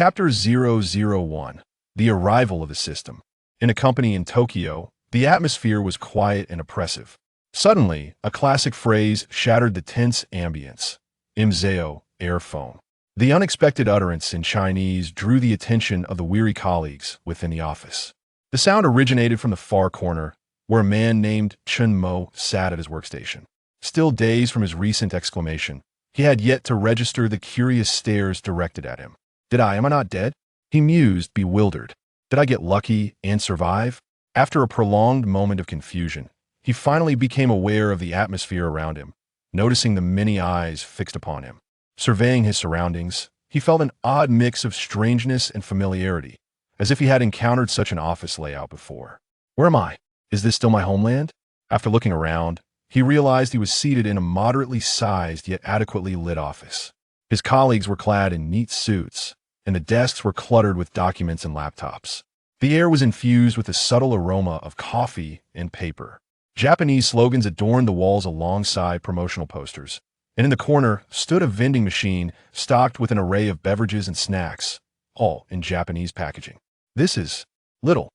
Chapter 001: The Arrival of the System. In a company in Tokyo, the atmosphere was quiet and oppressive. Suddenly, a classic phrase shattered the tense ambience. Imzeo, airphone. The unexpected utterance in Chinese drew the attention of the weary colleagues within the office. The sound originated from the far corner, where a man named Chen Mo sat at his workstation. Still dazed from his recent exclamation, he had yet to register the curious stares directed at him. Am I not dead? He mused, bewildered. Did I get lucky and survive? After a prolonged moment of confusion, he finally became aware of the atmosphere around him, noticing the many eyes fixed upon him. Surveying his surroundings, he felt an odd mix of strangeness and familiarity, as if he had encountered such an office layout before. Where am I? Is this still my homeland? After looking around, he realized he was seated in a moderately sized yet adequately lit office. His colleagues were clad in neat suits, and the desks were cluttered with documents and laptops. The air was infused with a subtle aroma of coffee and paper. Japanese slogans adorned the walls alongside promotional posters, and in the corner stood a vending machine stocked with an array of beverages and snacks, all in Japanese packaging. This is little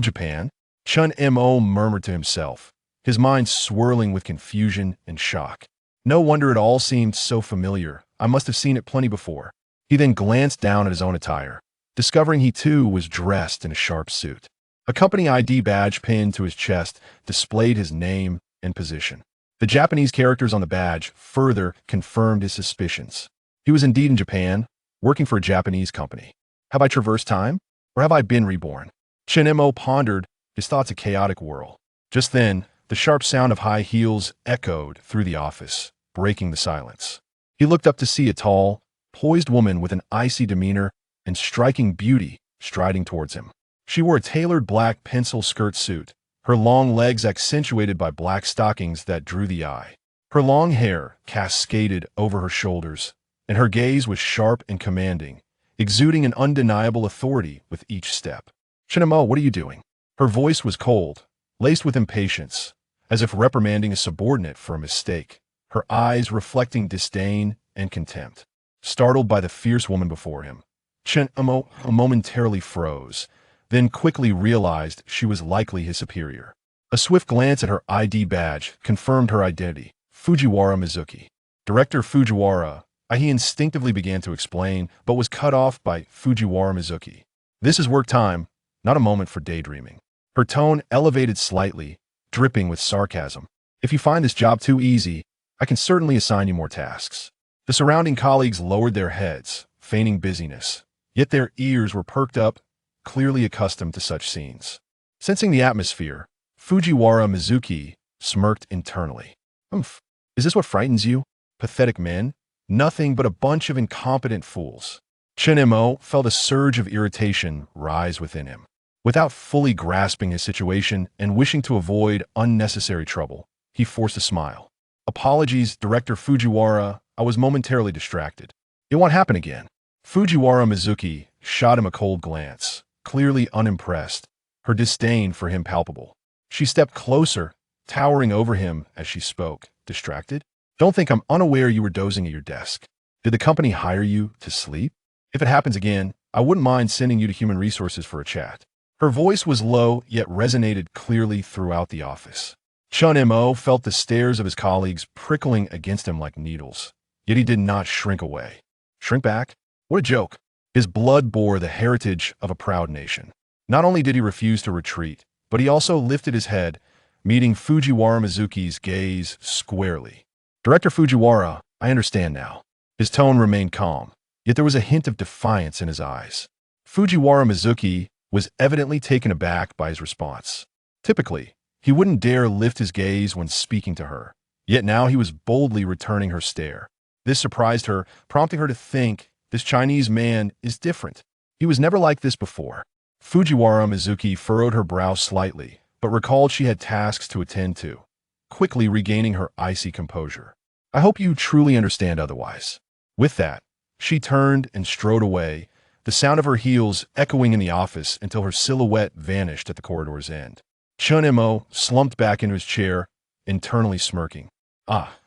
Japan, Chen Mo murmured to himself, his mind swirling with confusion and shock. No wonder it all seemed so familiar. I must have seen it plenty before. He then glanced down at his own attire, discovering he too was dressed in a sharp suit. A company ID badge pinned to his chest displayed his name and position. The Japanese characters on the badge further confirmed his suspicions. He was indeed in Japan, working for a Japanese company. Have I traversed time? Or have I been reborn? Chen Mo pondered, his thoughts a chaotic whirl. Just then, the sharp sound of high heels echoed through the office, breaking the silence. He looked up to see a tall, poised woman with an icy demeanor and striking beauty striding towards him. She wore a tailored black pencil skirt suit, her long legs accentuated by black stockings that drew the eye. Her long hair cascaded over her shoulders, and her gaze was sharp and commanding, exuding an undeniable authority with each step. Chen Mo, what are you doing? Her voice was cold, laced with impatience, as if reprimanding a subordinate for a mistake, her eyes reflecting disdain and contempt. Startled by the fierce woman before him, Chen Mo momentarily froze, then quickly realized she was likely his superior. A swift glance at her ID badge confirmed her identity, Fujiwara Mizuki. Director Fujiwara, he instinctively began to explain, but was cut off by Fujiwara Mizuki. This is work time, not a moment for daydreaming. Her tone elevated slightly, dripping with sarcasm. If you find this job too easy, I can certainly assign you more tasks. The surrounding colleagues lowered their heads, feigning busyness, yet their ears were perked up, clearly accustomed to such scenes. Sensing the atmosphere, Fujiwara Mizuki smirked internally. Is this what frightens you? Pathetic men? Nothing but a bunch of incompetent fools. Chen Mo felt a surge of irritation rise within him. Without fully grasping his situation and wishing to avoid unnecessary trouble, he forced a smile. Apologies, Director Fujiwara, I was momentarily distracted. It won't happen again. Fujiwara Mizuki shot him a cold glance, clearly unimpressed, her disdain for him palpable. She stepped closer, towering over him as she spoke. Distracted? Don't think I'm unaware you were dozing at your desk. Did the company hire you to sleep? If it happens again, I wouldn't mind sending you to Human Resources for a chat. Her voice was low, yet resonated clearly throughout the office. Chen Mo felt the stares of his colleagues prickling against him like needles, yet he did not shrink away. Shrink back? What a joke. His blood bore the heritage of a proud nation. Not only did he refuse to retreat, but he also lifted his head, meeting Fujiwara Mizuki's gaze squarely. Director Fujiwara, I understand now. His tone remained calm, yet there was a hint of defiance in his eyes. Fujiwara Mizuki was evidently taken aback by his response. Typically, he wouldn't dare lift his gaze when speaking to her, yet now he was boldly returning her stare. This surprised her, prompting her to think, this Chinese man is different. He was never like this before. Fujiwara Mizuki furrowed her brow slightly, but recalled she had tasks to attend to, quickly regaining her icy composure. I hope you truly understand otherwise. With that, she turned and strode away, the sound of her heels echoing in the office until her silhouette vanished at the corridor's end. Chen Mo slumped back into his chair, internally smirking.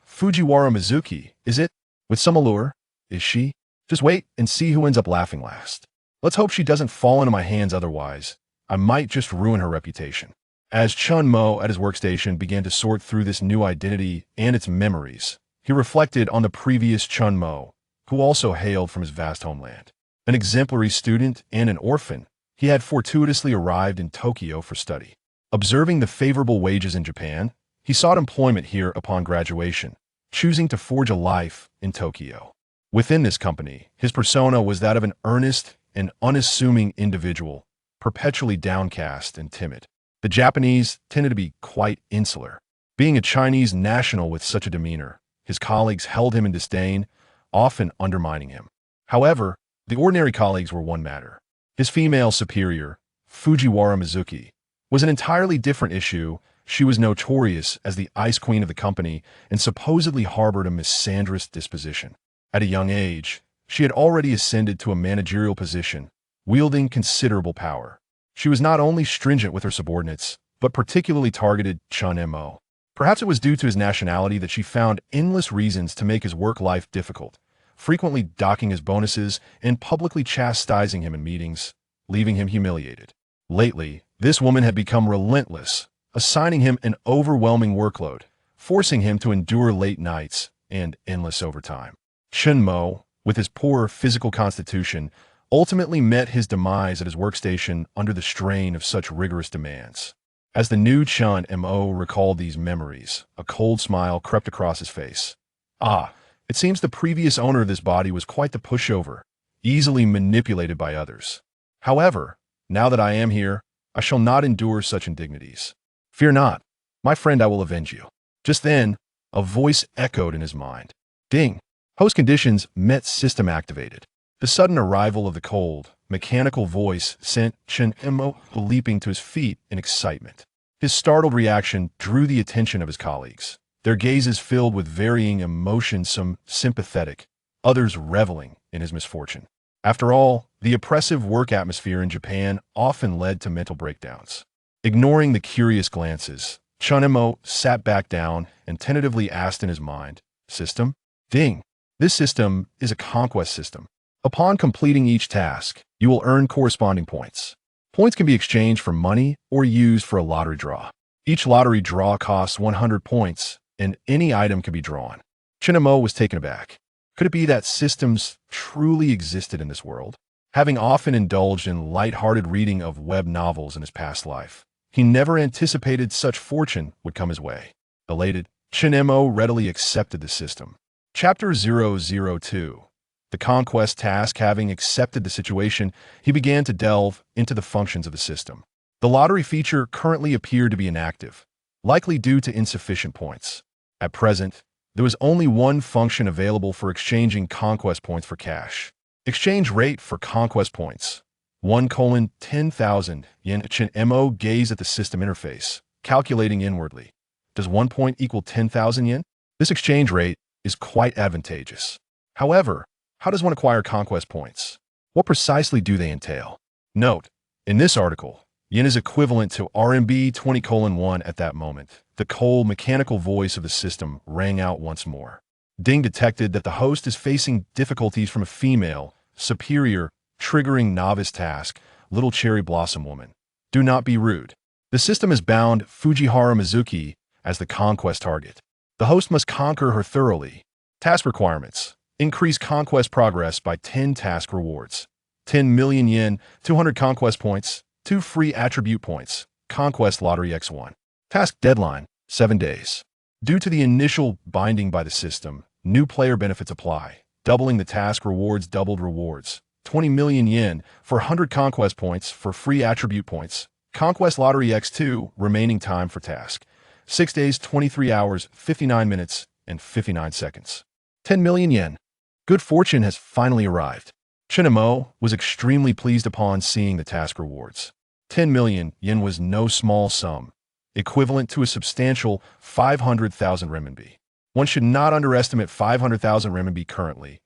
Fujiwara Mizuki, is it? With some allure? Is she? Just wait and see who ends up laughing last. Let's hope she doesn't fall into my hands otherwise. I might just ruin her reputation. As Chen Mo at his workstation began to sort through this new identity and its memories, he reflected on the previous Chen Mo, who also hailed from his vast homeland. An exemplary student and an orphan, he had fortuitously arrived in Tokyo for study. Observing the favorable wages in Japan, he sought employment here upon graduation, choosing to forge a life in Tokyo. Within this company, his persona was that of an earnest and unassuming individual, perpetually downcast and timid. The Japanese tended to be quite insular. Being a Chinese national with such a demeanor, his colleagues held him in disdain, often undermining him. However, the ordinary colleagues were one matter. His female superior, Fujiwara Mizuki, was an entirely different issue. She was notorious as the ice queen of the company and supposedly harbored a misandrous disposition. At a young age, she had already ascended to a managerial position, wielding considerable power. She was not only stringent with her subordinates, but particularly targeted Chen Mo. Perhaps it was due to his nationality that she found endless reasons to make his work life difficult, frequently docking his bonuses and publicly chastising him in meetings, leaving him humiliated. Lately, this woman had become relentless, assigning him an overwhelming workload, forcing him to endure late nights and endless overtime. Chen Mo, with his poor physical constitution, ultimately met his demise at his workstation under the strain of such rigorous demands. As the new Chen Mo recalled these memories, a cold smile crept across his face. Ah, it seems the previous owner of this body was quite the pushover, easily manipulated by others. However, now that I am here, I shall not endure such indignities. Fear not, my friend, I will avenge you. Just then, a voice echoed in his mind. Ding! Host conditions met system activated. The sudden arrival of the cold, mechanical voice sent Chen Mo leaping to his feet in excitement. His startled reaction drew the attention of his colleagues, their gazes filled with varying emotions, some sympathetic, others reveling in his misfortune. After all, the oppressive work atmosphere in Japan often led to mental breakdowns. Ignoring the curious glances, Chen Mo sat back down and tentatively asked in his mind, System? Ding! This system is a conquest system. Upon completing each task, you will earn corresponding points. Points can be exchanged for money or used for a lottery draw. Each lottery draw costs 100 points, and any item can be drawn. Chen Mo was taken aback. Could it be that systems truly existed in this world? Having often indulged in light-hearted reading of web novels in his past life, he never anticipated such fortune would come his way. Elated, Chen Mo readily accepted the system. Chapter 002. The conquest task. Having accepted the situation, he began to delve into the functions of the system. The lottery feature currently appeared to be inactive, likely due to insufficient points. At present, there was only one function available for exchanging conquest points for cash. Exchange rate for conquest points. 1:10,000 yen. Chen Mo gazed at the system interface, calculating inwardly. Does 1 point equal 10,000 yen? This exchange rate is quite advantageous. However, how does one acquire conquest points? What precisely do they entail? Note, in this article, yen is equivalent to RMB 20:1 at that moment. The cold, mechanical voice of the system rang out once more. Ding detected that the host is facing difficulties from a female, superior, triggering novice task, little cherry blossom woman. Do not be rude. The system has bound Fujiwara Mizuki as the conquest target. The host must conquer her thoroughly. Task requirements. Increase conquest progress by 10 task rewards. 10 million yen, 200 conquest points, 2 free attribute points. Conquest Lottery X1. Task deadline, 7 days. Due to the initial binding by the system, new player benefits apply. Doubling the task rewards, doubled rewards. 20 million yen for 100 conquest points for free attribute points. Conquest Lottery X2, remaining time for task. 6 days, 23 hours, 59 minutes, and 59 seconds. 10 million yen. Good fortune has finally arrived. Chen Mo was extremely pleased upon seeing the task rewards. 10 million yen was no small sum, equivalent to a substantial 500,000 renminbi. One should not underestimate 500,000 renminbi currently.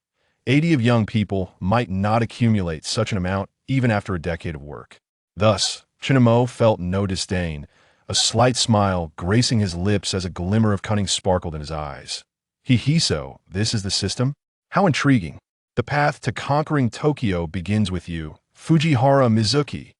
80 of young people might not accumulate such an amount even after a decade of work. Thus, Chen Mo felt no disdain, a slight smile gracing his lips as a glimmer of cunning sparkled in his eyes. Hehehe, so this is the system? How intriguing. The path to conquering Tokyo begins with you, Fujihara Mizuki.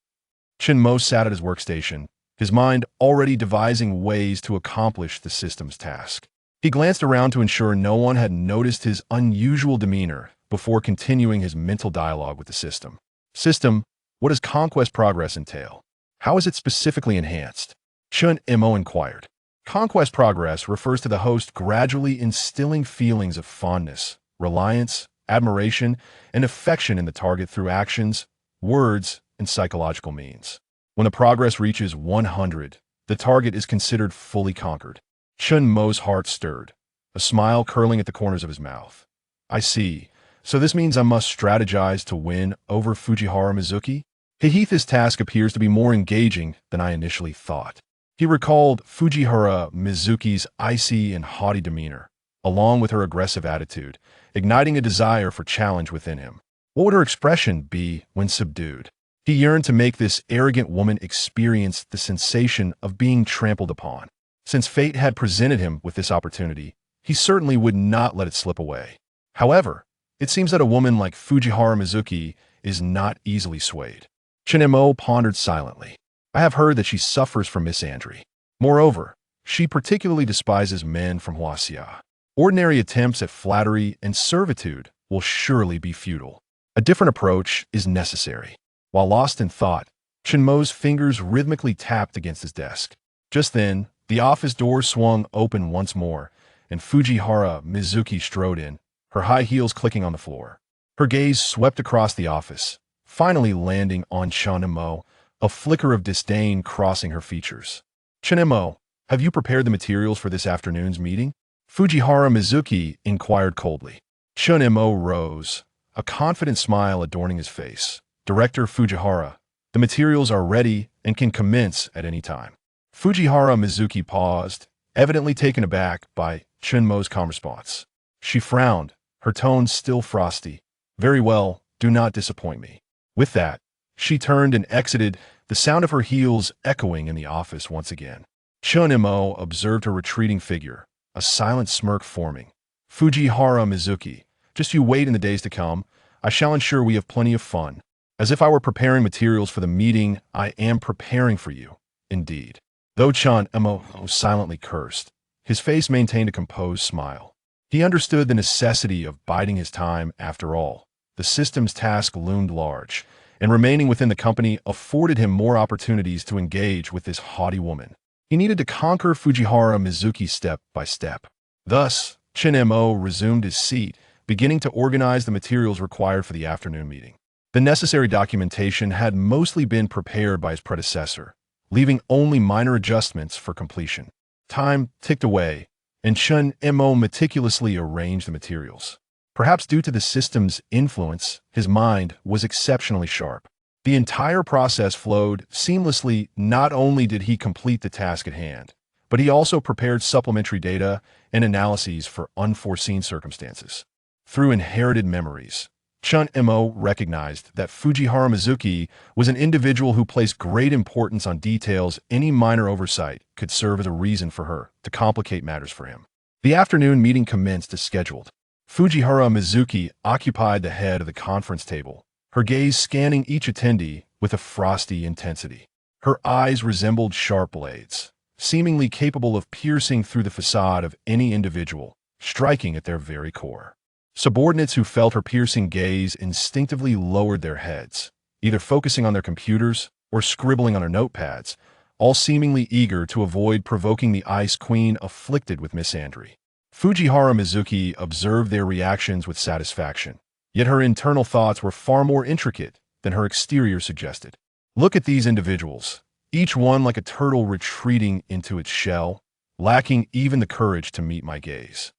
Chen Mo sat at his workstation, his mind already devising ways to accomplish the system's task. He glanced around to ensure no one had noticed his unusual demeanor before continuing his mental dialogue with the system. System, what does conquest progress entail? How is it specifically enhanced? Chen Mo inquired. Conquest progress refers to the host gradually instilling feelings of fondness, reliance, admiration, and affection in the target through actions, words, and psychological means. When the progress reaches 100, the target is considered fully conquered. Chen Mo's heart stirred, a smile curling at the corners of his mouth. I see. So this means I must strategize to win over Fujihara Mizuki? Hehehe's task appears to be more engaging than I initially thought. He recalled Fujihara Mizuki's icy and haughty demeanor, along with her aggressive attitude, igniting a desire for challenge within him. What would her expression be when subdued? He yearned to make this arrogant woman experience the sensation of being trampled upon. Since fate had presented him with this opportunity, he certainly would not let it slip away. However, it seems that a woman like Fujihara Mizuki is not easily swayed. Chen Mo pondered silently. I have heard that she suffers from misandry. Moreover, she particularly despises men from Huaxia. Ordinary attempts at flattery and servitude will surely be futile. A different approach is necessary. While lost in thought, Chen Mo's fingers rhythmically tapped against his desk. Just then, the office door swung open once more, and Fujihara Mizuki strode in, her high heels clicking on the floor. Her gaze swept across the office, finally landing on Chen Mo, a flicker of disdain crossing her features. Chen Mo, have you prepared the materials for this afternoon's meeting? Fujihara Mizuki inquired coldly. Chen Mo rose, a confident smile adorning his face. Director Fujihara, the materials are ready and can commence at any time. Fujihara Mizuki paused, evidently taken aback by Chen Mo's calm response. She frowned, her tone still frosty. Very well, do not disappoint me. With that, she turned and exited, the sound of her heels echoing in the office once again. Chen Mo observed her retreating figure, a silent smirk forming. Fujihara Mizuki, just you wait in the days to come. I shall ensure we have plenty of fun. As if I were preparing materials for the meeting, I am preparing for you, indeed. Though Chen Mo silently cursed, his face maintained a composed smile. He understood the necessity of biding his time after all. The system's task loomed large, and remaining within the company afforded him more opportunities to engage with this haughty woman. He needed to conquer Fujihara Mizuki step by step. Thus, Chen Mo resumed his seat, beginning to organize the materials required for the afternoon meeting. The necessary documentation had mostly been prepared by his predecessor, leaving only minor adjustments for completion. Time ticked away, and Chen Mo meticulously arranged the materials. Perhaps due to the system's influence, his mind was exceptionally sharp. The entire process flowed seamlessly. Not only did he complete the task at hand, but he also prepared supplementary data and analyses for unforeseen circumstances. Through inherited memories, Chen Mo recognized that Fujihara Mizuki was an individual who placed great importance on details. Any minor oversight could serve as a reason for her to complicate matters for him. The afternoon meeting commenced as scheduled. Fujihara Mizuki occupied the head of the conference table, her gaze scanning each attendee with a frosty intensity. Her eyes resembled sharp blades, seemingly capable of piercing through the facade of any individual, striking at their very core. Subordinates who felt her piercing gaze instinctively lowered their heads, either focusing on their computers or scribbling on their notepads, all seemingly eager to avoid provoking the Ice Queen afflicted with misandry. Fujihara Mizuki observed their reactions with satisfaction, yet her internal thoughts were far more intricate than her exterior suggested. Look at these individuals, each one like a turtle retreating into its shell, lacking even the courage to meet my gaze.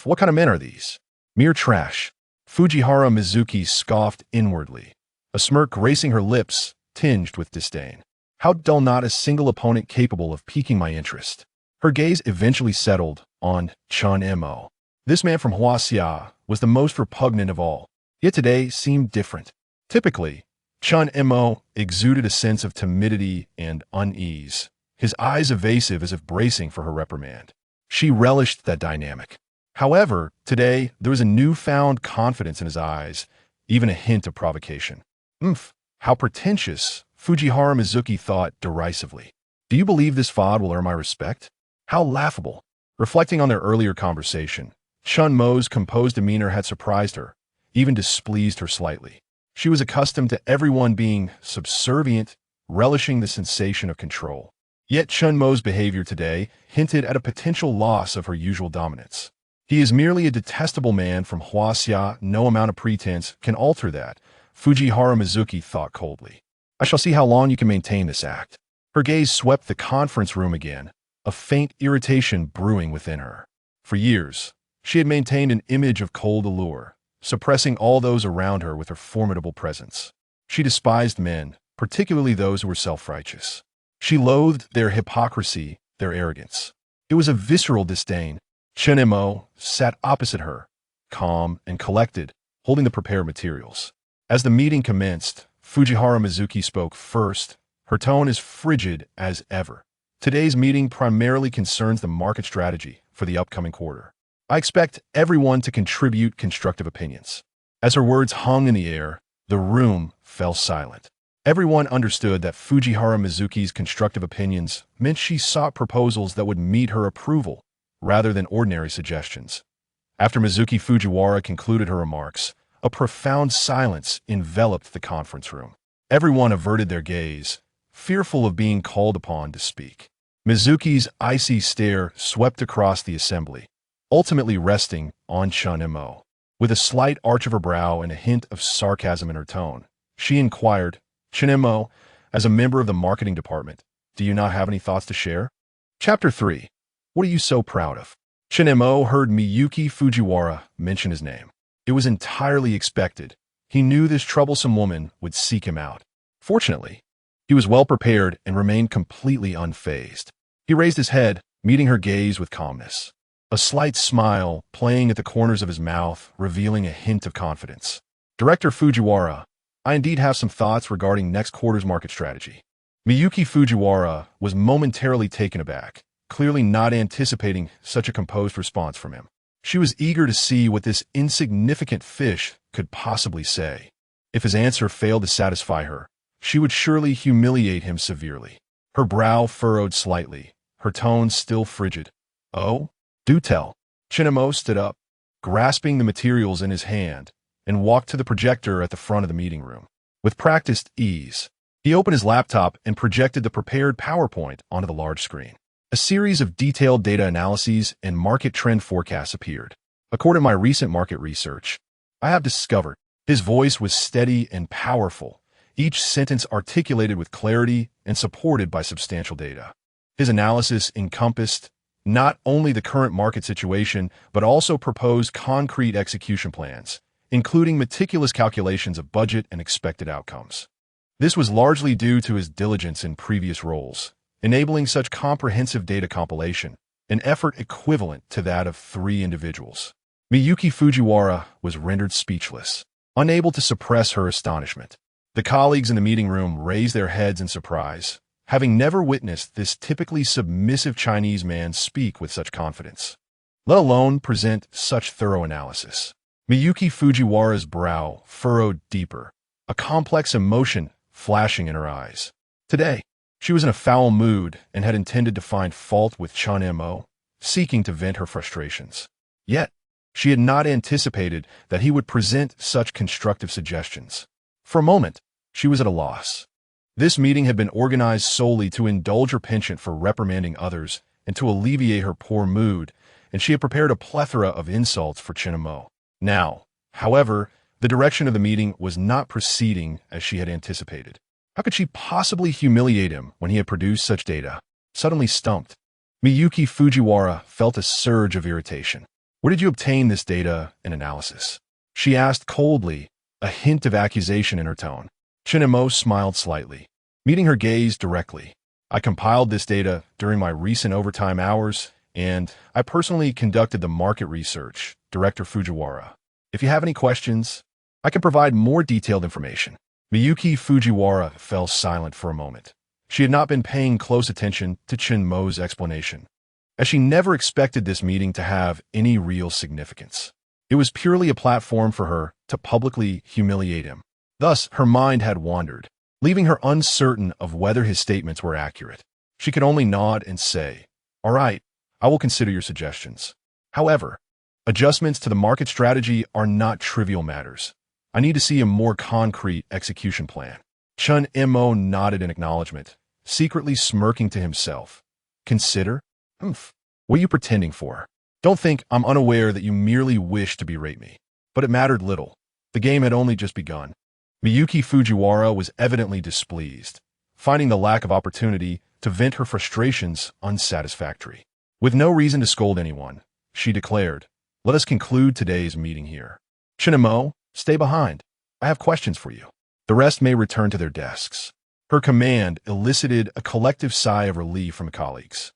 What kind of men are these? Mere trash. Fujihara Mizuki scoffed inwardly, a smirk gracing her lips, tinged with disdain. How dull, not a single opponent capable of piquing my interest. Her gaze eventually settled on Chen Mo. This man from Huaxia was the most repugnant of all, yet today seemed different. Typically, Chen Mo exuded a sense of timidity and unease, his eyes evasive as if bracing for her reprimand. She relished that dynamic. However, today, there was a newfound confidence in his eyes, even a hint of provocation. How pretentious, Fujiwara Mizuki thought derisively. Do you believe this fad will earn my respect? How laughable. Reflecting on their earlier conversation, Chen Mo's composed demeanor had surprised her, even displeased her slightly. She was accustomed to everyone being subservient, relishing the sensation of control. Yet Chen Mo's behavior today hinted at a potential loss of her usual dominance. He is merely a detestable man from Huaxia. No amount of pretense can alter that, Fujiwara Mizuki thought coldly. I shall see how long you can maintain this act. Her gaze swept the conference room again, a faint irritation brewing within her. For years, she had maintained an image of cold allure, suppressing all those around her with her formidable presence. She despised men, particularly those who were self-righteous. She loathed their hypocrisy, their arrogance. It was a visceral disdain. Chen Mo sat opposite her, calm and collected, holding the prepared materials. As the meeting commenced, Fujiwara Mizuki spoke first. Her tone as frigid as ever. Today's meeting primarily concerns the market strategy for the upcoming quarter. I expect everyone to contribute constructive opinions. As her words hung in the air, the room fell silent. Everyone understood that Fujiwara Mizuki's constructive opinions meant she sought proposals that would meet her approval, rather than ordinary suggestions. After Mizuki Fujiwara concluded her remarks, a profound silence enveloped the conference room. Everyone averted their gaze, fearful of being called upon to speak. Mizuki's icy stare swept across the assembly, ultimately resting on Chen Mo. With a slight arch of her brow and a hint of sarcasm in her tone, she inquired, Chen Mo, as a member of the marketing department, do you not have any thoughts to share? Chapter 3. What are you so proud of? Chen Mo heard Miyuki Fujiwara mention his name. It was entirely expected. He knew this troublesome woman would seek him out. Fortunately, he was well prepared and remained completely unfazed. He raised his head, meeting her gaze with calmness. A slight smile playing at the corners of his mouth, revealing a hint of confidence. Director Fujiwara, I indeed have some thoughts regarding next quarter's market strategy. Miyuki Fujiwara was momentarily taken aback, clearly not anticipating such a composed response from him. She was eager to see what this insignificant fish could possibly say. If his answer failed to satisfy her, she would surely humiliate him severely. Her brow furrowed slightly, her tone still frigid. Oh? Do tell. Chen Mo stood up, grasping the materials in his hand, and walked to the projector at the front of the meeting room. With practiced ease, he opened his laptop and projected the prepared PowerPoint onto the large screen. A series of detailed data analyses and market trend forecasts appeared. According to my recent market research, I have discovered. His voice was steady and powerful, each sentence articulated with clarity and supported by substantial data. His analysis encompassed not only the current market situation, but also proposed concrete execution plans, including meticulous calculations of budget and expected outcomes. This was largely due to his diligence in previous roles, enabling such comprehensive data compilation, an effort equivalent to that of 3 individuals. Miyuki Fujiwara was rendered speechless, unable to suppress her astonishment. The colleagues in the meeting room raised their heads in surprise, having never witnessed this typically submissive Chinese man speak with such confidence, let alone present such thorough analysis. Miyuki Fujiwara's brow furrowed deeper, a complex emotion flashing in her eyes. Today, she was in a foul mood and had intended to find fault with Chen Mo, seeking to vent her frustrations. Yet, she had not anticipated that he would present such constructive suggestions. For a moment, she was at a loss. This meeting had been organized solely to indulge her penchant for reprimanding others and to alleviate her poor mood, and she had prepared a plethora of insults for Chen Mo. Now, however, the direction of the meeting was not proceeding as she had anticipated. How could she possibly humiliate him when he had produced such data? Suddenly stumped, Miyuki Fujiwara felt a surge of irritation. Where did you obtain this data and analysis? She asked coldly, a hint of accusation in her tone. Chen Mo smiled slightly, meeting her gaze directly. I compiled this data during my recent overtime hours, and I personally conducted the market research, Director Fujiwara. If you have any questions, I can provide more detailed information. Miyuki Fujiwara fell silent for a moment. She had not been paying close attention to Chen Mo's explanation, as she never expected this meeting to have any real significance. It was purely a platform for her to publicly humiliate him. Thus, her mind had wandered, leaving her uncertain of whether his statements were accurate. She could only nod and say, "All right, I will consider your suggestions. However, adjustments to the market strategy are not trivial matters. I need to see a more concrete execution plan." Chen Mo nodded in acknowledgement, secretly smirking to himself. "Consider? Humph. What are you pretending for? Don't think I'm unaware that you merely wish to berate me." But it mattered little. The game had only just begun. Miyuki Fujiwara was evidently displeased, finding the lack of opportunity to vent her frustrations unsatisfactory. With no reason to scold anyone, she declared, "Let us conclude today's meeting here. Chen Mo, stay behind. I have questions for you. The rest may return to their desks." Her command elicited a collective sigh of relief from colleagues.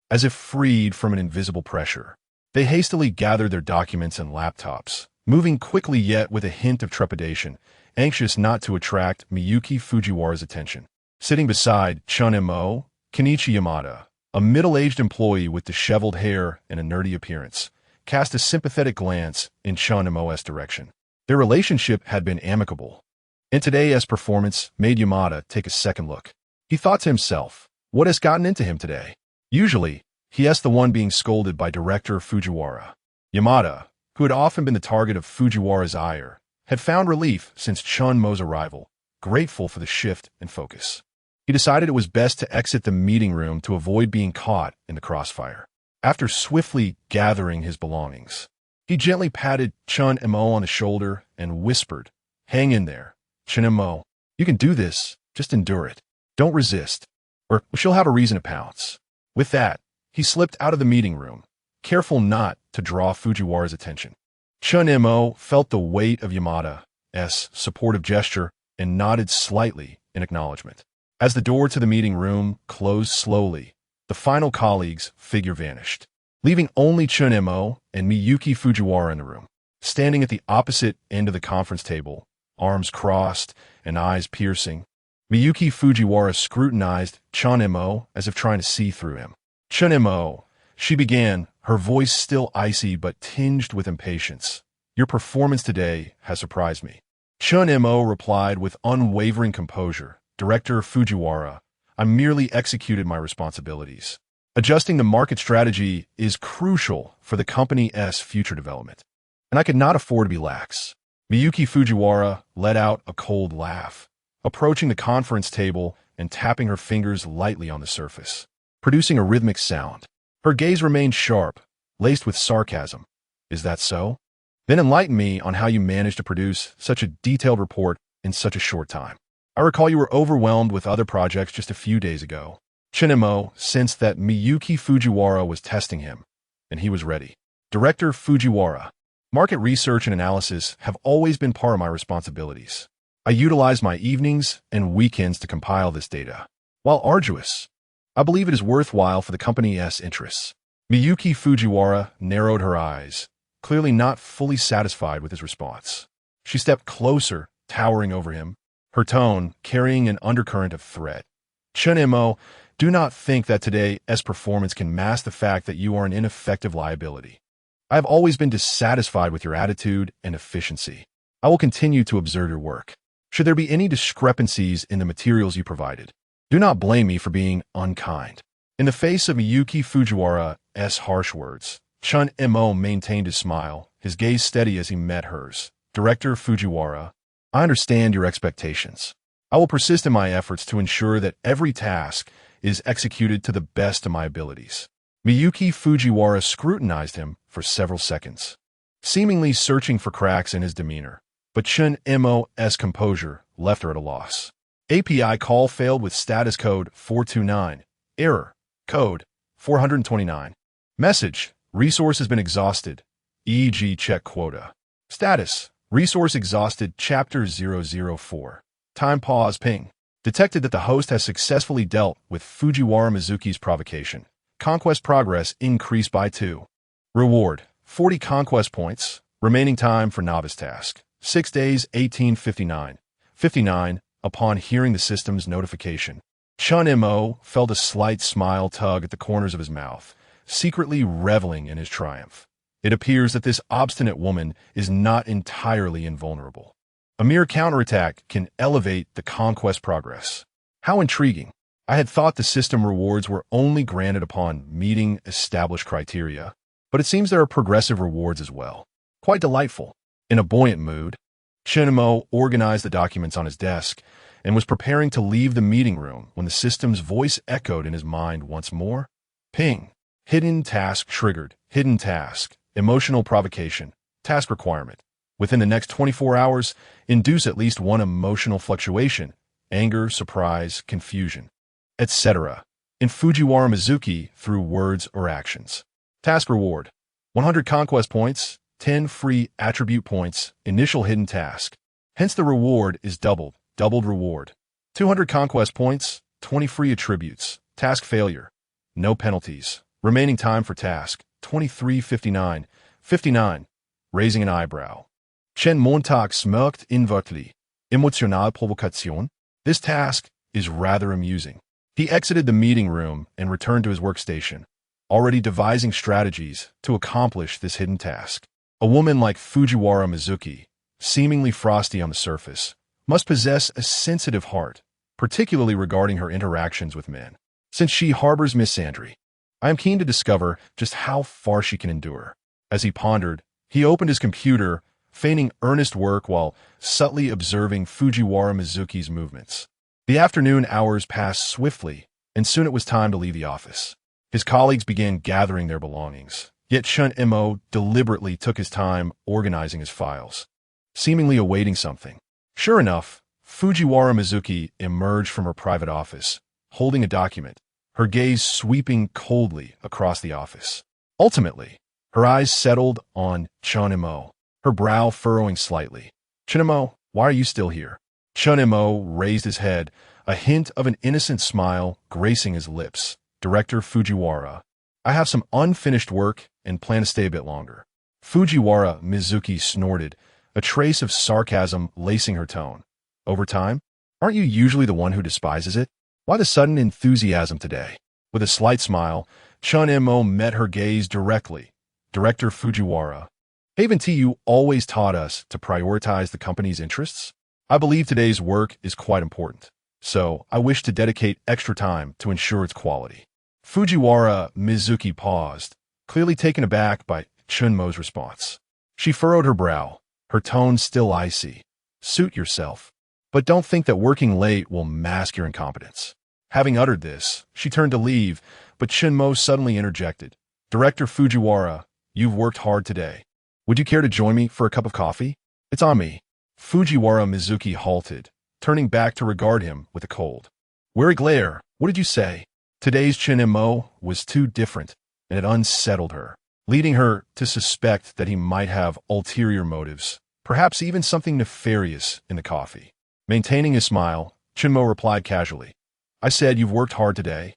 As if freed from an invisible pressure, they hastily gathered their documents and laptops, moving quickly yet with a hint of trepidation, anxious not to attract Miyuki Fujiwara's attention. Sitting beside Chen Mo, Kenichi Yamada, a middle-aged employee with disheveled hair and a nerdy appearance, cast a sympathetic glance in Chen Mo's direction. Their relationship had been amicable, and today's performance made Yamada take a second look. He thought to himself, what has gotten into him today? Usually, he is the one being scolded by Director Fujiwara. Yamada, who had often been the target of Fujiwara's ire, had found relief since Chen Mo's arrival, grateful for the shift in focus. He decided it was best to exit the meeting room to avoid being caught in the crossfire. After swiftly gathering his belongings, he gently patted Chen Mo on the shoulder and whispered, "Hang in there, Chen Mo. You can do this, just endure it. Don't resist, or she'll have a reason to pounce." With that, he slipped out of the meeting room, careful not to draw Fujiwara's attention. Chen Mo felt the weight of Yamada's supportive gesture and nodded slightly in acknowledgement. As the door to the meeting room closed slowly, the final colleague's figure vanished, leaving only Chen Mo and Miyuki Fujiwara in the room. Standing at the opposite end of the conference table, arms crossed and eyes piercing, Miyuki Fujiwara scrutinized Chen Mo as if trying to see through him. "Chen Mo," she began, her voice still icy but tinged with impatience, "your performance today has surprised me." Chen Mo replied with unwavering composure, "Director Fujiwara, I merely executed my responsibilities. Adjusting the market strategy is crucial for the company's future development, and I could not afford to be lax." Miyuki Fujiwara let out a cold laugh, approaching the conference table and tapping her fingers lightly on the surface, producing a rhythmic sound. Her gaze remained sharp, laced with sarcasm. "Is that so? Then enlighten me on how you managed to produce such a detailed report in such a short time. I recall you were overwhelmed with other projects just a few days ago." Chen Mo sensed that Miyuki Fujiwara was testing him, and he was ready. "Director Fujiwara, market research and analysis have always been part of my responsibilities. I utilize my evenings and weekends to compile this data. While arduous, I believe it is worthwhile for the company's interests." Miyuki Fujiwara narrowed her eyes, clearly not fully satisfied with his response. She stepped closer, towering over him, her tone carrying an undercurrent of threat. "Chen Mo, do not think that today's performance can mask the fact that you are an ineffective liability. I have always been dissatisfied with your attitude and efficiency. I will continue to observe your work. Should there be any discrepancies in the materials you provided, do not blame me for being unkind." In the face of Miyuki Fujiwara's harsh words, Chen Mo maintained his smile, his gaze steady as he met hers. "Director Fujiwara, I understand your expectations. I will persist in my efforts to ensure that every task is executed to the best of my abilities." Miyuki Fujiwara scrutinized him for several seconds, seemingly searching for cracks in his demeanor, but Chen Mo's composure left her at a loss. "API call failed with status code 429. Error. Code 429. Message. Resource has been exhausted. E.g. check quota. Status. Resource exhausted. Chapter 004. Time pause ping. Detected that the host has successfully dealt with Fujiwara Mizuki's provocation. Conquest progress increased by 2. Reward. 40 conquest points. Remaining time for novice task. 6 days 1859. 59. Upon hearing the system's notification, Chen Mo felt a slight smile tug at the corners of his mouth, secretly reveling in his triumph. It appears that this obstinate woman is not entirely invulnerable. A mere counterattack can elevate the conquest progress. How intriguing. I had thought the system rewards were only granted upon meeting established criteria, but it seems there are progressive rewards as well. Quite delightful. In a buoyant mood, Chen Mo organized the documents on his desk and was preparing to leave the meeting room when the system's voice echoed in his mind once more. Ping. Hidden task triggered. Hidden task. Emotional provocation. Task requirement. Within the next 24 hours, induce at least one emotional fluctuation. Anger, surprise, confusion, etc. in Fujiwara Mizuki through words or actions. Task reward. 100 conquest points, 10 free attribute points, initial hidden task. Hence the reward is doubled reward. 200 conquest points, 20 free attributes. Task failure. No penalties. Remaining time for task, 23:59. 59. Raising an eyebrow. Chen Montag smirked invertly. Emotionale Provokation. This task is rather amusing. He exited the meeting room and returned to his workstation, already devising strategies to accomplish this hidden task. A woman like Fujiwara Mizuki, seemingly frosty on the surface, must possess a sensitive heart, particularly regarding her interactions with men. Since she harbors misandry, I am keen to discover just how far she can endure. As he pondered, he opened his computer, feigning earnest work while subtly observing Fujiwara Mizuki's movements. The afternoon hours passed swiftly, and soon it was time to leave the office. His colleagues began gathering their belongings, yet Chen Mo deliberately took his time organizing his files, seemingly awaiting something. Sure enough, Fujiwara Mizuki emerged from her private office, holding a document, her gaze sweeping coldly across the office. Ultimately, her eyes settled on Chen Mo, her brow furrowing slightly. Chen Mo, why are you still here? Chen Mo raised his head, a hint of an innocent smile gracing his lips. Director Fujiwara, I have some unfinished work and plan to stay a bit longer. Fujiwara Mizuki snorted, a trace of sarcasm lacing her tone. Overtime? Aren't you usually the one who despises it? Why the sudden enthusiasm today? With a slight smile, Chen Mo met her gaze directly. Director Fujiwara, haven't you always taught us to prioritize the company's interests? I believe today's work is quite important, so I wish to dedicate extra time to ensure its quality. Fujiwara Mizuki paused, clearly taken aback by Chen Mo's response. She furrowed her brow, her tone still icy. Suit yourself, but don't think that working late will mask your incompetence. Having uttered this, she turned to leave, but Chen Mo suddenly interjected. Director Fujiwara, you've worked hard today. Would you care to join me for a cup of coffee? It's on me. Fujiwara Mizuki halted, turning back to regard him with a cold, weary glare. What did you say? Today's Chen Mo was too different, and it unsettled her, leading her to suspect that he might have ulterior motives, perhaps even something nefarious in the coffee. Maintaining his smile, Chen Mo replied casually, I said you've worked hard today.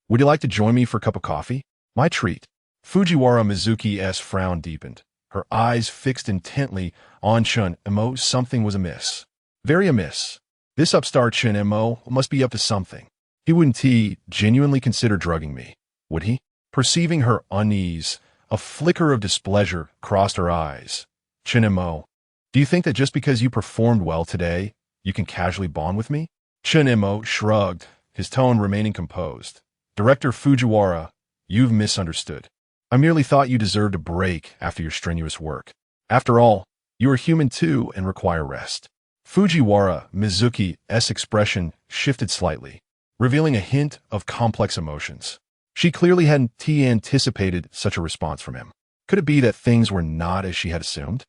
Would you like to join me for a cup of coffee? My treat. Fujiwara Mizuki's frown deepened, her eyes fixed intently on Chen Mo. Something was amiss. Very amiss. This upstart Chen Mo must be up to something. He wouldn't genuinely consider drugging me, would he? Perceiving her unease, a flicker of displeasure crossed her eyes. Chen Mo, do you think that just because you performed well today, you can casually bond with me? Chen Mo shrugged, his tone remaining composed. Director Fujiwara, you've misunderstood. I merely thought you deserved a break after your strenuous work. After all, you are human too and require rest. Fujiwara Mizuki's expression shifted slightly, revealing a hint of complex emotions. She clearly hadn't anticipated such a response from him. Could it be that things were not as she had assumed?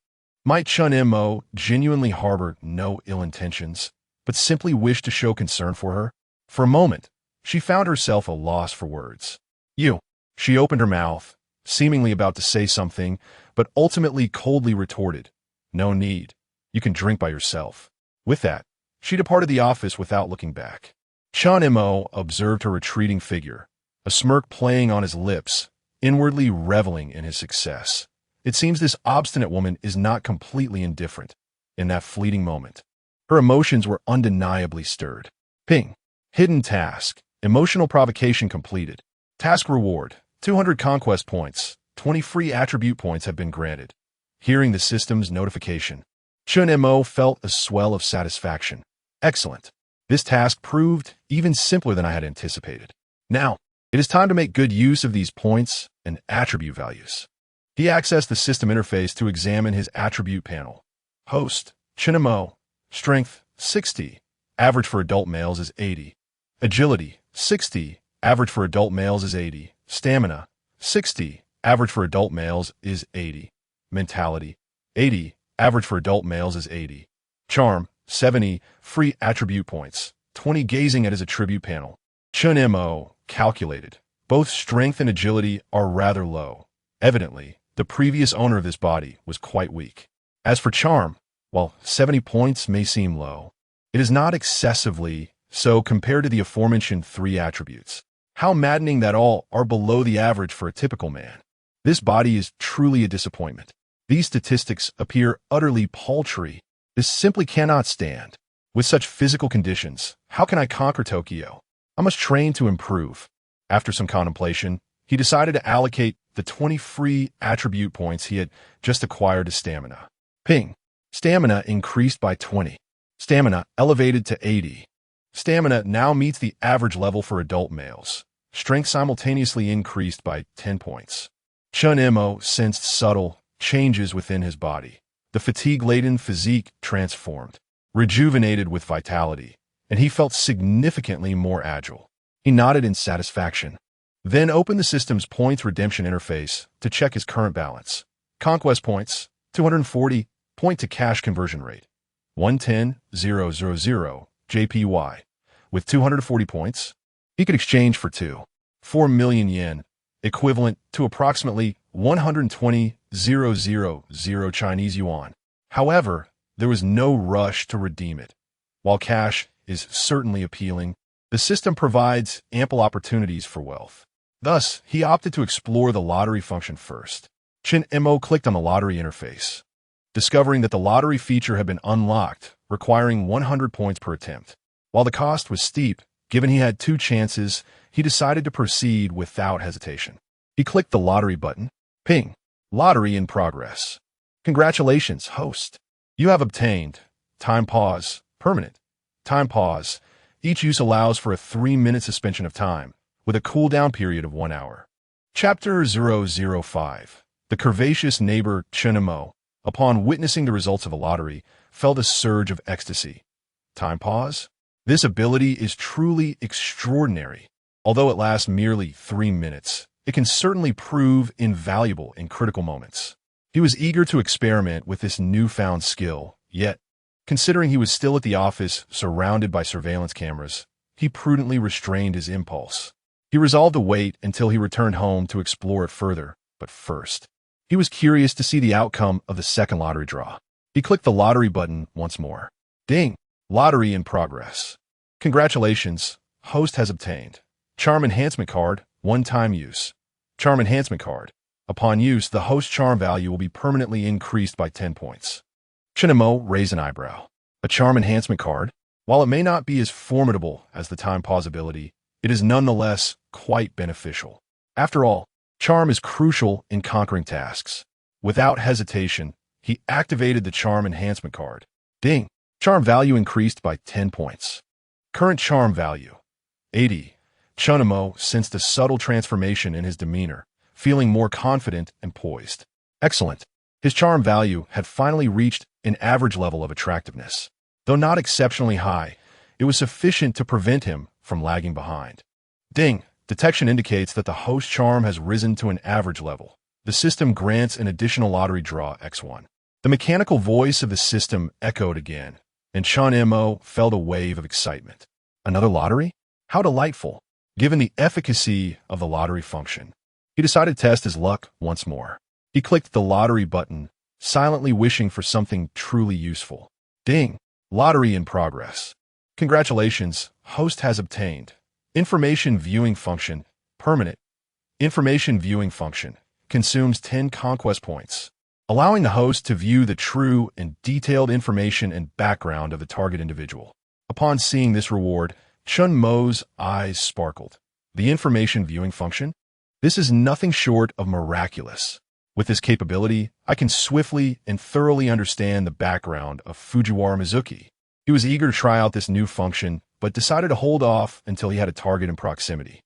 Might Chen Mo genuinely harbor no ill intentions, but simply wish to show concern for her? For a moment, she found herself a loss for words. You. She opened her mouth, seemingly about to say something, but ultimately coldly retorted, no need. You can drink by yourself. With that, she departed the office without looking back. Chen Mo observed her retreating figure, a smirk playing on his lips, inwardly reveling in his success. It seems this obstinate woman is not completely indifferent. In that fleeting moment, her emotions were undeniably stirred. Ping. Hidden task. Emotional provocation completed. Task reward. 200 conquest points. 20 free attribute points have been granted. Hearing the system's notification, Chen Mo felt a swell of satisfaction. Excellent. This task proved even simpler than I had anticipated. Now, it is time to make good use of these points and attribute values. He accessed the system interface to examine his attribute panel. Host, Chen Mo, strength, 60. Average for adult males is 80. Agility, 60. Average for adult males is 80. Stamina, 60. Average for adult males is 80. Mentality, 80. Average for adult males is 80. Charm, 70. Free attribute points, 20. Gazing at his attribute panel, Chen Mo calculated. Both strength and agility are rather low. Evidently, the previous owner of this body was quite weak. As for charm, while 70 points may seem low, it is not excessively so compared to the aforementioned 3 attributes. How maddening that all are below the average for a typical man. This body is truly a disappointment. These statistics appear utterly paltry. This simply cannot stand. With such physical conditions, how can I conquer Tokyo? I must train to improve. After some contemplation, he decided to allocate the 20 free attribute points he had just acquired to stamina. Ping. Stamina increased by 20. Stamina elevated to 80. Stamina now meets the average level for adult males. Strength simultaneously increased by 10 points. Chen Mo sensed subtle changes within his body. The fatigue-laden physique transformed, rejuvenated with vitality, and he felt significantly more agile. He nodded in satisfaction, then opened the system's points redemption interface to check his current balance. Conquest points, 240, point to cash conversion rate, 110,000 JPY. With 240 points, he could exchange for 4 million yen, equivalent to approximately 120,000 Chinese yuan. However, there was no rush to redeem it. While cash is certainly appealing, the system provides ample opportunities for wealth. Thus, he opted to explore the lottery function first. Chen Mo clicked on the lottery interface, discovering that the lottery feature had been unlocked, requiring 100 points per attempt. While the cost was steep, given he had 2 chances, he decided to proceed without hesitation. He clicked the lottery button. Ping. Lottery in progress. Congratulations, host. You have obtained time pause, permanent. Time pause. Each use allows for a 3-minute suspension of time, with a cooldown period of 1 hour. Chapter 005. The curvaceous neighbor Chen Mo, upon witnessing the results of the lottery, felt a surge of ecstasy. Time pause? This ability is truly extraordinary. Although it lasts merely 3 minutes, it can certainly prove invaluable in critical moments. He was eager to experiment with this newfound skill, yet, considering he was still at the office surrounded by surveillance cameras, he prudently restrained his impulse. He resolved to wait until he returned home to explore it further, but first, he was curious to see the outcome of the second lottery draw. He clicked the lottery button once more. Ding! Lottery in progress. Congratulations, host has obtained Charm Enhancement Card, one-time use. Charm Enhancement Card. Upon use, the host charm value will be permanently increased by 10 points. Chen Mo raised an eyebrow. A charm enhancement card? While it may not be as formidable as the time pause ability, it is nonetheless quite beneficial. After all, charm is crucial in conquering tasks. Without hesitation, he activated the charm enhancement card. Ding! Charm value increased by 10 points. Current charm value, 80. Chen Mo sensed a subtle transformation in his demeanor, feeling more confident and poised. Excellent. His charm value had finally reached an average level of attractiveness. Though not exceptionally high, it was sufficient to prevent him from lagging behind. Ding! Detection indicates that the host charm has risen to an average level. The system grants an additional lottery draw X1. The mechanical voice of the system echoed again, and Chen Mo felt a wave of excitement. Another lottery? How delightful! Given the efficacy of the lottery function, he decided to test his luck once more. He clicked the lottery button, silently wishing for something truly useful. Ding! Lottery in progress. Congratulations, host has obtained Information Viewing Function, permanent. Information Viewing Function consumes 10 conquest points, allowing the host to view the true and detailed information and background of the target individual. Upon seeing this reward, Chen Mo's eyes sparkled. The Information Viewing Function? This is nothing short of miraculous. With this capability, I can swiftly and thoroughly understand the background of Fujiwara Mizuki. He was eager to try out this new function, but decided to hold off until he had a target in proximity.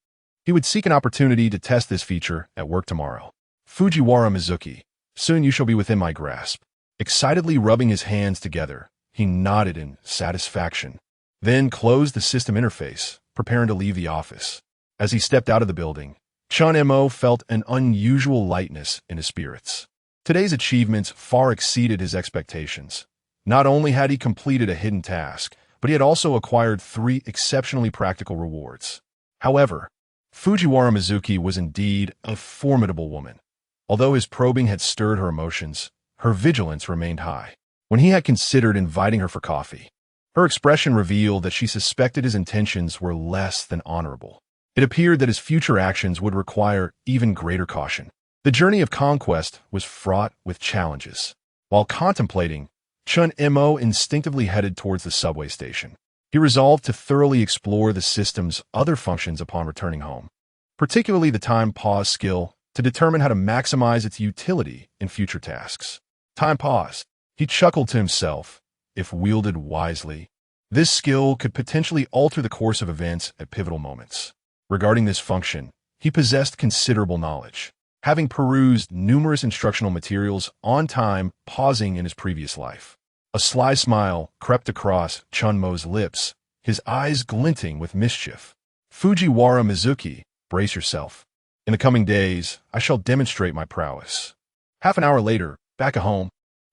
He would seek an opportunity to test this feature at work tomorrow. Fujiwara Mizuki, soon you shall be within my grasp. Excitedly rubbing his hands together, he nodded in satisfaction, then closed the system interface, preparing to leave the office. As he stepped out of the building, Chen Mo felt an unusual lightness in his spirits. Today's achievements far exceeded his expectations. Not only had he completed a hidden task, but he had also acquired 3 exceptionally practical rewards. However, Fujiwara Mizuki was indeed a formidable woman. Although his probing had stirred her emotions, her vigilance remained high. When he had considered inviting her for coffee, her expression revealed that she suspected his intentions were less than honorable. It appeared that his future actions would require even greater caution. The journey of conquest was fraught with challenges. While contemplating, Chen Mo instinctively headed towards the subway station. He resolved to thoroughly explore the system's other functions upon returning home, particularly the time pause skill, to determine how to maximize its utility in future tasks. Time pause. He chuckled to himself. If wielded wisely, this skill could potentially alter the course of events at pivotal moments. Regarding this function, he possessed considerable knowledge, having perused numerous instructional materials on time pausing in his previous life. A sly smile crept across Chen Mo's lips, his eyes glinting with mischief. Fujiwara Mizuki, brace yourself. In the coming days, I shall demonstrate my prowess. Half an hour later, back at home,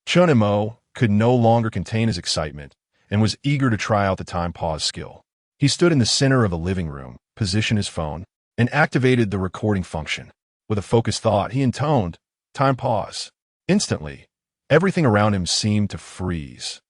Chen Mo could no longer contain his excitement and was eager to try out the time pause skill. He stood in the center of the living room, positioned his phone, and activated the recording function. With a focused thought, he intoned, "Time pause." Instantly, everything around him seemed to freeze,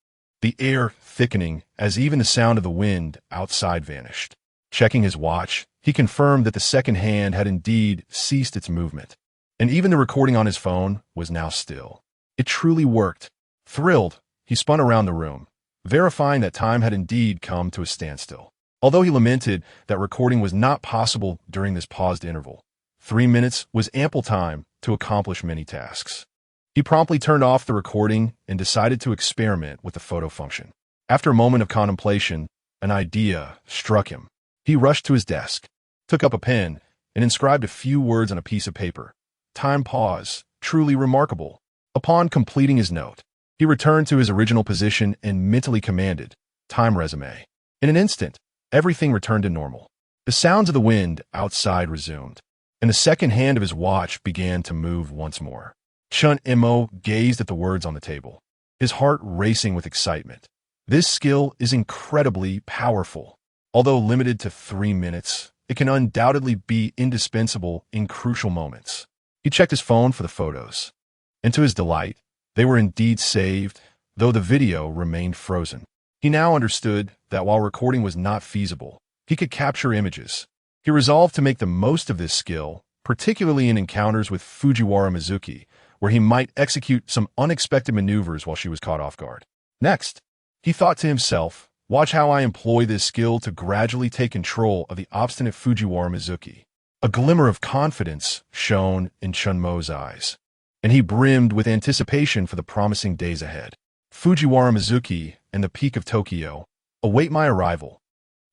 the air thickening as even the sound of the wind outside vanished. Checking his watch, he confirmed that the second hand had indeed ceased its movement, and even the recording on his phone was now still. It truly worked. Thrilled, he spun around the room, verifying that time had indeed come to a standstill. Although he lamented that recording was not possible during this paused interval, 3 minutes was ample time to accomplish many tasks. He promptly turned off the recording and decided to experiment with the photo function. After a moment of contemplation, an idea struck him. He rushed to his desk, took up a pen, and inscribed a few words on a piece of paper. Time pause, truly remarkable. Upon completing his note, he returned to his original position and mentally commanded, time resume. In an instant, everything returned to normal. The sounds of the wind outside resumed, and the second hand of his watch began to move once more. Chen Mo gazed at the words on the table, his heart racing with excitement. This skill is incredibly powerful. Although limited to 3 minutes, it can undoubtedly be indispensable in crucial moments. He checked his phone for the photos, and to his delight, they were indeed saved, though the video remained frozen. He now understood that while recording was not feasible, he could capture images. He resolved to make the most of this skill, particularly in encounters with Fujiwara Mizuki, where he might execute some unexpected maneuvers while she was caught off guard. Next, he thought to himself, watch how I employ this skill to gradually take control of the obstinate Fujiwara Mizuki. A glimmer of confidence shone in Chen Mo's eyes, and he brimmed with anticipation for the promising days ahead. Fujiwara Mizuki and the peak of Tokyo await my arrival.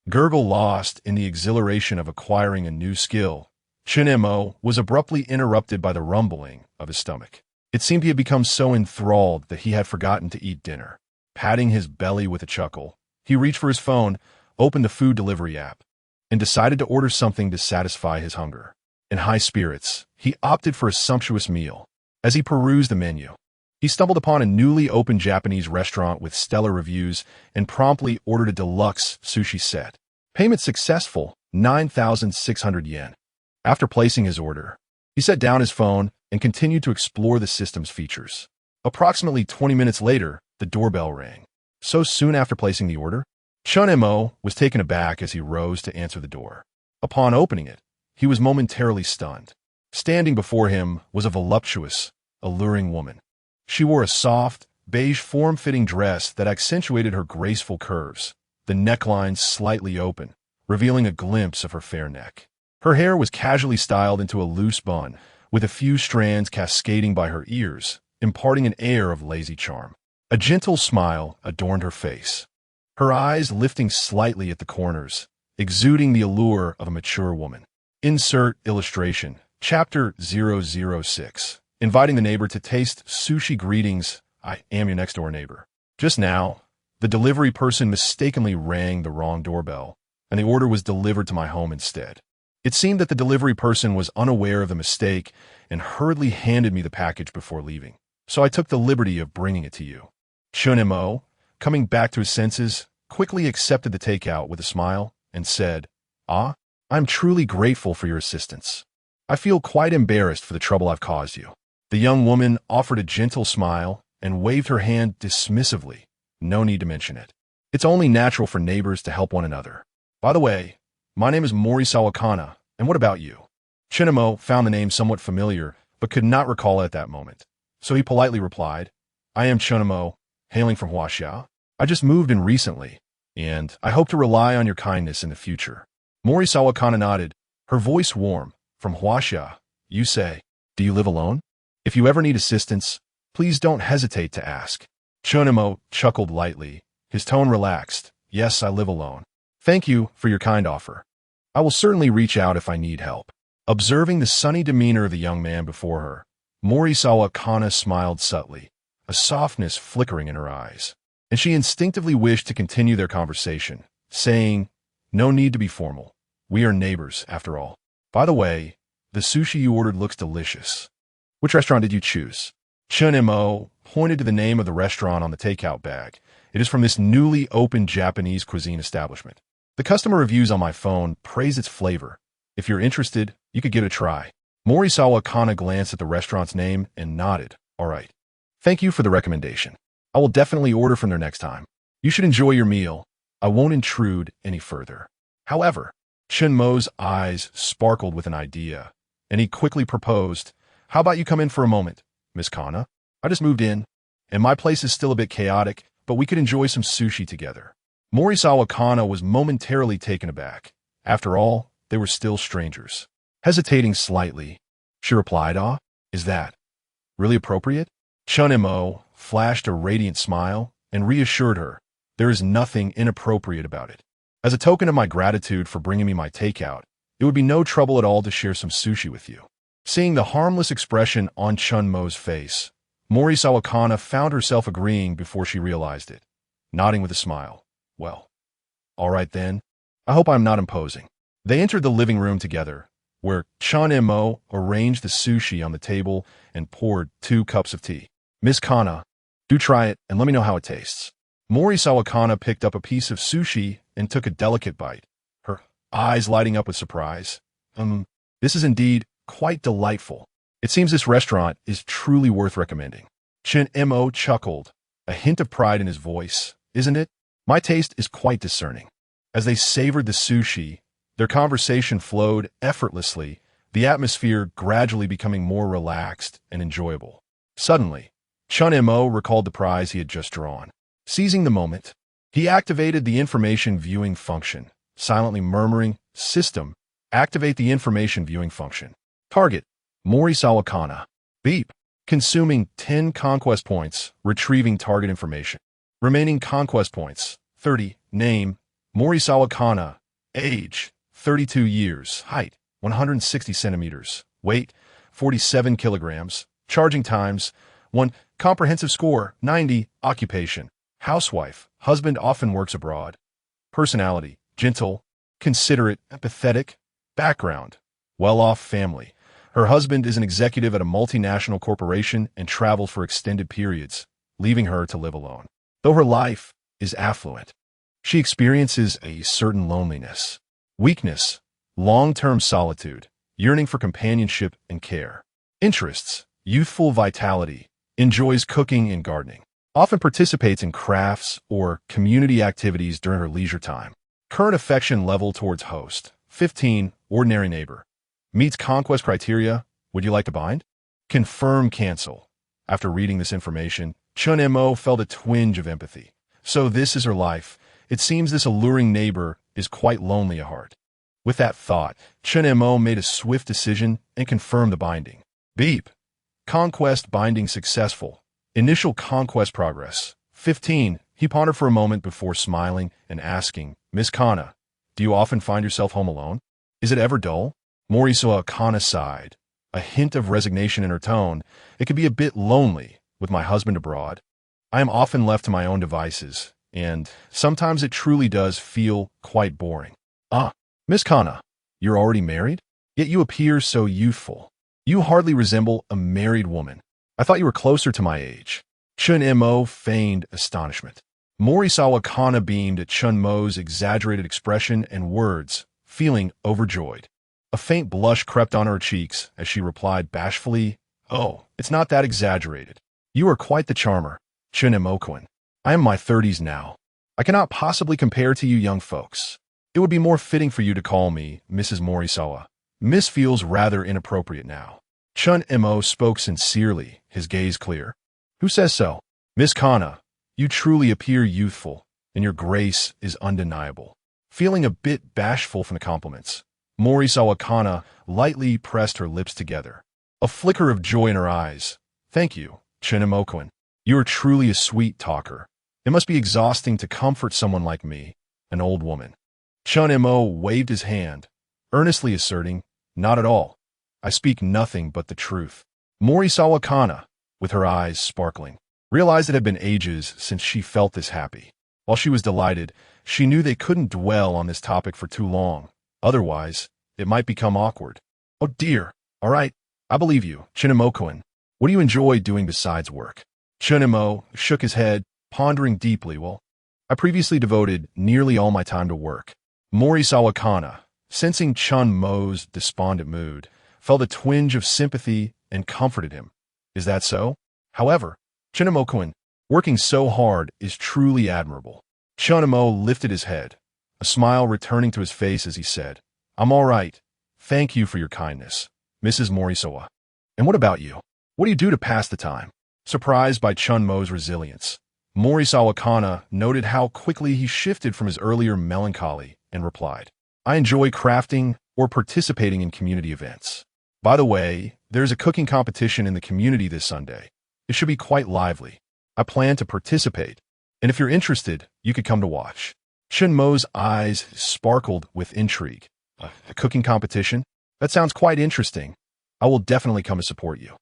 Gurgle lost in the exhilaration of acquiring a new skill, Chen Mo was abruptly interrupted by the rumbling of his stomach. It seemed he had become so enthralled that he had forgotten to eat dinner. Patting his belly with a chuckle, he reached for his phone, opened the food delivery app, and decided to order something to satisfy his hunger. In high spirits, he opted for a sumptuous meal. As he perused the menu, he stumbled upon a newly opened Japanese restaurant with stellar reviews and promptly ordered a deluxe sushi set. Payment successful, 9,600 yen. After placing his order, he set down his phone and continued to explore the system's features. Approximately 20 minutes later, the doorbell rang. So soon after placing the order, Chen Mo was taken aback as he rose to answer the door. Upon opening it, he was momentarily stunned. Standing before him was a voluptuous, alluring woman. She wore a soft, beige form-fitting dress that accentuated her graceful curves, the neckline slightly open, revealing a glimpse of her fair neck. Her hair was casually styled into a loose bun, with a few strands cascading by her ears, imparting an air of lazy charm. A gentle smile adorned her face, her eyes lifting slightly at the corners, exuding the allure of a mature woman. Insert illustration. Chapter 006. Inviting the neighbor to taste sushi. Greetings, I am your next-door neighbor. Just now, the delivery person mistakenly rang the wrong doorbell, and the order was delivered to my home instead. It seemed that the delivery person was unaware of the mistake and hurriedly handed me the package before leaving, so I took the liberty of bringing it to you. Chen Mo, coming back to his senses, quickly accepted the takeout with a smile and said, I'm truly grateful for your assistance. I feel quite embarrassed for the trouble I've caused you. The young woman offered a gentle smile and waved her hand dismissively. No need to mention it. It's only natural for neighbors to help one another. By the way, my name is Morisawa Kana, and what about you? Chen Mo found the name somewhat familiar, but could not recall it at that moment. So he politely replied, I am Chen Mo, hailing from Huaxia. I just moved in recently, and I hope to rely on your kindness in the future. Morisawa Kana nodded, her voice warm. From Huaxia, you say, do you live alone? If you ever need assistance, please don't hesitate to ask. Chen Mo chuckled lightly, his tone relaxed. Yes, I live alone. Thank you for your kind offer. I will certainly reach out if I need help. Observing the sunny demeanor of the young man before her, Morisawa Kana smiled subtly, a softness flickering in her eyes, and she instinctively wished to continue their conversation, saying, no need to be formal. We are neighbors, after all. By the way, the sushi you ordered looks delicious. Which restaurant did you choose? Chen Mo pointed to the name of the restaurant on the takeout bag. It is from this newly opened Japanese cuisine establishment. The customer reviews on my phone praise its flavor. If you're interested, you could give it a try. Morisawa Kana glanced at the restaurant's name and nodded. All right. Thank you for the recommendation. I will definitely order from there next time. You should enjoy your meal. I won't intrude any further. However, Chen Mo's eyes sparkled with an idea, and he quickly proposed, how about you come in for a moment, Miss Kana? I just moved in, and my place is still a bit chaotic, but we could enjoy some sushi together. Morisawa Kana was momentarily taken aback. After all, they were still strangers. Hesitating slightly, she replied, is that really appropriate? Chen Mo flashed a radiant smile and reassured her, there is nothing inappropriate about it. As a token of my gratitude for bringing me my takeout, it would be no trouble at all to share some sushi with you. Seeing the harmless expression on Chen Mo's face, Morisawa Kana found herself agreeing before she realized it, nodding with a smile. Well, all right then. I hope I'm not imposing. They entered the living room together, where Chen Mo arranged the sushi on the table and poured 2 cups of tea. Miss Kana, do try it and let me know how it tastes. Morisawa Kana picked up a piece of sushi and took a delicate bite, her eyes lighting up with surprise. This is indeed quite delightful. It seems this restaurant is truly worth recommending. Chen Mo chuckled, a hint of pride in his voice. Isn't it? My taste is quite discerning. As they savored the sushi, their conversation flowed effortlessly, the atmosphere gradually becoming more relaxed and enjoyable. Suddenly, Chen Mo recalled the prize he had just drawn. Seizing the moment, he activated the information viewing function, silently murmuring, System, activate the information viewing function. Target, Morisawa Kana. Beep. Consuming 10 conquest points, retrieving target information. Remaining conquest points, 30. Name, Morisawa Kana. Age, 32 years. Height, 160 centimeters. Weight, 47 kilograms. Charging times, 1. Comprehensive score, 90. Occupation, housewife. Husband often works abroad. Personality, gentle, considerate, empathetic. Background, well-off family. Her husband is an executive at a multinational corporation and travels for extended periods, leaving her to live alone. Though her life is affluent, she experiences a certain loneliness, weakness, long-term solitude, yearning for companionship and care. Interests, youthful vitality, enjoys cooking and gardening, often participates in crafts or community activities during her leisure time. Current affection level towards host, 15, ordinary neighbor. Meets conquest criteria. Would you like to bind? Confirm cancel. After reading this information, Chen Mo felt a twinge of empathy. So this is her life. It seems this alluring neighbor is quite lonely at heart. With that thought, Chen Mo made a swift decision and confirmed the binding. Beep. Conquest binding successful. Initial conquest progress. 15. He pondered for a moment before smiling and asking, Miss Kana, do you often find yourself home alone? Is it ever dull? Morisawa Kana sighed, a hint of resignation in her tone. It could be a bit lonely with my husband abroad. I am often left to my own devices, and sometimes it truly does feel quite boring. Ah, Miss Kana, you're already married? Yet you appear so youthful. You hardly resemble a married woman. I thought you were closer to my age. Chen Mo feigned astonishment. Morisawa Kana beamed at Chen Mo's exaggerated expression and words, feeling overjoyed. A faint blush crept on her cheeks as she replied bashfully, Oh, it's not that exaggerated. You are quite the charmer, Chen Mo-kun. I am in my 30s now. I cannot possibly compare to you young folks. It would be more fitting for you to call me Mrs. Morisawa. Miss feels rather inappropriate now. Chen Mo spoke sincerely, his gaze clear. Who says so? Miss Kana, you truly appear youthful, and your grace is undeniable. Feeling a bit bashful from the compliments, Morisawa Kana lightly pressed her lips together. A flicker of joy in her eyes. Thank you, Chen Mo-kun. You are truly a sweet talker. It must be exhausting to comfort someone like me, an old woman. Chen Mo waved his hand, earnestly asserting, Not at all. I speak nothing but the truth. Morisawa Kana, with her eyes sparkling, realized it had been ages since she felt this happy. While she was delighted, she knew they couldn't dwell on this topic for too long. Otherwise, it might become awkward. Oh dear. All right, I believe you, Chen Mo-kun. What do you enjoy doing besides work? Chen Mo shook his head, pondering deeply. Well, I previously devoted nearly all my time to work. Morisawa Kana, sensing Chen Mo's despondent mood, felt a twinge of sympathy and comforted him. Is that so? However, Chen Mo-kun, working so hard is truly admirable. Chen Mo lifted his head, a smile returning to his face as he said, I'm all right. Thank you for your kindness, Mrs. Morisawa. And what about you? What do you do to pass the time? Surprised by Chen Mo's resilience, Morisawa Kana noted how quickly he shifted from his earlier melancholy and replied, I enjoy crafting or participating in community events. By the way, there's a cooking competition in the community this Sunday. It should be quite lively. I plan to participate, and if you're interested, you could come to watch. Chen Mo's eyes sparkled with intrigue. A cooking competition? That sounds quite interesting. I will definitely come to support you.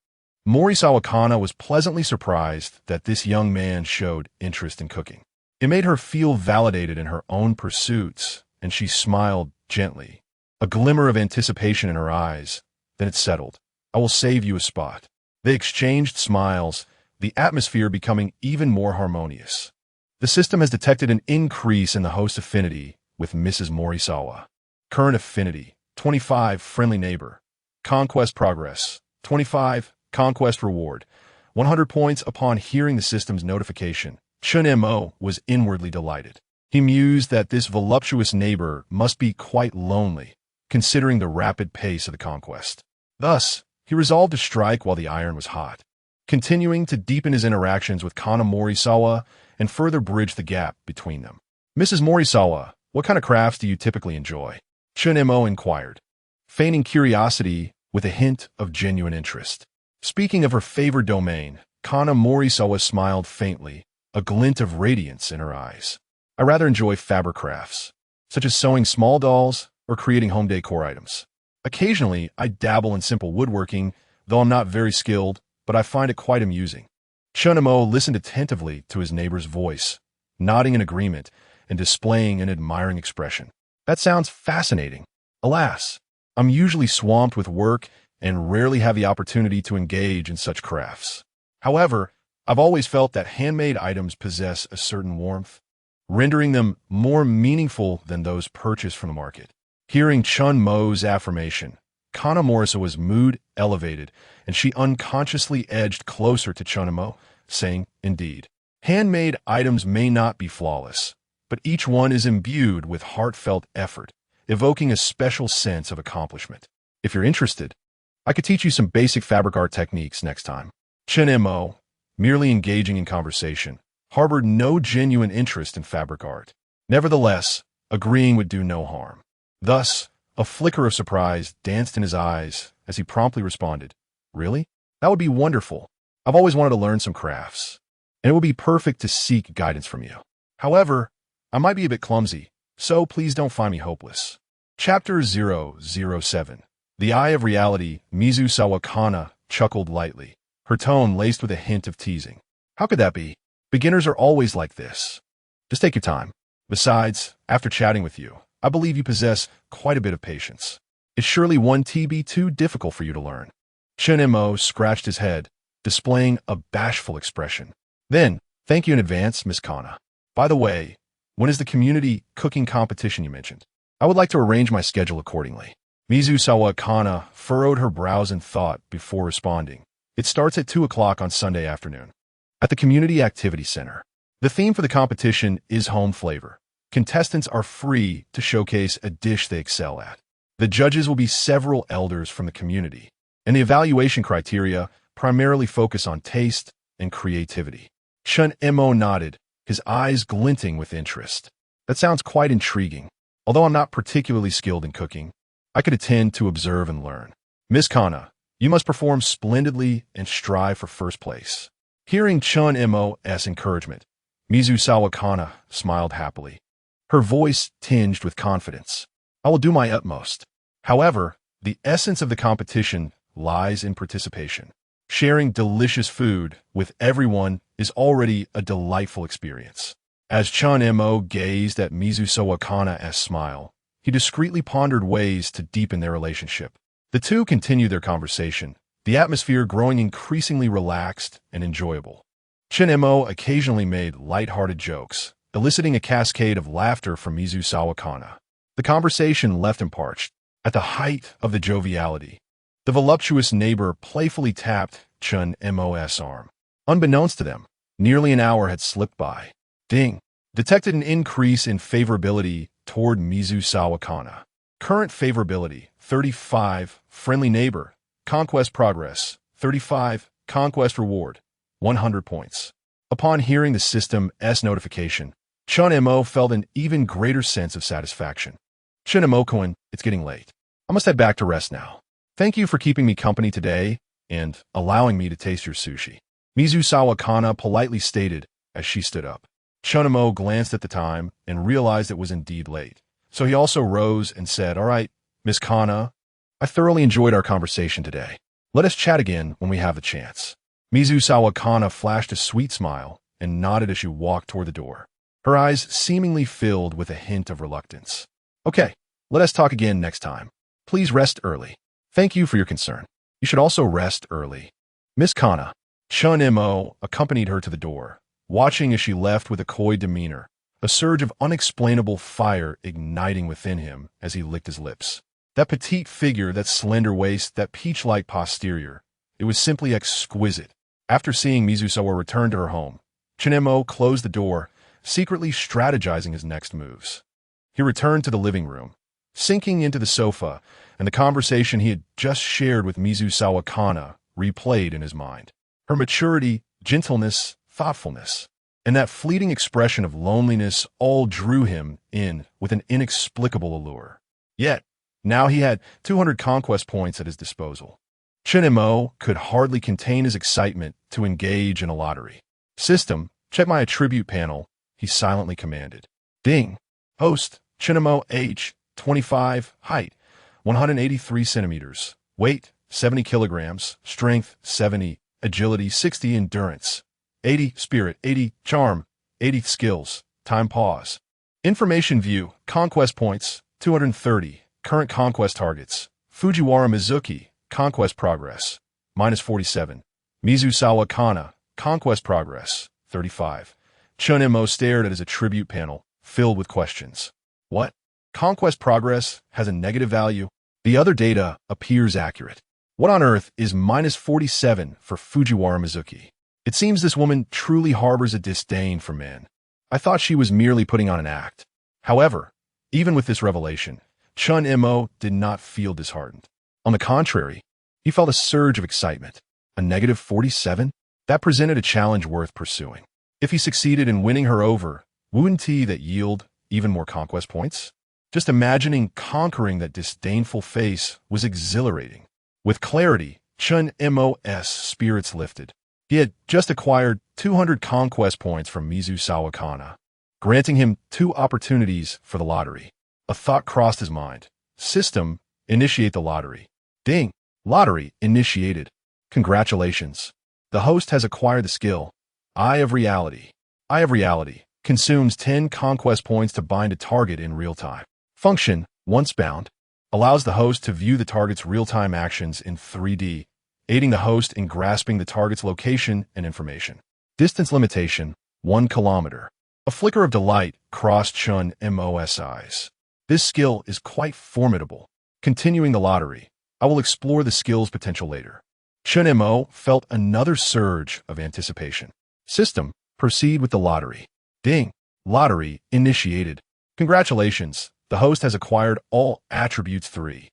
Morisawa Kana was pleasantly surprised that this young man showed interest in cooking. It made her feel validated in her own pursuits, and she smiled gently, a glimmer of anticipation in her eyes. Then it settled. I will save you a spot. They exchanged smiles, the atmosphere becoming even more harmonious. The system has detected an increase in the host affinity with Mrs. Morisawa. Current affinity, 25, friendly neighbor. Conquest progress, 25, conquest reward. 100 points upon hearing the system's notification. Chen Mo was inwardly delighted. He mused that this voluptuous neighbor must be quite lonely, considering the rapid pace of the conquest. Thus, he resolved to strike while the iron was hot, continuing to deepen his interactions with Kana Morisawa and further bridge the gap between them. Mrs. Morisawa, what kind of crafts do you typically enjoy? Chen Mo inquired, feigning curiosity with a hint of genuine interest. Speaking of her favored domain, Kana Morisawa smiled faintly, a glint of radiance in her eyes. I rather enjoy fabric crafts, such as sewing small dolls or creating home decor items. Occasionally, I dabble in simple woodworking, though I'm not very skilled, but I find it quite amusing. Chen Mo listened attentively to his neighbor's voice, nodding in agreement and displaying an admiring expression. That sounds fascinating. Alas, I'm usually swamped with work and rarely have the opportunity to engage in such crafts. However, I've always felt that handmade items possess a certain warmth, rendering them more meaningful than those purchased from the market. Hearing Chen Mo's affirmation, Kana Morisawa's mood elevated, and she unconsciously edged closer to Chen Mo, saying, Indeed, handmade items may not be flawless, but each one is imbued with heartfelt effort, evoking a special sense of accomplishment. If you're interested, I could teach you some basic fabric art techniques next time. Chen Mo, merely engaging in conversation, harbored no genuine interest in fabric art. Nevertheless, agreeing would do no harm. Thus, a flicker of surprise danced in his eyes as he promptly responded, Really? That would be wonderful. I've always wanted to learn some crafts, and it would be perfect to seek guidance from you. However, I might be a bit clumsy, so please don't find me hopeless. Chapter 007. The Eye of Reality. Mizusawa Kana chuckled lightly, her tone laced with a hint of teasing. How could that be? Beginners are always like this. Just take your time. Besides, after chatting with you, I believe you possess quite a bit of patience. It's surely one TB too difficult for you to learn. Chen Mo scratched his head, displaying a bashful expression. Then, thank you in advance, Miss Kana. By the way, when is the community cooking competition you mentioned? I would like to arrange my schedule accordingly. Mizusawa Kana furrowed her brows in thought before responding. It starts at 2 o'clock on Sunday afternoon. At the Community Activity Center. The theme for the competition is home flavor. Contestants are free to showcase a dish they excel at. The judges will be several elders from the community, and the evaluation criteria primarily focus on taste and creativity. Chen Mo nodded, his eyes glinting with interest. That sounds quite intriguing. Although I'm not particularly skilled in cooking, I could attend to observe and learn. Miss Kana, you must perform splendidly and strive for first place. Hearing Chen Mo's encouragement, Mizusawa Kana smiled happily, her voice tinged with confidence. I will do my utmost. However, the essence of the competition lies in participation. Sharing delicious food with everyone is already a delightful experience. As Chen Mo gazed at Mizusawa Kana's smile, he discreetly pondered ways to deepen their relationship. The two continued their conversation, the atmosphere growing increasingly relaxed and enjoyable. Chen Mo occasionally made light-hearted jokes, eliciting a cascade of laughter from Mizusawa Kana. The conversation left him parched. At the height of the joviality, the voluptuous neighbor playfully tapped Chen Mo's arm. Unbeknownst to them, nearly an hour had slipped by. Ding! Detected an increase in favorability toward Mizusawa Kana. Current favorability, 35. Friendly neighbor. Conquest progress, 35. Conquest reward, 100 points. Upon hearing the system's notification, Chen Mo felt an even greater sense of satisfaction. Chen Mo-kun, it's getting late. I must head back to rest now. Thank you for keeping me company today and allowing me to taste your sushi. Mizusawa Kana politely stated as she stood up. Chen Mo glanced at the time and realized it was indeed late. So he also rose and said, "All right, Miss Kana, I thoroughly enjoyed our conversation today. Let us chat again when we have the chance." Mizusawa Kana flashed a sweet smile and nodded as she walked toward the door, her eyes seemingly filled with a hint of reluctance. "Okay, let us talk again next time. Please rest early. Thank you for your concern. You should also rest early." Miss Kana. Chen Mo accompanied her to the door, watching as she left with a coy demeanor, a surge of unexplainable fire igniting within him as he licked his lips. That petite figure, that slender waist, that peach-like posterior, it was simply exquisite. After seeing Mizusawa return to her home, Chen Mo closed the door, secretly strategizing his next moves. He returned to the living room, sinking into the sofa, and the conversation he had just shared with Mizusawa Kana replayed in his mind. Her maturity, gentleness, thoughtfulness, and that fleeting expression of loneliness all drew him in with an inexplicable allure. Yet, now he had 200 conquest points at his disposal. Chen Mo could hardly contain his excitement to engage in a lottery. "System, check my attribute panel," he silently commanded. Ding! Host, Chen Mo, age, 25, height, 183 centimeters, weight, 70 kilograms, strength, 70, agility, 60, endurance, 80, spirit, 80, charm, 80, skills, time pause. Information view, conquest points, 230, current conquest targets, Fujiwara Mizuki, conquest progress, -47, Mizusawa Kana, conquest progress, 35. Chen Mo stared at his attribute panel, filled with questions. What? Conquest progress has a negative value? The other data appears accurate. What on earth is -47 for Fujiwara Mizuki? It seems this woman truly harbors a disdain for men. I thought she was merely putting on an act. However, even with this revelation, Chen Mo did not feel disheartened. On the contrary, he felt a surge of excitement. A -47? That presented a challenge worth pursuing. If he succeeded in winning her over, wouldn't he that yield even more conquest points? Just imagining conquering that disdainful face was exhilarating. With clarity, Chen Mo's spirits lifted. He had just acquired 200 conquest points from Mizu Sawakana, granting him 2 opportunities for the lottery. A thought crossed his mind. System, initiate the lottery. Ding! Lottery initiated. Congratulations. The host has acquired the skill. Eye of Reality. Eye of Reality consumes 10 conquest points to bind a target in real time. Function, once bound, allows the host to view the target's real-time actions in 3D, aiding the host in grasping the target's location and information. Distance limitation, 1 kilometer. A flicker of delight crossed Chen Mo's eyes. This skill is quite formidable. Continuing the lottery, I will explore the skill's potential later. Chen Mo felt another surge of anticipation. System, proceed with the lottery. Ding! Lottery initiated. Congratulations, the host has acquired all attributes 3.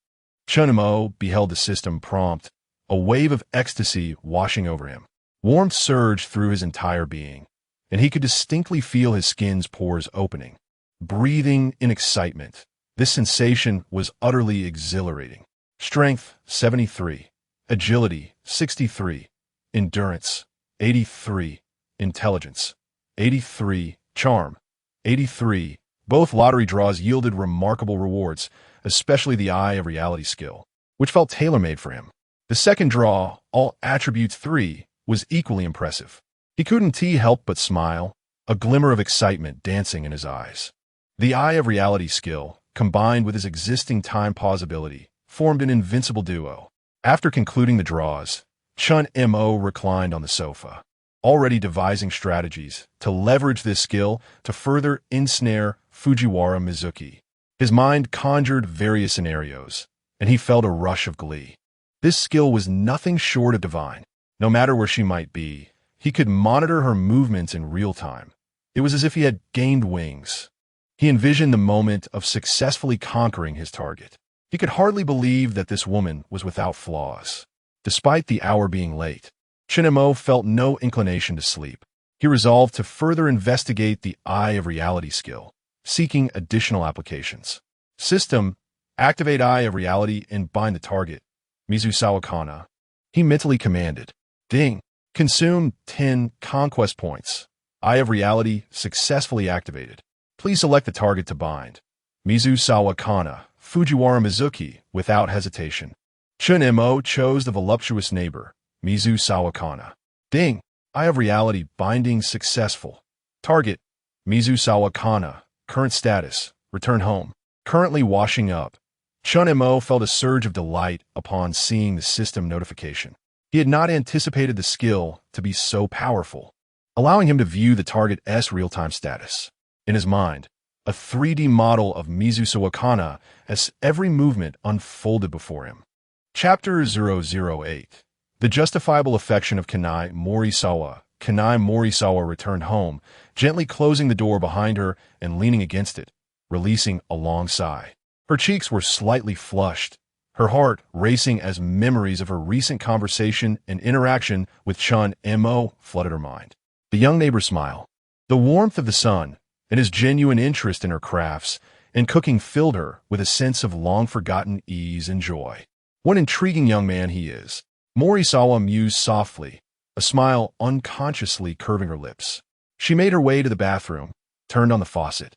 Chen Mo beheld the system prompt, a wave of ecstasy washing over him. Warmth surged through his entire being, and he could distinctly feel his skin's pores opening. Breathing in excitement, this sensation was utterly exhilarating. Strength, 73. Agility, 63. Endurance, 83. Intelligence, 83. Charm, 83. Both lottery draws yielded remarkable rewards, especially the Eye of Reality skill, which felt tailor-made for him. The second draw, all attributes 3, was equally impressive. He couldn't help but smile, a glimmer of excitement dancing in his eyes. The Eye of Reality skill, combined with his existing time pause ability, formed an invincible duo. After concluding the draws, Chen Mo reclined on the sofa, already devising strategies to leverage this skill to further ensnare Fujiwara Mizuki. His mind conjured various scenarios, and he felt a rush of glee. This skill was nothing short of divine. No matter where she might be, he could monitor her movements in real time. It was as if he had gained wings. He envisioned the moment of successfully conquering his target. He could hardly believe that this woman was without flaws. Despite the hour being late, Chen Mo felt no inclination to sleep. He resolved to further investigate the Eye of Reality skill, seeking additional applications. System, activate Eye of Reality and bind the target. Mizu Sawakana. He mentally commanded. Ding! Consume 10 conquest points. Eye of Reality successfully activated. Please select the target to bind. Mizu Sawakana, Fujiwara Mizuki, without hesitation. Chen Mo chose the voluptuous neighbor, Mizu Sawakana. Ding! Eye of Reality binding successful. Target, Mizu Sawakana. Current status, return home. Currently washing up. Chen Mo felt a surge of delight upon seeing the system notification. He had not anticipated the skill to be so powerful, allowing him to view the target's real-time status. In his mind, a 3D model of Mizu Sawakana as every movement unfolded before him. Chapter 008. The justifiable affection of Kanai Morisawa. Kanai Morisawa returned home, gently closing the door behind her and leaning against it, releasing a long sigh. Her cheeks were slightly flushed, her heart racing as memories of her recent conversation and interaction with Chen Mo flooded her mind. The young neighbor smiled. The warmth of the sun and his genuine interest in her crafts and cooking filled her with a sense of long-forgotten ease and joy. What an intriguing young man he is. Morisawa mused softly, a smile unconsciously curving her lips. She made her way to the bathroom, turned on the faucet,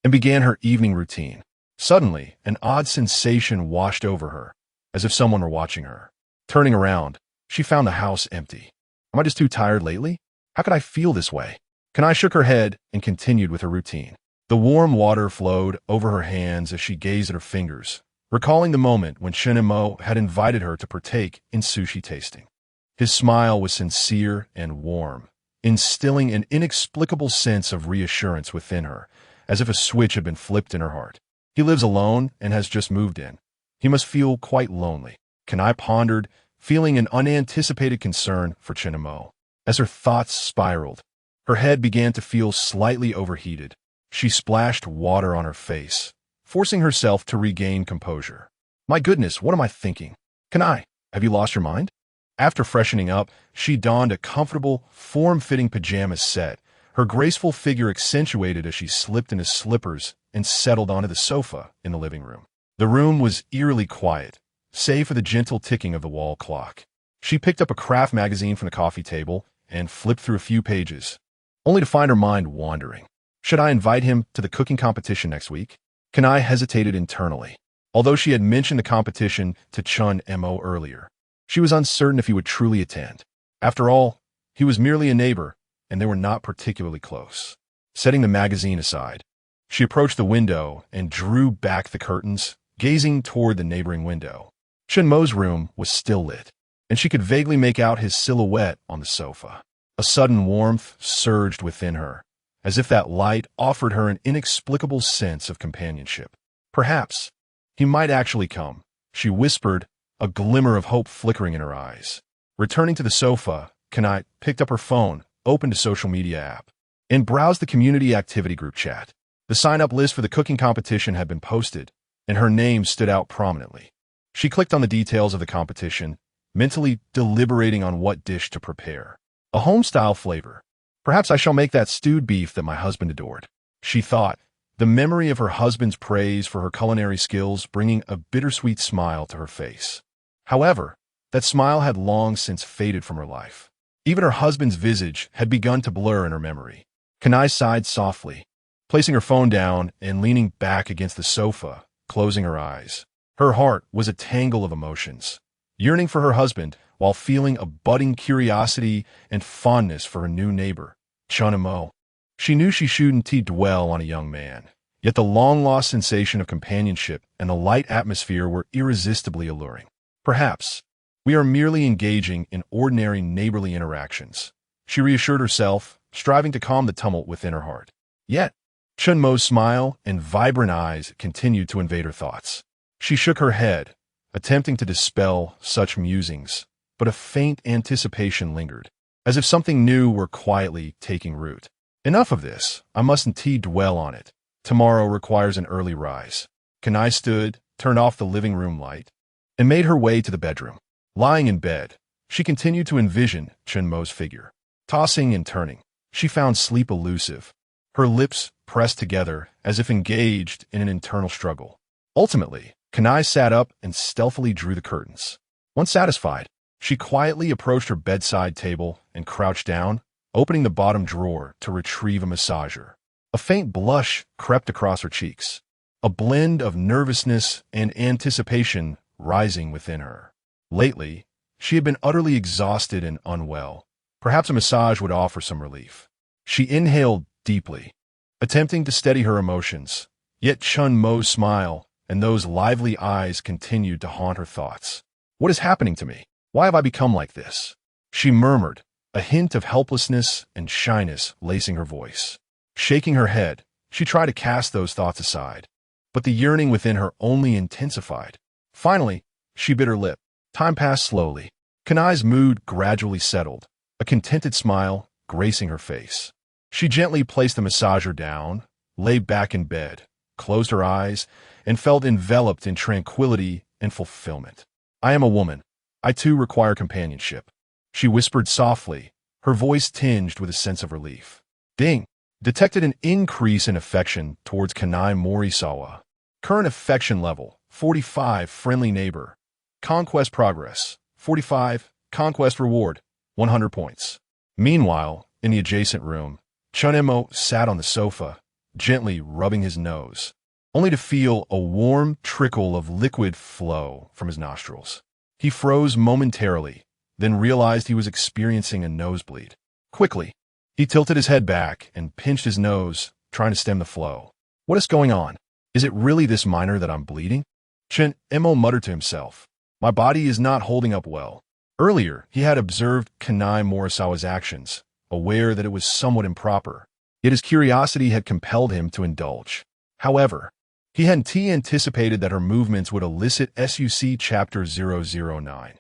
and began her evening routine. Suddenly, an odd sensation washed over her, as if someone were watching her. Turning around, she found the house empty. Am I just too tired lately? How could I feel this way? Kanai shook her head and continued with her routine. The warm water flowed over her hands as she gazed at her fingers, recalling the moment when Chen Mo had invited her to partake in sushi tasting. His smile was sincere and warm, instilling an inexplicable sense of reassurance within her, as if a switch had been flipped in her heart. He lives alone and has just moved in. He must feel quite lonely. Kanai pondered, feeling an unanticipated concern for Chen Mo. As her thoughts spiraled, her head began to feel slightly overheated. She splashed water on her face, forcing herself to regain composure. My goodness, what am I thinking? Kanai, have you lost your mind? After freshening up, she donned a comfortable, form-fitting pajama set, her graceful figure accentuated as she slipped into slippers and settled onto the sofa in the living room. The room was eerily quiet, save for the gentle ticking of the wall clock. She picked up a craft magazine from the coffee table and flipped through a few pages, only to find her mind wandering. Should I invite him to the cooking competition next week? Kanai hesitated internally. Although she had mentioned the competition to Chen Mo earlier, she was uncertain if he would truly attend. After all, he was merely a neighbor, and they were not particularly close. Setting the magazine aside, she approached the window and drew back the curtains, gazing toward the neighboring window. Chen Mo's room was still lit, and she could vaguely make out his silhouette on the sofa. A sudden warmth surged within her, as if that light offered her an inexplicable sense of companionship. Perhaps he might actually come, she whispered, a glimmer of hope flickering in her eyes. Returning to the sofa, Kanai picked up her phone, opened a social media app, and browsed the community activity group chat. The sign-up list for the cooking competition had been posted, and her name stood out prominently. She clicked on the details of the competition, mentally deliberating on what dish to prepare. A home-style flavor. Perhaps I shall make that stewed beef that my husband adored, she thought, the memory of her husband's praise for her culinary skills bringing a bittersweet smile to her face. However, that smile had long since faded from her life. Even her husband's visage had begun to blur in her memory. Kanai sighed softly, placing her phone down and leaning back against the sofa, closing her eyes. Her heart was a tangle of emotions, yearning for her husband while feeling a budding curiosity and fondness for her new neighbor, Chen Mo. She knew she shouldn't dwell on a young man, yet the long-lost sensation of companionship and the light atmosphere were irresistibly alluring. Perhaps we are merely engaging in ordinary neighborly interactions, she reassured herself, striving to calm the tumult within her heart. Yet, Chen Mo's smile and vibrant eyes continued to invade her thoughts. She shook her head, attempting to dispel such musings, but a faint anticipation lingered, as if something new were quietly taking root. Enough of this, I mustn't dwell on it. Tomorrow requires an early rise. Kanai stood, turned off the living room light, and made her way to the bedroom. Lying in bed, she continued to envision Chen Mo's figure. Tossing and turning, she found sleep elusive, her lips pressed together as if engaged in an internal struggle. Ultimately, Kanai sat up and stealthily drew the curtains. Once satisfied, she quietly approached her bedside table and crouched down, opening the bottom drawer to retrieve a massager. A faint blush crept across her cheeks, a blend of nervousness and anticipation rising within her. Lately, she had been utterly exhausted and unwell. Perhaps a massage would offer some relief. She inhaled deeply, attempting to steady her emotions, yet Chen Mo's smile and those lively eyes continued to haunt her thoughts. What is happening to me? Why have I become like this? She murmured, a hint of helplessness and shyness lacing her voice. Shaking her head, she tried to cast those thoughts aside, but the yearning within her only intensified. Finally, she bit her lip. Time passed slowly. Kanai's mood gradually settled, a contented smile gracing her face. She gently placed the massager down, lay back in bed, closed her eyes, and felt enveloped in tranquility and fulfillment. I am a woman. I too require companionship, she whispered softly, her voice tinged with a sense of relief. Ding! Detected an increase in affection towards Kanai Morisawa. Current affection level, 45, friendly neighbor. Conquest progress, 45, conquest reward, 100 points. Meanwhile, in the adjacent room, Chen Mo sat on the sofa, gently rubbing his nose, only to feel a warm trickle of liquid flow from his nostrils. He froze momentarily, then realized he was experiencing a nosebleed. Quickly, he tilted his head back and pinched his nose, trying to stem the flow. What is going on? Is it really this minor that I'm bleeding? Chen Mo muttered to himself. My body is not holding up well. Earlier, he had observed Kanai Morisawa's actions, aware that it was somewhat improper, yet his curiosity had compelled him to indulge. However, he hadn't anticipated that her movements would elicit SUC Chapter 009,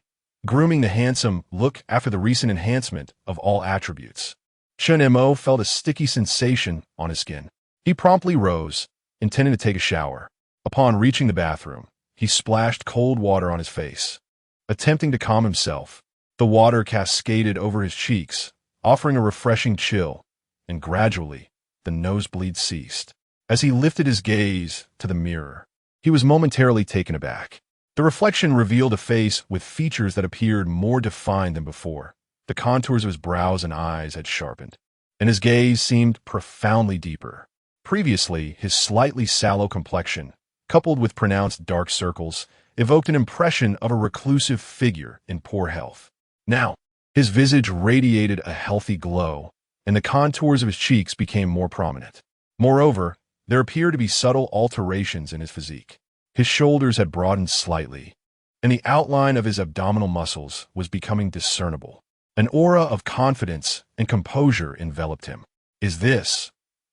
grooming the handsome look after the recent enhancement of all attributes. Chen Mo felt a sticky sensation on his skin. He promptly rose, intending to take a shower. Upon reaching the bathroom, he splashed cold water on his face. Attempting to calm himself, the water cascaded over his cheeks, offering a refreshing chill, and gradually, the nosebleed ceased. As he lifted his gaze to the mirror, he was momentarily taken aback. The reflection revealed a face with features that appeared more defined than before. The contours of his brows and eyes had sharpened, and his gaze seemed profoundly deeper. Previously, his slightly sallow complexion, coupled with pronounced dark circles, evoked an impression of a reclusive figure in poor health. Now, his visage radiated a healthy glow, and the contours of his cheeks became more prominent. Moreover, there appeared to be subtle alterations in his physique. His shoulders had broadened slightly, and the outline of his abdominal muscles was becoming discernible. An aura of confidence and composure enveloped him. Is this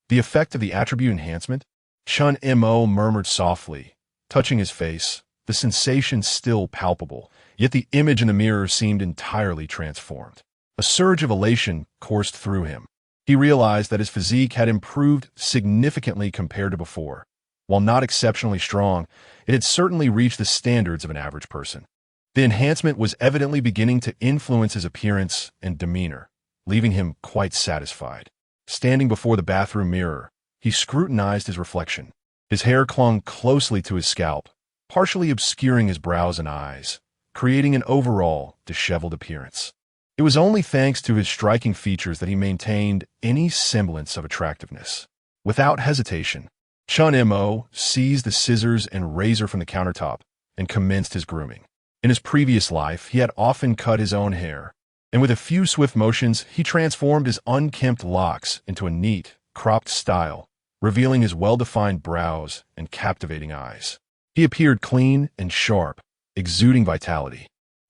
the effect of the attribute enhancement? Chen Mo murmured softly, touching his face, the sensation still palpable, yet the image in the mirror seemed entirely transformed. A surge of elation coursed through him. He realized that his physique had improved significantly compared to before. While not exceptionally strong, it had certainly reached the standards of an average person. The enhancement was evidently beginning to influence his appearance and demeanor, leaving him quite satisfied. Standing before the bathroom mirror, he scrutinized his reflection. His hair clung closely to his scalp, partially obscuring his brows and eyes, creating an overall disheveled appearance. It was only thanks to his striking features that he maintained any semblance of attractiveness. Without hesitation, Chen Mo seized the scissors and razor from the countertop and commenced his grooming. In his previous life, he had often cut his own hair, and with a few swift motions, he transformed his unkempt locks into a neat, cropped style, revealing his well-defined brows and captivating eyes. He appeared clean and sharp, exuding vitality,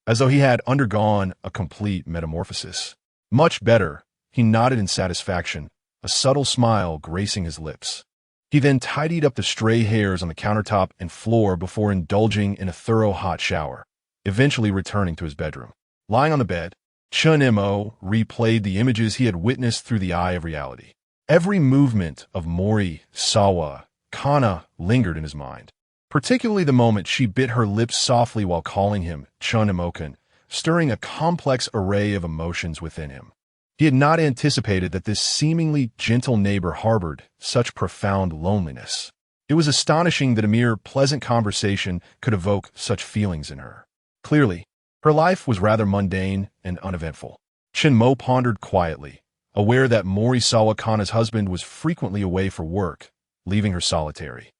as though he had undergone a complete metamorphosis. Much better, he nodded in satisfaction, a subtle smile gracing his lips. He then tidied up the stray hairs on the countertop and floor before indulging in a thorough hot shower, eventually returning to his bedroom. Lying on the bed, Chen Mo replayed the images he had witnessed through the eye of reality. Every movement of Mori Sawa Kana lingered in his mind, particularly the moment she bit her lips softly while calling him Chen Emokan, stirring a complex array of emotions within him. He had not anticipated that this seemingly gentle neighbor harbored such profound loneliness. It was astonishing that a mere pleasant conversation could evoke such feelings in her. Clearly, her life was rather mundane and uneventful. Chen Mo pondered quietly, aware that Morisawa Kana's husband was frequently away for work, leaving her solitary.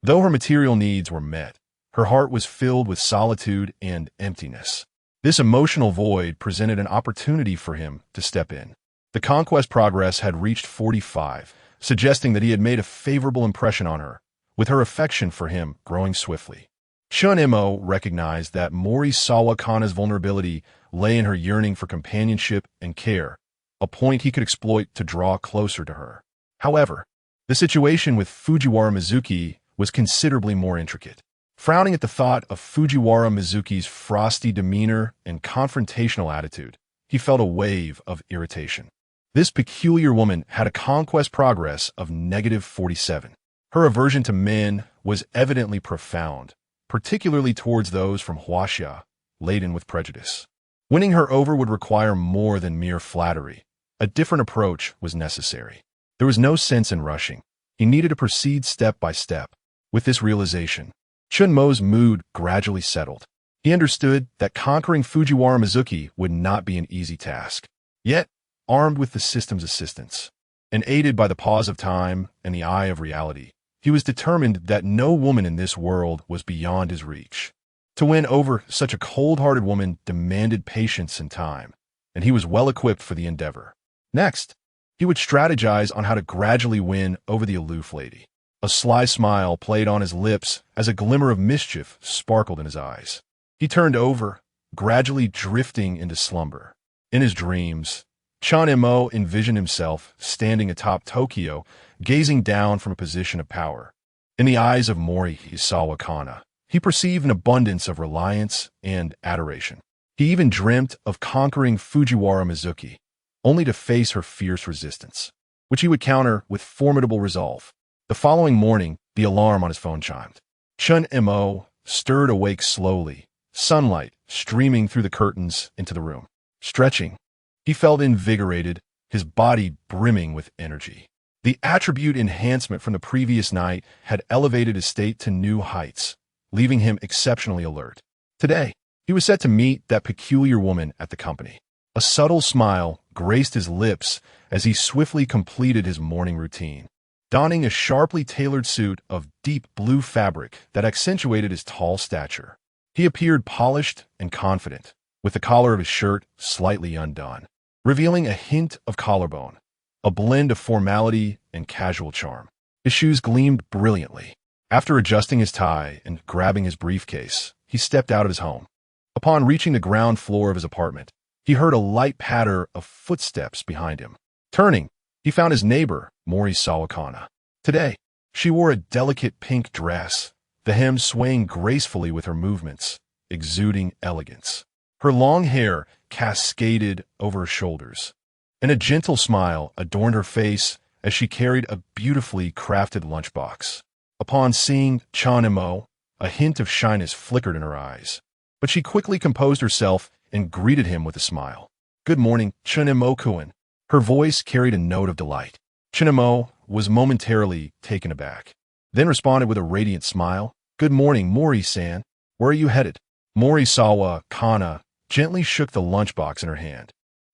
Though her material needs were met, her heart was filled with solitude and emptiness. This emotional void presented an opportunity for him to step in. The conquest progress had reached 45, suggesting that he had made a favorable impression on her, with her affection for him growing swiftly. Chen Mo recognized that Morisawa Kana's vulnerability lay in her yearning for companionship and care, a point he could exploit to draw closer to her. However, the situation with Fujiwara Mizuki was considerably more intricate. Frowning at the thought of Fujiwara Mizuki's frosty demeanor and confrontational attitude, he felt a wave of irritation. This peculiar woman had a conquest progress of -47. Her aversion to men was evidently profound, particularly towards those from Huaxia, laden with prejudice. Winning her over would require more than mere flattery. A different approach was necessary. There was no sense in rushing. He needed to proceed step by step. With this realization, Chen Mo's mood gradually settled. He understood that conquering Fujiwara Mizuki would not be an easy task. Yet, armed with the system's assistance, and aided by the pause of time and the eye of reality, he was determined that no woman in this world was beyond his reach. To win over such a cold-hearted woman demanded patience and time, and he was well equipped for the endeavor. Next, he would strategize on how to gradually win over the aloof lady. A sly smile played on his lips as a glimmer of mischief sparkled in his eyes. He turned over, gradually drifting into slumber. In his dreams, Chen Mo envisioned himself standing atop Tokyo, gazing down from a position of power. In the eyes of Mori Isawa Kana, he perceived an abundance of reliance and adoration. He even dreamt of conquering Fujiwara Mizuki, only to face her fierce resistance, which he would counter with formidable resolve. The following morning, the alarm on his phone chimed. Chen Mo stirred awake slowly, sunlight streaming through the curtains into the room. Stretching, he felt invigorated, his body brimming with energy. The attribute enhancement from the previous night had elevated his state to new heights, leaving him exceptionally alert. Today, he was set to meet that peculiar woman at the company. A subtle smile graced his lips as he swiftly completed his morning routine, donning a sharply tailored suit of deep blue fabric that accentuated his tall stature. He appeared polished and confident, with the collar of his shirt slightly undone, revealing a hint of collarbone, a blend of formality and casual charm. His shoes gleamed brilliantly. After adjusting his tie and grabbing his briefcase, he stepped out of his home. Upon reaching the ground floor of his apartment, he heard a light patter of footsteps behind him. Turning, he found his neighbor, Mori Sawakana. Today, she wore a delicate pink dress, the hem swaying gracefully with her movements, exuding elegance. Her long hair cascaded over her shoulders, and a gentle smile adorned her face as she carried a beautifully crafted lunchbox. Upon seeing Chen Mo, a hint of shyness flickered in her eyes, but she quickly composed herself and greeted him with a smile. "Good morning, Chen Mo-kun." Her voice carried a note of delight. Chen Mo was momentarily taken aback, then responded with a radiant smile. "Good morning, Mori-san. Where are you headed?" Morisawa Kana gently shook the lunchbox in her hand.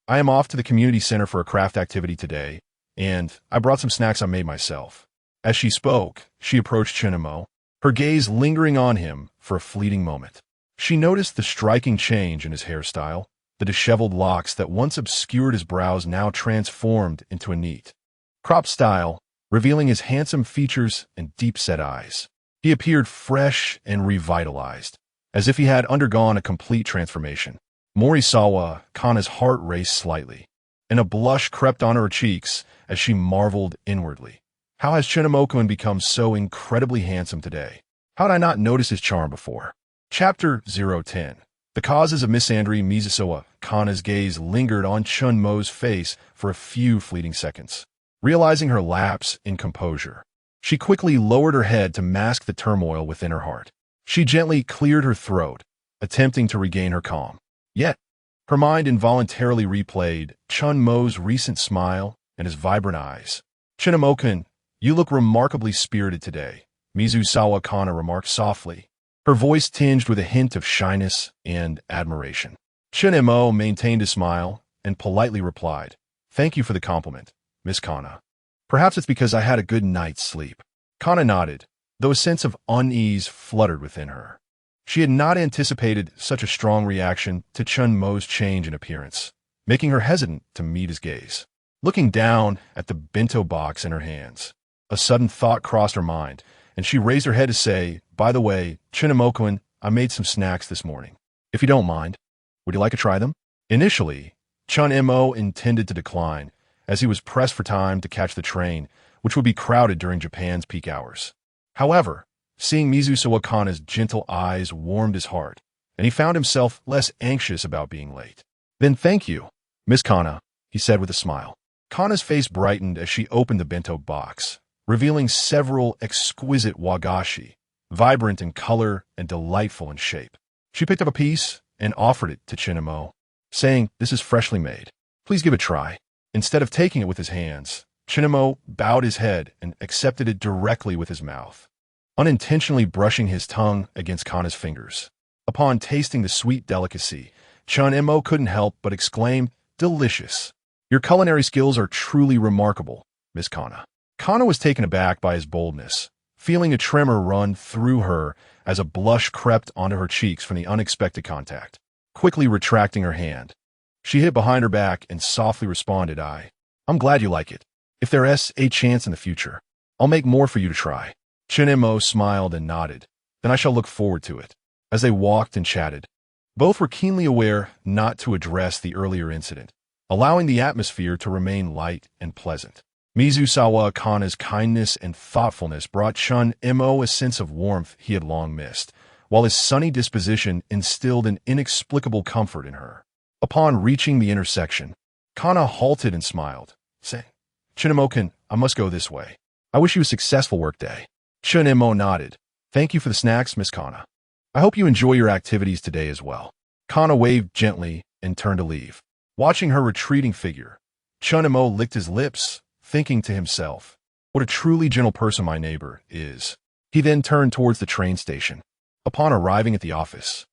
"I am off to the community center for a craft activity today, and I brought some snacks I made myself." As she spoke, she approached Chen Mo, her gaze lingering on him for a fleeting moment. She noticed the striking change in his hairstyle, the disheveled locks that once obscured his brows now transformed into a neat, cropped style, revealing his handsome features and deep-set eyes. He appeared fresh and revitalized, as if he had undergone a complete transformation. Morisawa Kana's heart raced slightly, and a blush crept onto her cheeks as she marveled inwardly. How has Chen Mo-kun become so incredibly handsome today? How did I not notice his charm before? Chapter 010. The causes of misandry. Mizusawa Kana's gaze lingered on Chen Mo's face for a few fleeting seconds. Realizing her lapse in composure, she quickly lowered her head to mask the turmoil within her heart. She gently cleared her throat, attempting to regain her calm. Yet, her mind involuntarily replayed Chen Mo's recent smile and his vibrant eyes. "Chen Mo-kun, you look remarkably spirited today," Mizusawa Kana remarked softly, her voice tinged with a hint of shyness and admiration. Chen Mo maintained a smile and politely replied, "Thank you for the compliment, Miss Kana. Perhaps it's because I had a good night's sleep." Kana nodded, though a sense of unease fluttered within her. She had not anticipated such a strong reaction to Chen Mo's change in appearance, making her hesitant to meet his gaze. Looking down at the bento box in her hands, a sudden thought crossed her mind, and she raised her head to say, "By the way, Chen Mo-kun, I made some snacks this morning. If you don't mind, would you like to try them?" Initially, Chen Mo intended to decline, as he was pressed for time to catch the train, which would be crowded during Japan's peak hours. However, seeing Mizusawa Kana's gentle eyes warmed his heart, and he found himself less anxious about being late. "Then thank you, Miss Kana," he said with a smile. Kana's face brightened as she opened the bento box, revealing several exquisite wagashi, vibrant in color and delightful in shape. She picked up a piece and offered it to Chen Mo, saying, "This is freshly made. Please give it a try." Instead of taking it with his hands, Chen Mo bowed his head and accepted it directly with his mouth, unintentionally brushing his tongue against Kana's fingers. Upon tasting the sweet delicacy, Chen Mo couldn't help but exclaim, "Delicious. Your culinary skills are truly remarkable, Miss Kana." Kana was taken aback by his boldness, feeling a tremor run through her as a blush crept onto her cheeks from the unexpected contact. Quickly retracting her hand, she hid behind her back and softly responded, I'm glad you like it. If there's a chance in the future, I'll make more for you to try." Chen Mo smiled and nodded. "Then I shall look forward to it." As they walked and chatted, both were keenly aware not to address the earlier incident, allowing the atmosphere to remain light and pleasant. Mizusawa Kana's kindness and thoughtfulness brought Chen Mo a sense of warmth he had long missed, while his sunny disposition instilled an inexplicable comfort in her. Upon reaching the intersection, Kana halted and smiled, saying, "Chen Mo-kun, I must go this way. I wish you a successful workday." Chen Mo nodded. "Thank you for the snacks, Miss Kana. I hope you enjoy your activities today as well." Kana waved gently and turned to leave. Watching her retreating figure, Chen Mo licked his lips, thinking to himself, "What a truly gentle person my neighbor is." He then turned towards the train station. Upon arriving at the office,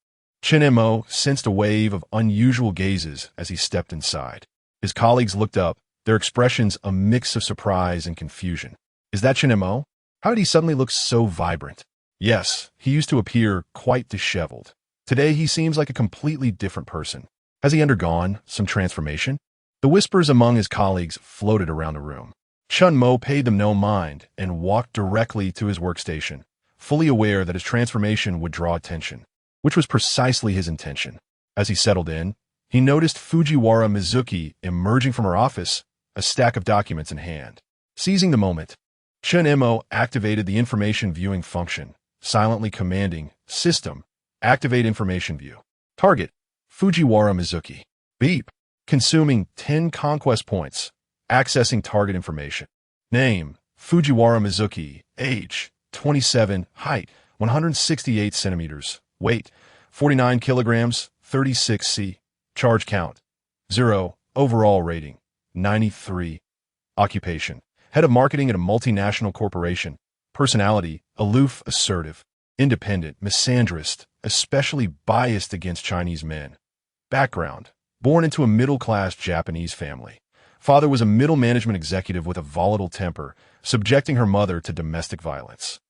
Chen Mo sensed a wave of unusual gazes as he stepped inside. His colleagues looked up, their expressions a mix of surprise and confusion. Is that Chen Mo? How did he suddenly look so vibrant? Yes, he used to appear quite disheveled. Today he seems like a completely different person. Has he undergone some transformation? The whispers among his colleagues floated around the room. Chen Mo paid them no mind and walked directly to his workstation, fully aware that his transformation would draw attention, which was precisely his intention. As he settled in, he noticed Fujiwara Mizuki emerging from her office, a stack of documents in hand. Seizing the moment, Chen Mo activated the information viewing function, silently commanding, "System, activate information view. Target, Fujiwara Mizuki. Beep. Consuming 10 conquest points. Accessing target information. Name, Fujiwara Mizuki. Age, 27. Height, 168 centimeters. Weight, 49 kilograms, 36 c. Charge count, 0. Overall rating, 93. Occupation, head of marketing at a multinational corporation. Personality, aloof, assertive. Independent, misandrist, especially biased against Chinese men. Background, born into a middle-class Japanese family. Father was a middle management executive with a volatile temper, subjecting her mother to domestic violence.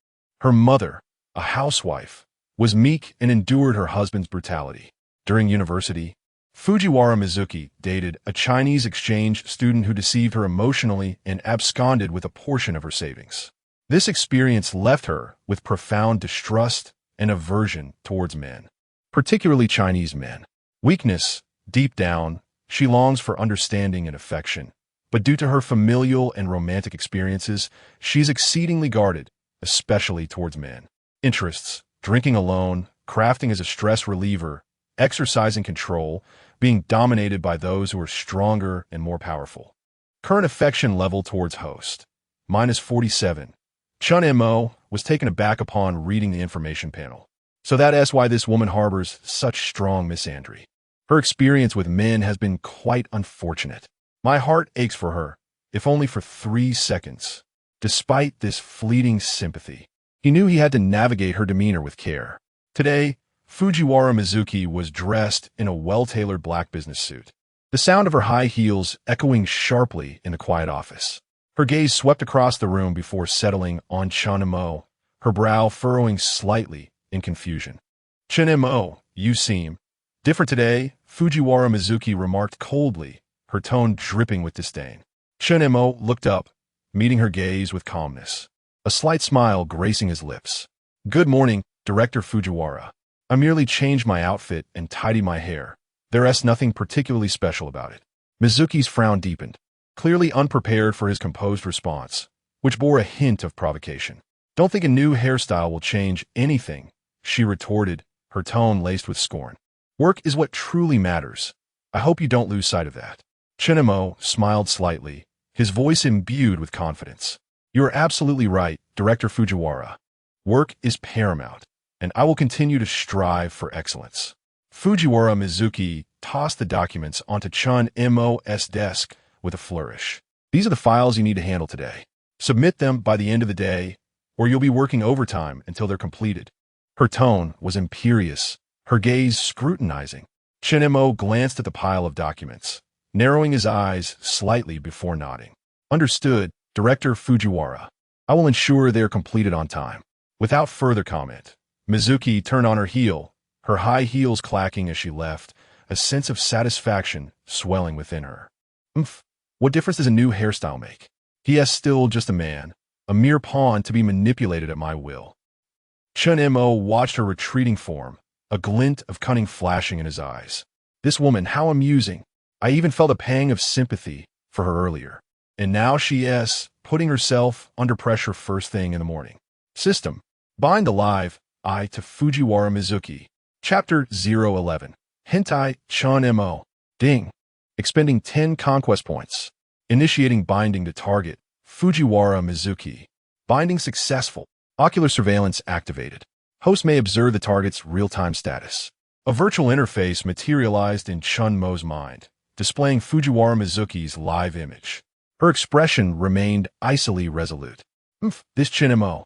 Her mother, a housewife, was meek and endured her husband's brutality. During university, Fujiwara Mizuki dated a Chinese exchange student who deceived her emotionally and absconded with a portion of her savings. This experience left her with profound distrust and aversion towards men, particularly Chinese men. Weakness, deep down, she longs for understanding and affection, but due to her familial and romantic experiences, she's exceedingly guarded, especially towards men. Interests, drinking alone, crafting as a stress reliever, exercising control, being dominated by those who are stronger and more powerful. Current affection level towards host, -47. Chen Mo was taken aback upon reading the information panel. So that's why this woman harbors such strong misandry. Her experience with men has been quite unfortunate. My heart aches for her, if only for 3 seconds. Despite this fleeting sympathy, he knew he had to navigate her demeanor with care. Today, Fujiwara Mizuki was dressed in a well-tailored black business suit, the sound of her high heels echoing sharply in the quiet office. Her gaze swept across the room before settling on Chen Mo, her brow furrowing slightly in confusion. Chen Mo, you seem different today, Fujiwara Mizuki remarked coldly, her tone dripping with disdain. Chen Mo looked up, meeting her gaze with calmness, a slight smile gracing his lips. Good morning, Director Fujiwara. I merely changed my outfit and tidied my hair. There's nothing particularly special about it. Mizuki's frown deepened, clearly unprepared for his composed response, which bore a hint of provocation. Don't think a new hairstyle will change anything, she retorted, her tone laced with scorn. Work is what truly matters. I hope you don't lose sight of that. Chen Mo smiled slightly, his voice imbued with confidence. You are absolutely right, Director Fujiwara. Work is paramount, and I will continue to strive for excellence. Fujiwara Mizuki tossed the documents onto Chen Mo's desk with a flourish. These are the files you need to handle today. Submit them by the end of the day, or you'll be working overtime until they're completed. Her tone was imperious, her gaze scrutinizing. Chen Mo glanced at the pile of documents, narrowing his eyes slightly before nodding. Understood, Director Fujiwara. I will ensure they are completed on time. Without further comment, Mizuki turned on her heel, her high heels clacking as she left, a sense of satisfaction swelling within her. What difference does a new hairstyle make? He is still just a man, a mere pawn to be manipulated at my will. Chen Mo watched her retreating form, a glint of cunning flashing in his eyes. This woman, how amusing. I even felt a pang of sympathy for her earlier. And now she is putting herself under pressure first thing in the morning. System. Bind alive, I to Fujiwara Mizuki. Chapter 011. Hentai Chen Mo. Ding. Expending 10 conquest points. Initiating binding to target. Fujiwara Mizuki. Binding successful. Ocular surveillance activated. Host may observe the target's real-time status. A virtual interface materialized in Chen Mo's mind, displaying Fujiwara Mizuki's live image. Her expression remained icily resolute. This Chen Mo.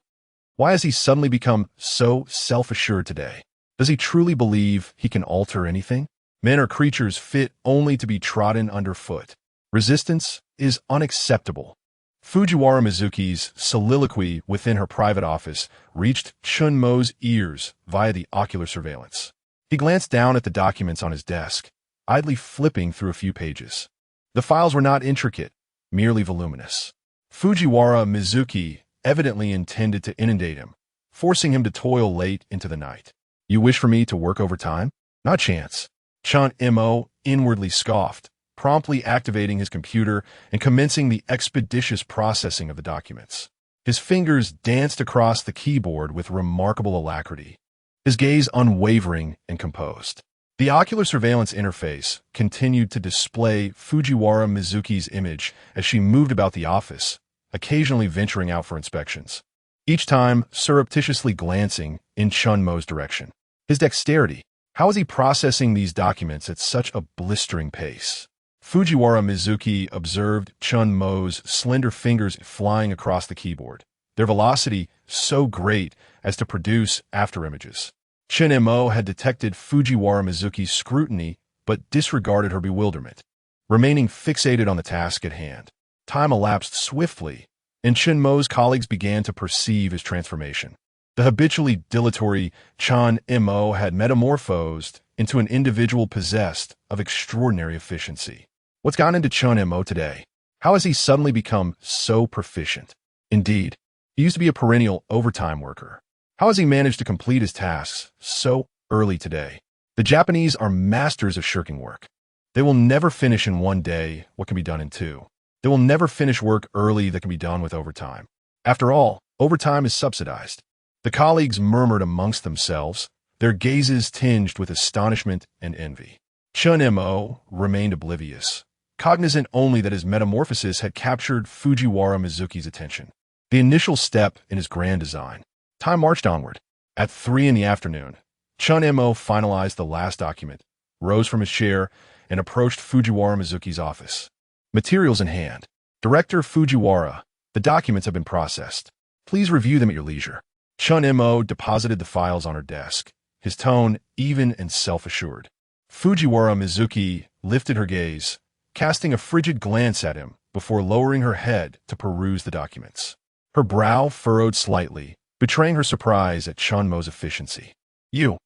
Why has he suddenly become so self-assured today? Does he truly believe he can alter anything? Men are creatures fit only to be trodden underfoot. Resistance is unacceptable. Fujiwara Mizuki's soliloquy within her private office reached Chen Mo's ears via the ocular surveillance. He glanced down at the documents on his desk, idly flipping through a few pages. The files were not intricate, merely voluminous. Fujiwara Mizuki evidently intended to inundate him, forcing him to toil late into the night. You wish for me to work overtime? Not chance. Chen Mo inwardly scoffed, promptly activating his computer and commencing the expeditious processing of the documents. His fingers danced across the keyboard with remarkable alacrity, his gaze unwavering and composed. The ocular surveillance interface continued to display Fujiwara Mizuki's image as she moved about the office, occasionally venturing out for inspections, each time surreptitiously glancing in Chen Mo's direction. His dexterity. How is he processing these documents at such a blistering pace? Fujiwara Mizuki observed Chen Mo's slender fingers flying across the keyboard, their velocity so great as to produce afterimages. Chen Mo had detected Fujiwara Mizuki's scrutiny but disregarded her bewilderment, remaining fixated on the task at hand. Time elapsed swiftly, and Chen Mo's colleagues began to perceive his transformation. The habitually dilatory Chen Mo had metamorphosed into an individual possessed of extraordinary efficiency. What's gone into Chen Mo today? How has he suddenly become so proficient? Indeed, he used to be a perennial overtime worker. How has he managed to complete his tasks so early today? The Japanese are masters of shirking work. They will never finish in one day what can be done in two. They will never finish work early that can be done with overtime. After all, overtime is subsidized. The colleagues murmured amongst themselves, their gazes tinged with astonishment and envy. Chen Mo remained oblivious, cognizant only that his metamorphosis had captured Fujiwara Mizuki's attention. The initial step in his grand design. Time marched onward. At 3 p.m, Chen Mo finalized the last document, rose from his chair, and approached Fujiwara Mizuki's office. Materials in hand. Director Fujiwara, the documents have been processed. Please review them at your leisure. Chen Mo deposited the files on her desk, his tone even and self-assured. Fujiwara Mizuki lifted her gaze, casting a frigid glance at him before lowering her head to peruse the documents. Her brow furrowed slightly, betraying her surprise at Chen Mo's efficiency. You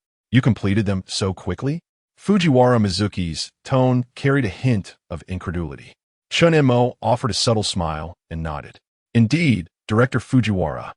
completed them so quickly? Fujiwara Mizuki's tone carried a hint of incredulity. Chen Mo offered a subtle smile and nodded. Indeed, Director Fujiwara.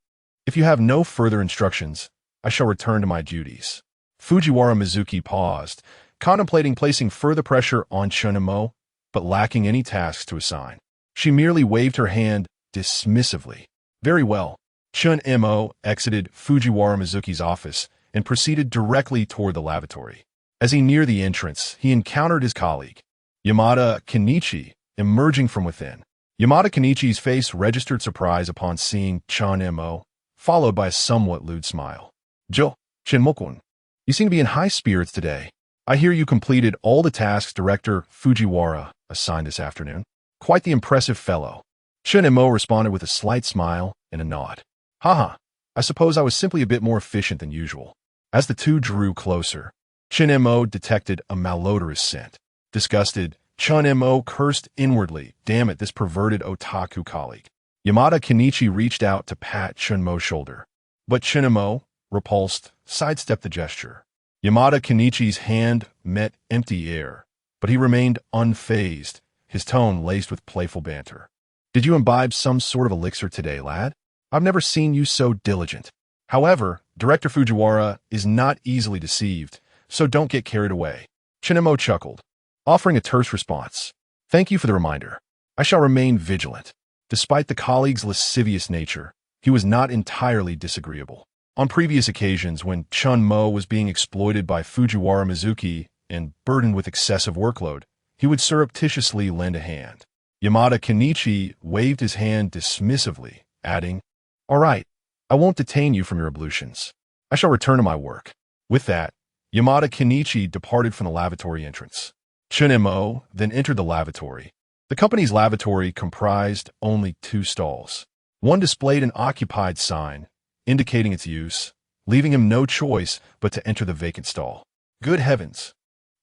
If you have no further instructions, I shall return to my duties. Fujiwara Mizuki paused, contemplating placing further pressure on Chen Mo, but lacking any tasks to assign. She merely waved her hand dismissively. Very well. Chen Mo exited Fujiwara Mizuki's office and proceeded directly toward the lavatory. As he neared the entrance, he encountered his colleague, Yamada Kenichi, emerging from within. Yamada Kenichi's face registered surprise upon seeing Chen Mo, followed by a somewhat lewd smile. Chen Mo-kun, you seem to be in high spirits today. I hear you completed all the tasks Director Fujiwara assigned this afternoon. Quite the impressive fellow. Chen Mo responded with a slight smile and a nod. Haha, I suppose I was simply a bit more efficient than usual. As the two drew closer, Chen Mo detected a malodorous scent. Disgusted, Chen Mo cursed inwardly. Damn it, this perverted otaku colleague. Yamada Kenichi reached out to pat Chen Mo's shoulder, but Chen Mo, repulsed, sidestepped the gesture. Yamada Kenichi's hand met empty air, but he remained unfazed, his tone laced with playful banter. Did you imbibe some sort of elixir today, lad? I've never seen you so diligent. However, Director Fujiwara is not easily deceived, so don't get carried away. Chen Mo chuckled, offering a terse response. Thank you for the reminder. I shall remain vigilant. Despite the colleague's lascivious nature, he was not entirely disagreeable. On previous occasions when Chen Mo was being exploited by Fujiwara Mizuki and burdened with excessive workload, he would surreptitiously lend a hand. Yamada Kenichi waved his hand dismissively, adding, All right, I won't detain you from your ablutions. I shall return to my work. With that, Yamada Kenichi departed from the lavatory entrance. Chen Mo then entered the lavatory. The company's lavatory comprised only 2 stalls. One displayed an occupied sign, indicating its use, leaving him no choice but to enter the vacant stall. Good heavens!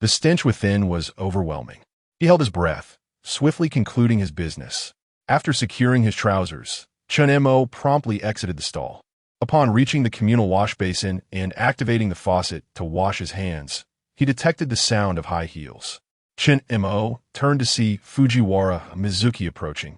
The stench within was overwhelming. He held his breath, swiftly concluding his business. After securing his trousers, Chen Mo promptly exited the stall. Upon reaching the communal wash basin and activating the faucet to wash his hands, he detected the sound of high heels. Chen Mo turned to see Fujiwara Mizuki approaching,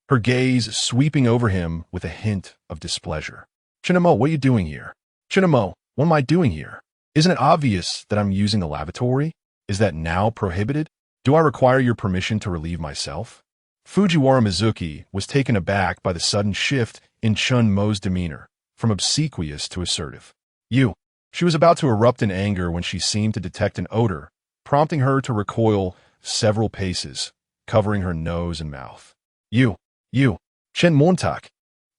her gaze sweeping over him with a hint of displeasure. Chen Mo, what are you doing here? Chen Mo, what am I doing here? Isn't it obvious that I'm using the lavatory? Is that now prohibited? Do I require your permission to relieve myself? Fujiwara Mizuki was taken aback by the sudden shift in Chen Mo's demeanor, from obsequious to assertive. You. She was about to erupt in anger when she seemed to detect an odor, prompting her to recoil several paces, covering her nose and mouth. You, Chen Montak,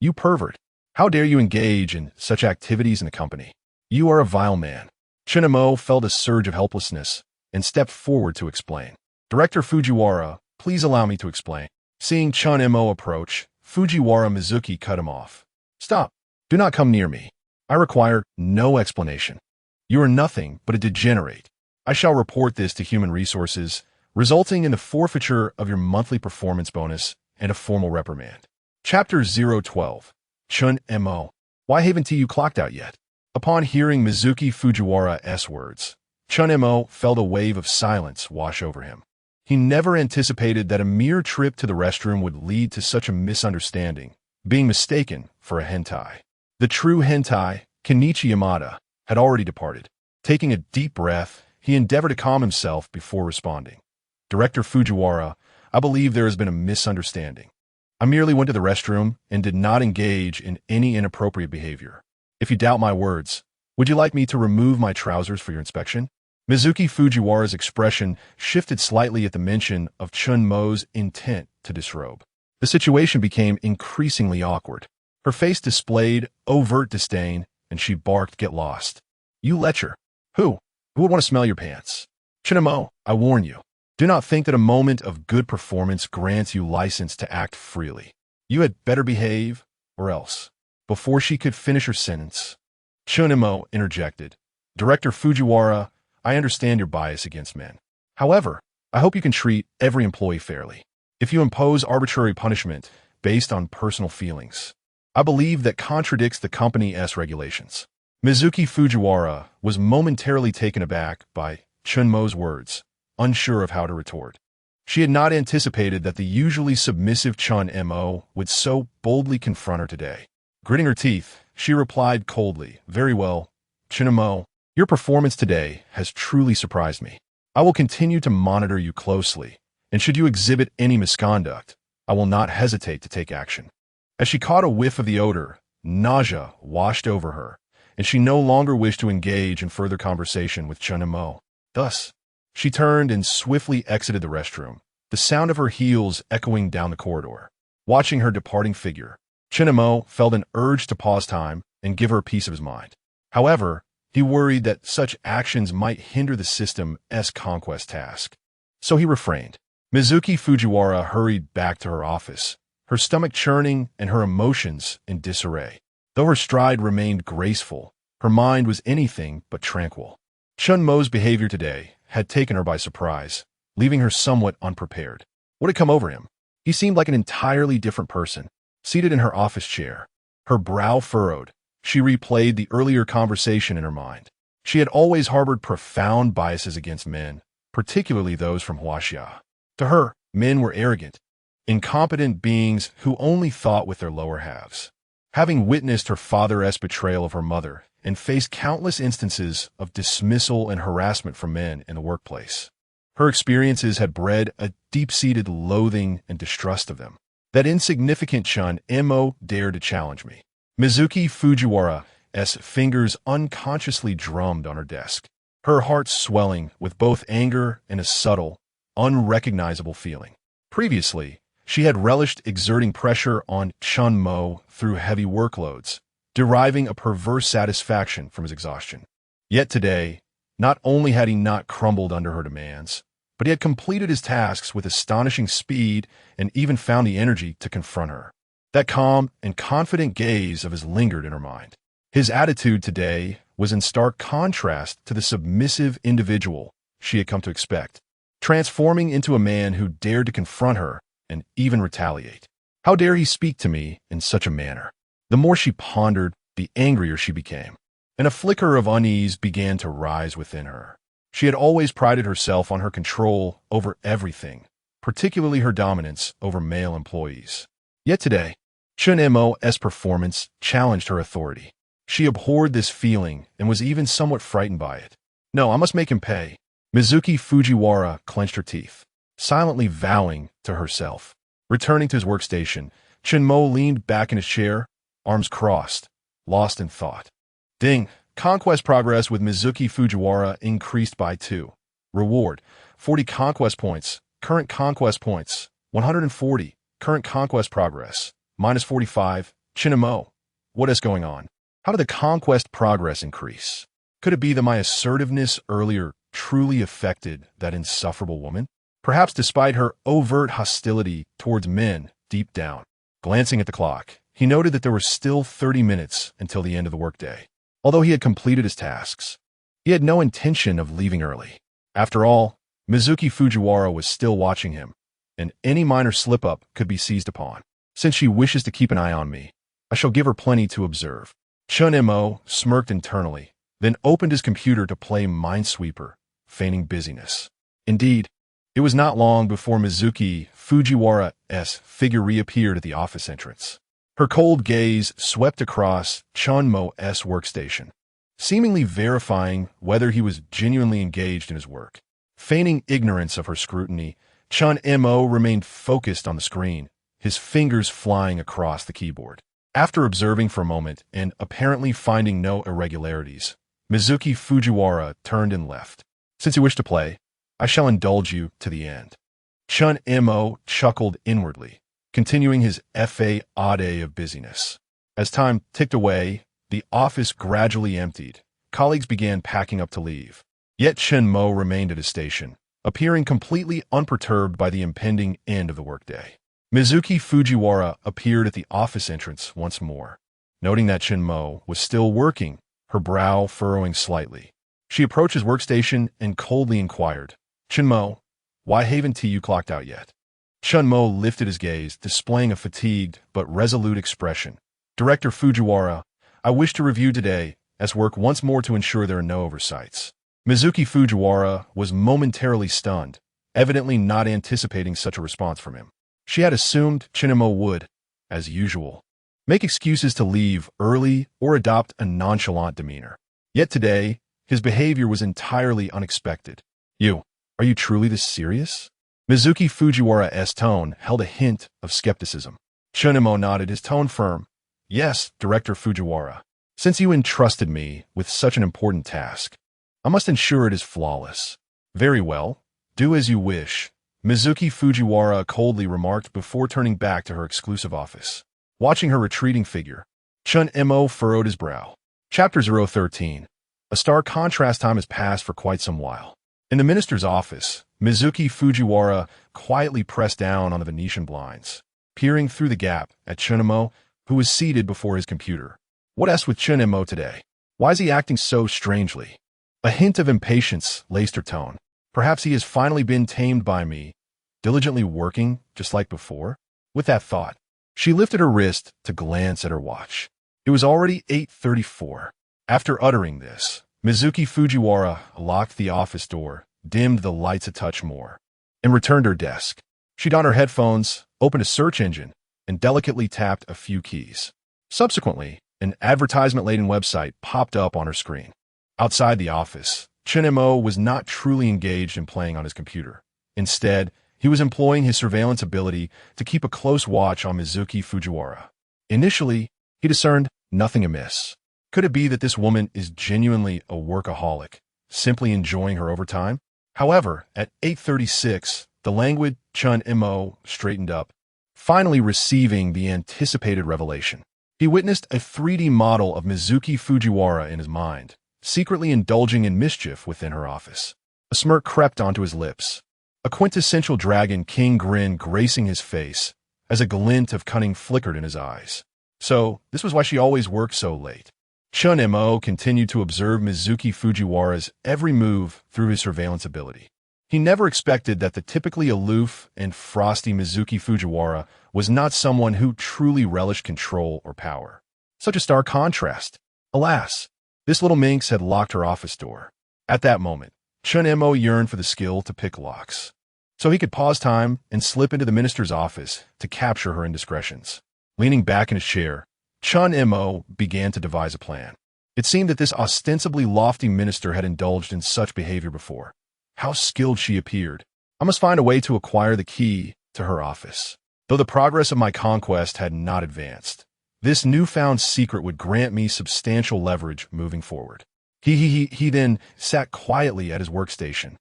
you pervert. How dare you engage in such activities in the company? You are a vile man. Chen Mo felt a surge of helplessness and stepped forward to explain. Director Fujiwara, please allow me to explain. Seeing Chen Mo approach, Fujiwara Mizuki cut him off. Stop. Do not come near me. I require no explanation. You are nothing but a degenerate. I shall report this to Human Resources, resulting in the forfeiture of your monthly performance bonus and a formal reprimand. Chapter 012. Chen Mo. Why haven't you clocked out yet? Upon hearing Mizuki Fujiwara's words, Chen Mo felt a wave of silence wash over him. He never anticipated that a mere trip to the restroom would lead to such a misunderstanding, being mistaken for a hentai. The true hentai, Kenichi Yamada, had already departed. Taking a deep breath, he endeavored to calm himself before responding. Director Fujiwara, I believe there has been a misunderstanding. I merely went to the restroom and did not engage in any inappropriate behavior. If you doubt my words, would you like me to remove my trousers for your inspection? Mizuki Fujiwara's expression shifted slightly at the mention of Chen Mo's intent to disrobe. The situation became increasingly awkward. Her face displayed overt disdain, and she barked, "Get lost. You lecher. Who would want to smell your pants? Chen Mo, I warn you. Do not think that a moment of good performance grants you license to act freely. You had better behave, or else." Before she could finish her sentence, Chen Mo interjected. Director Fujiwara, I understand your bias against men. However, I hope you can treat every employee fairly. If you impose arbitrary punishment based on personal feelings, I believe that contradicts the company's regulations. Mizuki Fujiwara was momentarily taken aback by Chen Mo's words, unsure of how to retort. She had not anticipated that the usually submissive Chen Mo would so boldly confront her today. Gritting her teeth, she replied coldly, Very well, Chen Mo, your performance today has truly surprised me. I will continue to monitor you closely, and should you exhibit any misconduct, I will not hesitate to take action. As she caught a whiff of the odor, nausea washed over her, and she no longer wished to engage in further conversation with Chen Mo. Thus, she turned and swiftly exited the restroom, the sound of her heels echoing down the corridor. Watching her departing figure, Chen Mo felt an urge to pause time and give her a piece of his mind. However, he worried that such actions might hinder the system's conquest task. So he refrained. Mizuki Fujiwara hurried back to her office, her stomach churning and her emotions in disarray. Though her stride remained graceful, her mind was anything but tranquil. Chen Mo's behavior today had taken her by surprise, leaving her somewhat unprepared. What had come over him? He seemed like an entirely different person. Seated in her office chair, her brow furrowed, she replayed the earlier conversation in her mind. She had always harbored profound biases against men, particularly those from Huaxia. To her, men were arrogant, incompetent beings who only thought with their lower halves. Having witnessed her father's betrayal of her mother and faced countless instances of dismissal and harassment from men in the workplace, her experiences had bred a deep-seated loathing and distrust of them. That insignificant Chen Mo dared to challenge me. Mizuki Fujiwara's fingers unconsciously drummed on her desk, her heart swelling with both anger and a subtle, unrecognizable feeling. Previously, she had relished exerting pressure on Chen Mo through heavy workloads, deriving a perverse satisfaction from his exhaustion. Yet today, not only had he not crumbled under her demands, but he had completed his tasks with astonishing speed and even found the energy to confront her. That calm and confident gaze of his lingered in her mind. His attitude today was in stark contrast to the submissive individual she had come to expect, transforming into a man who dared to confront her and even retaliate. How dare he speak to me in such a manner? The more she pondered, the angrier she became, and a flicker of unease began to rise within her. She had always prided herself on her control over everything, particularly her dominance over male employees. Yet today, Chen Mo's performance challenged her authority. She abhorred this feeling and was even somewhat frightened by it. No, I must make him pay. Mizuki Fujiwara clenched her teeth, silently vowing to herself. Returning to his workstation, Chen Mo leaned back in his chair, arms crossed, lost in thought. Ding! Conquest progress with Mizuki Fujiwara increased by 2. Reward: 40 conquest points. Current conquest points: 140. Current conquest progress: minus 45. Chen Mo, what is going on? How did the conquest progress increase? Could it be that my assertiveness earlier truly affected that insufferable woman? Perhaps despite her overt hostility towards men deep down. Glancing at the clock, he noted that there were still 30 minutes until the end of the workday. Although he had completed his tasks, he had no intention of leaving early. After all, Mizuki Fujiwara was still watching him, and any minor slip-up could be seized upon. Since she wishes to keep an eye on me, I shall give her plenty to observe. Chen Mo smirked internally, then opened his computer to play Minesweeper, feigning busyness. Indeed, it was not long before Mizuki Fujiwara's figure reappeared at the office entrance. Her cold gaze swept across Chen Mo's workstation, seemingly verifying whether he was genuinely engaged in his work. Feigning ignorance of her scrutiny, Chen Mo remained focused on the screen, his fingers flying across the keyboard. After observing for a moment and apparently finding no irregularities, Mizuki Fujiwara turned and left. Since you wish to play, I shall indulge you to the end. Chen Mo chuckled inwardly, continuing his fade of busyness. As time ticked away, the office gradually emptied. Colleagues began packing up to leave. Yet Chen Mo remained at his station, appearing completely unperturbed by the impending end of the workday. Mizuki Fujiwara appeared at the office entrance once more. Noting that Chen Mo was still working, her brow furrowing slightly, she approached his workstation and coldly inquired, "Chen Mo, why haven't you clocked out yet?" Chen Mo lifted his gaze, displaying a fatigued but resolute expression. "Director Fujiwara, I wish to review today's work once more to ensure there are no oversights." Mizuki Fujiwara was momentarily stunned, evidently not anticipating such a response from him. She had assumed Chen Mo would, as usual, make excuses to leave early or adopt a nonchalant demeanor. Yet today, his behavior was entirely unexpected. Are you truly this serious?" Mizuki Fujiwara's tone held a hint of skepticism. Chen Mo nodded, his tone firm. "Yes, Director Fujiwara. Since you entrusted me with such an important task, I must ensure it is flawless." "Very well. Do as you wish," Mizuki Fujiwara coldly remarked before turning back to her exclusive office. Watching her retreating figure, Chen Mo furrowed his brow. Chapter 013. A stark contrast. Time has passed for quite some while. In the minister's office, Mizuki Fujiwara quietly pressed down on the Venetian blinds, peering through the gap at Chen Mo, who was seated before his computer. What's with Chen Mo today? Why is he acting so strangely? A hint of impatience laced her tone. Perhaps he has finally been tamed by me, diligently working just like before? With that thought, she lifted her wrist to glance at her watch. It was already 8:34. After uttering this, Mizuki Fujiwara locked the office door, dimmed the lights a touch more, and returned to her desk. She donned her headphones, opened a search engine, and delicately tapped a few keys. Subsequently, an advertisement-laden website popped up on her screen. Outside the office, Chen Mo was not truly engaged in playing on his computer. Instead, he was employing his surveillance ability to keep a close watch on Mizuki Fujiwara. Initially, he discerned nothing amiss. Could it be that this woman is genuinely a workaholic, simply enjoying her overtime? However, at 8:36, the languid Chen Mo straightened up, finally receiving the anticipated revelation. He witnessed a 3D model of Mizuki Fujiwara in his mind, secretly indulging in mischief within her office. A smirk crept onto his lips, a quintessential dragon king grin gracing his face, as a glint of cunning flickered in his eyes. So, this was why she always worked so late. Chen Mo continued to observe Mizuki Fujiwara's every move through his surveillance ability. He never expected that the typically aloof and frosty Mizuki Fujiwara was not someone who truly relished control or power. Such a stark contrast. Alas, this little minx had locked her office door. At that moment, Chen Mo yearned for the skill to pick locks, so he could pause time and slip into the minister's office to capture her indiscretions. Leaning back in his chair, Chen Mo began to devise a plan. It seemed that this ostensibly lofty minister had indulged in such behavior before. How skilled she appeared. I must find a way to acquire the key to her office. Though the progress of my conquest had not advanced, this newfound secret would grant me substantial leverage moving forward. He then sat quietly at his workstation,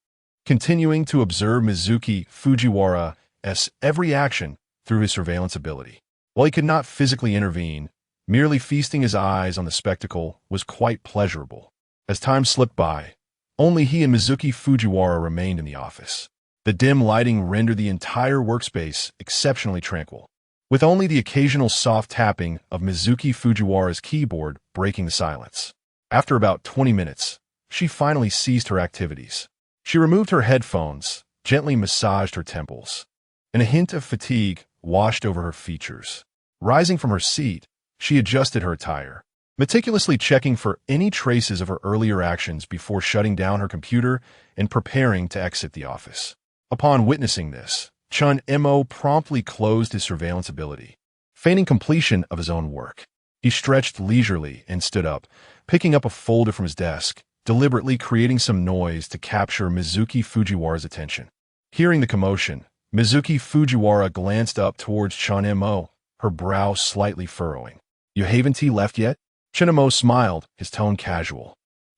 continuing to observe Mizuki Fujiwara's every action through his surveillance ability. While he could not physically intervene, merely feasting his eyes on the spectacle was quite pleasurable. As time slipped by, only he and Mizuki Fujiwara remained in the office. The dim lighting rendered the entire workspace exceptionally tranquil, with only the occasional soft tapping of Mizuki Fujiwara's keyboard breaking the silence. After about 20 minutes, she finally ceased her activities. She removed her headphones, gently massaged her temples, and a hint of fatigue washed over her features. Rising from her seat, she adjusted her attire, meticulously checking for any traces of her earlier actions before shutting down her computer and preparing to exit the office. Upon witnessing this, Chen Mo promptly closed his surveillance ability, feigning completion of his own work. He stretched leisurely and stood up, picking up a folder from his desk, deliberately creating some noise to capture Mizuki Fujiwara's attention. Hearing the commotion, Mizuki Fujiwara glanced up towards Chen Mo, her brow slightly furrowing. "You haven't left yet?" Chen Mo smiled, his tone casual.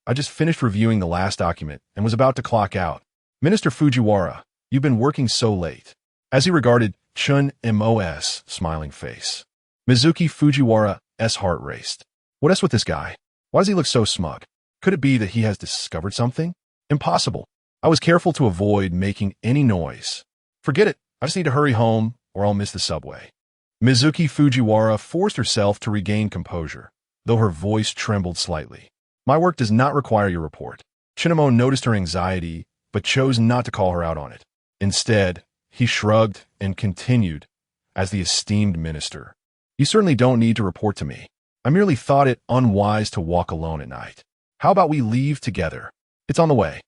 "I just finished reviewing the last document and was about to clock out. Minister Fujiwara, you've been working so late." As he regarded Chen Mo's smiling face, Mizuki Fujiwara's heart raced. What is with this guy? Why does he look so smug? Could it be that he has discovered something? Impossible. I was careful to avoid making any noise. Forget it. I just need to hurry home or I'll miss the subway. Mizuki Fujiwara forced herself to regain composure, though her voice trembled slightly. "My work does not require your report." Chen Mo noticed her anxiety, but chose not to call her out on it. Instead, he shrugged and continued, as the esteemed minister. "You certainly don't need to report to me. I merely thought it unwise to walk alone at night. How about we leave together? It's on the way."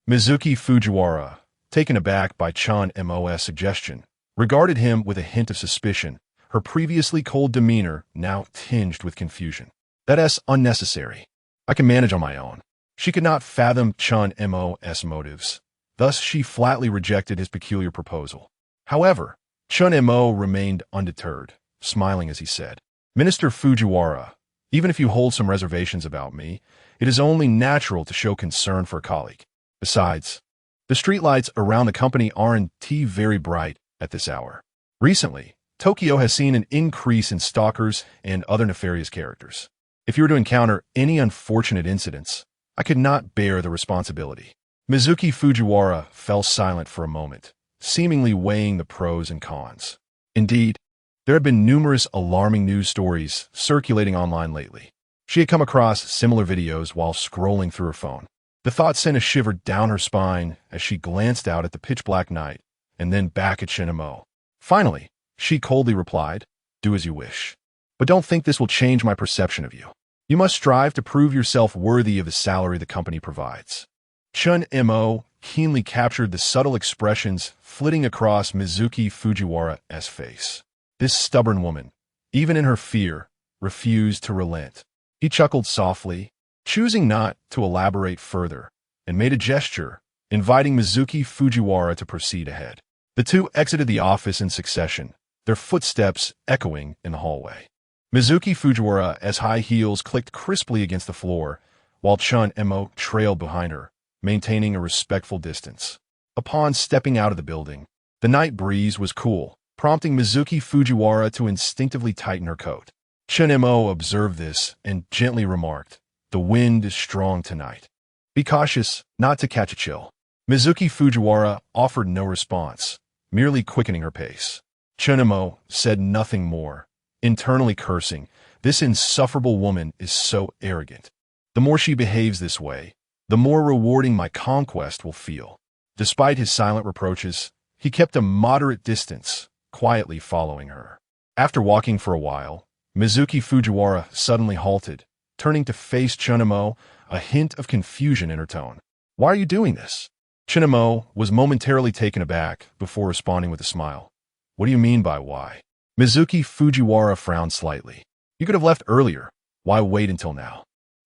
Mizuki Fujiwara, taken aback by Chen Mo's suggestion, regarded him with a hint of suspicion, her previously cold demeanor now tinged with confusion. "That's unnecessary. I can manage on my own." She could not fathom Chen Mo's motives. Thus, she flatly rejected his peculiar proposal. However, Chen Mo remained undeterred, smiling as he said, "Minister Fujiwara, even if you hold some reservations about me, it is only natural to show concern for a colleague. Besides, the streetlights around the company aren't very bright at this hour. Recently, Tokyo has seen an increase in stalkers and other nefarious characters. If you were to encounter any unfortunate incidents, I could not bear the responsibility." Mizuki Fujiwara fell silent for a moment, seemingly weighing the pros and cons. Indeed, there had been numerous alarming news stories circulating online lately. She had come across similar videos while scrolling through her phone. The thought sent a shiver down her spine as she glanced out at the pitch-black night and then back at Chen Mo. Finally, she coldly replied, "Do as you wish. But don't think this will change my perception of you. You must strive to prove yourself worthy of the salary the company provides." Chen Mo keenly captured the subtle expressions flitting across Mizuki Fujiwara's face. This stubborn woman, even in her fear, refused to relent. He chuckled softly, choosing not to elaborate further, and made a gesture, inviting Mizuki Fujiwara to proceed ahead. The two exited the office in succession, their footsteps echoing in the hallway. Mizuki Fujiwara's high heels clicked crisply against the floor, while Chen Mo trailed behind her, maintaining a respectful distance. Upon stepping out of the building, the night breeze was cool, prompting Mizuki Fujiwara to instinctively tighten her coat. Chen Mo observed this and gently remarked, "The wind is strong tonight. Be cautious not to catch a chill." Mizuki Fujiwara offered no response, merely quickening her pace. Chen Mo said nothing more, internally cursing, This insufferable woman is so arrogant. The more she behaves this way, the more rewarding my conquest will feel. Despite his silent reproaches, he kept a moderate distance, quietly following her. After walking for a while, Mizuki Fujiwara suddenly halted, turning to face Chen Mo, a hint of confusion in her tone. "Why are you doing this?" Chen Mo was momentarily taken aback before responding with a smile. "What do you mean by why?" Mizuki Fujiwara frowned slightly. "You could have left earlier. Why wait until now?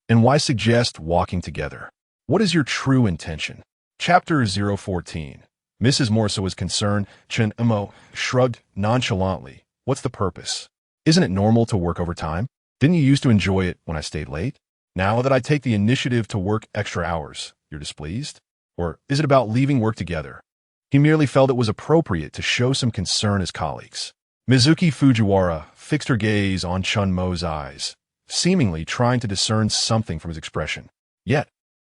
And why suggest walking together? What is your true intention?" Chapter 014. Mrs. Morso was concerned. Chen Mo shrugged nonchalantly. "What's the purpose? Isn't it normal to work overtime? Didn't you used to enjoy it when I stayed late? Now that I take the initiative to work extra hours, you're displeased? Or is it about leaving work together?" He merely felt it was appropriate to show some concern as colleagues. Mizuki Fujiwara fixed her gaze on Chen Mo's eyes, seemingly trying to discern something from his expression. Yet,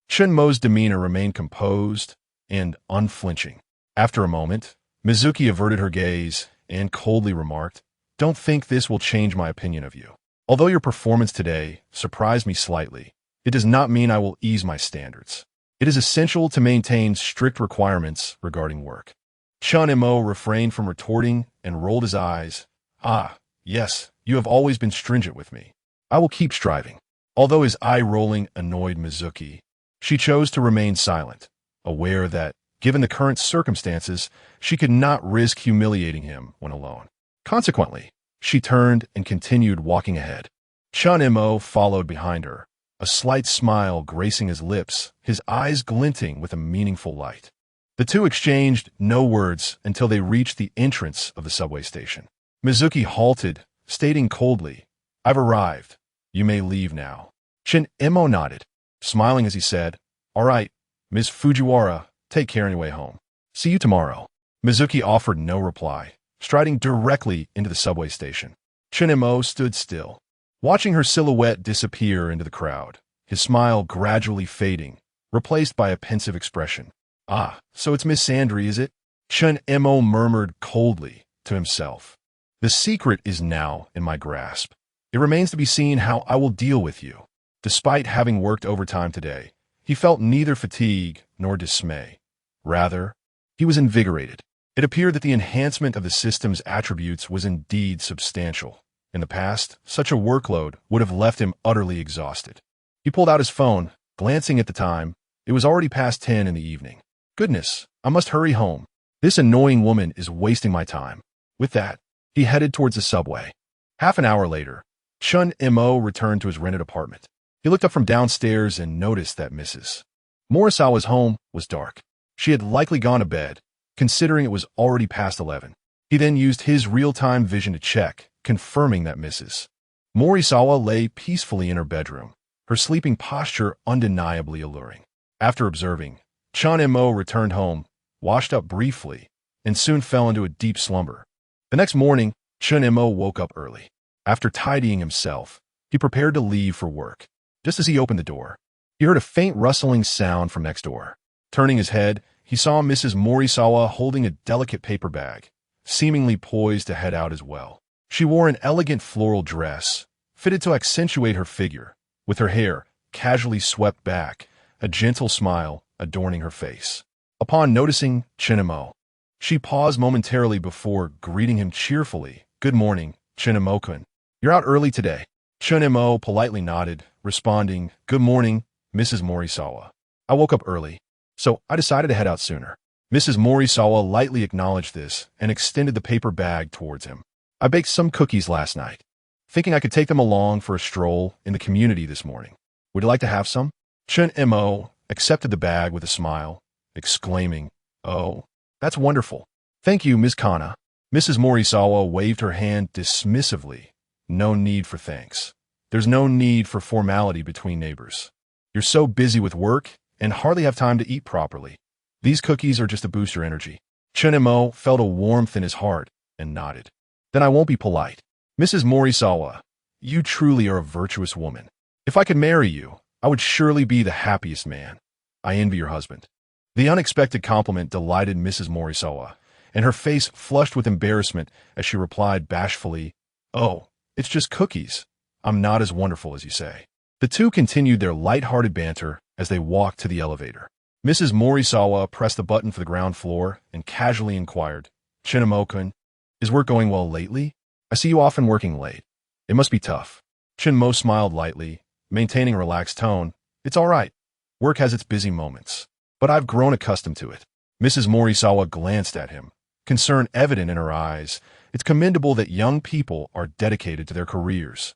Chen Mo's demeanor remained composed and unflinching. After a moment, Mizuki averted her gaze and coldly remarked, "Don't think this will change my opinion of you. Although your performance today surprised me slightly, it does not mean I will ease my standards. It is essential to maintain strict requirements regarding work." Chen Mo refrained from retorting and rolled his eyes. "Ah, yes, you have always been stringent with me. I will keep striving." Although his eye-rolling annoyed Mizuki, she chose to remain silent, aware that, given the current circumstances, she could not risk humiliating him when alone. Consequently, she turned and continued walking ahead. Chen Mo followed behind her, a slight smile gracing his lips, his eyes glinting with a meaningful light. The two exchanged no words until they reached the entrance of the subway station. Mizuki halted, stating coldly, "I've arrived. You may leave now." Chen Mo nodded, smiling as he said, "All right, Ms. Fujiwara, take care on your way home. See you tomorrow." Mizuki offered no reply, striding directly into the subway station. Chen Mo stood still, watching her silhouette disappear into the crowd, his smile gradually fading, replaced by a pensive expression. "Ah, so it's Miss Sandry, is it?" Chen Mo murmured coldly to himself. "The secret is now in my grasp. It remains to be seen how I will deal with you." Despite having worked overtime today, he felt neither fatigue nor dismay. Rather, he was invigorated. It appeared that the enhancement of the system's attributes was indeed substantial. In the past, such a workload would have left him utterly exhausted. He pulled out his phone, glancing at the time. It was already past 10 in the evening. "Goodness, I must hurry home. This annoying woman is wasting my time." With that, he headed towards the subway. Half an hour later, Chen Mo returned to his rented apartment. He looked up from downstairs and noticed that Mrs. Morisawa's home was dark. She had likely gone to bed, considering it was already past 11. He then used his real-time vision to check, confirming that Mrs. Morisawa lay peacefully in her bedroom, her sleeping posture undeniably alluring. After observing, Chen Mo returned home, washed up briefly, and soon fell into a deep slumber. The next morning, Chen Mo woke up early. After tidying himself, he prepared to leave for work. Just as he opened the door, he heard a faint rustling sound from next door. Turning his head, he saw Mrs. Morisawa holding a delicate paper bag, seemingly poised to head out as well. She wore an elegant floral dress, fitted to accentuate her figure, with her hair casually swept back, a gentle smile adorning her face. Upon noticing Chen Mo, she paused momentarily before greeting him cheerfully. "Good morning, Chen Mo-kun. You're out early today." Chen Mo politely nodded, responding, "Good morning, Mrs. Morisawa. I woke up early, so I decided to head out sooner." Mrs. Morisawa lightly acknowledged this and extended the paper bag towards him. "I baked some cookies last night, thinking I could take them along for a stroll in the community this morning. Would you like to have some?" Chen Mo accepted the bag with a smile, exclaiming, "Oh, that's wonderful. Thank you, Ms. Kana." Mrs. Morisawa waved her hand dismissively. "No need for thanks. There's no need for formality between neighbors. You're so busy with work and hardly have time to eat properly. These cookies are just to boost your energy." Chen Mo felt a warmth in his heart and nodded. "Then I won't be polite. Mrs. Morisawa, you truly are a virtuous woman. If I could marry you, I would surely be the happiest man. I envy your husband." The unexpected compliment delighted Mrs. Morisawa, and her face flushed with embarrassment as she replied bashfully, "Oh, it's just cookies. I'm not as wonderful as you say. The two continued their light-hearted banter as they walked to the elevator. Mrs. Morisawa pressed the button for the ground floor and casually inquired, Chen Mo-kun, is work going well lately? I see you often working late. It must be tough. Chen Mo smiled lightly, maintaining a relaxed tone. It's all right. Work has its busy moments, but I've grown accustomed to it. Mrs. Morisawa glanced at him, concern evident in her eyes. It's commendable that young people are dedicated to their careers.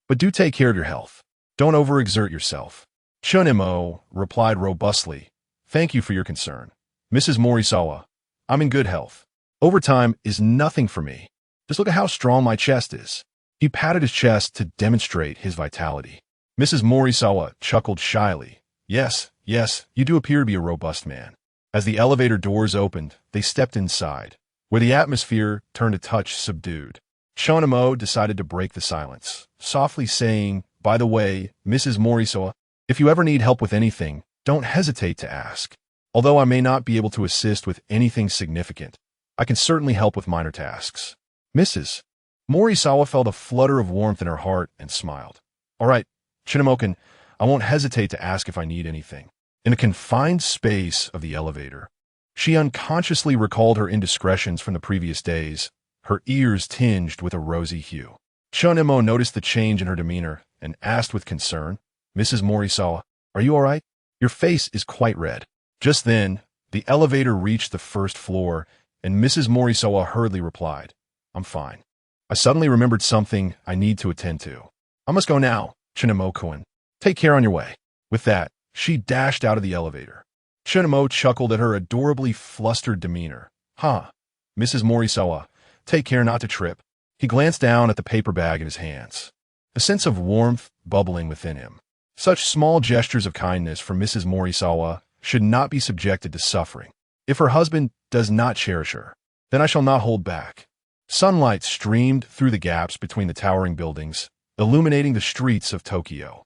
But do take care of your health. Don't overexert yourself. Chen Mo replied robustly, Thank you for your concern. Mrs. Morisawa, I'm in good health. Overtime is nothing for me. Just look at how strong my chest is. He patted his chest to demonstrate his vitality. Mrs. Morisawa chuckled shyly. Yes, you do appear to be a robust man. As the elevator doors opened, they stepped inside, where the atmosphere turned a touch subdued. Chen Mo decided to break the silence, softly saying, By the way, Mrs. Morisawa, if you ever need help with anything, don't hesitate to ask. Although I may not be able to assist with anything significant, I can certainly help with minor tasks. Mrs. Morisawa felt a flutter of warmth in her heart and smiled. All right, Chinamokan, I won't hesitate to ask if I need anything. In a confined space of the elevator, she unconsciously recalled her indiscretions from the previous days, her ears tinged with a rosy hue. Chen Mo noticed the change in her demeanor and asked with concern, Mrs. Morisawa, are you all right? Your face is quite red. Just then, the elevator reached the first floor, and Mrs. Morisawa hurriedly replied, I'm fine. I suddenly remembered something I need to attend to. I must go now, Chen Mo-kun. Take care on your way. With that, she dashed out of the elevator. Chen Mo chuckled at her adorably flustered demeanor. Mrs. Morisawa, take care not to trip. He glanced down at the paper bag in his hands, a sense of warmth bubbling within him. Such small gestures of kindness from Mrs. Morisawa should not be subjected to suffering. If her husband does not cherish her, then I shall not hold back. Sunlight streamed through the gaps between the towering buildings, illuminating the streets of Tokyo.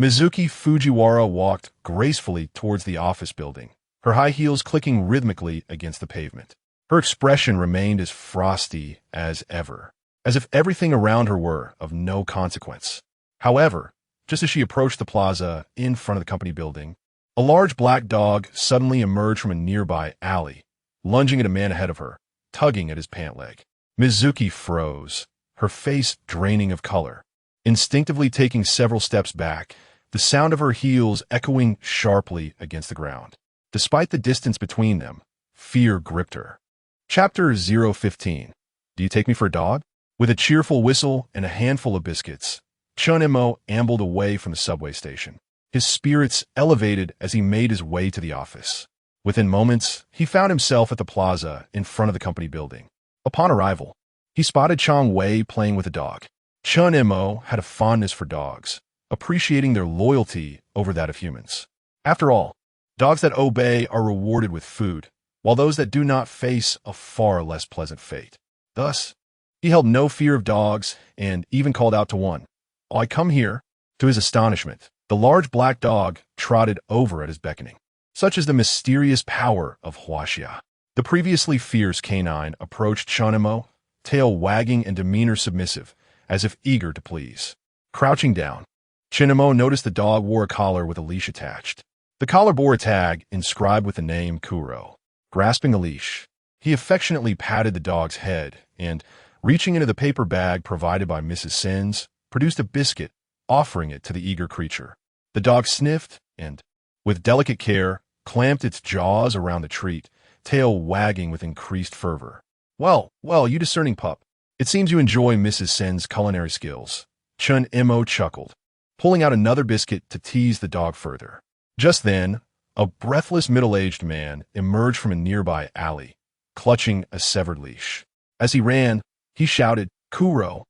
Mizuki Fujiwara walked gracefully towards the office building, her high heels clicking rhythmically against the pavement. Her expression remained as frosty as ever, as if everything around her were of no consequence. However, just as she approached the plaza in front of the company building, a large black dog suddenly emerged from a nearby alley, lunging at a man ahead of her, tugging at his pant leg. Mizuki froze, her face draining of color, instinctively taking several steps back, the sound of her heels echoing sharply against the ground. Despite the distance between them, fear gripped her. Chapter 015. Do you take me for a dog? With a cheerful whistle and a handful of biscuits, Chen Mo ambled away from the subway station. His spirits elevated as he made his way to the office. Within moments, he found himself at the plaza in front of the company building. Upon arrival, he spotted Chang Wei playing with a dog. Chen Mo had a fondness for dogs, appreciating their loyalty over that of humans. After all, dogs that obey are rewarded with food, while those that do not face a far less pleasant fate. Thus, he held no fear of dogs and even called out to one. I come here. To his astonishment, the large black dog trotted over at his beckoning. Such is the mysterious power of Huaxia. The previously fierce canine approached Chen Mo, tail wagging and demeanor submissive, as if eager to please. Crouching down, Chen Mo noticed the dog wore a collar with a leash attached. The collar bore a tag inscribed with the name Kuro. Grasping a leash, he affectionately patted the dog's head and, reaching into the paper bag provided by Mrs. Sins, produced a biscuit, offering it to the eager creature. The dog sniffed and, with delicate care, clamped its jaws around the treat, tail wagging with increased fervor. Well, you discerning pup. It seems you enjoy Mrs. Sen's culinary skills. Chen Mo chuckled, pulling out another biscuit to tease the dog further. Just then, a breathless middle-aged man emerged from a nearby alley, clutching a severed leash. As he ran, he shouted, Kuro,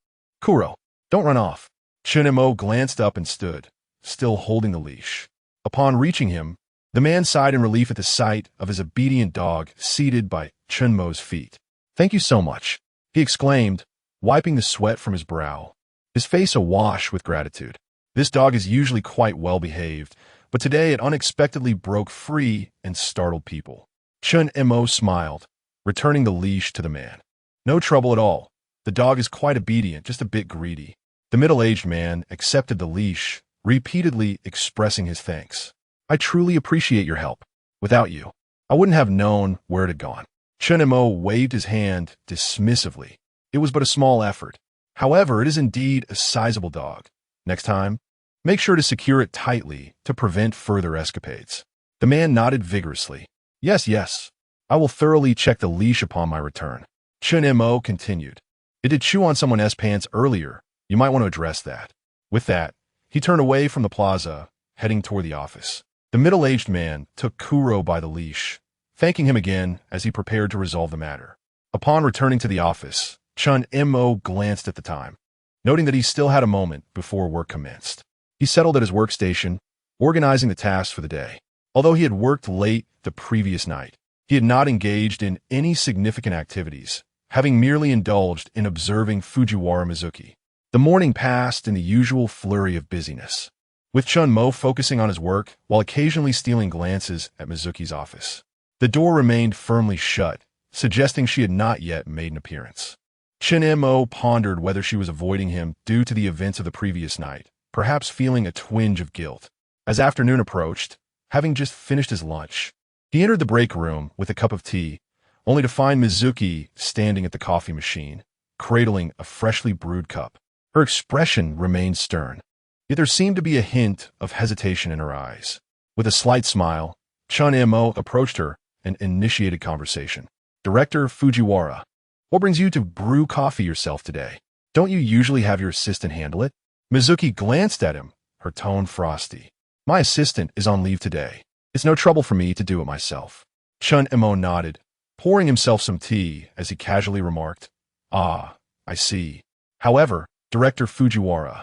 don't run off. Chen Mo glanced up and stood, still holding the leash. Upon reaching him, the man sighed in relief at the sight of his obedient dog seated by Chen Mo's feet. Thank you so much, he exclaimed, wiping the sweat from his brow, his face awash with gratitude. This dog is usually quite well behaved, but today it unexpectedly broke free and startled people. Chen Mo smiled, returning the leash to the man. No trouble at all. The dog is quite obedient, just a bit greedy. The middle-aged man accepted the leash, repeatedly expressing his thanks. I truly appreciate your help. Without you, I wouldn't have known where it had gone. Chen Mo waved his hand dismissively. It was but a small effort. However, it is indeed a sizable dog. Next time, make sure to secure it tightly to prevent further escapades. The man nodded vigorously. Yes, yes. I will thoroughly check the leash upon my return. Chen Mo continued. It did chew on someone else's pants earlier. You might want to address that. With that, he turned away from the plaza, heading toward the office. The middle-aged man took Kuro by the leash, thanking him again as he prepared to resolve the matter. Upon returning to the office, Chen Mo glanced at the time, noting that he still had a moment before work commenced. He settled at his workstation, organizing the tasks for the day. Although he had worked late the previous night, he had not engaged in any significant activities, having merely indulged in observing Fujiwara Mizuki. The morning passed in the usual flurry of busyness, with Chen Mo focusing on his work while occasionally stealing glances at Mizuki's office. The door remained firmly shut, suggesting she had not yet made an appearance. Chen Mo pondered whether she was avoiding him due to the events of the previous night, perhaps feeling a twinge of guilt. As afternoon approached, having just finished his lunch, he entered the break room with a cup of tea, only to find Mizuki standing at the coffee machine, cradling a freshly brewed cup. Her expression remained stern, yet there seemed to be a hint of hesitation in her eyes. With a slight smile, Chen Mo approached her and initiated conversation. Director Fujiwara, what brings you to brew coffee yourself today? Don't you usually have your assistant handle it? Mizuki glanced at him, her tone frosty. My assistant is on leave today. It's no trouble for me to do it myself. Chen Mo nodded, pouring himself some tea as he casually remarked, Ah, I see. However, Director Fujiwara,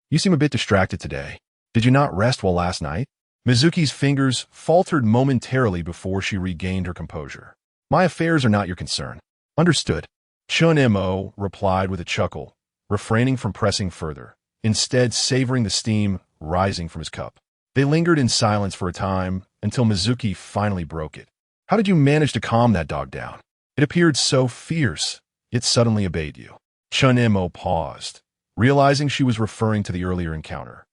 you seem a bit distracted today. Did you not rest well last night? Mizuki's fingers faltered momentarily before she regained her composure. My affairs are not your concern. Understood. Chen Mo replied with a chuckle, refraining from pressing further, instead savoring the steam rising from his cup. They lingered in silence for a time until Mizuki finally broke it. How did you manage to calm that dog down? It appeared so fierce, yet suddenly obeyed you. Chen Mo paused, realizing she was referring to the earlier encounter.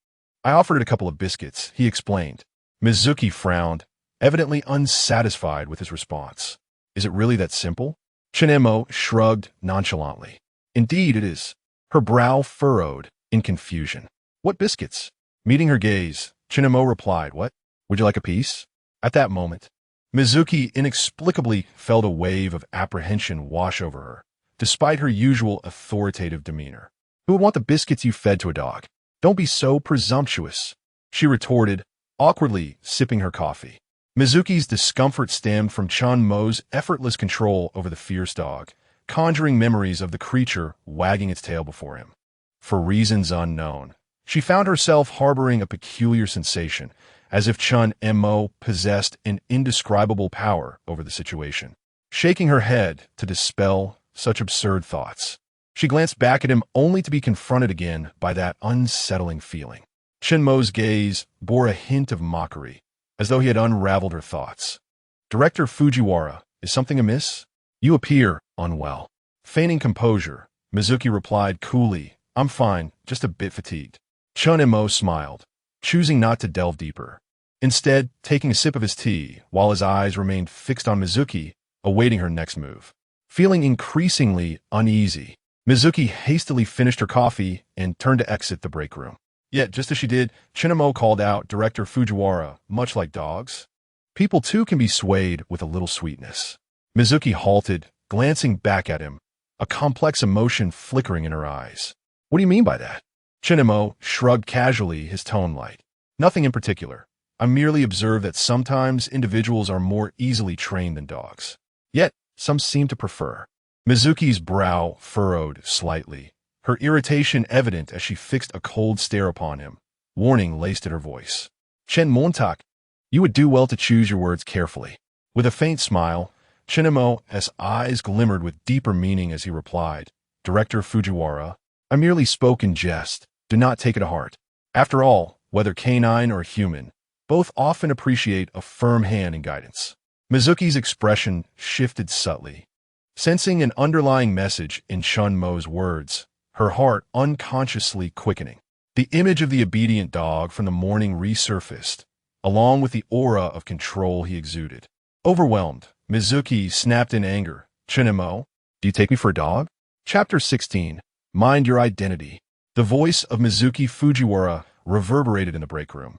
I offered it a couple of biscuits, he explained. Mizuki frowned, evidently unsatisfied with his response. Is it really that simple? Chen Mo shrugged nonchalantly. Indeed it is. Her brow furrowed in confusion. What biscuits? Meeting her gaze, Chen Mo replied, What? Would you like a piece? At that moment, Mizuki inexplicably felt a wave of apprehension wash over her, despite her usual authoritative demeanor. Who would want the biscuits you fed to a dog? Don't be so presumptuous, she retorted, awkwardly sipping her coffee. Mizuki's discomfort stemmed from Chen Mo's effortless control over the fierce dog, conjuring memories of the creature wagging its tail before him. For reasons unknown, she found herself harboring a peculiar sensation, as if Chen Mo possessed an indescribable power over the situation. Shaking her head to dispel such absurd thoughts, she glanced back at him only to be confronted again by that unsettling feeling. Chen Mo's gaze bore a hint of mockery, as though he had unraveled her thoughts. Director Fujiwara, is something amiss? You appear unwell. Feigning composure, Mizuki replied coolly, I'm fine, just a bit fatigued. Chen Mo smiled, choosing not to delve deeper. Instead, taking a sip of his tea, while his eyes remained fixed on Mizuki, awaiting her next move. Feeling increasingly uneasy, Mizuki hastily finished her coffee and turned to exit the break room. Yet, just as she did, Chen Mo called out Director Fujiwara, much like dogs. People too can be swayed with a little sweetness. Mizuki halted, glancing back at him, a complex emotion flickering in her eyes. What do you mean by that? Chen Mo shrugged casually, his tone light. Nothing in particular. I merely observe that sometimes individuals are more easily trained than dogs. Yet, some seem to prefer. Mizuki's brow furrowed slightly, her irritation evident as she fixed a cold stare upon him, warning laced at her voice. Chen Montak, you would do well to choose your words carefully. With a faint smile, Chen Mo's eyes glimmered with deeper meaning as he replied, Director Fujiwara, I merely spoke in jest. Do not take it to heart. After all, whether canine or human, both often appreciate a firm hand and guidance. Mizuki's expression shifted subtly. Sensing an underlying message in Chen Mo's words, her heart unconsciously quickening. The image of the obedient dog from the morning resurfaced, along with the aura of control he exuded. Overwhelmed, Mizuki snapped in anger. Chen Mo, do you take me for a dog? Chapter 16. Mind Your Identity. The voice of Mizuki Fujiwara reverberated in the break room,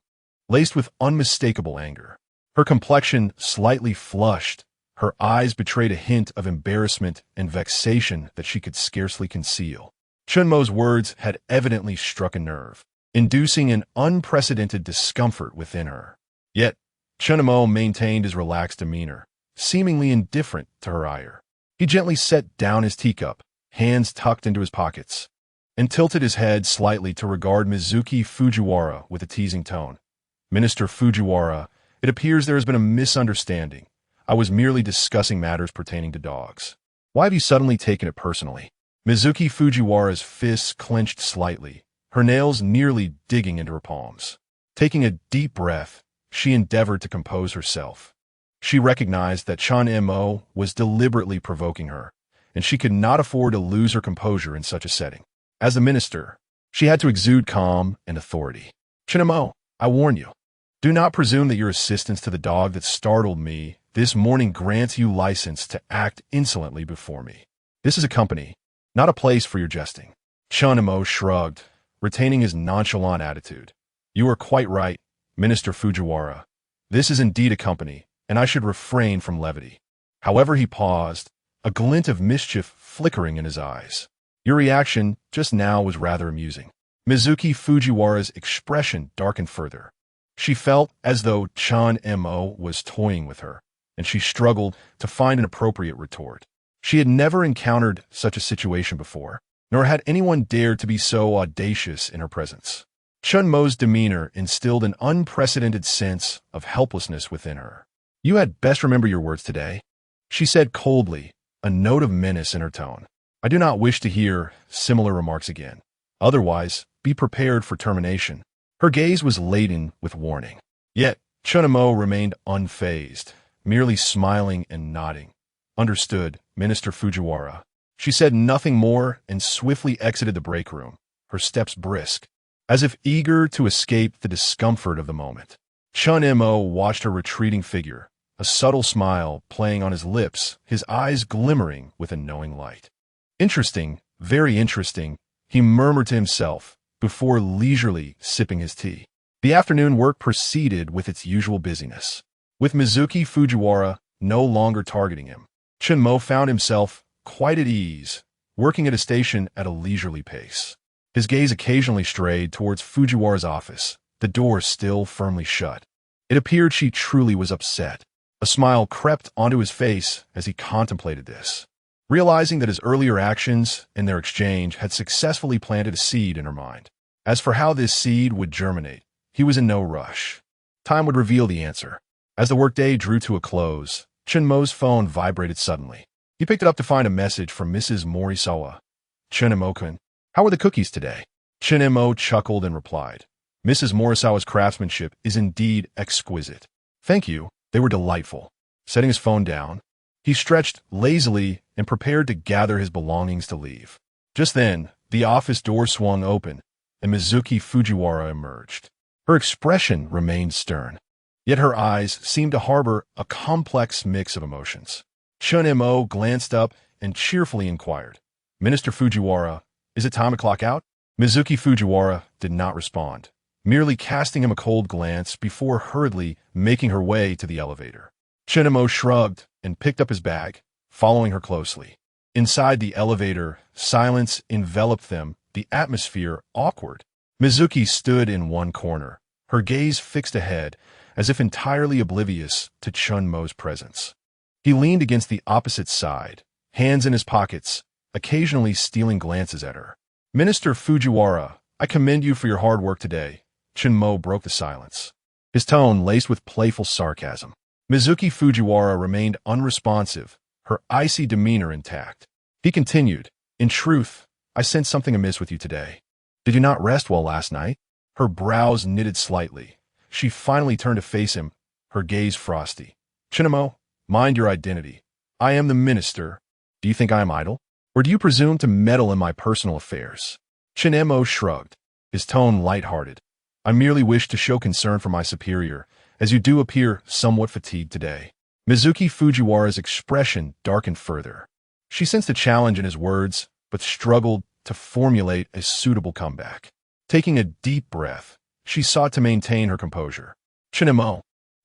laced with unmistakable anger. Her complexion slightly flushed, her eyes betrayed a hint of embarrassment and vexation that she could scarcely conceal. Chen Mo's words had evidently struck a nerve, inducing an unprecedented discomfort within her. Yet, Chen Mo maintained his relaxed demeanor, seemingly indifferent to her ire. He gently set down his teacup, hands tucked into his pockets, and tilted his head slightly to regard Mizuki Fujiwara with a teasing tone. Minister Fujiwara, it appears there has been a misunderstanding. I was merely discussing matters pertaining to dogs. Why have you suddenly taken it personally? Mizuki Fujiwara's fists clenched slightly, her nails nearly digging into her palms. Taking a deep breath, she endeavored to compose herself. She recognized that Chen Mo was deliberately provoking her, and she could not afford to lose her composure in such a setting. As a minister, she had to exude calm and authority. Chen Mo, I warn you, do not presume that your assistance to the dog that startled me this morning grants you license to act insolently before me. This is a company, not a place for your jesting. Chen Mo shrugged, retaining his nonchalant attitude. You are quite right, Minister Fujiwara. This is indeed a company, and I should refrain from levity. However, he paused, a glint of mischief flickering in his eyes. Your reaction just now was rather amusing. Mizuki Fujiwara's expression darkened further. She felt as though Chen Mo was toying with her, and she struggled to find an appropriate retort. She had never encountered such a situation before, nor had anyone dared to be so audacious in her presence. Chen Mo's demeanor instilled an unprecedented sense of helplessness within her. You had best remember your words today, she said coldly, a note of menace in her tone. I do not wish to hear similar remarks again. Otherwise, be prepared for termination. Her gaze was laden with warning. Yet, Chen Mo remained unfazed, merely smiling and nodding. Understood, Minister Fujiwara. She said nothing more and swiftly exited the break room, her steps brisk, as if eager to escape the discomfort of the moment. Chen Mo watched her retreating figure, a subtle smile playing on his lips, his eyes glimmering with a knowing light. Interesting, very interesting, he murmured to himself, before leisurely sipping his tea. The afternoon work proceeded with its usual busyness. With Mizuki Fujiwara no longer targeting him, Chen Mo found himself quite at ease, working at a station at a leisurely pace. His gaze occasionally strayed towards Fujiwara's office, the door still firmly shut. It appeared she truly was upset. A smile crept onto his face as he contemplated this, realizing that his earlier actions and their exchange had successfully planted a seed in her mind. As for how this seed would germinate, he was in no rush. Time would reveal the answer. As the workday drew to a close, Chen Mo's phone vibrated suddenly. He picked it up to find a message from Mrs. Morisawa. Chen Mo-kun, how are the cookies today? Chen Mo chuckled and replied, Mrs. Morisawa's craftsmanship is indeed exquisite. Thank you, they were delightful. Setting his phone down, he stretched lazily and prepared to gather his belongings to leave. Just then, the office door swung open, and Mizuki Fujiwara emerged. Her expression remained stern, yet her eyes seemed to harbor a complex mix of emotions. Chen Mo glanced up and cheerfully inquired, Minister Fujiwara, is it time to clock out? Mizuki Fujiwara did not respond, merely casting him a cold glance before hurriedly making her way to the elevator. Chen Mo shrugged and picked up his bag, following her closely. Inside the elevator, silence enveloped them, the atmosphere awkward. Mizuki stood in one corner, her gaze fixed ahead, as if entirely oblivious to Chen Mo's presence. He leaned against the opposite side, hands in his pockets, occasionally stealing glances at her. Minister Fujiwara, I commend you for your hard work today. Chen Mo broke the silence, his tone laced with playful sarcasm. Mizuki Fujiwara remained unresponsive, her icy demeanor intact. He continued, in truth, I sensed something amiss with you today. Did you not rest well last night? Her brows knitted slightly. She finally turned to face him, her gaze frosty. Chen Mo, mind your identity. I am the minister. Do you think I am idle? Or do you presume to meddle in my personal affairs? Chen Mo shrugged, his tone light-hearted. I merely wish to show concern for my superior, as you do appear somewhat fatigued today. Mizuki Fujiwara's expression darkened further. She sensed a challenge in his words, but struggled to formulate a suitable comeback. Taking a deep breath, she sought to maintain her composure. Chen Mo,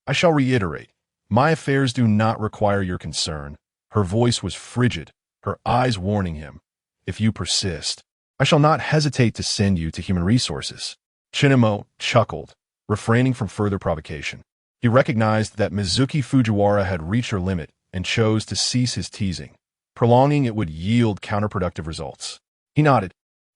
I shall reiterate, my affairs do not require your concern. Her voice was frigid, her eyes warning him. If you persist, I shall not hesitate to send you to human resources. Chen Mo chuckled, refraining from further provocation. He recognized that Mizuki Fujiwara had reached her limit and chose to cease his teasing. Prolonging it would yield counterproductive results. He nodded,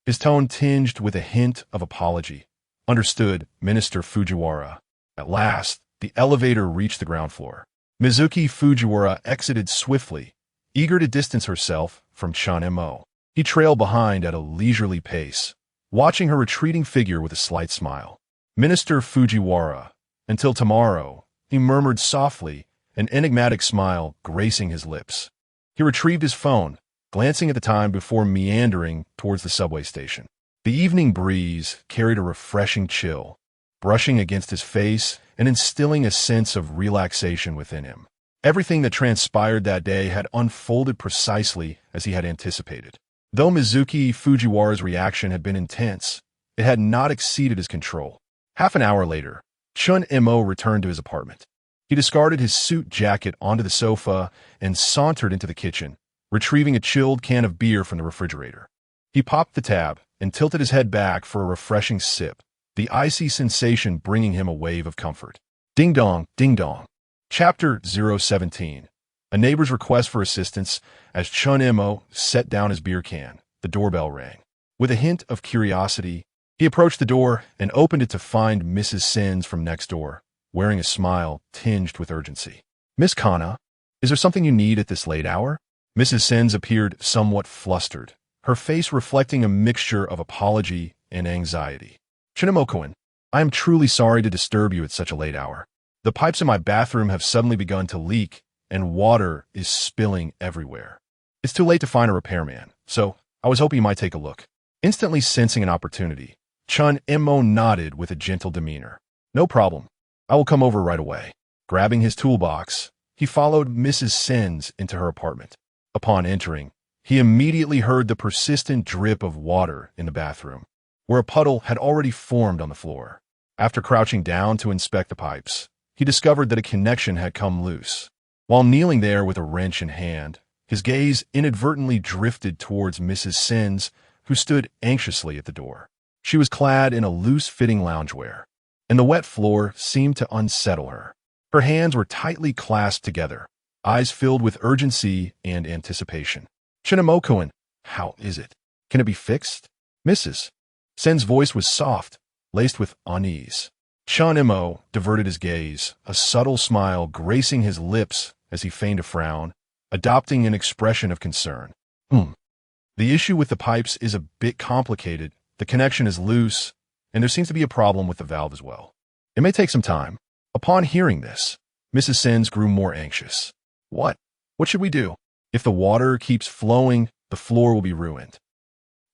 his tone tinged with a hint of apology. Understood, Minister Fujiwara. At last, the elevator reached the ground floor. Mizuki Fujiwara exited swiftly, eager to distance herself from Chen Mo. He trailed behind at a leisurely pace, watching her retreating figure with a slight smile. Minister Fujiwara, until tomorrow, he murmured softly, an enigmatic smile gracing his lips. He retrieved his phone, glancing at the time before meandering towards the subway station. The evening breeze carried a refreshing chill, brushing against his face and instilling a sense of relaxation within him. Everything that transpired that day had unfolded precisely as he had anticipated. Though Mizuki Fujiwara's reaction had been intense, it had not exceeded his control. Half an hour later, Chen Mo returned to his apartment. He discarded his suit jacket onto the sofa and sauntered into the kitchen, retrieving a chilled can of beer from the refrigerator. He popped the tab and tilted his head back for a refreshing sip, the icy sensation bringing him a wave of comfort. Ding dong, ding dong. Chapter 017. A neighbor's request for assistance. As Chen Mo set down his beer can, the doorbell rang. With a hint of curiosity, he approached the door and opened it to find Mrs. Sins from next door, wearing a smile tinged with urgency. Miss Kana, is there something you need at this late hour? Mrs. Sins appeared somewhat flustered, her face reflecting a mixture of apology and anxiety. Chinamo-kun, I am truly sorry to disturb you at such a late hour. The pipes in my bathroom have suddenly begun to leak, and water is spilling everywhere. It's too late to find a repairman, so I was hoping you might take a look. Instantly sensing an opportunity, Chen Mo nodded with a gentle demeanor. No problem. I will come over right away. Grabbing his toolbox, he followed Mrs. Sins into her apartment. Upon entering, he immediately heard the persistent drip of water in the bathroom, where a puddle had already formed on the floor. After crouching down to inspect the pipes, he discovered that a connection had come loose. While kneeling there with a wrench in hand, his gaze inadvertently drifted towards Mrs. Sins, who stood anxiously at the door. She was clad in a loose-fitting loungewear, and the wet floor seemed to unsettle her. Her hands were tightly clasped together, eyes filled with urgency and anticipation. Chinamo-kun, how is it? Can it be fixed? Mrs. Sen's voice was soft, laced with unease. Chen Mo diverted his gaze, a subtle smile gracing his lips as he feigned a frown, adopting an expression of concern. The issue with the pipes is a bit complicated. The connection is loose, and there seems to be a problem with the valve as well. It may take some time. Upon hearing this, Mrs. Sins grew more anxious. What? What should we do? If the water keeps flowing, the floor will be ruined.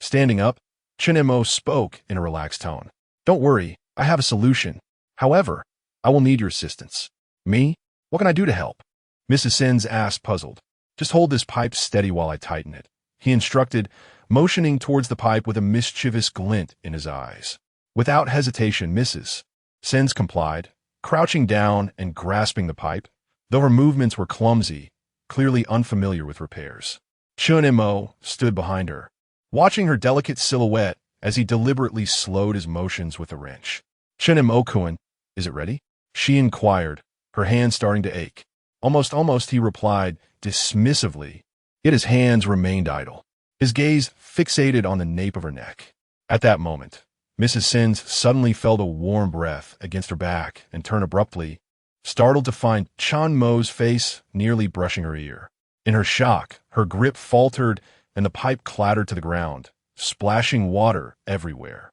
Standing up, Chen Mo spoke in a relaxed tone. Don't worry, I have a solution. However, I will need your assistance. Me? What can I do to help? Mrs. Sins asked, puzzled. Just hold this pipe steady while I tighten it, he instructed, motioning towards the pipe with a mischievous glint in his eyes. Without hesitation, Mrs. Sins complied, crouching down and grasping the pipe, though her movements were clumsy, clearly unfamiliar with repairs. Chen Mo stood behind her, watching her delicate silhouette as he deliberately slowed his motions with a wrench. Chen Mo-kun, is it ready? She inquired, her hand starting to ache. Almost, he replied, dismissively, yet his hands remained idle, his gaze fixated on the nape of her neck. At that moment, Mrs. Sins suddenly felt a warm breath against her back and turned abruptly, startled to find Chen Mo's face nearly brushing her ear. In her shock, her grip faltered and the pipe clattered to the ground, splashing water everywhere.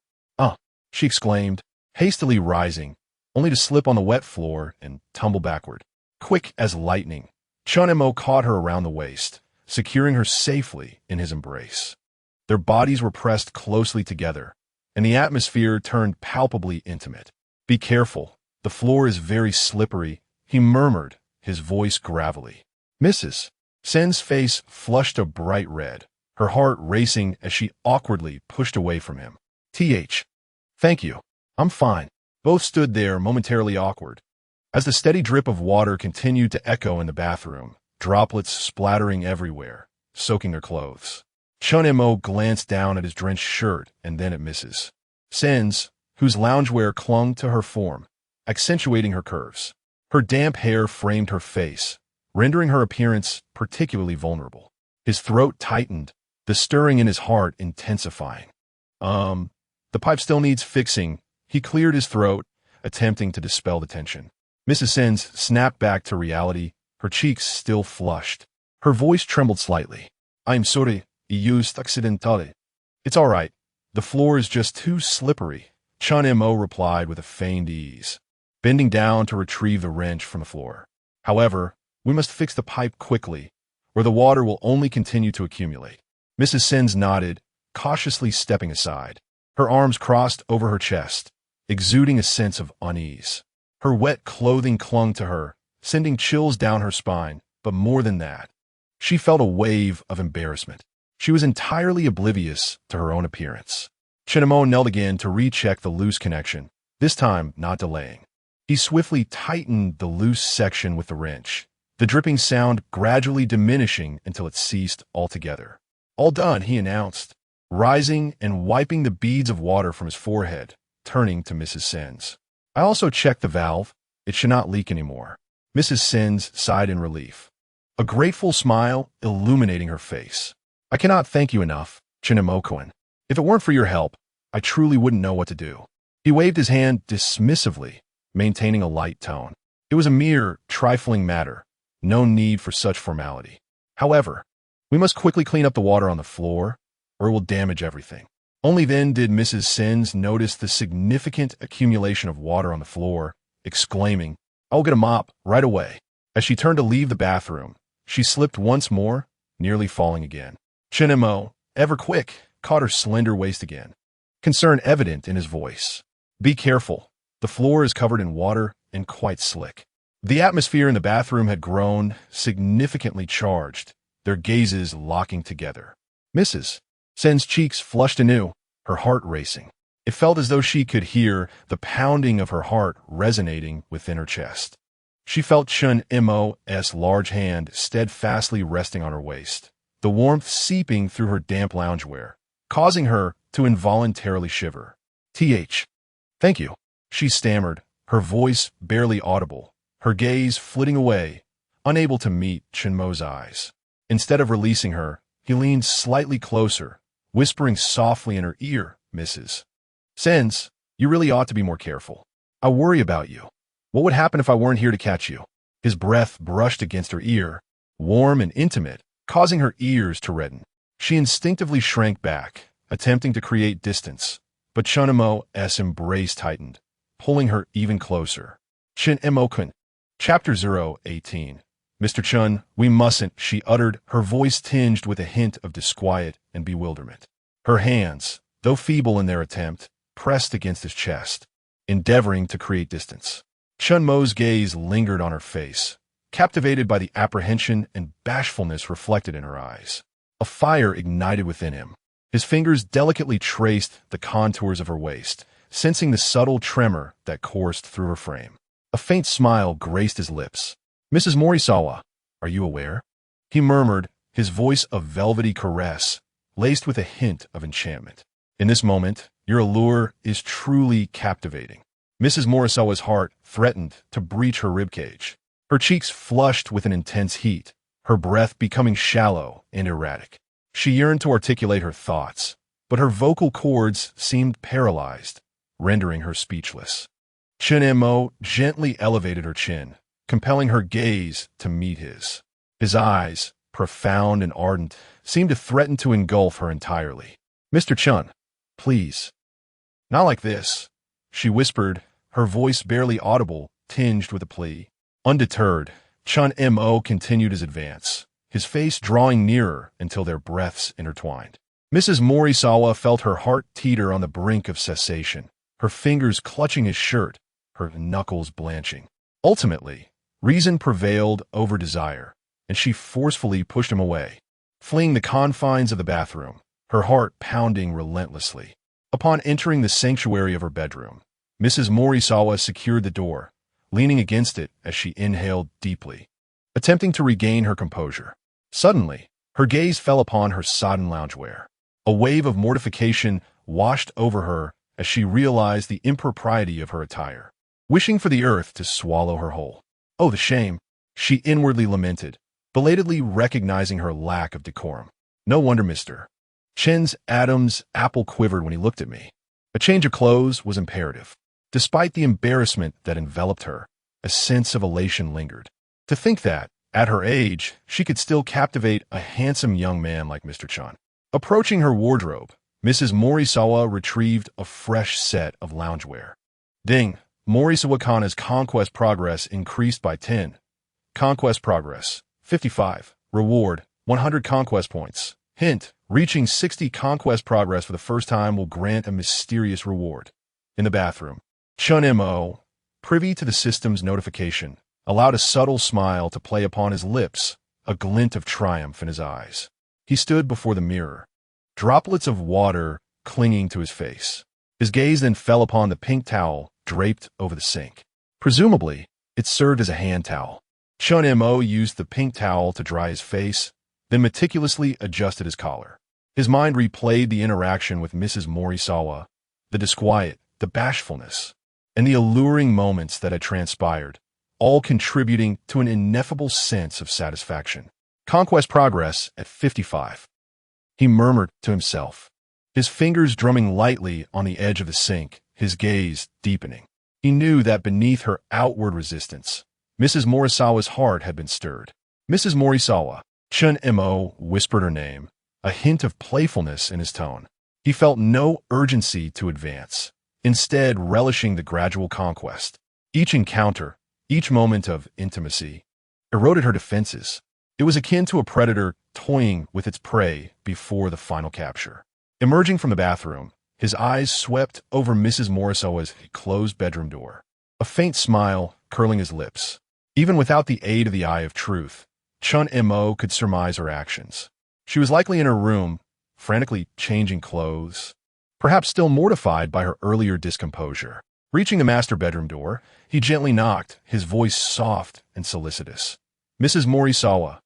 She exclaimed, hastily rising, only to slip on the wet floor and tumble backward. Quick as lightning, Chen Mo caught her around the waist, securing her safely in his embrace. Their bodies were pressed closely together, and the atmosphere turned palpably intimate. "Be careful, the floor is very slippery," he murmured, his voice gravelly. Mrs. Sen's face flushed a bright red, her heart racing as she awkwardly pushed away from him. Thank you. I'm fine." Both stood there momentarily awkward. As the steady drip of water continued to echo in the bathroom, droplets splattering everywhere, soaking their clothes. Chen Mo glanced down at his drenched shirt and then at Mrs. Sen's, whose loungewear clung to her form, accentuating her curves. Her damp hair framed her face, rendering her appearance particularly vulnerable. His throat tightened, the stirring in his heart intensifying. The pipe still needs fixing." He cleared his throat, attempting to dispel the tension. Mrs. Sens snapped back to reality, her cheeks still flushed. Her voice trembled slightly. "I'm sorry, I used accidentally." "It's all right. The floor is just too slippery," Chen Mo replied with a feigned ease, bending down to retrieve the wrench from the floor. "However, we must fix the pipe quickly, or the water will only continue to accumulate." Mrs. Sens nodded, cautiously stepping aside. Her arms crossed over her chest, exuding a sense of unease. Her wet clothing clung to her, sending chills down her spine, but more than that, she felt a wave of embarrassment. She was entirely oblivious to her own appearance. Chen Mo knelt again to recheck the loose connection, this time not delaying. He swiftly tightened the loose section with the wrench, the dripping sound gradually diminishing until it ceased altogether. "All done," he announced, rising and wiping the beads of water from his forehead, turning to Mrs. Sens. "I also checked the valve. It should not leak anymore." Mrs. Sens sighed in relief, a grateful smile illuminating her face. "I cannot thank you enough, Chen Mo. If it weren't for your help, I truly wouldn't know what to do." He waved his hand dismissively, maintaining a light tone. It was a mere, trifling matter, no need for such formality. "However, we must quickly clean up the water on the floor, or it will damage everything." Only then did Mrs. Sens notice the significant accumulation of water on the floor, exclaiming, "I'll get a mop right away." As she turned to leave the bathroom, she slipped once more, nearly falling again. Chen Mo, ever quick, caught her slender waist again, concern evident in his voice. "Be careful. The floor is covered in water and quite slick." The atmosphere in the bathroom had grown significantly charged, their gazes locking together. Mrs. Sen's cheeks flushed anew, her heart racing. It felt as though she could hear the pounding of her heart resonating within her chest. She felt Chen Mo's large hand steadfastly resting on her waist, the warmth seeping through her damp loungewear, causing her to involuntarily shiver. Thank you," she stammered, her voice barely audible, her gaze flitting away, unable to meet Chen Mo's eyes. Instead of releasing her, he leaned slightly closer, whispering softly in her ear, "Mrs. Sens, you really ought to be more careful. I worry about you. What would happen if I weren't here to catch you?" His breath brushed against her ear, warm and intimate, causing her ears to redden. She instinctively shrank back, attempting to create distance, but Chen Mo's embrace tightened, pulling her even closer. "Chen Mo. Chapter 018. "Mr. Chen, we mustn't," she uttered, her voice tinged with a hint of disquiet and bewilderment. Her hands, though feeble in their attempt, pressed against his chest, endeavoring to create distance. Chen Mo's gaze lingered on her face, captivated by the apprehension and bashfulness reflected in her eyes. A fire ignited within him. His fingers delicately traced the contours of her waist, sensing the subtle tremor that coursed through her frame. A faint smile graced his lips. "Mrs. Morisawa, are you aware?" he murmured, his voice a velvety caress, laced with a hint of enchantment. "In this moment, your allure is truly captivating." Mrs. Morisawa's heart threatened to breach her ribcage. Her cheeks flushed with an intense heat, her breath becoming shallow and erratic. She yearned to articulate her thoughts, but her vocal cords seemed paralyzed, rendering her speechless. Chen Mo gently elevated her chin, compelling her gaze to meet his. His eyes, profound and ardent, seemed to threaten to engulf her entirely. "Mr. Chen, please. Not like this," she whispered, her voice barely audible, tinged with a plea. Undeterred, Chen Mo continued his advance, his face drawing nearer until their breaths intertwined. Mrs. Morisawa felt her heart teeter on the brink of cessation, her fingers clutching his shirt, her knuckles blanching. Ultimately, reason prevailed over desire, and she forcefully pushed him away, fleeing the confines of the bathroom, her heart pounding relentlessly. Upon entering the sanctuary of her bedroom, Mrs. Morisawa secured the door, leaning against it as she inhaled deeply, attempting to regain her composure. Suddenly, her gaze fell upon her sodden loungewear. A wave of mortification washed over her as she realized the impropriety of her attire, wishing for the earth to swallow her whole. Oh, the shame, she inwardly lamented, belatedly recognizing her lack of decorum. No wonder Mr. Chen's Adam's apple quivered when he looked at me. A change of clothes was imperative. Despite the embarrassment that enveloped her, a sense of elation lingered. To think that, at her age, she could still captivate a handsome young man like Mr. Chen. Approaching her wardrobe, Mrs. Morisawa retrieved a fresh set of loungewear. Ding! Morisawa-kana's conquest progress increased by 10. Conquest progress, 55. Reward, 100 conquest points. Hint, reaching 60 conquest progress for the first time will grant a mysterious reward. In the bathroom, Chen Mo, privy to the system's notification, allowed a subtle smile to play upon his lips, a glint of triumph in his eyes. He stood before the mirror, droplets of water clinging to his face. His gaze then fell upon the pink towel draped over the sink. Presumably, it served as a hand towel. Chen Mo used the pink towel to dry his face, then meticulously adjusted his collar. His mind replayed the interaction with Mrs. Morisawa, the disquiet, the bashfulness, and the alluring moments that had transpired, all contributing to an ineffable sense of satisfaction. Conquest progress at 55. He murmured to himself, his fingers drumming lightly on the edge of the sink, his gaze deepening. He knew that beneath her outward resistance, Mrs. Morisawa's heart had been stirred. Mrs. Morisawa, Chen Mo whispered her name, a hint of playfulness in his tone. He felt no urgency to advance, instead relishing the gradual conquest. Each encounter, each moment of intimacy, eroded her defenses. It was akin to a predator toying with its prey before the final capture. Emerging from the bathroom, his eyes swept over Mrs. Morisawa's closed bedroom door, a faint smile curling his lips. Even without the aid of the eye of truth, Chen Mo could surmise her actions. She was likely in her room, frantically changing clothes, perhaps still mortified by her earlier discomposure. Reaching the master bedroom door, he gently knocked, his voice soft and solicitous. Mrs. Morisawa,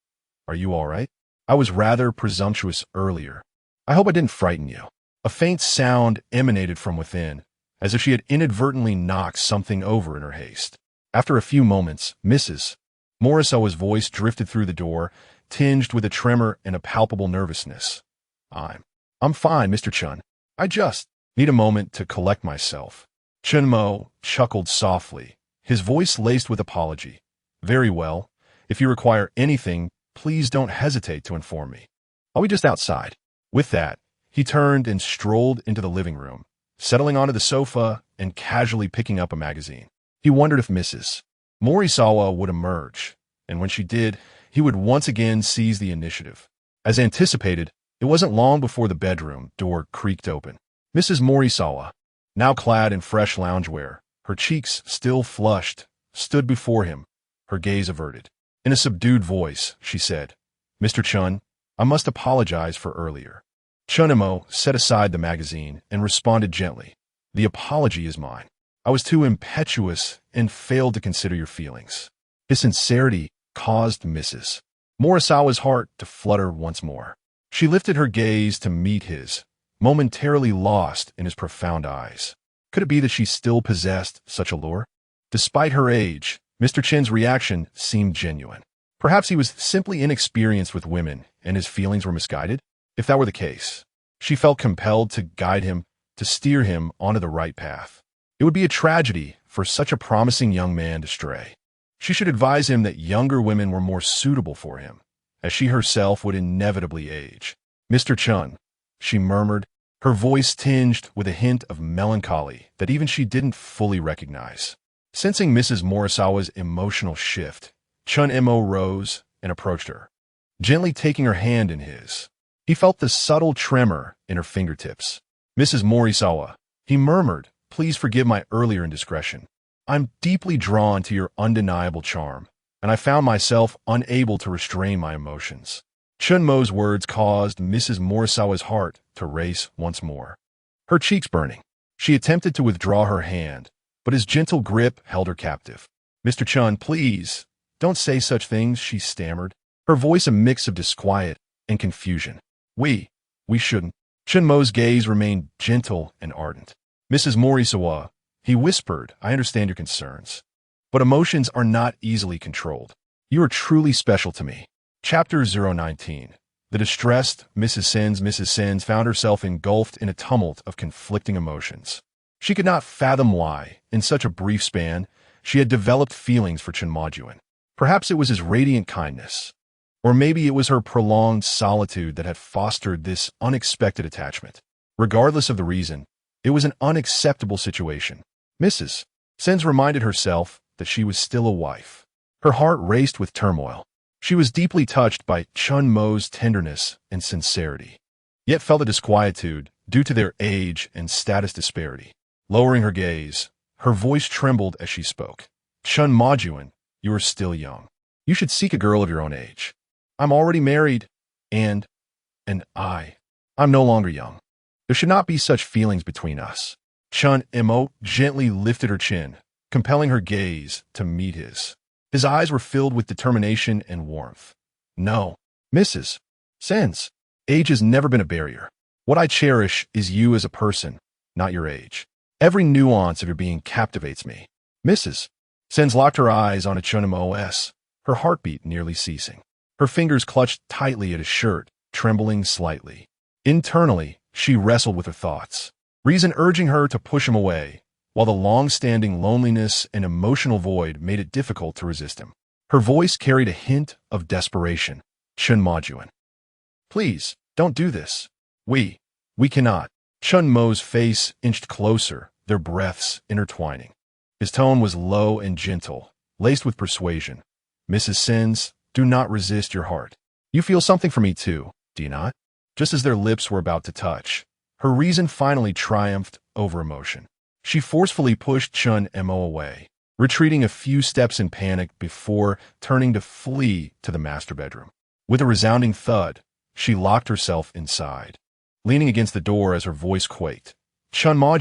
are you all right? I was rather presumptuous earlier. I hope I didn't frighten you. A faint sound emanated from within, as if she had inadvertently knocked something over in her haste. After a few moments, Mrs. Morisawa's voice drifted through the door, tinged with a tremor and a palpable nervousness. I'm fine, Mr. Chen. I just need a moment to collect myself. Chen Mo chuckled softly, his voice laced with apology. Very well. If you require anything, please don't hesitate to inform me. I'll be just outside. With that, he turned and strolled into the living room, settling onto the sofa and casually picking up a magazine. He wondered if Mrs. Morisawa would emerge, and when she did, he would once again seize the initiative. As anticipated, it wasn't long before the bedroom door creaked open. Mrs. Morisawa, now clad in fresh loungewear, her cheeks still flushed, stood before him, her gaze averted. In a subdued voice, she said, Mr. Chen, I must apologize for earlier. Chen Mo set aside the magazine and responded gently, The apology is mine. I was too impetuous and failed to consider your feelings. His sincerity caused Mrs. Morisawa's heart to flutter once more. She lifted her gaze to meet his, momentarily lost in his profound eyes. Could it be that she still possessed such allure? Despite her age, Mr. Chen's reaction seemed genuine. Perhaps he was simply inexperienced with women and his feelings were misguided? If that were the case, she felt compelled to guide him, to steer him onto the right path. It would be a tragedy for such a promising young man to stray. She should advise him that younger women were more suitable for him, as she herself would inevitably age. Mr. Chen, she murmured, her voice tinged with a hint of melancholy that even she didn't fully recognize. Sensing Mrs. Morisawa's emotional shift, Chen Mo rose and approached her. gently taking her hand in his. He felt the subtle tremor in her fingertips. Mrs. Morisawa, he murmured, please forgive my earlier indiscretion. I'm deeply drawn to your undeniable charm, and I found myself unable to restrain my emotions. Chen Mo's words caused Mrs. Morisawa's heart to race once more. Her cheeks burning. She attempted to withdraw her hand, but his gentle grip held her captive. Mr. Chen, please, don't say such things, she stammered, her voice a mix of disquiet and confusion. We shouldn't. Chen Mo's gaze remained gentle and ardent. Mrs. Morisawa, he whispered, I understand your concerns, but emotions are not easily controlled. You are truly special to me. Chapter 019. The distressed Mrs. Sins found herself engulfed in a tumult of conflicting emotions. She could not fathom why, in such a brief span, she had developed feelings for Chen Mo. Perhaps it was his radiant kindness, or maybe it was her prolonged solitude that had fostered this unexpected attachment. Regardless of the reason, it was an unacceptable situation. Mrs. Sins reminded herself that she was still a wife. Her heart raced with turmoil. She was deeply touched by Chen Mo's tenderness and sincerity, yet felt a disquietude due to their age and status disparity. Lowering her gaze, her voice trembled as she spoke. Chen Mo, you are still young. You should seek a girl of your own age. I'm already married, and I'm no longer young. There should not be such feelings between us. Chen Mo gently lifted her chin, compelling her gaze to meet his. His eyes were filled with determination and warmth. No, Mrs. Sins, age has never been a barrier. What I cherish is you as a person, not your age. Every nuance of your being captivates me. Mrs. Sins locked her eyes on a Chen Mo's, her heartbeat nearly ceasing. Her fingers clutched tightly at his shirt, trembling slightly. Internally, she wrestled with her thoughts, reason urging her to push him away, while the long-standing loneliness and emotional void made it difficult to resist him. Her voice carried a hint of desperation. Chen Mo, please, don't do this. We cannot. Chen Mo's face inched closer, their breaths intertwining. His tone was low and gentle, laced with persuasion. Mrs. Sins, do not resist your heart. You feel something for me too, do you not? Just as their lips were about to touch, her reason finally triumphed over emotion. She forcefully pushed Chen Mo away, retreating a few steps in panic before turning to flee to the master bedroom. With a resounding thud, she locked herself inside, leaning against the door as her voice quaked. Chen Mo,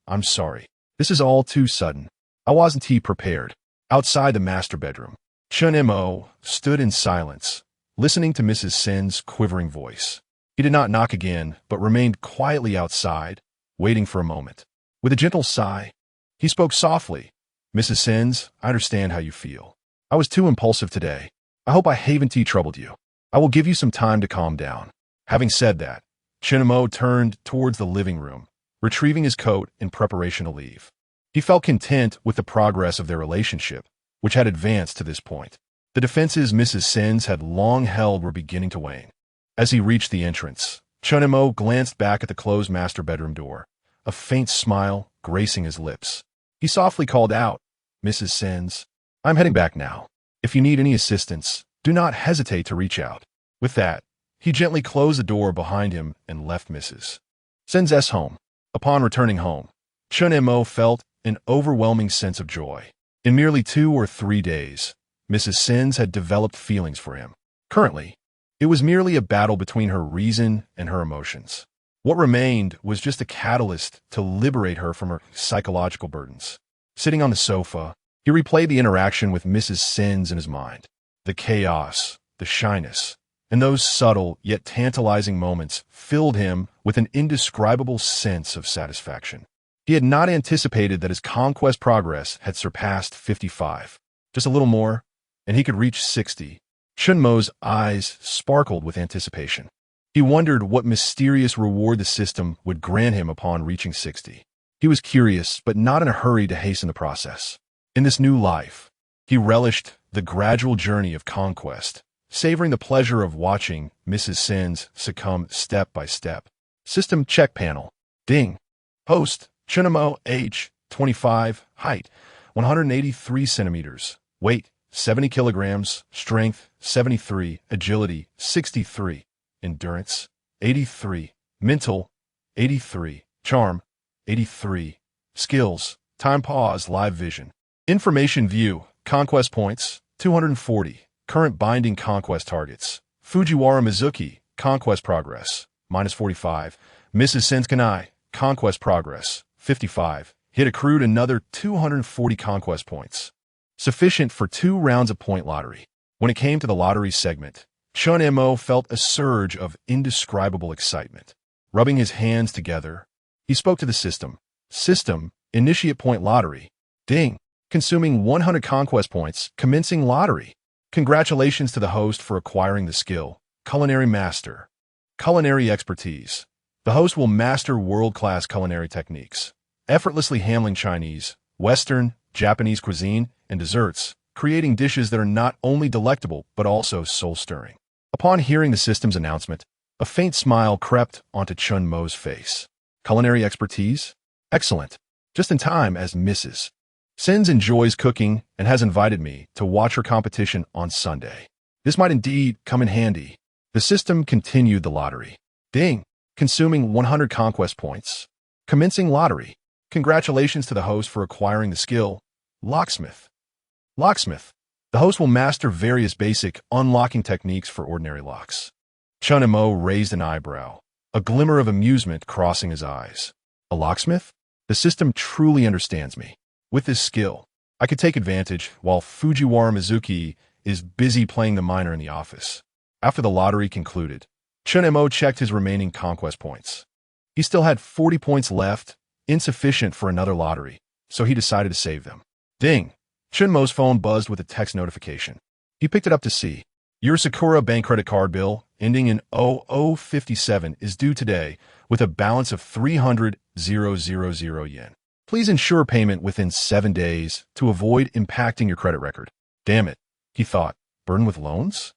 I'm sorry. This is all too sudden. I wasn't prepared. Outside the master bedroom, Chen Mo stood in silence, listening to Mrs. Sins' quivering voice. He did not knock again, but remained quietly outside, waiting for a moment. With a gentle sigh, he spoke softly. Mrs. Sins, I understand how you feel. I was too impulsive today. I hope I haven't troubled you. I will give you some time to calm down. Having said that, Chen Mo turned towards the living room, retrieving his coat in preparation to leave. He felt content with the progress of their relationship, which had advanced to this point. The defenses Mrs. Sins had long held were beginning to wane. As he reached the entrance, Chen Mo glanced back at the closed master bedroom door, a faint smile gracing his lips. He softly called out, Mrs. Sins, I'm heading back now. If you need any assistance, do not hesitate to reach out. With that, he gently closed the door behind him and left Mrs. Sins' home. Upon returning home, Chen Mo felt an overwhelming sense of joy. In merely 2 or 3 days, Mrs. Sins had developed feelings for him. Currently, it was merely a battle between her reason and her emotions. What remained was just a catalyst to liberate her from her psychological burdens. Sitting on the sofa, he replayed the interaction with Mrs. Sins in his mind. The chaos, the shyness, and those subtle yet tantalizing moments filled him with an indescribable sense of satisfaction. He had not anticipated that his conquest progress had surpassed 55. Just a little more, and he could reach 60. Chen Mo's eyes sparkled with anticipation. He wondered what mysterious reward the system would grant him upon reaching 60. He was curious, but not in a hurry to hasten the process. In this new life, he relished the gradual journey of conquest, savoring the pleasure of watching Mrs. Sins succumb step by step. System check panel. Ding. Host, Chen Mo, age, 25, height, 183 centimeters, weight, 70 kilograms, strength, 73, agility, 63, endurance, 83, mental, 83, charm, 83, skills, time pause, live vision. Information view, conquest points, 240, current binding conquest targets. Fujiwara Mizuki, conquest progress, minus 45. Mrs. Senskanai, conquest progress, 55. Hit accrued another 240 conquest points. Sufficient for 2 rounds of point lottery. When it came to the lottery segment, Chen Mo felt a surge of indescribable excitement. Rubbing his hands together, he spoke to the system. System, initiate point lottery. Ding. Consuming 100 conquest points, commencing lottery. Congratulations to the host for acquiring the skill. Culinary master. Culinary expertise. The host will master world-class culinary techniques, effortlessly handling Chinese, Western, Japanese cuisine, and desserts, creating dishes that are not only delectable but also soul-stirring. Upon hearing the system's announcement, a faint smile crept onto Chen Mo's face. Culinary expertise? Excellent. Just in time, as Mrs. Sins enjoys cooking and has invited me to watch her competition on Sunday. This might indeed come in handy. The system continued the lottery. Ding. Consuming 100 conquest points. Commencing lottery. Congratulations to the host for acquiring the skill. Locksmith. Locksmith. The host will master various basic unlocking techniques for ordinary locks. Chen Mo raised an eyebrow, a glimmer of amusement crossing his eyes. A locksmith? The system truly understands me. With this skill, I could take advantage while Fujiwara Mizuki is busy playing the miner in the office. After the lottery concluded, Chen Mo checked his remaining conquest points. He still had 40 points left, insufficient for another lottery, so he decided to save them. Ding! Chen Mo's phone buzzed with a text notification. He picked it up to see. Your Sakura Bank credit card bill, ending in 0057, is due today with a balance of 300,000 yen. Please ensure payment within 7 days to avoid impacting your credit record. Damn it, he thought. Burdened with loans?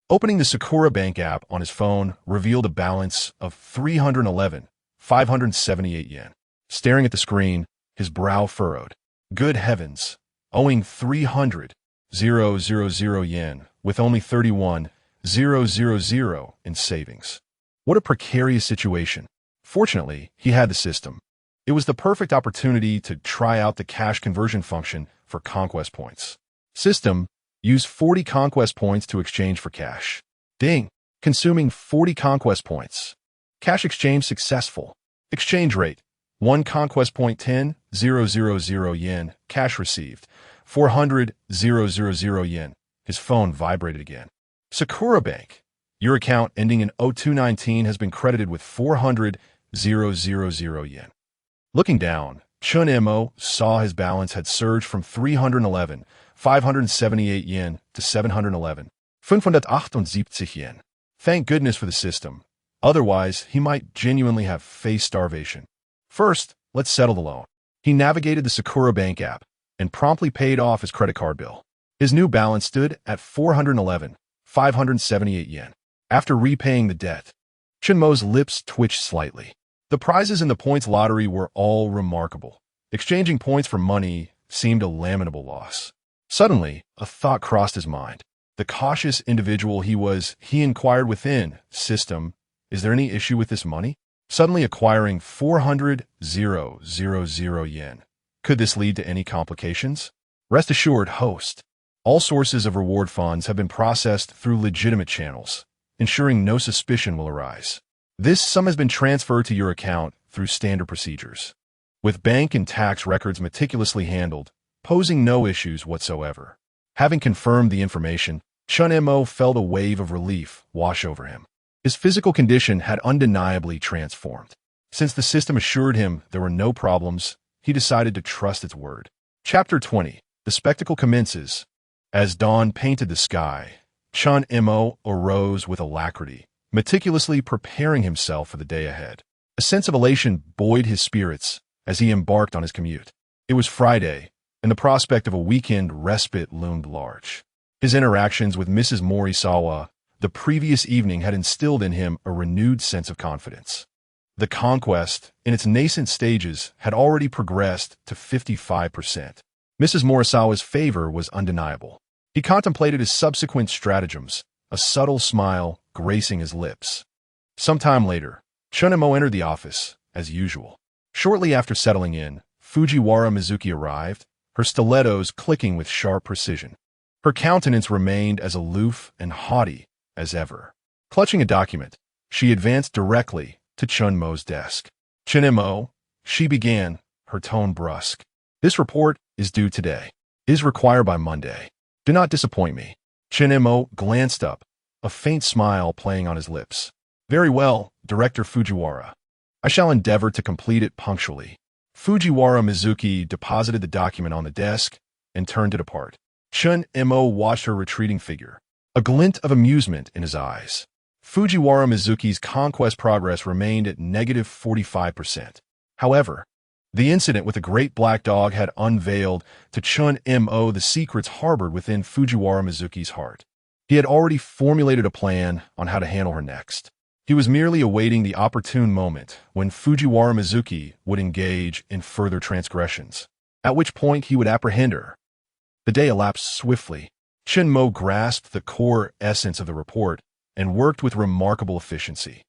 Opening the Sakura Bank app on his phone revealed a balance of 311,578 yen. Staring at the screen, his brow furrowed. Good heavens, owing 300,000 yen with only 31,000 in savings. What a precarious situation. Fortunately, he had the system. It was the perfect opportunity to try out the cash conversion function for conquest points. System, use 40 conquest points to exchange for cash. Ding, consuming 40 conquest points. Cash exchange successful. Exchange rate, 1 conquest point 10,000 yen. Cash received, 400,000 yen. His phone vibrated again. Sakura Bank, your account ending in 0219 has been credited with 400,000 yen. Looking down, Chen Mo saw his balance had surged from 311,578 yen to 711,578 yen. Thank goodness for the system. Otherwise, he might genuinely have faced starvation. First, let's settle the loan. He navigated the Sakura Bank app and promptly paid off his credit card bill. His new balance stood at 411,578 yen. After repaying the debt, Chen Mo's lips twitched slightly. The prizes in the points lottery were all remarkable. Exchanging points for money seemed a lamentable loss. Suddenly, a thought crossed his mind. The cautious individual he inquired within, system, is there any issue with this money? Suddenly acquiring 400,000 yen. Could this lead to any complications? Rest assured, host. All sources of reward funds have been processed through legitimate channels, ensuring no suspicion will arise. This sum has been transferred to your account through standard procedures, with bank and tax records meticulously handled, posing no issues whatsoever. Having confirmed the information, Chen Mo felt a wave of relief wash over him. His physical condition had undeniably transformed. Since the system assured him there were no problems, he decided to trust its word. Chapter 20. The spectacle commences. As dawn painted the sky, Chen Mo arose with alacrity, meticulously preparing himself for the day ahead. A sense of elation buoyed his spirits as he embarked on his commute. It was Friday, and the prospect of a weekend respite loomed large. His interactions with Mrs. Morisawa the previous evening had instilled in him a renewed sense of confidence. The conquest, in its nascent stages, had already progressed to 55%. Mrs. Morisawa's favor was undeniable. He contemplated his subsequent stratagems, a subtle smile gracing his lips. Sometime later, Chen Mo entered the office, as usual. Shortly after settling in, Fujiwara Mizuki arrived, her stilettos clicking with sharp precision. Her countenance remained as aloof and haughty as ever. Clutching a document, she advanced directly to Chen Mo's desk. "Chen Mo," she began, her tone brusque. "This report is due today. It is required by Monday. Do not disappoint me." Chen Mo glanced up, a faint smile playing on his lips. "Very well, Director Fujiwara. I shall endeavor to complete it punctually." Fujiwara Mizuki deposited the document on the desk and turned to depart. Chen Mo watched her retreating figure, a glint of amusement in his eyes. Fujiwara Mizuki's conquest progress remained at negative 45%. However, the incident with the great black dog had unveiled to Chen Mo the secrets harbored within Fujiwara Mizuki's heart. He had already formulated a plan on how to handle her next. He was merely awaiting the opportune moment when Fujiwara Mizuki would engage in further transgressions, at which point he would apprehend her. The day elapsed swiftly. Chen Mo grasped the core essence of the report and worked with remarkable efficiency.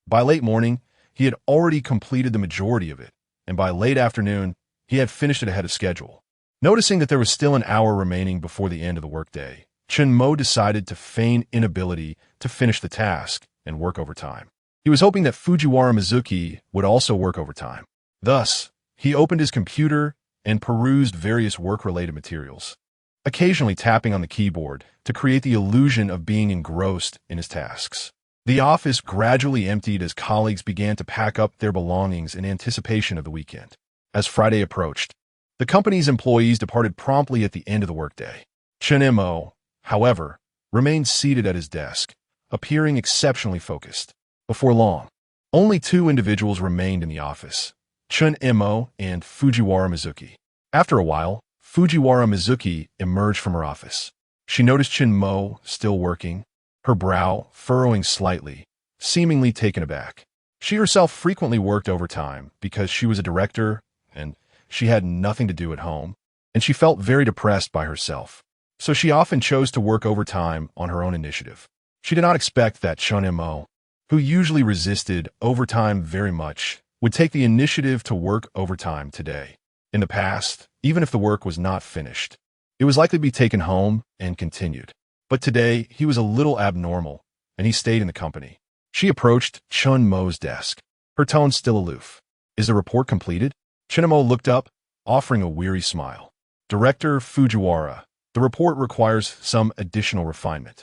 By late morning, he had already completed the majority of it, and by late afternoon, he had finished it ahead of schedule. Noticing that there was still an hour remaining before the end of the workday, Chen Mo decided to feign inability to finish the task and work overtime. He was hoping that Fujiwara Mizuki would also work overtime. Thus, he opened his computer and perused various work-related materials, occasionally tapping on the keyboard to create the illusion of being engrossed in his tasks. The office gradually emptied as colleagues began to pack up their belongings in anticipation of the weekend. As Friday approached, the company's employees departed promptly at the end of the workday. Chen Mo, however, remained seated at his desk, appearing exceptionally focused. Before long, only two individuals remained in the office, Chen Mo and Fujiwara Mizuki. After a while, Fujiwara Mizuki emerged from her office. She noticed Chen Mo still working, her brow furrowing slightly, seemingly taken aback. She herself frequently worked overtime because she was a director and she had nothing to do at home, and she felt very depressed by herself. So she often chose to work overtime on her own initiative. She did not expect that Chen Mo, who usually resisted overtime very much, would take the initiative to work overtime today. In the past, even if the work was not finished, it was likely to be taken home and continued. But today, he was a little abnormal, and he stayed in the company. She approached Chen Mo's desk, her tone still aloof. "Is the report completed?" Chen Mo looked up, offering a weary smile. "Director Fujiwara, the report requires some additional refinement.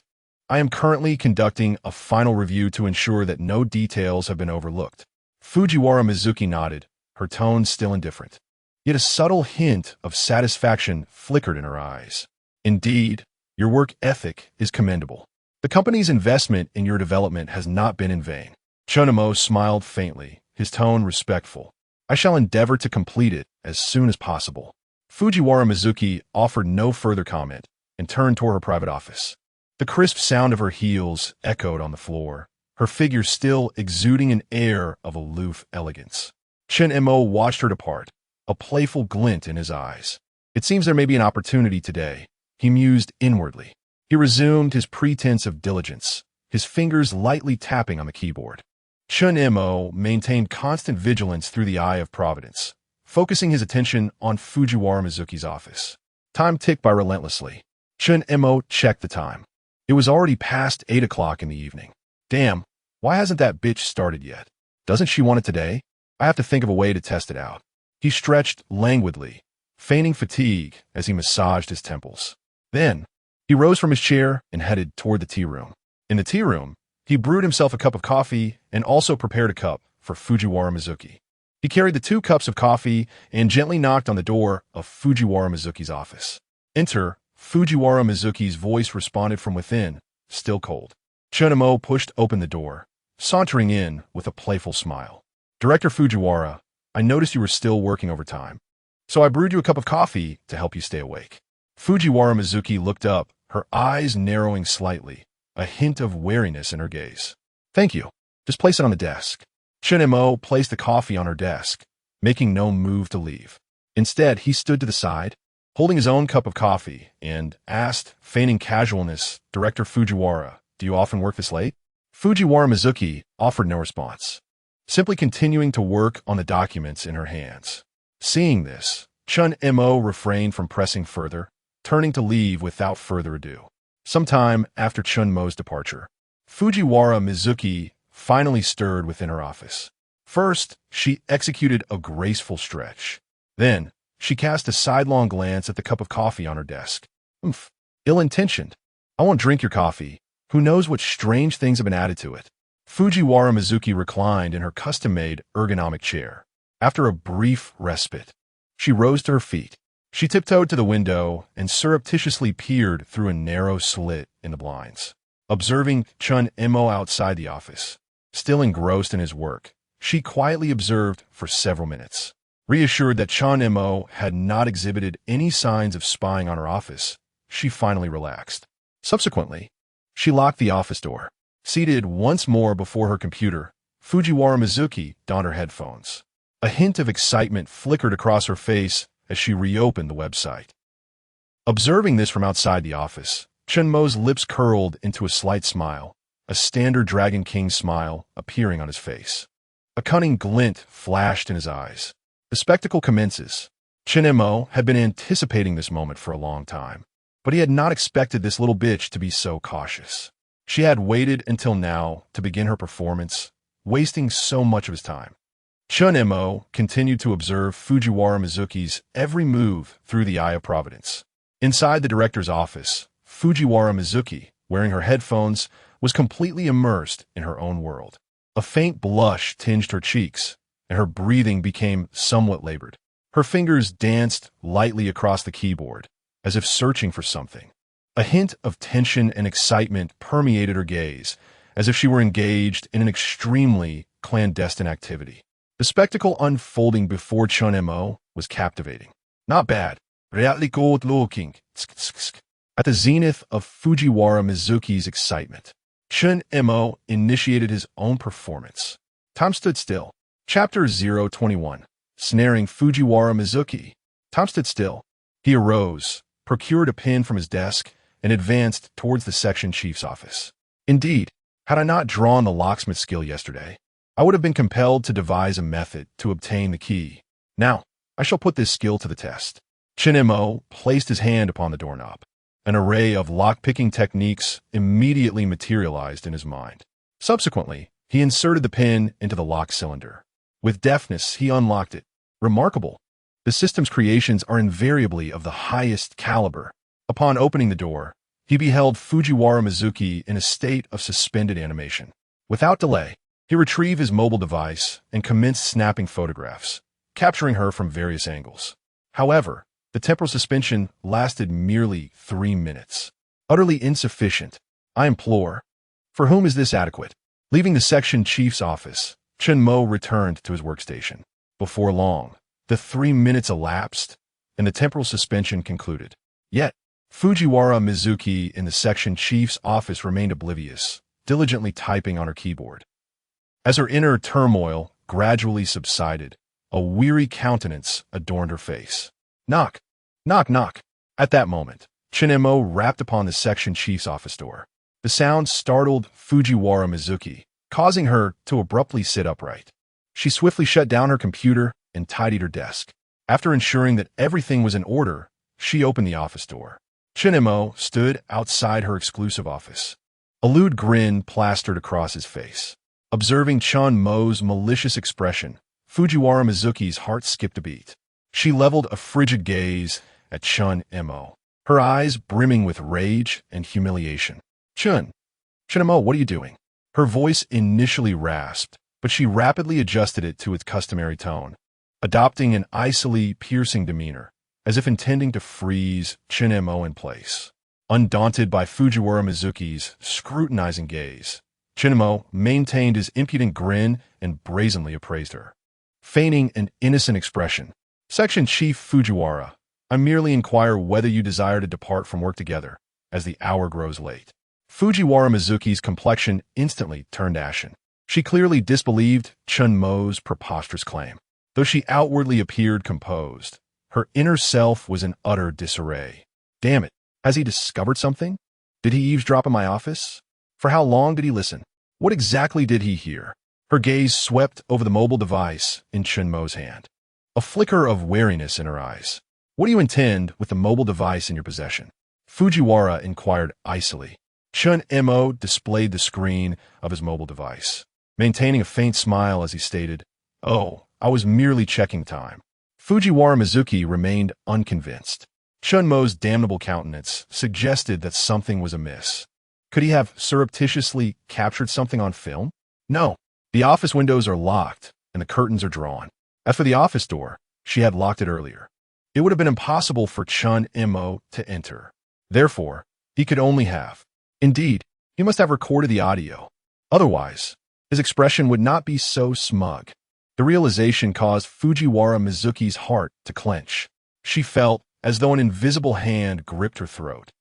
I am currently conducting a final review to ensure that no details have been overlooked." Fujiwara Mizuki nodded, her tone still indifferent. Yet a subtle hint of satisfaction flickered in her eyes. "Indeed, your work ethic is commendable. The company's investment in your development has not been in vain." Chen Mo smiled faintly, his tone respectful. "I shall endeavor to complete it as soon as possible." Fujiwara Mizuki offered no further comment and turned toward her private office. The crisp sound of her heels echoed on the floor, her figure still exuding an air of aloof elegance. Chen Mo watched her depart, a playful glint in his eyes. "It seems there may be an opportunity today," he mused inwardly. He resumed his pretense of diligence, his fingers lightly tapping on the keyboard. Chen Mo maintained constant vigilance through the eye of providence, focusing his attention on Fujiwara Mizuki's office. Time ticked by relentlessly. Chen Mo checked the time. It was already past 8 o'clock in the evening. "Damn, why hasn't that bitch started yet? Doesn't she want it today? I have to think of a way to test it out." He stretched languidly, feigning fatigue as he massaged his temples. Then, he rose from his chair and headed toward the tea room. In the tea room, he brewed himself a cup of coffee and also prepared a cup for Fujiwara Mizuki. He carried the 2 cups of coffee and gently knocked on the door of Fujiwara Mizuki's office. "Enter." Fujiwara Mizuki's voice responded from within, still cold. Chen Mo pushed open the door, sauntering in with a playful smile. "Director Fujiwara, I noticed you were still working overtime, so I brewed you a cup of coffee to help you stay awake." Fujiwara Mizuki looked up, her eyes narrowing slightly, a hint of wariness in her gaze. "Thank you. Just place it on the desk." Chen Mo placed the coffee on her desk, making no move to leave. Instead, he stood to the side, holding his own cup of coffee, and asked, feigning casualness, Director Fujiwara, do you often work this late? Fujiwara Mizuki offered no response, simply continuing to work on the documents in her hands. Seeing this, Chen Mo refrained from pressing further, turning to leave without further ado. Sometime after Chen Mo's departure, Fujiwara Mizuki finally stirred within her office. First, she executed a graceful stretch. Then, she cast a sidelong glance at the cup of coffee on her desk. Ill-intentioned. I won't drink your coffee. Who knows what strange things have been added to it? Fujiwara Mizuki reclined in her custom-made ergonomic chair. After a brief respite, she rose to her feet. She tiptoed to the window and surreptitiously peered through a narrow slit in the blinds. Observing Chen Mo outside the office, still engrossed in his work, she quietly observed for several minutes. Reassured that Chen Mo had not exhibited any signs of spying on her office, she finally relaxed. Subsequently, she locked the office door. Seated once more before her computer, Fujiwara Mizuki donned her headphones. A hint of excitement flickered across her face as she reopened the website. Observing this from outside the office, Chen Mo's lips curled into a slight smile, a standard Dragon King smile appearing on his face. A cunning glint flashed in his eyes. The spectacle commences. Chen Mo had been anticipating this moment for a long time, but he had not expected this little bitch to be so cautious. She had waited until now to begin her performance, wasting so much of his time. Chen Mo continued to observe Fujiwara Mizuki's every move through the eye of providence. Inside the director's office, Fujiwara Mizuki, wearing her headphones, was completely immersed in her own world. A faint blush tinged her cheeks, and her breathing became somewhat labored. Her fingers danced lightly across the keyboard, as if searching for something. A hint of tension and excitement permeated her gaze, as if she were engaged in an extremely clandestine activity. The spectacle unfolding before Chen Mo was captivating. Not bad. Really good looking. At the zenith of Fujiwara Mizuki's excitement, Chen Mo initiated his own performance. Time stood still. Chapter 021. Snaring Fujiwara Mizuki. Time stood still. He arose, procured a pen from his desk, and advanced towards the section chief's office. Indeed, had I not drawn the locksmith skill yesterday, I would have been compelled to devise a method to obtain the key. Now, I shall put this skill to the test. Chen Mo placed his hand upon the doorknob. An array of lock-picking techniques immediately materialized in his mind. Subsequently, he inserted the pin into the lock cylinder. With deftness, he unlocked it. Remarkable. The system's creations are invariably of the highest caliber. Upon opening the door, he beheld Fujiwara Mizuki in a state of suspended animation. Without delay, he retrieved his mobile device and commenced snapping photographs, capturing her from various angles. However, the temporal suspension lasted merely 3 minutes. Utterly insufficient. I implore. For whom is this adequate? Leaving the section chief's office, Chen Mo returned to his workstation. Before long, the 3 minutes elapsed, and the temporal suspension concluded. Yet, Fujiwara Mizuki in the section chief's office remained oblivious, diligently typing on her keyboard. As her inner turmoil gradually subsided, a weary countenance adorned her face. Knock, knock, knock. At that moment, Chen Mo rapped upon the section chief's office door. The sound startled Fujiwara Mizuki, causing her to abruptly sit upright. She swiftly shut down her computer and tidied her desk. After ensuring that everything was in order, she opened the office door. Chen Mo stood outside her exclusive office. A lewd grin plastered across his face. Observing Chen Mo's malicious expression, Fujiwara Mizuki's heart skipped a beat. She leveled a frigid gaze at Chen Mo, her eyes brimming with rage and humiliation. Chen Mo, what are you doing? Her voice initially rasped, but she rapidly adjusted it to its customary tone, adopting an icily piercing demeanor, as if intending to freeze Chen Mo in place. Undaunted by Fujiwara Mizuki's scrutinizing gaze, Chen Mo maintained his impudent grin and brazenly appraised her. Feigning an innocent expression, Section Chief Fujiwara, I merely inquire whether you desire to depart from work together, as the hour grows late. Fujiwara Mizuki's complexion instantly turned ashen. She clearly disbelieved Chen Mo's preposterous claim. Though she outwardly appeared composed, Her inner self was in utter disarray. Damn it. Has he discovered something? Did he eavesdrop in my office? For how long did he listen? What exactly did he hear? Her gaze swept over the mobile device in Chen Mo's hand. A flicker of wariness in her eyes. What do you intend with the mobile device in your possession? Fujiwara inquired icily. Chen Mo displayed the screen of his mobile device, maintaining a faint smile as he stated, "Oh, I was merely checking time." Fujiwara Mizuki remained unconvinced. Chen Mo's damnable countenance suggested that something was amiss. Could he have surreptitiously captured something on film? No. The office windows are locked, and the curtains are drawn. As for the office door, she had locked it earlier. It would have been impossible for Chen Mo to enter. Therefore, he could only have. Indeed, he must have recorded the audio. Otherwise, his expression would not be so smug. The realization caused Fujiwara Mizuki's heart to clench. She felt as though an invisible hand gripped her throat,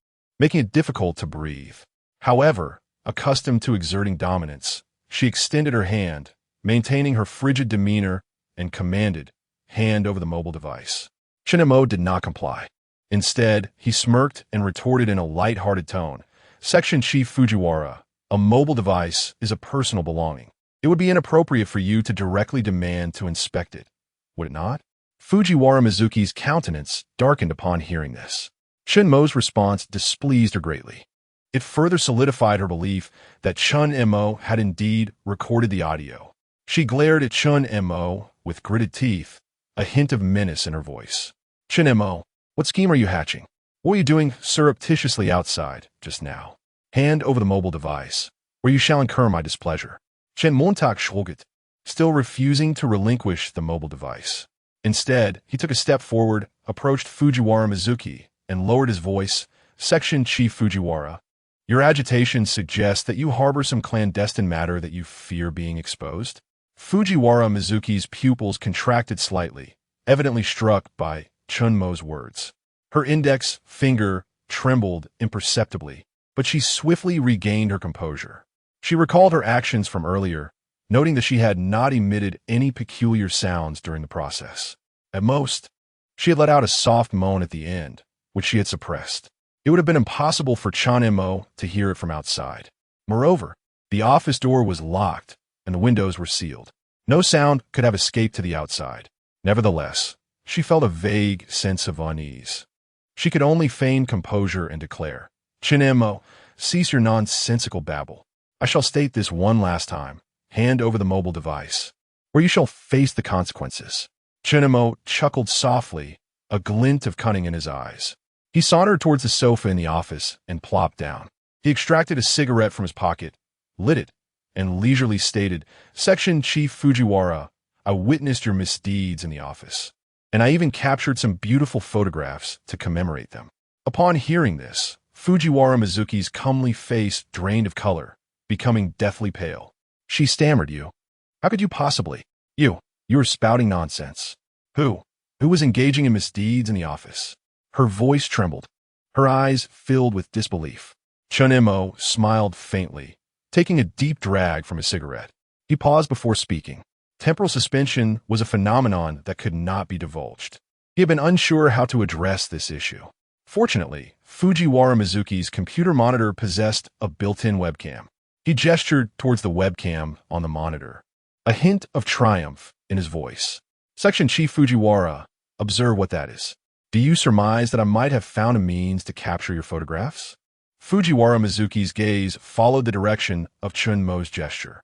making it difficult to breathe. However, accustomed to exerting dominance, she extended her hand, maintaining her frigid demeanor, and commanded, "Hand over the mobile device." Chen Mo did not comply. Instead, he smirked and retorted in a light-hearted tone, "Section Chief Fujiwara, a mobile device is a personal belonging. It would be inappropriate for you to directly demand to inspect it, would it not?" Fujiwara Mizuki's countenance darkened upon hearing this. Chen Mo's response displeased her greatly. It further solidified her belief that Chen Mo had indeed recorded the audio. She glared at Chen Mo with gritted teeth, a hint of menace in her voice. "Chen Mo, what scheme are you hatching? What were you doing surreptitiously outside just now? Hand over the mobile device, or you shall incur my displeasure." Chen Montak schlugt, still refusing to relinquish the mobile device. Instead, he took a step forward, approached Fujiwara Mizuki, and lowered his voice, "Section Chief Fujiwara, your agitation suggests that you harbor some clandestine matter that you fear being exposed." Fujiwara Mizuki's pupils contracted slightly, evidently struck by Chen Mo's words. Her index finger trembled imperceptibly, but she swiftly regained her composure. She recalled her actions from earlier, noting that she had not emitted any peculiar sounds during the process. At most, she had let out a soft moan at the end, which she had suppressed. It would have been impossible for Chen Mo to hear it from outside. Moreover, the office door was locked, and the windows were sealed. No sound could have escaped to the outside. Nevertheless, she felt a vague sense of unease. She could only feign composure and declare, "Chen Mo, cease your nonsensical babble. I shall state this one last time. Hand over the mobile device, or you shall face the consequences." Chen Mo chuckled softly, a glint of cunning in his eyes. He sauntered towards the sofa in the office and plopped down. He extracted a cigarette from his pocket, lit it, and leisurely stated, "Section Chief Fujiwara, I witnessed your misdeeds in the office, and I even captured some beautiful photographs to commemorate them." Upon hearing this, Fujiwara Mizuki's comely face drained of color, becoming deathly pale. She stammered, How could you possibly? You were spouting nonsense. Who was engaging in misdeeds in the office?" Her voice trembled. Her eyes filled with disbelief. Chen Mo smiled faintly, taking a deep drag from his cigarette. He paused before speaking. Temporal suspension was a phenomenon that could not be divulged. He had been unsure how to address this issue. Fortunately, Fujiwara Mizuki's computer monitor possessed a built-in webcam. He gestured towards the webcam on the monitor, a hint of triumph in his voice. "Section Chief Fujiwara, observe what that is. Do you surmise that I might have found a means to capture your photographs?" Fujiwara Mizuki's gaze followed the direction of Chen Mo's gesture.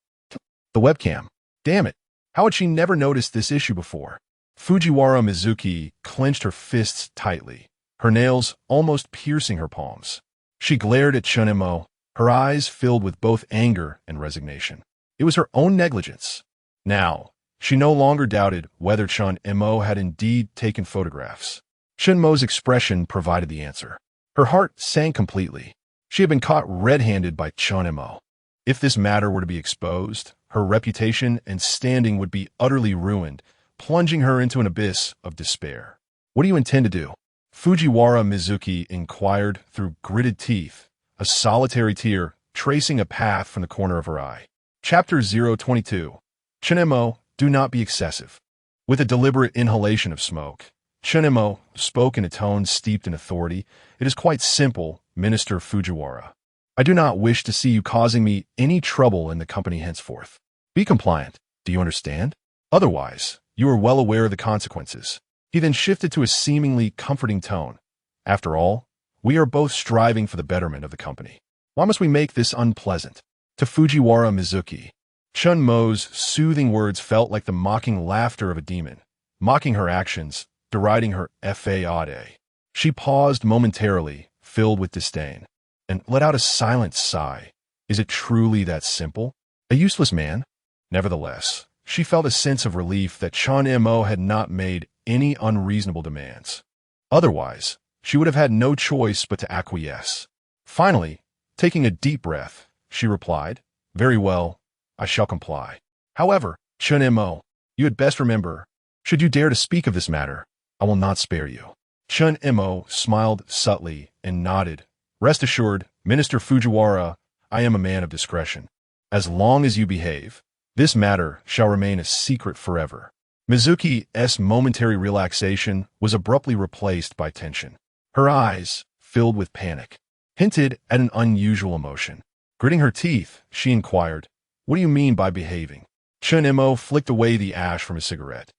The webcam. Damn it. How had she never noticed this issue before? Fujiwara Mizuki clenched her fists tightly, her nails almost piercing her palms. She glared at Chen Mo, her eyes filled with both anger and resignation. It was her own negligence. Now, she no longer doubted whether Chen Mo had indeed taken photographs. Chen Mo's expression provided the answer. Her heart sank completely. She had been caught red-handed by Chen Mo. If this matter were to be exposed, her reputation and standing would be utterly ruined, plunging her into an abyss of despair. "What do you intend to do?" Fujiwara Mizuki inquired through gritted teeth, a solitary tear tracing a path from the corner of her eye. Chapter 022. Chen Mo, do not be excessive. With a deliberate inhalation of smoke, Chen Mo spoke in a tone steeped in authority. It is quite simple, Minister Fujiwara. I do not wish to see you causing me any trouble in the company henceforth. Be compliant. Do you understand? Otherwise, you are well aware of the consequences. He then shifted to a seemingly comforting tone. After all, we are both striving for the betterment of the company. Why must we make this unpleasant? To Fujiwara Mizuki, Chen Mo's soothing words felt like the mocking laughter of a demon, mocking her actions, deriding her fade. She paused momentarily, filled with disdain, and let out a silent sigh. Is it truly that simple? A useless man? Nevertheless, she felt a sense of relief that Chen Mo had not made any unreasonable demands. Otherwise, she would have had no choice but to acquiesce. Finally, taking a deep breath, she replied, Very well, I shall comply. However, Chen Mo, you had best remember, should you dare to speak of this matter, I will not spare you. Chen Mo smiled subtly and nodded. Rest assured, Minister Fujiwara, I am a man of discretion. As long as you behave, this matter shall remain a secret forever. Mizuki's momentary relaxation was abruptly replaced by tension. Her eyes, filled with panic, hinted at an unusual emotion. Gritting her teeth, she inquired, What do you mean by behaving? Chen Mo flicked away the ash from his cigarette,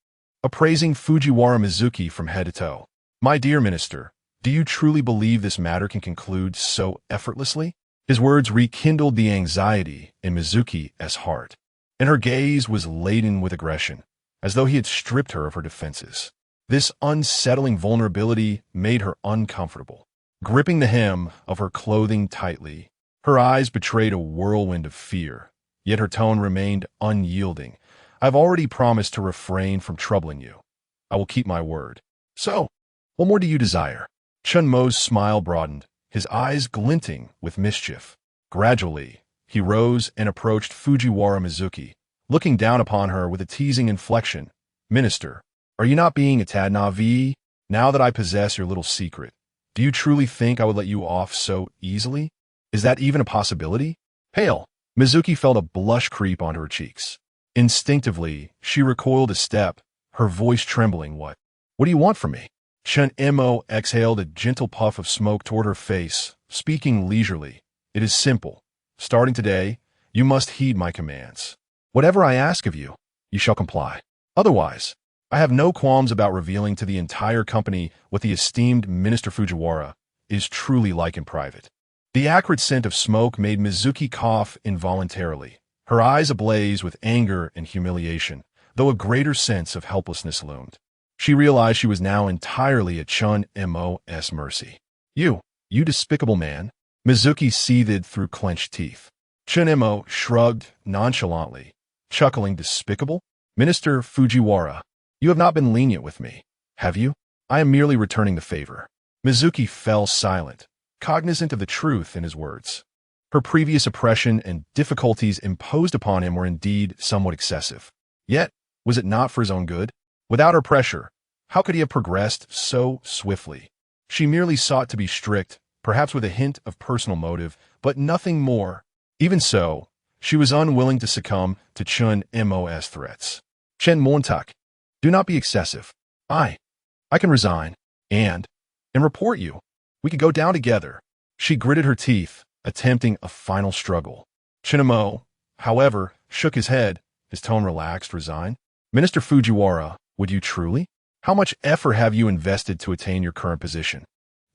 appraising Fujiwara Mizuki from head to toe. My dear minister, do you truly believe this matter can conclude so effortlessly? His words rekindled the anxiety in Mizuki's heart, and her gaze was laden with aggression, as though he had stripped her of her defenses. This unsettling vulnerability made her uncomfortable. Gripping the hem of her clothing tightly, her eyes betrayed a whirlwind of fear, yet her tone remained unyielding. I've already promised to refrain from troubling you. I will keep my word. So, what more do you desire? Chen Mo's smile broadened, his eyes glinting with mischief. Gradually, he rose and approached Fujiwara Mizuki, looking down upon her with a teasing inflection. Minister, are you not being a tad naïve? Now that I possess your little secret, do you truly think I would let you off so easily? Is that even a possibility? Pale, Mizuki felt a blush creep onto her cheeks. Instinctively, she recoiled a step, her voice trembling. What do you want from me? Chen Mo exhaled a gentle puff of smoke toward her face, speaking leisurely. It is simple. Starting today, you must heed my commands. Whatever I ask of you, you shall comply. Otherwise, I have no qualms about revealing to the entire company what the esteemed Minister Fujiwara is truly like in private. The acrid scent of smoke made Mizuki cough involuntarily, her eyes ablaze with anger and humiliation, though a greater sense of helplessness loomed. She realized she was now entirely at Chen Mo's mercy. You despicable man, Mizuki seethed through clenched teeth. Chen Mo shrugged nonchalantly, chuckling. Despicable? Minister Fujiwara, you have not been lenient with me, have you? I am merely returning the favor. Mizuki fell silent, cognizant of the truth in his words. Her previous oppression and difficulties imposed upon him were indeed somewhat excessive. Yet, was it not for his own good? Without her pressure, how could he have progressed so swiftly? She merely sought to be strict, perhaps with a hint of personal motive, but nothing more. Even so, she was unwilling to succumb to Chen Mo's threats. Chen Montak, do not be excessive. I can resign, and report you. We could go down together. She gritted her teeth, attempting a final struggle. Chen Mo, however, shook his head, his tone relaxed, resigned. Minister Fujiwara, would you truly? How much effort have you invested to attain your current position?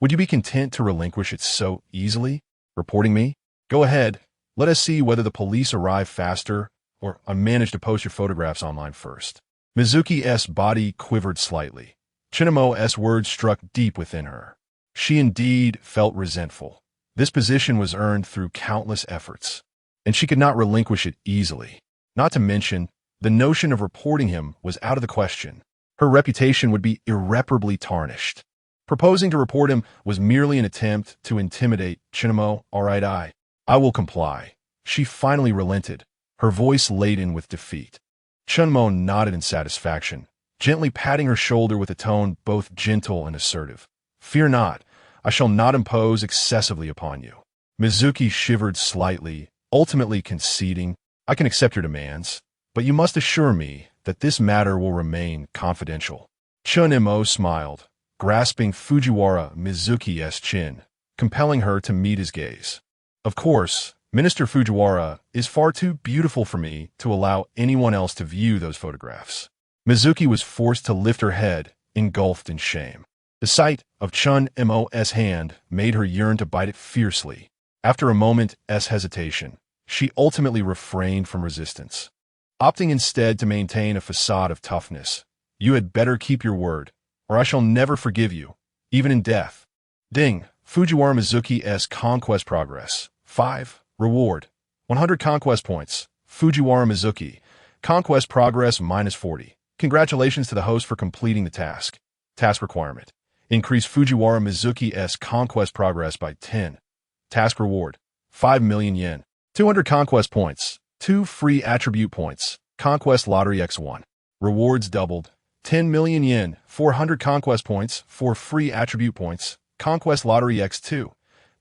Would you be content to relinquish it so easily? Reporting me? Go ahead. Let us see whether the police arrive faster or I manage to post your photographs online first. Mizuki's body quivered slightly. Chen Mo's words struck deep within her. She indeed felt resentful. This position was earned through countless efforts, and she could not relinquish it easily. Not to mention, the notion of reporting him was out of the question. Her reputation would be irreparably tarnished. Proposing to report him was merely an attempt to intimidate Chen Mo. All right, I will comply. She finally relented, her voice laden with defeat. Chen Mo nodded in satisfaction, gently patting her shoulder with a tone both gentle and assertive. Fear not, I shall not impose excessively upon you. Mizuki shivered slightly, ultimately conceding, I can accept your demands, but you must assure me that this matter will remain confidential. Chen Mo smiled, grasping Fujiwara Mizuki's chin, compelling her to meet his gaze. Of course, Minister Fujiwara is far too beautiful for me to allow anyone else to view those photographs. Mizuki was forced to lift her head, engulfed in shame. The sight of Chen Mo's hand made her yearn to bite it fiercely. After a moment's hesitation, she ultimately refrained from resistance, opting instead to maintain a facade of toughness. You had better keep your word, or I shall never forgive you, even in death. Ding! Fujiwara Mizuki's Conquest Progress. 5. Reward. 100 Conquest Points. Fujiwara Mizuki. Conquest Progress -40. Congratulations to the host for completing the task. Task requirement. Increase Fujiwara Mizuki's Conquest Progress by 10. Task reward. 5 million yen. 200 Conquest Points. 2 free attribute points. Conquest Lottery X1. Rewards doubled. 10 million yen. 400 Conquest Points. 4 free attribute points. Conquest Lottery X2.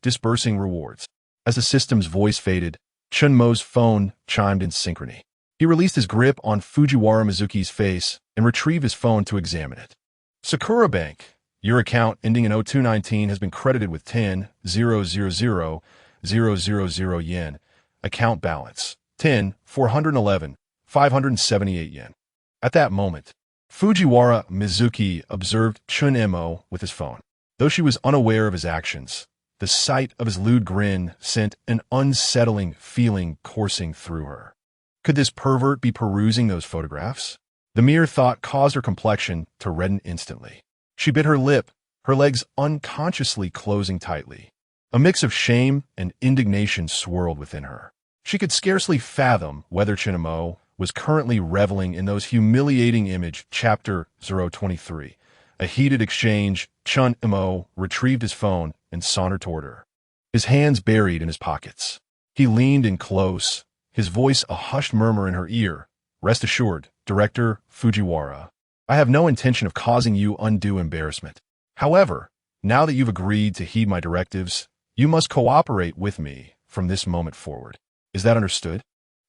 Dispersing rewards. As the system's voice faded, Chen Mo's phone chimed in synchrony. He released his grip on Fujiwara Mizuki's face and retrieved his phone to examine it. Sakura Bank. Your account ending in 0219 has been credited with 10,000,000 yen. Account balance. 10,411,578 yen. At that moment, Fujiwara Mizuki observed Chen Mo with his phone. Though she was unaware of his actions, the sight of his lewd grin sent an unsettling feeling coursing through her. Could this pervert be perusing those photographs? The mere thought caused her complexion to redden instantly. She bit her lip, her legs unconsciously closing tightly. A mix of shame and indignation swirled within her. She could scarcely fathom whether Chen Mo was currently reveling in those humiliating images. Chapter 023. A heated exchange. Chen Mo retrieved his phone and sauntered toward her, his hands buried in his pockets. He leaned in close, his voice a hushed murmur in her ear. Rest assured, Director Fujiwara, I have no intention of causing you undue embarrassment. However, now that you've agreed to heed my directives, you must cooperate with me from this moment forward. Is that understood?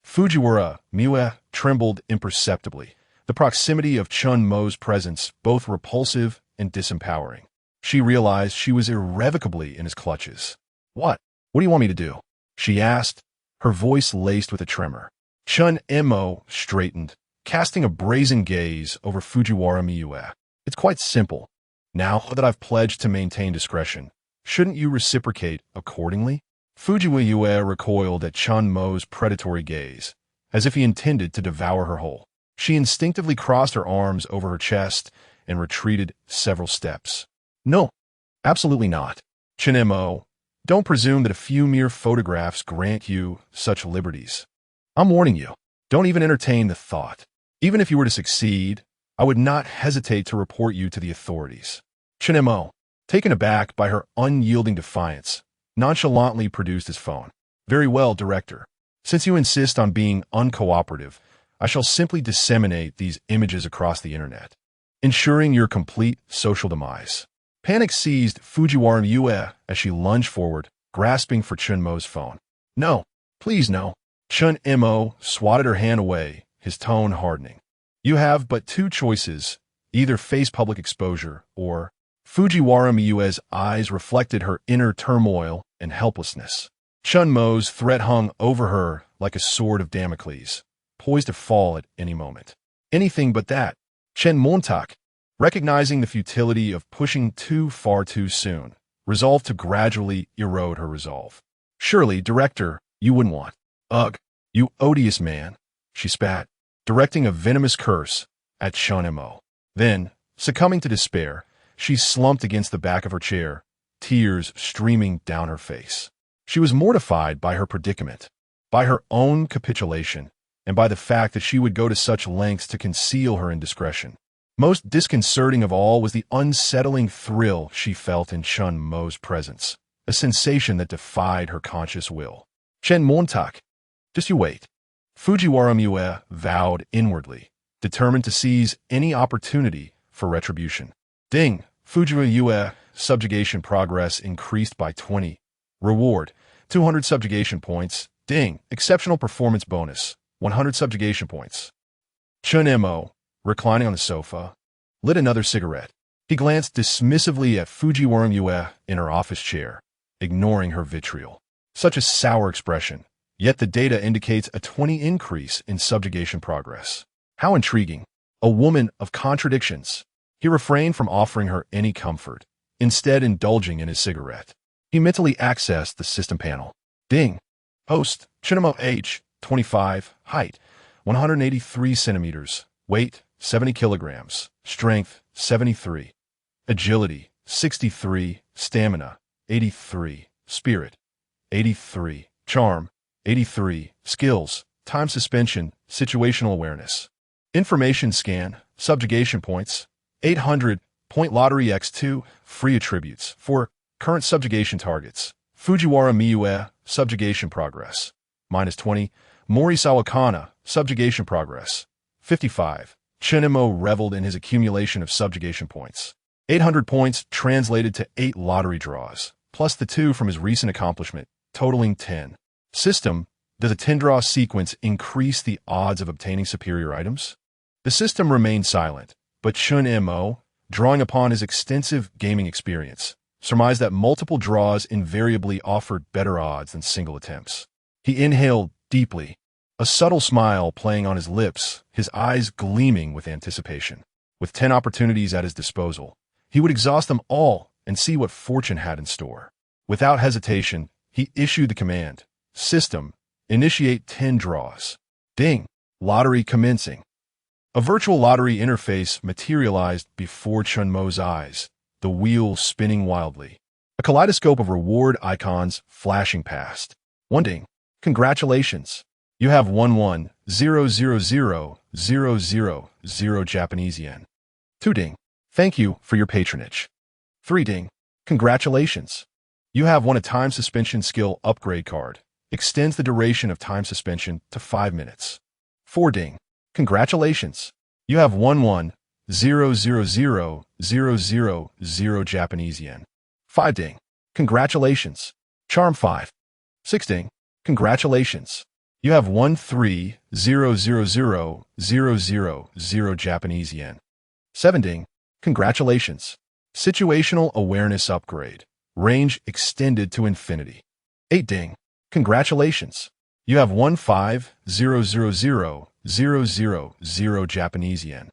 Fujiwara Miwa trembled imperceptibly, the proximity of Chen Mo's presence both repulsive and disempowering. She realized she was irrevocably in his clutches. What do you want me to do? She asked, her voice laced with a tremor. Chen Mo straightened, casting a brazen gaze over Fujiwara Miwa. It's quite simple. Now that I've pledged to maintain discretion, shouldn't you reciprocate accordingly? Fujiwara recoiled at Chen Mo's predatory gaze, as if he intended to devour her whole. She instinctively crossed her arms over her chest and retreated several steps. No, absolutely not. Chen Mo, don't presume that a few mere photographs grant you such liberties. I'm warning you, don't even entertain the thought. Even if you were to succeed, I would not hesitate to report you to the authorities. Chen Mo, taken aback by her unyielding defiance, nonchalantly produced his phone. Very well, Director. Since you insist on being uncooperative, I shall simply disseminate these images across the internet, ensuring your complete social demise. Panic seized Fujiwara Miwa as she lunged forward, grasping for Chen Mo's phone. No, please no. Chen Mo swatted her hand away, his tone hardening. You have but two choices, either face public exposure or... Fujiwara Miwa's eyes reflected her inner turmoil and helplessness. Chen Mo's threat hung over her like a sword of Damocles, poised to fall at any moment. Anything but that. Chen Montak, recognizing the futility of pushing too far too soon, resolved to gradually erode her resolve. Surely, Director, you wouldn't want. Ugh, you odious man, she spat, directing a venomous curse at Chen Mo. Then, succumbing to despair, she slumped against the back of her chair, tears streaming down her face. She was mortified by her predicament, by her own capitulation, and by the fact that she would go to such lengths to conceal her indiscretion. Most disconcerting of all was the unsettling thrill she felt in Chen Mo's presence, a sensation that defied her conscious will. Chen Montak, just you wait. Fujiwara Miwa vowed inwardly, determined to seize any opportunity for retribution. Ding! Fujiwara Miwa subjugation progress increased by 20. Reward, 200 subjugation points. Ding! Exceptional performance bonus, 100 subjugation points. Chen Mo, reclining on the sofa, lit another cigarette. He glanced dismissively at Fujiwara Yue in her office chair, ignoring her vitriol. Such a sour expression, yet the data indicates a 20 increase in subjugation progress. How intriguing. A woman of contradictions. He refrained from offering her any comfort, instead indulging in his cigarette. He mentally accessed the system panel. Ding. Host, Chen Mo, age, 25, height, 183 centimeters, weight, 70 kilograms, strength, 73. Agility, 63, stamina, 83, spirit, 83, charm, 83, skills, time suspension, situational awareness. Information scan, subjugation points, 800, point lottery x2, free attributes, for current subjugation targets. Fujiwara Miyue, subjugation progress, -20, Morisawa Kana, subjugation progress, 55. Chen Mo reveled in his accumulation of subjugation points. 800 points translated to 8 lottery draws, plus the 2 from his recent accomplishment, totaling 10. System, does a 10-draw sequence increase the odds of obtaining superior items? The system remained silent, but Chen Mo, drawing upon his extensive gaming experience, surmised that multiple draws invariably offered better odds than single attempts. He inhaled deeply, a subtle smile playing on his lips, his eyes gleaming with anticipation. With 10 opportunities at his disposal, he would exhaust them all and see what fortune had in store. Without hesitation, he issued the command, System, initiate 10 draws. Ding, lottery commencing. A virtual lottery interface materialized before Chen Mo's eyes, the wheel spinning wildly. A kaleidoscope of reward icons flashing past. 1 ding, congratulations. You have won 1,000,000 Japanese yen. 2 ding, thank you for your patronage. 3 ding, congratulations. You have won a time suspension skill upgrade card. Extends the duration of time suspension to 5 minutes. 4 ding, congratulations. You have won 1,000,000 Japanese yen. 5 ding, congratulations. Charm 5. 6 ding, congratulations. You have won 3,000,000 Japanese yen. 7 ding, congratulations. Situational awareness upgrade. Range extended to infinity. 8 ding, congratulations. You have won 5,000,000 Japanese yen.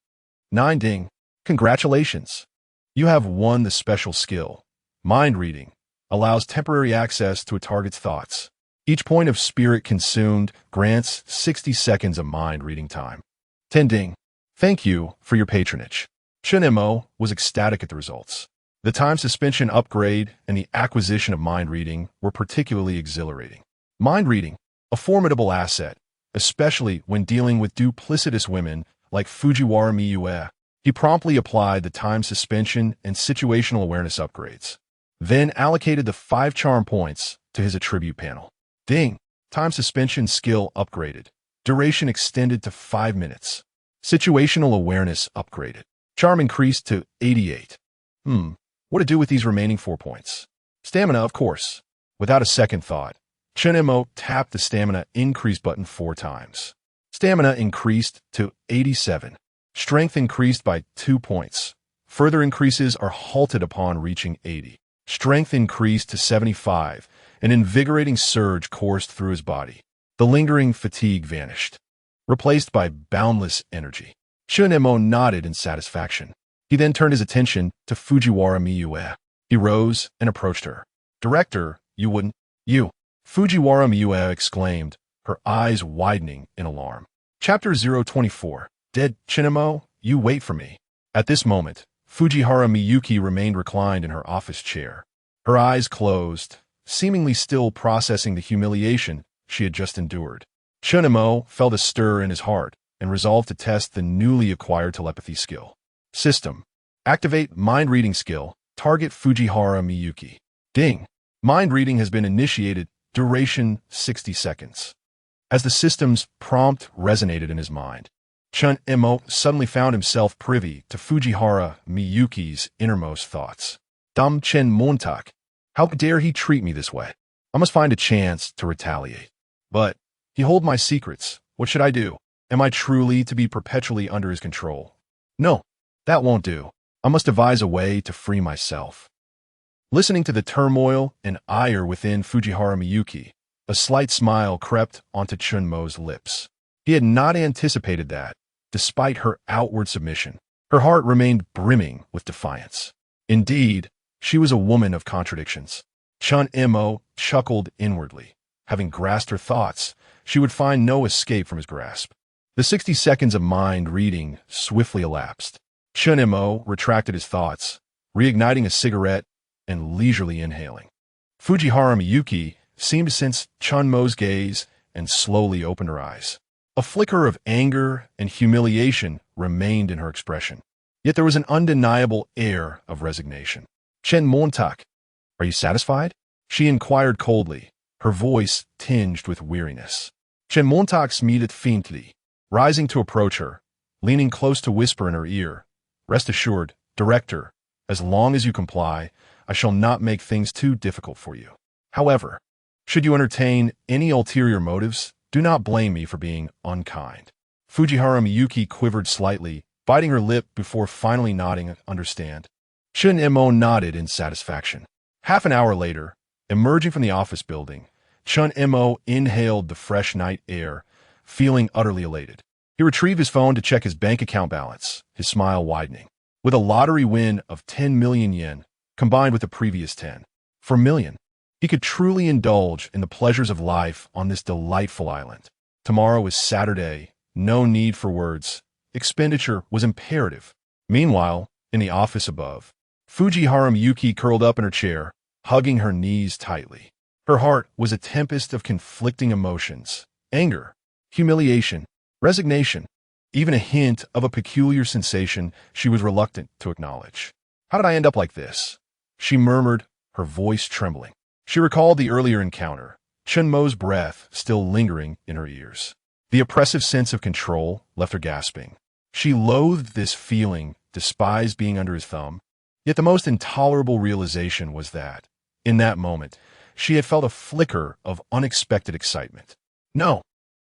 9 ding, congratulations. You have won the special skill. Mind reading. Allows temporary access to a target's thoughts. Each point of spirit consumed grants 60 seconds of mind reading time. 10 ding, thank you for your patronage. Chen Mo was ecstatic at the results. The time suspension upgrade and the acquisition of mind reading were particularly exhilarating. Mind reading, a formidable asset, especially when dealing with duplicitous women like Fujiwara Miyue. He promptly applied the time suspension and situational awareness upgrades, then allocated the 5 charm points to his attribute panel. Ding, time suspension skill upgraded. Duration extended to 5 minutes. Situational awareness upgraded. Charm increased to 88. What to do with these remaining 4 points? Stamina, of course. Without a second thought, Chen Mo tapped the stamina increase button 4 times. Stamina increased to 87. Strength increased by 2 points. Further increases are halted upon reaching 80. Strength increased to 75. An invigorating surge coursed through his body. The lingering fatigue vanished, replaced by boundless energy. Chen Mo nodded in satisfaction. He then turned his attention to Fujiwara Miyue. He rose and approached her. Director, you wouldn't... You. Fujiwara Miyue exclaimed, her eyes widening in alarm. Chapter 024. Dead, Chen Mo, you wait for me. At this moment, Fujiwara Miyuki remained reclined in her office chair. Her eyes closed, seemingly still processing the humiliation she had just endured. Chen Mo felt a stir in his heart and resolved to test the newly acquired telepathy skill. System. Activate mind reading skill. Target Fujiwara Miyuki. Ding. Mind reading has been initiated. Duration 60 seconds. As the system's prompt resonated in his mind, Chen Mo suddenly found himself privy to Fujiwara Miyuki's innermost thoughts. Dam Chen Montak. How dare he treat me this way? I must find a chance to retaliate. But he hold my secrets. What should I do? Am I truly to be perpetually under his control? No. That won't do. I must devise a way to free myself. Listening to the turmoil and ire within Fujiwara Miyuki, a slight smile crept onto Chen Mo's lips. He had not anticipated that, despite her outward submission. Her heart remained brimming with defiance. Indeed, she was a woman of contradictions. Chen Mo chuckled inwardly. Having grasped her thoughts, she would find no escape from his grasp. The 60 seconds of mind reading swiftly elapsed. Chen Mo retracted his thoughts, reigniting a cigarette and leisurely inhaling. Fujiwara Miyuki seemed to sense Chen Mo's gaze and slowly opened her eyes. A flicker of anger and humiliation remained in her expression. Yet there was an undeniable air of resignation. Chen Montak, are you satisfied? She inquired coldly, her voice tinged with weariness. Chen Montak smiled faintly, rising to approach her, leaning close to whisper in her ear, "Rest assured, Director, as long as you comply, I shall not make things too difficult for you. However, should you entertain any ulterior motives, do not blame me for being unkind." Fujiwara Miyuki quivered slightly, biting her lip before finally nodding, "Understand." Chen Mo nodded in satisfaction. Half an hour later, emerging from the office building, Chen Mo inhaled the fresh night air, feeling utterly elated. He retrieved his phone to check his bank account balance, his smile widening. With a lottery win of 10 million yen, combined with the previous 10 for million, he could truly indulge in the pleasures of life on this delightful island. Tomorrow was Saturday, no need for words. Expenditure was imperative. Meanwhile, in the office above, Fujiwara Miyuki curled up in her chair, hugging her knees tightly. Her heart was a tempest of conflicting emotions: anger, humiliation, resignation, even a hint of a peculiar sensation she was reluctant to acknowledge. "How did I end up like this?" she murmured, her voice trembling. She recalled the earlier encounter, Chen Mo's breath still lingering in her ears. The oppressive sense of control left her gasping. She loathed this feeling, despised being under his thumb. Yet the most intolerable realization was that, in that moment, she had felt a flicker of unexpected excitement. No,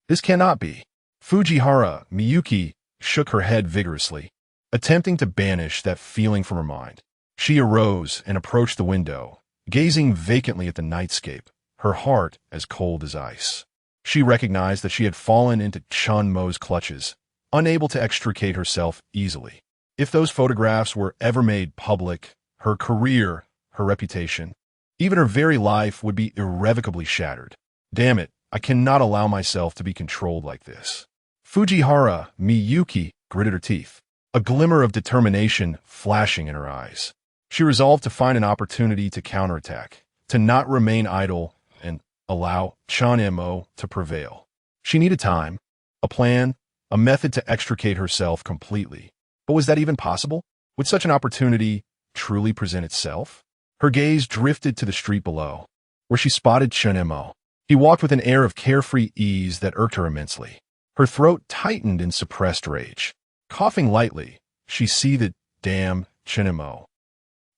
this cannot be. Fujiwara Miyuki shook her head vigorously, attempting to banish that feeling from her mind. She arose and approached the window, gazing vacantly at the nightscape, her heart as cold as ice. She recognized that she had fallen into Chen Mo's clutches, unable to extricate herself easily. If those photographs were ever made public, her career, her reputation, even her very life would be irrevocably shattered. Damn it, I cannot allow myself to be controlled like this. Fujiwara Miyuki gritted her teeth, a glimmer of determination flashing in her eyes. She resolved to find an opportunity to counterattack, to not remain idle and allow Chen Mo to prevail. She needed time, a plan, a method to extricate herself completely. But was that even possible? Would such an opportunity truly present itself? Her gaze drifted to the street below, where she spotted Chen Mo. He walked with an air of carefree ease that irked her immensely. Her throat tightened in suppressed rage. Coughing lightly, she seethed, "Damn, Chen Mo.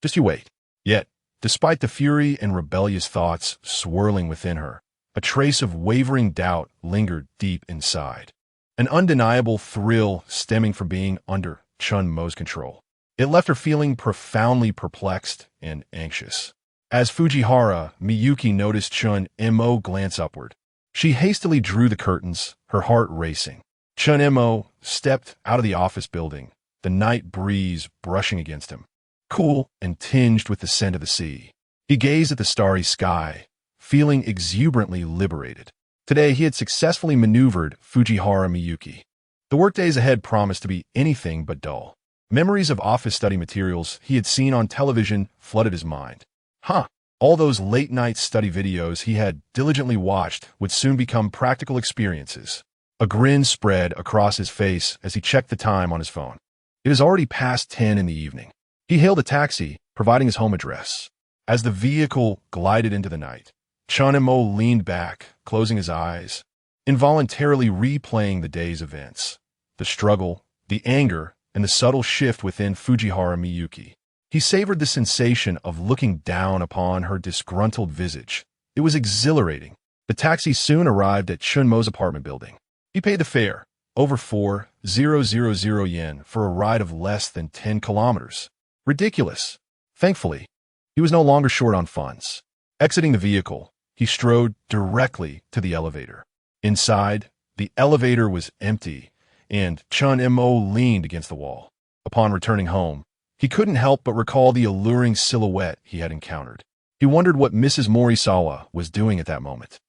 Just you wait." Yet, despite the fury and rebellious thoughts swirling within her, a trace of wavering doubt lingered deep inside. An undeniable thrill stemming from being under Chen Mo's control. It left her feeling profoundly perplexed and anxious. As Fujiwara Miyuki noticed Chen Mo glance upward, she hastily drew the curtains, her heart racing. Chen Mo stepped out of the office building, the night breeze brushing against him, cool and tinged with the scent of the sea. He gazed at the starry sky, feeling exuberantly liberated. Today he had successfully maneuvered Fujiwara Miyuki. The workdays ahead promised to be anything but dull. Memories of office study materials he had seen on television flooded his mind. All those late-night study videos he had diligently watched would soon become practical experiences. A grin spread across his face as he checked the time on his phone. It is already past 10 in the evening. He hailed a taxi, providing his home address. As the vehicle glided into the night, Chen Mo leaned back, closing his eyes, involuntarily replaying the day's events. The struggle, the anger, and the subtle shift within Fujiwara Miyuki. He savored the sensation of looking down upon her disgruntled visage. It was exhilarating. The taxi soon arrived at Chen Mo's apartment building. He paid the fare, over 4 000 yen for a ride of less than 10 kilometers. Ridiculous. Thankfully, he was no longer short on funds. Exiting the vehicle, he strode directly to the elevator. Inside, the elevator was empty, and Chen Mo leaned against the wall. Upon returning home, he couldn't help but recall the alluring silhouette he had encountered. He wondered what Mrs. Morisawa was doing at that moment.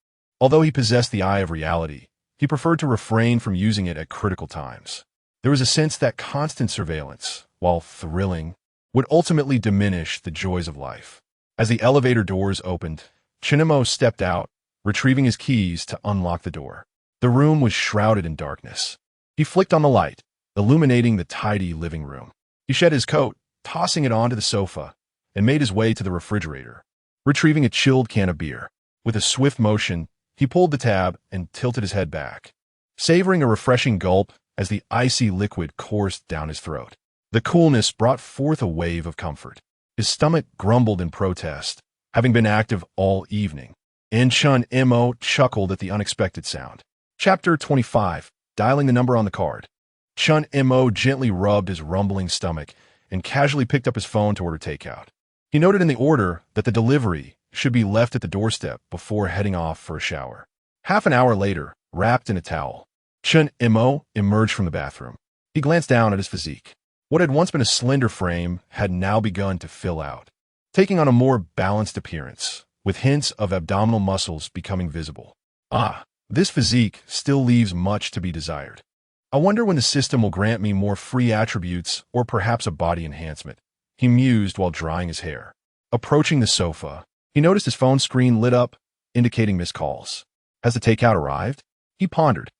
Although he possessed the eye of reality, he preferred to refrain from using it at critical times. There was a sense that constant surveillance, while thrilling, would ultimately diminish the joys of life. As the elevator doors opened, Chen Mo stepped out, retrieving his keys to unlock the door. The room was shrouded in darkness. He flicked on the light, illuminating the tidy living room. He shed his coat, tossing it onto the sofa, and made his way to the refrigerator, retrieving a chilled can of beer. With a swift motion, he pulled the tab and tilted his head back, savoring a refreshing gulp as the icy liquid coursed down his throat. The coolness brought forth a wave of comfort. His stomach grumbled in protest, having been active all evening, and Chen Mo chuckled at the unexpected sound. Chapter 25. Dialing the number on the card. Chen Mo gently rubbed his rumbling stomach and casually picked up his phone to order takeout. He noted in the order that the delivery should be left at the doorstep before heading off for a shower. Half an hour later, wrapped in a towel, Chen Mo emerged from the bathroom. He glanced down at his physique. What had once been a slender frame had now begun to fill out, taking on a more balanced appearance, with hints of abdominal muscles becoming visible. This physique still leaves much to be desired. I wonder when the system will grant me more free attributes or perhaps a body enhancement, he mused while drying his hair. Approaching the sofa, he noticed his phone screen lit up, indicating missed calls. Has the takeout arrived? He pondered.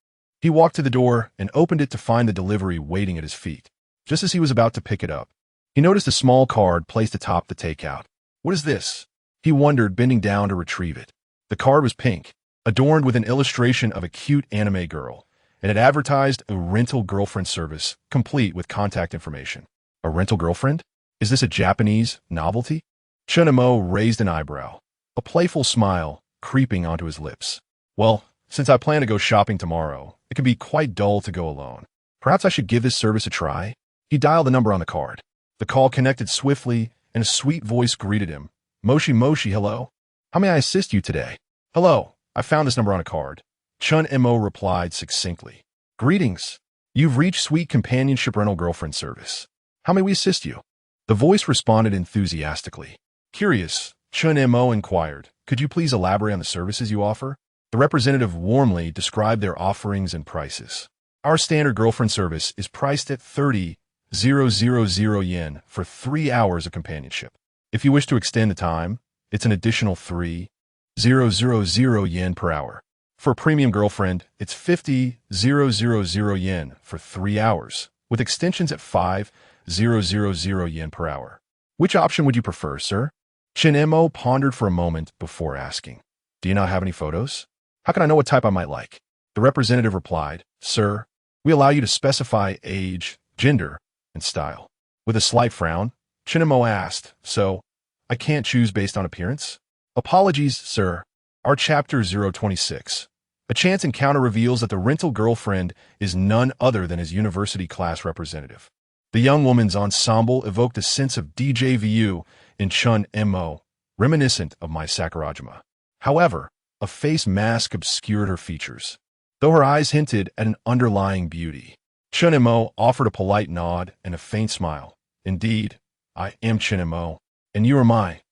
He walked to the door and opened it to find the delivery waiting at his feet. Just as he was about to pick it up, he noticed a small card placed atop the takeout. What is this? He wondered, bending down to retrieve it. The card was pink, adorned with an illustration of a cute anime girl, and it advertised a rental girlfriend service, complete with contact information. A rental girlfriend? Is this a Japanese novelty? Chen Mo raised an eyebrow, a playful smile creeping onto his lips. Well, since I plan to go shopping tomorrow, it can be quite dull to go alone. Perhaps I should give this service a try? He dialed the number on the card. The call connected swiftly, and a sweet voice greeted him. Moshi Moshi, hello? How may I assist you today? Hello, I found this number on a card. Chen Mo replied succinctly. Greetings. You've reached Sweet Companionship Rental Girlfriend Service. How may we assist you? The voice responded enthusiastically. Curious, Chen Mo inquired. Could you please elaborate on the services you offer? The representative warmly described their offerings and prices. Our standard girlfriend service is priced at 30,000 yen for 3 hours of companionship. If you wish to extend the time, it's an additional 3,000 yen per hour. For a premium girlfriend, it's 50,000 yen for 3 hours, with extensions at 5,000 yen per hour. Which option would you prefer, sir? Chen Mo pondered for a moment before asking. Do you not have any photos? How can I know what type I might like? The representative replied, Sir, we allow you to specify age, gender, and style. With a slight frown, Chen Mo asked, So, I can't choose based on appearance? Apologies, sir. Our Chapter 026. A chance encounter reveals that the rental girlfriend is none other than his university class representative. The young woman's ensemble evoked a sense of déjà vu in Chen Mo, reminiscent of my Sakurajima. However, a face mask obscured her features, though her eyes hinted at an underlying beauty. Chen Mo offered a polite nod and a faint smile. Indeed, I am Chen Mo, and you are my,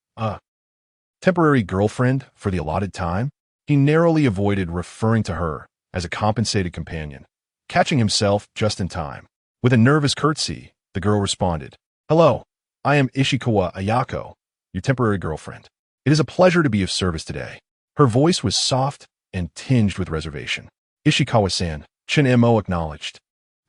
temporary girlfriend for the allotted time. He narrowly avoided referring to her as a compensated companion, catching himself just in time. With a nervous curtsy, the girl responded, Hello, I am Ishikawa Ayako, your temporary girlfriend. It is a pleasure to be of service today. Her voice was soft and tinged with reservation. Ishikawa-san, Chen Mo acknowledged,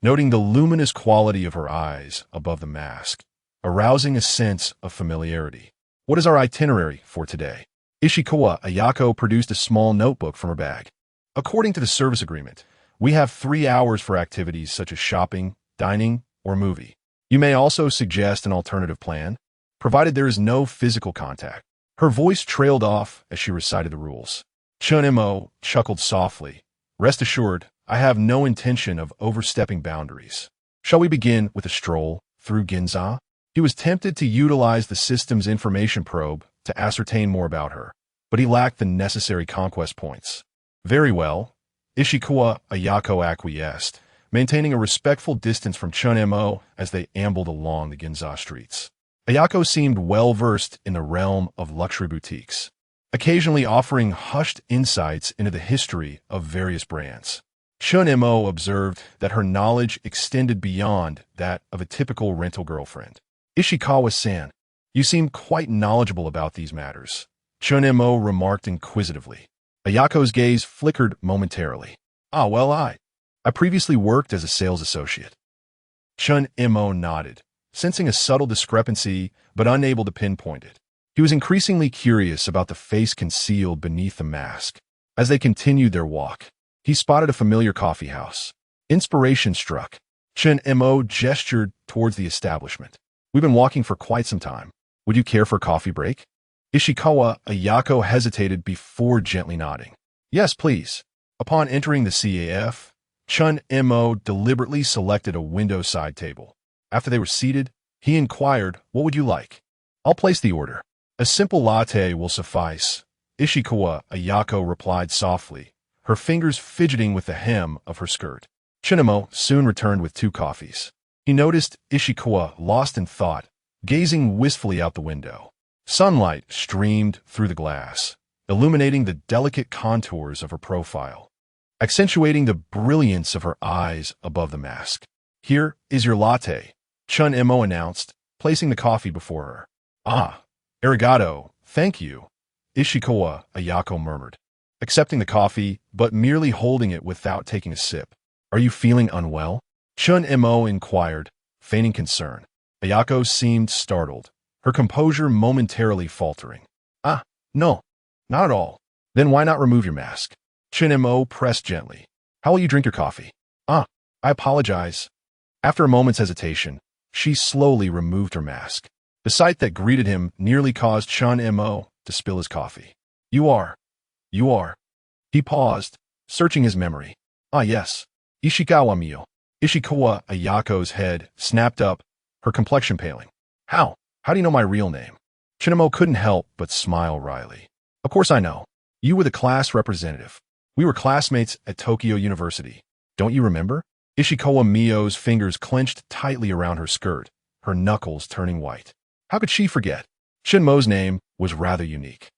noting the luminous quality of her eyes above the mask, arousing a sense of familiarity. What is our itinerary for today? Ishikawa Ayako produced a small notebook from her bag. According to the service agreement, we have 3 hours for activities such as shopping, dining, or movie. You may also suggest an alternative plan, provided there is no physical contact. Her voice trailed off as she recited the rules. Chen Mo chuckled softly. Rest assured, I have no intention of overstepping boundaries. Shall we begin with a stroll through Ginza? He was tempted to utilize the system's information probe to ascertain more about her, but he lacked the necessary conquest points. Very well. Ishikawa Ayako acquiesced, maintaining a respectful distance from Chen Mo as they ambled along the Ginza streets. Ayako seemed well-versed in the realm of luxury boutiques, occasionally offering hushed insights into the history of various brands. Chen Mo observed that her knowledge extended beyond that of a typical rental girlfriend. Ishikawa-san, you seem quite knowledgeable about these matters, Chen Mo remarked inquisitively. Ayako's gaze flickered momentarily. Ah, well, I previously worked as a sales associate. Chen Mo nodded, sensing a subtle discrepancy but unable to pinpoint it. He was increasingly curious about the face concealed beneath the mask. As they continued their walk, he spotted a familiar coffee house. Inspiration struck. Chen Mo gestured towards the establishment. We've been walking for quite some time. Would you care for a coffee break? Ishikawa Ayako hesitated before gently nodding. Yes, please. Upon entering the CAF, Chen Mo deliberately selected a window side table. After they were seated, he inquired, what would you like? I'll place the order. A simple latte will suffice, Ishikawa Ayako replied softly, her fingers fidgeting with the hem of her skirt. Chen Mo soon returned with 2 coffees. He noticed Ishikawa lost in thought, gazing wistfully out the window. Sunlight streamed through the glass, illuminating the delicate contours of her profile, accentuating the brilliance of her eyes above the mask. Here is your latte, Chen Mo announced, placing the coffee before her. Ah, arigato, thank you, Ishikawa Ayako murmured, accepting the coffee but merely holding it without taking a sip. Are you feeling unwell? Chen Mo inquired, feigning concern. Ayako seemed startled, her composure momentarily faltering. Ah, no, not at all. Then why not remove your mask? Chen Mo pressed gently. How will you drink your coffee? Ah, I apologize. After a moment's hesitation, she slowly removed her mask. The sight that greeted him nearly caused Chen Mo to spill his coffee. You are. He paused, searching his memory. Ah, yes. Ishikawa mio. Ishikawa Ayako's head snapped up, her complexion paling. How? How do you know my real name? Chen Mo couldn't help but smile wryly. Of course I know. You were the class representative. We were classmates at Tokyo University. Don't you remember? Ishikawa Mio's fingers clenched tightly around her skirt, her knuckles turning white. How could she forget? Chen Mo's name was rather unique.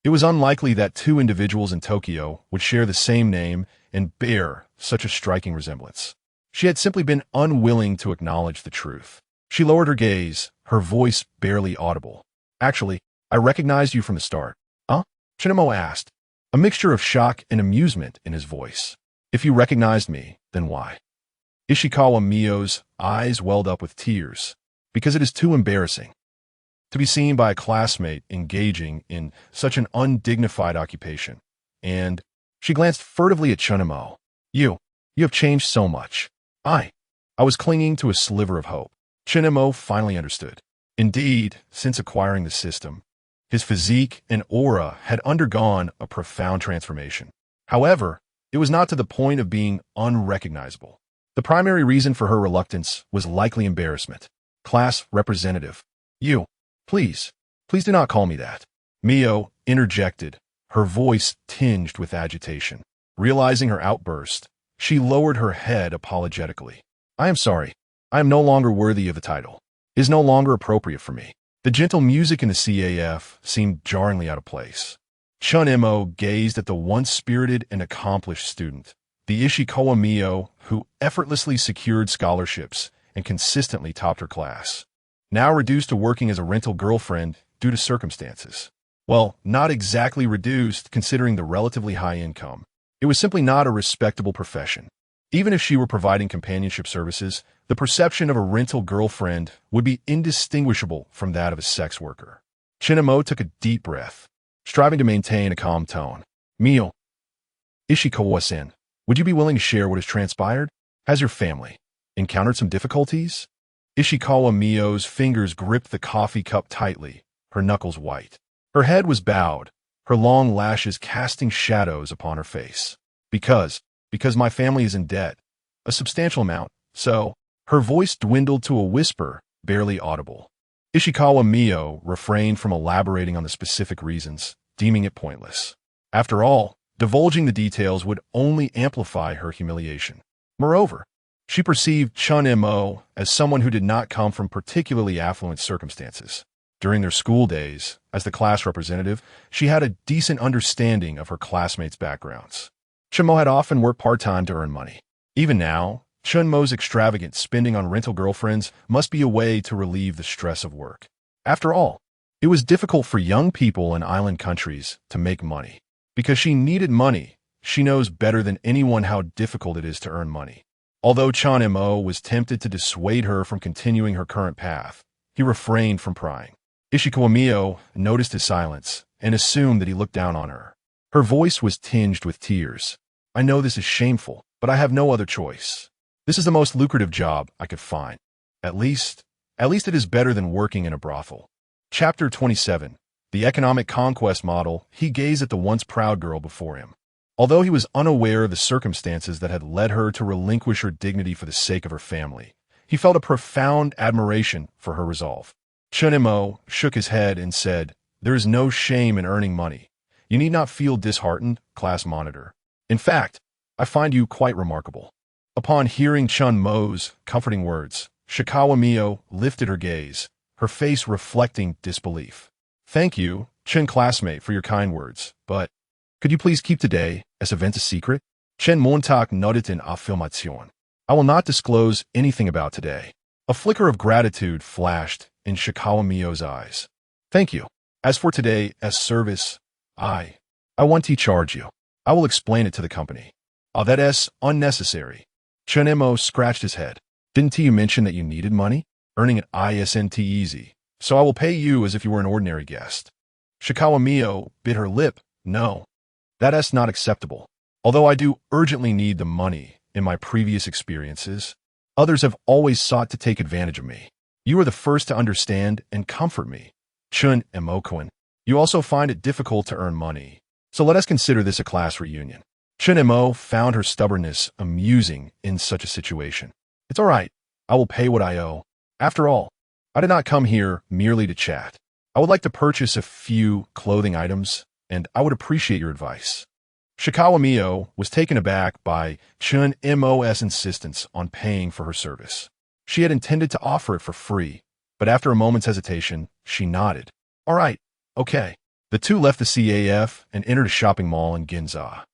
It was unlikely that 2 individuals in Tokyo would share the same name and bear such a striking resemblance. She had simply been unwilling to acknowledge the truth. She lowered her gaze, her voice barely audible. Actually, I recognized you from the start. Huh? Chen Mo asked, a mixture of shock and amusement in his voice. If you recognized me, then why? Ishikawa Mio's eyes welled up with tears. Because it is too embarrassing to be seen by a classmate engaging in such an undignified occupation. And she glanced furtively at Chen Mo. You have changed so much. I was clinging to a sliver of hope. Chen Mo finally understood. Indeed, since acquiring the system, his physique and aura had undergone a profound transformation. However, it was not to the point of being unrecognizable. The primary reason for her reluctance was likely embarrassment. Class representative. You, please do not call me that. Mio interjected, her voice tinged with agitation. Realizing her outburst, she lowered her head apologetically. I am sorry. I am no longer worthy of the title. It is no longer appropriate for me. The gentle music in the CAF seemed jarringly out of place. Chen Mo gazed at the once spirited and accomplished student, the Ishikawa Mio who effortlessly secured scholarships and consistently topped her class. Now reduced to working as a rental girlfriend due to circumstances. Well, not exactly reduced considering the relatively high income. It was simply not a respectable profession. Even if she were providing companionship services, the perception of a rental girlfriend would be indistinguishable from that of a sex worker. Chen Mo took a deep breath, striving to maintain a calm tone. Mio. Ishikawa-san, would you be willing to share what has transpired? Has your family encountered some difficulties? Ishikawa Mio's fingers gripped the coffee cup tightly, her knuckles white. Her head was bowed, her long lashes casting shadows upon her face. Because Because my family is in debt. A substantial amount, so her voice dwindled to a whisper, barely audible. Ishikawa Mio refrained from elaborating on the specific reasons, deeming it pointless. After all, divulging the details would only amplify her humiliation. Moreover, she perceived Chen Mo as someone who did not come from particularly affluent circumstances. During their school days, as the class representative, she had a decent understanding of her classmates' backgrounds. Chen Mo had often worked part-time to earn money. Even now, Chen Mo's extravagant spending on rental girlfriends must be a way to relieve the stress of work. After all, it was difficult for young people in island countries to make money. Because she needed money, she knows better than anyone how difficult it is to earn money. Although Chen Mo was tempted to dissuade her from continuing her current path, he refrained from prying. Ishikawa Mio noticed his silence and assumed that he looked down on her. Her voice was tinged with tears. I know this is shameful, but I have no other choice. This is the most lucrative job I could find. At least it is better than working in a brothel. Chapter 27. The Economic Conquest Model. He gazed at the once proud girl before him. Although he was unaware of the circumstances that had led her to relinquish her dignity for the sake of her family, he felt a profound admiration for her resolve. Chen Mo shook his head and said, "There is no shame in earning money. You need not feel disheartened, class monitor. In fact, I find you quite remarkable." Upon hearing Chen Mo's comforting words, Ishikawa Mio lifted her gaze, her face reflecting disbelief. "Thank you, Chen classmate, for your kind words, but could you please keep today as event a secret?" Chen Montak nodded in affirmation. "I will not disclose anything about today." A flicker of gratitude flashed in Ishikawa Mio's eyes. "Thank you. As for today as service, I want to charge you. I will explain it to the company." "Ah, that is unnecessary." Chen Mo scratched his head. "Didn't you mention that you needed money? Earning it isn't easy, so I will pay you as if you were an ordinary guest." Ishikawa Mio bit her lip. "No, that is not acceptable. Although I do urgently need the money, in my previous experiences, others have always sought to take advantage of me. You are the first to understand and comfort me. Chen Mo-kun, you also find it difficult to earn money, so let us consider this a class reunion." Chen Mo found her stubbornness amusing in such a situation. "It's all right. I will pay what I owe. After all, I did not come here merely to chat. I would like to purchase a few clothing items, and I would appreciate your advice." Ishikawa Mio was taken aback by Chen Mo's insistence on paying for her service. She had intended to offer it for free, but after a moment's hesitation, she nodded. "All right, okay." The two left the CAF and entered a shopping mall in Ginza.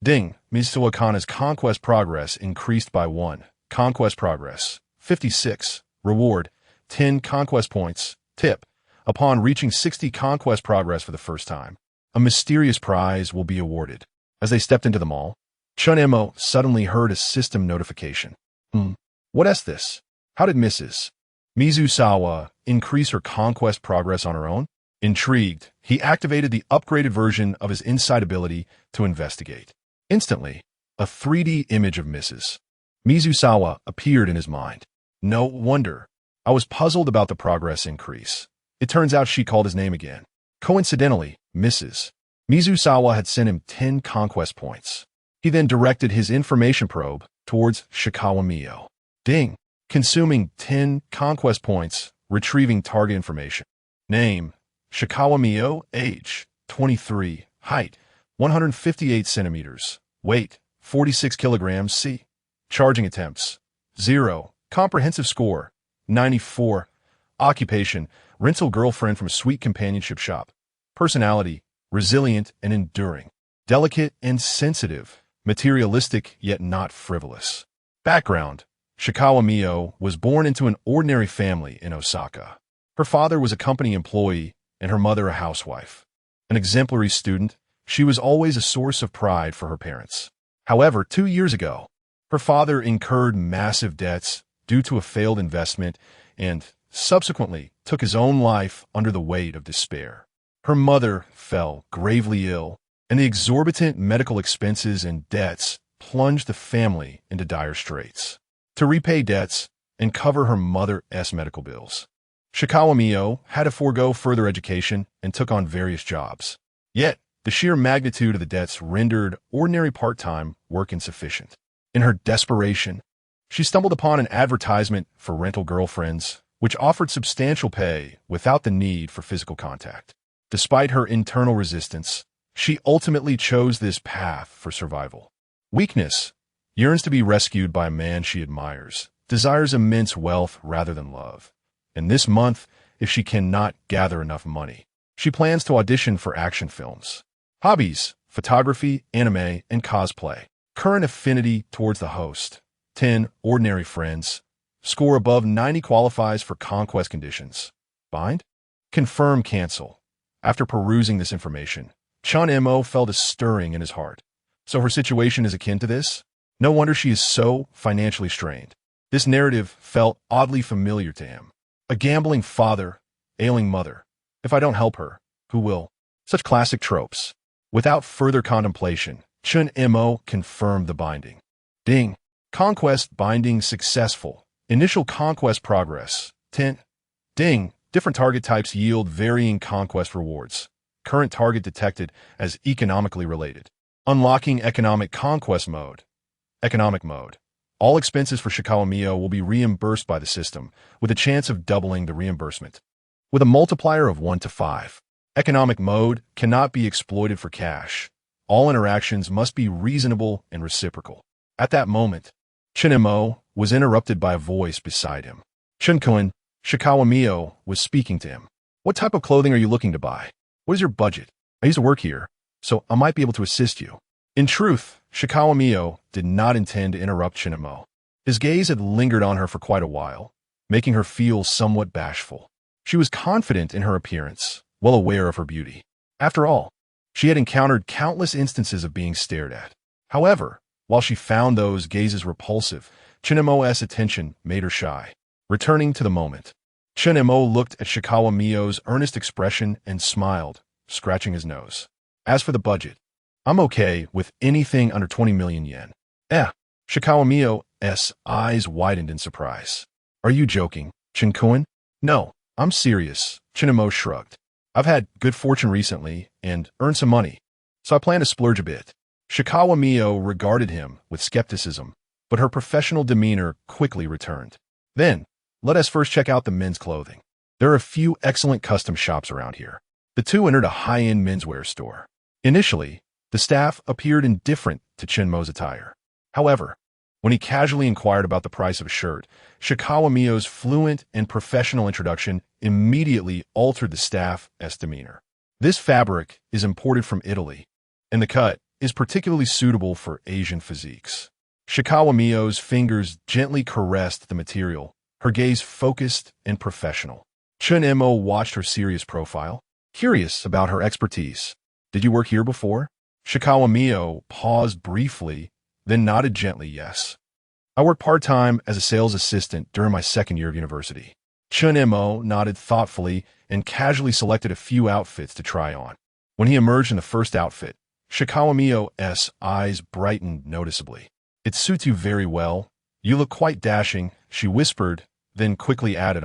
Ding! Mizuo Akana's conquest progress increased by 1. Conquest progress. 56. Reward. 10 conquest points. Tip. Upon reaching 60 conquest progress for the first time, a mysterious prize will be awarded. As they stepped into the mall, Chen Mo suddenly heard a system notification. What is this? How did Mrs. Mizusawa increase her conquest progress on her own? Intrigued, he activated the upgraded version of his insight ability to investigate. Instantly, a 3D image of Mrs. Mizusawa appeared in his mind. No wonder. I was puzzled about the progress increase. It turns out she called his name again. Coincidentally, Mrs. Mizusawa had sent him 10 conquest points. He then directed his information probe towards Ishikawa Mio. Ding! Consuming 10 conquest points, retrieving target information. Name: Ishikawa Mio. Age: 23. Height: 158 centimeters. Weight: 46 kilograms. C. Charging attempts: 0. Comprehensive score: 94. Occupation: rental girlfriend from a sweet companionship shop. Personality: resilient and enduring. Delicate and sensitive. Materialistic yet not frivolous. Background: Ishikawa Mio was born into an ordinary family in Osaka. Her father was a company employee and her mother a housewife. An exemplary student, she was always a source of pride for her parents. However, 2 years ago, her father incurred massive debts due to a failed investment and, subsequently, took his own life under the weight of despair. Her mother fell gravely ill, and the exorbitant medical expenses and debts plunged the family into dire straits. To repay debts and cover her mother's medical bills, Ishikawa Mio had to forego further education and took on various jobs. Yet, The sheer magnitude of the debts rendered ordinary part-time work insufficient. In her desperation, she stumbled upon an advertisement for rental girlfriends, which offered substantial pay without the need for physical contact. Despite her internal resistance, she ultimately chose this path for survival. Weakness yearns to be rescued by a man she admires, desires immense wealth rather than love. And this month, if she cannot gather enough money, she plans to audition for action films. Hobbies: photography, anime, and cosplay. Current affinity towards the host: 10 ordinary friends. Score above 90 qualifies for conquest conditions. Bind? Confirm cancel. After perusing this information, Chen Mo felt a stirring in his heart. So her situation is akin to this? No wonder she is so financially strained. This narrative felt oddly familiar to him. A gambling father, ailing mother. If I don't help her, who will? Such classic tropes. Without further contemplation, Chen Mo confirmed the binding. Ding. Conquest binding successful. Initial conquest progress. 10. Ding. Different target types yield varying conquest rewards. Current target detected as economically related. Unlocking economic conquest mode. Economic mode. All expenses for Shikawamiyo will be reimbursed by the system, with a chance of doubling the reimbursement. With a multiplier of 1 to 5. Economic mode cannot be exploited for cash. All interactions must be reasonable and reciprocal. At that moment, Chen Mo was interrupted by a voice beside him. Chen-kun, Shikawamiyo was speaking to him. What type of clothing are you looking to buy? What is your budget? I used to work here, so I might be able to assist you. In truth, Shikawamiyo did not intend to interrupt Chen Mo. His gaze had lingered on her for quite a while, making her feel somewhat bashful. She was confident in her appearance, well aware of her beauty. After all, she had encountered countless instances of being stared at. However, while she found those gazes repulsive, Chen Mo's attention made her shy. Returning to the moment, Chen Mo looked at Shikawamiyo's earnest expression and smiled, scratching his nose. As for the budget, I'm okay with anything under 20 million yen. Shikawamiyo's eyes widened in surprise. Are you joking, Chen-kun? No, I'm serious, Chen Mo shrugged. I've had good fortune recently and earned some money, so I plan to splurge a bit. Shikawamiyo regarded him with skepticism, but her professional demeanor quickly returned. Then, let us first check out the men's clothing. There are a few excellent custom shops around here. The two entered a high-end menswear store. Initially, the staff appeared indifferent to Chen Mo's attire. However, when he casually inquired about the price of a shirt, Shikawamiyo's fluent and professional introduction immediately altered the staff's demeanor. This fabric is imported from Italy, and the cut is particularly suitable for Asian physiques. Shikawamiyo's fingers gently caressed the material, her gaze focused and professional. Chen Mo watched her serious profile, curious about her expertise. Did you work here before? Shikawamiyo paused briefly, then nodded gently yes. I worked part-time as a sales assistant during my second year of university. Chen Mo nodded thoughtfully and casually selected a few outfits to try on. When he emerged in the first outfit, Shikawamiyo's eyes brightened noticeably. It suits you very well. You look quite dashing, she whispered, then quickly added,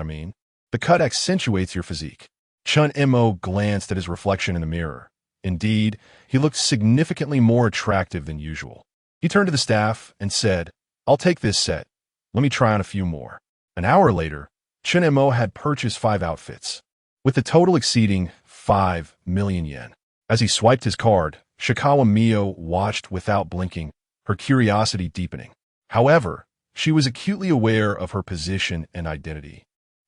the cut accentuates your physique. Chen Mo glanced at his reflection in the mirror. Indeed, he looked significantly more attractive than usual. He turned to the staff and said, I'll take this set. Let me try on a few more. An hour later, Chen Mo had purchased 5 outfits, with the total exceeding 5 million yen. As he swiped his card, Shikawamiyo watched without blinking, her curiosity deepening. However, she was acutely aware of her position and identity,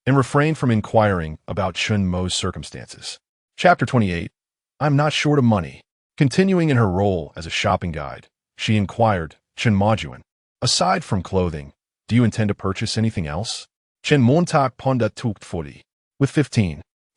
and refrained from inquiring about Chen Mo's circumstances. Chapter 28. I'm not short of money. Continuing in her role as a shopping guide, she inquired, Chen Mojuan, aside from clothing, do you intend to purchase anything else? Chen Montak Ponda Tukt 40. With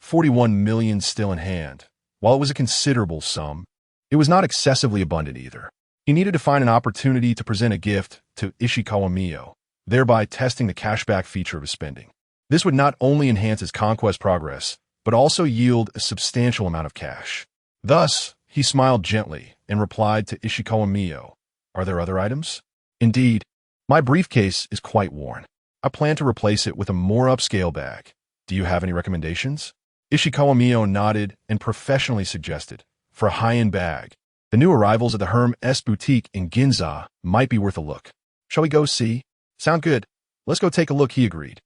41 million still in hand, while it was a considerable sum, it was not excessively abundant either. He needed to find an opportunity to present a gift to Ishikawamiyo, thereby testing the cashback feature of his spending. This would not only enhance his conquest progress, but also yield a substantial amount of cash. Thus, he smiled gently and replied to Ishikawamiyo, are there other items? Indeed, my briefcase is quite worn. I plan to replace it with a more upscale bag. Do you have any recommendations? Ishikawamiyo nodded and professionally suggested, for a high-end bag. The new arrivals at the Hermes boutique in Ginza might be worth a look. Shall we go see? Sound good. Let's go take a look, he agreed.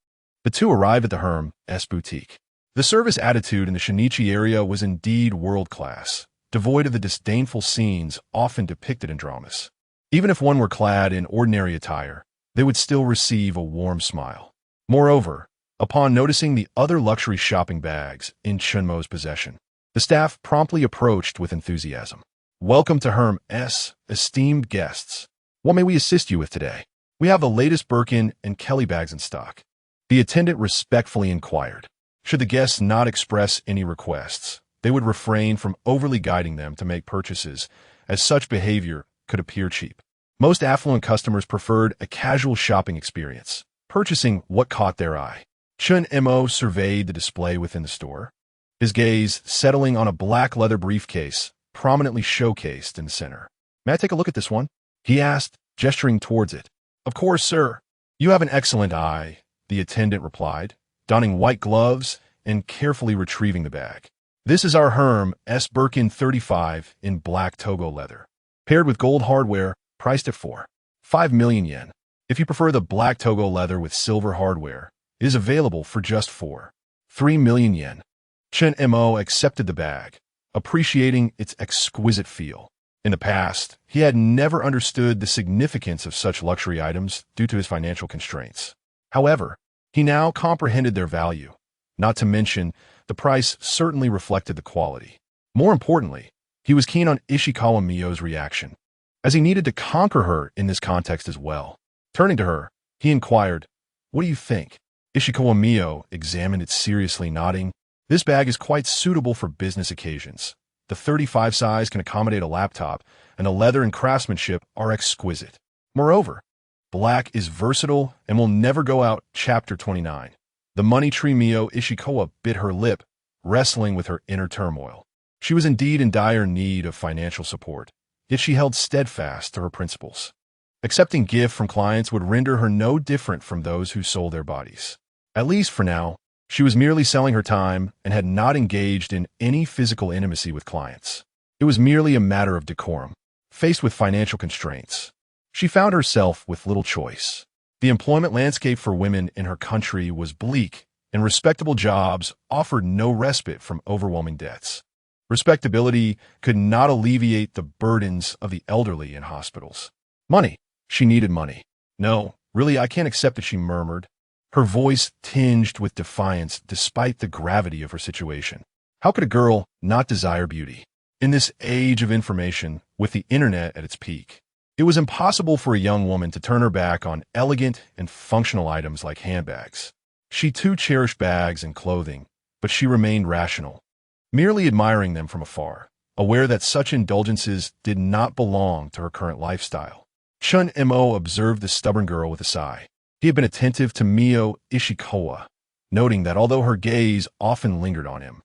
The two arrived at the Hermes boutique. The service attitude in the Shinichi area was indeed world-class, devoid of the disdainful scenes often depicted in dramas. Even if one were clad in ordinary attire, they would still receive a warm smile. Moreover, upon noticing the other luxury shopping bags in Chen Mo's possession, the staff promptly approached with enthusiasm. Welcome to Hermes, esteemed guests. What may we assist you with today? We have the latest Birkin and Kelly bags in stock. The attendant respectfully inquired. Should the guests not express any requests, they would refrain from overly guiding them to make purchases, as such behavior could appear cheap. Most affluent customers preferred a casual shopping experience, purchasing what caught their eye. Chen Mo surveyed the display within the store, his gaze settling on a black leather briefcase prominently showcased in the center. May I take a look at this one? He asked, gesturing towards it. Of course, sir. You have an excellent eye, the attendant replied, donning white gloves and carefully retrieving the bag. This is our Hermes Birkin 35 in black Togo leather, paired with gold hardware, priced at 5 million yen. If you prefer the black Togo leather with silver hardware, it is available for just 3 million yen. Chen Mo accepted the bag, appreciating its exquisite feel. In the past, he had never understood the significance of such luxury items due to his financial constraints. However, he now comprehended their value. Not to mention, the price certainly reflected the quality. More importantly, he was keen on Ishikawa Miyo's reaction, as he needed to conquer her in this context as well. Turning to her, he inquired, "What do you think?" Ishikawa Miyo examined it seriously, nodding. This bag is quite suitable for business occasions. The 35 size can accommodate a laptop, and the leather and craftsmanship are exquisite. Moreover, black is versatile and will never go out. Chapter 29. The money tree. Miyo Ishikawa bit her lip, wrestling with her inner turmoil. She was indeed in dire need of financial support, yet she held steadfast to her principles. Accepting gift from clients would render her no different from those who sold their bodies. At least for now, she was merely selling her time and had not engaged in any physical intimacy with clients. It was merely a matter of decorum. Faced with financial constraints, she found herself with little choice. The employment landscape for women in her country was bleak, and respectable jobs offered no respite from overwhelming debts. Respectability could not alleviate the burdens of the elderly in hospitals. Money. She needed money. No, really, I can't accept it, she murmured, her voice tinged with defiance despite the gravity of her situation. How could a girl not desire beauty? In this age of information, with the internet at its peak, it was impossible for a young woman to turn her back on elegant and functional items like handbags. She too cherished bags and clothing, but she remained rational, merely admiring them from afar, aware that such indulgences did not belong to her current lifestyle. Chen Mo observed the stubborn girl with a sigh. He had been attentive to Miyo Ishikawa, noting that although her gaze often lingered on him,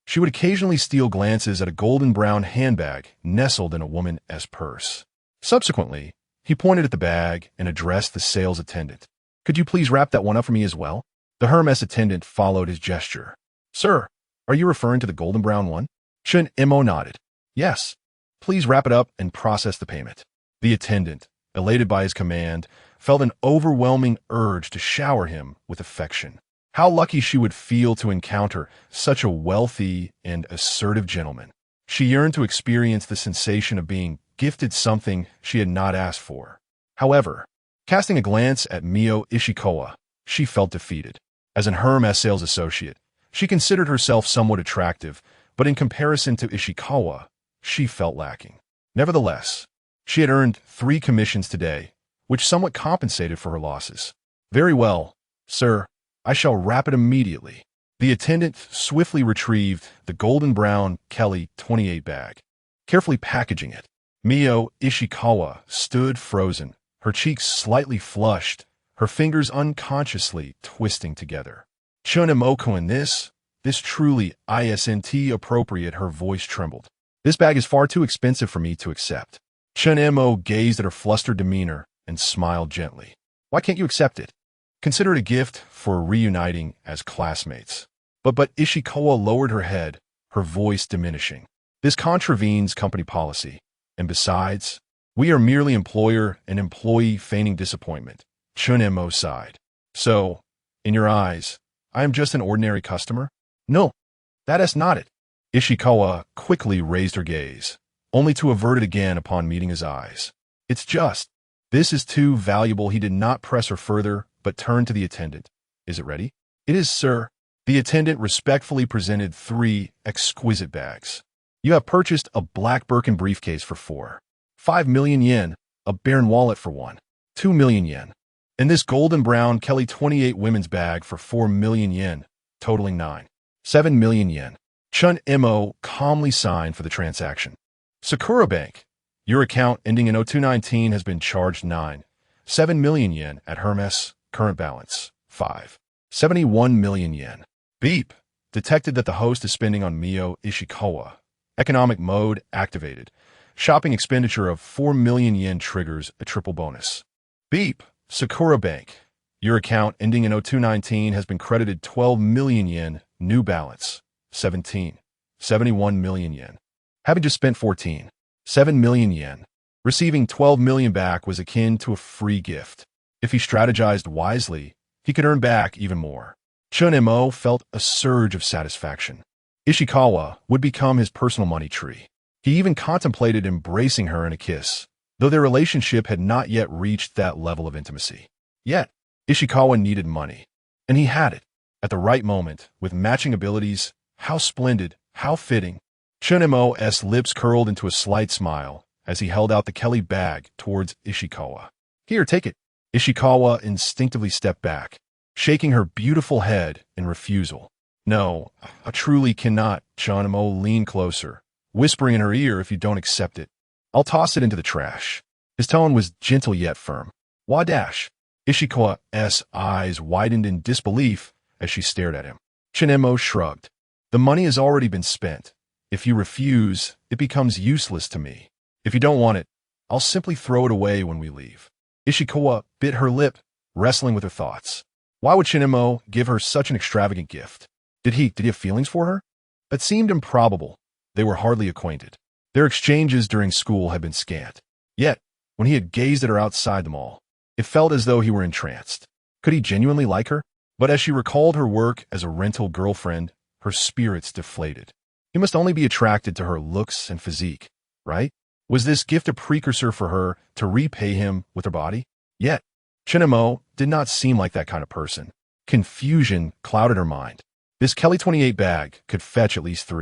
she would occasionally steal glances at a golden brown handbag nestled in a woman's purse. Subsequently, he pointed at the bag and addressed the sales attendant. Could you please wrap that one up for me as well? The Hermes attendant followed his gesture. Sir, are you referring to the golden brown one? Chen Mo nodded. Yes. Please wrap it up and process the payment. The attendant, elated by his command, felt an overwhelming urge to shower him with affection. How lucky she would feel to encounter such a wealthy and assertive gentleman. She yearned to experience the sensation of being gifted something she had not asked for. However, casting a glance at Miyo Ishikawa, she felt defeated. As an Hermes sales associate, she considered herself somewhat attractive, but in comparison to Ishikawa, she felt lacking. Nevertheless, she had earned 3 commissions today, which somewhat compensated for her losses. Very well, sir, I shall wrap it immediately. The attendant swiftly retrieved the golden brown Kelly 28 bag, carefully packaging it. Miyo Ishikawa stood frozen, her cheeks slightly flushed, her fingers unconsciously twisting together. Chen Mo, in this truly isn't appropriate, her voice trembled. This bag is far too expensive for me to accept. Chen Mo gazed at her flustered demeanor and smiled gently. Why can't you accept it? Consider it a gift for reuniting as classmates. But Ishikawa lowered her head, her voice diminishing. This contravenes company policy. And besides, we are merely employer and employee feigning disappointment. Chen Mo sighed. So, in your eyes, I am just an ordinary customer? No, that is not it. Ishikawa quickly raised her gaze, only to avert it again upon meeting his eyes. It's just, this is too valuable. He did not press her further, but turned to the attendant. Is it ready? It is, sir. The attendant respectfully presented 3 exquisite bags. You have purchased a black Birkin briefcase for 5 million yen, a Baron wallet for 2 million yen, and this golden brown Kelly 28 women's bag for 4 million yen, totaling 7 million yen. Chen Mo calmly signed for the transaction. Sakura Bank, your account ending in 0219 has been charged 7 million yen at Hermes, current balance 71 million yen. Beep, detected that the host is spending on Mio Ishikawa. Economic mode activated. Shopping expenditure of 4 million yen triggers a triple bonus. Beep, Sakura Bank, your account ending in 0219 has been credited 12 million yen, new balance 71 million yen. Having just spent 7 million yen, receiving 12 million back was akin to a free gift. If he strategized wisely, he could earn back even more. Chen Mo felt a surge of satisfaction. Ishikawa would become his personal money tree. He even contemplated embracing her in a kiss, though their relationship had not yet reached that level of intimacy. Yet, Ishikawa needed money, and he had it, at the right moment, with matching abilities. How splendid, how fitting. Chen Mo's lips curled into a slight smile as he held out the Kelly bag towards Ishikawa. Here, take it. Ishikawa instinctively stepped back, shaking her beautiful head in refusal. No, I truly cannot. Chen Mo leaned closer, whispering in her ear, if you don't accept it, I'll toss it into the trash. His tone was gentle yet firm. Wadash. Ishikawa's eyes widened in disbelief as she stared at him. Chen Mo shrugged. The money has already been spent. If you refuse, it becomes useless to me. If you don't want it, I'll simply throw it away when we leave. Ishikawa bit her lip, wrestling with her thoughts. Why would Chen Mo give her such an extravagant gift? Did he have feelings for her? That seemed improbable. They were hardly acquainted. Their exchanges during school had been scant. Yet, when he had gazed at her outside the mall, it felt as though he were entranced. Could he genuinely like her? But as she recalled her work as a rental girlfriend, her spirits deflated. He must only be attracted to her looks and physique, right? Was this gift a precursor for her to repay him with her body? Yet, Chen Mo did not seem like that kind of person. Confusion clouded her mind. This Kelly 28 bag could fetch at least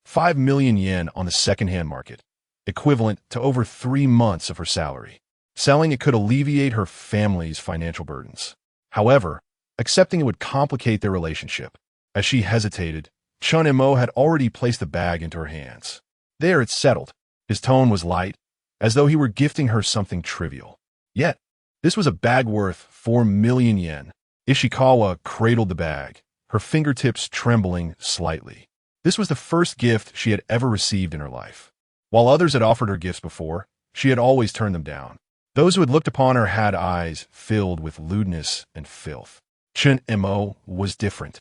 5 million yen on the second-hand market, equivalent to over 3 months of her salary. Selling it could alleviate her family's financial burdens. However, accepting it would complicate their relationship. As she hesitated, Chen Mo had already placed the bag into her hands. There it settled. His tone was light, as though he were gifting her something trivial. Yet, this was a bag worth 4 million yen. Ishikawa cradled the bag, her fingertips trembling slightly. This was the first gift she had ever received in her life. While others had offered her gifts before, she had always turned them down. Those who had looked upon her had eyes filled with lewdness and filth. Chen Mo was different.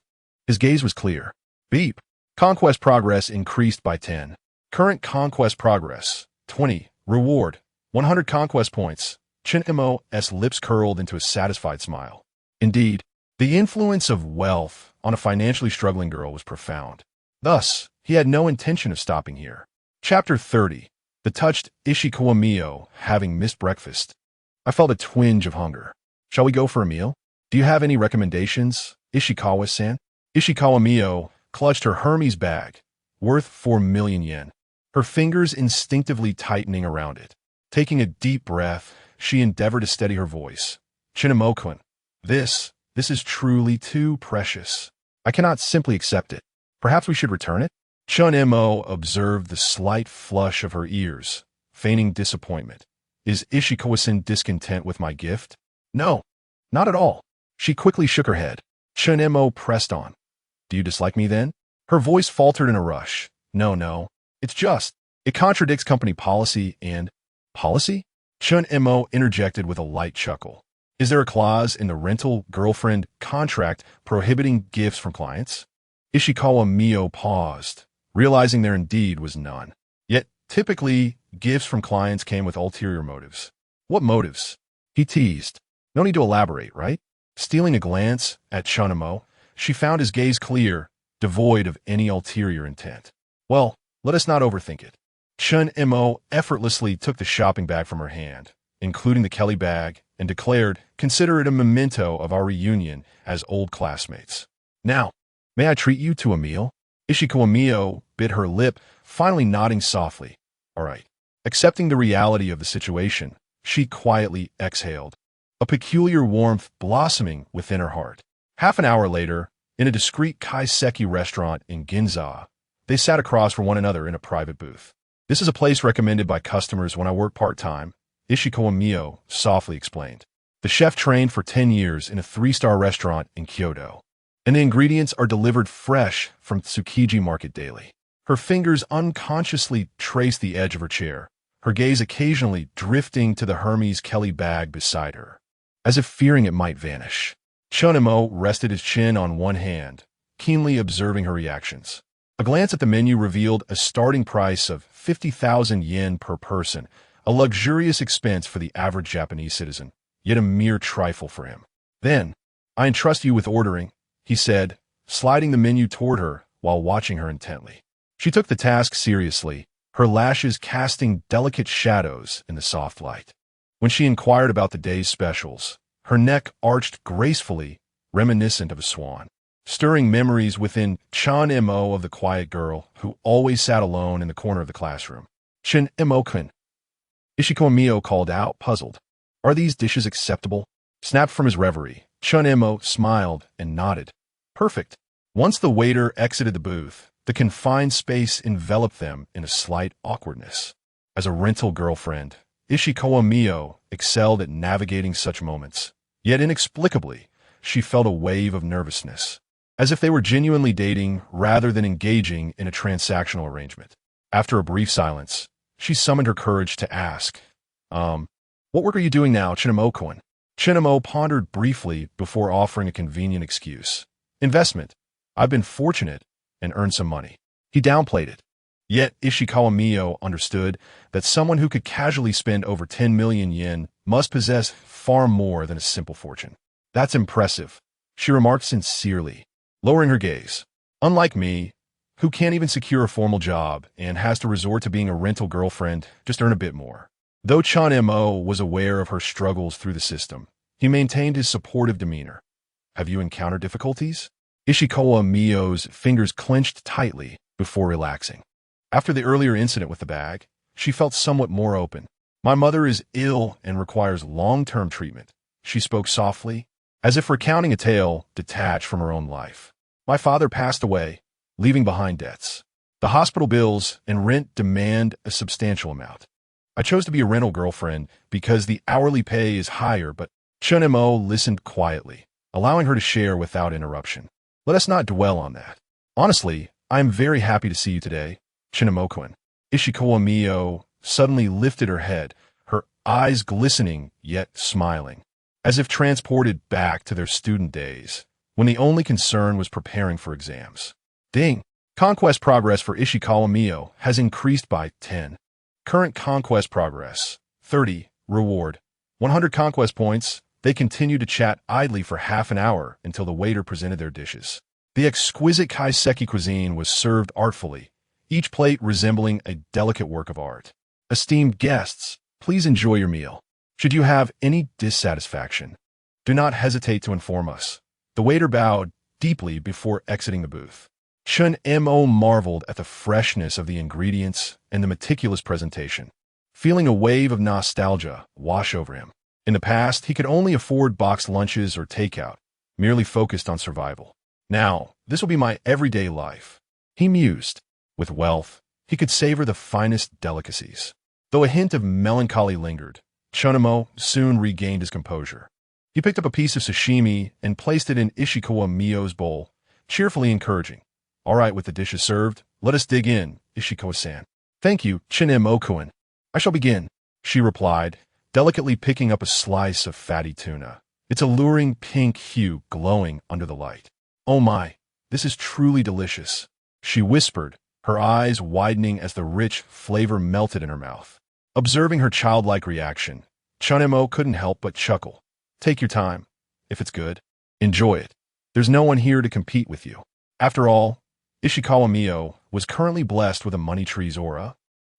His gaze was clear. Beep. Conquest progress increased by 10. Current conquest progress, 20. Reward, 100 conquest points. Chen Mo's lips curled into a satisfied smile. Indeed, the influence of wealth on a financially struggling girl was profound. Thus, he had no intention of stopping here. Chapter 30. The touched Ishikawa Mio, having missed breakfast. I felt a twinge of hunger. Shall we go for a meal? Do you have any recommendations, Ishikawa-san? Ishikawa Mio clutched her Hermes bag, worth 4 million yen, her fingers instinctively tightening around it. Taking a deep breath, she endeavored to steady her voice. Chen-mo-kun, this is truly too precious. I cannot simply accept it. Perhaps we should return it? Chen Mo observed the slight flush of her ears, feigning disappointment. Is Ishikawa-san discontent with my gift? No, not at all. She quickly shook her head. Chen Mo pressed on. Do you dislike me then? Her voice faltered in a rush. No. It's just, it contradicts company policy and... Policy? Chen Mo interjected with a light chuckle. Is there a clause in the rental girlfriend contract prohibiting gifts from clients? Ishikawa Mio paused, realizing there indeed was none. Yet, typically, gifts from clients came with ulterior motives. What motives? He teased. No need to elaborate, right? Stealing a glance at Chen Mo, she found his gaze clear, devoid of any ulterior intent. Well, let us not overthink it. Chen Mo effortlessly took the shopping bag from her hand, including the Kelly bag, and declared, "Consider it a memento of our reunion as old classmates. Now, may I treat you to a meal?" Ishikawa Mio bit her lip, finally nodding softly. All right. Accepting the reality of the situation, she quietly exhaled, a peculiar warmth blossoming within her heart. Half an hour later, in a discreet kaiseki restaurant in Ginza, they sat across from one another in a private booth. "This is a place recommended by customers when I work part-time," Ishikawa Mio softly explained. "The chef trained for 10 years in a 3-star restaurant in Kyoto, and the ingredients are delivered fresh from Tsukiji Market daily." Her fingers unconsciously traced the edge of her chair, her gaze occasionally drifting to the Hermes Kelly bag beside her, as if fearing it might vanish. Chen Mo rested his chin on one hand, keenly observing her reactions. A glance at the menu revealed a starting price of 50,000 yen per person, a luxurious expense for the average Japanese citizen, yet a mere trifle for him. "Then, I entrust you with ordering," he said, sliding the menu toward her while watching her intently. She took the task seriously, her lashes casting delicate shadows in the soft light. When she inquired about the day's specials, her neck arched gracefully, reminiscent of a swan, stirring memories within Chen Mo of the quiet girl who always sat alone in the corner of the classroom. "Chen Mo-kun," Ishikawa Mio called out, puzzled. "Are these dishes acceptable?" Snapped from his reverie, Chen Mo smiled and nodded. "Perfect." Once the waiter exited the booth, the confined space enveloped them in a slight awkwardness. As a rental girlfriend, Ishikawa Mio excelled at navigating such moments. Yet inexplicably, she felt a wave of nervousness, as if they were genuinely dating rather than engaging in a transactional arrangement. After a brief silence, she summoned her courage to ask, What work are you doing now, Chinamo-kun?" Chinamo pondered briefly before offering a convenient excuse. "Investment. I've been fortunate and earned some money." He downplayed it. Yet Ishikawa Mio understood that someone who could casually spend over 10 million yen must possess far more than a simple fortune. "That's impressive," she remarked sincerely, lowering her gaze. "Unlike me, who can't even secure a formal job and has to resort to being a rental girlfriend just earn a bit more." Though Chen Mo was aware of her struggles through the system, he maintained his supportive demeanor. "Have you encountered difficulties?" Ishikawa Mio's fingers clenched tightly before relaxing. After the earlier incident with the bag, she felt somewhat more open. "My mother is ill and requires long-term treatment," she spoke softly, as if recounting a tale detached from her own life. "My father passed away, leaving behind debts. The hospital bills and rent demand a substantial amount. I chose to be a rental girlfriend because the hourly pay is higher, but..." Chen Mo listened quietly, allowing her to share without interruption. "Let us not dwell on that. Honestly, I am very happy to see you today, Chinamo-kun." Ishikawa Mio suddenly lifted her head, her eyes glistening yet smiling, as if transported back to their student days, when the only concern was preparing for exams. Ding! Conquest progress for Ishikawa Mio has increased by 10. Current conquest progress, 30. Reward, 100 conquest points. They continued to chat idly for half an hour until the waiter presented their dishes. The exquisite kaiseki cuisine was served artfully, each plate resembling a delicate work of art. "Esteemed guests, please enjoy your meal. Should you have any dissatisfaction, do not hesitate to inform us." The waiter bowed deeply before exiting the booth. Chen Mo marveled at the freshness of the ingredients and the meticulous presentation, feeling a wave of nostalgia wash over him. In the past, he could only afford boxed lunches or takeout, merely focused on survival. "Now, this will be my everyday life," he mused. With wealth, he could savor the finest delicacies. Though a hint of melancholy lingered, Chunamo soon regained his composure. He picked up a piece of sashimi and placed it in Ishikawa Mio's bowl, cheerfully encouraging. "All right, with the dishes served, let us dig in, Ishikawa-san." "Thank you, Chinemo-kun. I shall begin," she replied, delicately picking up a slice of fatty tuna, its alluring pink hue glowing under the light. "Oh my, this is truly delicious," she whispered, her eyes widening as the rich flavor melted in her mouth. Observing her childlike reaction, Chen Mo couldn't help but chuckle. Take your time. If it's good, enjoy it. There's no one here to compete with you. After all, Ishikawa Mio was currently blessed with a money tree's aura,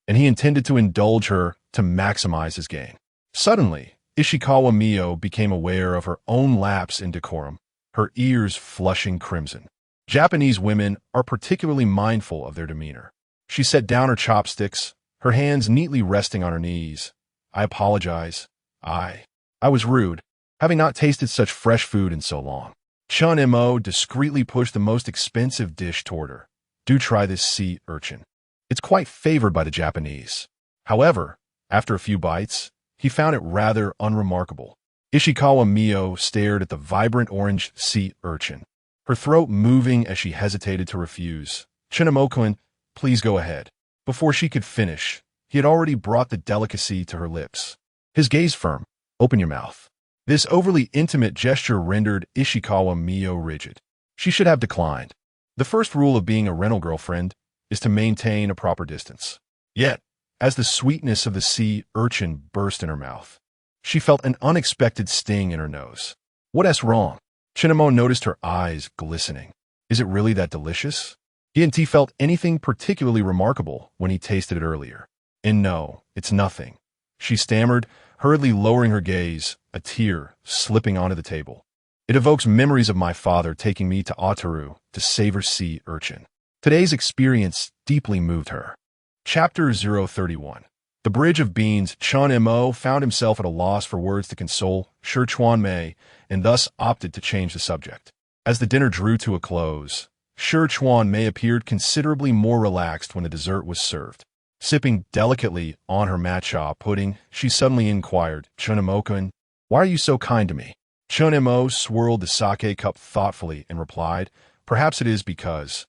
and he intended to indulge her to maximize his gain. Suddenly, Ishikawa Mio became aware of her own lapse in decorum, her ears flushing crimson. Japanese women are particularly mindful of their demeanor. She set down her chopsticks, her hands neatly resting on her knees. I apologize. I was rude, having not tasted such fresh food in so long. Chen Mo discreetly pushed the most expensive dish toward her. Do try this sea urchin. It's quite favored by the Japanese. However, after a few bites, he found it rather unremarkable. Ishikawa Mio stared at the vibrant orange sea urchin, her throat moving as she hesitated to refuse. Chen Mo-kun, please go ahead. Before she could finish, he had already brought the delicacy to her lips. His gaze firm. Open your mouth. This overly intimate gesture rendered Ishikawa Mio rigid. She should have declined. The first rule of being a rental girlfriend is to maintain a proper distance. Yet, as the sweetness of the sea urchin burst in her mouth, she felt an unexpected sting in her nose. What's wrong? Chen Mo noticed her eyes glistening. Is it really that delicious? He hadn't felt anything particularly remarkable when he tasted it earlier. And no, it's nothing. She stammered, hurriedly lowering her gaze, a tear slipping onto the table. It evokes memories of my father taking me to Otaru to savor sea urchin. Today's experience deeply moved her. Chapter 031. The Bridge of Beans. Chen Mo found himself at a loss for words to console Shi Chuan Mei, and thus opted to change the subject. As the dinner drew to a close, Shi Chuan Mei appeared considerably more relaxed when the dessert was served. Sipping delicately on her matcha pudding, she suddenly inquired, Chen Mo-kun, why are you so kind to me? Chen Mo swirled the sake cup thoughtfully and replied, perhaps it is because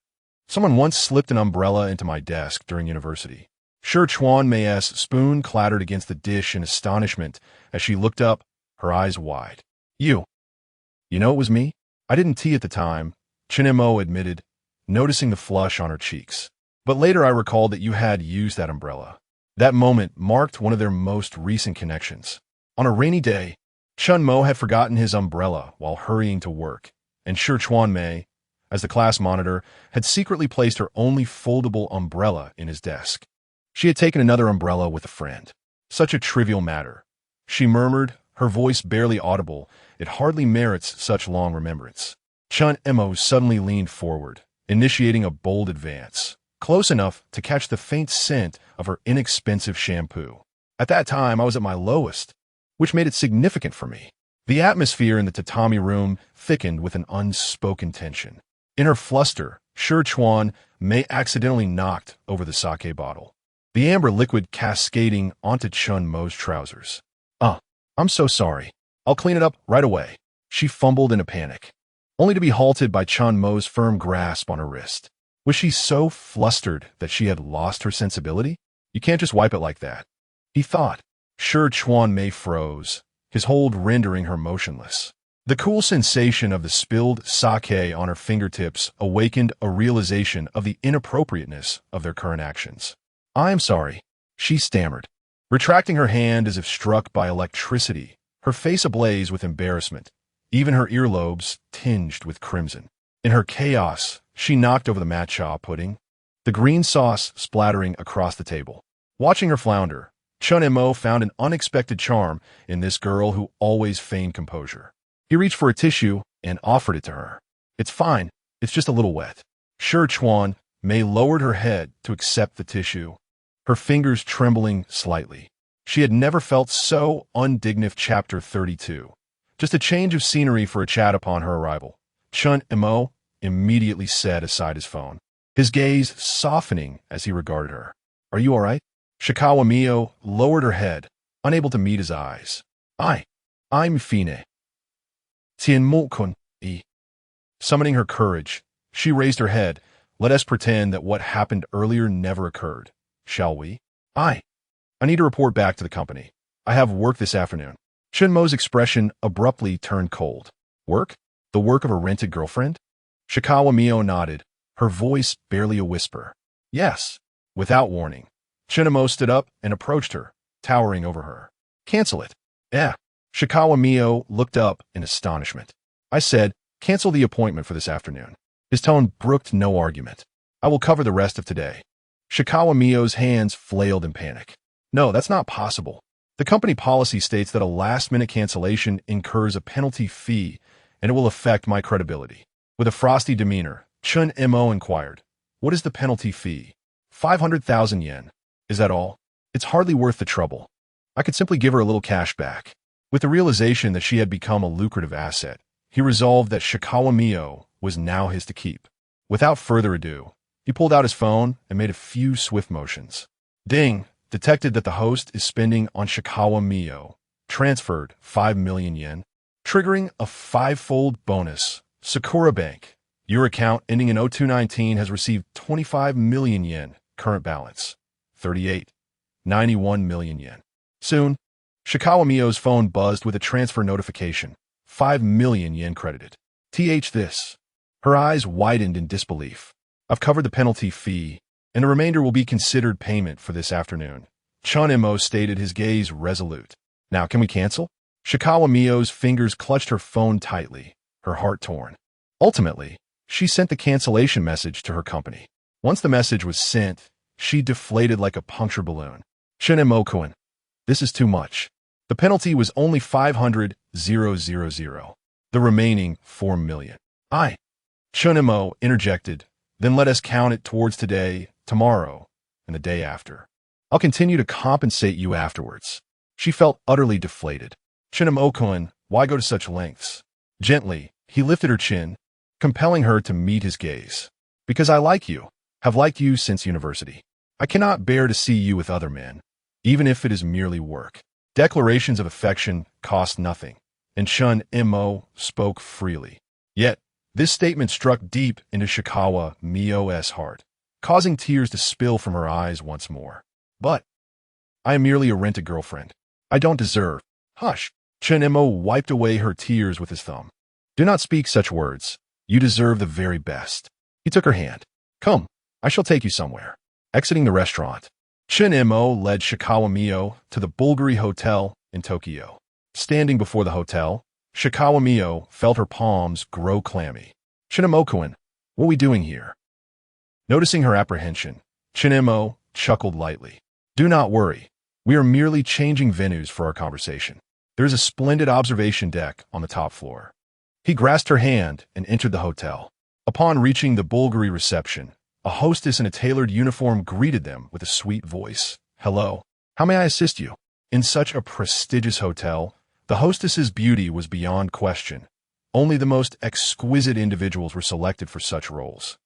someone once slipped an umbrella into my desk during university. Shi Chuan Mei's spoon clattered against the dish in astonishment as she looked up, her eyes wide. You know it was me? I didn't tea at the time, Chen Mo admitted, noticing the flush on her cheeks. But later I recalled that you had used that umbrella. That moment marked one of their most recent connections. On a rainy day, Chen Mo had forgotten his umbrella while hurrying to work, and Shi Chuan Mei, as the class monitor, had secretly placed her only foldable umbrella in his desk. She had taken another umbrella with a friend. Such a trivial matter. She murmured, her voice barely audible. It hardly merits such long remembrance. Chen Mo suddenly leaned forward, initiating a bold advance, close enough to catch the faint scent of her inexpensive shampoo. At that time, I was at my lowest, which made it significant for me. The atmosphere in the tatami room thickened with an unspoken tension. In her fluster, Shi Chuan Mei accidentally knocked over the sake bottle, the amber liquid cascading onto Chen Mo's trousers. I'm so sorry. I'll clean it up right away. She fumbled in a panic, only to be halted by Chen Mo's firm grasp on her wrist. Was she so flustered that she had lost her sensibility? You can't just wipe it like that, he thought. Shi Chuan Mei froze, his hold rendering her motionless. The cool sensation of the spilled sake on her fingertips awakened a realization of the inappropriateness of their current actions. I'm sorry, she stammered, retracting her hand as if struck by electricity, her face ablaze with embarrassment, even her earlobes tinged with crimson. In her chaos, she knocked over the matcha pudding, the green sauce splattering across the table. Watching her flounder, Chen Mo found an unexpected charm in this girl who always feigned composure. He reached for a tissue and offered it to her. It's fine, it's just a little wet. Shi Chuan Mei lowered her head to accept the tissue, her fingers trembling slightly. She had never felt so undignified. Chapter 32. Just a change of scenery for a chat upon her arrival. Chen Mo immediately set aside his phone, his gaze softening as he regarded her. Are you all right? Ishikawa Mio lowered her head, unable to meet his eyes. I'm fine. Chen Mo-kun. Summoning her courage, she raised her head. Let us pretend that what happened earlier never occurred, shall we? I need to report back to the company. I have work this afternoon. Chen Mo's expression abruptly turned cold. Work? The work of a rented girlfriend? Ishikawa Mio nodded, her voice barely a whisper. Yes. Without warning, Chen Mo stood up and approached her, towering over her. Cancel it. Eh. Shikawa Mio looked up in astonishment. I said, cancel the appointment for this afternoon. His tone brooked no argument. I will cover the rest of today. Shikawa Mio's hands flailed in panic. No, that's not possible. The company policy states that a last-minute cancellation incurs a penalty fee, and it will affect my credibility. With a frosty demeanor, Chen Mo inquired, what is the penalty fee? 500,000 yen. Is that all? It's hardly worth the trouble. I could simply give her a little cash back. With the realization that she had become a lucrative asset, he resolved that Shikawa Mio was now his to keep. Without further ado, he pulled out his phone and made a few swift motions. Ding! Detected that the host is spending on Shikawa Mio. Transferred 5 million yen. Triggering a 5-fold bonus. Sakura Bank. Your account ending in 0219 has received 25 million yen. Current balance. 38.91 million yen. Soon, Shikawa Mio's phone buzzed with a transfer notification. 5 million yen credited. This. Her eyes widened in disbelief. I've covered the penalty fee, and the remainder will be considered payment for this afternoon. Chen Mo stated, his gaze resolute. Now can we cancel? Shikawa Mio's fingers clutched her phone tightly, her heart torn. Ultimately, she sent the cancellation message to her company. Once the message was sent, she deflated like a puncture balloon. Chen Mo-kun, this is too much. The penalty was only 500,000. The remaining 4 million. Chen Mo interjected, then let us count it towards today, tomorrow, and the day after. I'll continue to compensate you afterwards. She felt utterly deflated. Chen Mo-kun, why go to such lengths? Gently, he lifted her chin, compelling her to meet his gaze. Because I like you, have liked you since university. I cannot bear to see you with other men, even if it is merely work. Declarations of affection cost nothing, and Chen Mo spoke freely. Yet, this statement struck deep into Shikawa Mio's heart, causing tears to spill from her eyes once more. But, I am merely a rented girlfriend. I don't deserve. Hush! Chen Mo wiped away her tears with his thumb. Do not speak such words. You deserve the very best. He took her hand. Come, I shall take you somewhere. Exiting the restaurant, Chen Mo led Shikawa Mio to the Bulgari Hotel in Tokyo. Standing before the hotel, Shikawa Mio felt her palms grow clammy. Chen Mo-kun, what are we doing here? Noticing her apprehension, Chen Mo chuckled lightly. Do not worry. We are merely changing venues for our conversation. There is a splendid observation deck on the top floor. He grasped her hand and entered the hotel. Upon reaching the Bulgari reception, a hostess in a tailored uniform greeted them with a sweet voice. Hello. How may I assist you? In such a prestigious hotel, the hostess's beauty was beyond question. Only the most exquisite individuals were selected for such roles.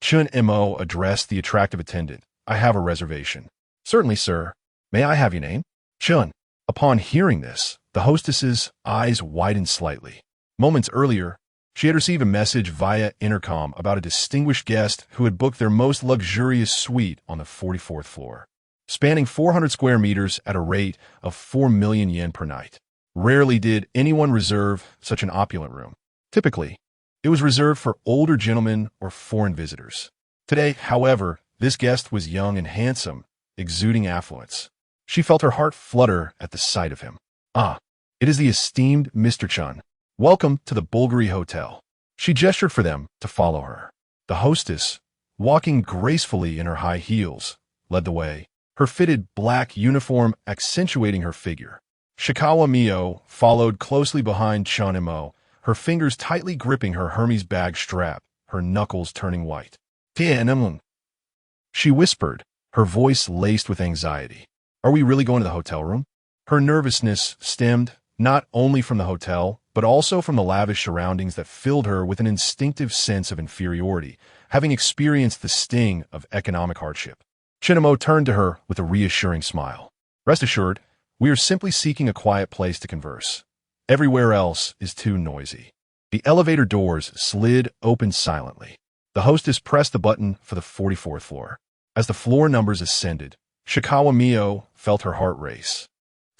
Chen Mo addressed the attractive attendant. I have a reservation. Certainly, sir. May I have your name? Chen. Upon hearing this, the hostess's eyes widened slightly. Moments earlier, she had received a message via intercom about a distinguished guest who had booked their most luxurious suite on the 44th floor, spanning 400 square meters at a rate of 4 million yen per night. Rarely did anyone reserve such an opulent room. Typically, it was reserved for older gentlemen or foreign visitors. Today, however, this guest was young and handsome, exuding affluence. She felt her heart flutter at the sight of him. It is the esteemed Mr. Chen. Welcome to the Bulgari Hotel. She gestured for them to follow her. The hostess, walking gracefully in her high heels, led the way, her fitted black uniform accentuating her figure. Shikawa Mio followed closely behind Chen Mo, her fingers tightly gripping her Hermes bag strap, her knuckles turning white. She whispered, her voice laced with anxiety. Are we really going to the hotel room? Her nervousness stemmed not only from the hotel, but also from the lavish surroundings that filled her with an instinctive sense of inferiority, having experienced the sting of economic hardship. Chen Mo turned to her with a reassuring smile. Rest assured, we are simply seeking a quiet place to converse. Everywhere else is too noisy. The elevator doors slid open silently. The hostess pressed the button for the 44th floor. As the floor numbers ascended, Shikawa Mio felt her heart race.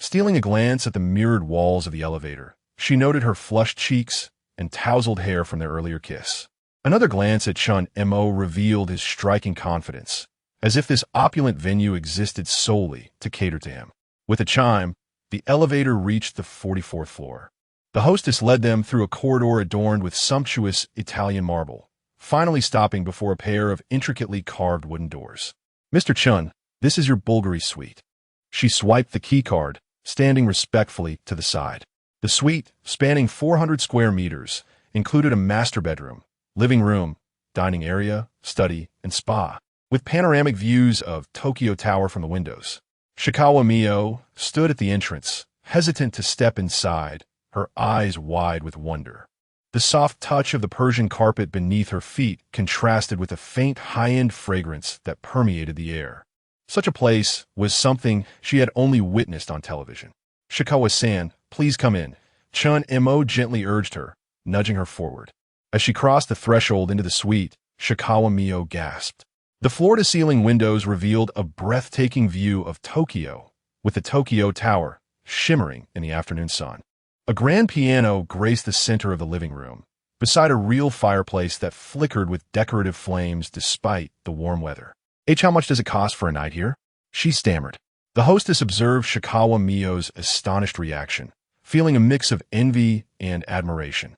Stealing a glance at the mirrored walls of the elevator, she noted her flushed cheeks and tousled hair from their earlier kiss. Another glance at Chen Mo revealed his striking confidence, as if this opulent venue existed solely to cater to him. With a chime, the elevator reached the 44th floor. The hostess led them through a corridor adorned with sumptuous Italian marble, finally stopping before a pair of intricately carved wooden doors. "Mr. Chen, this is your Bulgari suite." She swiped the keycard, standing respectfully to the side. The suite, spanning 400 square meters, included a master bedroom, living room, dining area, study, and spa, with panoramic views of Tokyo Tower from the windows. Shikawa Mio stood at the entrance, hesitant to step inside, her eyes wide with wonder. The soft touch of the Persian carpet beneath her feet contrasted with a faint high-end fragrance that permeated the air. Such a place was something she had only witnessed on television. "Shikawa-san, please come in," Chen Mo gently urged her, nudging her forward. As she crossed the threshold into the suite, Shikawa Mio gasped. The floor-to-ceiling windows revealed a breathtaking view of Tokyo, with the Tokyo Tower shimmering in the afternoon sun. A grand piano graced the center of the living room, beside a real fireplace that flickered with decorative flames despite the warm weather. "How much does it cost for a night here?" she stammered. The hostess observed Shikawa Mio's astonished reaction, feeling a mix of envy and admiration.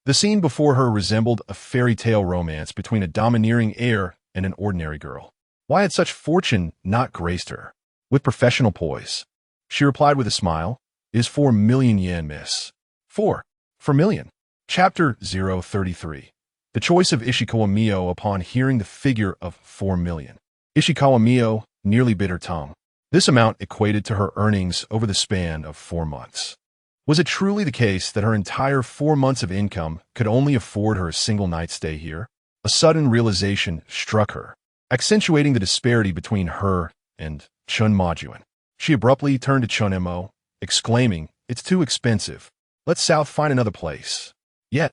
The scene before her resembled a fairy tale romance between a domineering heir and an ordinary girl. Why had such fortune not graced her? With professional poise, she replied with a smile, "Is 4 million yen, miss." 4 million. Chapter 033. The choice of Ishikawa Mio upon hearing the figure of 4 million. Ishikawa Mio nearly bit her tongue. This amount equated to her earnings over the span of 4 months. Was it truly the case that her entire 4 months of income could only afford her a single night's stay here? A sudden realization struck her, accentuating the disparity between her and Chen Mo. She abruptly turned to Chen Mo, exclaiming, "It's too expensive. Let's find another place." Yet,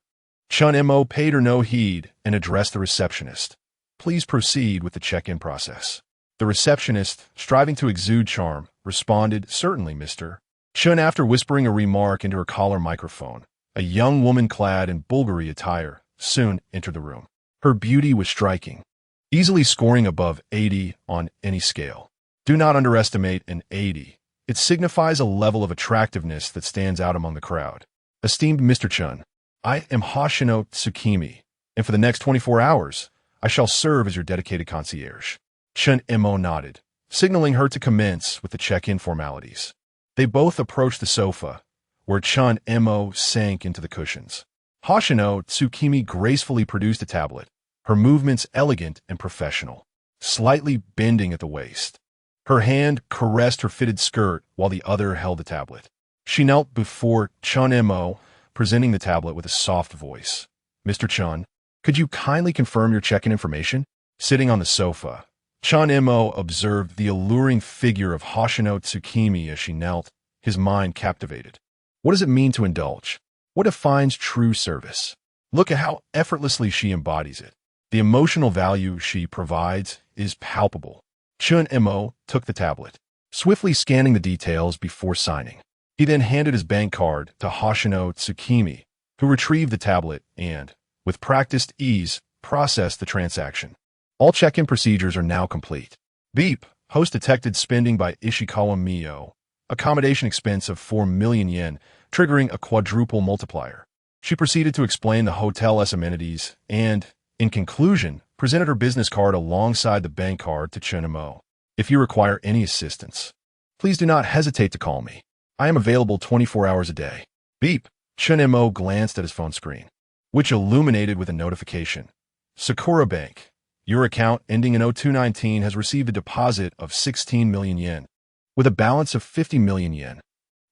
Chen Mo paid her no heed and addressed the receptionist. "Please proceed with the check-in process." The receptionist, striving to exude charm, responded, "Certainly, Mr. Chen." After whispering a remark into her collar microphone, a young woman clad in Bulgari attire soon entered the room. Her beauty was striking, easily scoring above 80 on any scale. Do not underestimate an 80. It signifies a level of attractiveness that stands out among the crowd. "Esteemed Mr. Chen, I am Hoshino Tsukimi, and for the next 24 hours, I shall serve as your dedicated concierge." Chen Mo nodded, signaling her to commence with the check-in formalities. They both approached the sofa, where Chen Mo sank into the cushions. Hoshino Tsukimi gracefully produced a tablet, her movements elegant and professional, slightly bending at the waist. Her hand caressed her fitted skirt while the other held the tablet. She knelt before Chen Mo, presenting the tablet with a soft voice. "Mr. Chen, could you kindly confirm your check-in information?" Sitting on the sofa, Chen Mo observed the alluring figure of Hoshino Tsukimi as she knelt, his mind captivated. What does it mean to indulge? What defines true service? Look at how effortlessly she embodies it. The emotional value she provides is palpable. Chen Mo took the tablet, swiftly scanning the details before signing. He then handed his bank card to Hoshino Tsukimi, who retrieved the tablet and, with practiced ease, processed the transaction. All check-in procedures are now complete. Beep. Host detected spending by Ishikawa Mio. Accommodation expense of 4 million yen, triggering a quadruple multiplier. She proceeded to explain the hotel's amenities and, in conclusion, presented her business card alongside the bank card to Chen Mo. "If you require any assistance, please do not hesitate to call me. I am available 24 hours a day." Beep. Chen Mo glanced at his phone screen, which illuminated with a notification. "Sakura Bank. Your account ending in 0219 has received a deposit of 16 million yen, with a balance of 50 million yen.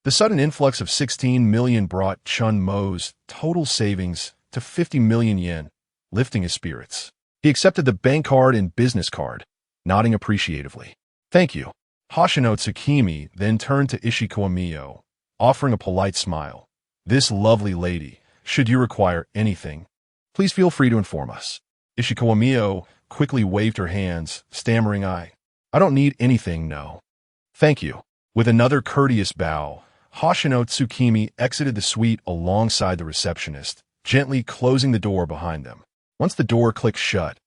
The sudden influx of 16 million brought Chen Mo's total savings to 50 million yen, lifting his spirits. He accepted the bank card and business card, nodding appreciatively. "Thank you." Hoshino Tsukimi then turned to Ishikawa Mio, offering a polite smile. "This lovely lady, should you require anything, please feel free to inform us." Ishikawa Mio quickly waved her hands, stammering, I don't need anything, no. "Thank you." With another courteous bow, Hoshino Tsukimi exited the suite alongside the receptionist, gently closing the door behind them. Once the door clicked shut,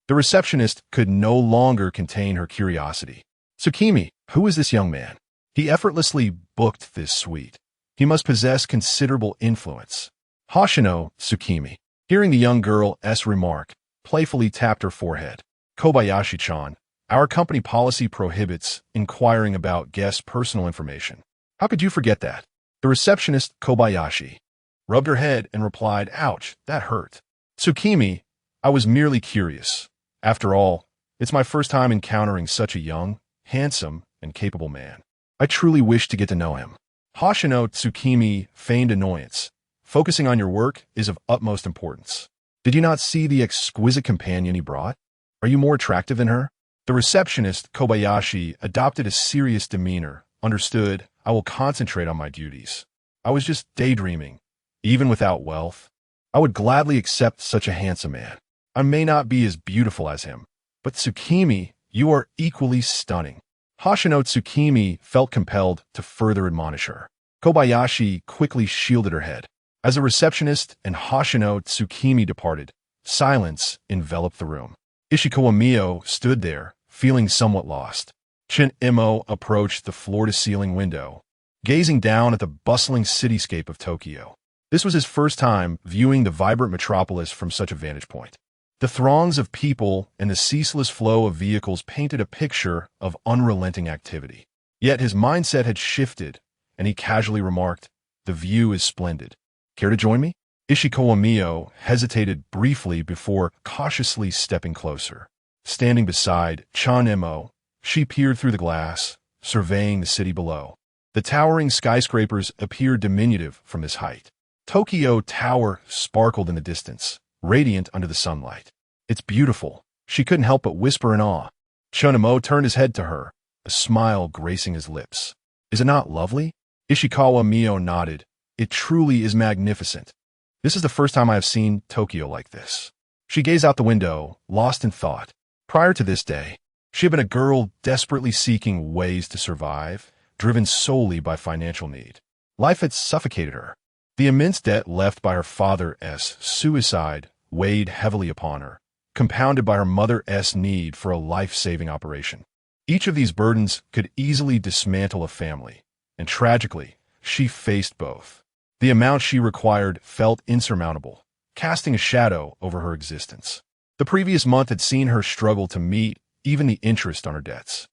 The receptionist could no longer contain her curiosity. Tsukimi, who is this young man? He effortlessly booked this suite. He must possess considerable influence. Hoshino Tsukimi, hearing the young girl's remark, playfully tapped her forehead. Kobayashi-chan, our company policy prohibits inquiring about guests' personal information. How could you forget that? The receptionist, Kobayashi, rubbed her head and replied, ouch, that hurt. Tsukimi, I was merely curious. After all, it's my first time encountering such a young, handsome, and capable man. I truly wish to get to know him. Hoshino Tsukimi feigned annoyance. Focusing on your work is of utmost importance. Did you not see the exquisite companion he brought? Are you more attractive than her? The receptionist, Kobayashi, adopted a serious demeanor. Understood, I will concentrate on my duties. I was just daydreaming. Even without wealth, I would gladly accept such a handsome man. I may not be as beautiful as him, but Tsukimi, you are equally stunning. Hoshino Tsukimi felt compelled to further admonish her. Kobayashi quickly shielded her head. As the receptionist and Hoshino Tsukimi departed, silence enveloped the room. Ishikawa Mio stood there, feeling somewhat lost. Chen Mo approached the floor-to-ceiling window, gazing down at the bustling cityscape of Tokyo. This was his first time viewing the vibrant metropolis from such a vantage point. The throngs of people and the ceaseless flow of vehicles painted a picture of unrelenting activity. Yet his mindset had shifted, and he casually remarked, "The view is splendid. Care to join me?" Ishikawa Mio hesitated briefly before cautiously stepping closer. Standing beside Chen Mo, she peered through the glass, surveying the city below. The towering skyscrapers appeared diminutive from this height. Tokyo Tower sparkled in the distance, radiant under the sunlight. "It's beautiful," she couldn't help but whisper in awe. Chen Mo turned his head to her, a smile gracing his lips. "Is it not lovely?" Ishikawa Mio nodded. "It truly is magnificent. This is the first time I have seen Tokyo like this." She gazed out the window, lost in thought. Prior to this day, she had been a girl desperately seeking ways to survive, driven solely by financial need. Life had suffocated her. The immense debt left by her father's suicide weighed heavily upon her, compounded by her mother's need for a life-saving operation. Each of these burdens could easily dismantle a family, and tragically, she faced both. The amount she required felt insurmountable, casting a shadow over her existence. The previous month had seen her struggle to meet even the interest on her debts.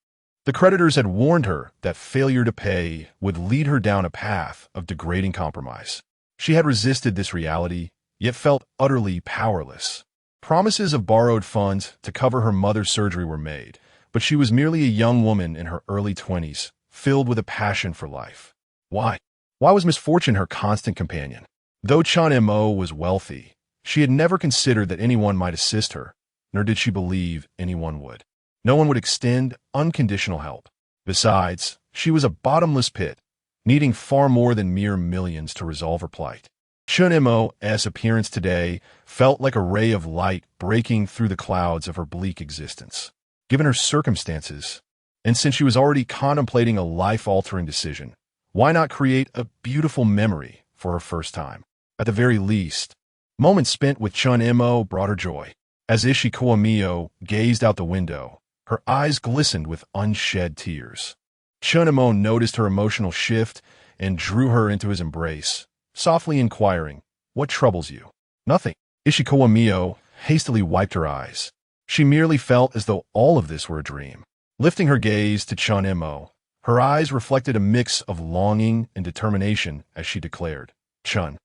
The creditors had warned her that failure to pay would lead her down a path of degrading compromise. She had resisted this reality, yet felt utterly powerless. Promises of borrowed funds to cover her mother's surgery were made, but she was merely a young woman in her early 20s, filled with a passion for life. Why? Why was misfortune her constant companion? Though Chen Mo was wealthy, she had never considered that anyone might assist her, nor did she believe anyone would. No one would extend unconditional help. Besides, she was a bottomless pit, needing far more than mere millions to resolve her plight. Chen Mo's appearance today felt like a ray of light breaking through the clouds of her bleak existence. Given her circumstances, and since she was already contemplating a life-altering decision, why not create a beautiful memory for her first time? At the very least, moments spent with Chen Mo brought her joy. As Ishikawa Mio gazed out the window, her eyes glistened with unshed tears. Chen Mo noticed her emotional shift and drew her into his embrace, softly inquiring, "What troubles you?" "Nothing." Ishikawa Mio hastily wiped her eyes. She merely felt as though all of this were a dream. Lifting her gaze to Chen Mo, her eyes reflected a mix of longing and determination as she declared, Chen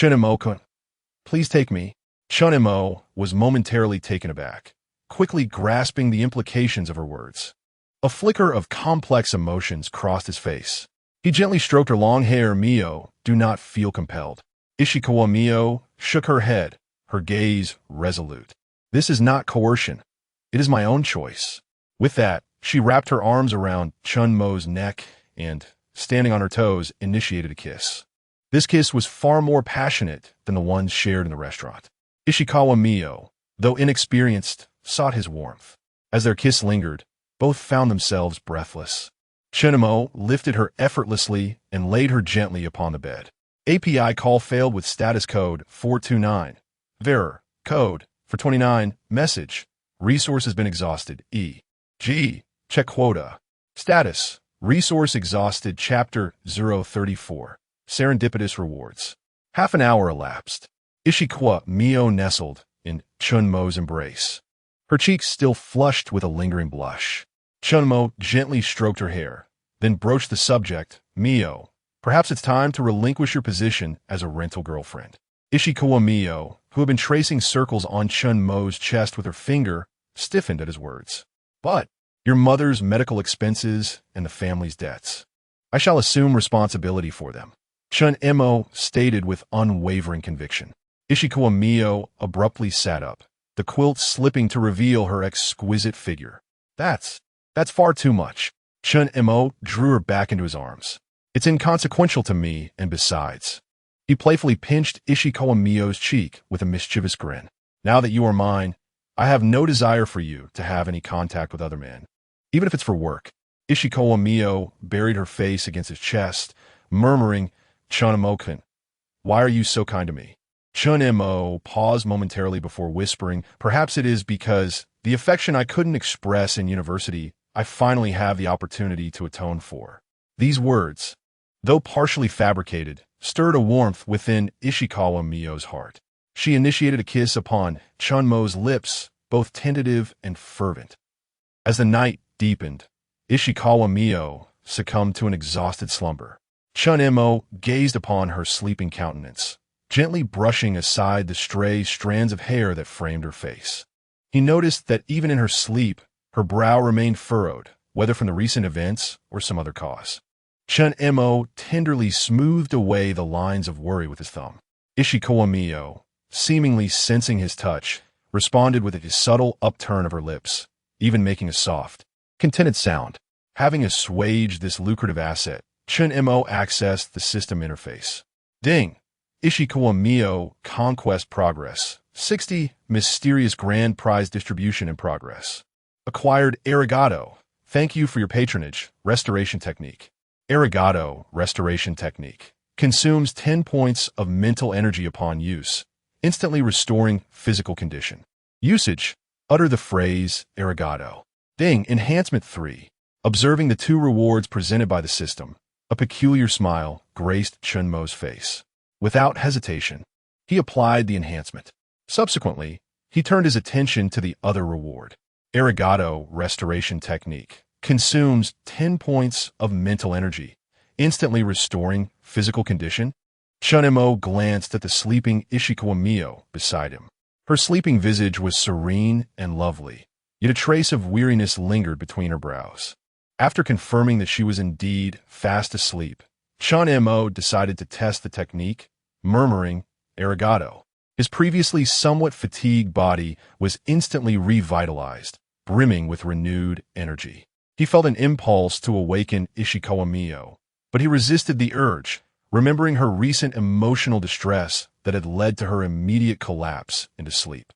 Mo-kun, please take me." Chen Mo was momentarily taken aback, quickly grasping the implications of her words. A flicker of complex emotions crossed his face. He gently stroked her long hair. "Mio, do not feel compelled." Ishikawa Mio shook her head, her gaze resolute. "This is not coercion. It is my own choice." With that, she wrapped her arms around Chen Mo's neck and, standing on her toes, initiated a kiss. This kiss was far more passionate than the ones shared in the restaurant. Ishikawa Mio, though inexperienced, sought his warmth. As their kiss lingered, both found themselves breathless. Chen Mo lifted her effortlessly and laid her gently upon the bed. API call failed with status code 429. Error. Code for 29. Message. Resource has been exhausted. E.g. Check quota. Status. Resource exhausted. Chapter 034. Serendipitous rewards. Half an hour elapsed. Ishikawa Mio nestled in Chen Mo's embrace, her cheeks still flushed with a lingering blush. Chen Mo gently stroked her hair, then broached the subject. Mio, perhaps it's time to relinquish your position as a rental girlfriend. Ishikawa Mio, who had been tracing circles on Chen Mo's chest with her finger, stiffened at his words. But your mother's medical expenses and the family's debts. I shall assume responsibility for them, Chen Mo stated with unwavering conviction. Ishikawa Mio abruptly sat up, the quilt slipping to reveal her exquisite figure. That's far too much. Chen Mo drew her back into his arms. It's inconsequential to me, and besides. He playfully pinched Ishikawa Mio's cheek with a mischievous grin. Now that you are mine, I have no desire for you to have any contact with other men, even if it's for work. Ishikawa Mio buried her face against his chest, murmuring, Chen Mo-kun, why are you so kind to me? Chen Mo paused momentarily before whispering, perhaps it is because the affection I couldn't express in university, I finally have the opportunity to atone for. These words, though partially fabricated, stirred a warmth within Ishikawa Mio's heart. She initiated a kiss upon Chen Mo's lips, both tentative and fervent. As the night deepened, Ishikawa Mio succumbed to an exhausted slumber. Chen Mo gazed upon her sleeping countenance, gently brushing aside the stray strands of hair that framed her face. He noticed that even in her sleep, her brow remained furrowed, whether from the recent events or some other cause. Chen Mo tenderly smoothed away the lines of worry with his thumb. Ishikawa Mio, seemingly sensing his touch, responded with a subtle upturn of her lips, even making a soft, contented sound. Having assuaged this lucrative asset, Chen Mo accessed the system interface. Ding! Ishikawa Mio Conquest Progress. 60. Mysterious Grand Prize Distribution in progress. Acquired Arigato. Thank you for your patronage. Restoration Technique. Arigato Restoration Technique. Consumes 10 points of mental energy upon use, instantly restoring physical condition. Usage. Utter the phrase, Arigato. Ding! Enhancement 3. Observing the two rewards presented by the system, a peculiar smile graced Chen Mo's face. Without hesitation, he applied the enhancement. Subsequently, he turned his attention to the other reward. Arigato Restoration Technique consumes 10 points of mental energy, instantly restoring physical condition. Chen Mo glanced at the sleeping Ishikawa Mio beside him. Her sleeping visage was serene and lovely, yet a trace of weariness lingered between her brows. After confirming that she was indeed fast asleep, Chen Mo decided to test the technique, murmuring, Arigato. His previously somewhat fatigued body was instantly revitalized, brimming with renewed energy. He felt an impulse to awaken Ishikawa Mio, but he resisted the urge, remembering her recent emotional distress that had led to her immediate collapse into sleep.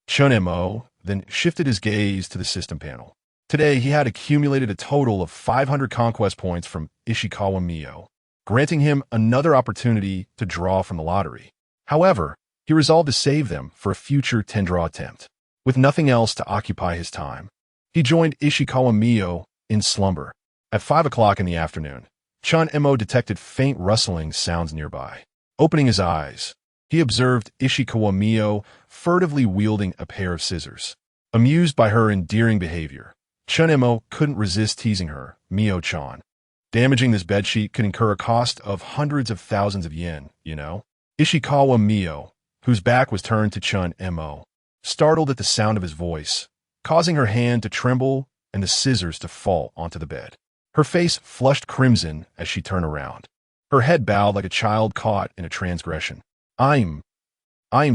Chen Mo then shifted his gaze to the system panel. Today, he had accumulated a total of 500 conquest points from Ishikawa Mio, granting him another opportunity to draw from the lottery. However, he resolved to save them for a future 10-draw attempt. With nothing else to occupy his time, he joined Ishikawa Mio in slumber. At 5 o'clock in the afternoon, Chen Mo detected faint rustling sounds nearby. Opening his eyes, he observed Ishikawa Mio furtively wielding a pair of scissors. Amused by her endearing behavior, Chen Mo couldn't resist teasing her, Mio-chan. Damaging this bedsheet could incur a cost of hundreds of thousands of yen, you know? Ishikawa Mio, whose back was turned to Chen Mo, startled at the sound of his voice, causing her hand to tremble and the scissors to fall onto the bed. Her face flushed crimson as she turned around. Her head bowed like a child caught in a transgression. I'm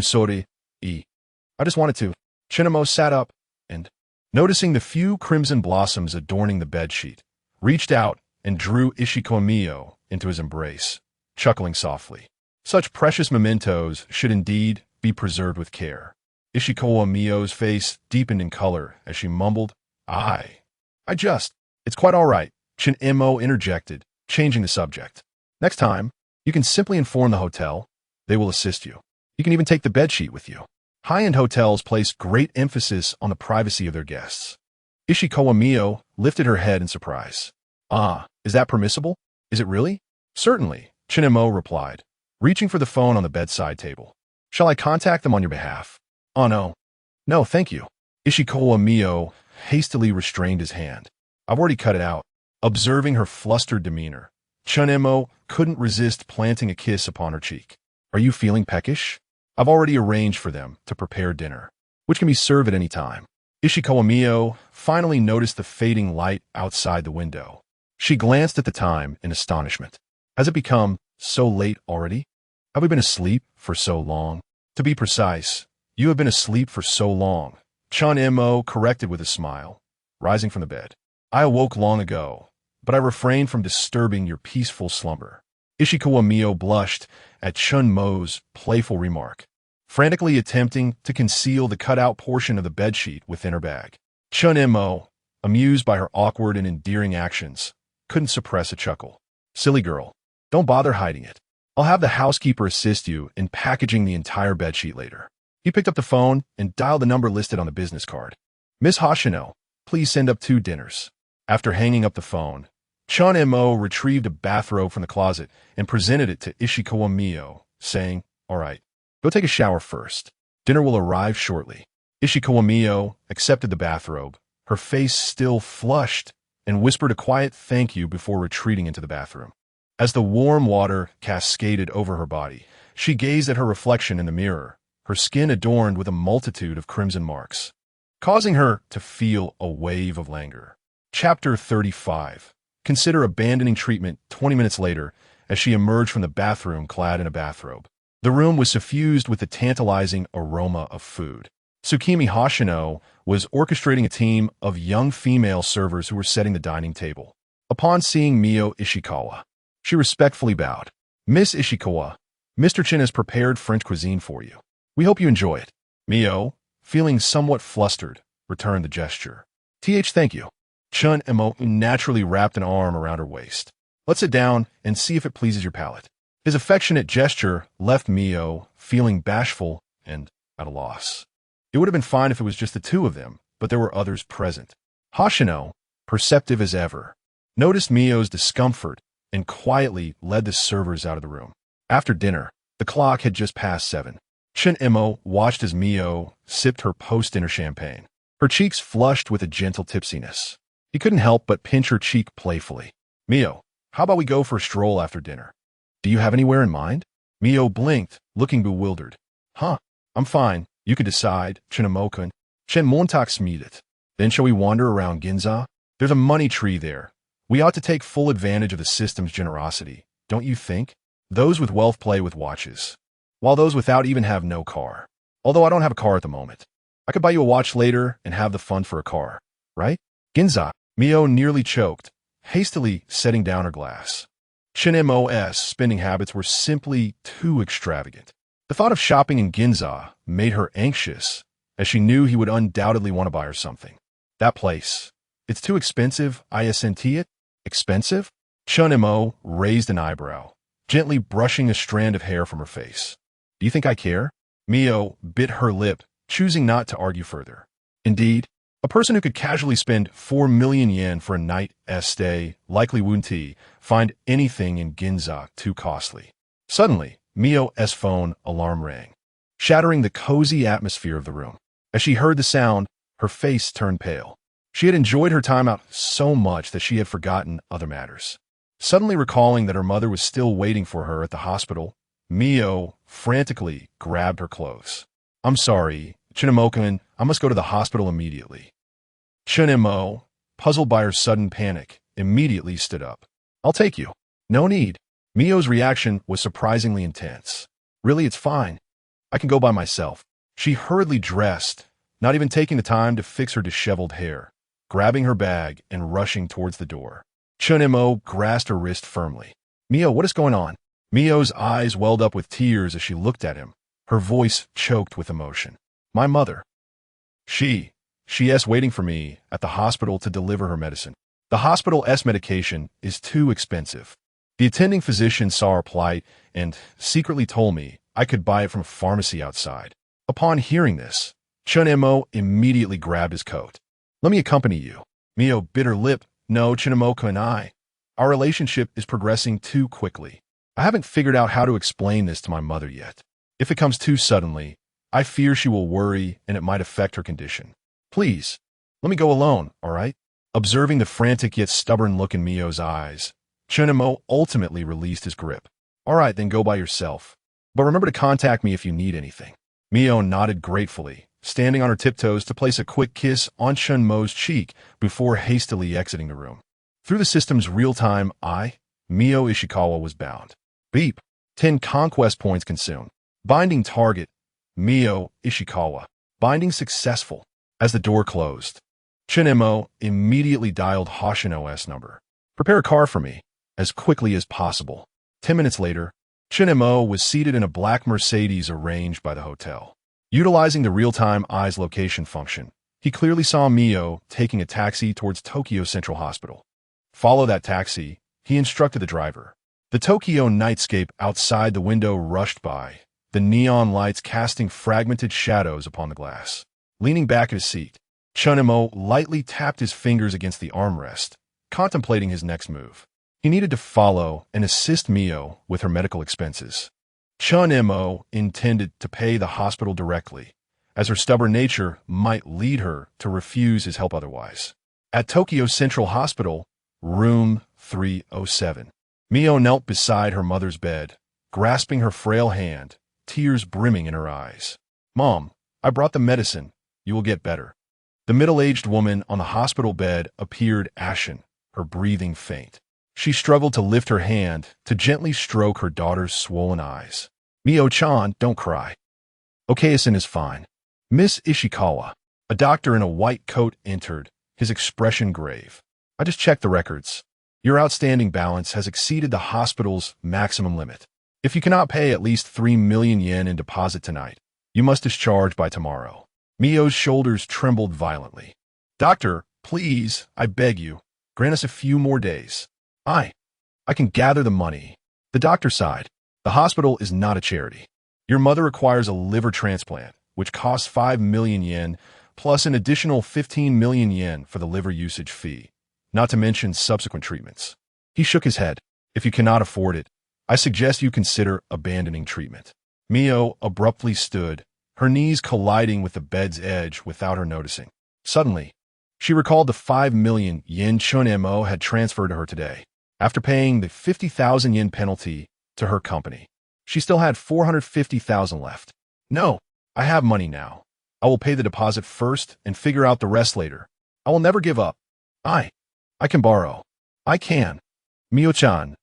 sorry, I just wanted to. Chen Mo sat up and, noticing the few crimson blossoms adorning the bedsheet, reached out and drew Ishikawa Mio into his embrace, chuckling softly. Such precious mementos should indeed be preserved with care. Ishikawa Mio's face deepened in color as she mumbled, it's quite all right, Chen Mo interjected, changing the subject. Next time, you can simply inform the hotel. They will assist you. You can even take the bedsheet with you. High-end hotels place great emphasis on the privacy of their guests. Ishikawa Mio lifted her head in surprise. Ah, is that permissible? Is it really? Certainly, Chen Mo replied, reaching for the phone on the bedside table. Shall I contact them on your behalf? Oh no. No, thank you. Ishikawa Mio hastily restrained his hand. I've already cut it out. Observing her flustered demeanor, Chen Mo couldn't resist planting a kiss upon her cheek. Are you feeling peckish? I've already arranged for them to prepare dinner, which can be served at any time. Ishikawa Mio finally noticed the fading light outside the window. She glanced at the time in astonishment. Has it become so late already? Have we been asleep for so long? To be precise, you have been asleep for so long, Chen Mo corrected with a smile, rising from the bed. I awoke long ago, but I refrained from disturbing your peaceful slumber. Ishikawa Mio blushed at Chen Mo's playful remark, frantically attempting to conceal the cut-out portion of the bedsheet within her bag. Chen Mo, amused by her awkward and endearing actions, couldn't suppress a chuckle. Silly girl, don't bother hiding it. I'll have the housekeeper assist you in packaging the entire bedsheet later. He picked up the phone and dialed the number listed on the business card. Miss Hoshino, please send up 2 dinners. After hanging up the phone, Chen Mo retrieved a bathrobe from the closet and presented it to Ishikawa Mio, saying, All right, go take a shower first. Dinner will arrive shortly. Ishikawa Mio accepted the bathrobe, her face still flushed, and whispered a quiet thank you before retreating into the bathroom. As the warm water cascaded over her body, she gazed at her reflection in the mirror, her skin adorned with a multitude of crimson marks, causing her to feel a wave of languor. Chapter 35. Consider abandoning treatment 20 minutes later as she emerged from the bathroom clad in a bathrobe. The room was suffused with the tantalizing aroma of food. Tsukimi Hoshino was orchestrating a team of young female servers who were setting the dining table. Upon seeing Mio Ishikawa, she respectfully bowed. Miss Ishikawa, Mr. Chen has prepared French cuisine for you. We hope you enjoy it. Mio, feeling somewhat flustered, returned the gesture. Thank you. Chen Mo naturally wrapped an arm around her waist. Let's sit down and see if it pleases your palate. His affectionate gesture left Mio feeling bashful and at a loss. It would have been fine if it was just the 2 of them, but there were others present. Hoshino, perceptive as ever, noticed Mio's discomfort and quietly led the servers out of the room. After dinner, the clock had just passed 7. Chen Mo watched as Mio sipped her post-dinner champagne. Her cheeks flushed with a gentle tipsiness. He couldn't help but pinch her cheek playfully. Mio, how about we go for a stroll after dinner? Do you have anywhere in mind? Mio blinked, looking bewildered. Huh, I'm fine. You could decide, Chen Mo-kun. Chen Montak smedet. Then shall we wander around Ginza? There's a money tree there. We ought to take full advantage of the system's generosity, don't you think? Those with wealth play with watches, while those without even have no car. Although I don't have a car at the moment. I could buy you a watch later and have the fund for a car, right? Ginza. Mio nearly choked, hastily setting down her glass. Chen Mo's spending habits were simply too extravagant. The thought of shopping in Ginza made her anxious, as she knew he would undoubtedly want to buy her something. That place. It's too expensive, isn't it? Expensive? Chen Mo raised an eyebrow, gently brushing a strand of hair from her face. Do you think I care? Mio bit her lip, choosing not to argue further. Indeed, a person who could casually spend 4 million yen for a night's stay likely wouldn't find anything in Ginza too costly. Suddenly, Mio's phone alarm rang, shattering the cozy atmosphere of the room. As she heard the sound, her face turned pale. She had enjoyed her time out so much that she had forgotten other matters. Suddenly recalling that her mother was still waiting for her at the hospital, Mio frantically grabbed her clothes. I'm sorry, Chen Mo-kun, I must go to the hospital immediately. Chen Mo, puzzled by her sudden panic, immediately stood up. I'll take you. No need. Mio's reaction was surprisingly intense. Really, it's fine. I can go by myself. She hurriedly dressed, not even taking the time to fix her disheveled hair, grabbing her bag and rushing towards the door. Chen Mo grasped her wrist firmly. Mio, what is going on? Mio's eyes welled up with tears as she looked at him, her voice choked with emotion. My mother. She's waiting for me at the hospital to deliver her medicine. The hospital's medication is too expensive. The attending physician saw our plight and secretly told me I could buy it from a pharmacy outside. Upon hearing this, Chen Mo immediately grabbed his coat. Let me accompany you. Mio bit her lip. No, Chen Mo and I. Our relationship is progressing too quickly. I haven't figured out how to explain this to my mother yet. If it comes too suddenly, I fear she will worry and it might affect her condition. Please, let me go alone, all right? Observing the frantic yet stubborn look in Mio's eyes, Chen Mo ultimately released his grip. All right, then go by yourself. But remember to contact me if you need anything. Mio nodded gratefully, standing on her tiptoes to place a quick kiss on Chen Mo's cheek before hastily exiting the room. Through the system's real-time eye, Mio Ishikawa was bound. Beep. 10 conquest points consumed. Binding target. Mio Ishikawa. Binding successful. As the door closed, Chen Mo immediately dialed Hoshino's number. Prepare a car for me, as quickly as possible. 10 minutes later, Chen Mo was seated in a black Mercedes arranged by the hotel. Utilizing the real-time eye's location function, he clearly saw Mio taking a taxi towards Tokyo Central Hospital. Follow that taxi, he instructed the driver. The Tokyo nightscape outside the window rushed by, the neon lights casting fragmented shadows upon the glass. Leaning back at his seat, Chen Mo lightly tapped his fingers against the armrest, contemplating his next move. He needed to follow and assist Mio with her medical expenses. Chen Mo intended to pay the hospital directly, as her stubborn nature might lead her to refuse his help otherwise. At Tokyo Central Hospital, room 307, Mio knelt beside her mother's bed, grasping her frail hand, tears brimming in her eyes. Mom, I brought the medicine. You will get better. The middle-aged woman on the hospital bed appeared ashen, her breathing faint. She struggled to lift her hand to gently stroke her daughter's swollen eyes. Mio-chan, don't cry. Okayasan is fine. Miss Ishikawa, a doctor in a white coat, entered, his expression grave. I just checked the records. Your outstanding balance has exceeded the hospital's maximum limit. If you cannot pay at least 3 million yen in deposit tonight, you must discharge by tomorrow. Mio's shoulders trembled violently. Doctor, please, I beg you, grant us a few more days. I can gather the money. The doctor sighed. The hospital is not a charity. Your mother requires a liver transplant, which costs 5 million yen, plus an additional 15 million yen for the liver usage fee, not to mention subsequent treatments. He shook his head. If you cannot afford it, I suggest you consider abandoning treatment. Mio abruptly stood, her knees colliding with the bed's edge without her noticing. Suddenly, she recalled the 5 million yen Chen Mo had transferred to her today. After paying the 50,000 yen penalty to her company, she still had 450,000 left. No, I have money now. I will pay the deposit first and figure out the rest later. I will never give up. I can borrow. I can. Mio-chan.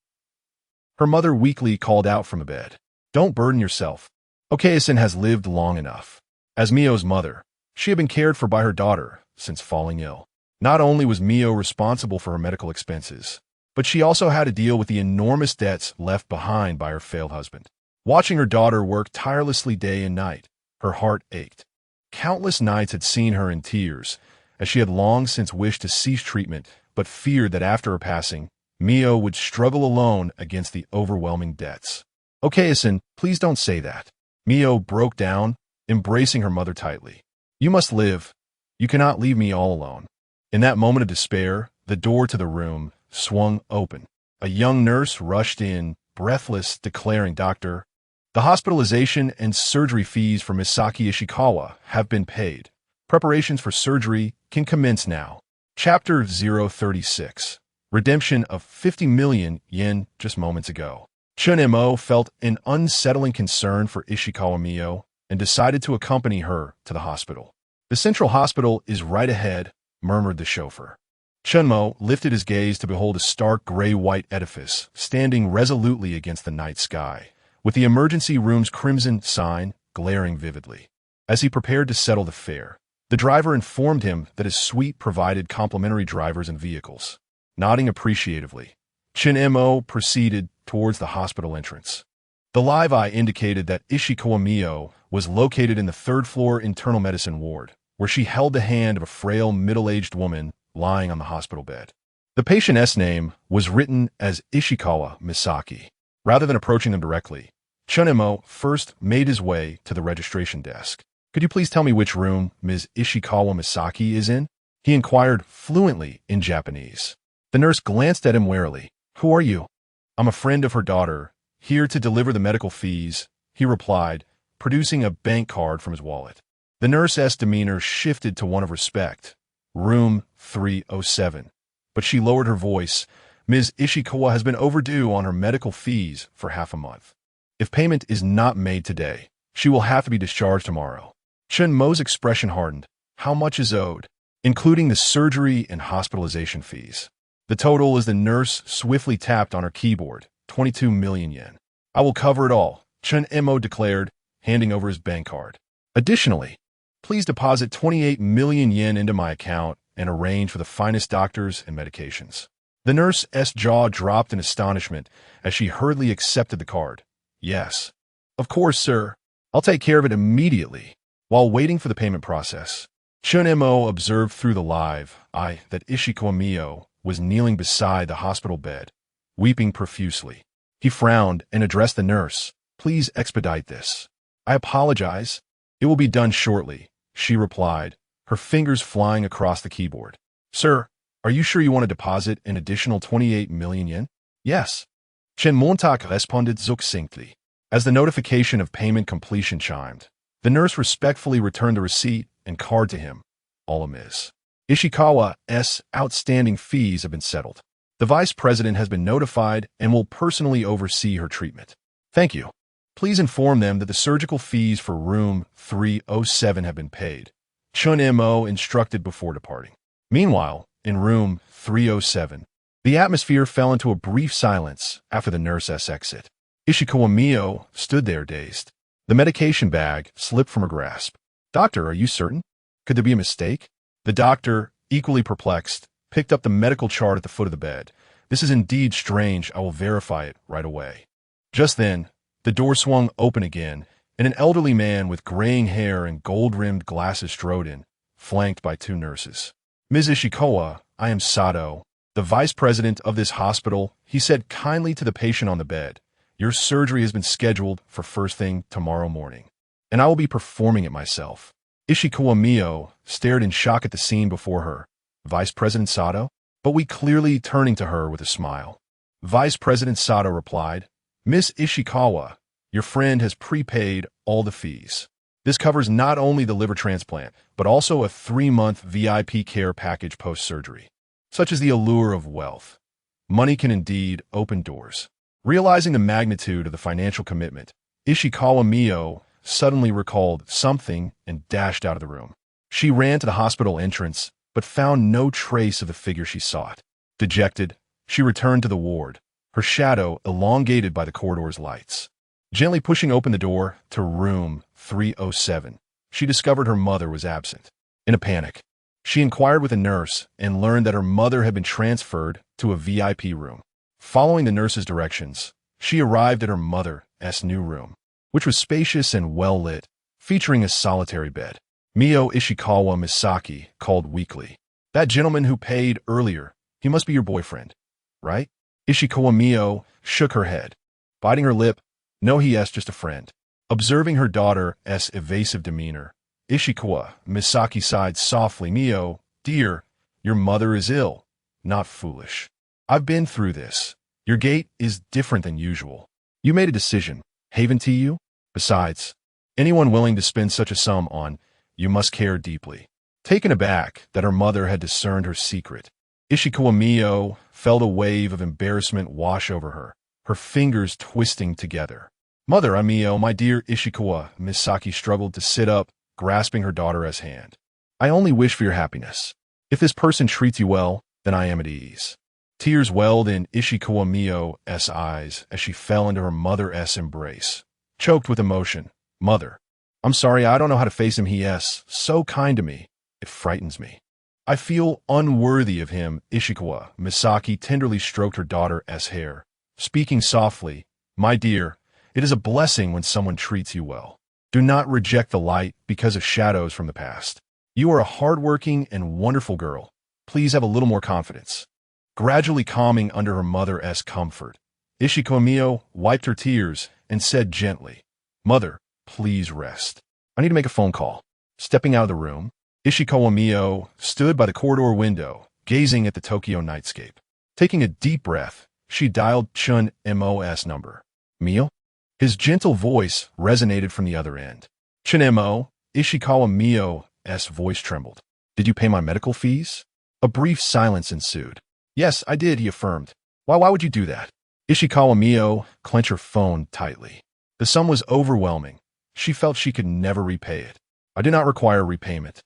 Her mother weakly called out from the bed. Don't burden yourself. Okayasan has lived long enough. As Mio's mother, she had been cared for by her daughter since falling ill. Not only was Mio responsible for her medical expenses, but she also had to deal with the enormous debts left behind by her failed husband. Watching her daughter work tirelessly day and night, her heart ached. Countless nights had seen her in tears, as she had long since wished to cease treatment, but feared that after her passing, Mio would struggle alone against the overwhelming debts. Okayasan, please don't say that. Mio broke down, embracing her mother tightly. You must live. You cannot leave me all alone. In that moment of despair, the door to the room swung open. A young nurse rushed in, breathless, declaring, Doctor, the hospitalization and surgery fees for Misaki Ishikawa have been paid. Preparations for surgery can commence now. Chapter 036. Redemption of 50 million yen just moments ago. Chen Mo felt an unsettling concern for Ishikawa Mio and decided to accompany her to the hospital. The central hospital is right ahead, murmured the chauffeur. Chen Mo lifted his gaze to behold a stark gray-white edifice standing resolutely against the night sky, with the emergency room's crimson sign glaring vividly. As he prepared to settle the fare, the driver informed him that his suite provided complimentary drivers and vehicles. Nodding appreciatively, Chen Mo proceeded towards the hospital entrance. The live eye indicated that Ishikawa Mio was located in the third-floor internal medicine ward, where she held the hand of a frail, middle-aged woman lying on the hospital bed. The patient's name was written as Ishikawa Misaki. Rather than approaching them directly, Chen Mo first made his way to the registration desk. Could you please tell me which room Ms. Ishikawa Misaki is in? He inquired fluently in Japanese. The nurse glanced at him warily. Who are you? I'm a friend of her daughter, here to deliver the medical fees, he replied, producing a bank card from his wallet. The nurse's demeanor shifted to one of respect. Room 307. But she lowered her voice. Ms. Ishikawa has been overdue on her medical fees for half a month. If payment is not made today, she will have to be discharged tomorrow. Chen Mo's expression hardened. How much is owed? Including the surgery and hospitalization fees. The total, as the nurse swiftly tapped on her keyboard, 22 million yen. I will cover it all, Chen Mo declared, handing over his bank card. Additionally, please deposit 28 million yen into my account and arrange for the finest doctors and medications. The nurse's jaw dropped in astonishment as she hurriedly accepted the card. Yes. Of course, sir. I'll take care of it immediately. While waiting for the payment process, Chen Mo observed through the live eye that Ishikawa Mio was kneeling beside the hospital bed, weeping profusely. He frowned and addressed the nurse. Please expedite this. I apologize. It will be done shortly, she replied, her fingers flying across the keyboard. Sir, are you sure you want to deposit an additional 28 million yen? Yes. Chen Montak responded succinctly. As the notification of payment completion chimed, the nurse respectfully returned the receipt and card to him. All amiss. Ishikawa's outstanding fees have been settled. The vice president has been notified and will personally oversee her treatment. Thank you. Please inform them that the surgical fees for room 307 have been paid. Chen Mo instructed before departing. Meanwhile, in room 307, the atmosphere fell into a brief silence after the nurse's exit. Ishikawa Mio stood there dazed. The medication bag slipped from her grasp. Doctor, are you certain? Could there be a mistake? The doctor, equally perplexed, picked up the medical chart at the foot of the bed. This is indeed strange. I will verify it right away. Just then, the door swung open again, and an elderly man with graying hair and gold-rimmed glasses strode in, flanked by two nurses. Ms. Ishikawa, I am Sato, the vice president of this hospital, he said kindly to the patient on the bed. Your surgery has been scheduled for first thing tomorrow morning, and I will be performing it myself. Ishikawa Mio stared in shock at the scene before her. Vice President Sato? But we clearly turning to her with a smile. Vice President Sato replied, Miss Ishikawa, your friend has prepaid all the fees. This covers not only the liver transplant, but also a 3-month VIP care package post-surgery. Such is the allure of wealth. Money can indeed open doors. Realizing the magnitude of the financial commitment, Ishikawa Mio suddenly recalled something and dashed out of the room. She ran to the hospital entrance, but found no trace of the figure she sought. Dejected, she returned to the ward, her shadow elongated by the corridor's lights. Gently pushing open the door to room 307, she discovered her mother was absent. In a panic, she inquired with a nurse and learned that her mother had been transferred to a VIP room. Following the nurse's directions, she arrived at her mother's new room, which was spacious and well-lit, featuring a solitary bed. Mio Ishikawa Misaki called weakly. That gentleman who paid earlier, he must be your boyfriend, right? Ishikawa Mio shook her head. Biting her lip, no, he's just a friend. Observing her daughter's evasive demeanor, Ishikawa Misaki sighed softly. Mio, dear, your mother is ill, not foolish. I've been through this. Your gait is different than usual. You made a decision. Haven to you? Besides, anyone willing to spend such a sum on you must care deeply. Taken aback that her mother had discerned her secret, Ishikawa Mio felt a wave of embarrassment wash over her, her fingers twisting together. Mother, I'm Mio, my dear Ishikawa. Misaki struggled to sit up, grasping her daughter's hand. I only wish for your happiness. If this person treats you well, then I am at ease. Tears welled in Ishikawa Mio's eyes as she fell into her mother's embrace. Choked with emotion, Mother, I'm sorry, I don't know how to face him. He is so kind to me. It frightens me. I feel unworthy of him. Ishikawa Misaki tenderly stroked her daughter's hair, speaking softly. My dear, it is a blessing when someone treats you well. Do not reject the light because of shadows from the past. You are a hardworking and wonderful girl. Please have a little more confidence. Gradually calming under her mother's comfort, Ishikawa Mio wiped her tears and said gently, Mother, please rest. I need to make a phone call. Stepping out of the room, Ishikawa Mio stood by the corridor window, gazing at the Tokyo nightscape. Taking a deep breath, she dialed Chen Mo's number. Mio? His gentle voice resonated from the other end. Chen Mo, Ishikawa Mio's voice trembled. Did you pay my medical fees? A brief silence ensued. Yes, I did, he affirmed. Why would you do that? Ishikawa Mio clenched her phone tightly. The sum was overwhelming. She felt she could never repay it. I do not require repayment.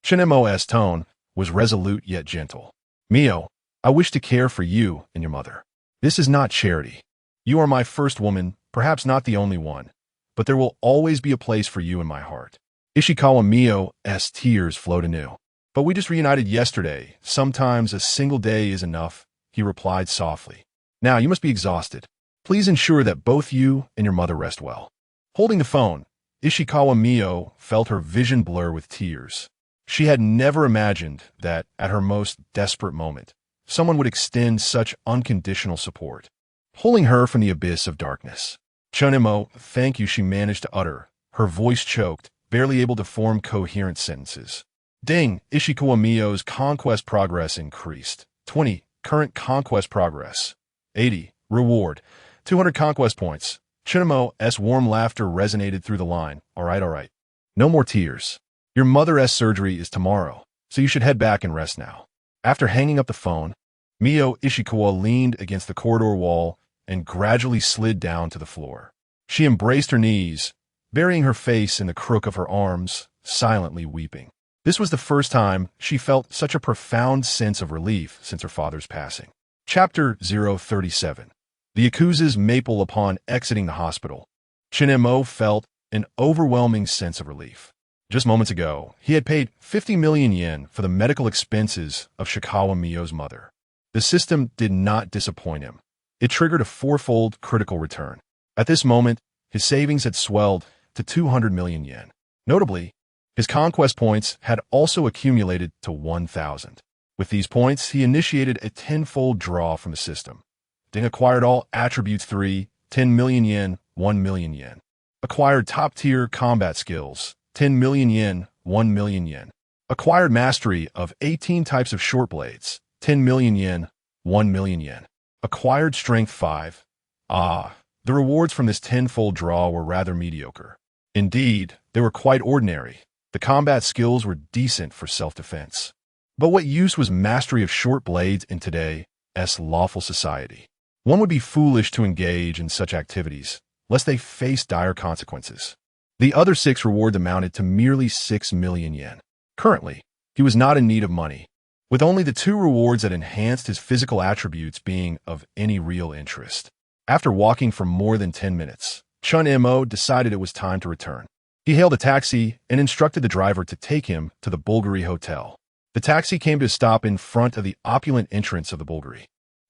Chen Mo's tone was resolute yet gentle. Mio, I wish to care for you and your mother. This is not charity. You are my first woman, perhaps not the only one, but there will always be a place for you in my heart. Ishikawa Mio's tears flowed anew. But we just reunited yesterday. Sometimes a single day is enough, he replied softly. Now you must be exhausted. Please ensure that both you and your mother rest well. Holding the phone, Ishikawa Mio felt her vision blur with tears. She had never imagined that, at her most desperate moment, someone would extend such unconditional support, pulling her from the abyss of darkness. Chen Mo, thank you, she managed to utter, her voice choked, barely able to form coherent sentences. Ding! Ishikawa Mio's conquest progress increased. 20. Current conquest progress. 80. Reward. 200 conquest points. Chen Mo's warm laughter resonated through the line. All right. No more tears. Your mother's surgery is tomorrow, so you should head back and rest now. After hanging up the phone, Mio Ishikawa leaned against the corridor wall and gradually slid down to the floor. She embraced her knees, burying her face in the crook of her arms, silently weeping. This was the first time she felt such a profound sense of relief since her father's passing. Chapter 037. The Yakuza's maple upon exiting the hospital. Chen Mo felt an overwhelming sense of relief. Just moments ago, he had paid 50 million yen for the medical expenses of Shikawa Mio's mother. The system did not disappoint him. It triggered a fourfold critical return. At this moment, his savings had swelled to 200 million yen. Notably, his conquest points had also accumulated to 1,000. With these points, he initiated a tenfold draw from the system. Ding acquired all attributes 3, 10 million yen, 1 million yen. Acquired top-tier combat skills, 10 million yen, 1 million yen. Acquired mastery of 18 types of short blades, 10 million yen, 1 million yen. Acquired strength 5. The rewards from this tenfold draw were rather mediocre. Indeed, they were quite ordinary. The combat skills were decent for self-defense. But what use was mastery of short blades in today's lawful society? One would be foolish to engage in such activities, lest they face dire consequences. The other 6 rewards amounted to merely 6 million yen. Currently, he was not in need of money, with only the 2 rewards that enhanced his physical attributes being of any real interest. After walking for more than 10 minutes, Chen Mo decided it was time to return. He hailed a taxi and instructed the driver to take him to the Bulgari Hotel. The taxi came to a stop in front of the opulent entrance of the Bulgari.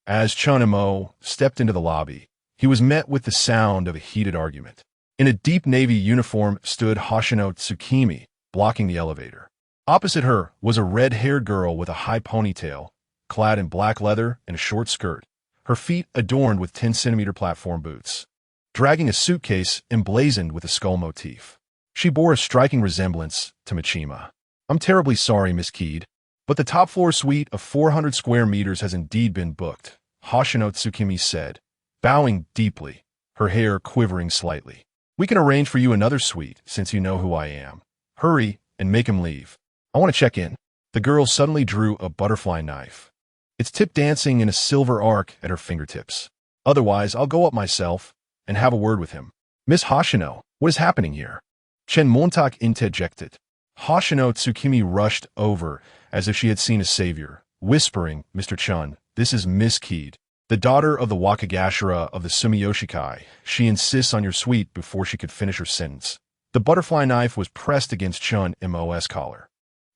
As Chen Mo stepped into the lobby, he was met with the sound of a heated argument. In a deep navy uniform stood Hoshino Tsukimi, blocking the elevator. Opposite her was a red-haired girl with a high ponytail, clad in black leather and a short skirt, her feet adorned with 10-centimeter platform boots, dragging a suitcase emblazoned with a skull motif. She bore a striking resemblance to Machima. I'm terribly sorry, Miss Keed, but the top-floor suite of 400 square meters has indeed been booked, Hoshino Tsukimi said, bowing deeply, her hair quivering slightly. We can arrange for you another suite, since you know who I am. Hurry and make him leave. I want to check in. The girl suddenly drew a butterfly knife, its tip dancing in a silver arc at her fingertips. Otherwise, I'll go up myself and have a word with him. Miss Hoshino, what is happening here? Chen Montak interjected. Hoshino Tsukimi rushed over as if she had seen a savior, whispering, Mr. Chun, this is Miss Keed, the daughter of the Wakagashira of the Sumiyoshikai. She insists on your suite before she could finish her sentence. The butterfly knife was pressed against Chen Mo's collar.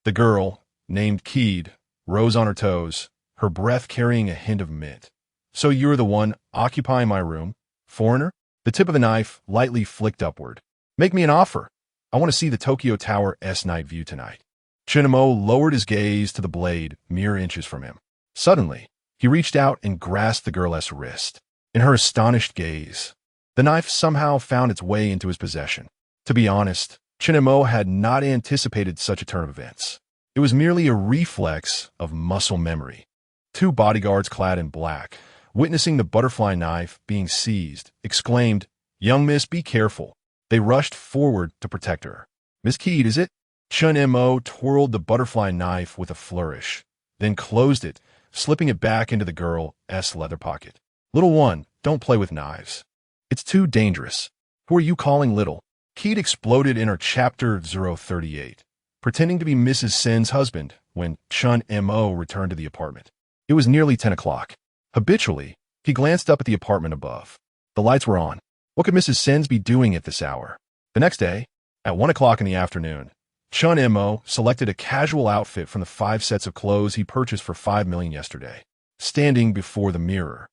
The girl, named Keed, rose on her toes, her breath carrying a hint of mint. So you're the one occupying my room, foreigner? The tip of the knife lightly flicked upward. Make me an offer. I want to see the Tokyo Tower's night view tonight. Chen Mo lowered his gaze to the blade mere inches from him. Suddenly, he reached out and grasped the girl's wrist. In her astonished gaze, the knife somehow found its way into his possession. To be honest, Chen Mo had not anticipated such a turn of events. It was merely a reflex of muscle memory. Two bodyguards clad in black, witnessing the butterfly knife being seized, exclaimed, "Young miss, be careful." They rushed forward to protect her. "Miss Keed, is it?" Chen Mo twirled the butterfly knife with a flourish, then closed it, slipping it back into the girl's leather pocket. "Little one, don't play with knives. It's too dangerous." "Who are you calling little?" Keed exploded in her chapter 038, pretending to be Mrs. Sen's husband when Chen Mo returned to the apartment. It was nearly 10 o'clock. Habitually, he glanced up at the apartment above. The lights were on. What could Mrs. Sens be doing at this hour? The next day, at 1 o'clock in the afternoon, Chen Mo selected a casual outfit from the 5 sets of clothes he purchased for 5 million yesterday. Standing before the mirror,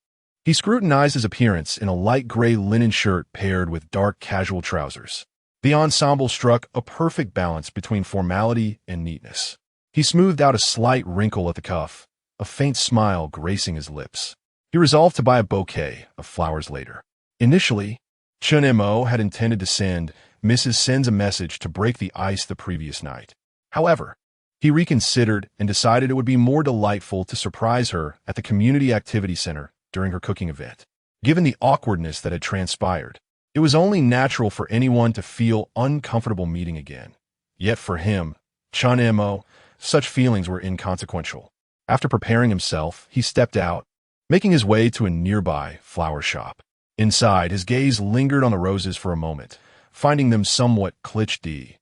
he scrutinized his appearance in a light gray linen shirt paired with dark casual trousers. The ensemble struck a perfect balance between formality and neatness. He smoothed out a slight wrinkle at the cuff, a faint smile gracing his lips. He resolved to buy a bouquet of flowers later. Initially, Chen Mo had intended to send Mrs. Sens a message to break the ice the previous night. However, he reconsidered and decided it would be more delightful to surprise her at the community activity center during her cooking event. Given the awkwardness that had transpired, it was only natural for anyone to feel uncomfortable meeting again. Yet for him, Chen Mo, such feelings were inconsequential. After preparing himself, he stepped out, making his way to a nearby flower shop. Inside, his gaze lingered on the roses for a moment, finding them somewhat cliché.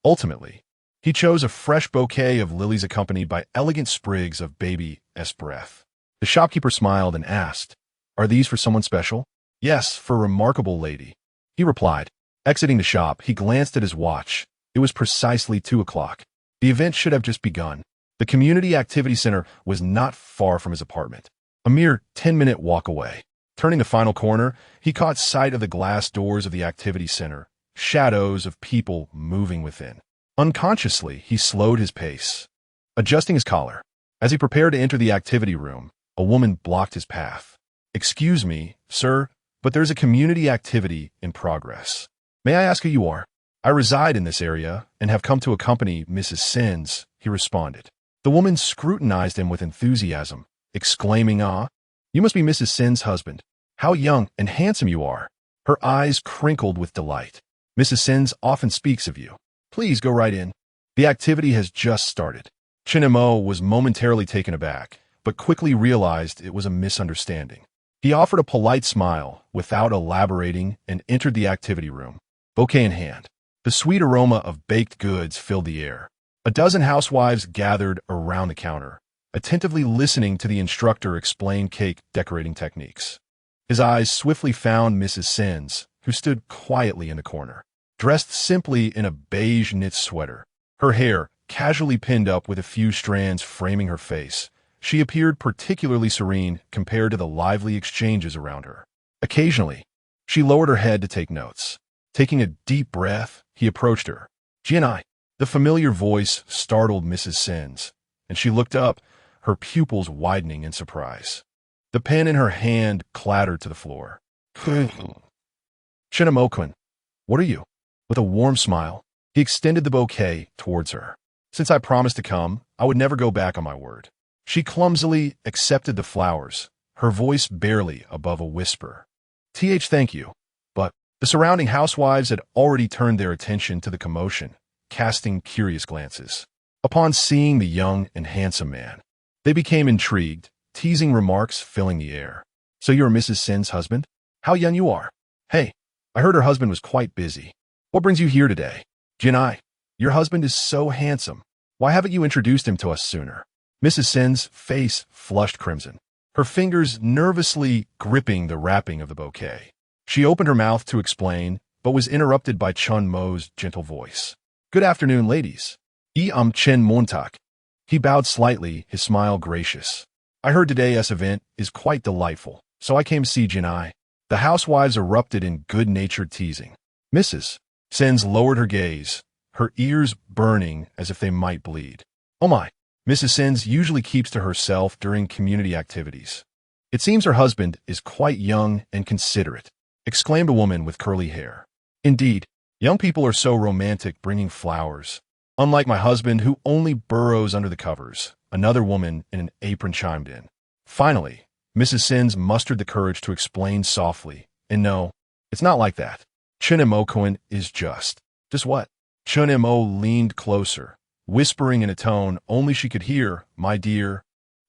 Ultimately, he chose a fresh bouquet of lilies accompanied by elegant sprigs of baby's breath. The shopkeeper smiled and asked, "Are these for someone special?" "Yes, for a remarkable lady," he replied. Exiting the shop, he glanced at his watch. It was precisely 2 o'clock. The event should have just begun. The community activity center was not far from his apartment, a mere 10-minute walk away. Turning the final corner, he caught sight of the glass doors of the activity center, shadows of people moving within. Unconsciously, he slowed his pace, adjusting his collar. As he prepared to enter the activity room, a woman blocked his path. "Excuse me, sir, but there's a community activity in progress. May I ask who you are?" "I reside in this area and have come to accompany Mrs. Sens," he responded. The woman scrutinized him with enthusiasm, exclaiming, "Ah, you must be Mrs. Sens' husband. How young and handsome you are." Her eyes crinkled with delight. "Mrs. Sens often speaks of you. Please go right in. The activity has just started." Chen Mo was momentarily taken aback, but quickly realized it was a misunderstanding. He offered a polite smile without elaborating and entered the activity room, bouquet in hand. The sweet aroma of baked goods filled the air. A dozen housewives gathered around the counter, attentively listening to the instructor explain cake decorating techniques. His eyes swiftly found Mrs. Sens, who stood quietly in the corner, dressed simply in a beige knit sweater, her hair casually pinned up with a few strands framing her face. She appeared particularly serene compared to the lively exchanges around her. Occasionally, she lowered her head to take notes. Taking a deep breath, he approached her. "Jianai." The familiar voice startled Mrs. Sens, and she looked up, her pupils widening in surprise. The pen in her hand clattered to the floor. "Chen Mo-kun, what are you?" With a warm smile, he extended the bouquet towards her. "Since I promised to come, I would never go back on my word." She clumsily accepted the flowers, her voice barely above a whisper. Thank you." But the surrounding housewives had already turned their attention to the commotion, casting curious glances. Upon seeing the young and handsome man, they became intrigued, teasing remarks filling the air. "So you're Mrs. Sen's husband? How young you are. Hey, I heard her husband was quite busy. What brings you here today?" "Jinai, your husband is so handsome. Why haven't you introduced him to us sooner?" Mrs. Sen's face flushed crimson, her fingers nervously gripping the wrapping of the bouquet. She opened her mouth to explain, but was interrupted by Chen Mo's gentle voice. "Good afternoon, ladies. Chen Montak." He bowed slightly, his smile gracious. "I heard today's event is quite delightful, so I came to see Jinai." The housewives erupted in good-natured teasing. Mrs. Sens lowered her gaze, her ears burning as if they might bleed. "Oh my, Mrs. Sens usually keeps to herself during community activities. It seems her husband is quite young and considerate," exclaimed a woman with curly hair. "Indeed, Young people are so romantic bringing flowers. Unlike my husband who only burrows under the covers, another woman in an apron chimed in. Finally, Mrs. Sins mustered the courage to explain softly, and no, it's not like that. Chen Mo is just what? Chen Mo leaned closer, whispering in a tone only she could hear, my dear.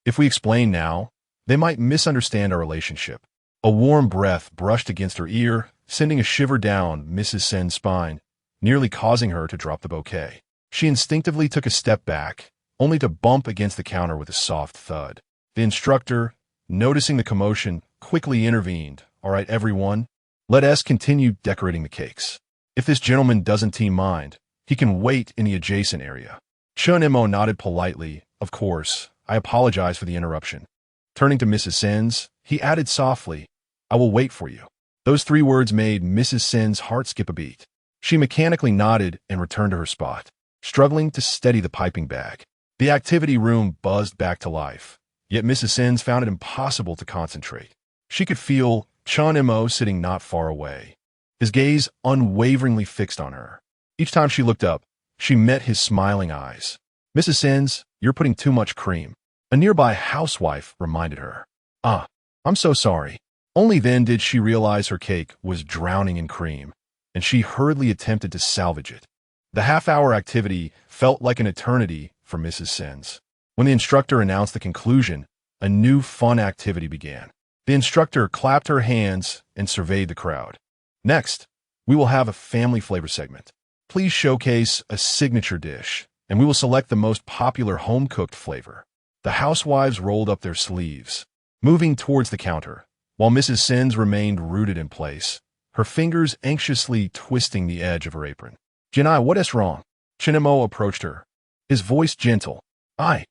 If we explain now, they might misunderstand our relationship. A warm breath brushed against her ear, sending a shiver down Mrs. Sen's spine, nearly causing her to drop the bouquet. She instinctively took a step back, only to bump against the counter with a soft thud. The instructor, noticing the commotion, quickly intervened. All right, everyone, let us continue decorating the cakes. If this gentleman doesn't mind, he can wait in the adjacent area. Chen Mo nodded politely. Of course, I apologize for the interruption. Turning to Mrs. Sins, he added softly, I will wait for you. Those 3 words made Mrs. Sins' heart skip a beat. She mechanically nodded and returned to her spot, struggling to steady the piping bag. The activity room buzzed back to life, yet Mrs. Sins found it impossible to concentrate. She could feel Chen Mo sitting not far away, his gaze unwaveringly fixed on her. Each time she looked up, she met his smiling eyes. Mrs. Sins, you're putting too much cream. A nearby housewife reminded her. I'm so sorry. Only then did she realize her cake was drowning in cream, and she hurriedly attempted to salvage it. The half-hour activity felt like an eternity for Mrs. Sins. When the instructor announced the conclusion, a new fun activity began. The instructor clapped her hands and surveyed the crowd. Next, we will have a family flavor segment. Please showcase a signature dish, and we will select the most popular home-cooked flavor. The housewives rolled up their sleeves, moving towards the counter, while Mrs. Sins remained rooted in place, her fingers anxiously twisting the edge of her apron. Jinai, what is wrong? Chen Mo approached her, his voice gentle. I'm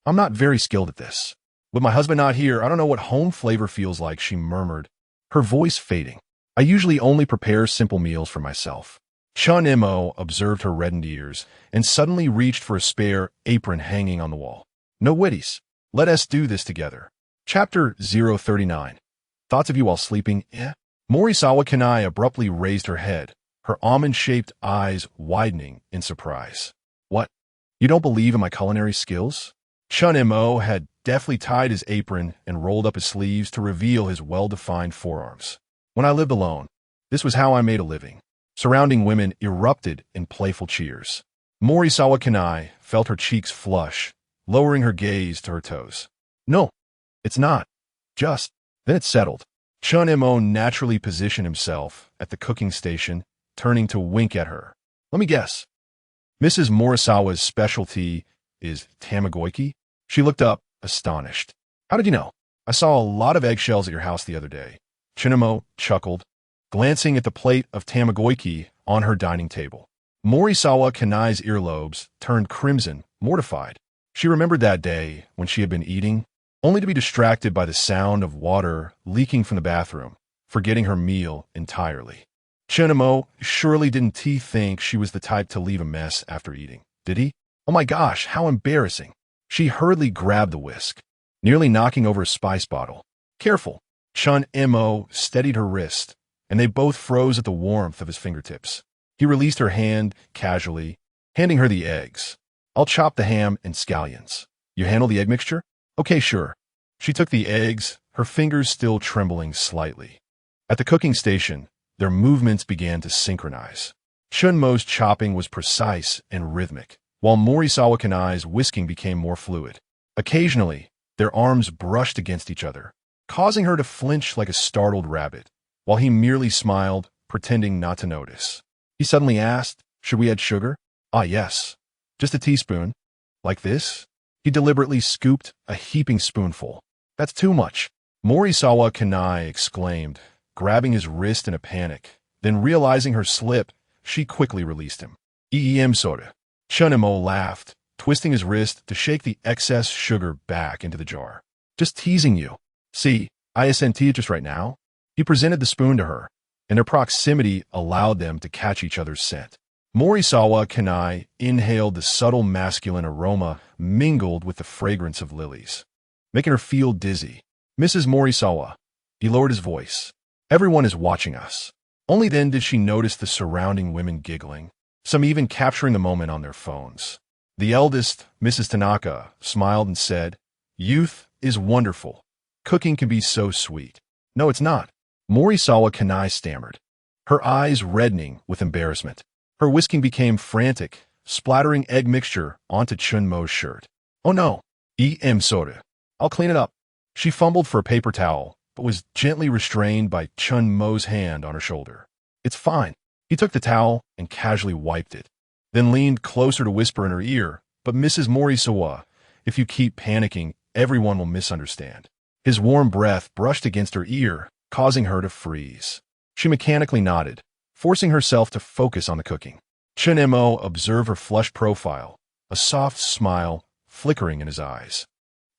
not very skilled at this. With my husband not here, I don't know what home flavor feels like, she murmured, her voice fading. I usually only prepare simple meals for myself. Chen Mo observed her reddened ears and suddenly reached for a spare apron hanging on the wall. No witties. Let us do this together. Chapter 039. Thoughts of you while sleeping? Morisawa Kanai abruptly raised her head, her almond-shaped eyes widening in surprise. What? You don't believe in my culinary skills? Chen Mo had deftly tied his apron and rolled up his sleeves to reveal his well-defined forearms. When I lived alone, this was how I made a living. Surrounding women erupted in playful cheers. Morisawa Kanai felt her cheeks flush, lowering her gaze to her toes. No, it's not. Just. Then it settled. Chen Mo naturally positioned himself at the cooking station, turning to wink at her. Let me guess. Mrs. Morisawa's specialty is tamagoyaki? She looked up, astonished. How did you know? I saw a lot of eggshells at your house the other day. Chen Mo chuckled, glancing at the plate of tamagoyaki on her dining table. Morisawa Kanai's earlobes turned crimson, mortified. She remembered that day when she had been eating, only to be distracted by the sound of water leaking from the bathroom, forgetting her meal entirely. Chen Mo surely didn't think she was the type to leave a mess after eating, did he? Oh my gosh, how embarrassing. She hurriedly grabbed the whisk, nearly knocking over a spice bottle. Careful. Chen Mo steadied her wrist, and they both froze at the warmth of his fingertips. He released her hand casually, handing her the eggs. I'll chop the ham and scallions. You handle the egg mixture? Okay, sure. She took the eggs, her fingers still trembling slightly. At the cooking station, their movements began to synchronize. Chen Mo's chopping was precise and rhythmic, while Morisawa Kanai's whisking became more fluid. Occasionally, their arms brushed against each other, causing her to flinch like a startled rabbit, while he merely smiled, pretending not to notice. He suddenly asked, should we add sugar? Ah, yes. Just a teaspoon. Like this? He deliberately scooped a heaping spoonful. That's too much. Morisawa Kanai exclaimed, grabbing his wrist in a panic. Then realizing her slip, she quickly released him. Soda. Chen Mo laughed, twisting his wrist to shake the excess sugar back into the jar. Just teasing you. See, I isn't just right now. He presented the spoon to her, and their proximity allowed them to catch each other's scent. Morisawa Kanai inhaled the subtle masculine aroma mingled with the fragrance of lilies, making her feel dizzy. Mrs. Morisawa, he lowered his voice. Everyone is watching us. Only then did she notice the surrounding women giggling, some even capturing the moment on their phones. The eldest, Mrs. Tanaka, smiled and said, "Youth is wonderful. Cooking can be so sweet." "No, it's not," Morisawa Kanai stammered, her eyes reddening with embarrassment. Her whisking became frantic, splattering egg mixture onto Chen Mo's shirt. "Oh no, soda. I'll clean it up." She fumbled for a paper towel, but was gently restrained by Chen Mo's hand on her shoulder. "It's fine." He took the towel and casually wiped it, then leaned closer to whisper in her ear, "But Mrs. Morisawa, if you keep panicking, everyone will misunderstand." His warm breath brushed against her ear, causing her to freeze. She mechanically nodded, forcing herself to focus on the cooking. Chen Mo observed her flushed profile, a soft smile flickering in his eyes.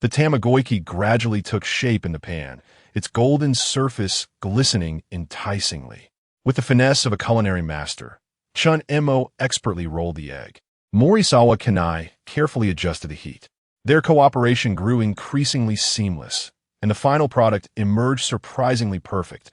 The tamagoyaki gradually took shape in the pan, its golden surface glistening enticingly. With the finesse of a culinary master, Chen Mo expertly rolled the egg. Morisawa Kanai carefully adjusted the heat. Their cooperation grew increasingly seamless, and the final product emerged surprisingly perfect,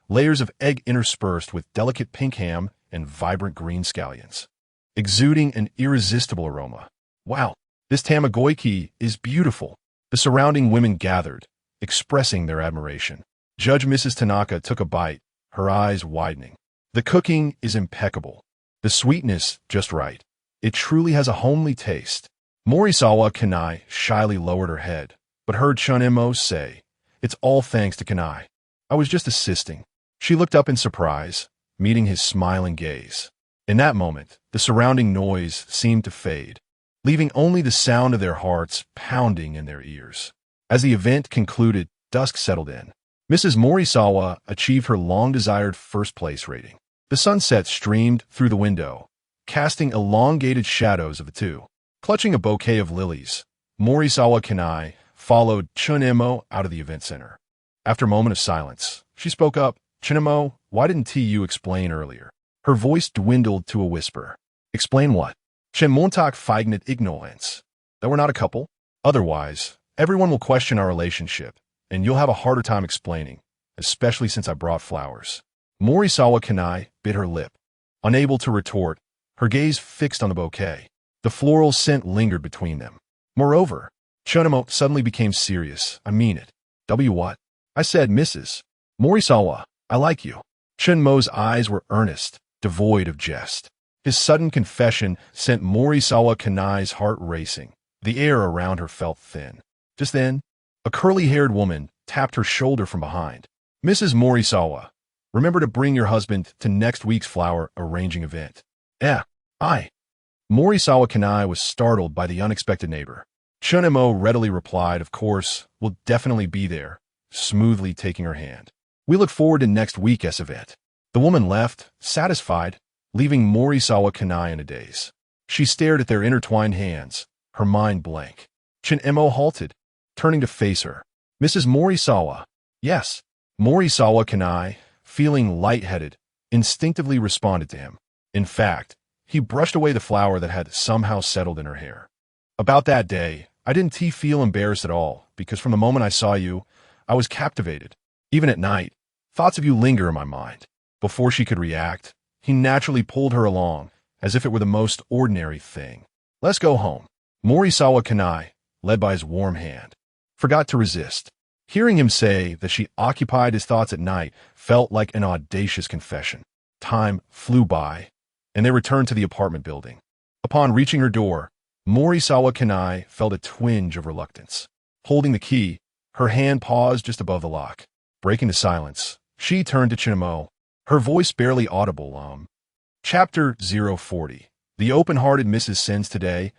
layers of egg interspersed with delicate pink ham and vibrant green scallions, exuding an irresistible aroma. "Wow, this tamagoyaki is beautiful." The surrounding women gathered, expressing their admiration. Judge Mrs. Tanaka took a bite, her eyes widening. "The cooking is impeccable. The sweetness just right. It truly has a homely taste." Morisawa Kanai shyly lowered her head, but heard Chen Mo say, "It's all thanks to Kanai. I was just assisting." She looked up in surprise, meeting his smiling gaze. In that moment, the surrounding noise seemed to fade, leaving only the sound of their hearts pounding in their ears. As the event concluded, dusk settled in. Mrs. Morisawa achieved her long-desired first-place rating. The sunset streamed through the window, casting elongated shadows of the two. Clutching a bouquet of lilies, Morisawa Kanai followed Chen Mo out of the event center. After a moment of silence, she spoke up. "Chen Mo, why didn't you explain earlier?" Her voice dwindled to a whisper. "Explain what?" "Chen Montak feignet ignorance. That we're not a couple. Otherwise, everyone will question our relationship, and you'll have a harder time explaining, especially since I brought flowers." Morisawa Kanai bit her lip. Unable to retort, her gaze fixed on the bouquet. The floral scent lingered between them. Moreover, Chen Mo suddenly became serious. "I mean it." What?" "I said, Mrs. Morisawa, I like you." Chen Mo's eyes were earnest, devoid of jest. His sudden confession sent Morisawa Kanai's heart racing. The air around her felt thin. Just then, a curly-haired woman tapped her shoulder from behind. "Mrs. Morisawa, remember to bring your husband to next week's flower arranging event." I. Morisawa Kanai was startled by the unexpected neighbor. Chen Mo readily replied, "Of course, we'll definitely be there," smoothly taking her hand. "We look forward to next week's event." The woman left, satisfied, leaving Morisawa Kanai in a daze. She stared at their intertwined hands, her mind blank. Chen Mo halted, turning to face her. "Mrs. Morisawa." "Yes." Morisawa Kanai, feeling lightheaded, instinctively responded to him. In fact, he brushed away the flower that had somehow settled in her hair. "About that day, I didn't feel embarrassed at all, because from the moment I saw you, I was captivated. Even at night, thoughts of you linger in my mind." Before she could react, he naturally pulled her along, as if it were the most ordinary thing. "Let's go home." Morisawa Kanai, led by his warm hand, forgot to resist. Hearing him say that she occupied his thoughts at night felt like an audacious confession. Time flew by, and they returned to the apartment building. Upon reaching her door, Morisawa Kanai felt a twinge of reluctance. Holding the key, her hand paused just above the lock. Breaking the silence, she turned to Chen Mo, her voice barely audible. Chapter 040. The open-hearted Mrs. Sens today.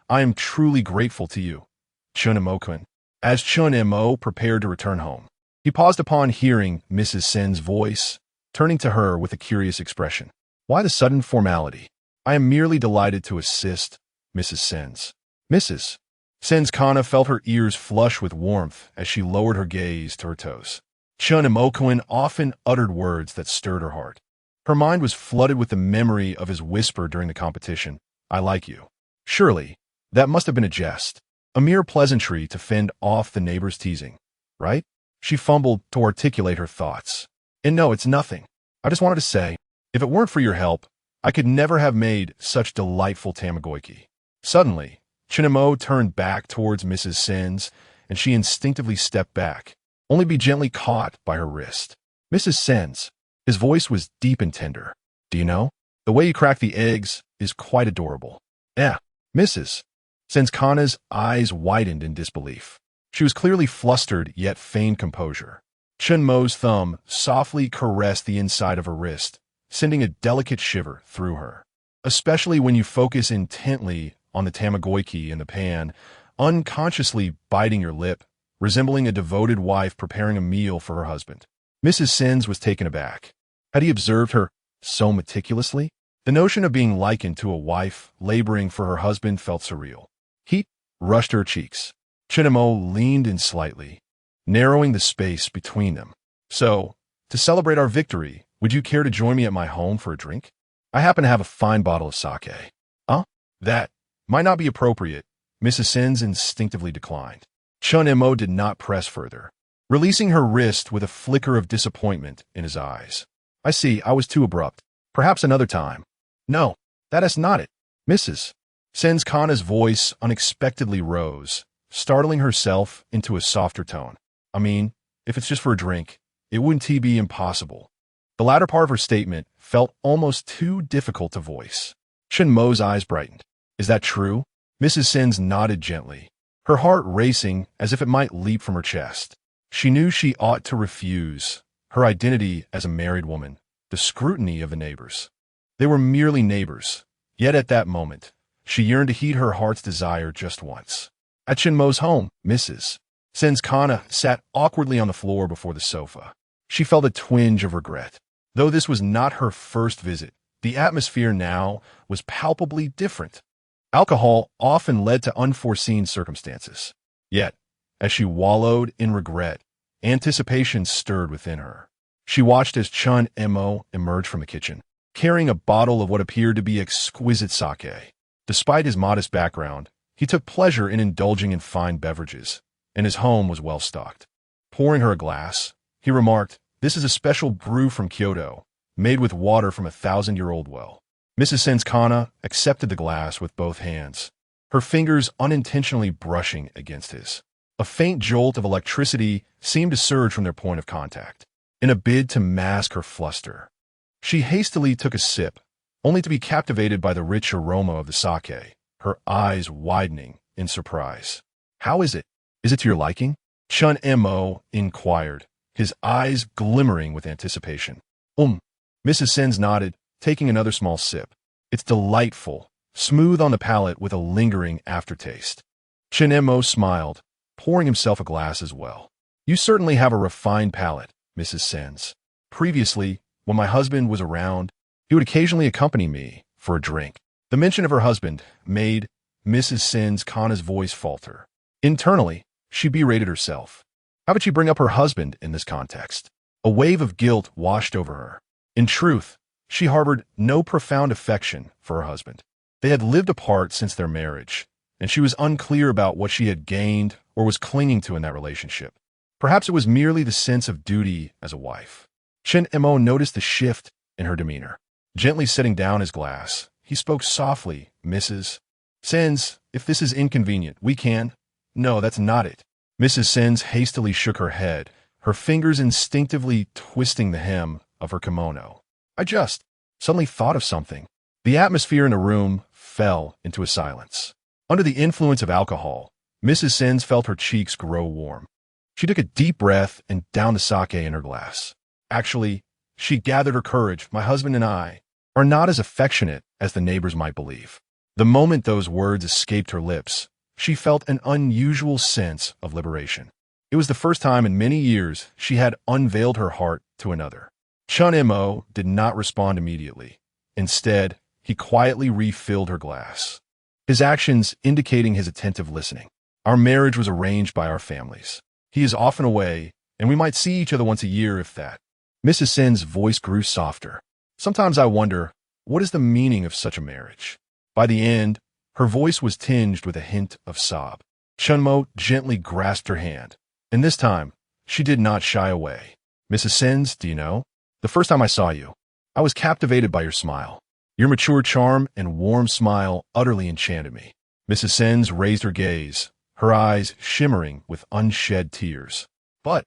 "I am truly grateful to you, Chen Mo-kun." As Chen Mo prepared to return home, he paused upon hearing Mrs. Sen's voice, turning to her with a curious expression. "Why the sudden formality?" "I am merely delighted to assist, Mrs. Sens." Mrs. Sens Kana felt her ears flush with warmth as she lowered her gaze to her toes. Chen Mo-kun often uttered words that stirred her heart. Her mind was flooded with the memory of his whisper during the competition, "I like you." Surely, that must have been a jest, a mere pleasantry to fend off the neighbor's teasing, right? She fumbled to articulate her thoughts. "And no, it's nothing. I just wanted to say, if it weren't for your help, I could never have made such delightful tamagoyki. Suddenly, Chen Mo turned back towards Mrs. Sins, and she instinctively stepped back, only to be gently caught by her wrist. Mrs. Sins, his voice was deep and tender. Do you know? The way you crack the eggs is quite adorable. Yeah, Mrs. Sins Kana's eyes widened in disbelief. She was clearly flustered yet feigned composure. Chen Mo's thumb softly caressed the inside of her wrist, sending a delicate shiver through her. Especially when you focus intently on the tamagoyki in the pan, unconsciously biting your lip, resembling a devoted wife preparing a meal for her husband. Mrs. Sins was taken aback. Had he observed her so meticulously? The notion of being likened to a wife laboring for her husband felt surreal. Heat rushed her cheeks. Chen Mo leaned in slightly, narrowing the space between them. So, to celebrate our victory, would you care to join me at my home for a drink? I happen to have a fine bottle of sake. That might not be appropriate, Mrs. Sins instinctively declined. Chen Mo did not press further, releasing her wrist with a flicker of disappointment in his eyes. I see, I was too abrupt. Perhaps another time. No, that is not it. Mrs. Sins Kana's voice unexpectedly rose, startling herself into a softer tone. I mean, if it's just for a drink, it wouldn't be impossible. The latter part of her statement felt almost too difficult to voice. Chen Mo's eyes brightened. Is that true? Mrs. Sins nodded gently, her heart racing as if it might leap from her chest. She knew she ought to refuse her identity as a married woman, the scrutiny of the neighbors. They were merely neighbors, yet at that moment, she yearned to heed her heart's desire just once. At Chen Mo's home, Mrs. Sins Kana sat awkwardly on the floor before the sofa. She felt a twinge of regret. Though this was not her first visit, the atmosphere now was palpably different. Alcohol often led to unforeseen circumstances. Yet, as she wallowed in regret, anticipation stirred within her. She watched as Chen Mo emerged from the kitchen, carrying a bottle of what appeared to be exquisite sake. Despite his modest background, he took pleasure in indulging in fine beverages, and his home was well stocked. Pouring her a glass, he remarked, "This is a special brew from Kyoto, made with water from a 1,000-year-old well." Mrs. Sins Kana accepted the glass with both hands, her fingers unintentionally brushing against his. A faint jolt of electricity seemed to surge from their point of contact. In a bid to mask her fluster, she hastily took a sip, only to be captivated by the rich aroma of the sake, her eyes widening in surprise. "How is it? Is it to your liking?" Chen Mo inquired, his eyes glimmering with anticipation. Mrs. Sins nodded, taking another small sip. "It's delightful, smooth on the palate with a lingering aftertaste." Chen Mo smiled, pouring himself a glass as well. "You certainly have a refined palate, Mrs. Sins. Previously, when my husband was around, he would occasionally accompany me for a drink." The mention of her husband made Mrs. Sins Kana's voice falter. Internally, she berated herself. How would she bring up her husband in this context? A wave of guilt washed over her. In truth, she harbored no profound affection for her husband. They had lived apart since their marriage, and she was unclear about what she had gained or was clinging to in that relationship. Perhaps it was merely the sense of duty as a wife. Chen Mo noticed the shift in her demeanor. Gently setting down his glass, he spoke softly, "Mrs. Sins, if this is inconvenient, we can—" "No, that's not it." Mrs. Sins hastily shook her head, her fingers instinctively twisting the hem of her kimono. "I just suddenly thought of something." The atmosphere in the room fell into a silence. Under the influence of alcohol, Mrs. Sins felt her cheeks grow warm. She took a deep breath and downed the sake in her glass. Actually, she gathered her courage. "My husband and I are not as affectionate as the neighbors might believe." The moment those words escaped her lips, she felt an unusual sense of liberation. It was the first time in many years she had unveiled her heart to another. Chen Mo did not respond immediately. Instead, he quietly refilled her glass, his actions indicating his attentive listening. "Our marriage was arranged by our families. He is often away, and we might see each other once a year if that." Mrs. Sins' voice grew softer. "Sometimes I wonder, what is the meaning of such a marriage?" By the end, her voice was tinged with a hint of sob. Chen Mo gently grasped her hand, and this time, she did not shy away. "Mrs. Sins, do you know? The first time I saw you, I was captivated by your smile. Your mature charm and warm smile utterly enchanted me. Mrs. Sens raised her gaze, her eyes shimmering with unshed tears. But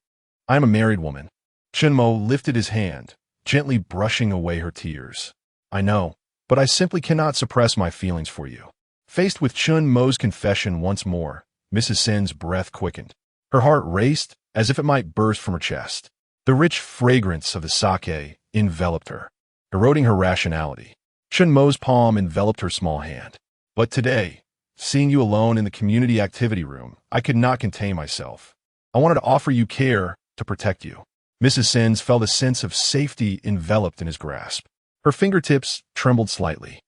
I am a married woman. Chen Mo lifted his hand, gently brushing away her tears. I know, but I simply cannot suppress my feelings for you. Faced with Chen Mo's confession once more, Mrs. Sen's breath quickened. Her heart raced as if it might burst from her chest. The rich fragrance of the sake enveloped her, eroding her rationality. Chen Mo's palm enveloped her small hand. But today, seeing you alone in the community activity room, I could not contain myself. I wanted to offer you care, to protect you. Mrs. Sens felt a sense of safety enveloped in his grasp. Her fingertips trembled slightly.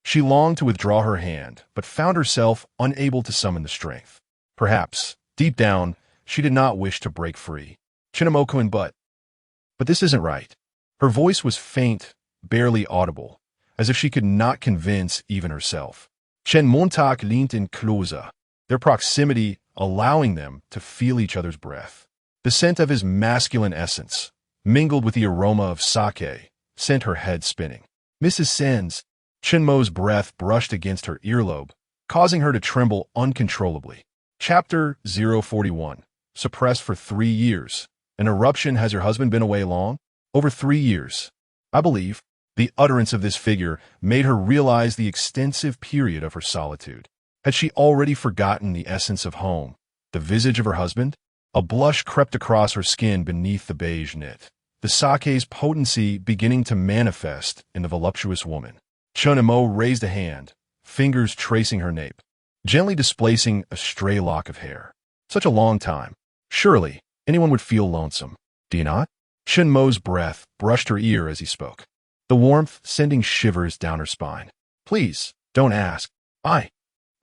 She longed to withdraw her hand, but found herself unable to summon the strength. Perhaps, deep down, she did not wish to break free. Chinamokuin, but this isn't right. Her voice was faint, barely audible, as if she could not convince even herself. Chen Montauk leaned in closer, their proximity allowing them to feel each other's breath. The scent of his masculine essence, mingled with the aroma of sake, sent her head spinning. Mrs. Sens, Chen Mo's breath brushed against her earlobe, causing her to tremble uncontrollably. Chapter 041. Suppressed for 3 years. An eruption. Has your husband been away long? Over 3 years. I believe. The utterance of this figure made her realize the extensive period of her solitude. Had she already forgotten the essence of home, the visage of her husband? A blush crept across her skin beneath the beige knit, the sake's potency beginning to manifest in the voluptuous woman. Chen Mo raised a hand, fingers tracing her nape, gently displacing a stray lock of hair. Such a long time. Surely, anyone would feel lonesome. Do you not? Chen Mo's breath brushed her ear as he spoke, the warmth sending shivers down her spine. Please, don't ask. I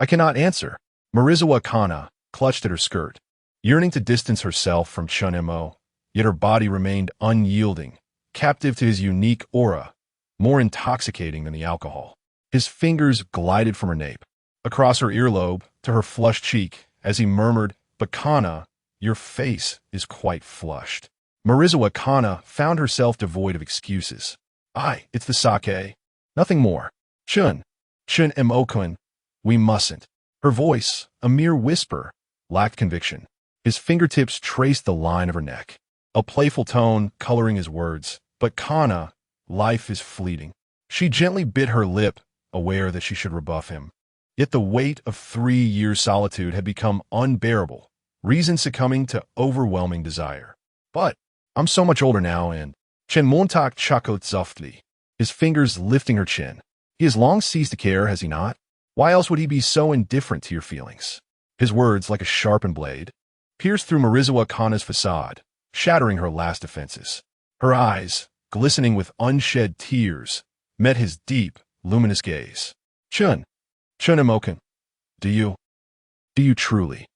cannot answer. Marizawa Kana clutched at her skirt, yearning to distance herself from Chen Mo, yet her body remained unyielding, captive to his unique aura, more intoxicating than the alcohol. His fingers glided from her nape, across her earlobe, to her flushed cheek, as he murmured, "But Kana, your face is quite flushed." Marizawa Kana found herself devoid of excuses. It's the sake. Nothing more. Chen Mo-kun, we mustn't. Her voice, a mere whisper, lacked conviction. His fingertips traced the line of her neck, a playful tone coloring his words. But Kana, life is fleeting. She gently bit her lip, aware that she should rebuff him. Yet the weight of 3 years' solitude had become unbearable, reason succumbing to overwhelming desire. But I'm so much older now, and Chen Montauk chuckled softly, his fingers lifting her chin. He has long ceased to care, has he not? Why else would he be so indifferent to your feelings? His words, like a sharpened blade, pierced through Marizawa Kana's facade, shattering her last defenses. Her eyes, glistening with unshed tears, met his deep, luminous gaze. Chen Mo-kun, do you truly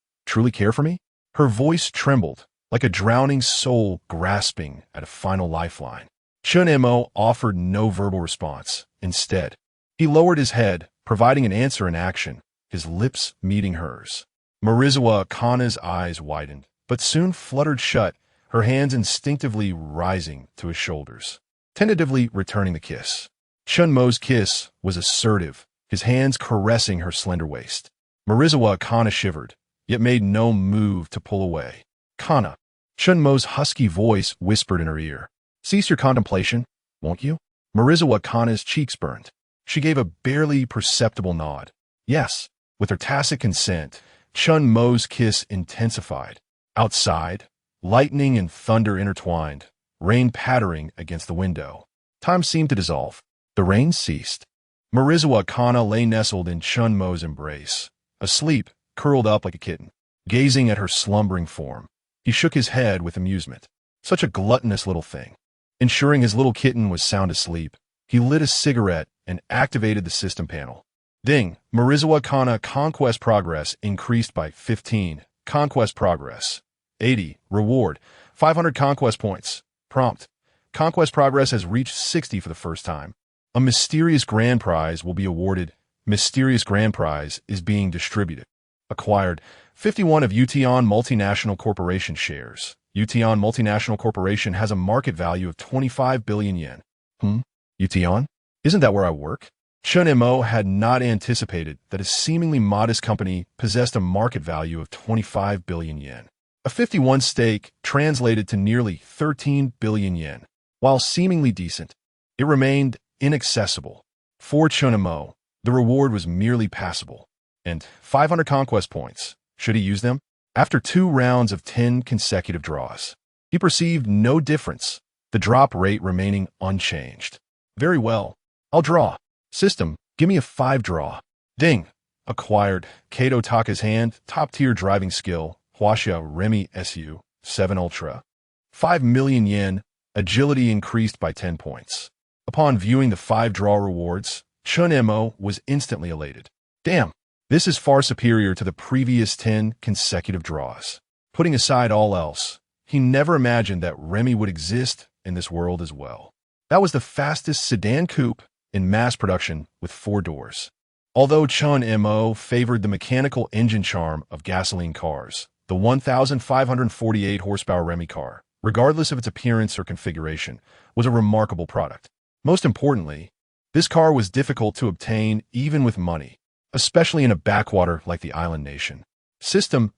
care for me? Her voice trembled, like a drowning soul grasping at a final lifeline. Chen Mo offered no verbal response. Instead, he lowered his head, providing an answer in action, his lips meeting hers. Marizawa Kana's eyes widened, but soon fluttered shut, her hands instinctively rising to his shoulders, tentatively returning the kiss. Chen Mo's kiss was assertive, his hands caressing her slender waist. Marizawa Kana shivered, yet made no move to pull away. Kana, Chen Mo's husky voice whispered in her ear. Cease your contemplation, won't you? Marizawa Kana's cheeks burned. She gave a barely perceptible nod. Yes, with her tacit consent, Chen Mo's kiss intensified. Outside, lightning and thunder intertwined, rain pattering against the window. Time seemed to dissolve. The rain ceased. Marizawa Kana lay nestled in Chen Mo's embrace, asleep, curled up like a kitten, gazing at her slumbering form. He shook his head with amusement. Such a gluttonous little thing. Ensuring his little kitten was sound asleep, he lit a cigarette and activated the system panel. Ding! Marizawa Kana Conquest Progress increased by 15. Conquest Progress. 80. Reward. 500 Conquest Points. Prompt. Conquest Progress has reached 60 for the first time. A mysterious grand prize will be awarded. Mysterious grand prize is being distributed. Acquired 51 of Ution Multinational Corporation shares. Ution Multinational Corporation has a market value of 25 billion yen. Ution? Isn't that where I work? Chen Mo had not anticipated that a seemingly modest company possessed a market value of 25 billion yen. A 51 stake translated to nearly 13 billion yen. While seemingly decent, it remained inaccessible. For Chen Mo, the reward was merely passable. And 500 conquest points. Should he use them? After 2 rounds of 10 consecutive draws, he perceived no difference, the drop rate remaining unchanged. Very well. I'll draw. System, give me a 5 draw. Ding. Acquired. Kato Taka's hand, top-tier driving skill, Huaxia Remy SU, 7 Ultra. 5 million yen, agility increased by 10 points. Upon viewing the 5 draw rewards, Chen Mo was instantly elated. Damn, this is far superior to the previous 10 consecutive draws. Putting aside all else, he never imagined that Remy would exist in this world as well. That was the fastest sedan coupe in mass production with 4 doors. Although Chen Mo favored the mechanical engine charm of gasoline cars, the 1,548 horsepower Remy car, regardless of its appearance or configuration, was a remarkable product. Most importantly, this car was difficult to obtain even with money, especially in a backwater like the island nation. System,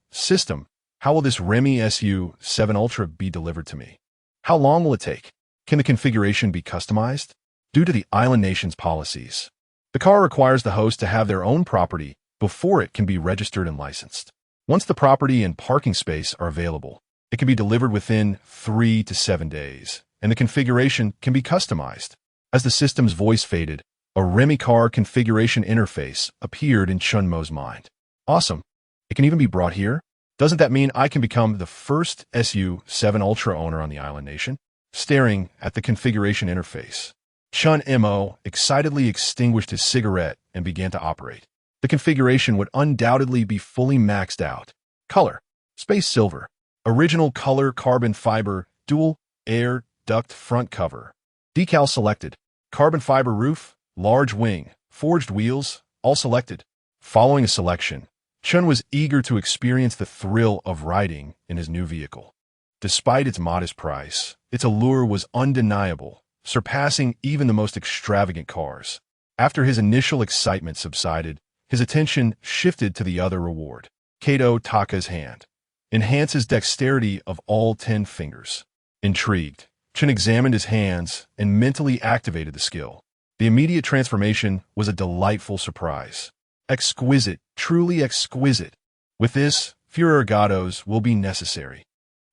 how will this Remy SU 7 Ultra be delivered to me? How long will it take? Can the configuration be customized? Due to the island nation's policies, the car requires the host to have their own property before it can be registered and licensed. Once the property and parking space are available, it can be delivered within 3 to 7 days, and the configuration can be customized. As the system's voice faded, a Remy car configuration interface appeared in Chen Mo's mind. Awesome. It can even be brought here? Doesn't that mean I can become the first SU-7 Ultra owner on the island nation? Staring at the configuration interface, Chen Mo excitedly extinguished his cigarette and began to operate. The configuration would undoubtedly be fully maxed out. Color: Space Silver. Original color carbon fiber, dual air duct front cover. Decal selected. Carbon fiber roof, large wing, forged wheels, all selected. Following a selection, Chen was eager to experience the thrill of riding in his new vehicle. Despite its modest price, its allure was undeniable, surpassing even the most extravagant cars. After his initial excitement subsided, his attention shifted to the other reward. Kato Taka's hand enhances dexterity of all 10 fingers. Intrigued, Chen examined his hands and mentally activated the skill. The immediate transformation was a delightful surprise. Exquisite, truly exquisite. With this, fewer ergatos will be necessary.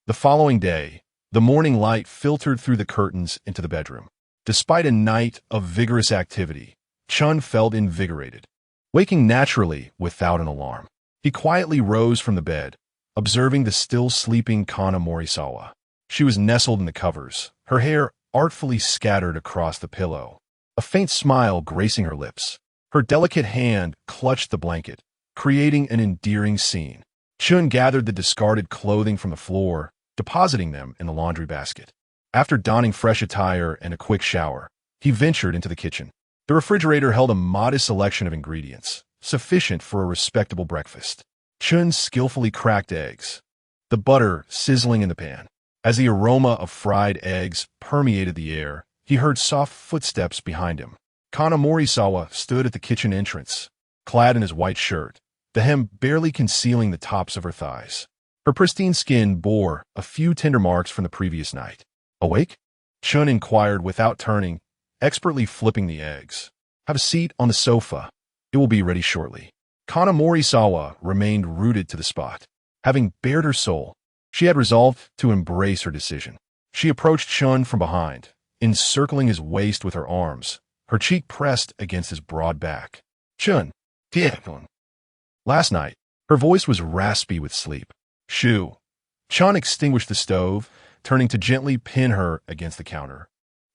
The following day, the morning light filtered through the curtains into the bedroom. Despite a night of vigorous activity, Chen felt invigorated. Waking naturally without an alarm, he quietly rose from the bed, observing the still sleeping Kana Morisawa. She was nestled in the covers, her hair artfully scattered across the pillow, a faint smile gracing her lips. Her delicate hand clutched the blanket, creating an endearing scene. Chun gathered the discarded clothing from the floor, depositing them in the laundry basket. After donning fresh attire and a quick shower, he ventured into the kitchen. The refrigerator held a modest selection of ingredients, sufficient for a respectable breakfast. Chun skillfully cracked eggs, the butter sizzling in the pan. As the aroma of fried eggs permeated the air, he heard soft footsteps behind him. Kana Morisawa stood at the kitchen entrance, clad in his white shirt, the hem barely concealing the tops of her thighs. Her pristine skin bore a few tender marks from the previous night. Awake? Chun inquired without turning, expertly flipping the eggs. Have a seat on the sofa. It will be ready shortly. Kana Morisawa remained rooted to the spot. Having bared her soul, she had resolved to embrace her decision. She approached Chun from behind, encircling his waist with her arms, her cheek pressed against his broad back. Chun, last night, her voice was raspy with sleep. Shoo. Chun extinguished the stove, turning to gently pin her against the counter,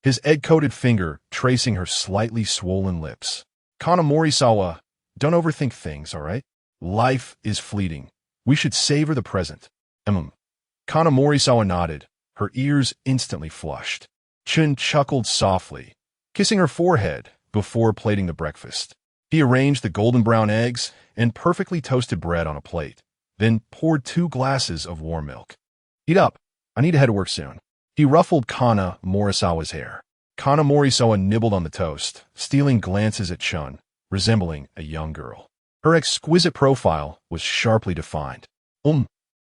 his egg-coated finger tracing her slightly swollen lips. Kana Morisawa, don't overthink things, all right? Life is fleeting. We should savor the present. Kana Morisawa nodded, her ears instantly flushed. Chun chuckled softly, kissing her forehead before plating the breakfast. He arranged the golden brown eggs and perfectly toasted bread on a plate, then poured 2 glasses of warm milk. Eat up. I need to head to work soon. He ruffled Kana Morisawa's hair. Kana Morisawa nibbled on the toast, stealing glances at Chun, resembling a young girl. Her exquisite profile was sharply defined.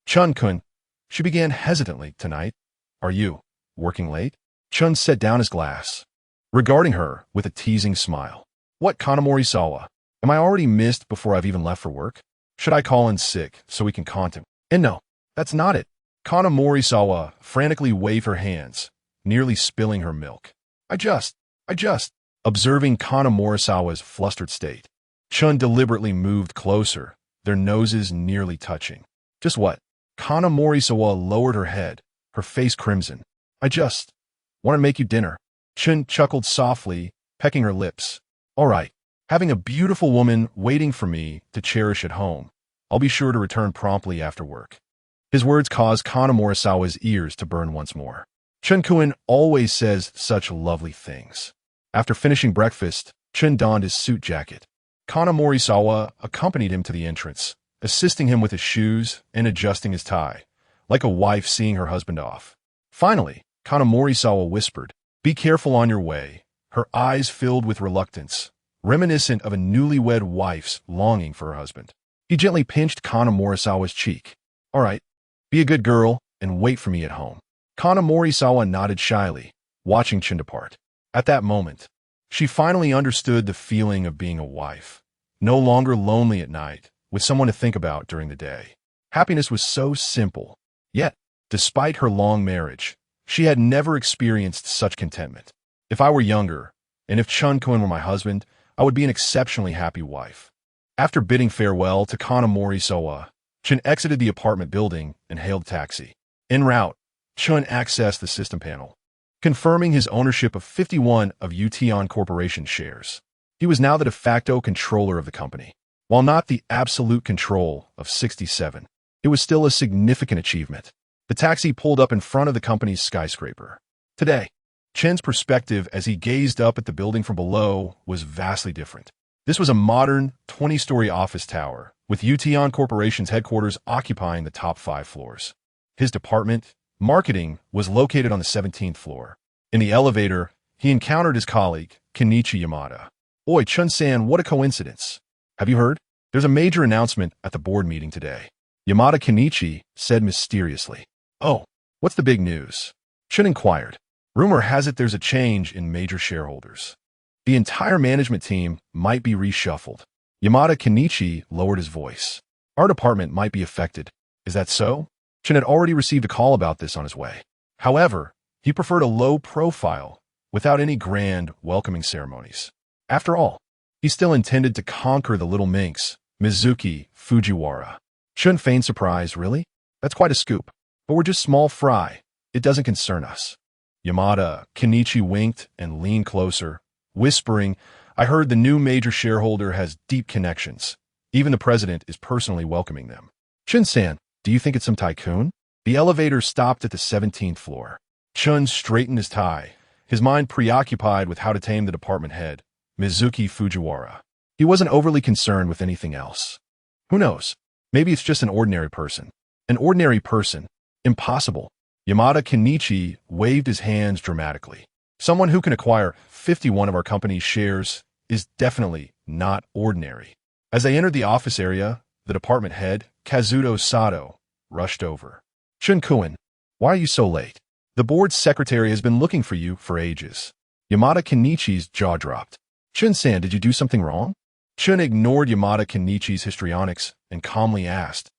Chun-kun, she began hesitantly tonight. Are you working late? Chun set down his glass, regarding her with a teasing smile. What, Kana Morisawa? Am I already missed before I've even left for work? Should I call in sick so we can contact? And no, that's not it. Kana Morisawa frantically waved her hands, nearly spilling her milk. I just. Observing Kana Morisawa's flustered state, Chun deliberately moved closer, their noses nearly touching. Just what? Kana Morisawa lowered her head, her face crimson. I just want to make you dinner. Chun chuckled softly, pecking her lips. All right, having a beautiful woman waiting for me to cherish at home. I'll be sure to return promptly after work. His words caused Kana Morisawa's ears to burn once more. Chun-kun always says such lovely things. After finishing breakfast, Chun donned his suit jacket. Kana Morisawa accompanied him to the entrance, assisting him with his shoes and adjusting his tie, like a wife seeing her husband off. Finally, Kana Morisawa whispered, "Be careful on your way," her eyes filled with reluctance, reminiscent of a newlywed wife's longing for her husband. He gently pinched Kana Morisawa's cheek. All right, be a good girl and wait for me at home. Kana Morisawa nodded shyly, watching Chun depart. At that moment, she finally understood the feeling of being a wife, no longer lonely at night, with someone to think about during the day. Happiness was so simple. Yet, despite her long marriage, she had never experienced such contentment. If I were younger, and if Chun-kun were my husband, I would be an exceptionally happy wife. After bidding farewell to Kana Morisawa, Chun exited the apartment building and hailed a taxi. En route, Chun accessed the system panel, confirming his ownership of 51 of Ution Corporation shares. He was now the de facto controller of the company. While not the absolute control of 67, it was still a significant achievement. The taxi pulled up in front of the company's skyscraper. Today, Chen's perspective as he gazed up at the building from below was vastly different. This was a modern, 20-story office tower, with Ution Corporation's headquarters occupying the top 5 floors. His department, marketing, was located on the 17th floor. In the elevator, he encountered his colleague, Kenichi Yamada. Oi, Chun-san, what a coincidence. Have you heard? There's a major announcement at the board meeting today. Yamada Kenichi said mysteriously. Oh, what's the big news? Chun inquired. Rumor has it there's a change in major shareholders. The entire management team might be reshuffled. Yamada Kenichi lowered his voice. Our department might be affected. Is that so? Chun had already received a call about this on his way. However, he preferred a low profile, without any grand welcoming ceremonies. After all, he still intended to conquer the little minx, Mizuki Fujiwara. Chun feigned surprise. Really? That's quite a scoop. But we're just small fry. It doesn't concern us. Yamada Kenichi winked and leaned closer, whispering, I heard the new major shareholder has deep connections. Even the president is personally welcoming them. Chun-san, do you think it's some tycoon? The elevator stopped at the 17th floor. Chun straightened his tie, his mind preoccupied with how to tame the department head, Mizuki Fujiwara. He wasn't overly concerned with anything else. Who knows? Maybe it's just an ordinary person. An ordinary person? Impossible. Yamada Kenichi waved his hands dramatically. Someone who can acquire 51 of our company's shares is definitely not ordinary. As they entered the office area, the department head, Kazuto Sato, rushed over. Chun-kun, why are you so late? The board's secretary has been looking for you for ages. Yamada Kenichi's jaw dropped. Chun-san, did you do something wrong? Chun ignored Yamada Kenichi's histrionics and calmly asked,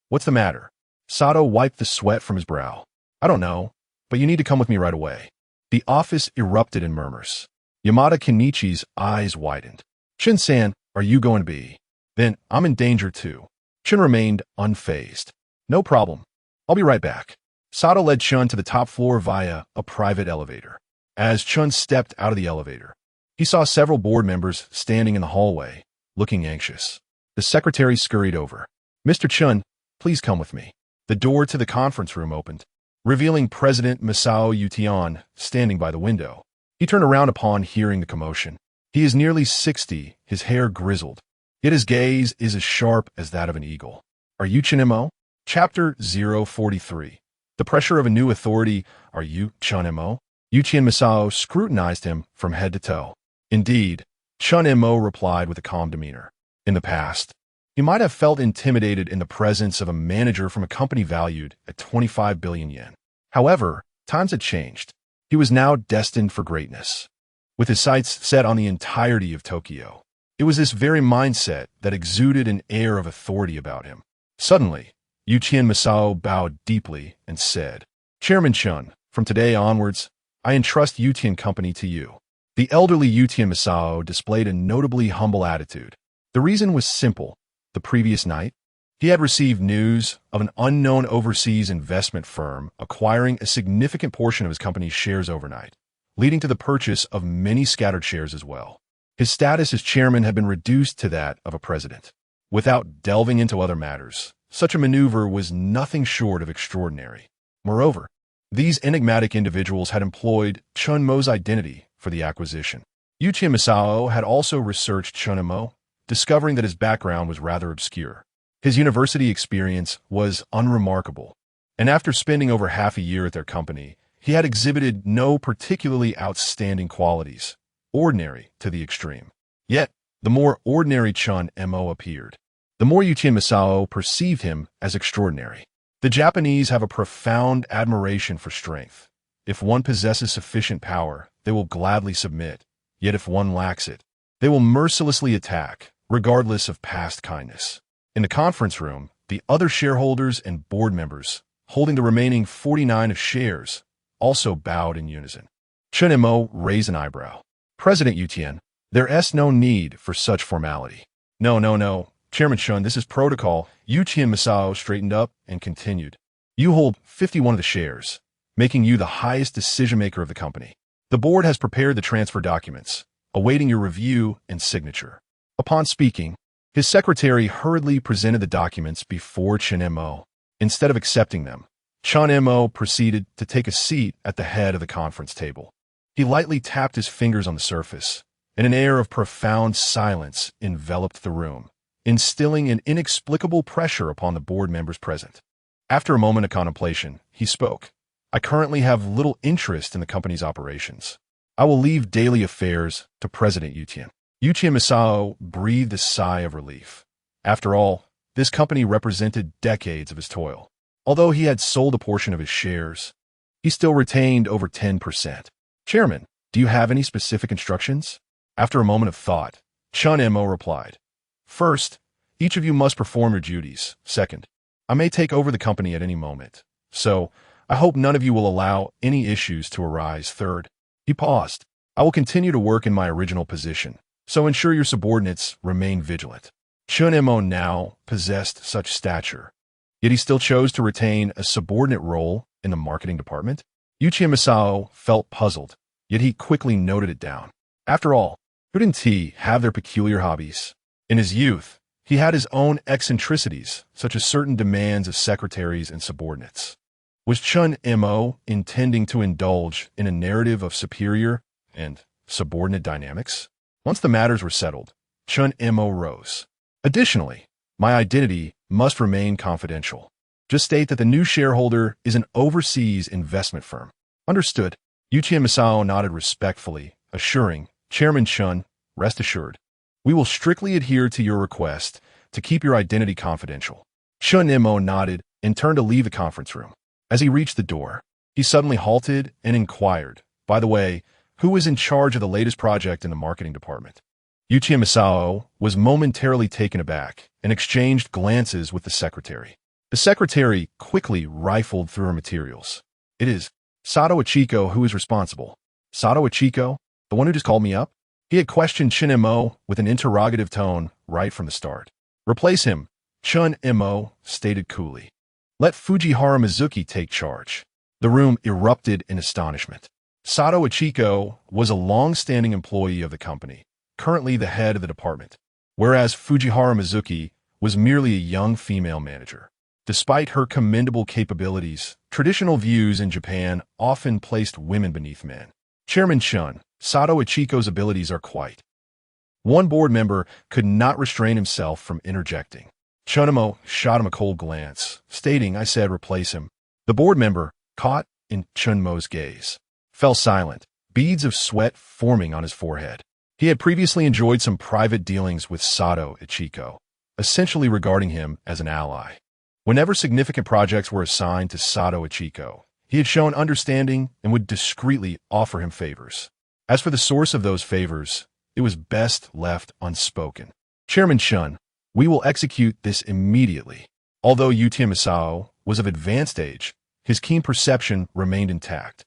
What's the matter? Sato wiped the sweat from his brow. I don't know, but you need to come with me right away. The office erupted in murmurs. Yamada Kenichi's eyes widened. Chun-san, are you going to be? Then I'm in danger too. Chun remained unfazed. No problem. I'll be right back. Sato led Chun to the top floor via a private elevator. As Chun stepped out of the elevator, he saw several board members standing in the hallway, looking anxious. The secretary scurried over. Mr. Chun, please come with me. The door to the conference room opened, revealing President Masao Ution standing by the window. He turned around upon hearing the commotion. He is nearly 60, his hair grizzled, yet his gaze is as sharp as that of an eagle. Are you Chen Mo? Chapter 043. The pressure of a new authority. Are you Chen Mo? Yu Qianmasao scrutinized him from head to toe. Indeed, Chen Mo replied with a calm demeanor. In the past, he might have felt intimidated in the presence of a manager from a company valued at 25 billion yen. However, times had changed. He was now destined for greatness. With his sights set on the entirety of Tokyo, it was this very mindset that exuded an air of authority about him. Suddenly, Yu Qianmasao bowed deeply and said, Chairman Chen, from today onwards, I entrust Yutian Company to you. The elderly Yu Qianmasao displayed a notably humble attitude. The reason was simple. The previous night, he had received news of an unknown overseas investment firm acquiring a significant portion of his company's shares overnight, leading to the purchase of many scattered shares as well. His status as chairman had been reduced to that of a president. Without delving into other matters, such a maneuver was nothing short of extraordinary. Moreover, these enigmatic individuals had employed Chen Mo's identity for the acquisition. Yu Qianmasao had also researched Chen Mo, discovering that his background was rather obscure. His university experience was unremarkable, and after spending over half a year at their company, he had exhibited no particularly outstanding qualities, ordinary to the extreme. Yet, the more ordinary Chen Mo appeared, the more Yu Qianmasao perceived him as extraordinary. The Japanese have a profound admiration for strength. If one possesses sufficient power, they will gladly submit. Yet if one lacks it, they will mercilessly attack, regardless of past kindness. In the conference room, the other shareholders and board members, holding the remaining 49 of shares, also bowed in unison. Chen Mo raised an eyebrow. President Yu Tian, there is no need for such formality. No. Chairman Chen, this is protocol. Yu Qianmasao straightened up and continued. You hold 51 of the shares, making you the highest decision-maker of the company. The board has prepared the transfer documents, awaiting your review and signature. Upon speaking, his secretary hurriedly presented the documents before Chen Mo. Instead of accepting them, Chen Mo proceeded to take a seat at the head of the conference table. He lightly tapped his fingers on the surface, and an air of profound silence enveloped the room, instilling an inexplicable pressure upon the board members present. After a moment of contemplation, he spoke. I currently have little interest in the company's operations. I will leave daily affairs to President Yu Tian. Yu Qianmasao breathed a sigh of relief. After all, this company represented decades of his toil. Although he had sold a portion of his shares, he still retained over 10%. Chairman, do you have any specific instructions? After a moment of thought, Chen Mo replied. First, each of you must perform your duties. Second, I may take over the company at any moment, so I hope none of you will allow any issues to arise. Third, he paused. I will continue to work in my original position, so ensure your subordinates remain vigilant. Chen Mo now possessed such stature, yet he still chose to retain a subordinate role in the marketing department. Yu Qianmasao felt puzzled, yet he quickly noted it down. After all, couldn't he have their peculiar hobbies? In his youth, he had his own eccentricities, such as certain demands of secretaries and subordinates. Was Chen Mo intending to indulge in a narrative of superior and subordinate dynamics? Once the matters were settled, Chen Mo rose. Additionally, my identity must remain confidential. Just state that the new shareholder is an overseas investment firm. Understood. Yu Qianmasao nodded respectfully, assuring, Chairman Chen, rest assured, we will strictly adhere to your request to keep your identity confidential. Chen Mo nodded and turned to leave the conference room. As he reached the door, he suddenly halted and inquired, by the way, who was in charge of the latest project in the marketing department? Yu Qianmasao was momentarily taken aback and exchanged glances with the secretary. The secretary quickly rifled through her materials. It is Sato Ichiko who is responsible. Sato Ichiko, the one who just called me up? He had questioned Chen Mo with an interrogative tone right from the start. Replace him, Chen Mo stated coolly. Let Fujihara Mizuki take charge. The room erupted in astonishment. Sato Ichiko was a long-standing employee of the company, currently the head of the department, whereas Fujihara Mizuki was merely a young female manager. Despite her commendable capabilities, traditional views in Japan often placed women beneath men. Chairman Chen, Sato Ichiko's abilities are quite One board member could not restrain himself from interjecting. Chen Mo shot him a cold glance, stating, "I said replace him." The board member, caught in Chen Mo's gaze, fell silent, beads of sweat forming on his forehead. He had previously enjoyed some private dealings with Sato Ichiko, essentially regarding him as an ally. Whenever significant projects were assigned to Sato Ichiko, he had shown understanding and would discreetly offer him favors. As for the source of those favors, it was best left unspoken. "Chairman Chen, we will execute this immediately." Although Uchiha Masao was of advanced age, his keen perception remained intact.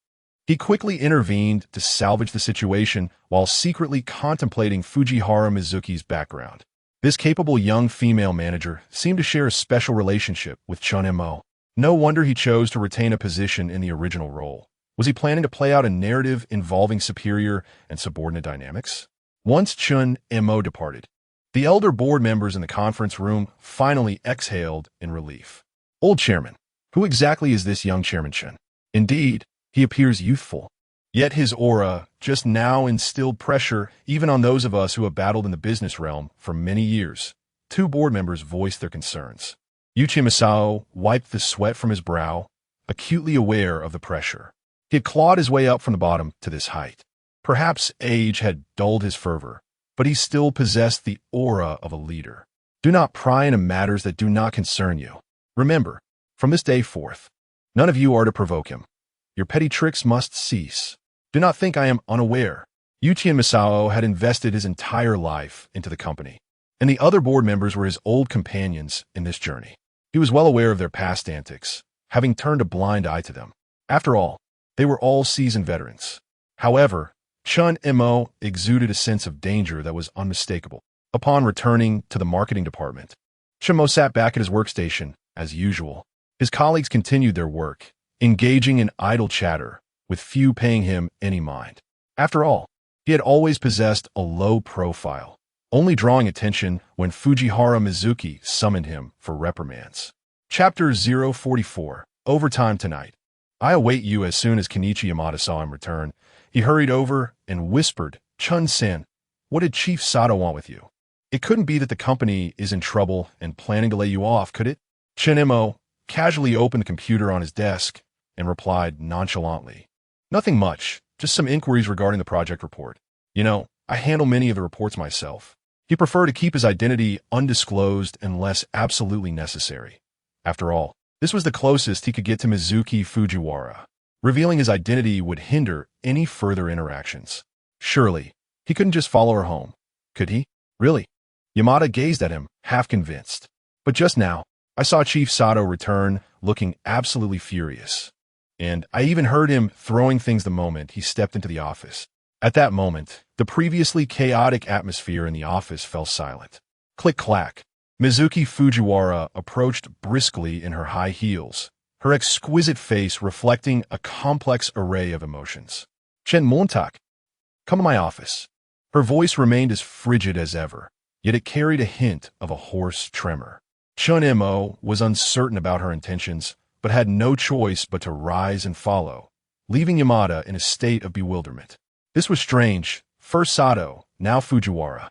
He quickly intervened to salvage the situation while secretly contemplating Fujihara Mizuki's background. This capable young female manager seemed to share a special relationship with Chen Mo. No wonder he chose to retain a position in the original role. Was he planning to play out a narrative involving superior and subordinate dynamics? Once Chen Mo departed, the elder board members in the conference room finally exhaled in relief. "Old chairman, who exactly is this young Chairman Chen? Indeed, he appears youthful. Yet his aura just now instilled pressure even on those of us who have battled in the business realm for many years." Two board members voiced their concerns. Uchiha Masao wiped the sweat from his brow, acutely aware of the pressure. He had clawed his way up from the bottom to this height. Perhaps age had dulled his fervor, but he still possessed the aura of a leader. "Do not pry into matters that do not concern you. Remember, from this day forth, none of you are to provoke him. Your petty tricks must cease. Do not think I am unaware." Uchiha Masao had invested his entire life into the company, and the other board members were his old companions in this journey. He was well aware of their past antics, having turned a blind eye to them. After all, they were all seasoned veterans. However, Chen Mo exuded a sense of danger that was unmistakable. Upon returning to the marketing department, Chen Mo sat back at his workstation, as usual. His colleagues continued their work, engaging in idle chatter, with few paying him any mind. After all, he had always possessed a low profile, only drawing attention when Fujihara Mizuki summoned him for reprimands. Chapter 044, Overtime Tonight. "I await you." As soon as Kenichi Yamada saw him return, he hurried over and whispered, "Chun-sen, what did Chief Sato want with you? It couldn't be that the company is in trouble and planning to lay you off, could it?" Chen Mo casually opened the computer on his desk and replied nonchalantly, "Nothing much, just some inquiries regarding the project report. You know, I handle many of the reports myself." He preferred to keep his identity undisclosed unless absolutely necessary. After all, this was the closest he could get to Mizuki Fujiwara. Revealing his identity would hinder any further interactions. Surely, he couldn't just follow her home, could he? Really? Yamada gazed at him, half convinced. "But just now, I saw Chief Sato return, looking absolutely furious. And I even heard him throwing things the moment he stepped into the office." At that moment, the previously chaotic atmosphere in the office fell silent. Click-clack. Mizuki Fujiwara approached briskly in her high heels, her exquisite face reflecting a complex array of emotions. "Chen Montak, come to my office." Her voice remained as frigid as ever, yet it carried a hint of a hoarse tremor. Chen Mo was uncertain about her intentions, but had no choice but to rise and follow, leaving Yamada in a state of bewilderment. This was strange. First Sato, now Fujiwara.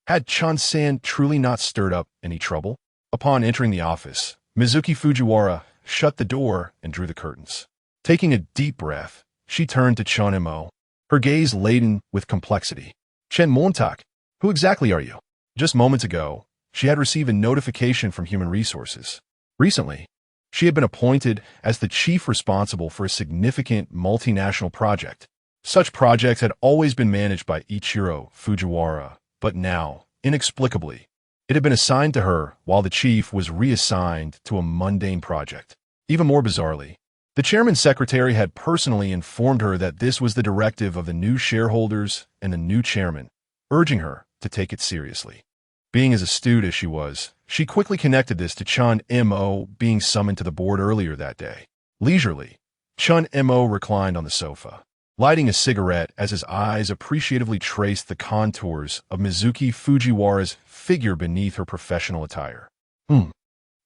Had Chun-san truly not stirred up any trouble? Upon entering the office, Mizuki Fujiwara shut the door and drew the curtains. Taking a deep breath, she turned to Chen Mo, her gaze laden with complexity. "Chen Montak, who exactly are you?" Just moments ago, she had received a notification from Human Resources. Recently, she had been appointed as the chief responsible for a significant multinational project. Such projects had always been managed by Ichiro Fujiwara, but now, inexplicably, it had been assigned to her while the chief was reassigned to a mundane project. Even more bizarrely, the chairman's secretary had personally informed her that this was the directive of the new shareholders and the new chairman, urging her to take it seriously. Being as astute as she was, she quickly connected this to Chen Mo being summoned to the board earlier that day. Leisurely, Chen Mo reclined on the sofa, lighting a cigarette as his eyes appreciatively traced the contours of Mizuki Fujiwara's figure beneath her professional attire.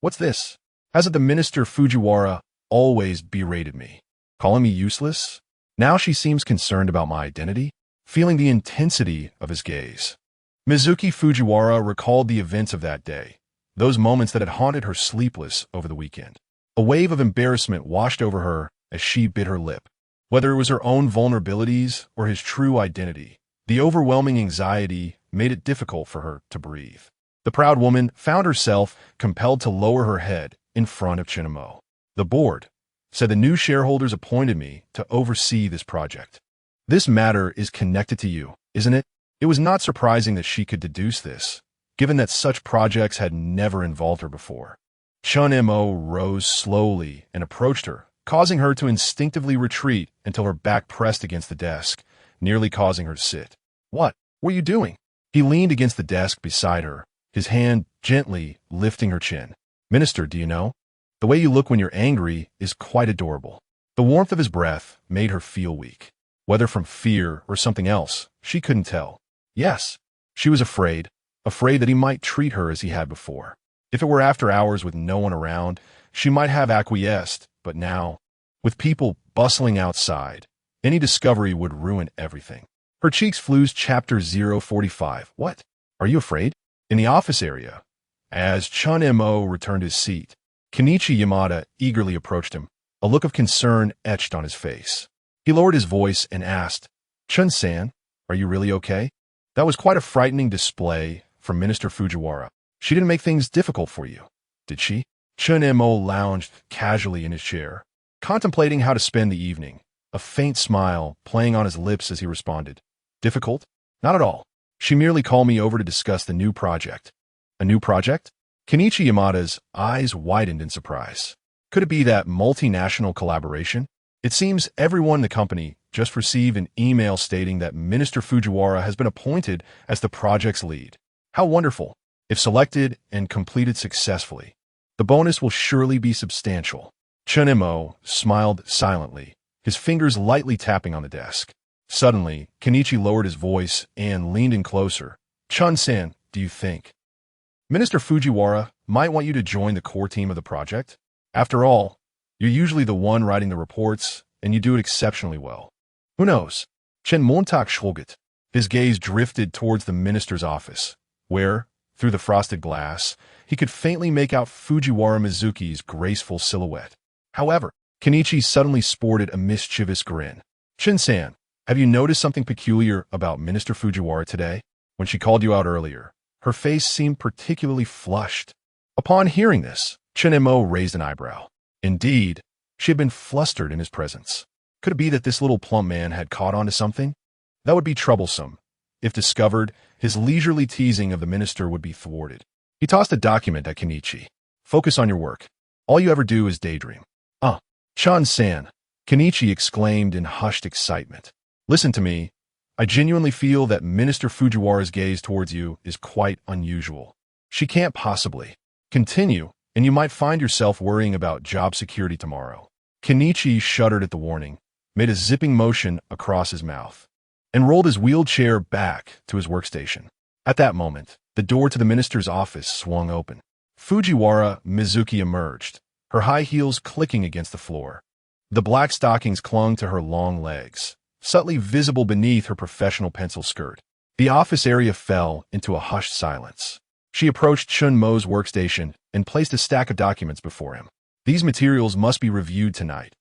What's this? Hasn't the Minister Fujiwara always berated me, calling me useless? Now she seems concerned about my identity?" Feeling the intensity of his gaze, Mizuki Fujiwara recalled the events of that day, those moments that had haunted her sleepless over the weekend. A wave of embarrassment washed over her as she bit her lip. Whether it was her own vulnerabilities or his true identity, the overwhelming anxiety made it difficult for her to breathe. The proud woman found herself compelled to lower her head in front of Chen Mo. The board said the new shareholders appointed me to oversee this project. This matter is connected to you, isn't it? It was not surprising that she could deduce this, given that such projects had never involved her before. Chen Mo rose slowly and approached her, causing her to instinctively retreat until her back pressed against the desk, nearly causing her to sit. What were you doing? He leaned against the desk beside her, his hand gently lifting her chin. Minister, do you know? The way you look when you're angry is quite adorable. The warmth of his breath made her feel weak. Whether from fear or something else, she couldn't tell. Yes, she was afraid that he might treat her as he had before. If it were after hours with no one around, she might have acquiesced, but now, with people bustling outside, any discovery would ruin everything. Her cheeks flused. Chapter 045. What? Are you afraid? In the office area, as Chen Mo returned to his seat, Kenichi Yamada eagerly approached him, a look of concern etched on his face. He lowered his voice and asked, Chun-san, are you really okay? That was quite a frightening display from Minister Fujiwara. She didn't make things difficult for you, did she? Chen Mo lounged casually in his chair, contemplating how to spend the evening, a faint smile playing on his lips as he responded. Difficult? Not at all. She merely called me over to discuss the new project. A new project? Kenichi Yamada's eyes widened in surprise. Could it be that multinational collaboration? It seems everyone in the company just received an email stating that Minister Fujiwara has been appointed as the project's lead. How wonderful! If selected and completed successfully, the bonus will surely be substantial. Chen Mo smiled silently, his fingers lightly tapping on the desk. Suddenly, Kenichi lowered his voice and leaned in closer. Chun-san, do you think Minister Fujiwara might want you to join the core team of the project? After all, you're usually the one writing the reports, and you do it exceptionally well. Who knows? Chen Montak Shulgit. His gaze drifted towards the minister's office, where, through the frosted glass, he could faintly make out Fujiwara Mizuki's graceful silhouette. However, Kenichi suddenly sported a mischievous grin. Shin-san, have you noticed something peculiar about Minister Fujiwara today? When she called you out earlier, her face seemed particularly flushed. Upon hearing this, Chen Mo raised an eyebrow. Indeed, she had been flustered in his presence. Could it be that this little plump man had caught on to something? That would be troublesome. If discovered, his leisurely teasing of the minister would be thwarted. He tossed a document at Kenichi. Focus on your work. All you ever do is daydream. Chan-san, Kenichi exclaimed in hushed excitement. Listen to me. I genuinely feel that Minister Fujiwara's gaze towards you is quite unusual. She can't possibly continue, and you might find yourself worrying about job security tomorrow. Kenichi shuddered at the warning, made a zipping motion across his mouth, and rolled his wheelchair back to his workstation. At that moment, the door to the minister's office swung open. Fujiwara Mizuki emerged, her high heels clicking against the floor. The black stockings clung to her long legs, subtly visible beneath her professional pencil skirt. The office area fell into a hushed silence. She approached Chen Mo's workstation and placed a stack of documents before him. These materials must be reviewed tonight,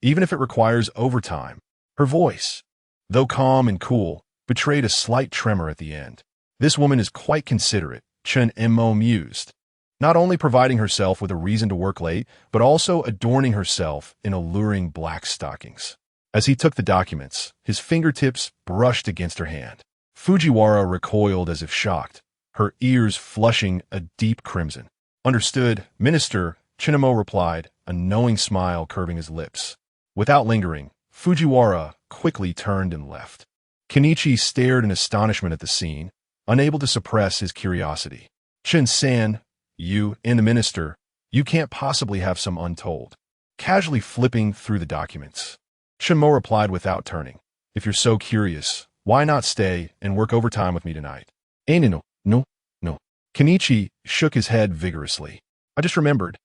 even if it requires overtime. Her voice, though calm and cool, betrayed a slight tremor at the end. This woman is quite considerate, Chen Mo mused, not only providing herself with a reason to work late, but also adorning herself in alluring black stockings. As he took the documents, his fingertips brushed against her hand. Fujiwara recoiled as if shocked, her ears flushing a deep crimson. Understood, Minister, Chen Mo replied, a knowing smile curving his lips. Without lingering, Fujiwara quickly turned and left. Kenichi stared in astonishment at the scene, unable to suppress his curiosity. Chen-san, you and the minister, you can't possibly have some untold. Casually flipping through the documents, Chen Mo replied without turning. If you're so curious, why not stay and work overtime with me tonight? No. Kenichi shook his head vigorously. I just remembered.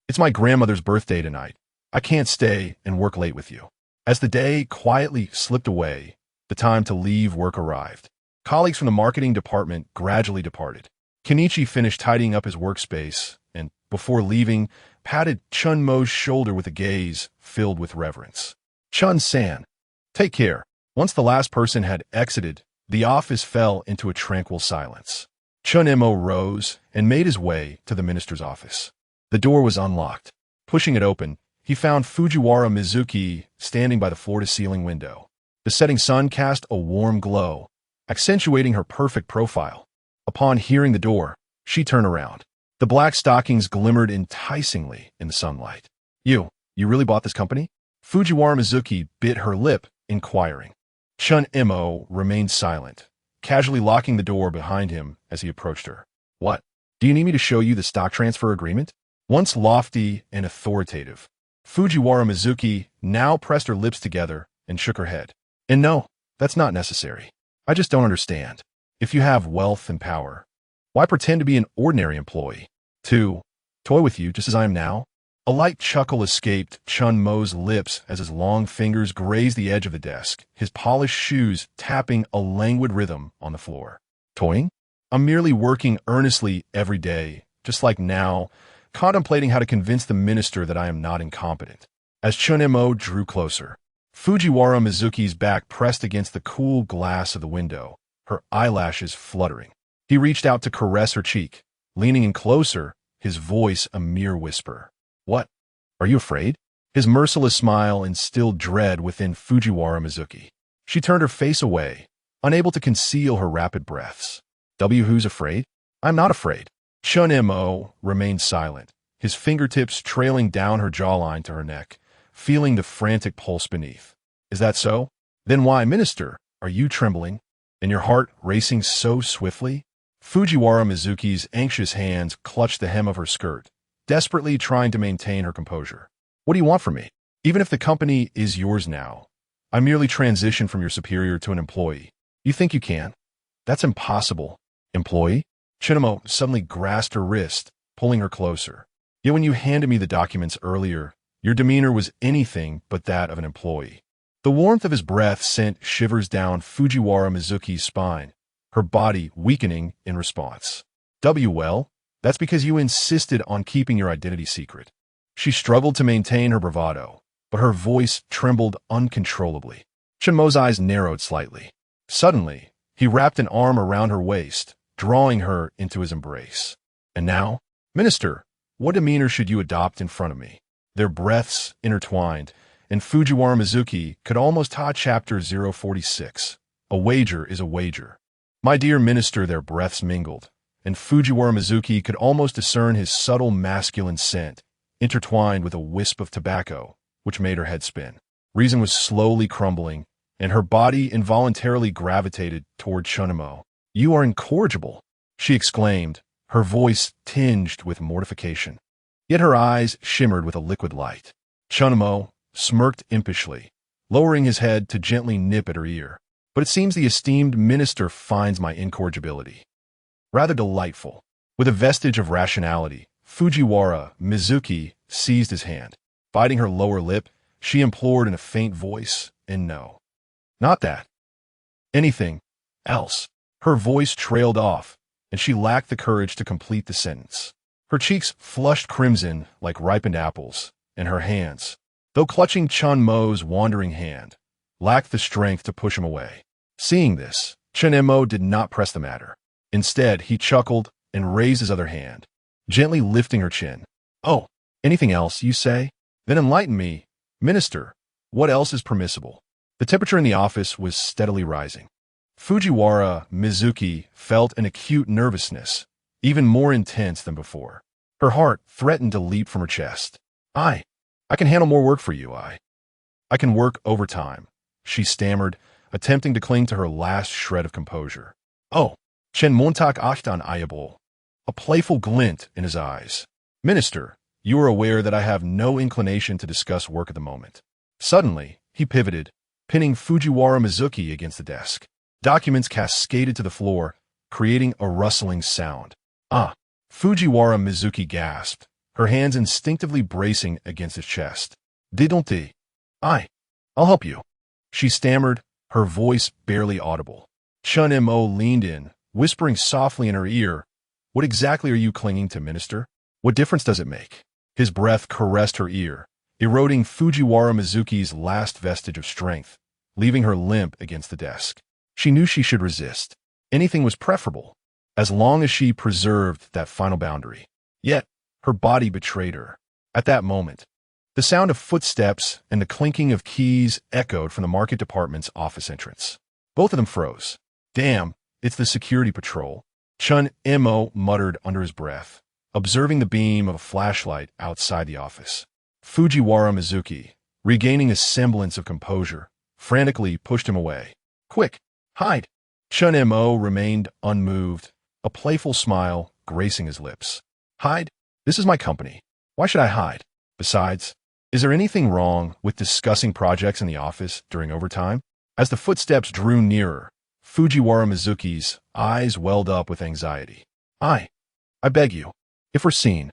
It's my grandmother's birthday tonight. I can't stay and work late with you. As the day quietly slipped away, the time to leave work arrived. Colleagues from the marketing department gradually departed. Kenichi finished tidying up his workspace and, before leaving, patted Chen Mo's shoulder with a gaze filled with reverence. Chun-san, take care. Once the last person had exited, the office fell into a tranquil silence. Chen Mo rose and made his way to the minister's office. The door was unlocked. Pushing it open, he found Fujiwara Mizuki standing by the floor-to-ceiling window. The setting sun cast a warm glow, accentuating her perfect profile. Upon hearing the door, she turned around. The black stockings glimmered enticingly in the sunlight. You really bought this company? Fujiwara Mizuki bit her lip, inquiring. Chen Mo remained silent, casually locking the door behind him as he approached her. What? Do you need me to show you the stock transfer agreement? Once lofty and authoritative, Fujiwara Mizuki now pressed her lips together and shook her head. And no, that's not necessary. I just don't understand. If you have wealth and power, why pretend to be an ordinary employee? To toy with you just as I am now? A light chuckle escaped Chen Mo's lips as his long fingers grazed the edge of the desk, his polished shoes tapping a languid rhythm on the floor. Toying? I'm merely working earnestly every day, just like now, contemplating how to convince the minister that I am not incompetent. As Chen Mo drew closer, Fujiwara Mizuki's back pressed against the cool glass of the window, her eyelashes fluttering. He reached out to caress her cheek, leaning in closer, his voice a mere whisper. What? Are you afraid? His merciless smile instilled dread within Fujiwara Mizuki. She turned her face away, unable to conceal her rapid breaths. Who's afraid? I'm not afraid. Chen Mo remained silent, his fingertips trailing down her jawline to her neck, feeling the frantic pulse beneath. Is that so? Then why, minister, are you trembling? And your heart racing so swiftly? Fujiwara Mizuki's anxious hands clutched the hem of her skirt, desperately trying to maintain her composure. What do you want from me? Even if the company is yours now, I merely transitioned from your superior to an employee. You think you can? That's impossible. Employee? Chen Mo suddenly grasped her wrist, pulling her closer. Yet when you handed me the documents earlier, your demeanor was anything but that of an employee. The warmth of his breath sent shivers down Fujiwara Mizuki's spine, her body weakening in response. Well, that's because you insisted on keeping your identity secret. She struggled to maintain her bravado, but her voice trembled uncontrollably. Chen Mo's eyes narrowed slightly. Suddenly, he wrapped an arm around her waist, drawing her into his embrace. And now, minister, what demeanor should you adopt in front of me? Their breaths intertwined, and Fujiwara Mizuki could almost touch chapter 046. A wager is a wager. My dear minister, their breaths mingled, and Fujiwara Mizuki could almost discern his subtle masculine scent, intertwined with a wisp of tobacco, which made her head spin. Reason was slowly crumbling, and her body involuntarily gravitated toward Chen Mo. You are incorrigible, she exclaimed, her voice tinged with mortification. Yet her eyes shimmered with a liquid light. Chen Mo smirked impishly, lowering his head to gently nip at her ear. But it seems the esteemed minister finds my incorrigibility rather delightful. With a vestige of rationality, Fujiwara Mizuki seized his hand. Biting her lower lip, she implored in a faint voice, and no. Not that. Anything else. Her voice trailed off, and she lacked the courage to complete the sentence. Her cheeks flushed crimson like ripened apples, and her hands, though clutching Chen Mo's wandering hand, lacked the strength to push him away. Seeing this, Chen Mo did not press the matter. Instead, he chuckled and raised his other hand, gently lifting her chin. Oh, anything else, you say? Then enlighten me, minister. What else is permissible? The temperature in the office was steadily rising. Fujiwara Mizuki felt an acute nervousness, even more intense than before. Her heart threatened to leap from her chest. I can handle more work for you, I can work overtime, she stammered, attempting to cling to her last shred of composure. Oh, Chen Montak Ashtan Ayabol, a playful glint in his eyes. Minister, you are aware that I have no inclination to discuss work at the moment. Suddenly, he pivoted, pinning Fujiwara Mizuki against the desk. Documents cascaded to the floor, creating a rustling sound. Ah! Fujiwara Mizuki gasped, her hands instinctively bracing against his chest. Didn't I'll help you, she stammered, her voice barely audible. Chen Mo leaned in, whispering softly in her ear, "What exactly are you clinging to, Minister? What difference does it make?" His breath caressed her ear, eroding Fujiwara Mizuki's last vestige of strength, leaving her limp against the desk. She knew she should resist. Anything was preferable, as long as she preserved that final boundary. Yet, her body betrayed her. At that moment, the sound of footsteps and the clinking of keys echoed from the market department's office entrance. Both of them froze. "Damn, it's the security patrol," Chen Mo muttered under his breath, observing the beam of a flashlight outside the office. Fujiwara Mizuki, regaining a semblance of composure, frantically pushed him away. "Quick, hide!" Chen Mo remained unmoved, a playful smile gracing his lips. "Hide? This is my company. Why should I hide? Besides, is there anything wrong with discussing projects in the office during overtime?" As the footsteps drew nearer, Fujiwara Mizuki's eyes welled up with anxiety. I beg you, if we're seen."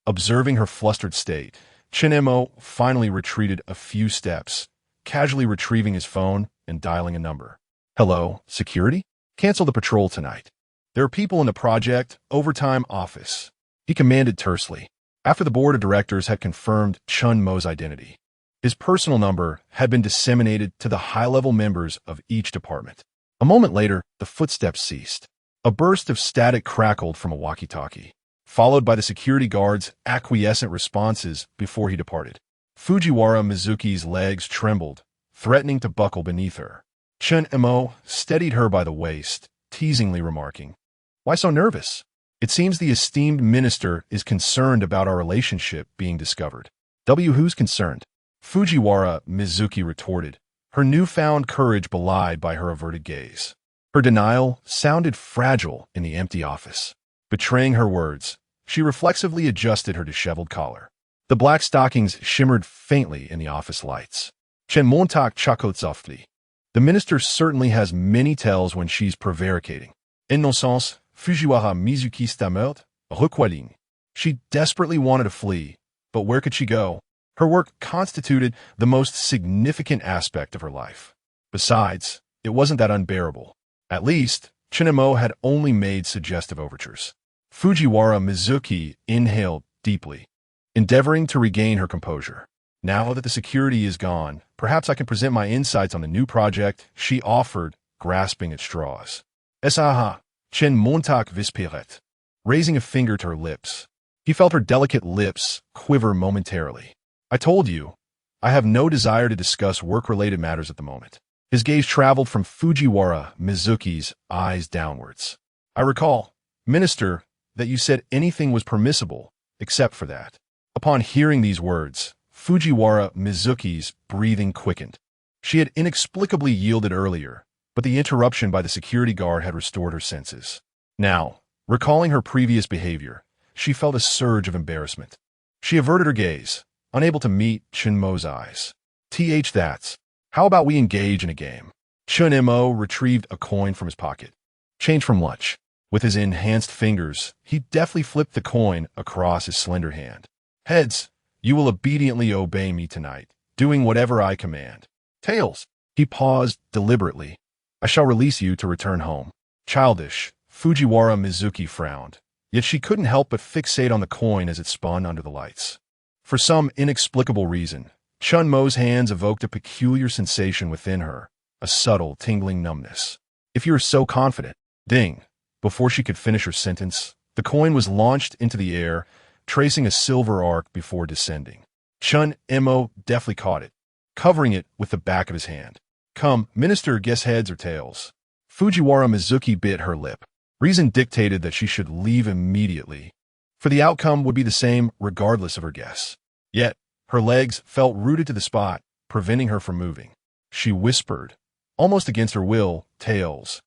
Observing her flustered state, Chen Mo finally retreated a few steps, casually retrieving his phone and dialing a number. "Hello, security? Cancel the patrol tonight. There are people in the project overtime office," he commanded tersely, after the board of directors had confirmed Chen Mo's identity. His personal number had been disseminated to the high-level members of each department. A moment later, the footsteps ceased. A burst of static crackled from a walkie-talkie, followed by the security guard's acquiescent responses before he departed. Fujiwara Mizuki's legs trembled, threatening to buckle beneath her. Chen Mo steadied her by the waist, teasingly remarking, "Why so nervous? It seems the esteemed minister is concerned about our relationship being discovered." "Who's concerned?" Fujiwara Mizuki retorted, her newfound courage belied by her averted gaze. Her denial sounded fragile in the empty office. Betraying her words, she reflexively adjusted her disheveled collar. The black stockings shimmered faintly in the office lights. Chen Montak chuckled softly. "The minister certainly has many tells when she's prevaricating. En non sens, Fujiwara Mizuki stammered, recoiling." She desperately wanted to flee, but where could she go? Her work constituted the most significant aspect of her life. Besides, it wasn't that unbearable. At least, Chen Mo had only made suggestive overtures. Fujiwara Mizuki inhaled deeply, endeavoring to regain her composure. "Now that the security is gone, perhaps I can present my insights on the new project," she offered, grasping at straws. "Esaha, Chen Montak vispiret," raising a finger to her lips. He felt her delicate lips quiver momentarily. "I told you, I have no desire to discuss work-related matters at the moment." His gaze traveled from Fujiwara Mizuki's eyes downwards. "I recall, Minister, that you said anything was permissible, except for that." Upon hearing these words, Fujiwara Mizuki's breathing quickened. She had inexplicably yielded earlier, but the interruption by the security guard had restored her senses. Now, recalling her previous behavior, she felt a surge of embarrassment. She averted her gaze, unable to meet Chen Mo's eyes. That's. How about we engage in a game?" Chen Mo retrieved a coin from his pocket. "Change from lunch." With his enhanced fingers, he deftly flipped the coin across his slender hand. "Heads, you will obediently obey me tonight, doing whatever I command. Tails." He paused deliberately. "I shall release you to return home." Childish, Fujiwara Mizuki frowned, yet she couldn't help but fixate on the coin as it spun under the lights. For some inexplicable reason, Chen Mo's hands evoked a peculiar sensation within her, a subtle, tingling numbness. "If you are so confident." Ding! Before she could finish her sentence, the coin was launched into the air, tracing a silver arc before descending. Chen Mo deftly caught it, covering it with the back of his hand. "Come, Minister, guess heads or tails." Fujiwara Mizuki bit her lip. Reason dictated that she should leave immediately, for the outcome would be the same regardless of her guess. Yet, her legs felt rooted to the spot, preventing her from moving. She whispered, almost against her will, "Tails."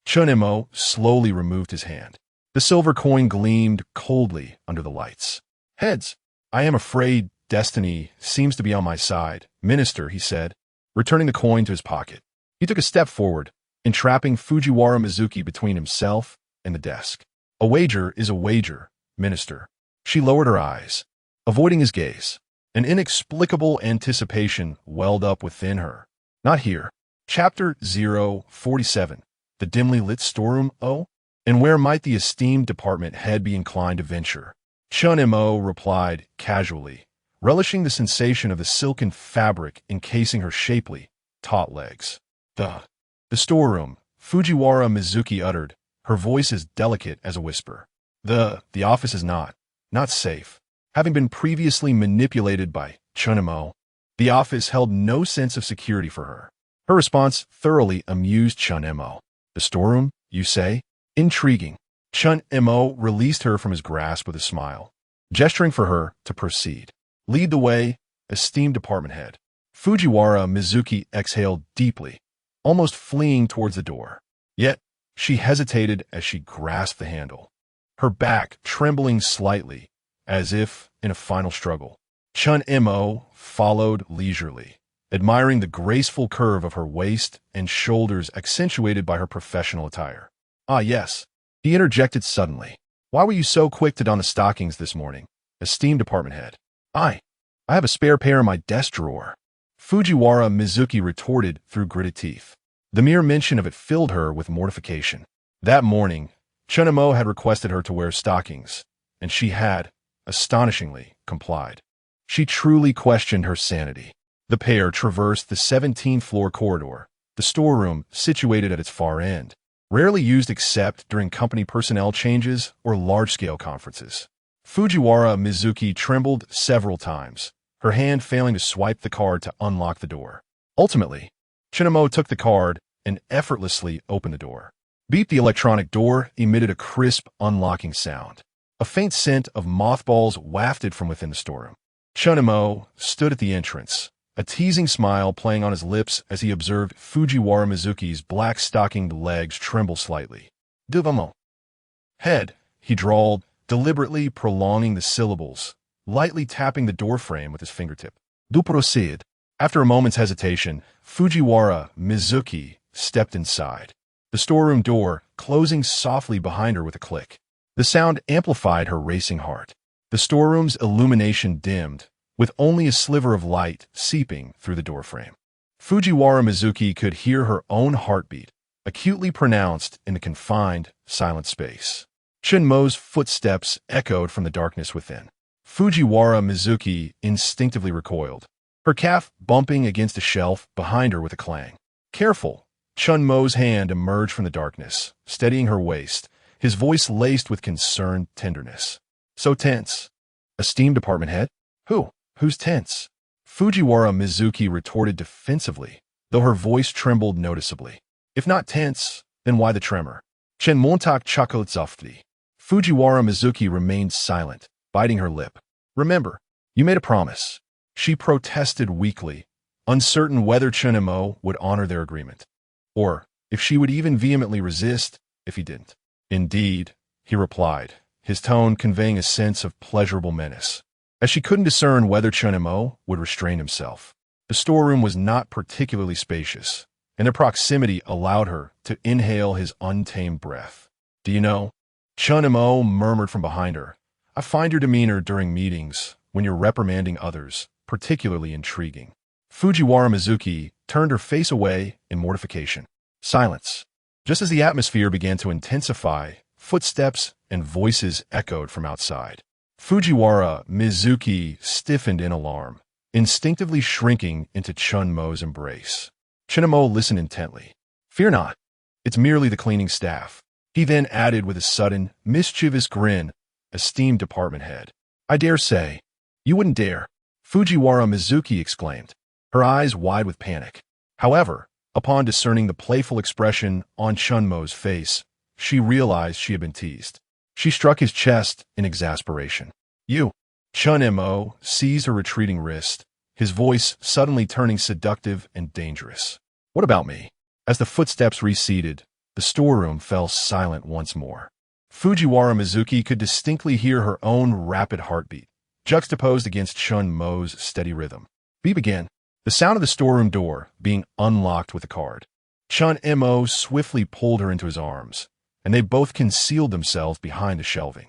Chen Mo slowly removed his hand. The silver coin gleamed coldly under the lights. "Heads. I am afraid destiny seems to be on my side, Minister," he said, returning the coin to his pocket. He took a step forward, entrapping Fujiwara Mizuki between himself and the desk. "A wager is a wager, Minister." She lowered her eyes, avoiding his gaze. An inexplicable anticipation welled up within her. Not here. Chapter 047. The dimly lit storeroom, oh? And where might the esteemed department head be inclined to venture? Chen Mo replied casually, relishing the sensation of the silken fabric encasing her shapely, taut legs. The storeroom, Fujiwara Mizuki uttered, her voice as delicate as a whisper. The office is not safe. Having been previously manipulated by Chen Mo, the office held no sense of security for her. Her response thoroughly amused Chen Mo. The storeroom, you say? Intriguing. Chen Mo released her from his grasp with a smile, gesturing for her to proceed. Lead the way, esteemed department head. Fujiwara Mizuki exhaled deeply, almost fleeing towards the door. Yet, she hesitated as she grasped the handle, her back trembling slightly, as if in a final struggle. Chen Mo followed leisurely, admiring the graceful curve of her waist and shoulders accentuated by her professional attire. Ah, yes, he interjected suddenly. Why were you so quick to don the stockings this morning, esteemed department head? I have a spare pair in my desk drawer. Fujiwara Mizuki retorted through gritted teeth. The mere mention of it filled her with mortification. That morning, Chen Mo had requested her to wear stockings, and she had, astonishingly, complied. She truly questioned her sanity. The pair traversed the 17th-floor corridor, the storeroom situated at its far end, rarely used except during company personnel changes or large-scale conferences. Fujiwara Mizuki trembled several times, her hand failing to swipe the card to unlock the door. Ultimately, Chen Mo took the card and effortlessly opened the door. Beep! The electronic door emitted a crisp, unlocking sound. A faint scent of mothballs wafted from within the storeroom. Chen Mo stood at the entrance, a teasing smile playing on his lips as he observed Fujiwara Mizuki's black-stockinged legs tremble slightly. Devilish. Head, he drawled, deliberately prolonging the syllables, lightly tapping the doorframe with his fingertip. Du proceed. After a moment's hesitation, Fujiwara Mizuki stepped inside, the storeroom door closing softly behind her with a click. The sound amplified her racing heart. The storeroom's illumination dimmed, with only a sliver of light seeping through the doorframe. Fujiwara Mizuki could hear her own heartbeat, acutely pronounced in the confined, silent space. Chen Mo's footsteps echoed from the darkness within. Fujiwara Mizuki instinctively recoiled, her calf bumping against a shelf behind her with a clang. Careful! Chen Mo's hand emerged from the darkness, steadying her waist, his voice laced with concerned tenderness. So tense. Esteemed department head? Who's tense? Fujiwara Mizuki retorted defensively, though her voice trembled noticeably. If not tense, then why the tremor? Chen Montak Chakotzofti. Fujiwara Mizuki remained silent, biting her lip. Remember, you made a promise. She protested weakly, uncertain whether Chen Mo would honor their agreement, or if she would even vehemently resist if he didn't. Indeed, he replied, his tone conveying a sense of pleasurable menace, as she couldn't discern whether Chen Mo would restrain himself. The storeroom was not particularly spacious, and their proximity allowed her to inhale his untamed breath. Do you know? Chen Mo murmured from behind her. I find your demeanor during meetings, when you're reprimanding others, particularly intriguing. Fujiwara Mizuki turned her face away in mortification. Silence. Just as the atmosphere began to intensify, footsteps and voices echoed from outside. Fujiwara Mizuki stiffened in alarm, instinctively shrinking into Chen Mo's embrace. Chen Mo listened intently. Fear not. It's merely the cleaning staff. He then added with a sudden, mischievous grin, esteemed department head. I dare say. You wouldn't dare. Fujiwara Mizuki exclaimed, her eyes wide with panic. However, upon discerning the playful expression on Chen Mo's face, she realized she had been teased. She struck his chest in exasperation. You! Chen Mo seized her retreating wrist, his voice suddenly turning seductive and dangerous. What about me? As the footsteps receded, the storeroom fell silent once more. Fujiwara Mizuki could distinctly hear her own rapid heartbeat, juxtaposed against Chen Mo's steady rhythm. Beep again. The sound of the storeroom door being unlocked with a card. Chen Mo swiftly pulled her into his arms, and they both concealed themselves behind the shelving.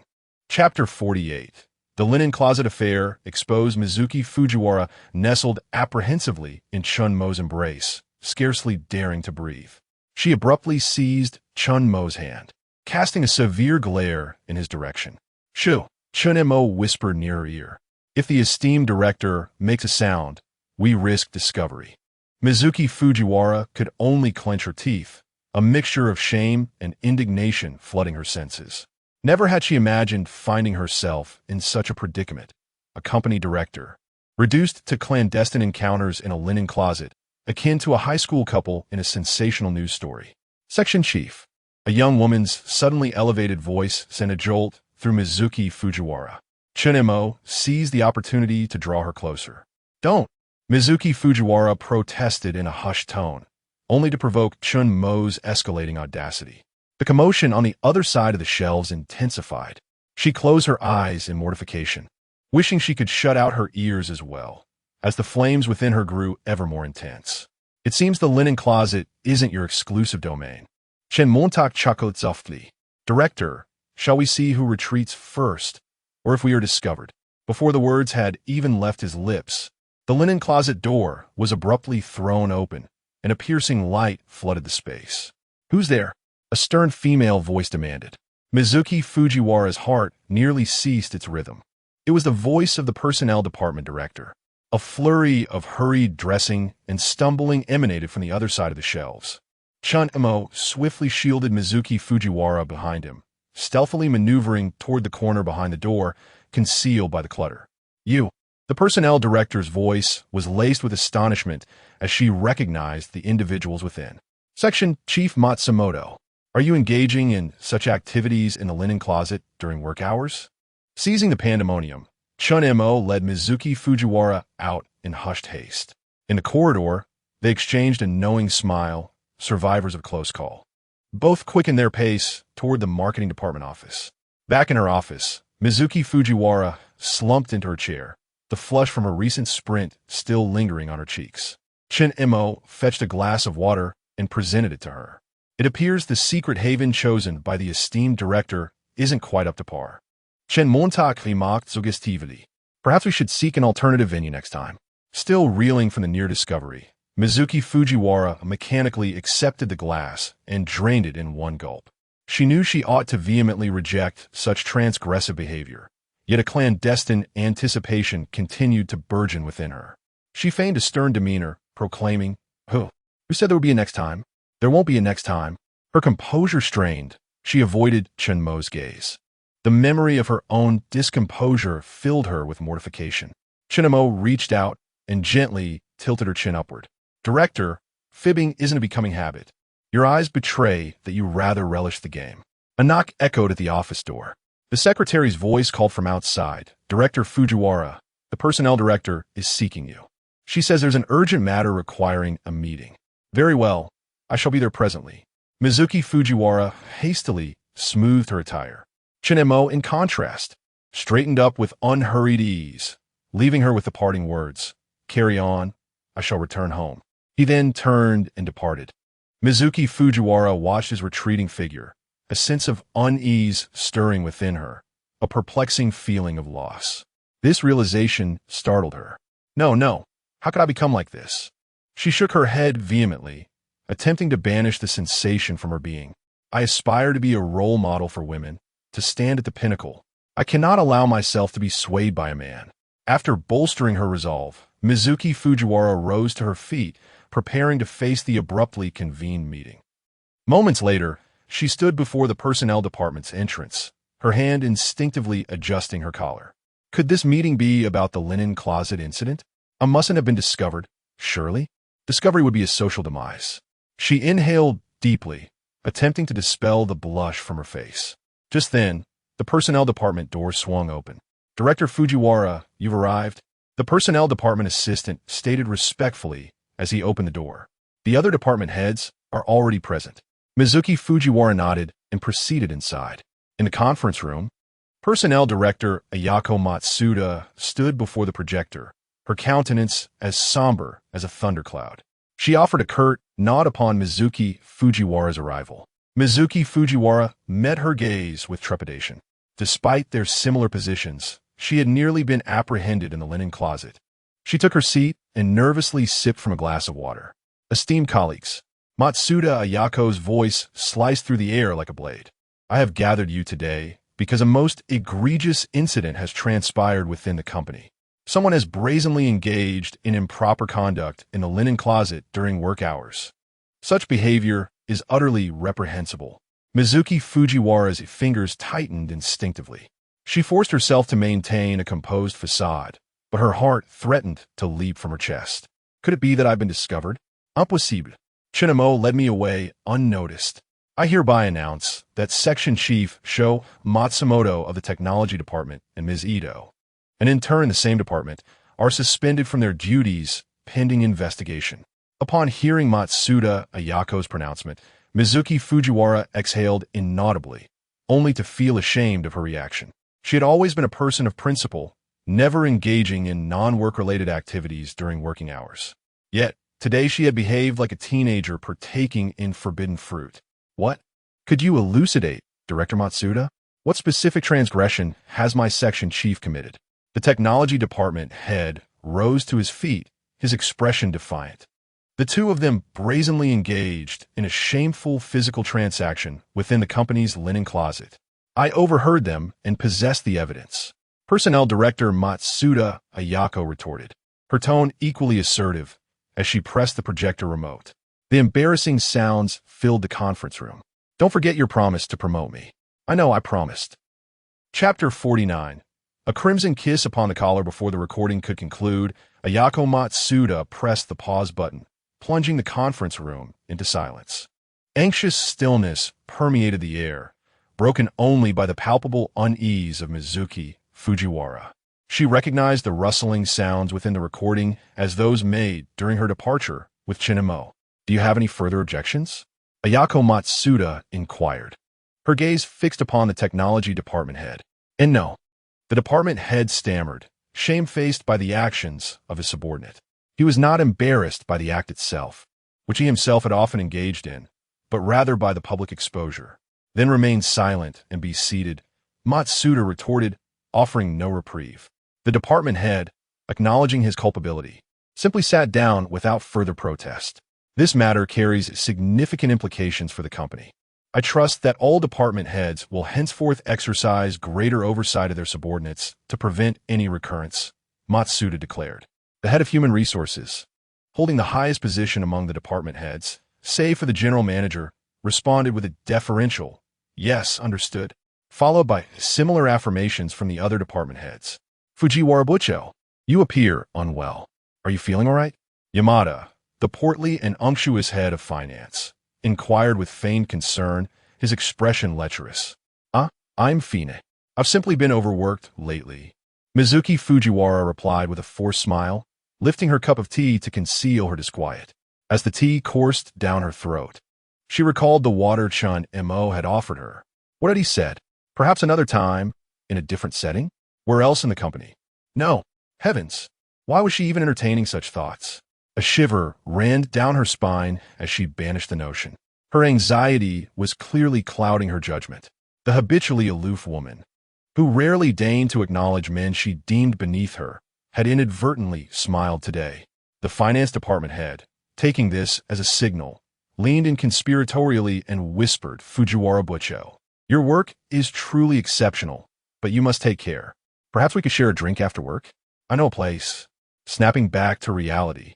Chapter 48. The linen closet affair exposed Mizuki. Fujiwara nestled apprehensively in Chen Mo's embrace, scarcely daring to breathe. She abruptly seized Chen Mo's hand, casting a severe glare in his direction. Shoo! Chen Mo whispered near her ear. If the esteemed director makes a sound, we risk discovery. Mizuki Fujiwara could only clench her teeth, a mixture of shame and indignation flooding her senses. Never had she imagined finding herself in such a predicament. A company director, reduced to clandestine encounters in a linen closet, akin to a high school couple in a sensational news story. Section Chief. A young woman's suddenly elevated voice sent a jolt through Mizuki Fujiwara. Chen Mo seized the opportunity to draw her closer. Don't! Mizuki Fujiwara protested in a hushed tone, only to provoke Chen Mo's escalating audacity. The commotion on the other side of the shelves intensified. She closed her eyes in mortification, wishing she could shut out her ears as well, as the flames within her grew ever more intense. It seems the linen closet isn't your exclusive domain. Chen Montak chuckled softly. Director, shall we see who retreats first, or if we are discovered? Before the words had even left his lips, the linen closet door was abruptly thrown open, and a piercing light flooded the space. Who's there? A stern female voice demanded. Mizuki Fujiwara's heart nearly ceased its rhythm. It was the voice of the personnel department director. A flurry of hurried dressing and stumbling emanated from the other side of the shelves. Chen Mo swiftly shielded Mizuki Fujiwara behind him, stealthily maneuvering toward the corner behind the door, concealed by the clutter. You! The personnel director's voice was laced with astonishment as she recognized the individuals within. Section Chief Matsumoto. Are you engaging in such activities in the linen closet during work hours? Seizing the pandemonium, Chen Mo led Mizuki Fujiwara out in hushed haste. In the corridor, they exchanged a knowing smile, survivors of close call. Both quickened their pace toward the marketing department office. Back in her office, Mizuki Fujiwara slumped into her chair, the flush from her recent sprint still lingering on her cheeks. Chen Mo fetched a glass of water and presented it to her. It appears the secret haven chosen by the esteemed director isn't quite up to par. Chen Montak remarked suggestively. Perhaps we should seek an alternative venue next time. Still reeling from the near discovery, Mizuki Fujiwara mechanically accepted the glass and drained it in one gulp. She knew she ought to vehemently reject such transgressive behavior, yet a clandestine anticipation continued to burgeon within her. She feigned a stern demeanor, proclaiming, Who said there would be a next time? There won't be a next time. Her composure strained, she avoided Chen Mo's gaze. The memory of her own discomposure filled her with mortification. Chen Mo reached out and gently tilted her chin upward. Director, fibbing isn't a becoming habit. Your eyes betray that you rather relish the game. A knock echoed at the office door. The secretary's voice called from outside. Director Fujiwara, the personnel director, is seeking you. She says there's an urgent matter requiring a meeting. Very well, I shall be there presently. Mizuki Fujiwara hastily smoothed her attire. Chen Mo, in contrast, straightened up with unhurried ease, leaving her with the parting words, Carry on, I shall return home. He then turned and departed. Mizuki Fujiwara watched his retreating figure, a sense of unease stirring within her, a perplexing feeling of loss. This realization startled her. No, how could I become like this? She shook her head vehemently, attempting to banish the sensation from her being. I aspire to be a role model for women, to stand at the pinnacle. I cannot allow myself to be swayed by a man. After bolstering her resolve, Mizuki Fujiwara rose to her feet, preparing to face the abruptly convened meeting. Moments later, she stood before the personnel department's entrance, her hand instinctively adjusting her collar. Could this meeting be about the linen closet incident? I mustn't have been discovered, surely? Discovery would be a social demise. She inhaled deeply, attempting to dispel the blush from her face. Just then, the personnel department door swung open. Director Fujiwara, you've arrived? The personnel department assistant stated respectfully as he opened the door. The other department heads are already present. Mizuki Fujiwara nodded and proceeded inside. In the conference room, personnel director Ayako Matsuda stood before the projector, her countenance as somber as a thundercloud. She offered a curt nod upon Mizuki Fujiwara's arrival. Mizuki Fujiwara met her gaze with trepidation. Despite their similar positions, she had nearly been apprehended in the linen closet. She took her seat and nervously sipped from a glass of water. Esteemed colleagues, Matsuda Ayako's voice sliced through the air like a blade. I have gathered you today because a most egregious incident has transpired within the company. Someone has brazenly engaged in improper conduct in the linen closet during work hours. Such behavior is utterly reprehensible. Mizuki Fujiwara's fingers tightened instinctively. She forced herself to maintain a composed facade, but her heart threatened to leap from her chest. Could it be that I've been discovered? Impossible. Chen Mo led me away unnoticed. I hereby announce that Section Chief Sho Matsumoto of the Technology Department and Ms. Ito, an intern in the same department, are suspended from their duties pending investigation. Upon hearing Matsuda Ayako's pronouncement, Mizuki Fujiwara exhaled inaudibly, only to feel ashamed of her reaction. She had always been a person of principle, never engaging in non-work-related activities during working hours. Yet, today she had behaved like a teenager partaking in forbidden fruit. What? Could you elucidate, Director Matsuda? What specific transgression has my section chief committed? The technology department head rose to his feet, his expression defiant. The two of them brazenly engaged in a shameful physical transaction within the company's linen closet. I overheard them and possessed the evidence. Personnel Director Matsuda Ayako retorted, her tone equally assertive as she pressed the projector remote. The embarrassing sounds filled the conference room. Don't forget your promise to promote me. I know I promised. Chapter 49. A crimson kiss upon the collar before the recording could conclude, Ayako Matsuda pressed the pause button, plunging the conference room into silence. Anxious stillness permeated the air, broken only by the palpable unease of Mizuki Fujiwara. She recognized the rustling sounds within the recording as those made during her departure with Chen Mo. Do you have any further objections? Ayako Matsuda inquired, her gaze fixed upon the technology department head. And no. The department head stammered, shamefaced by the actions of his subordinate. He was not embarrassed by the act itself, which he himself had often engaged in, but rather by the public exposure. Then remained silent and be seated, Matsuda retorted, offering no reprieve. The department head, acknowledging his culpability, simply sat down without further protest. This matter carries significant implications for the company. I trust that all department heads will henceforth exercise greater oversight of their subordinates to prevent any recurrence, Matsuda declared. The head of human resources, holding the highest position among the department heads, save for the general manager, responded with a deferential, yes, understood, followed by similar affirmations from the other department heads. Fujiwara Bucho, you appear unwell. Are you feeling all right? Yamada, the portly and unctuous head of finance, inquired with feigned concern, his expression lecherous. I'm fine. I've simply been overworked lately. Mizuki Fujiwara replied with a forced smile, lifting her cup of tea to conceal her disquiet. As the tea coursed down her throat, she recalled the water Chen Mo had offered her. What had he said? Perhaps another time, in a different setting? Where else in the company? No. Heavens! Why was she even entertaining such thoughts? A shiver ran down her spine as she banished the notion. Her anxiety was clearly clouding her judgment. The habitually aloof woman, who rarely deigned to acknowledge men she deemed beneath her, had inadvertently smiled today. The finance department head, taking this as a signal, leaned in conspiratorially and whispered Fujiwara Bucho, your work is truly exceptional, but you must take care. Perhaps we could share a drink after work? I know a place. Snapping back to reality,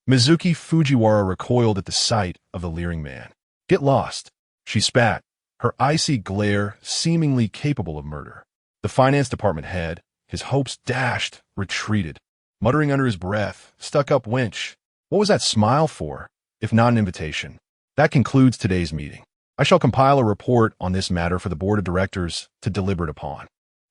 Mizuki Fujiwara recoiled at the sight of the leering man. Get lost, she spat, her icy glare seemingly capable of murder. The finance department head, his hopes dashed, retreated, muttering under his breath, stuck-up wench. What was that smile for, if not an invitation? That concludes today's meeting. I shall compile a report on this matter for the board of directors to deliberate upon.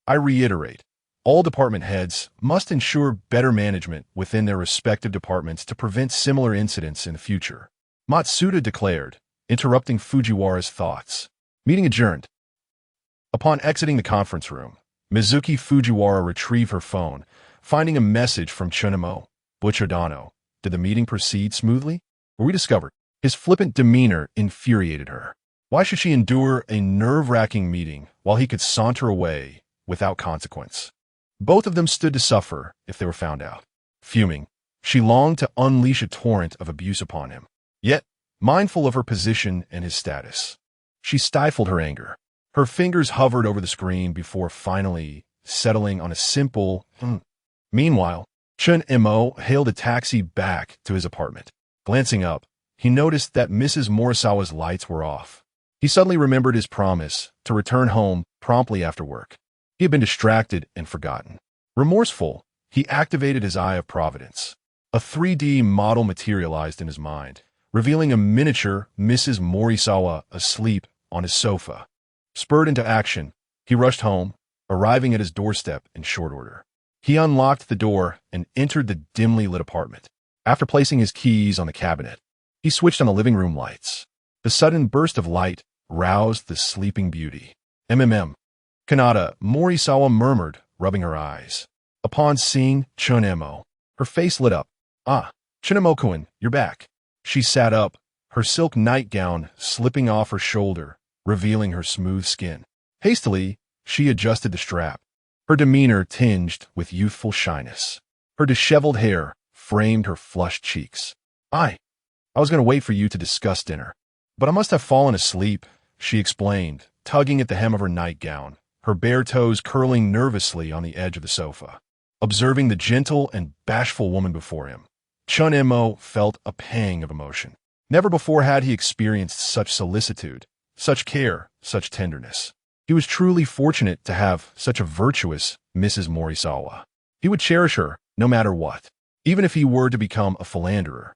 I reiterate, all department heads must ensure better management within their respective departments to prevent similar incidents in the future. Matsuda declared, interrupting Fujiwara's thoughts. Meeting adjourned. Upon exiting the conference room, Mizuki Fujiwara retrieved her phone, finding a message from Chen Mo. Buchodano. Did the meeting proceed smoothly? Were we discovered? His flippant demeanor infuriated her. Why should she endure a nerve-wracking meeting while he could saunter away without consequence? Both of them stood to suffer if they were found out. Fuming, she longed to unleash a torrent of abuse upon him. Yet, mindful of her position and his status. She stifled her anger. Her fingers hovered over the screen before finally settling on a simple Meanwhile, Chen Mo hailed a taxi back to his apartment. Glancing up, he noticed that Mrs. Morisawa's lights were off. He suddenly remembered his promise to return home promptly after work. He had been distracted and forgotten. Remorseful, he activated his Eye of Providence. A 3D model materialized in his mind, revealing a miniature Mrs. Morisawa asleep on his sofa. Spurred into action, he rushed home, arriving at his doorstep in short order. He unlocked the door and entered the dimly lit apartment. After placing his keys on the cabinet, he switched on the living room lights. The sudden burst of light roused the sleeping beauty. Kanata, Morisawa murmured, rubbing her eyes. Upon seeing Chen Mo, her face lit up. Ah, Chen Mo-kun, you're back. She sat up, her silk nightgown slipping off her shoulder, revealing her smooth skin. Hastily, she adjusted the strap, her demeanor tinged with youthful shyness. Her disheveled hair framed her flushed cheeks. I was going to wait for you to discuss dinner, but I must have fallen asleep, she explained, tugging at the hem of her nightgown, her bare toes curling nervously on the edge of the sofa. Observing the gentle and bashful woman before him, Chen Mo felt a pang of emotion. Never before had he experienced such solicitude, such care, such tenderness. He was truly fortunate to have such a virtuous Mrs. Morisawa. He would cherish her no matter what, even if he were to become a philanderer.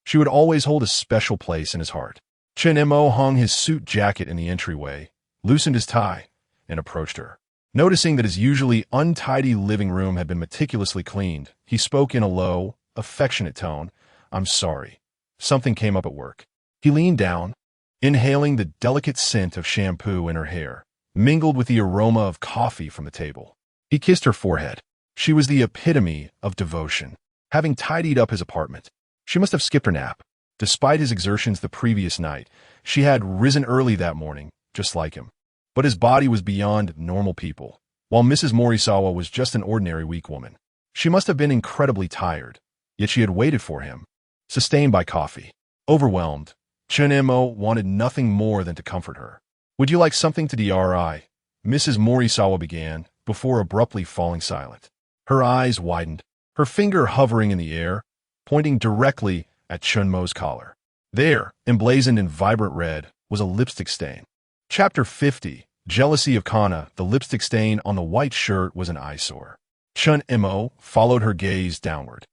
She would always hold a special place in his heart. Chen Mo hung his suit jacket in the entryway, loosened his tie, and approached her. Noticing that his usually untidy living room had been meticulously cleaned, he spoke in a low, affectionate tone. I'm sorry. Something came up at work. He leaned down, inhaling the delicate scent of shampoo in her hair, mingled with the aroma of coffee from the table. He kissed her forehead. She was the epitome of devotion. Having tidied up his apartment, she must have skipped her nap. Despite his exertions the previous night, she had risen early that morning, just like him. But his body was beyond normal people, while Mrs. Morisawa was just an ordinary weak woman. She must have been incredibly tired, yet she had waited for him, sustained by coffee. Overwhelmed, Chen Mo wanted nothing more than to comfort her. Would you like something to DRI? Mrs. Morisawa began, before abruptly falling silent. Her eyes widened, her finger hovering in the air, pointing directly at Chen Mo's collar. There, emblazoned in vibrant red, was a lipstick stain. Chapter 50, Jealousy of Kana. The lipstick stain on the white shirt was an eyesore. Chen Mo followed her gaze downward.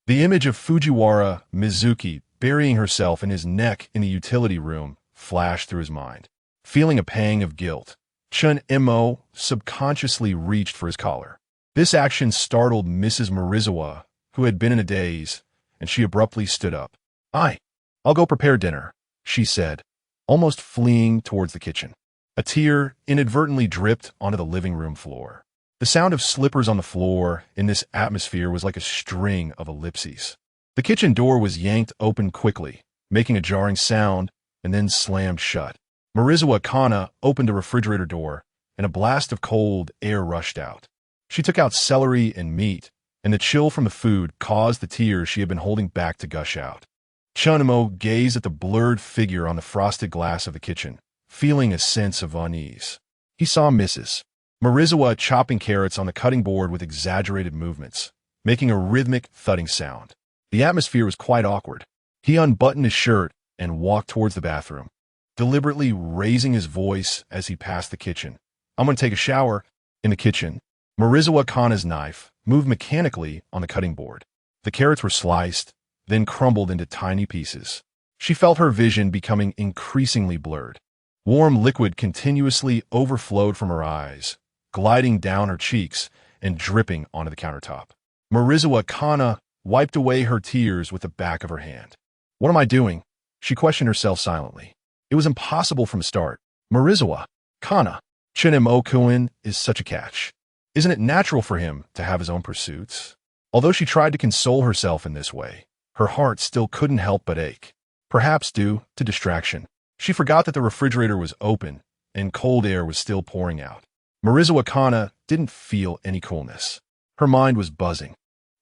The image of Fujiwara Mizuki burying herself in his neck in the utility room flashed through his mind. Feeling a pang of guilt, Chen Mo subconsciously reached for his collar. This action startled Mrs. Morisawa, who had been in a daze, and she abruptly stood up. I'll go prepare dinner, she said, almost fleeing towards the kitchen. A tear inadvertently dripped onto the living room floor. The sound of slippers on the floor in this atmosphere was like a string of ellipses. The kitchen door was yanked open quickly, making a jarring sound, and then slammed shut. Morisawa Kana opened the refrigerator door, and a blast of cold air rushed out. She took out celery and meat, and the chill from the food caused the tears she had been holding back to gush out. Chen Mo gazed at the blurred figure on the frosted glass of the kitchen, feeling a sense of unease. He saw Mrs. Morisawa chopping carrots on the cutting board with exaggerated movements, making a rhythmic thudding sound. The atmosphere was quite awkward. He unbuttoned his shirt and walked towards the bathroom, deliberately raising his voice as he passed the kitchen. I'm going to take a shower. In the kitchen, Morisawa Kana's knife moved mechanically on the cutting board. The carrots were sliced, then crumbled into tiny pieces. She felt her vision becoming increasingly blurred. Warm liquid continuously overflowed from her eyes, gliding down her cheeks and dripping onto the countertop. Morisawa Kana wiped away her tears with the back of her hand. What am I doing? She questioned herself silently. It was impossible from the start. Morisawa Kana, Chen Mo-kun is such a catch. Isn't it natural for him to have his own pursuits? Although she tried to console herself in this way, her heart still couldn't help but ache. Perhaps due to distraction, she forgot that the refrigerator was open and cold air was still pouring out. Morisawa Kana didn't feel any coolness. Her mind was buzzing.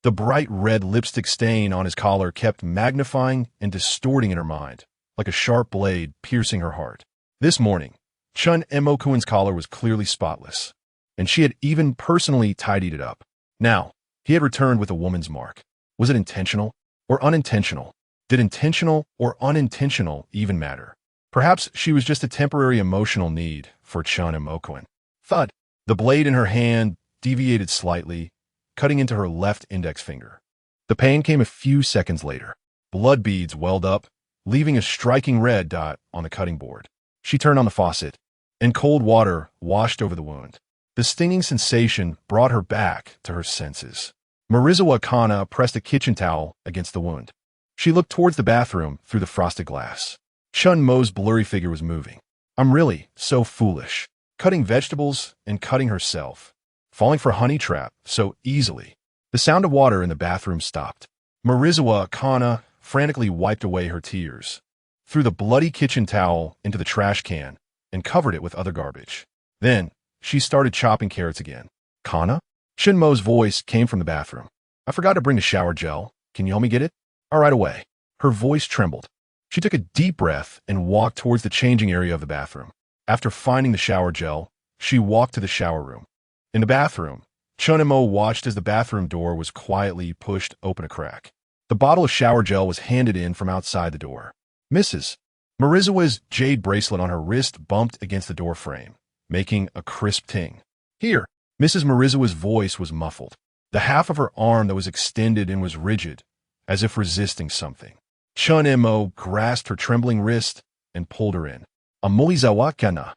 The bright red lipstick stain on his collar kept magnifying and distorting in her mind, like a sharp blade piercing her heart. This morning, Chen Mo-kun's collar was clearly spotless, and she had even personally tidied it up. Now, he had returned with a woman's mark. Was it intentional or unintentional? Did intentional or unintentional even matter? Perhaps she was just a temporary emotional need for Chen Mo-kun. Thud. The blade in her hand deviated slightly, cutting into her left index finger. The pain came a few seconds later. Blood beads welled up, leaving a striking red dot on the cutting board. She turned on the faucet, and cold water washed over the wound. The stinging sensation brought her back to her senses. Marizawa Kana pressed a kitchen towel against the wound. She looked towards the bathroom through the frosted glass. Chen Mo's blurry figure was moving. I'm really so foolish. Cutting vegetables and cutting herself. Falling for honey trap so easily. The sound of water in the bathroom stopped. Marizawa Kana frantically wiped away her tears, threw the bloody kitchen towel into the trash can, and covered it with other garbage. Then, she started chopping carrots again. Kana? Chen Mo's voice came from the bathroom. I forgot to bring the shower gel. Can you help me get it? All right, away. Her voice trembled. She took a deep breath and walked towards the changing area of the bathroom. After finding the shower gel, she walked to the shower room. In the bathroom, Chen Mo watched as the bathroom door was quietly pushed open a crack. The bottle of shower gel was handed in from outside the door. Mrs. Marizawa's jade bracelet on her wrist bumped against the door frame, making a crisp ting. Here, Mrs. Marizawa's voice was muffled. The half of her arm that was extended and was rigid, as if resisting something. Chen Mo grasped her trembling wrist and pulled her in. Amoizawa kana.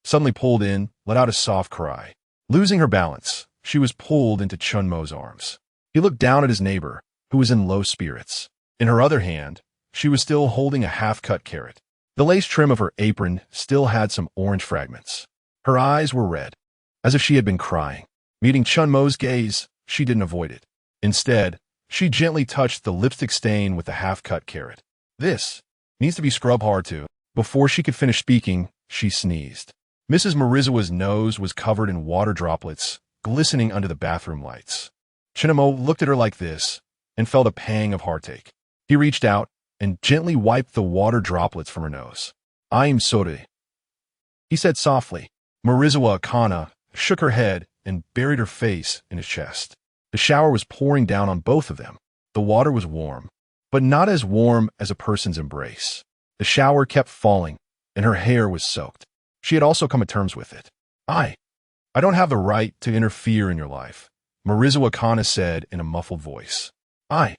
Suddenly pulled in, let out a soft cry. Losing her balance, she was pulled into Chen Mo's arms. He looked down at his neighbor, who was in low spirits. In her other hand, she was still holding a half-cut carrot. The lace trim of her apron still had some orange fragments. Her eyes were red, as if she had been crying. Meeting Chen Mo's gaze, she didn't avoid it. Instead, she gently touched the lipstick stain with the half-cut carrot. This needs to be scrubbed hard too. Before she could finish speaking, she sneezed. Mrs. Marizawa's nose was covered in water droplets, glistening under the bathroom lights. Chen Mo looked at her like this and felt a pang of heartache. He reached out and gently wiped the water droplets from her nose. I'm sorry, he said softly. Marizawa Kana shook her head and buried her face in his chest. The shower was pouring down on both of them. The water was warm, but not as warm as a person's embrace. The shower kept falling, and her hair was soaked. She had also come to terms with it. I don't have the right to interfere in your life, Marizawa Kana said in a muffled voice. I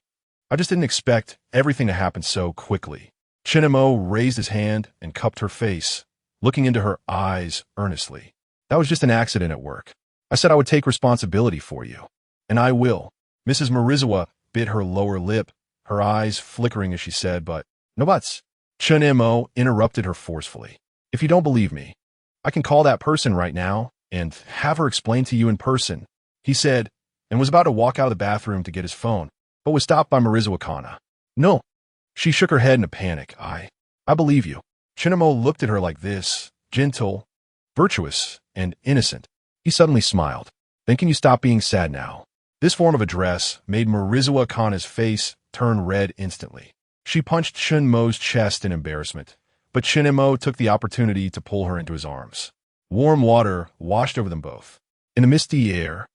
just didn't expect everything to happen so quickly. Chen Mo raised his hand and cupped her face, looking into her eyes earnestly. That was just an accident at work. I said I would take responsibility for you. And I will. Mrs. Marizawa bit her lower lip, her eyes flickering as she said, but no buts. Chen Mo interrupted her forcefully. If you don't believe me, I can call that person right now and have her explain to you in person, he said, and was about to walk out of the bathroom to get his phone, but was stopped by Marizawa Kana. No. She shook her head in a panic. I believe you. Chen Mo looked at her like this, gentle, virtuous, and innocent. He suddenly smiled. Then can you stop being sad now? This form of address made Marizawa Kana's face turn red instantly. She punched Chen Mo's chest in embarrassment, but Chen Mo took the opportunity to pull her into his arms. Warm water washed over them both. In the misty air,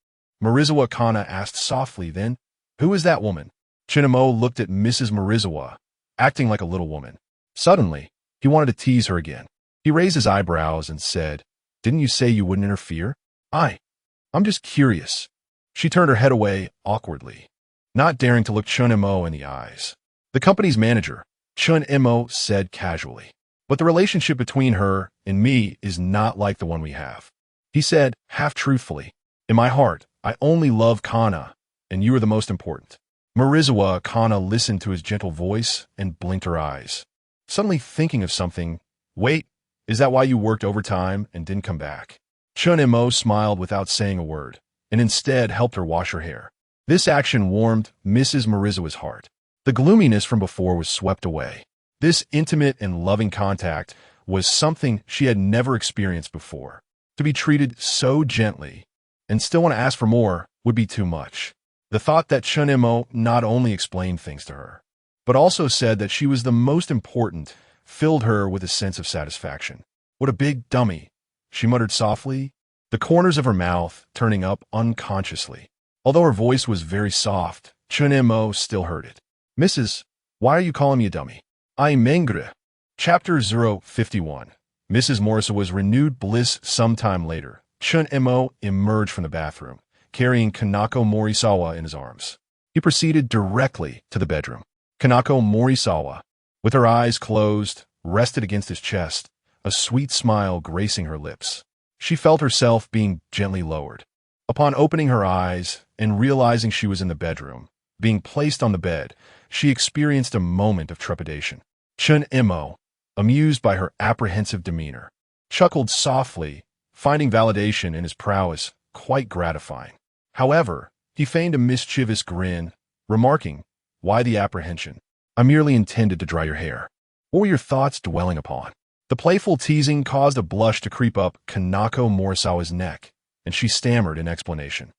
Marizawa Kana asked softly then, who is that woman? Chen Mo looked at Mrs. Marizawa, acting like a little woman. Suddenly, he wanted to tease her again. He raised his eyebrows and said, didn't you say you wouldn't interfere? I'm just curious. She turned her head away awkwardly, not daring to look Chen Mo in the eyes. The company's manager, Chen Mo, said casually, but the relationship between her and me is not like the one we have. He said, half-truthfully, in my heart, I only love Kana, and you are the most important. Marizawa Kana listened to his gentle voice and blinked her eyes. Suddenly thinking of something, wait, is that why you worked overtime and didn't come back? Chen Mo smiled without saying a word, and instead helped her wash her hair. This action warmed Mrs. Marizawa's heart. The gloominess from before was swept away. This intimate and loving contact was something she had never experienced before. To be treated so gently and still want to ask for more would be too much. The thought that Chen Mo not only explained things to her, but also said that she was the most important filled her with a sense of satisfaction. What a big dummy, she muttered softly, the corners of her mouth turning up unconsciously. Although her voice was very soft, Chen Mo still heard it. Mrs., why are you calling me a dummy? I'm Mengre. Chapter 051. Mrs. Morisawa's renewed bliss. Sometime later, Chen Mo emerged from the bathroom, carrying Kanako Morisawa in his arms. He proceeded directly to the bedroom. Kanako Morisawa, with her eyes closed, rested against his chest, a sweet smile gracing her lips. She felt herself being gently lowered. Upon opening her eyes and realizing she was in the bedroom, being placed on the bed, she experienced a moment of trepidation. Chen Mo, amused by her apprehensive demeanor, chuckled softly, finding validation in his prowess quite gratifying. However, he feigned a mischievous grin, remarking, "Why the apprehension? I merely intended to dry your hair. What were your thoughts dwelling upon?" The playful teasing caused a blush to creep up Kanako Morisawa's neck, and she stammered in explanation.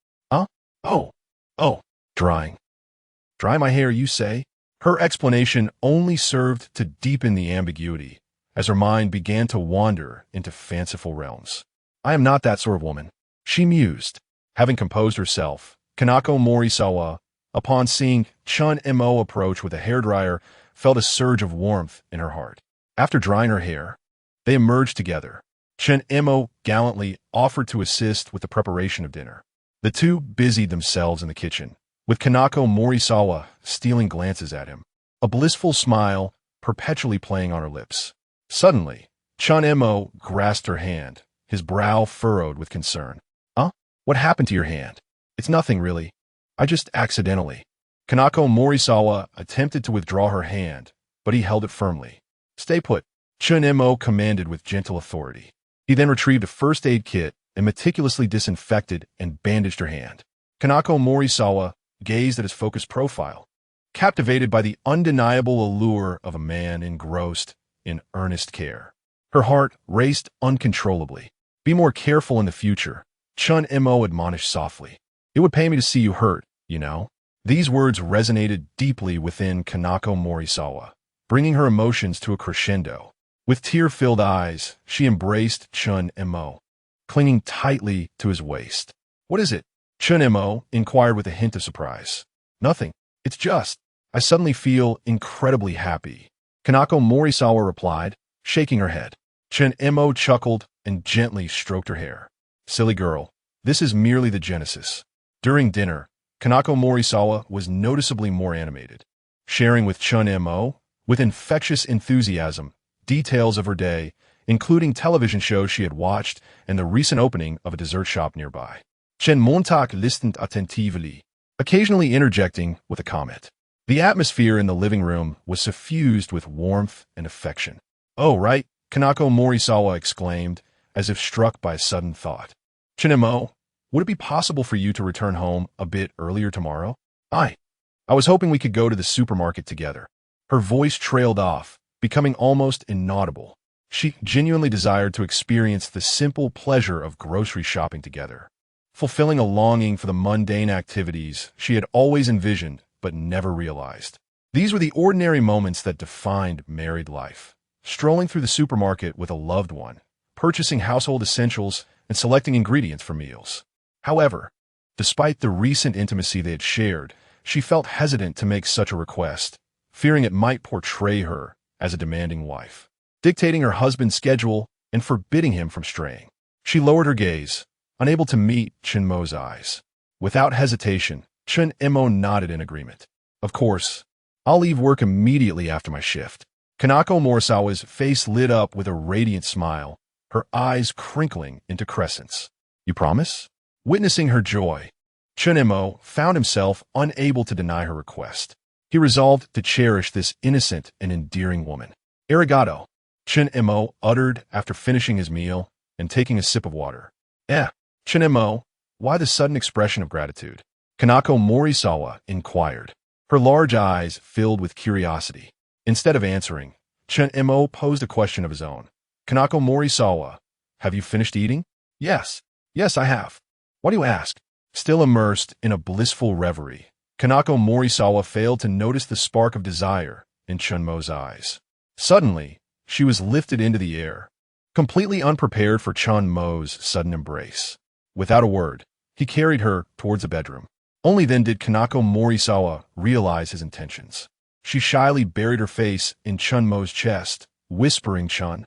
Oh, drying. Dry my hair, you say? Her explanation only served to deepen the ambiguity, as her mind began to wander into fanciful realms. I am not that sort of woman, she mused. Having composed herself, Kanako Morisawa, upon seeing Chen Mo approach with a hairdryer, felt a surge of warmth in her heart. After drying her hair, they emerged together. Chen Mo gallantly offered to assist with the preparation of dinner. The two busied themselves in the kitchen, with Kanako Morisawa stealing glances at him, a blissful smile perpetually playing on her lips. Suddenly, Chen Mo grasped her hand, his brow furrowed with concern. What happened to your hand? It's nothing, really. I just accidentally. Kanako Morisawa attempted to withdraw her hand, but he held it firmly. Stay put, Chen Mo commanded with gentle authority. He then retrieved a first aid kit and meticulously disinfected and bandaged her hand. Kanako Morisawa gazed at his focused profile, captivated by the undeniable allure of a man engrossed in earnest care. Her heart raced uncontrollably. Be more careful in the future, Chen Mo admonished softly. It would pay me to see you hurt, you know. These words resonated deeply within Kanako Morisawa, bringing her emotions to a crescendo. With tear-filled eyes, she embraced Chen Mo, clinging tightly to his waist. What is it? Chen Mo inquired with a hint of surprise. Nothing. It's just, I suddenly feel incredibly happy. Kanako Morisawa replied, shaking her head. Chen Mo chuckled and gently stroked her hair. Silly girl, this is merely the genesis. During dinner, Kanako Morisawa was noticeably more animated, sharing with Chen Mo, with infectious enthusiasm, details of her day, including television shows she had watched and the recent opening of a dessert shop nearby. Chen Montauk listened attentively, occasionally interjecting with a comment. The atmosphere in the living room was suffused with warmth and affection. Oh, right, Kanako Morisawa exclaimed, as if struck by a sudden thought. Chen Mo, would it be possible for you to return home a bit earlier tomorrow? I was hoping we could go to the supermarket together. Her voice trailed off, becoming almost inaudible. She genuinely desired to experience the simple pleasure of grocery shopping together, fulfilling a longing for the mundane activities she had always envisioned but never realized. These were the ordinary moments that defined married life. Strolling through the supermarket with a loved one, purchasing household essentials, and selecting ingredients for meals. However, despite the recent intimacy they had shared, she felt hesitant to make such a request, fearing it might portray her as a demanding wife, dictating her husband's schedule and forbidding him from straying. She lowered her gaze, unable to meet Chen Mo's eyes. Without hesitation, Chen Mo nodded in agreement. Of course, I'll leave work immediately after my shift. Kanako Morisawa's face lit up with a radiant smile, her eyes crinkling into crescents. You promise? Witnessing her joy, Chen Mo found himself unable to deny her request. He resolved to cherish this innocent and endearing woman. Arigato, Chen Mo uttered after finishing his meal and taking a sip of water. Chen Mo, why the sudden expression of gratitude? Kanako Morisawa inquired, her large eyes filled with curiosity. Instead of answering, Chen Mo posed a question of his own. Kanako Morisawa, have you finished eating? Yes, I have. Why do you ask? Still immersed in a blissful reverie, Kanako Morisawa failed to notice the spark of desire in Chen Mo's eyes. Suddenly, she was lifted into the air, completely unprepared for Chen Mo's sudden embrace. Without a word, he carried her towards the bedroom. Only then did Kanako Morisawa realize his intentions. She shyly buried her face in Chen Mo's chest, whispering, Chen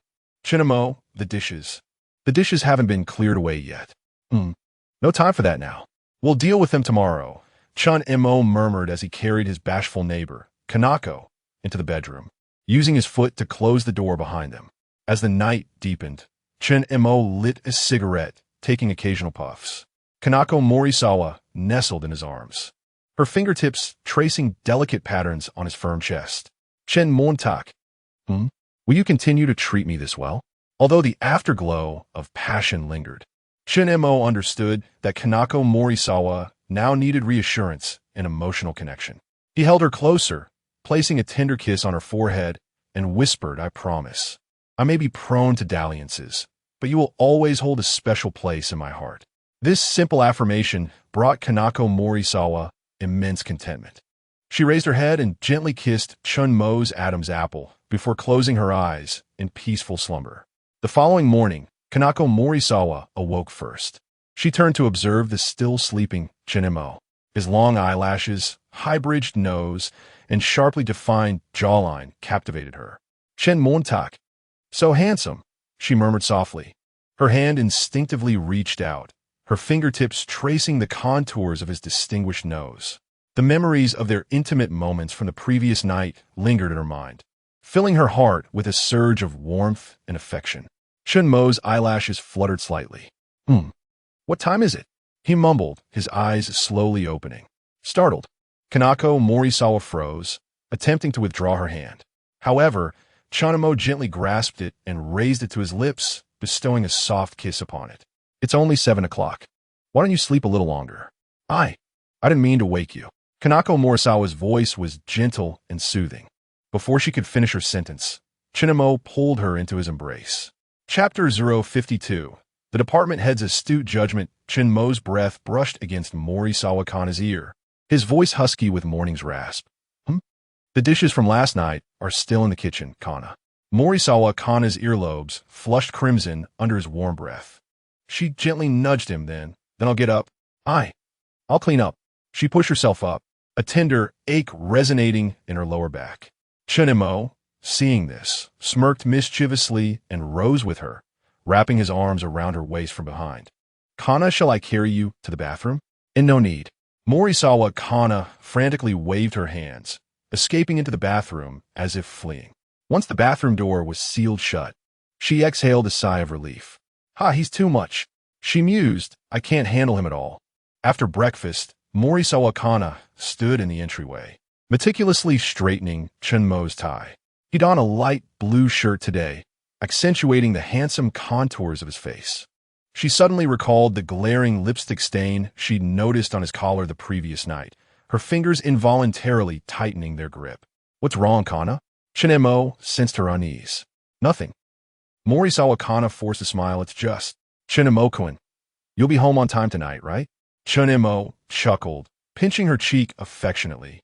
Mo, the dishes. The dishes haven't been cleared away yet. No time for that now. We'll deal with them tomorrow, Chen Mo murmured as he carried his bashful neighbor, Kanako, into the bedroom, using his foot to close the door behind them. As the night deepened, Chen Mo lit a cigarette, taking occasional puffs. Kanako Morisawa nestled in his arms, her fingertips tracing delicate patterns on his firm chest. Chen Montak, will you continue to treat me this well? Although the afterglow of passion lingered, Chen Mo understood that Kanako Morisawa now needed reassurance and emotional connection. He held her closer, placing a tender kiss on her forehead, and whispered, I promise. I may be prone to dalliances, but you will always hold a special place in my heart. This simple affirmation brought Kanako Morisawa immense contentment. She raised her head and gently kissed Chen Mo's Adam's apple before closing her eyes in peaceful slumber. The following morning, Kanako Morisawa awoke first. She turned to observe the still sleeping Chen Mo. His long eyelashes, high-bridged nose, and sharply defined jawline captivated her. Chen Montak, so handsome, she murmured softly. Her hand instinctively reached out, her fingertips tracing the contours of his distinguished nose. The memories of their intimate moments from the previous night lingered in her mind, filling her heart with a surge of warmth and affection. Chen Mo's eyelashes fluttered slightly. What time is it? He mumbled, his eyes slowly opening. Startled, Kanako Morisawa froze, attempting to withdraw her hand. However, Chen Mo gently grasped it and raised it to his lips, bestowing a soft kiss upon it. It's only 7 o'clock. Why don't you sleep a little longer? I didn't mean to wake you. Kanako Morisawa's voice was gentle and soothing. Before she could finish her sentence, Chen Mo pulled her into his embrace. Chapter 052. The department head's astute judgment. Chen Mo's breath brushed against Morisawa Kana's ear, his voice husky with morning's rasp. The dishes from last night are still in the kitchen, Kana. Morisawa Kana's earlobes flushed crimson under his warm breath. She gently nudged him then I'll get up. I'll clean up. She pushed herself up, a tender ache resonating in her lower back. Chen Mo, seeing this, smirked mischievously and rose with her, wrapping his arms around her waist from behind. Kana, shall I carry you to the bathroom? And no need. Morisawa Kana frantically waved her hands, escaping into the bathroom as if fleeing. Once the bathroom door was sealed shut, she exhaled a sigh of relief. He's too much. She mused, I can't handle him at all. After breakfast, Morisawa Kana stood in the entryway, meticulously straightening Chen Mo's tie. He donned a light blue shirt today, accentuating the handsome contours of his face. She suddenly recalled the glaring lipstick stain she'd noticed on his collar the previous night, her fingers involuntarily tightening their grip. What's wrong, Kana? Chen Mo sensed her unease. Nothing. Morisawa Kana forced a smile. It's just, Chen Mo-kun, you'll be home on time tonight, right? Chen Mo chuckled, pinching her cheek affectionately.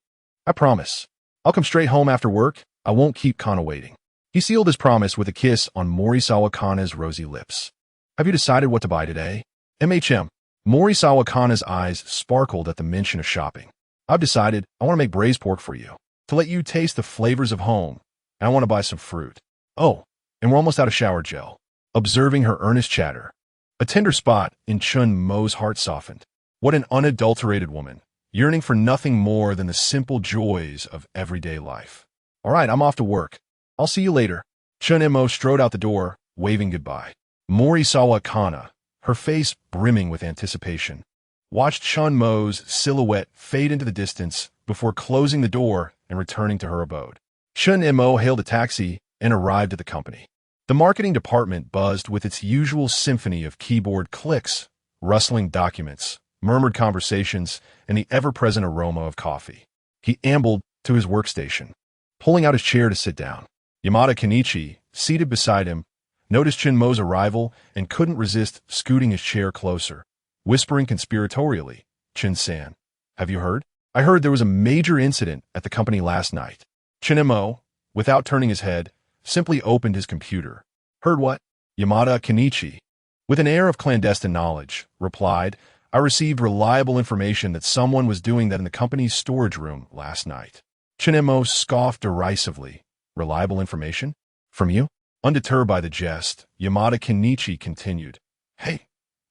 I promise. I'll come straight home after work. I won't keep Kana waiting. He sealed his promise with a kiss on Morisawa Kana's rosy lips. Have you decided what to buy today? Morisawa Kana's eyes sparkled at the mention of shopping. I've decided I want to make braised pork for you, to let you taste the flavors of home, and I want to buy some fruit. Oh, and we're almost out of shower gel. Observing her earnest chatter, a tender spot in Chen Mo's heart softened. What an unadulterated woman, yearning for nothing more than the simple joys of everyday life. All right, I'm off to work. I'll see you later. Chen Mo strode out the door, waving goodbye. Morisawa Kana, her face brimming with anticipation, watched Chen Mo's silhouette fade into the distance before closing the door and returning to her abode. Chen Mo hailed a taxi and arrived at the company. The marketing department buzzed with its usual symphony of keyboard clicks, rustling documents, murmured conversations, and the ever-present aroma of coffee. He ambled to his workstation, pulling out his chair to sit down. Yamada Kenichi, seated beside him, noticed Chen Mo's arrival and couldn't resist scooting his chair closer, whispering conspiratorially, Chen-san, have you heard? I heard there was a major incident at the company last night. Chen Mo, without turning his head, simply opened his computer. Heard what? Yamada Kenichi, with an air of clandestine knowledge, replied, I received reliable information that someone was doing that in the company's storage room last night. Chen Mo scoffed derisively. Reliable information? From you? Undeterred by the jest, Yamada Kenichi continued. Hey,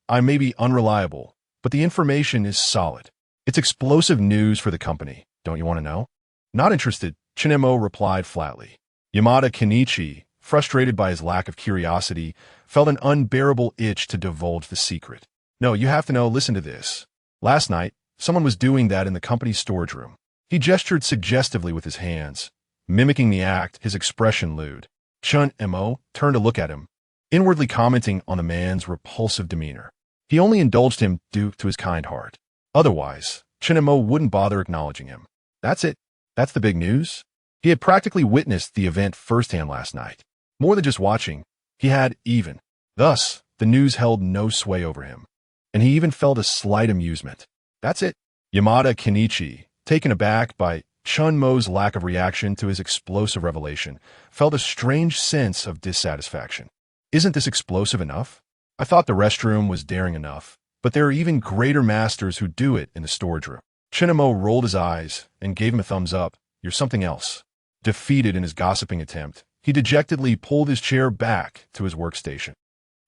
I may be unreliable, but the information is solid. It's explosive news for the company. Don't you want to know? Not interested, Chen Mo replied flatly. Yamada Kenichi, frustrated by his lack of curiosity, felt an unbearable itch to divulge the secret. No, you have to know, listen to this. Last night, someone was doing that in the company's storage room. He gestured suggestively with his hands. Mimicking the act, his expression lewd. Chen Mo turned to look at him, inwardly commenting on the man's repulsive demeanor. He only indulged him due to his kind heart. Otherwise, Chen Mo wouldn't bother acknowledging him. That's it. That's the big news. He had practically witnessed the event firsthand last night. More than just watching, he had even. Thus, the news held no sway over him. And he even felt a slight amusement. That's it. Yamada Kenichi, taken aback by Chen Mo's lack of reaction to his explosive revelation, felt a strange sense of dissatisfaction. Isn't this explosive enough? I thought the restroom was daring enough, but there are even greater masters who do it in the storage room. Chen Mo rolled his eyes and gave him a thumbs up. You're something else. Defeated in his gossiping attempt, he dejectedly pulled his chair back to his workstation.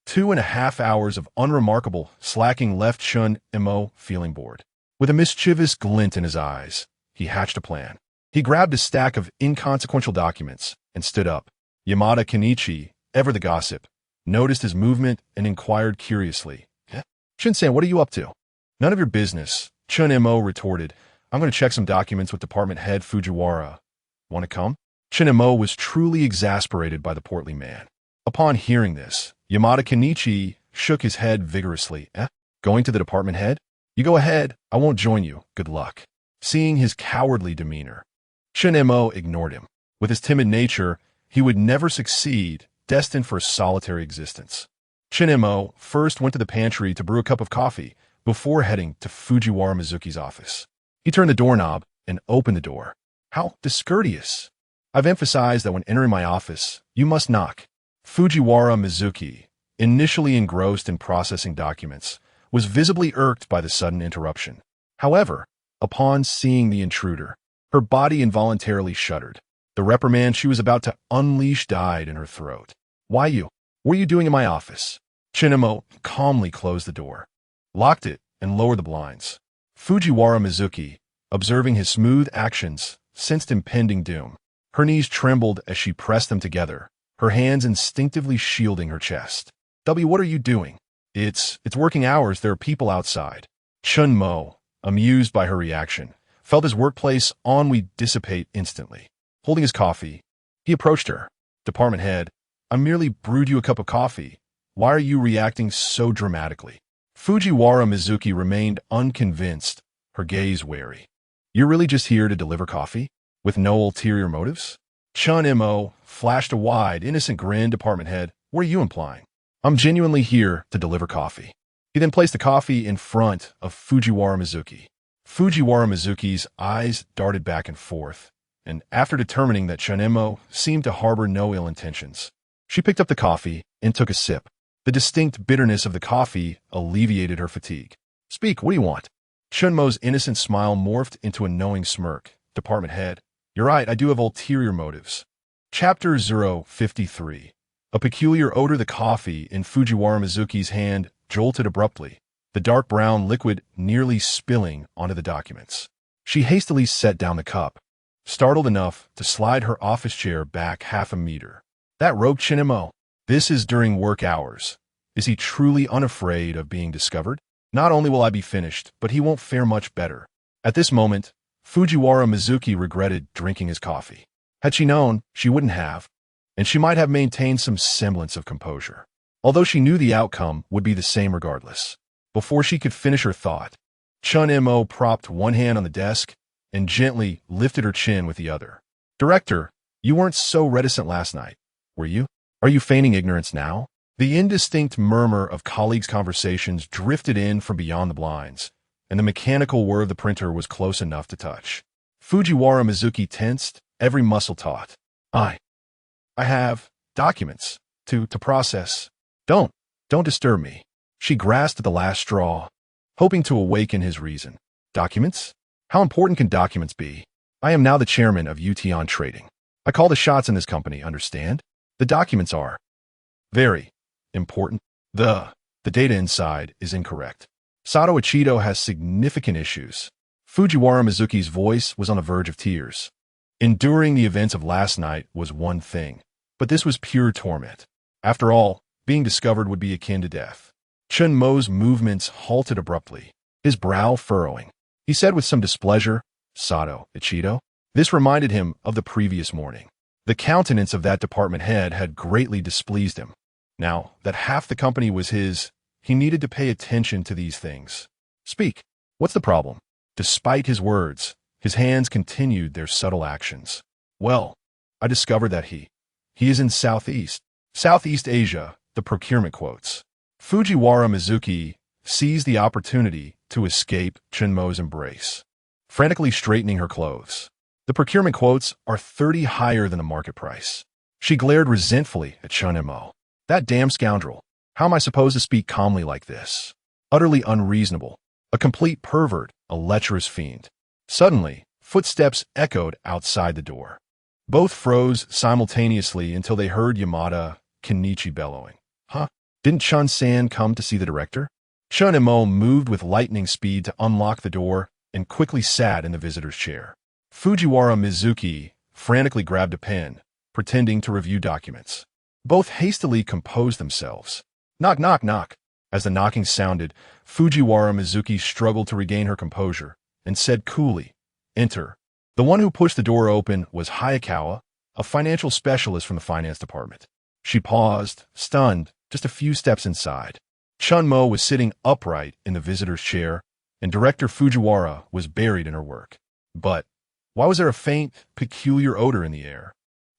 2.5 hours of unremarkable slacking left Chen Mo feeling bored. With a mischievous glint in his eyes, he hatched a plan. He grabbed a stack of inconsequential documents and stood up. Yamada Kenichi, ever the gossip, noticed his movement and inquired curiously. Shin-san, what are you up to? None of your business, Chen Mo retorted. I'm going to check some documents with Department Head Fujiwara. Want to come? Chen Mo was truly exasperated by the portly man. Upon hearing this, Yamada Kenichi shook his head vigorously. Going to the department head? You go ahead. I won't join you. Good luck. Seeing his cowardly demeanor, Chen Mo ignored him. With his timid nature, he would never succeed, destined for a solitary existence. Chen Mo first went to the pantry to brew a cup of coffee before heading to Fujiwara Mizuki's office. He turned the doorknob and opened the door. How discourteous. I've emphasized that when entering my office, you must knock. Fujiwara Mizuki, initially engrossed in processing documents, was visibly irked by the sudden interruption. However, upon seeing the intruder, her body involuntarily shuddered. The reprimand she was about to unleash died in her throat. Why you? What are you doing in my office? Chen Mo calmly closed the door, locked it, and lowered the blinds. Fujiwara Mizuki, observing his smooth actions, sensed impending doom. Her knees trembled as she pressed them together, her hands instinctively shielding her chest. What are you doing? It's working hours. There are people outside. Chen Mo, amused by her reaction, felt his workplace ennui dissipate instantly. Holding his coffee, he approached her. Department head, I merely brewed you a cup of coffee. Why are you reacting so dramatically? Fujiwara Mizuki remained unconvinced, her gaze wary. You're really just here to deliver coffee? With no ulterior motives? Chen Mo flashed a wide, innocent grin. Department head, what are you implying? I'm genuinely here to deliver coffee. He then placed the coffee in front of Fujiwara Mizuki. Fujiwara Mizuki's eyes darted back and forth, and after determining that Chen Mo seemed to harbor no ill intentions, she picked up the coffee and took a sip. The distinct bitterness of the coffee alleviated her fatigue. Speak, what do you want? Chen Mo's innocent smile morphed into a knowing smirk. Department head, you're right, I do have ulterior motives. Chapter 053. A peculiar odor. The coffee in Fujiwara Mizuki's hand jolted abruptly, the dark brown liquid nearly spilling onto the documents. She hastily set down the cup, startled enough to slide her office chair back half a meter. That rogue Chen Mo. This is during work hours. Is he truly unafraid of being discovered? Not only will I be finished, but he won't fare much better. At this moment, Fujiwara Mizuki regretted drinking his coffee. Had she known, she wouldn't have, and she might have maintained some semblance of composure, although she knew the outcome would be the same regardless. Before she could finish her thought, Chen Mo propped one hand on the desk and gently lifted her chin with the other. Director, you weren't so reticent last night, were you? Are you feigning ignorance now? The indistinct murmur of colleagues' conversations drifted in from beyond the blinds, and the mechanical whir of the printer was close enough to touch. Fujiwara Mizuki tensed, every muscle taut. I have documents to process. Don't disturb me. She grasped at the last straw, hoping to awaken his reason. Documents? How important can documents be? I am now the chairman of Ution Trading. I call the shots in this company, understand? The documents are very important. The data inside is incorrect. Sato Ichido has significant issues. Fujiwara Mizuki's voice was on the verge of tears. Enduring the events of last night was one thing, but this was pure torment. After all, being discovered would be akin to death. Chen Mo's movements halted abruptly, his brow furrowing. He said with some displeasure, Sato Ichido? This reminded him of the previous morning. The countenance of that department head had greatly displeased him. Now that half the company was his, he needed to pay attention to these things. Speak. What's the problem? Despite his words, his hands continued their subtle actions. Well, I discovered that he is in Southeast Asia, the procurement quotes. Fujiwara Mizuki seized the opportunity to escape Chen Mo's embrace, frantically straightening her clothes. The procurement quotes are 30 higher than the market price. She glared resentfully at Chen Mo. That damn scoundrel. How am I supposed to speak calmly like this? Utterly unreasonable. A complete pervert, a lecherous fiend. Suddenly, footsteps echoed outside the door. Both froze simultaneously until they heard Yamada Kenichi bellowing. Huh? Didn't Chun-san come to see the director? Chen Mo moved with lightning speed to unlock the door and quickly sat in the visitor's chair. Fujiwara Mizuki frantically grabbed a pen, pretending to review documents. Both hastily composed themselves. Knock, knock, knock. As the knocking sounded, Fujiwara Mizuki struggled to regain her composure and said coolly, Enter. The one who pushed the door open was Hayakawa, a financial specialist from the finance department. She paused, stunned, just a few steps inside. Chen Mo was sitting upright in the visitor's chair, and Director Fujiwara was buried in her work. But why was there a faint, peculiar odor in the air?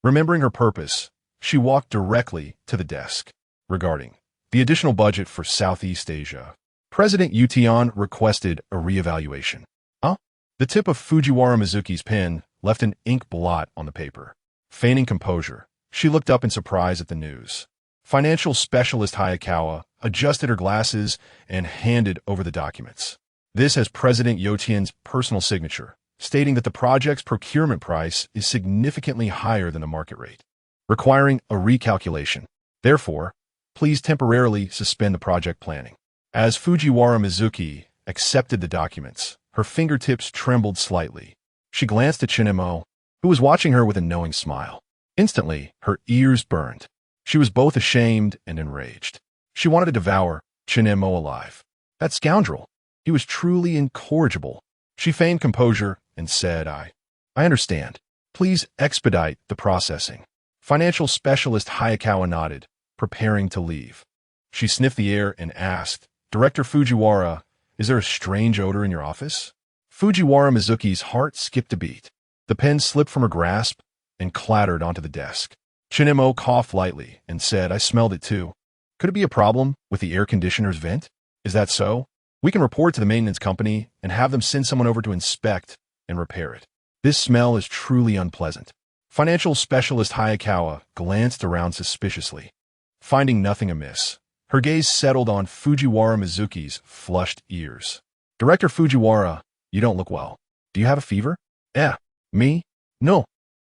Remembering her purpose, she walked directly to the desk. Regarding the additional budget for Southeast Asia, President Ution requested a reevaluation. The tip of Fujiwara Mizuki's pen left an ink blot on the paper. Feigning composure, she looked up in surprise at the news. Financial specialist Hayakawa adjusted her glasses and handed over the documents. This has President Yotian's personal signature, stating that the project's procurement price is significantly higher than the market rate, requiring a recalculation. Therefore, please temporarily suspend the project planning. As Fujiwara Mizuki accepted the documents, her fingertips trembled slightly. She glanced at Chen Mo, who was watching her with a knowing smile. Instantly, her ears burned. She was both ashamed and enraged. She wanted to devour Chen Mo alive. That scoundrel. He was truly incorrigible. She feigned composure and said, I understand. Please expedite the processing. Financial specialist Hayakawa nodded, preparing to leave. She sniffed the air and asked, Director Fujiwara, is there a strange odor in your office? Fujiwara Mizuki's heart skipped a beat. The pen slipped from her grasp and clattered onto the desk. Chen Mo coughed lightly and said, I smelled it too. Could it be a problem with the air conditioner's vent? Is that so? We can report to the maintenance company and have them send someone over to inspect and repair it. This smell is truly unpleasant. Financial specialist Hayakawa glanced around suspiciously. Finding nothing amiss, her gaze settled on Fujiwara Mizuki's flushed ears. Director Fujiwara, you don't look well. Do you have a fever? Me? No,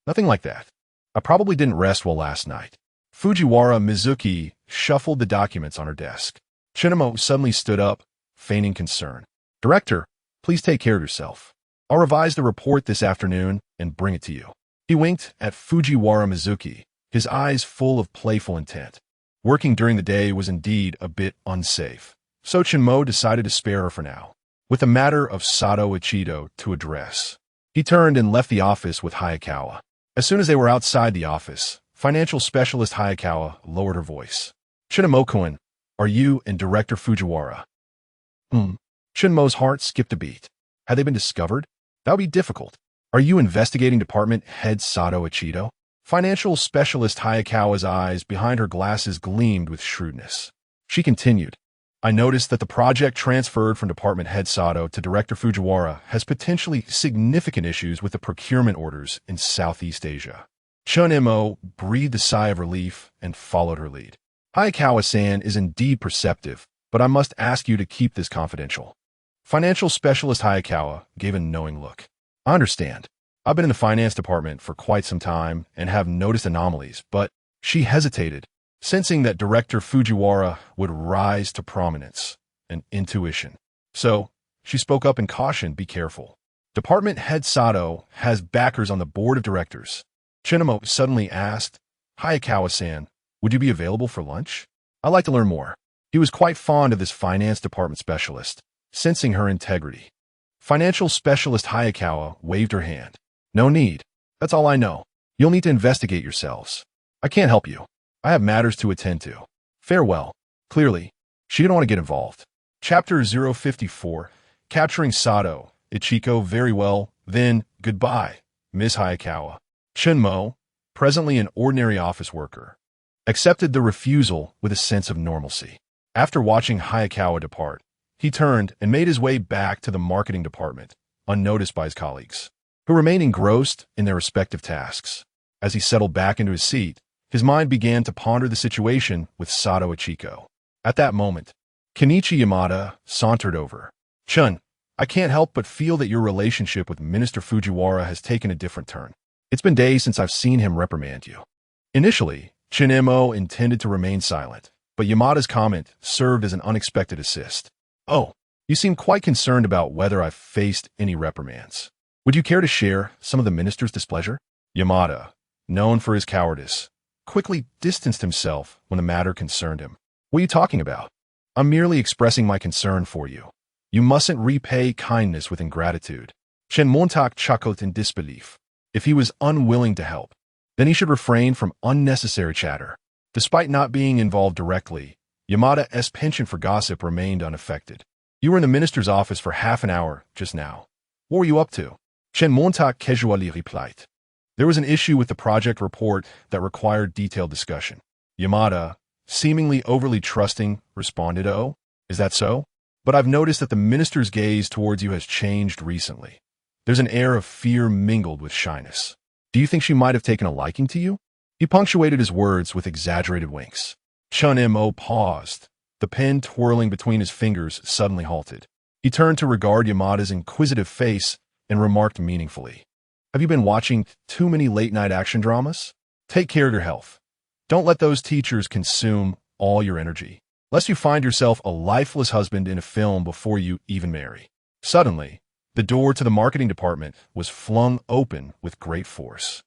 nothing like that. I probably didn't rest well last night. Fujiwara Mizuki shuffled the documents on her desk. Chen Mo suddenly stood up, feigning concern. Director, please take care of yourself. I'll revise the report this afternoon and bring it to you. He winked at Fujiwara Mizuki, his eyes full of playful intent. Working during the day was indeed a bit unsafe, so Chen Mo decided to spare her for now, with the matter of Sato Ichido to address. He turned and left the office with Hayakawa. As soon as they were outside the office, financial specialist Hayakawa lowered her voice. Chen Mo-kun, are you and Director Fujiwara? Chen Mo's heart skipped a beat. Had they been discovered? That would be difficult. Are you investigating department head Sato Ichido? Financial specialist Hayakawa's eyes behind her glasses gleamed with shrewdness. She continued, I noticed that the project transferred from department head Sato to Director Fujiwara has potentially significant issues with the procurement orders in Southeast Asia. Chen Mo breathed a sigh of relief and followed her lead. Hayakawa-san is indeed perceptive, but I must ask you to keep this confidential. Financial specialist Hayakawa gave a knowing look. I understand. I've been in the finance department for quite some time and have noticed anomalies, but she hesitated, sensing that Director Fujiwara would rise to prominence and intuition. So, she spoke up and cautioned, be careful. Department head Sato has backers on the board of directors. Chen Mo suddenly asked, Hayakawa-san, would you be available for lunch? I'd like to learn more. He was quite fond of this finance department specialist, sensing her integrity. Financial specialist Hayakawa waved her hand. No need. That's all I know. You'll need to investigate yourselves. I can't help you. I have matters to attend to. Farewell. Clearly, she didn't want to get involved. Chapter 054, Capturing Sato. Ichiko, very well. Then, goodbye, Ms. Hayakawa. Chen Mo, presently an ordinary office worker, accepted the refusal with a sense of normalcy. After watching Hayakawa depart, he turned and made his way back to the marketing department, unnoticed by his colleagues, who remained engrossed in their respective tasks. As he settled back into his seat, his mind began to ponder the situation with Sato Ichiko. At that moment, Kenichi Yamada sauntered over. Chun, I can't help but feel that your relationship with Minister Fujiwara has taken a different turn. It's been days since I've seen him reprimand you. Initially, Chen Mo intended to remain silent, but Yamada's comment served as an unexpected assist. Oh, you seem quite concerned about whether I've faced any reprimands. Would you care to share some of the minister's displeasure? Yamada, known for his cowardice, quickly distanced himself when the matter concerned him. What are you talking about? I'm merely expressing my concern for you. You mustn't repay kindness with ingratitude. Chen Montauk chuckled in disbelief. If he was unwilling to help, then he should refrain from unnecessary chatter. Despite not being involved directly, Yamada's penchant for gossip remained unaffected. You were in the minister's office for half an hour just now. What were you up to? Chen Montauk casually replied. There was an issue with the project report that required detailed discussion. Yamada, seemingly overly trusting, responded, Oh, is that so? But I've noticed that the minister's gaze towards you has changed recently. There's an air of fear mingled with shyness. Do you think she might have taken a liking to you? He punctuated his words with exaggerated winks. Chen Mo paused. The pen twirling between his fingers suddenly halted. He turned to regard Yamada's inquisitive face and remarked meaningfully, Have you been watching too many late-night action dramas? Take care of your health. Don't let those teachers consume all your energy, lest you find yourself a lifeless husband in a film before you even marry. Suddenly, the door to the marketing department was flung open with great force.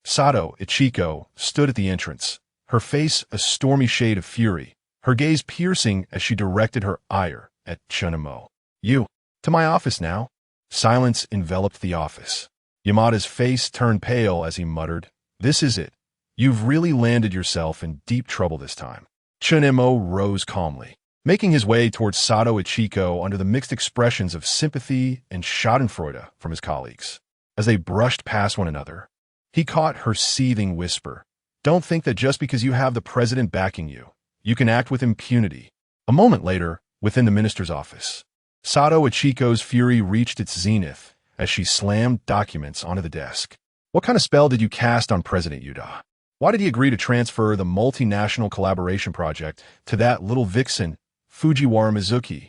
Sato Ichiko stood at the entrance, her face a stormy shade of fury, her gaze piercing as she directed her ire at Chen Mo. You, to my office now. Silence enveloped the office. Yamada's face turned pale as he muttered, This is it. You've really landed yourself in deep trouble this time. Chen Mo rose calmly, making his way towards Sato Ichiko under the mixed expressions of sympathy and schadenfreude from his colleagues. As they brushed past one another, he caught her seething whisper, Don't think that just because you have the president backing you, you can act with impunity. A moment later, within the minister's office, Sato Ichiko's fury reached its zenith as she slammed documents onto the desk. What kind of spell did you cast on President Yuda? Why did he agree to transfer the multinational collaboration project to that little vixen, Fujiwara Mizuki?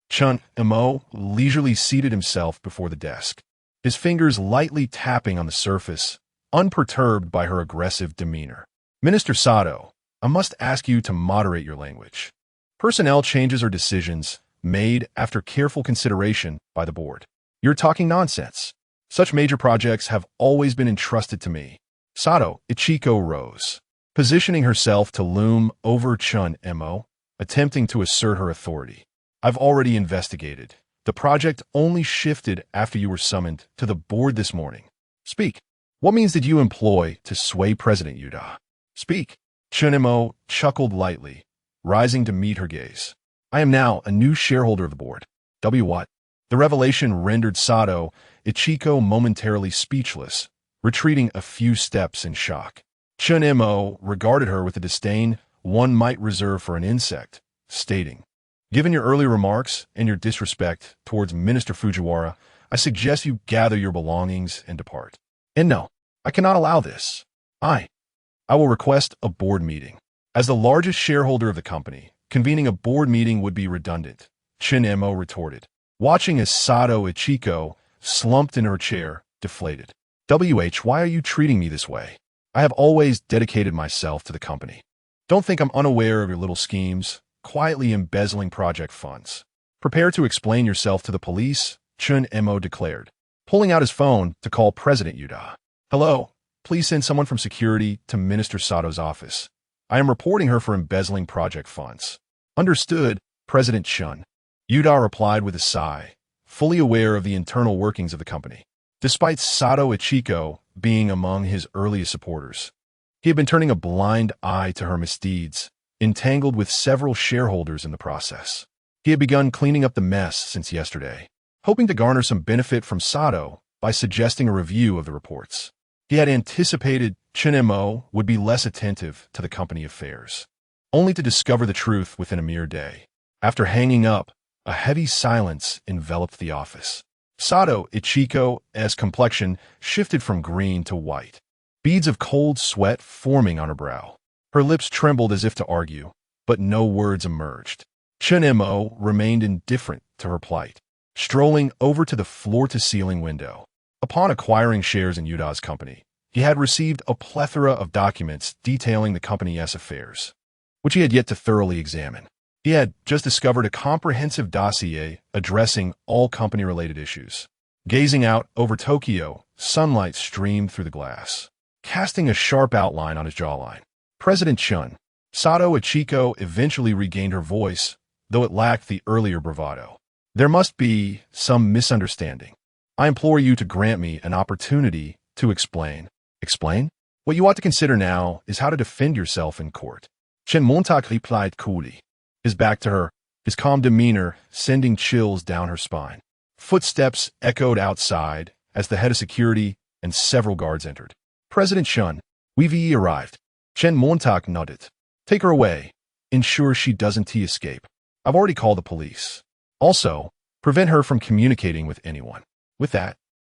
Chen Mo leisurely seated himself before the desk, his fingers lightly tapping on the surface, unperturbed by her aggressive demeanor. Minister Sato, I must ask you to moderate your language. Personnel changes are decisions made after careful consideration by the board. You're talking nonsense. Such major projects have always been entrusted to me. Sato Ichiko rose, positioning herself to loom over Chen Mo, attempting to assert her authority. I've already investigated. The project only shifted after you were summoned to the board this morning. Speak. What means did you employ to sway President Yuda? Speak. Chen Mo chuckled lightly, rising to meet her gaze. I am now a new shareholder of the board. What? The revelation rendered Sato Ichiko momentarily speechless, retreating a few steps in shock. Chen Mo regarded her with a disdain one might reserve for an insect, stating, Given your earlier remarks and your disrespect towards Minister Fujiwara, I suggest you gather your belongings and depart. And no, I cannot allow this. I will request a board meeting. As the largest shareholder of the company, convening a board meeting would be redundant, Chen Mo retorted, watching as Sato Ichiko slumped in her chair, deflated. Why are you treating me this way? I have always dedicated myself to the company. Don't think I'm unaware of your little schemes, quietly embezzling project funds. Prepare to explain yourself to the police, Chen Mo declared, pulling out his phone to call President Yuda. Hello, please send someone from security to Minister Sato's office. I am reporting her for embezzling project funds. Understood, President Chen. Yuda replied with a sigh, fully aware of the internal workings of the company. Despite Sato Ichiko being among his earliest supporters, he had been turning a blind eye to her misdeeds, entangled with several shareholders in the process. He had begun cleaning up the mess since yesterday, hoping to garner some benefit from Sato by suggesting a review of the reports. He had anticipated Chen Mo would be less attentive to the company affairs, only to discover the truth within a mere day. After hanging up, a heavy silence enveloped the office. Sato Ichiko's complexion shifted from green to white, beads of cold sweat forming on her brow. Her lips trembled as if to argue, but no words emerged. Chen Mo remained indifferent to her plight, strolling over to the floor-to-ceiling window. Upon acquiring shares in Yuda's company, he had received a plethora of documents detailing the company's affairs, which he had yet to thoroughly examine. He had just discovered a comprehensive dossier addressing all company-related issues. Gazing out over Tokyo, sunlight streamed through the glass, casting a sharp outline on his jawline. President Chen. Sato Ichiko eventually regained her voice, though it lacked the earlier bravado. There must be some misunderstanding. I implore you to grant me an opportunity to explain. Explain? What you ought to consider now is how to defend yourself in court. Chen Mo replied coolly, his back to her, his calm demeanor sending chills down her spine. Footsteps echoed outside as the head of security and several guards entered. President Chen, we've arrived. Chen Mo nodded. Take her away. Ensure she doesn't escape. I've already called the police. Also, prevent her from communicating with anyone. With that,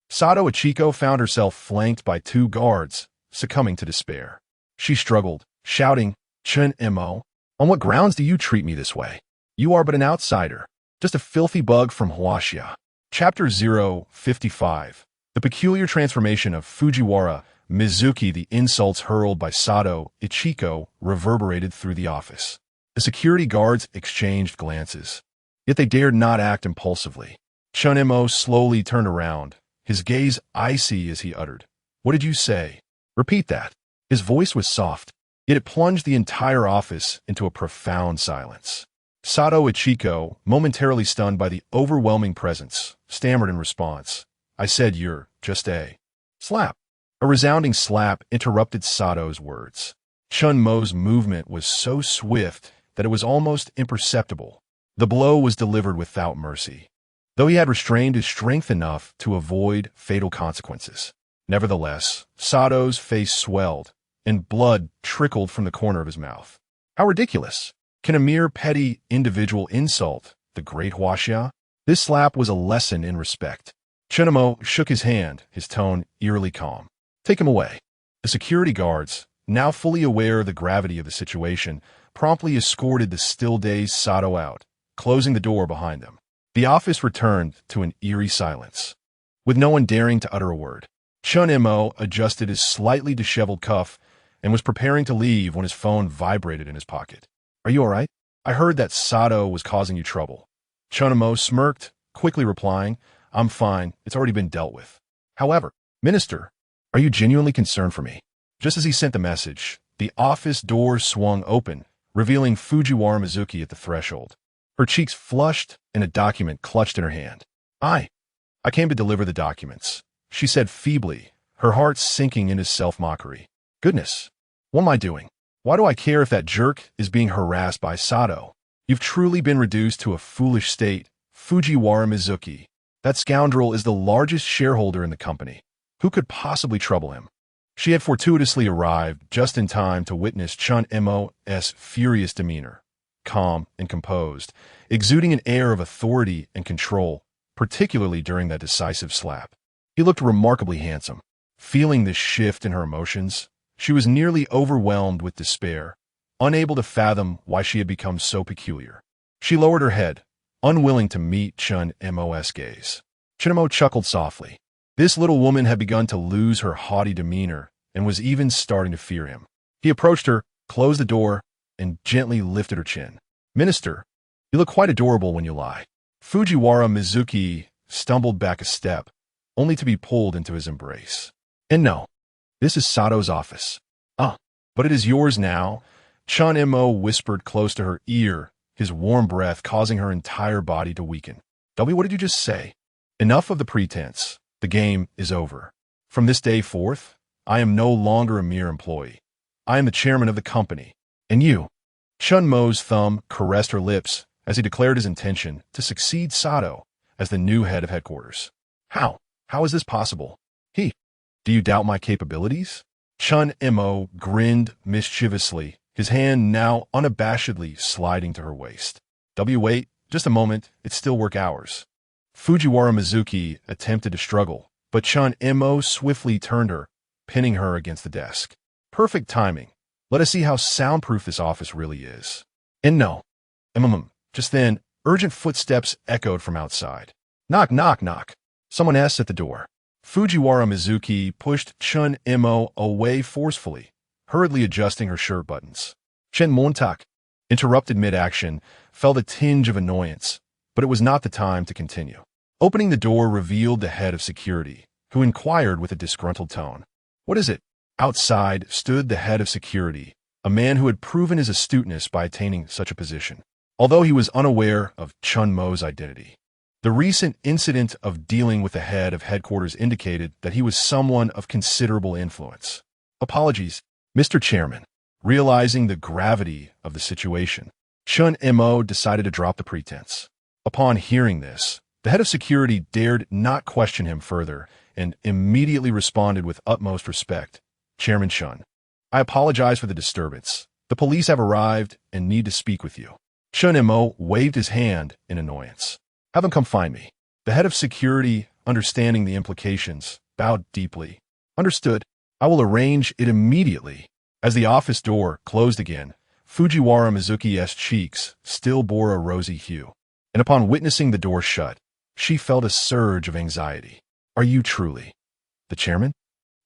Sato Ichiko found herself flanked by two guards, succumbing to despair. She struggled, shouting, Chen Mo, on what grounds do you treat me this way? You are but an outsider, just a filthy bug from Huaxia. Chapter 055. The peculiar transformation of Fujiwara Mizuki. The insults hurled by Sato Ichiko reverberated through the office. The security guards exchanged glances, yet they dared not act impulsively. Chen Mo slowly turned around, his gaze icy as he uttered, What did you say? Repeat that. His voice was soft, yet it plunged the entire office into a profound silence. Sato Ichiko, momentarily stunned by the overwhelming presence, stammered in response. I said you're just a slap. A resounding slap interrupted Sato's words. Chen Mo's movement was so swift that it was almost imperceptible. The blow was delivered without mercy, though he had restrained his strength enough to avoid fatal consequences. Nevertheless, Sato's face swelled, and blood trickled from the corner of his mouth. How ridiculous! Can a mere petty individual insult the great Huaxia? This slap was a lesson in respect. Chen Mo shook his hand, his tone eerily calm. Take him away. The security guards, now fully aware of the gravity of the situation, promptly escorted the still-dazed Sato out, closing the door behind them. The office returned to an eerie silence, with no one daring to utter a word. Chen Mo adjusted his slightly disheveled cuff and was preparing to leave when his phone vibrated in his pocket. Are you all right? I heard that Sato was causing you trouble. Chen Mo smirked, quickly replying, I'm fine, it's already been dealt with. However, Minister, are you genuinely concerned for me? Just as he sent the message, the office door swung open, revealing Fujiwara Mizuki at the threshold. Her cheeks flushed and a document clutched in her hand. I came to deliver the documents, she said feebly, her heart sinking into self-mockery. Goodness, what am I doing? Why do I care if that jerk is being harassed by Sato? You've truly been reduced to a foolish state, Fujiwara Mizuki. That scoundrel is the largest shareholder in the company. Who could possibly trouble him? She had fortuitously arrived just in time to witness Chen Mo's furious demeanor, calm and composed, exuding an air of authority and control, particularly during that decisive slap. He looked remarkably handsome. Feeling this shift in her emotions, She was nearly overwhelmed with despair, unable to fathom why she had become so peculiar. She lowered her head, unwilling to meet Chen Mo's gaze. Chen Mo chuckled softly. This little woman had begun to lose her haughty demeanor and was even starting to fear him. He approached her, closed the door, and gently lifted her chin. Minister, you look quite adorable when you lie. Fujiwara Mizuki stumbled back a step, only to be pulled into his embrace. And no, this is Sato's office. But it is yours now, Chen Mo whispered close to her ear, his warm breath causing her entire body to weaken. What did you just say? Enough of the pretense. The game is over. From this day forth, I am no longer a mere employee. I am the chairman of the company. And you? Chen Mo's thumb caressed her lips as he declared his intention to succeed Sato as the new head of headquarters. How? How is this possible? Do you doubt my capabilities? Chen Mo grinned mischievously, his hand now unabashedly sliding to her waist. Wait, just a moment, it's still work hours. Fujiwara Mizuki attempted to struggle, but Chen Mo swiftly turned her, pinning her against the desk. Perfect timing. Let us see how soundproof this office really is. And no. Just then, urgent footsteps echoed from outside. Knock, knock, knock. Someone asked at the door. Fujiwara Mizuki pushed Chen Mo away forcefully, hurriedly adjusting her shirt buttons. Chen Montak, interrupted mid-action, felt a tinge of annoyance, but it was not the time to continue. Opening the door revealed the head of security, who inquired with a disgruntled tone. What is it? Outside stood the head of security, a man who had proven his astuteness by attaining such a position, although he was unaware of Chen Mo's identity. The recent incident of dealing with the head of headquarters indicated that he was someone of considerable influence. Apologies, Mr. Chairman. Realizing the gravity of the situation, Chen Mo decided to drop the pretense. Upon hearing this, the head of security dared not question him further and immediately responded with utmost respect. Chairman Chen, I apologize for the disturbance. The police have arrived and need to speak with you. Chen Mo waved his hand in annoyance. Have them come find me. The head of security, understanding the implications, bowed deeply. Understood. I will arrange it immediately. As the office door closed again, Fujiwara Mizuki's cheeks still bore a rosy hue, and upon witnessing the door shut, she felt a surge of anxiety. Are you truly the chairman?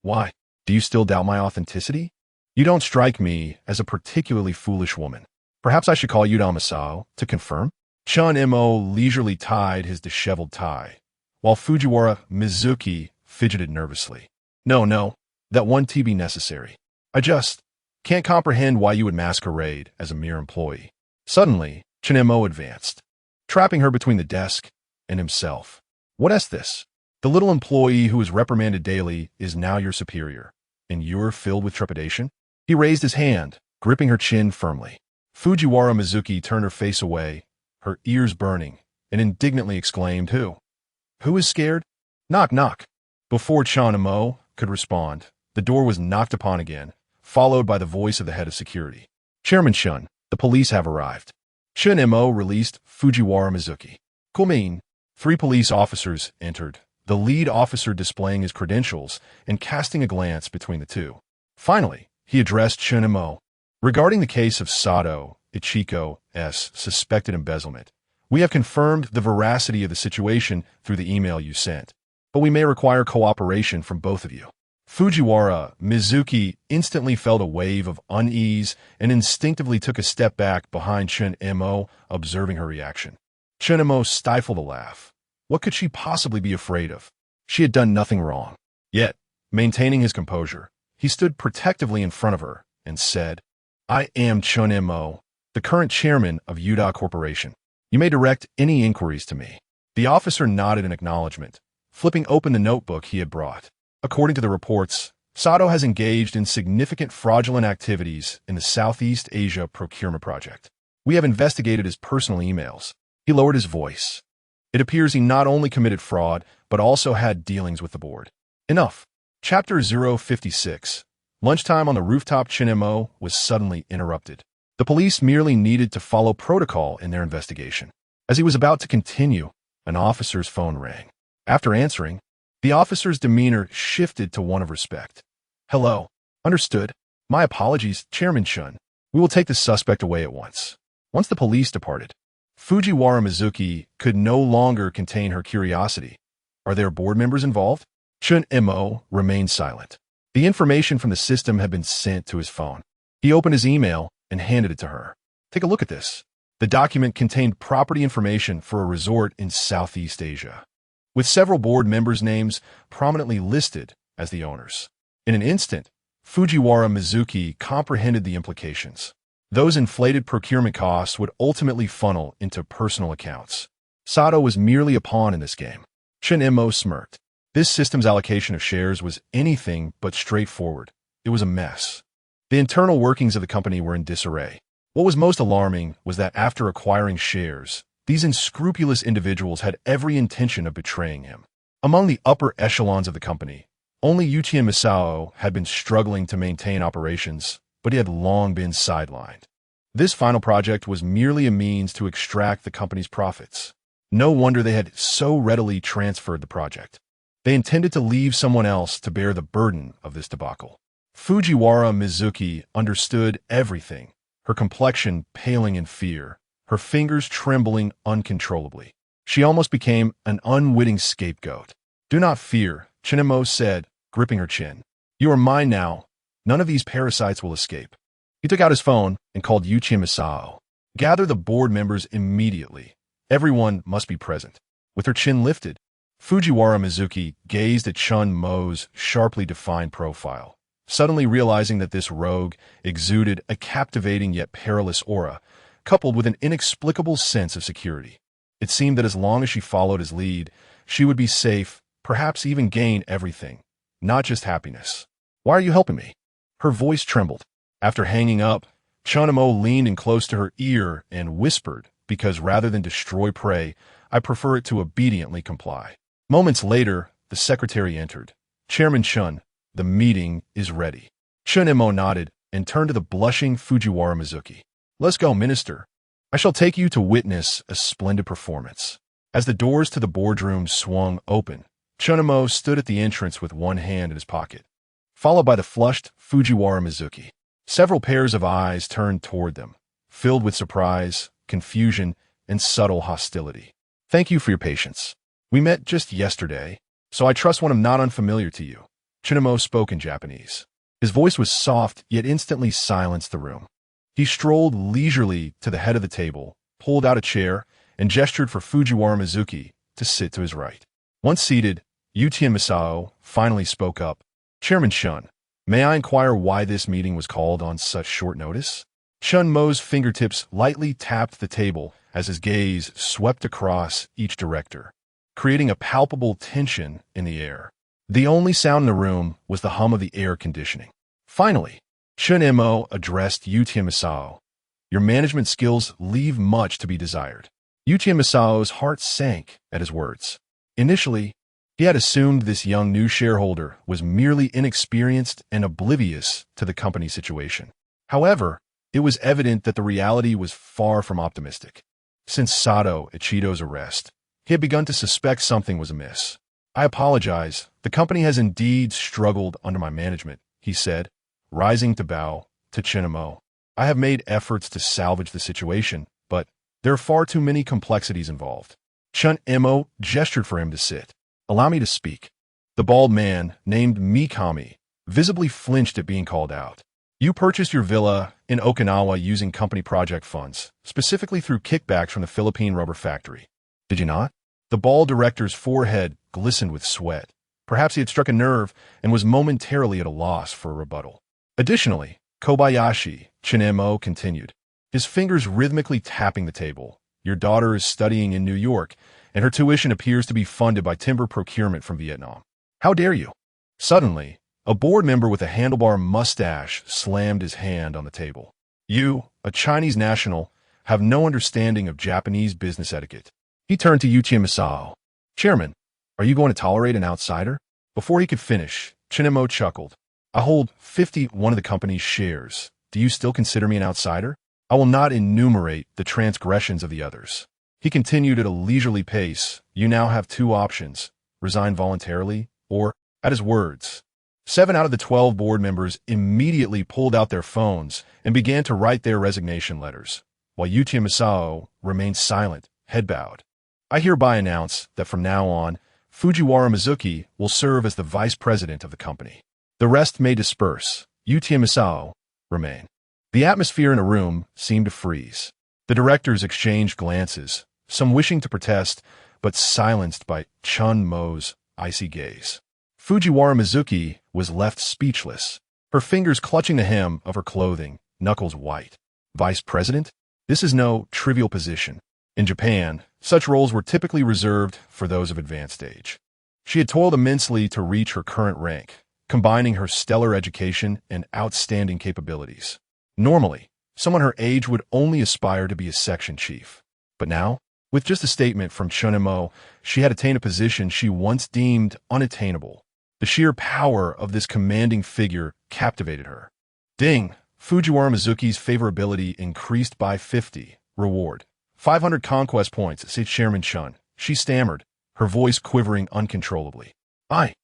Why? Do you still doubt my authenticity? You don't strike me as a particularly foolish woman. Perhaps I should call you Masao to confirm? Chen Mo leisurely tied his disheveled tie, while Fujiwara Mizuki fidgeted nervously. No, that won't be necessary. I just can't comprehend why you would masquerade as a mere employee. Suddenly, Chen Mo advanced, trapping her between the desk and himself. What is this? The little employee who is reprimanded daily is now your superior, and you're filled with trepidation? He raised his hand, gripping her chin firmly. Fujiwara Mizuki turned her face away, her ears burning, and indignantly exclaimed, Who? Who is scared? Knock, knock. Before Chen Mo could respond, the door was knocked upon again, followed by the voice of the head of security. Chairman Chen, the police have arrived. Chen Mo released Fujiwara Mizuki. Kumin. 3 police officers entered, the lead officer displaying his credentials and casting a glance between the two. Finally, he addressed Chen Mo. Regarding the case of Sato Ichiko's suspected embezzlement, we have confirmed the veracity of the situation through the email you sent, but we may require cooperation from both of you. Fujiwara Mizuki instantly felt a wave of unease and instinctively took a step back behind Chen Mo, observing her reaction. Chen Mo stifled a laugh. What could she possibly be afraid of? She had done nothing wrong. Yet, maintaining his composure, he stood protectively in front of her and said, I am Chen Mo, the current chairman of Yuda Corporation. You may direct any inquiries to me. The officer nodded in acknowledgement, flipping open the notebook he had brought. According to the reports, Sato has engaged in significant fraudulent activities in the Southeast Asia procurement project. We have investigated his personal emails. He lowered his voice. It appears he not only committed fraud, but also had dealings with the board. Enough. Chapter 056. Lunchtime on the rooftop. Chen Mo was suddenly interrupted. The police merely needed to follow protocol in their investigation. As he was about to continue, an officer's phone rang. After answering, the officer's demeanor shifted to one of respect. Hello. Understood. My apologies, Chairman Chen. We will take the suspect away at once. Once the police departed, Fujiwara Mizuki could no longer contain her curiosity. Are there board members involved? Chen Mo remained silent. The information from the system had been sent to his phone. He opened his email and handed it to her. Take a look at this. The document contained property information for a resort in Southeast Asia, with several board members' names prominently listed as the owners. In an instant, Fujiwara Mizuki comprehended the implications. Those inflated procurement costs would ultimately funnel into personal accounts. Sato was merely a pawn in this game. Chen Mo smirked. This system's allocation of shares was anything but straightforward. It was a mess. The internal workings of the company were in disarray. What was most alarming was that after acquiring shares, these unscrupulous individuals had every intention of betraying him. Among the upper echelons of the company, only Yuichi Misao had been struggling to maintain operations, but he had long been sidelined. This final project was merely a means to extract the company's profits. No wonder they had so readily transferred the project. They intended to leave someone else to bear the burden of this debacle. Fujiwara Mizuki understood everything, her complexion paling in fear, her fingers trembling uncontrollably. She almost became an unwitting scapegoat. "Do not fear," Chen Mo said, gripping her chin. "You are mine now. None of these parasites will escape." He took out his phone and called Yuichi Misao. "Gather the board members immediately. Everyone must be present." With her chin lifted, Fujiwara Mizuki gazed at Chen Mo's sharply defined profile, suddenly realizing that this rogue exuded a captivating yet perilous aura, coupled with an inexplicable sense of security. It seemed that as long as she followed his lead, she would be safe, perhaps even gain everything, not just happiness. "Why are you helping me?" Her voice trembled. After hanging up, Chen Mo leaned in close to her ear and whispered, "Because rather than destroy prey, I prefer it to obediently comply." Moments later, the secretary entered. "Chairman Chen, the meeting is ready." Chen Mo nodded and turned to the blushing Fujiwara Mizuki. "Let's go, Minister. I shall take you to witness a splendid performance." As the doors to the boardroom swung open, Chen Mo stood at the entrance with one hand in his pocket, followed by the flushed Fujiwara Mizuki. Several pairs of eyes turned toward them, filled with surprise, confusion, and subtle hostility. "Thank you for your patience. We met just yesterday, so I trust one am not unfamiliar to you." Chen Mo spoke in Japanese. His voice was soft, yet instantly silenced the room. He strolled leisurely to the head of the table, pulled out a chair, and gestured for Fujiwara Mizuki to sit to his right. Once seated, Yuichi Misao finally spoke up. "Chairman Chen, may I inquire why this meeting was called on such short notice?" Chen Mo's fingertips lightly tapped the table as his gaze swept across each director, creating a palpable tension in the air. The only sound in the room was the hum of the air conditioning. Finally, Chen Mo addressed Yuichi Misao. "Your management skills leave much to be desired." Yuichi Misao's heart sank at his words. Initially, he had assumed this young new shareholder was merely inexperienced and oblivious to the company's situation. However, it was evident that the reality was far from optimistic. Since Sato Ichido's arrest, he had begun to suspect something was amiss. "I apologize. The company has indeed struggled under my management," he said, rising to bow to Chen Mo. "I have made efforts to salvage the situation, but there are far too many complexities involved." Chen Mo gestured for him to sit. "Allow me to speak." The bald man, named Mikami, visibly flinched at being called out. "You purchased your villa in Okinawa using company project funds, specifically through kickbacks from the Philippine rubber factory. Did you not?" The bald director's forehead glistened with sweat. Perhaps he had struck a nerve and was momentarily at a loss for a rebuttal. "Additionally, Kobayashi," Chen Mo continued, his fingers rhythmically tapping the table, "your daughter is studying in New York, and her tuition appears to be funded by timber procurement from Vietnam. How dare you?" Suddenly, a board member with a handlebar mustache slammed his hand on the table. "You, a Chinese national, have no understanding of Japanese business etiquette." He turned to Yuichi Misao. "Chairman, are you going to tolerate an outsider?" Before he could finish, Chen Mo chuckled. "I hold 51 of the company's shares. Do you still consider me an outsider? I will not enumerate the transgressions of the others." He continued at a leisurely pace. "You now have two options: resign voluntarily, or," at his words, 7 out of the 12 board members immediately pulled out their phones and began to write their resignation letters, while Yuichi Masao remained silent, head bowed. I hereby announce that from now on, Fujiwara Mizuki will serve as the vice president of the company. The rest may disperse. Yuichi Masao remain. The atmosphere in the room seemed to freeze. The directors exchanged glances, some wishing to protest, but silenced by Chen Mo's icy gaze. Fujiwara Mizuki was left speechless, her fingers clutching the hem of her clothing, knuckles white. Vice president? This is no trivial position. In Japan, such roles were typically reserved for those of advanced age. She had toiled immensely to reach her current rank, combining her stellar education and outstanding capabilities. Normally, someone her age would only aspire to be a section chief. But now, with just a statement from Chen Mo, she had attained a position she once deemed unattainable. The sheer power of this commanding figure captivated her. Ding! Fujiwara Mizuki's favorability increased by 50. Reward. 500 conquest points, said Chairman Chen. She stammered, her voice quivering uncontrollably. I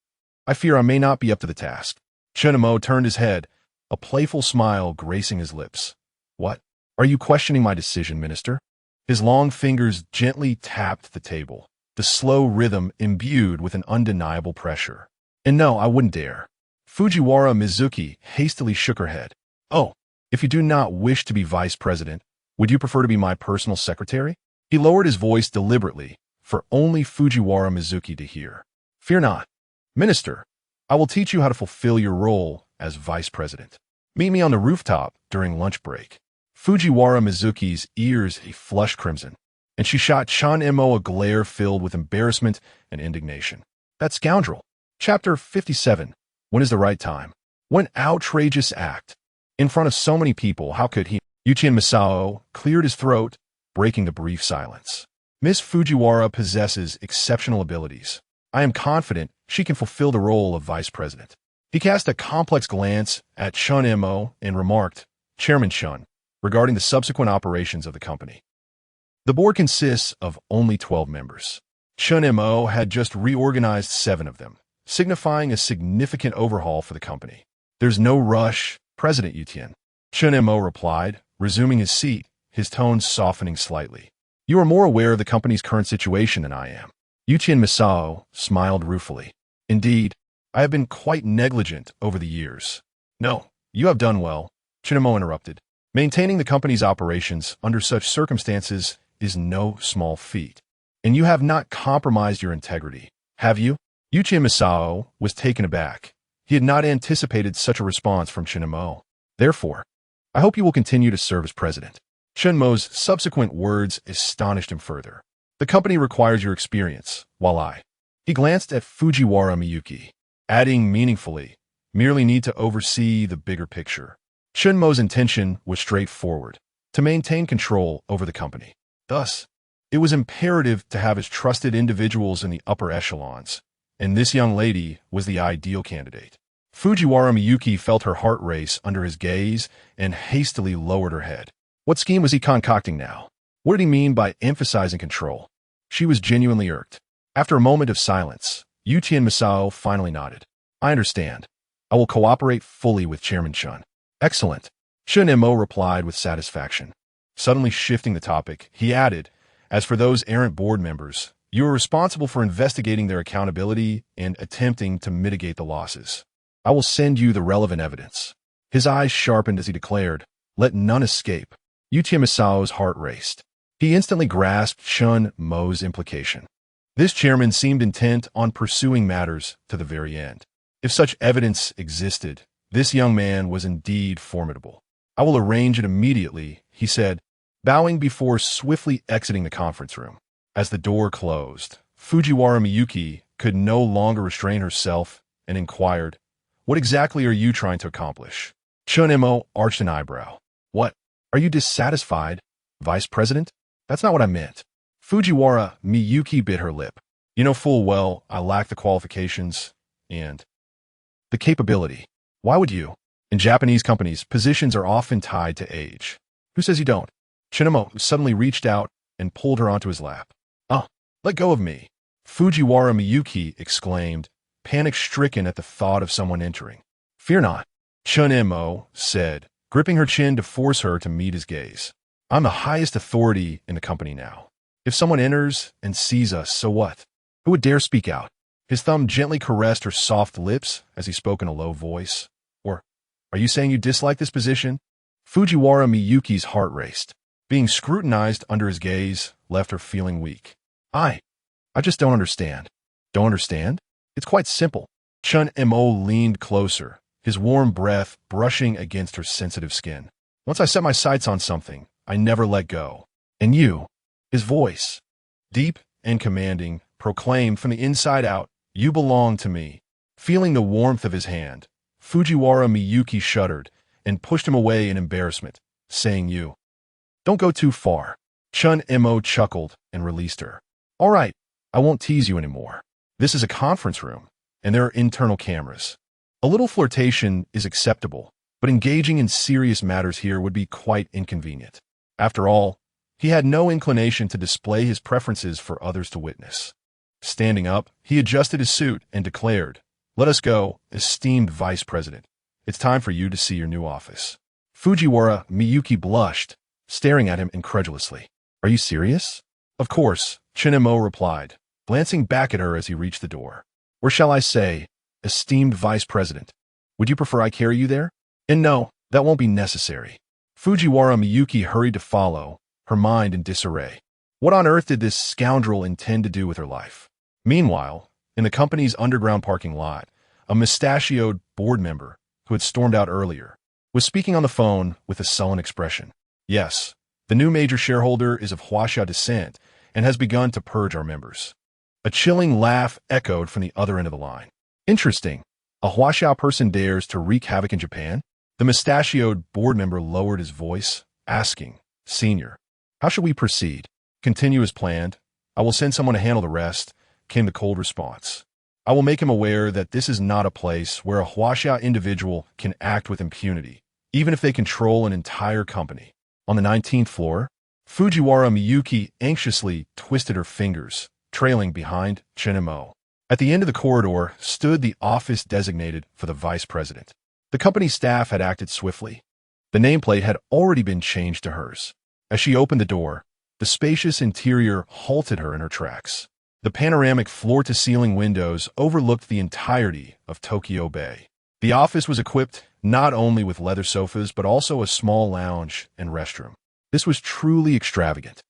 fear I may not be up to the task. Chen Mo turned his head, a playful smile gracing his lips. What? Are you questioning my decision, Minister? His long fingers gently tapped the table, the slow rhythm imbued with an undeniable pressure. And no, I wouldn't dare. Fujiwara Mizuki hastily shook her head. Oh, if you do not wish to be vice president, would you prefer to be my personal secretary? He lowered his voice deliberately, for only Fujiwara Mizuki to hear. Fear not. Minister, I will teach you how to fulfill your role as vice president. Meet me on the rooftop during lunch break. Fujiwara Mizuki's ears flushed crimson, and she shot Chen Mo a glare filled with embarrassment and indignation. That scoundrel. Chapter 57. When is the right time? What an outrageous act. In front of so many people, how could he? Yuichi Masao cleared his throat, breaking the brief silence. Miss Fujiwara possesses exceptional abilities. I am confident she can fulfill the role of vice president. He cast a complex glance at Chen Mo and remarked, Chairman Chen, regarding the subsequent operations of the company. The board consists of only 12 members. Chen Mo had just reorganized 7 of them, signifying a significant overhaul for the company. There's no rush, President Yutian. Chen Mo replied, resuming his seat, his tone softening slightly. You are more aware of the company's current situation than I am. Yuichi Masao smiled ruefully. Indeed, I have been quite negligent over the years. No, you have done well, Chen Mo interrupted. Maintaining the company's operations under such circumstances is no small feat. And you have not compromised your integrity, have you? Yuichi Masao was taken aback. He had not anticipated such a response from Chen Mo. Therefore, I hope you will continue to serve as president. Chen Mo's subsequent words astonished him further. The company requires your experience, while He glanced at Fujiwara Miyuki, adding meaningfully, merely need to oversee the bigger picture. Chen Mo's intention was straightforward, to maintain control over the company. Thus, it was imperative to have his trusted individuals in the upper echelons, and this young lady was the ideal candidate. Fujiwara Miyuki felt her heart race under his gaze and hastily lowered her head. What scheme was he concocting now? What did he mean by emphasizing control? She was genuinely irked. After a moment of silence, Yuichi Masao finally nodded. I understand. I will cooperate fully with Chairman Chen. Excellent. Chen Mo replied with satisfaction. Suddenly shifting the topic, he added, as for those errant board members, you are responsible for investigating their accountability and attempting to mitigate the losses. I will send you the relevant evidence. His eyes sharpened as he declared, let none escape. Yuichi Masao's heart raced. He instantly grasped Chen Mo's implication. This chairman seemed intent on pursuing matters to the very end. If such evidence existed, this young man was indeed formidable. I will arrange it immediately, he said, bowing before swiftly exiting the conference room. As the door closed, Fujiwara Miyuki could no longer restrain herself and inquired, what exactly are you trying to accomplish? Chen Mo arched an eyebrow. What? Are you dissatisfied, Vice President? That's not what I meant. Fujiwara Miyuki bit her lip. You know full well I lack the qualifications and the capability. Why would you? In Japanese companies, positions are often tied to age. Who says you don't? Chen Mo suddenly reached out and pulled her onto his lap. Oh, let go of me. Fujiwara Miyuki exclaimed, panic-stricken at the thought of someone entering. "Fear not," Chen Mo said, gripping her chin to force her to meet his gaze. "I'm the highest authority in the company now. If someone enters and sees us, so what? Who would dare speak out?" His thumb gently caressed her soft lips as he spoke in a low voice. "Or, are you saying you dislike this position?" Fujiwara Miyuki's heart raced. Being scrutinized under his gaze left her feeling weak. I just don't understand." "Don't understand? It's quite simple." Chen Mo leaned closer, his warm breath brushing against her sensitive skin. "Once I set my sights on something, I never let go. And you," his voice, deep and commanding, proclaimed from the inside out, "You belong to me." Feeling the warmth of his hand, Fujiwara Miyuki shuddered and pushed him away in embarrassment, saying, "You don't go too far." Chen Mo chuckled and released her. "All right, I won't tease you anymore. This is a conference room, and there are internal cameras. A little flirtation is acceptable, but engaging in serious matters here would be quite inconvenient." After all, he had no inclination to display his preferences for others to witness. Standing up, he adjusted his suit and declared, "Let us go, esteemed Vice President. It's time for you to see your new office." Fujiwara Miyuki blushed, staring at him incredulously. "Are you serious?" "Of course," Chen Mo replied, glancing back at her as he reached the door. "Or shall I say, esteemed Vice President? Would you prefer I carry you there?" "And no, that won't be necessary." Fujiwara Miyuki hurried to follow, her mind in disarray. What on earth did this scoundrel intend to do with her life? Meanwhile, in the company's underground parking lot, a mustachioed board member, who had stormed out earlier, was speaking on the phone with a sullen expression. "Yes, the new major shareholder is of Huaxia descent and has begun to purge our members." A chilling laugh echoed from the other end of the line. "Interesting. A Huaxia person dares to wreak havoc in Japan?" The mustachioed board member lowered his voice, asking, "Senior, how should we proceed?" "Continue as planned. I will send someone to handle the rest," came the cold response. "I will make him aware that this is not a place where a Huaxia individual can act with impunity, even if they control an entire company." On the 19th floor, Fujiwara Miyuki anxiously twisted her fingers, trailing behind Chen Mo. At the end of the corridor stood the office designated for the vice president. The company staff had acted swiftly. The nameplate had already been changed to hers. As she opened the door, the spacious interior halted her in her tracks. The panoramic floor-to-ceiling windows overlooked the entirety of Tokyo Bay. The office was equipped not only with leather sofas but also a small lounge and restroom. This was truly extravagant.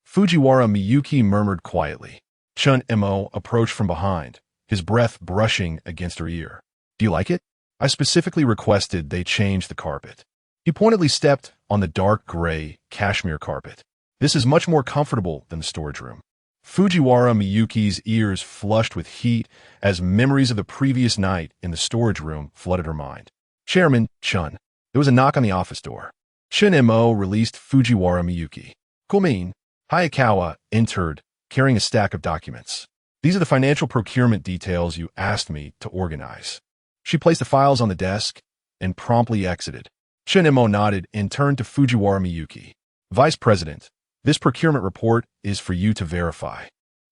Fujiwara Miyuki murmured quietly. Chen Mo approached from behind, his breath brushing against her ear. "Do you like it? I specifically requested they change the carpet." He pointedly stepped on the dark gray cashmere carpet. "This is much more comfortable than the storage room." Fujiwara Miyuki's ears flushed with heat as memories of the previous night in the storage room flooded her mind. "Chairman Chun." There was a knock on the office door. Chen Mo released Fujiwara Miyuki. "Kumin." Hayakawa entered, carrying a stack of documents. "These are the financial procurement details you asked me to organize." She placed the files on the desk and promptly exited. Chen Mo nodded and turned to Fujiwara Miyuki. "Vice President, this procurement report is for you to verify."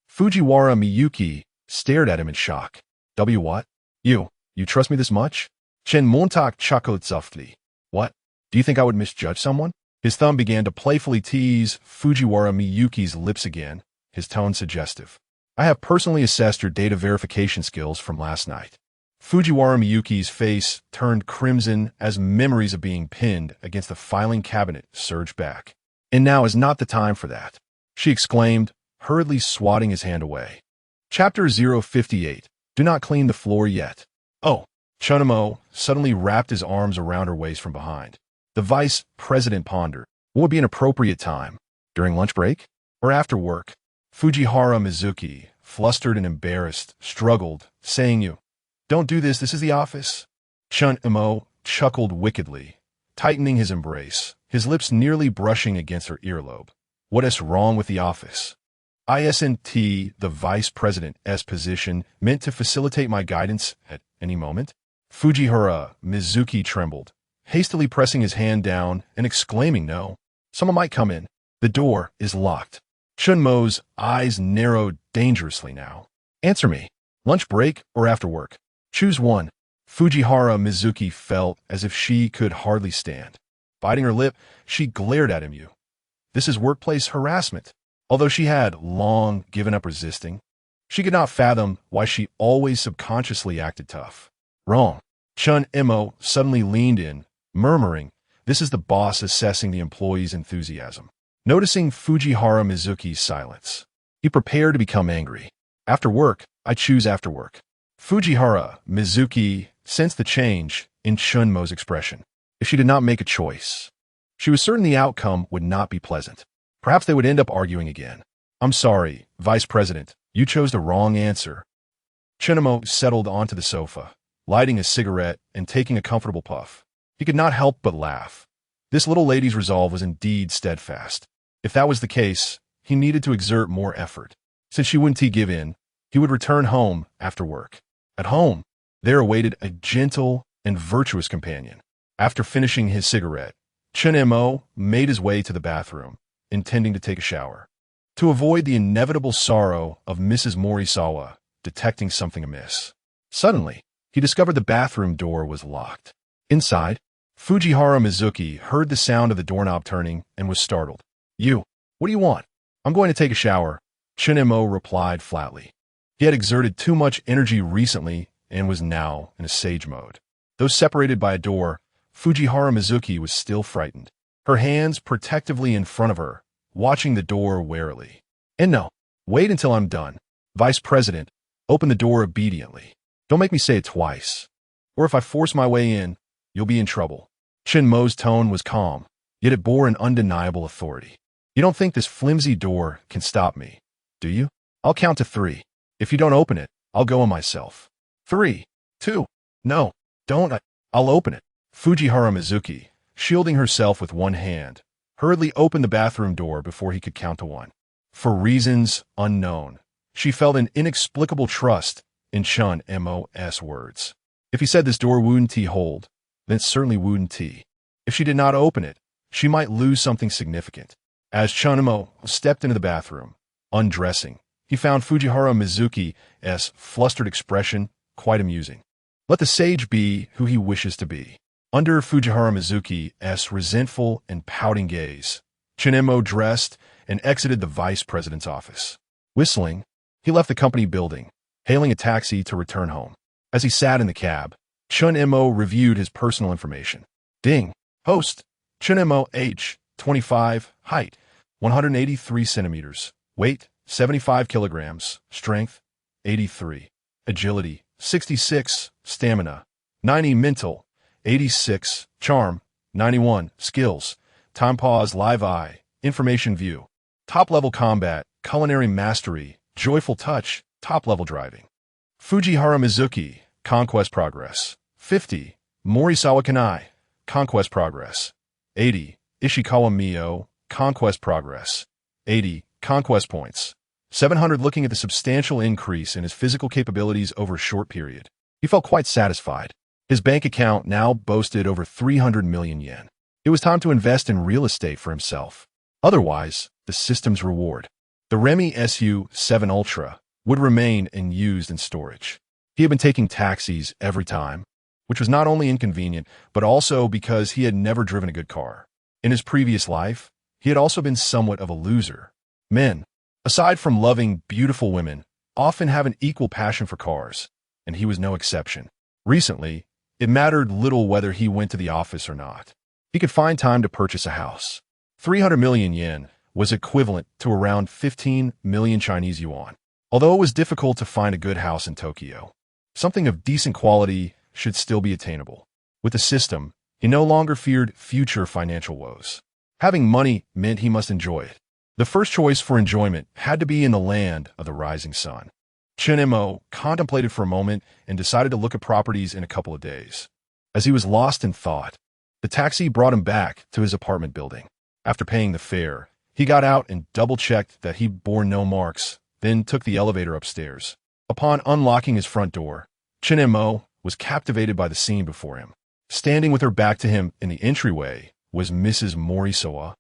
Fujiwara Miyuki stared at him in shock. What? You trust me this much?" Chen Montauk chuckled softly. "What? Do you think I would misjudge someone?" His thumb began to playfully tease Fujiwara Miyuki's lips again, his tone suggestive. "I have personally assessed your data verification skills from last night." Fujiwara Miyuki's face turned crimson as memories of being pinned against the filing cabinet surged back. "And now is not the time for that," she exclaimed, hurriedly swatting his hand away. Chapter 058. Do not clean the floor yet. "Oh." Chen Mo suddenly wrapped his arms around her waist from behind. The vice president pondered. What would be an appropriate time? During lunch break? Or after work? Fujihara Mizuki, flustered and embarrassed, struggled, saying, "You don't do this, this is the office." Chen Mo chuckled wickedly, tightening his embrace, his lips nearly brushing against her earlobe. "What is wrong with the office? Isn't the vice president's position meant to facilitate my guidance at any moment?" Fujihara Mizuki trembled, hastily pressing his hand down and exclaiming, "No, someone might come in. The door is locked." Chen Mo's eyes narrowed dangerously now. "Answer me. Lunch break or after work? Choose one. Fujihara Mizuki felt as if she could hardly stand. Biting her lip, she glared at him. This is workplace harassment. Although she had long given up resisting, she could not fathom why she always subconsciously acted tough. Wrong. Chen Mo suddenly leaned in, murmuring, "This is the boss assessing the employee's enthusiasm." Noticing Fujihara Mizuki's silence, he prepared to become angry. After work, I choose after work. Fujihara Mizuki sensed the change in Chen Mo's expression. If she did not make a choice, she was certain the outcome would not be pleasant. Perhaps they would end up arguing again. "I'm sorry, Vice President. You chose the wrong answer." Chen Mo settled onto the sofa, lighting a cigarette and taking a comfortable puff. He could not help but laugh. This little lady's resolve was indeed steadfast. If that was the case, he needed to exert more effort. Since she wouldn't give in, he would return home after work. At home, there awaited a gentle and virtuous companion. After finishing his cigarette, Chen Mo made his way to the bathroom, intending to take a shower. To avoid the inevitable sorrow of Mrs. Morisawa detecting something amiss. Suddenly, he discovered the bathroom door was locked. Inside, Fujihara Mizuki heard the sound of the doorknob turning and was startled. What do you want?" "I'm going to take a shower," Chen Mo replied flatly. He had exerted too much energy recently and was now in a sage mode. Though separated by a door, Fujihara Mizuki was still frightened. Her hands protectively in front of her, watching the door warily. "And no, wait until I'm done. Vice President, open the door obediently. Don't make me say it twice. Or if I force my way in, you'll be in trouble." Chen Mo's tone was calm, yet it bore an undeniable authority. "You don't think this flimsy door can stop me, do you? I'll count to 3. If you don't open it, I'll go in myself. 3, 2, no, don't, I'll open it." Fujihara Mizuki, shielding herself with one hand, hurriedly opened the bathroom door before he could count to 1. For reasons unknown, she felt an inexplicable trust in Chen Mo's words. If he said this door wouldn't hold, then it certainly wouldn't. If she did not open it, she might lose something significant. As Chen Mo stepped into the bathroom, undressing, he found Fujihara Mizuki's flustered expression quite amusing. Let the sage be who he wishes to be. Under Fujihara Mizuki's resentful and pouting gaze, Chen Mo dressed and exited the vice president's office. Whistling, he left the company building, hailing a taxi to return home. As he sat in the cab, Chen Mo reviewed his personal information. Ding. Host, Chen Mo, age, 25, height, 183 centimeters, weight, 75 kilograms, strength, 83, agility, 66, stamina, 90 mental, 86, charm, 91, skills, time pause, live eye, information view, top-level combat, culinary mastery, joyful touch, top-level driving. Fujihara Mizuki, conquest progress, 50, Morisawa Kanai, conquest progress, 80, Ishikawa Mio, conquest progress, 80, conquest points, 700. Looking at the substantial increase in his physical capabilities over a short period, he felt quite satisfied. His bank account now boasted over 300 million yen. It was time to invest in real estate for himself. Otherwise, the system's reward, the Remy SU-7 Ultra, would remain unused in storage. He had been taking taxis every time, which was not only inconvenient, but also because he had never driven a good car. In his previous life, he had also been somewhat of a loser. Men, aside from loving beautiful women, often have an equal passion for cars, and he was no exception. Recently, it mattered little whether he went to the office or not. He could find time to purchase a house. 300 million yen was equivalent to around 15 million Chinese yuan. Although it was difficult to find a good house in Tokyo, something of decent quality should still be attainable. With the system, he no longer feared future financial woes. Having money meant he must enjoy it. The first choice for enjoyment had to be in the land of the rising sun. Chen Mo contemplated for a moment and decided to look at properties in a couple of days. As he was lost in thought, the taxi brought him back to his apartment building. After paying the fare, he got out and double-checked that he bore no marks, then took the elevator upstairs. Upon unlocking his front door, Chen Mo was captivated by the scene before him. Standing with her back to him in the entryway was Mrs. Morisawa,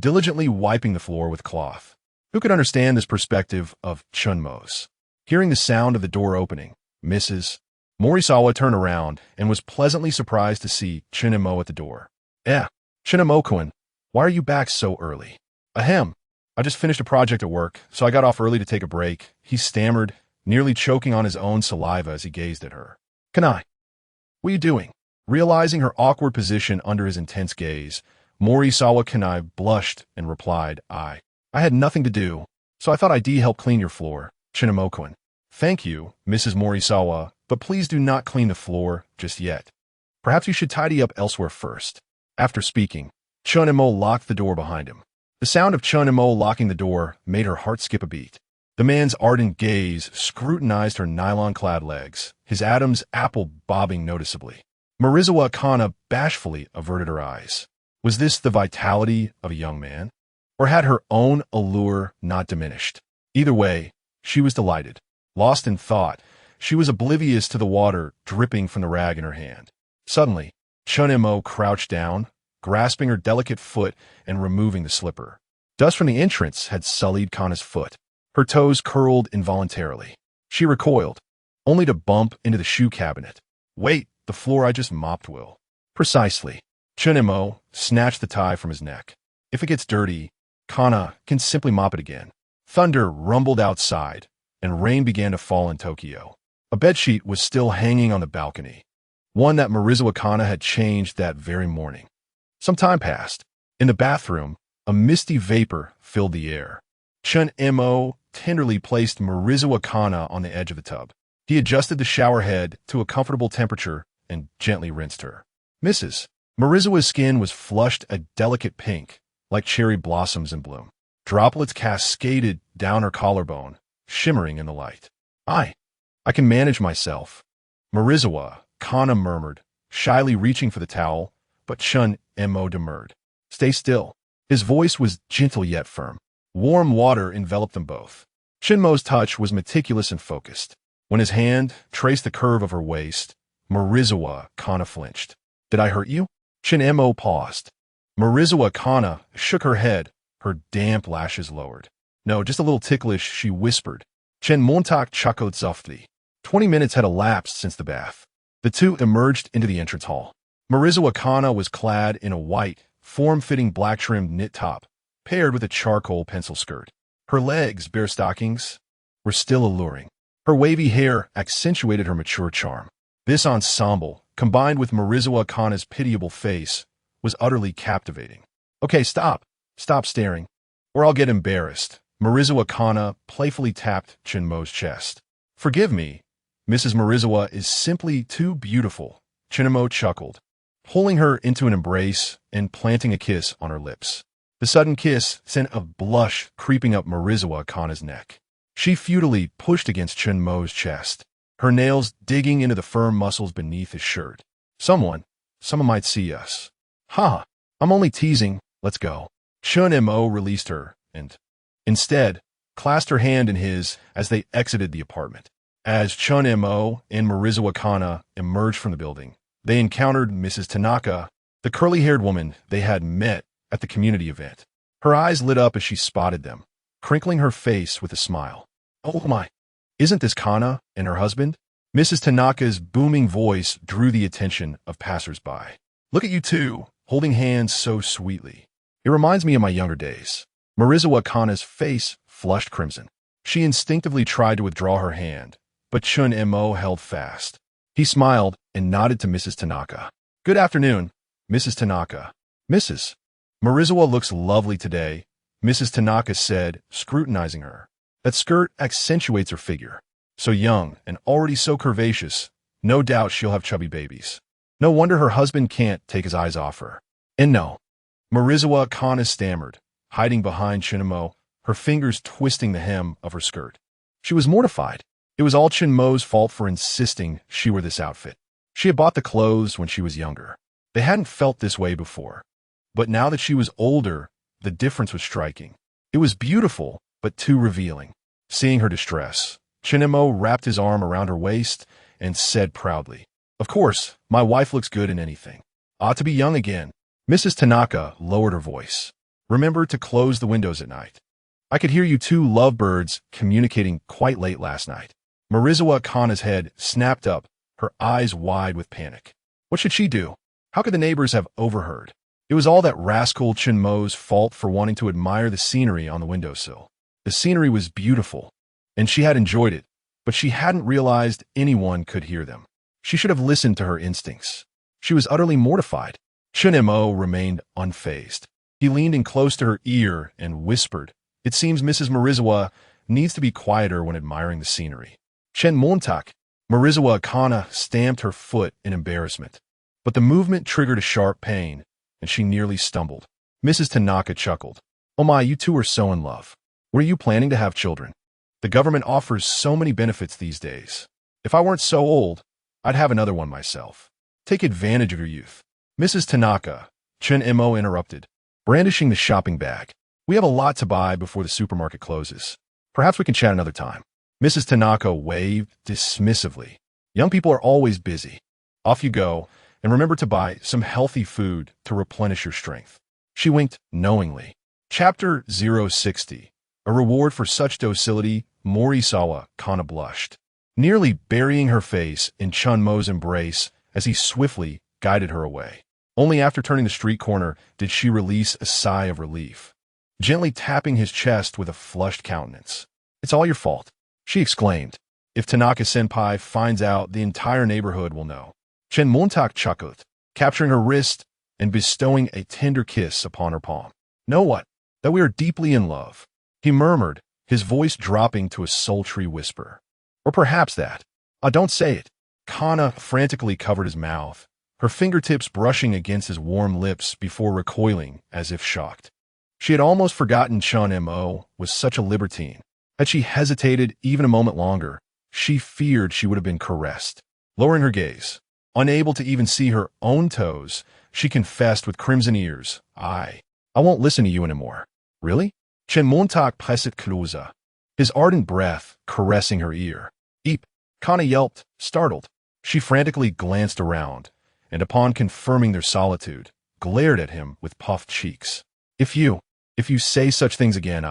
diligently wiping the floor with cloth. Who could understand this perspective of Chen Mo's? Hearing the sound of the door opening, Mrs. Morisawa turned around and was pleasantly surprised to see Chen Mo at the door. Chen Mo-kun, why are you back so early? Ahem. I just finished a project at work, so I got off early to take a break, he stammered, nearly choking on his own saliva as he gazed at her. Kanai, what are you doing? Realizing her awkward position under his intense gaze, Morisawa Kanai blushed and replied, I had nothing to do, so I thought I'd help clean your floor, Chen Mo-kun. Thank you, Mrs. Morisawa, but please do not clean the floor just yet. Perhaps you should tidy up elsewhere first. After speaking, Chen Mo locked the door behind him. The sound of Chen Mo locking the door made her heart skip a beat. The man's ardent gaze scrutinized her nylon-clad legs, his Adam's apple bobbing noticeably. Morizawa Kana bashfully averted her eyes. Was this the vitality of a young man? Or had her own allure not diminished? Either way, she was delighted. Lost in thought, she was oblivious to the water dripping from the rag in her hand. Suddenly, Chen Mo crouched down, grasping her delicate foot and removing the slipper. Dust from the entrance had sullied Kana's foot. Her toes curled involuntarily. She recoiled, only to bump into the shoe cabinet. Wait, the floor I just mopped will. Precisely. Chen Mo snatched the tie from his neck. If it gets dirty, Kana can simply mop it again. Thunder rumbled outside, and rain began to fall in Tokyo. A bedsheet was still hanging on the balcony, one that Morizawa Kana had changed that very morning. Some time passed. In the bathroom, a misty vapor filled the air. Chen Mo tenderly placed Morizawa Kana on the edge of the tub. He adjusted the shower head to a comfortable temperature and gently rinsed her. Mrs. Morizawa's skin was flushed a delicate pink, like cherry blossoms in bloom. Droplets cascaded down her collarbone, shimmering in the light. I can manage myself. Morizawa Kana murmured, shyly reaching for the towel, but Chen Mo demurred. Stay still. His voice was gentle yet firm. Warm water enveloped them both. Chen Mo's touch was meticulous and focused. When his hand traced the curve of her waist, Morizawa Kana flinched. Did I hurt you? Chen Mo paused. Morizawa Kana shook her head, her damp lashes lowered. No, just a little ticklish, she whispered. Chen Montak chuckled softly. 20 minutes had elapsed since the bath. The two emerged into the entrance hall. Morizawa Kana was clad in a white, form-fitting black-trimmed knit top, paired with a charcoal pencil skirt. Her legs, bare stockings, were still alluring. Her wavy hair accentuated her mature charm. This ensemble, combined with Morizawa Kana's pitiable face, was utterly captivating. Okay, stop staring, or I'll get embarrassed. Morizawa Kana playfully tapped Chen Mo's chest. Forgive me, Mrs. Morizawa is simply too beautiful, Chen Mo chuckled, pulling her into an embrace and planting a kiss on her lips. The sudden kiss sent a blush creeping up Morizawa Kana's neck. She futilely pushed against Chen Mo's chest, her nails digging into the firm muscles beneath his shirt. Someone might see us. I'm only teasing, let's go. Chen Mo released her and, instead, clasped her hand in his as they exited the apartment. As Chen Mo and Morizawa Kana emerged from the building, they encountered Mrs. Tanaka, the curly-haired woman they had met at the community event. Her eyes lit up as she spotted them, crinkling her face with a smile. Oh my, isn't this Kana and her husband? Mrs. Tanaka's booming voice drew the attention of passers-by. Look at you two, holding hands so sweetly. It reminds me of my younger days. Morizawa Kana's face flushed crimson. She instinctively tried to withdraw her hand, but Chen Mo held fast. He smiled and nodded to Mrs. Tanaka. Good afternoon, Mrs. Tanaka. Mrs. Morizawa looks lovely today, Mrs. Tanaka said, scrutinizing her. That skirt accentuates her figure. So young and already so curvaceous, no doubt she'll have chubby babies. No wonder her husband can't take his eyes off her. And no, Morizawa Kana stammered, hiding behind Chen Mo, her fingers twisting the hem of her skirt. She was mortified. It was all Chen Mo's fault for insisting she wear this outfit. She had bought the clothes when she was younger. They hadn't felt this way before. But now that she was older, the difference was striking. It was beautiful, but too revealing. Seeing her distress, Chen Mo wrapped his arm around her waist and said proudly, Of course, my wife looks good in anything. Ought to be young again. Mrs. Tanaka lowered her voice. Remember to close the windows at night. I could hear you two lovebirds communicating quite late last night. Marizawa Kana's head snapped up, her eyes wide with panic. What should she do? How could the neighbors have overheard? It was all that rascal Chen Mo's fault for wanting to admire the scenery on the windowsill. The scenery was beautiful, and she had enjoyed it, but she hadn't realized anyone could hear them. She should have listened to her instincts. She was utterly mortified. Chen Mo remained unfazed. He leaned in close to her ear and whispered, "It seems Mrs. Marizawa needs to be quieter when admiring the scenery." Chen Montak. Marizawa Kana stamped her foot in embarrassment, but the movement triggered a sharp pain, and she nearly stumbled. Mrs. Tanaka chuckled. "Oh my, you two are so in love. Were you planning to have children? The government offers so many benefits these days. If I weren't so old, I'd have another one myself. Take advantage of your youth." Mrs. Tanaka, Chen Mo interrupted, brandishing the shopping bag. "We have a lot to buy before the supermarket closes. Perhaps we can chat another time." Mrs. Tanaka waved dismissively. "Young people are always busy. Off you go, and remember to buy some healthy food to replenish your strength." She winked knowingly. Chapter 060. A reward for such docility. Morisawa Kana blushed, nearly burying her face in Chen Mo's embrace as he swiftly guided her away. Only after turning the street corner did she release a sigh of relief, gently tapping his chest with a flushed countenance. "It's all your fault," she exclaimed. "If Tanaka-senpai finds out, the entire neighborhood will know." Chen Montak chuckled, capturing her wrist and bestowing a tender kiss upon her palm. "Know what? That we are deeply in love," he murmured, his voice dropping to a sultry whisper. "Or perhaps that. Don't say it." Kana frantically covered his mouth, her fingertips brushing against his warm lips before recoiling as if shocked. She had almost forgotten Chen Mo was such a libertine. Had she hesitated even a moment longer, she feared she would have been caressed. Lowering her gaze, unable to even see her own toes, she confessed with crimson ears, I won't listen to you anymore." "Really?" Chen Montak pressed closer, his ardent breath caressing her ear. "Eep!" Kana yelped, startled. She frantically glanced around, and upon confirming their solitude, glared at him with puffed cheeks. If you say such things again,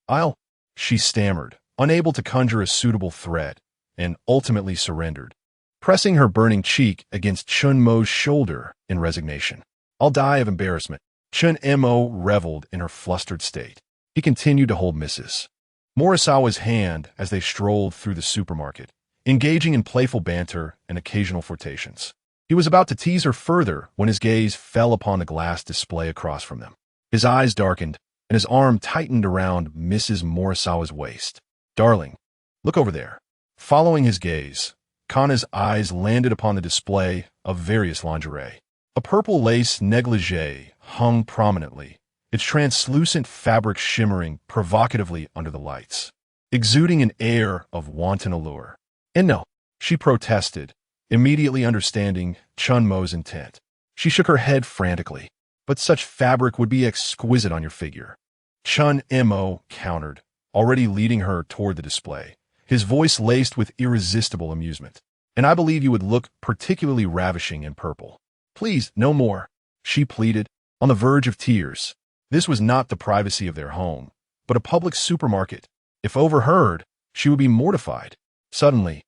I'll," she stammered, unable to conjure a suitable threat, and ultimately surrendered, pressing her burning cheek against Chen Mo's shoulder in resignation. "I'll die of embarrassment." Chen Mo reveled in her flustered state. He continued to hold Mrs. Morisawa's hand as they strolled through the supermarket, engaging in playful banter and occasional flirtations. He was about to tease her further when his gaze fell upon the glass display across from them. His eyes darkened, and his arm tightened around Mrs. Morisawa's waist. "Darling, look over there." Following his gaze, Kana's eyes landed upon the display of various lingerie. A purple lace negligee hung prominently, its translucent fabric shimmering provocatively under the lights, exuding an air of wanton allure. "And no," she protested, immediately understanding Chen Mo's intent. She shook her head frantically. "But such fabric would be exquisite on your figure." Chen Mo countered, already leading her toward the display, his voice laced with irresistible amusement. "And I believe you would look particularly ravishing in purple." "Please, no more," she pleaded, on the verge of tears. This was not the privacy of their home, but a public supermarket. If overheard, she would be mortified. Suddenly,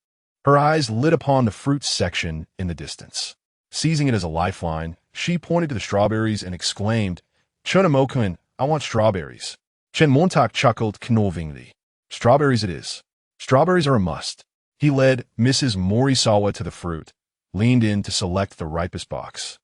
her eyes lit upon the fruit section in the distance. Seizing it as a lifeline, she pointed to the strawberries and exclaimed, "Chen-mo-kun, I want strawberries." Chen Montak chuckled knowingly. "Strawberries it is. Strawberries are a must." He led Mrs. Morisawa to the fruit, leaned in to select the ripest box,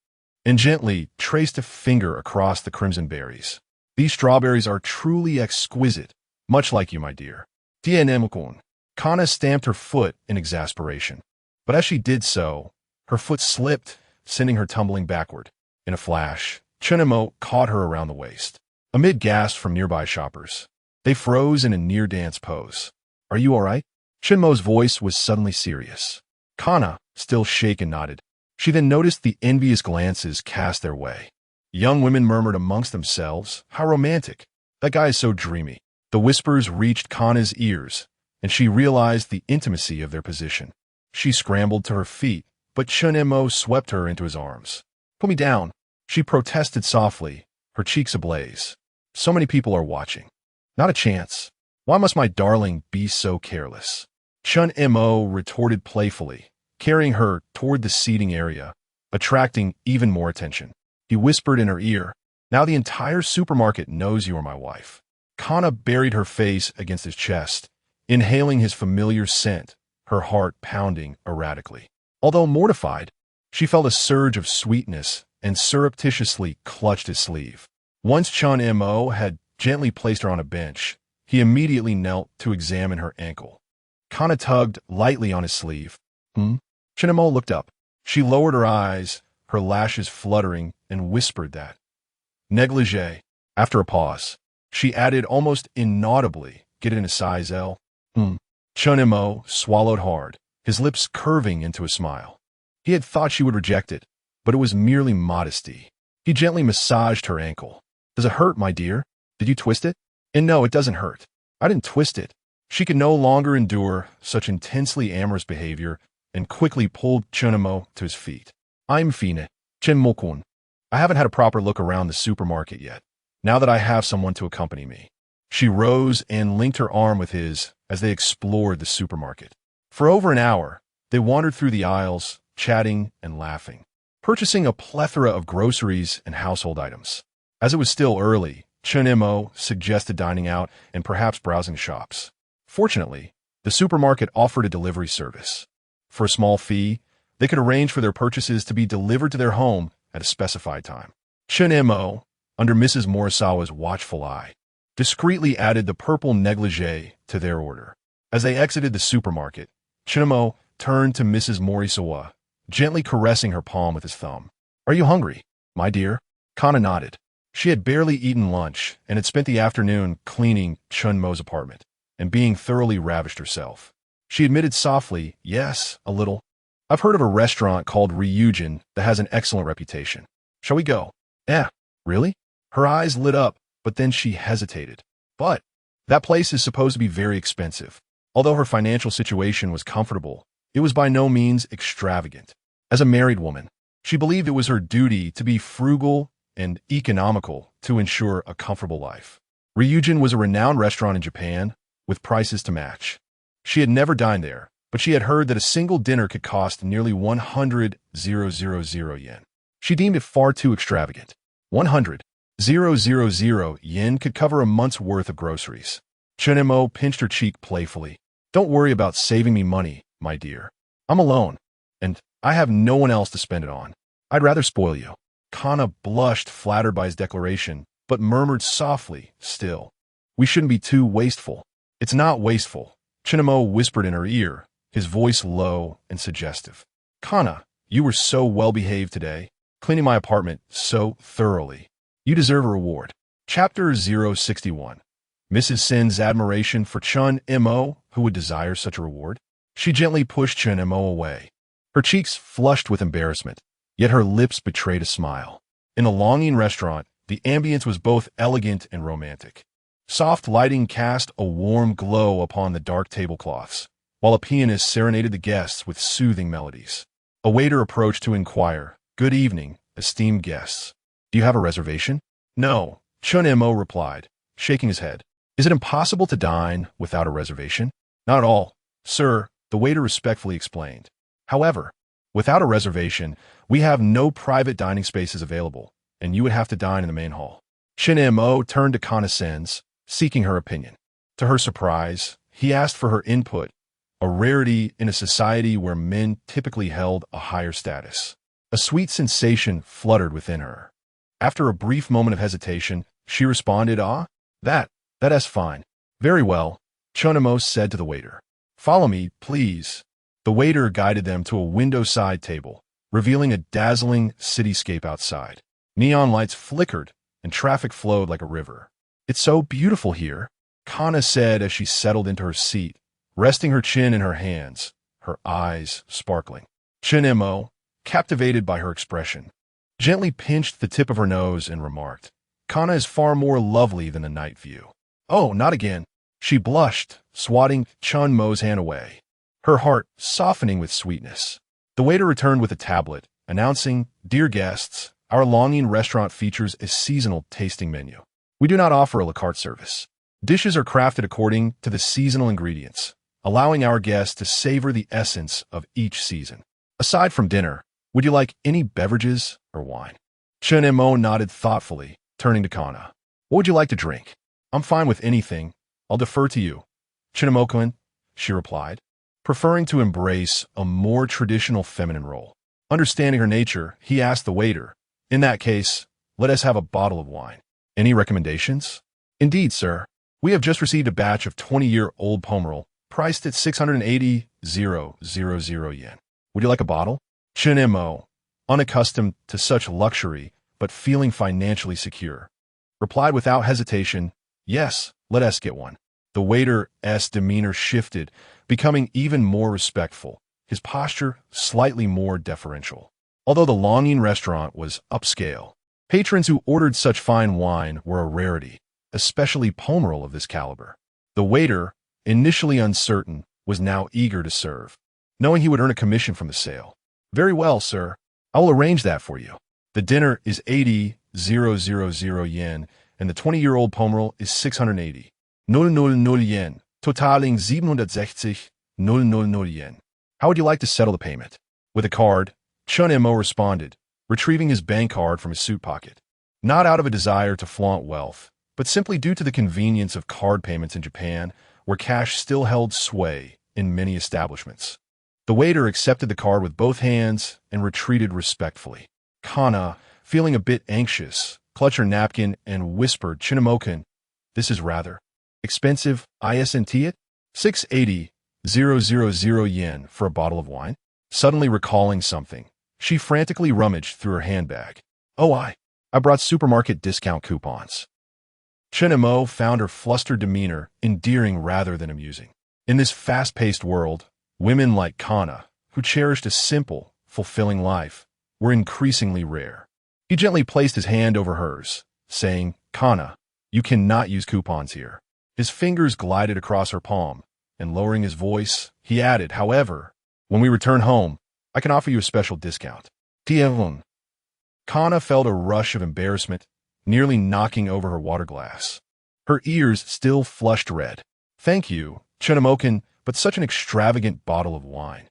and gently traced a finger across the crimson berries. "These strawberries are truly exquisite, much like you, my dear." "Tien-mo-kun." Kana stamped her foot in exasperation, but as she did so, her foot slipped, sending her tumbling backward. In a flash, Chen Mo caught her around the waist. Amid gasps from nearby shoppers, they froze in a near-dance pose. "Are you all right?" Chen Mo's voice was suddenly serious. Kana, still shaken, nodded. She then noticed the envious glances cast their way. Young women murmured amongst themselves, "How romantic! That guy is so dreamy." The whispers reached Kana's ears, and she realized the intimacy of their position. She scrambled to her feet, but Chen Mo swept her into his arms. "Put me down," she protested softly, her cheeks ablaze. "So many people are watching. Not a chance. Why must my darling be so careless?" Chen Mo retorted playfully, carrying her toward the seating area, attracting even more attention. He whispered in her ear, "Now the entire supermarket knows you are my wife." Kana buried her face against his chest, inhaling his familiar scent, her heart pounding erratically. Although mortified, she felt a surge of sweetness and surreptitiously clutched his sleeve. Once Chen Mo had gently placed her on a bench, he immediately knelt to examine her ankle. Kana tugged lightly on his sleeve. Chen Mo looked up. She lowered her eyes, her lashes fluttering, and whispered that. Negligee. After a pause, she added almost inaudibly, "Get it in a size L?" Chen Mo swallowed hard, his lips curving into a smile. He had thought she would reject it, but it was merely modesty. He gently massaged her ankle. "Does it hurt, my dear? Did you twist it?" "And no, it doesn't hurt. I didn't twist it." She could no longer endure such intensely amorous behavior and quickly pulled Chen Mo to his feet. "I'm fine, Chen Mo-kun. I haven't had a proper look around the supermarket yet, now that I have someone to accompany me." She rose and linked her arm with his as they explored the supermarket. For over an hour, they wandered through the aisles, chatting and laughing, purchasing a plethora of groceries and household items. As it was still early, Chen Mo suggested dining out and perhaps browsing shops. Fortunately, the supermarket offered a delivery service. For a small fee, they could arrange for their purchases to be delivered to their home at a specified time. Chen Mo, under Mrs. Morisawa's watchful eye, discreetly added the purple negligee to their order. As they exited the supermarket, Chen Mo turned to Mrs. Morisawa, gently caressing her palm with his thumb. "Are you hungry, my dear?" Kana nodded. She had barely eaten lunch and had spent the afternoon cleaning Chen Mo's apartment and being thoroughly ravished herself. She admitted softly, "Yes, a little. I've heard of a restaurant called Ryujin that has an excellent reputation. Shall we go?" Really?" Her eyes lit up, but then she hesitated. "But that place is supposed to be very expensive." Although her financial situation was comfortable, it was by no means extravagant. As a married woman, she believed it was her duty to be frugal and economical to ensure a comfortable life. Ryujin was a renowned restaurant in Japan, with prices to match. She had never dined there, but she had heard that a single dinner could cost nearly 100,000 yen. She deemed it far too extravagant. 100,000 yen could cover a month's worth of groceries. Chen Mo pinched her cheek playfully. "Don't worry about saving me money, my dear. I'm alone, and I have no one else to spend it on. I'd rather spoil you." Kana blushed, flattered by his declaration, but murmured softly, still, "We shouldn't be too wasteful." "It's not wasteful," Chen Mo whispered in her ear, his voice low and suggestive. "Kana, you were so well-behaved today, cleaning my apartment so thoroughly. You deserve a reward." Chapter 061. Mrs. Sin's admiration for Chen Mo, who would desire such a reward. She gently pushed Chen Mo away. Her cheeks flushed with embarrassment, yet her lips betrayed a smile. In a longing restaurant, the ambience was both elegant and romantic. Soft lighting cast a warm glow upon the dark tablecloths, while a pianist serenaded the guests with soothing melodies. A waiter approached to inquire, "Good evening, esteemed guests. Do you have a reservation?" "No," Chen Mo replied, shaking his head. "Is it impossible to dine without a reservation?" "Not at all, sir," the waiter respectfully explained. "However, without a reservation, we have no private dining spaces available, and you would have to dine in the main hall." Chen Mo turned to Kana-sen's, seeking her opinion. To her surprise, he asked for her input, a rarity in a society where men typically held a higher status. A sweet sensation fluttered within her. After a brief moment of hesitation, she responded, That's fine." "Very well," Chen Mo said to the waiter. "Follow me, please." The waiter guided them to a window-side table, revealing a dazzling cityscape outside. Neon lights flickered, and traffic flowed like a river. "It's so beautiful here," Kana said as she settled into her seat, resting her chin in her hands, her eyes sparkling. Chen Mo, captivated by her expression, gently pinched the tip of her nose and remarked, "Kana is far more lovely than the night view." "Oh, not again." She blushed, swatting Chen Mo's hand away, her heart softening with sweetness. The waiter returned with a tablet, announcing, "Dear guests, our longing restaurant features a seasonal tasting menu. We do not offer a la carte service. Dishes are crafted according to the seasonal ingredients, allowing our guests to savor the essence of each season. Aside from dinner, would you like any beverages or wine? Chen Mo nodded thoughtfully, turning to Kana. What would you like to drink? I'm fine with anything. I'll defer to you. Chen Mo-kun, she replied, preferring to embrace a more traditional feminine role. Understanding her nature, he asked the waiter, in that case, let us have a bottle of wine. Any recommendations? Indeed, sir. We have just received a batch of 20-year-old Pomerol, priced at 680,000 yen. Would you like a bottle? Chen Mo, unaccustomed to such luxury, but feeling financially secure, replied without hesitation, yes, let us get one. The waiter's demeanor shifted, becoming even more respectful, his posture slightly more deferential. Although the Longing restaurant was upscale, patrons who ordered such fine wine were a rarity, especially Pomerol of this caliber. The waiter, initially uncertain, was now eager to serve, knowing he would earn a commission from the sale. Very well, sir. I will arrange that for you. The dinner is 80,000 yen, and the 20-year-old Pomerol is 680,000 yen, totaling 760,000 yen. How would you like to settle the payment? With a card, Chen Mo responded, retrieving his bank card from his suit pocket. Not out of a desire to flaunt wealth, but simply due to the convenience of card payments in Japan, where cash still held sway in many establishments. The waiter accepted the card with both hands and retreated respectfully. Kana, feeling a bit anxious, clutched her napkin and whispered, Chinnamokan, this is rather expensive, isn't it? 680,000 yen for a bottle of wine? Suddenly recalling something, she frantically rummaged through her handbag. Oh, I brought supermarket discount coupons. Chen Mo found her flustered demeanor endearing rather than amusing. In this fast-paced world, women like Kana, who cherished a simple, fulfilling life, were increasingly rare. He gently placed his hand over hers, saying, Kana, you cannot use coupons here. His fingers glided across her palm, and lowering his voice, he added, however, when we return home, I can offer you a special discount. Tievun. Kana felt a rush of embarrassment, nearly knocking over her water glass. Her ears still flushed red. Thank you, Chinnamokan, but such an extravagant bottle of wine.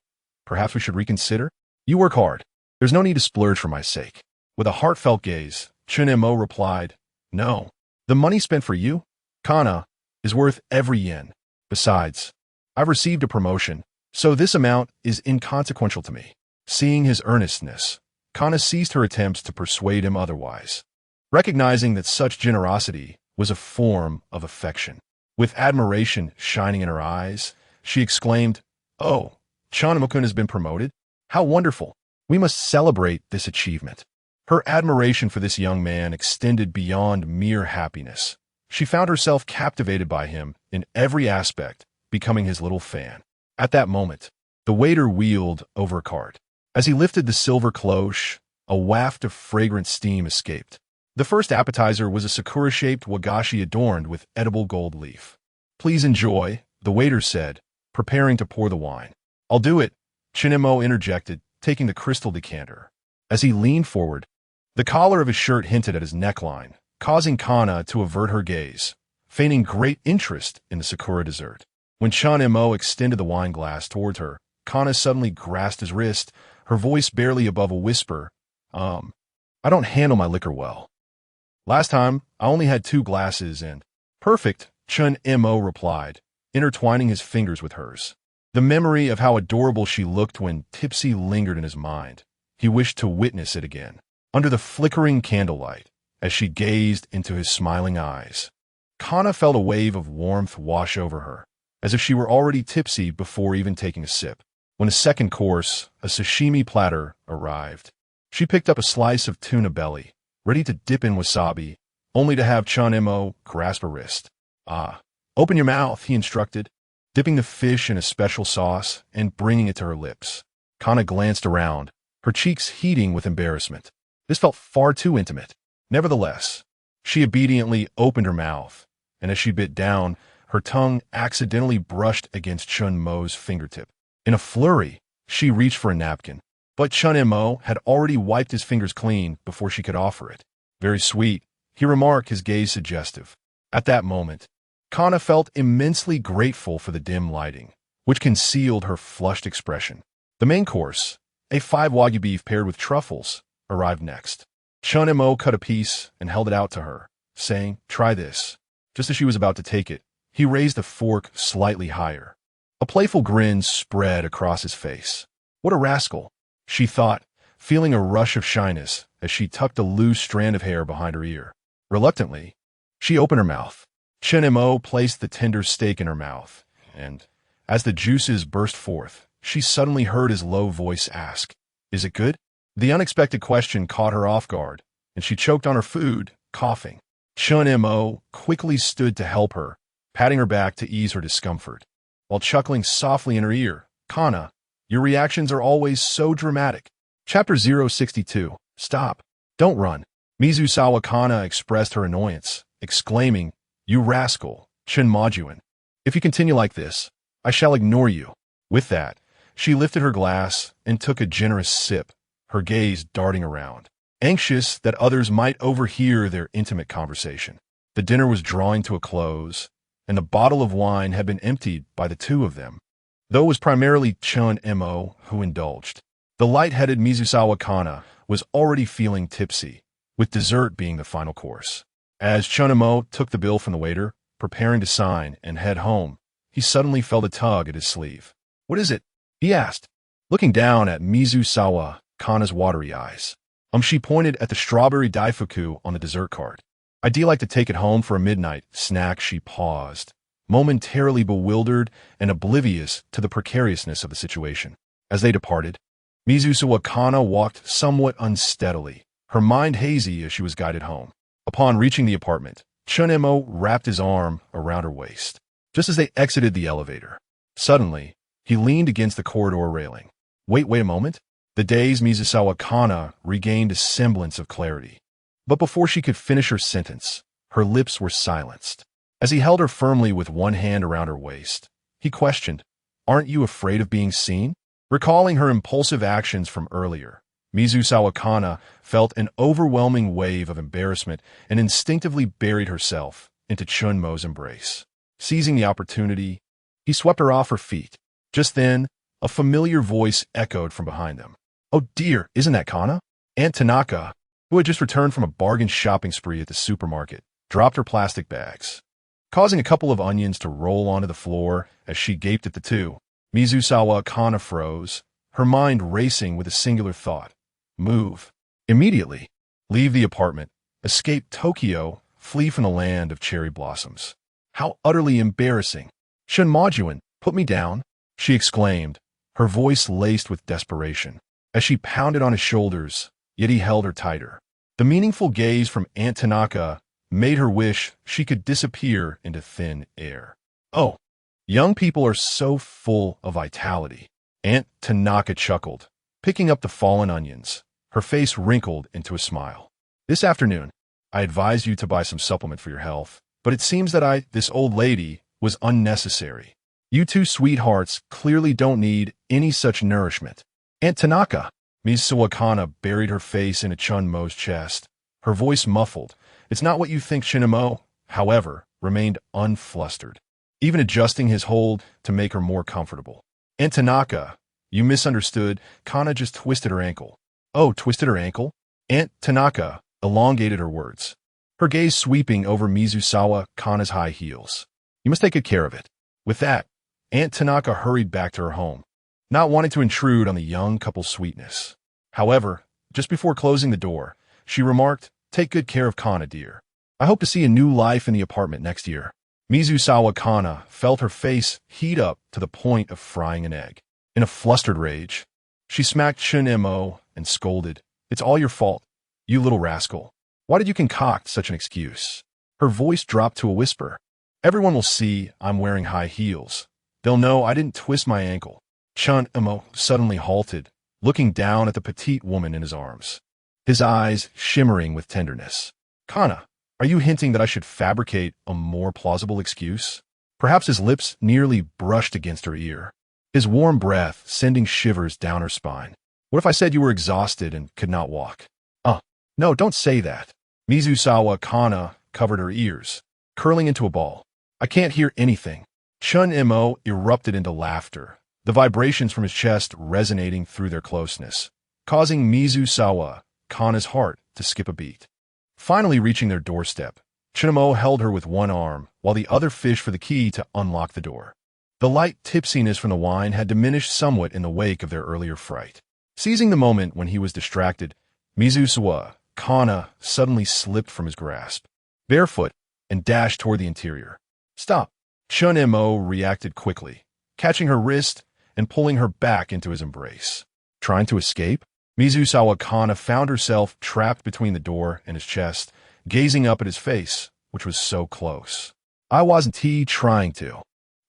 Perhaps we should reconsider? You work hard. There's no need to splurge for my sake. With a heartfelt gaze, Chen Mo replied, no. The money spent for you, Kana, is worth every yen. Besides, I've received a promotion, so this amount is inconsequential to me. Seeing his earnestness, Kana ceased her attempts to persuade him otherwise, recognizing that such generosity was a form of affection. With admiration shining in her eyes, she exclaimed, oh, Chanamukun has been promoted? How wonderful! We must celebrate this achievement. Her admiration for this young man extended beyond mere happiness. She found herself captivated by him in every aspect, becoming his little fan. At that moment, the waiter wheeled over a cart. As he lifted the silver cloche, a waft of fragrant steam escaped. The first appetizer was a sakura-shaped wagashi adorned with edible gold leaf. Please enjoy, the waiter said, preparing to pour the wine. I'll do it, Chinemo interjected, taking the crystal decanter. As he leaned forward, the collar of his shirt hinted at his neckline, causing Kana to avert her gaze, feigning great interest in the sakura dessert. When Chan-Mo extended the wine glass towards her, Kana suddenly grasped his wrist, her voice barely above a whisper, I don't handle my liquor well. Last time, I only had 2 glasses and— Perfect, Chun-Mo replied, intertwining his fingers with hers. The memory of how adorable she looked when tipsy lingered in his mind. He wished to witness it again, under the flickering candlelight, as she gazed into his smiling eyes. Kana felt a wave of warmth wash over her, as if she were already tipsy before even taking a sip. When a second course, a sashimi platter, arrived, she picked up a slice of tuna belly, ready to dip in wasabi, only to have Chan-Mo grasp her wrist. Open your mouth, he instructed, dipping the fish in a special sauce and bringing it to her lips. Kana glanced around, her cheeks heating with embarrassment. This felt far too intimate. Nevertheless, she obediently opened her mouth, and as she bit down, her tongue accidentally brushed against Chun-Mo's fingertip. In a flurry, she reached for a napkin, but Chun-Mo had already wiped his fingers clean before she could offer it. Very sweet, he remarked, his gaze suggestive. At that moment, Kana felt immensely grateful for the dim lighting, which concealed her flushed expression. The main course, a 5 Wagyu beef paired with truffles, arrived next. Chen Mo cut a piece and held it out to her, saying, "Try this." Just as she was about to take it, he raised the fork slightly higher. A playful grin spread across his face. What a rascal, she thought, feeling a rush of shyness as she tucked a loose strand of hair behind her ear. Reluctantly, she opened her mouth. Chen Mo placed the tender steak in her mouth, and, as the juices burst forth, she suddenly heard his low voice ask, "Is it good?" The unexpected question caught her off guard, and she choked on her food, coughing. Chen Mo quickly stood to help her, patting her back to ease her discomfort, while chuckling softly in her ear, "Kana, your reactions are always so dramatic." Chapter 062. Stop. Don't run. Mizusawa Kana expressed her annoyance, exclaiming, "You rascal, Chen Mojuan. If you continue like this, I shall ignore you." With that, she lifted her glass and took a generous sip, her gaze darting around, anxious that others might overhear their intimate conversation. The dinner was drawing to a close, and the bottle of wine had been emptied by the two of them, though it was primarily Chen Mo who indulged. The light-headed Mizusawa Kana was already feeling tipsy, with dessert being the final course. As Chen Mo took the bill from the waiter, preparing to sign and head home, he suddenly felt a tug at his sleeve. "What is it?" he asked, looking down at Mizusawa Kana's watery eyes. She pointed at the strawberry daifuku on the dessert cart. "I'd like to take it home for a midnight snack." She paused, momentarily bewildered and oblivious to the precariousness of the situation. As they departed, Mizusawa Kana walked somewhat unsteadily, her mind hazy as she was guided home. Upon reaching the apartment, Chen Mo wrapped his arm around her waist. Just as they exited the elevator, suddenly, he leaned against the corridor railing. Wait a moment." The dazed Mizusawa Kana regained a semblance of clarity. But before she could finish her sentence, her lips were silenced. As he held her firmly with one hand around her waist, he questioned, "Aren't you afraid of being seen?" Recalling her impulsive actions from earlier, Mizusawa Kana felt an overwhelming wave of embarrassment and instinctively buried herself into Chen Mo's embrace. Seizing the opportunity, he swept her off her feet. Just then, a familiar voice echoed from behind them. "Oh dear, isn't that Kana?" Aunt Tanaka, who had just returned from a bargain shopping spree at the supermarket, dropped her plastic bags, causing a couple of onions to roll onto the floor as she gaped at the two. Mizusawa Kana froze, her mind racing with a singular thought. Move. Immediately. Leave the apartment. Escape Tokyo. Flee from the land of cherry blossoms. How utterly embarrassing. "Chen Mojuan, put me down," she exclaimed, her voice laced with desperation. As she pounded on his shoulders, yet he held her tighter. The meaningful gaze from Aunt Tanaka made her wish she could disappear into thin air. "Oh, young people are so full of vitality." Aunt Tanaka chuckled, picking up the fallen onions, her face wrinkled into a smile. "This afternoon, I advised you to buy some supplement for your health, but it seems that this old lady, was unnecessary. You two sweethearts clearly don't need any such nourishment." "Aunt Tanaka." Mizusawa Kana buried her face into Chen Mo's chest, her voice muffled. "It's not what you think." Chen Mo, however, remained unflustered, even adjusting his hold to make her more comfortable. "Aunt Tanaka, you misunderstood." Kana just twisted her ankle. "Oh, twisted her ankle?" Aunt Tanaka elongated her words, her gaze sweeping over Mizusawa Kana's high heels. "You must take good care of it." With that, Aunt Tanaka hurried back to her home, not wanting to intrude on the young couple's sweetness. However, just before closing the door, she remarked, "Take good care of Kana, dear. I hope to see a new life in the apartment next year." Mizusawa Kana felt her face heat up to the point of frying an egg. In a flustered rage, she smacked Chen Mo and scolded, "It's all your fault, you little rascal. Why did you concoct such an excuse?" Her voice dropped to a whisper. "Everyone will see I'm wearing high heels. They'll know I didn't twist my ankle." Chen Mo suddenly halted, looking down at the petite woman in his arms, his eyes shimmering with tenderness. "Kana, are you hinting that I should fabricate a more plausible excuse?" Perhaps his lips nearly brushed against her ear, his warm breath sending shivers down her spine. "What if I said you were exhausted and could not walk?" No, don't say that." Mizusawa Kana covered her ears, curling into a ball. "I can't hear anything." Chen Mo erupted into laughter, the vibrations from his chest resonating through their closeness, causing Mizusawa Kana's heart to skip a beat. Finally reaching their doorstep, Chen Mo held her with one arm, while the other fished for the key to unlock the door. The light tipsiness from the wine had diminished somewhat in the wake of their earlier fright. Seizing the moment when he was distracted, Mizusawa Kana suddenly slipped from his grasp, barefoot, and dashed toward the interior. Stop! Chen Mo reacted quickly, catching her wrist and pulling her back into his embrace. Trying to escape? Mizusawa Kana found herself trapped between the door and his chest, gazing up at his face, which was so close. I wasn't trying to.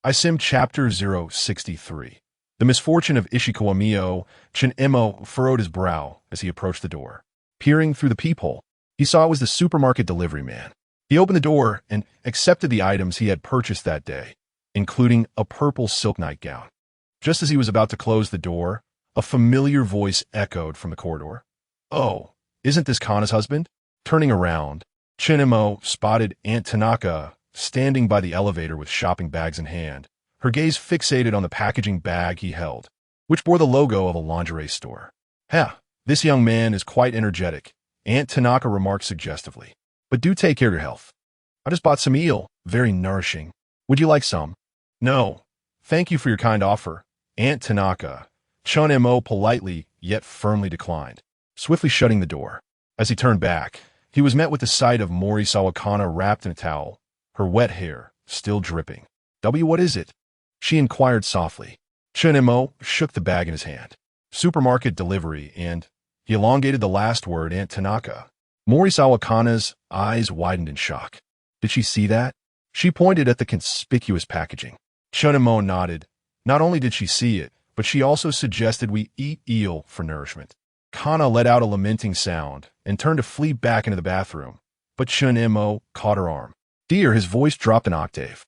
I simmed Chapter 063. The misfortune of Ishikawa Mio. Chen Mo furrowed his brow as he approached the door. Peering through the peephole, he saw it was the supermarket delivery man. He opened the door and accepted the items he had purchased that day, including a purple silk nightgown. Just as he was about to close the door, a familiar voice echoed from the corridor. Oh, isn't this Kana's husband? Turning around, Chen Mo spotted Aunt Tanaka standing by the elevator with shopping bags in hand, her gaze fixated on the packaging bag he held, which bore the logo of a lingerie store. This young man is quite energetic, Aunt Tanaka remarked suggestively. But do take care of your health. I just bought some eel, very nourishing. Would you like some? No. Thank you for your kind offer, Aunt Tanaka. Chen Mo politely yet firmly declined, swiftly shutting the door. As he turned back, he was met with the sight of Morisawa Kana wrapped in a towel, her wet hair still dripping. What is it? She inquired softly. Chen Mo shook the bag in his hand. Supermarket delivery, and he elongated the last word, Aunt Tanaka. Morisawa Kana's eyes widened in shock. Did she see that? She pointed at the conspicuous packaging. Chen Mo nodded. Not only did she see it, but she also suggested we eat eel for nourishment. Kana let out a lamenting sound and turned to flee back into the bathroom, but Chen Mo caught her arm. Dear, his voice dropped an octave.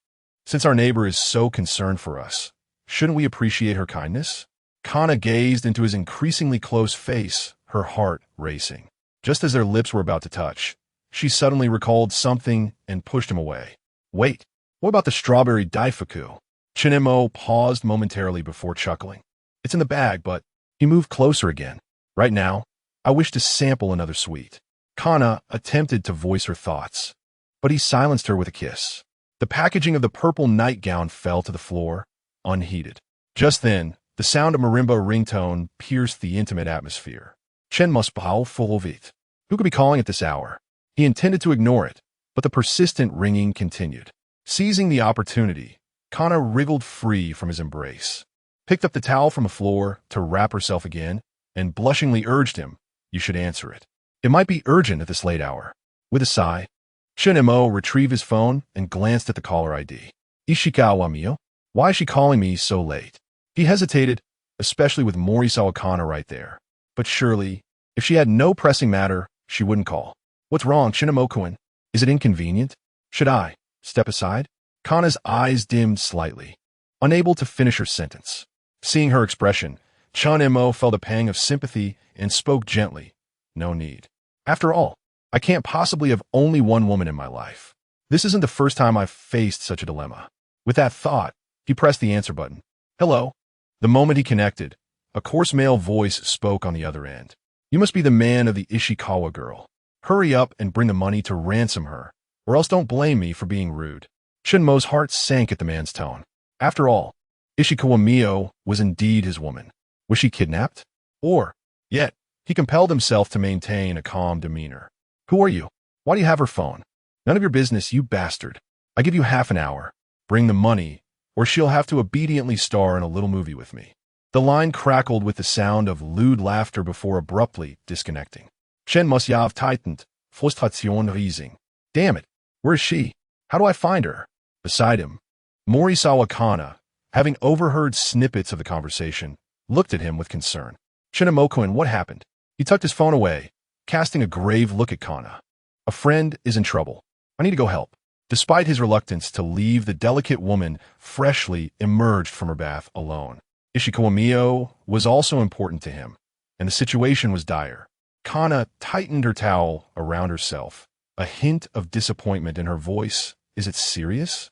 Since our neighbor is so concerned for us, shouldn't we appreciate her kindness? Kana gazed into his increasingly close face, her heart racing. Just as their lips were about to touch, she suddenly recalled something and pushed him away. Wait, what about the strawberry daifuku? Chen Mo paused momentarily before chuckling. It's in the bag, but he moved closer again. Right now, I wish to sample another sweet. Kana attempted to voice her thoughts, but he silenced her with a kiss. The packaging of the purple nightgown fell to the floor, unheeded. Just then, the sound of marimba ringtone pierced the intimate atmosphere. Chen must bow full of it. Who could be calling at this hour? He intended to ignore it, but the persistent ringing continued. Seizing the opportunity, Kana wriggled free from his embrace, picked up the towel from the floor to wrap herself again, and blushingly urged him, you should answer it. It might be urgent at this late hour. With a sigh, Chen Mo retrieved his phone and glanced at the caller ID. Ishikawa Mio? Why is she calling me so late? He hesitated, especially with Morisawa Kana right there. But surely, if she had no pressing matter, she wouldn't call. What's wrong, Chen Mo-kun? Is it inconvenient? Should I step aside? Kana's eyes dimmed slightly, unable to finish her sentence. Seeing her expression, Chen Mo felt a pang of sympathy and spoke gently. No need. After all, I can't possibly have only one woman in my life. This isn't the first time I've faced such a dilemma. With that thought, he pressed the answer button. Hello. The moment he connected, a coarse male voice spoke on the other end. You must be the man of the Ishikawa girl. Hurry up and bring the money to ransom her, or else don't blame me for being rude. Chen Mo's heart sank at the man's tone. After all, Ishikawa Mio was indeed his woman. Was she kidnapped? Yet, he compelled himself to maintain a calm demeanor. Who are you? Why do you have her phone? None of your business, you bastard. I give you half an hour. Bring the money, or she'll have to obediently star in a little movie with me. The line crackled with the sound of lewd laughter before abruptly disconnecting. Chen muss ja tightened, Frustration riesing. Damn it, where is she? How do I find her? Beside him, Morisawa Kana, having overheard snippets of the conversation, looked at him with concern. Chen Mo-kun, what happened? He tucked his phone away, casting a grave look at Kana. A friend is in trouble. I need to go help. Despite his reluctance to leave the delicate woman freshly emerged from her bath alone. Ishikawa Mio was also important to him, and the situation was dire. Kana tightened her towel around herself, a hint of disappointment in her voice. Is it serious?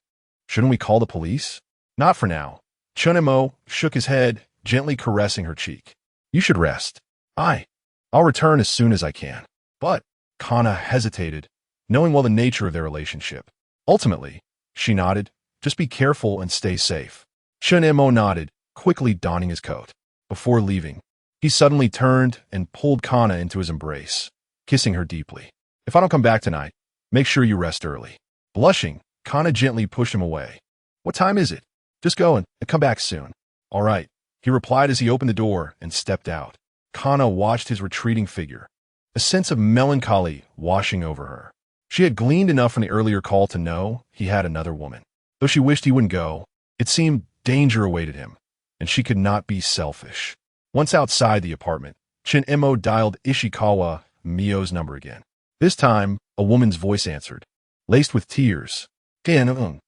Shouldn't we call the police? Not for now. Chen Mo shook his head, gently caressing her cheek. You should rest. I'll return as soon as I can. But Kana hesitated, knowing well the nature of their relationship. Ultimately, she nodded, just be careful and stay safe. Chen Mo nodded, quickly donning his coat. Before leaving, he suddenly turned and pulled Kana into his embrace, kissing her deeply. If I don't come back tonight, make sure you rest early. Blushing, Kana gently pushed him away. What time is it? Just go and come back soon. All right, he replied as he opened the door and stepped out. Kana watched his retreating figure, a sense of melancholy washing over her. She had gleaned enough from the earlier call to know he had another woman. Though she wished he wouldn't go, it seemed danger awaited him, and she could not be selfish. Once outside the apartment, Chen Mo dialed Ishikawa Mio's number again. This time, a woman's voice answered, laced with tears. Dan,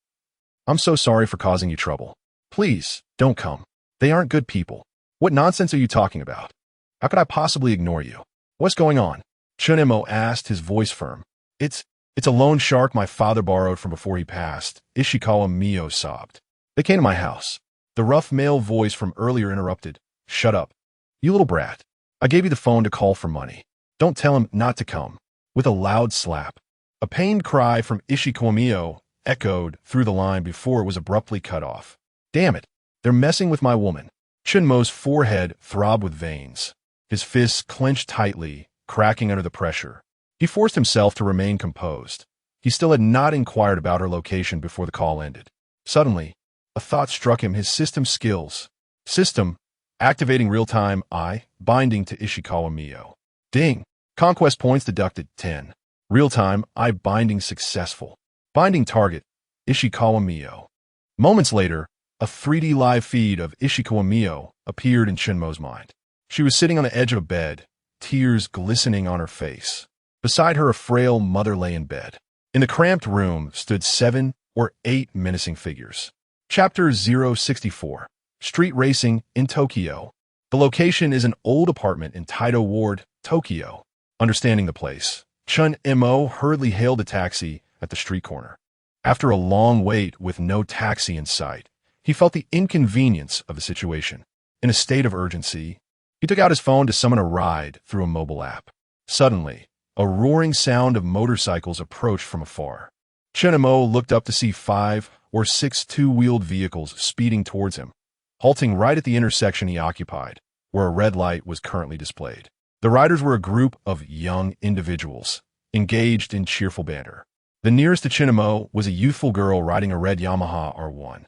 I'm so sorry for causing you trouble. Please, don't come. They aren't good people. What nonsense are you talking about? How could I possibly ignore you? What's going on? Chen Mo asked, his voice firm. It's a loan shark my father borrowed from before he passed, Ishikawa Mio sobbed. They came to my house. The rough male voice from earlier interrupted. Shut up. You little brat. I gave you the phone to call for money. Don't tell him not to come. With a loud slap. A pained cry from Ishikawa Mio echoed through the line before it was abruptly cut off. Damn it. They're messing with my woman. Chen Mo's forehead throbbed with veins. His fists clenched tightly, cracking under the pressure. He forced himself to remain composed. He still had not inquired about her location before the call ended. Suddenly, a thought struck him, his system skills. System, activating real-time binding to Ishikawa Mio. Ding. Conquest points deducted 10. Real-time binding successful. Binding target, Ishikawa Mio. Moments later, a 3D live feed of Ishikawa Mio appeared in Chen Mo's mind. She was sitting on the edge of a bed, tears glistening on her face. Beside her, a frail mother lay in bed. In the cramped room stood 7 or 8 menacing figures. Chapter 064. Street Racing in Tokyo. The location is an old apartment in Taito Ward, Tokyo. Understanding the place, Chen Mo hurriedly hailed a taxi at the street corner. After a long wait with no taxi in sight, he felt the inconvenience of the situation. In a state of urgency, he took out his phone to summon a ride through a mobile app. Suddenly, a roaring sound of motorcycles approached from afar. Chen Mo looked up to see 5 or 6 two-wheeled vehicles speeding towards him, halting right at the intersection he occupied, where a red light was currently displayed. The riders were a group of young individuals, engaged in cheerful banter. The nearest to Chen Mo was a youthful girl riding a red Yamaha R1.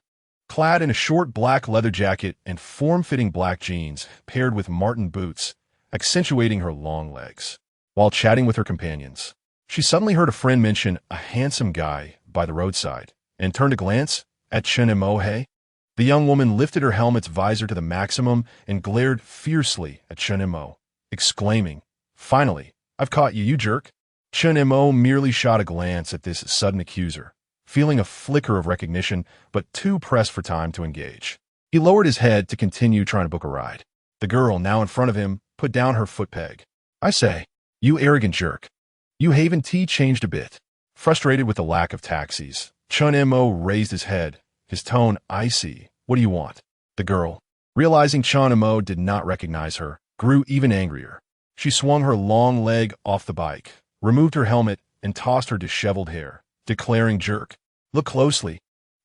Clad in a short black leather jacket and form-fitting black jeans paired with Martin boots, accentuating her long legs. While chatting with her companions, she suddenly heard a friend mention a handsome guy by the roadside and turned a glance at Chen Mo. The young woman lifted her helmet's visor to the maximum and glared fiercely at Chen Mo, exclaiming, Finally, I've caught you, you jerk. Chen Mo merely shot a glance at this sudden accuser, feeling a flicker of recognition, but too pressed for time to engage. He lowered his head to continue trying to book a ride. The girl, now in front of him, put down her foot peg. I say, you arrogant jerk. You Haven T changed a bit. Frustrated with the lack of taxis, Chen Mo raised his head, his tone icy. What do you want? The girl, realizing Chen Mo did not recognize her, grew even angrier. She swung her long leg off the bike, removed her helmet, and tossed her disheveled hair, declaring, Jerk, look closely.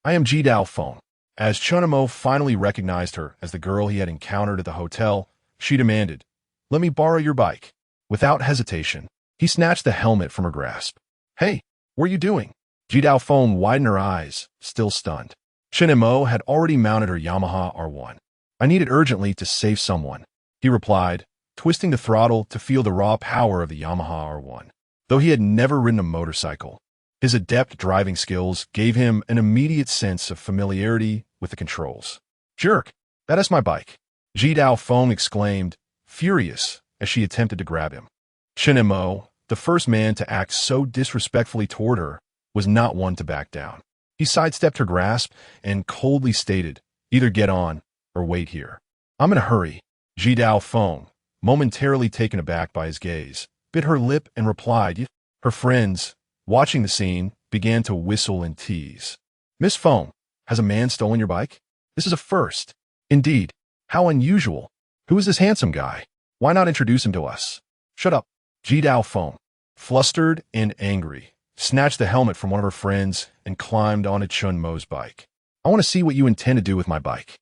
I am Jidao Feng. As Chen Mo finally recognized her as the girl he had encountered at the hotel, she demanded, Let me borrow your bike. Without hesitation, he snatched the helmet from her grasp. Hey, what are you doing? Jidao Feng widened her eyes, still stunned. Chen Mo had already mounted her Yamaha R1. I need it urgently to save someone, he replied, twisting the throttle to feel the raw power of the Yamaha R1. Though he had never ridden a motorcycle, his adept driving skills gave him an immediate sense of familiarity with the controls. Jerk, that is my bike, Jidao Feng exclaimed, furious as she attempted to grab him. Chen Mo, the first man to act so disrespectfully toward her, was not one to back down. He sidestepped her grasp and coldly stated, either get on or wait here. I'm in a hurry. Jidao Feng, momentarily taken aback by his gaze, bit her lip and replied. Her friends, watching the scene, began to whistle and tease. Miss Feng, has a man stolen your bike? This is a first. Indeed. How unusual. Who is this handsome guy? Why not introduce him to us? Shut up. Ji Dao foamed. Flustered and angry, snatched the helmet from one of her friends and climbed onto Chen Mo's bike. I want to see what you intend to do with my bike.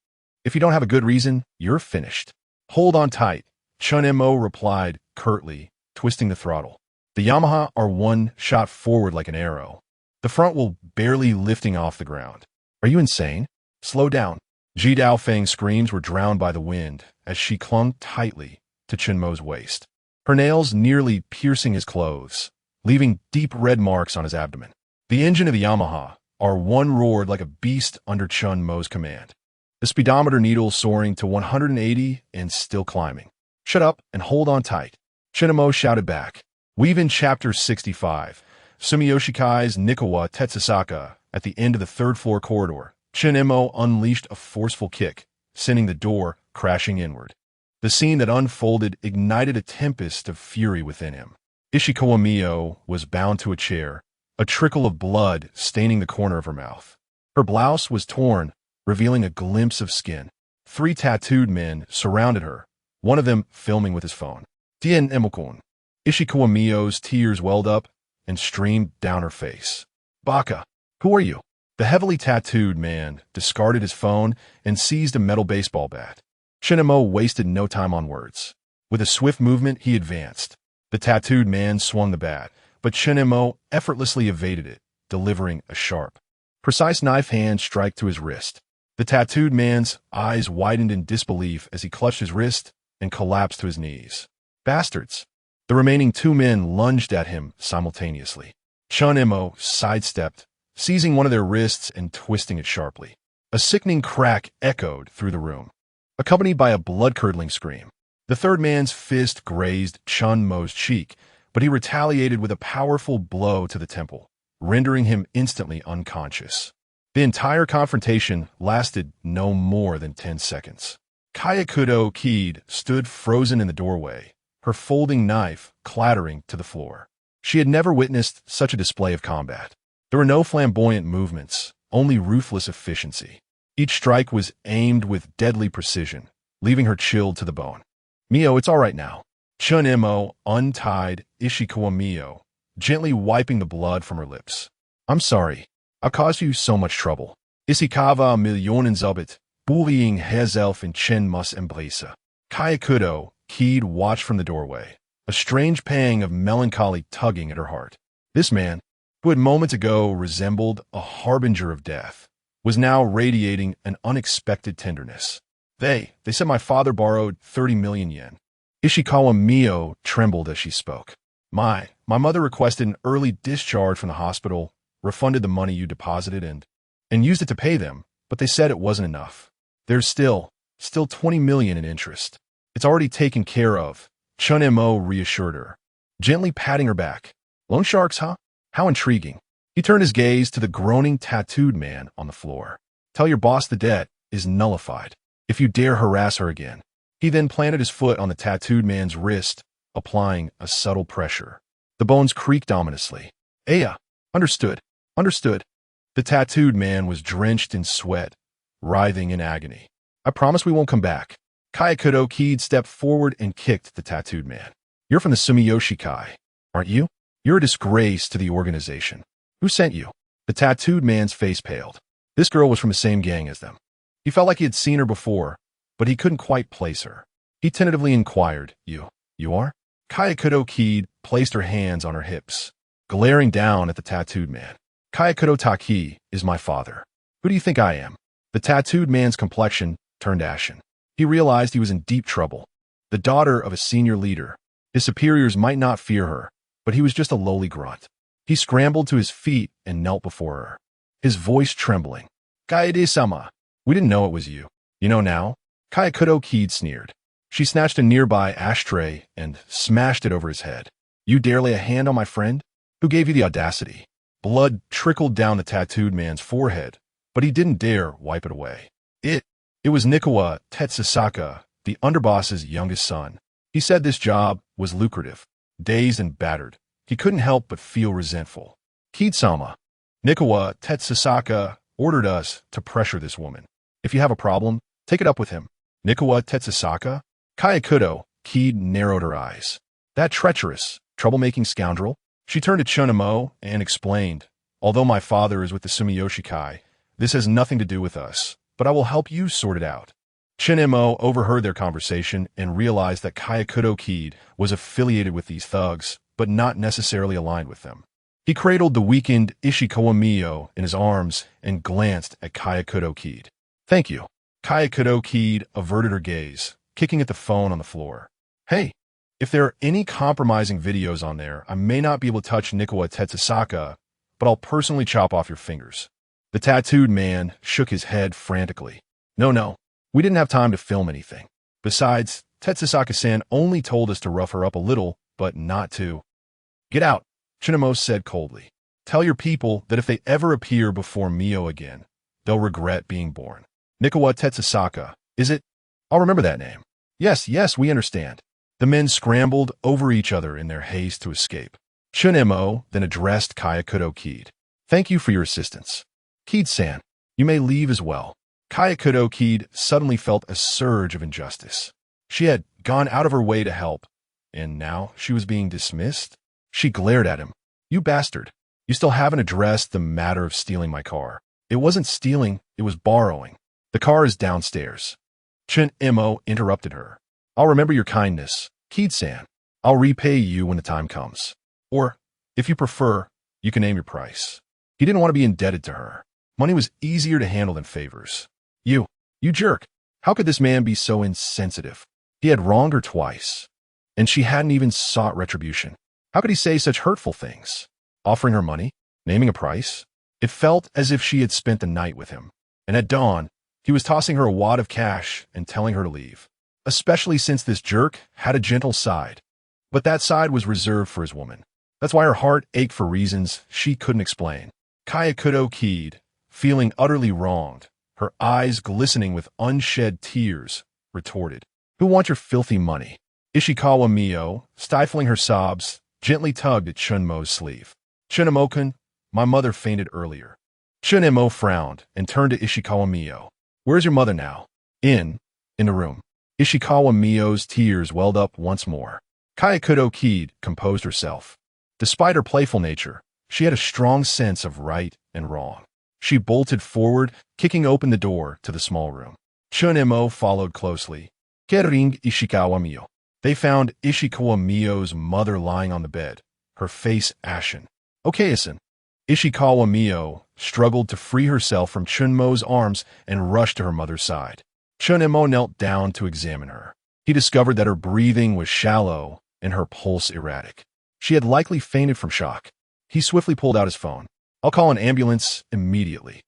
If you don't have a good reason, you're finished. Hold on tight, Chen Mo replied curtly, twisting the throttle. The Yamaha R1 shot forward like an arrow, the front wheel barely lifting off the ground. Are you insane? Slow down. Ji Dao Feng's screams were drowned by the wind as she clung tightly to Chen Mo's waist, her nails nearly piercing his clothes, leaving deep red marks on his abdomen. The engine of the Yamaha R1 roared like a beast under Chen Mo's command, the speedometer needle soaring to 180 and still climbing. Shut up and hold on tight, Chen Mo shouted back. Weave in Chapter 65, Sumiyoshikai's Nikawa Tetsusaka. At the end of the third-floor corridor, Chen Mo unleashed a forceful kick, sending the door crashing inward. The scene that unfolded ignited a tempest of fury within him. Ishikawa Mio was bound to a chair, a trickle of blood staining the corner of her mouth. Her blouse was torn, revealing a glimpse of skin. 3 tattooed men surrounded her, one of them filming with his phone. Tien Emokun. Ishikawa Mio's tears welled up and streamed down her face. Baka, who are you? The heavily tattooed man discarded his phone and seized a metal baseball bat. Chen Mo wasted no time on words. With a swift movement, he advanced. The tattooed man swung the bat, but Chen Mo effortlessly evaded it, delivering a sharp, precise knife hand strike to his wrist. The tattooed man's eyes widened in disbelief as he clutched his wrist and collapsed to his knees. Bastards! The remaining 2 men lunged at him simultaneously. Chen Mo sidestepped, seizing one of their wrists and twisting it sharply. A sickening crack echoed through the room, accompanied by a blood-curdling scream. The third man's fist grazed Chen Mo's cheek, but he retaliated with a powerful blow to the temple, rendering him instantly unconscious. The entire confrontation lasted no more than 10 seconds. Kyakudo Keed stood frozen in the doorway, her folding knife clattering to the floor. She had never witnessed such a display of combat. There were no flamboyant movements, only ruthless efficiency. Each strike was aimed with deadly precision, leaving her chilled to the bone. Mio, it's all right now. Chen Mo untied Ishikawa Mio, gently wiping the blood from her lips. I'm sorry. I've caused you so much trouble. Ishikawa Millionen Zubit, bullying Herself in Chen Mus Embrace. Kyakudo Keed watched from the doorway, a strange pang of melancholy tugging at her heart. This man, who had moments ago resembled a harbinger of death, was now radiating an unexpected tenderness. They said my father borrowed 30 million yen. Ishikawa Mio trembled as she spoke. My mother requested an early discharge from the hospital, refunded the money you deposited and used it to pay them, but they said it wasn't enough. There's still 20 million in interest. It's already taken care of, Chen Mo reassured her, gently patting her back. Loan sharks, huh? How intriguing. He turned his gaze to the groaning tattooed man on the floor. Tell your boss the debt is nullified if you dare harass her again. He then planted his foot on the tattooed man's wrist, applying a subtle pressure. The bones creaked ominously. Aya, understood. The tattooed man was drenched in sweat, writhing in agony. I promise we won't come back. Kyakudo Keed stepped forward and kicked the tattooed man. You're from the Sumiyoshikai, aren't you? You're a disgrace to the organization. Who sent you? The tattooed man's face paled. This girl was from the same gang as them. He felt like he had seen her before, but he couldn't quite place her. He tentatively inquired, You are? Kyakudo Keed placed her hands on her hips, glaring down at the tattooed man. Kyakudo Taki is my father. Who do you think I am? The tattooed man's complexion turned ashen. He realized he was in deep trouble. The daughter of a senior leader. His superiors might not fear her, but he was just a lowly grunt. He scrambled to his feet and knelt before her, his voice trembling. Kaede-sama, we didn't know it was you. You know now? Kyakudo Keed sneered. She snatched a nearby ashtray and smashed it over his head. You dare lay a hand on my friend? Who gave you the audacity? Blood trickled down the tattooed man's forehead, but he didn't dare wipe it away. It was Nikawa Tetsusaka, the underboss's youngest son. He said this job was lucrative. Dazed and battered, he couldn't help but feel resentful. Keed-sama, Nikawa Tetsusaka ordered us to pressure this woman. If you have a problem, take it up with him. Nikawa Tetsusaka? Kayakudo, keyed, narrowed her eyes. That treacherous, troublemaking scoundrel? She turned to Chen Mo and explained, although my father is with the Sumiyoshi Kai, this has nothing to do with us, but I will help you sort it out. Chen Mo overheard their conversation and realized that Kayakudo Kid was affiliated with these thugs, but not necessarily aligned with them. He cradled the weakened Ishikawa Mio in his arms and glanced at Kayakudo Kid. Thank you. Kayakudo Kid averted her gaze, kicking at the phone on the floor. Hey, if there are any compromising videos on there, I may not be able to touch Nikawa Tetsusaka, but I'll personally chop off your fingers. The tattooed man shook his head frantically. No, we didn't have time to film anything. Besides, Tetsusaka-san only told us to rough her up a little, but not to. Get out, Chinamo said coldly. Tell your people that if they ever appear before Mio again, they'll regret being born. Nikawa Tetsusaka, is it? I'll remember that name. Yes, we understand. The men scrambled over each other in their haste to escape. Chen Mo then addressed Kayakudo Kid. Thank you for your assistance. Kid-san, you may leave as well. Kayakudo Kid suddenly felt a surge of injustice. She had gone out of her way to help, and now she was being dismissed? She glared at him. You bastard. You still haven't addressed the matter of stealing my car. It wasn't stealing, it was borrowing. The car is downstairs. Chen Mo interrupted her. I'll remember your kindness, Kid-san. I'll repay you when the time comes. Or, if you prefer, you can name your price. He didn't want to be indebted to her. Money was easier to handle than favors. You jerk. How could this man be so insensitive? He had wronged her twice, and she hadn't even sought retribution. How could he say such hurtful things? Offering her money? Naming a price? It felt as if she had spent the night with him, and at dawn, he was tossing her a wad of cash and telling her to leave. Especially since this jerk had a gentle side. But that side was reserved for his woman. That's why her heart ached for reasons she couldn't explain. Kayakudo Kid, feeling utterly wronged, her eyes glistening with unshed tears, retorted, Who wants your filthy money? Ishikawa Mio, stifling her sobs, gently tugged at Chen Mo's sleeve. Chen Mo-kun, my mother fainted earlier. Chen Mo frowned and turned to Ishikawa Mio. Where's your mother now? In the room. Ishikawa Mio's tears welled up once more. Kayakudo Kid composed herself. Despite her playful nature, she had a strong sense of right and wrong. She bolted forward, kicking open the door to the small room. Chen Mo followed closely. Kering Ishikawa Mio. They found Ishikawa Mio's mother lying on the bed, her face ashen. Okayasan. Ishikawa Mio struggled to free herself from Chen Mo's arms and rushed to her mother's side. Chen Mo knelt down to examine her. He discovered that her breathing was shallow and her pulse erratic. She had likely fainted from shock. He swiftly pulled out his phone. I'll call an ambulance immediately.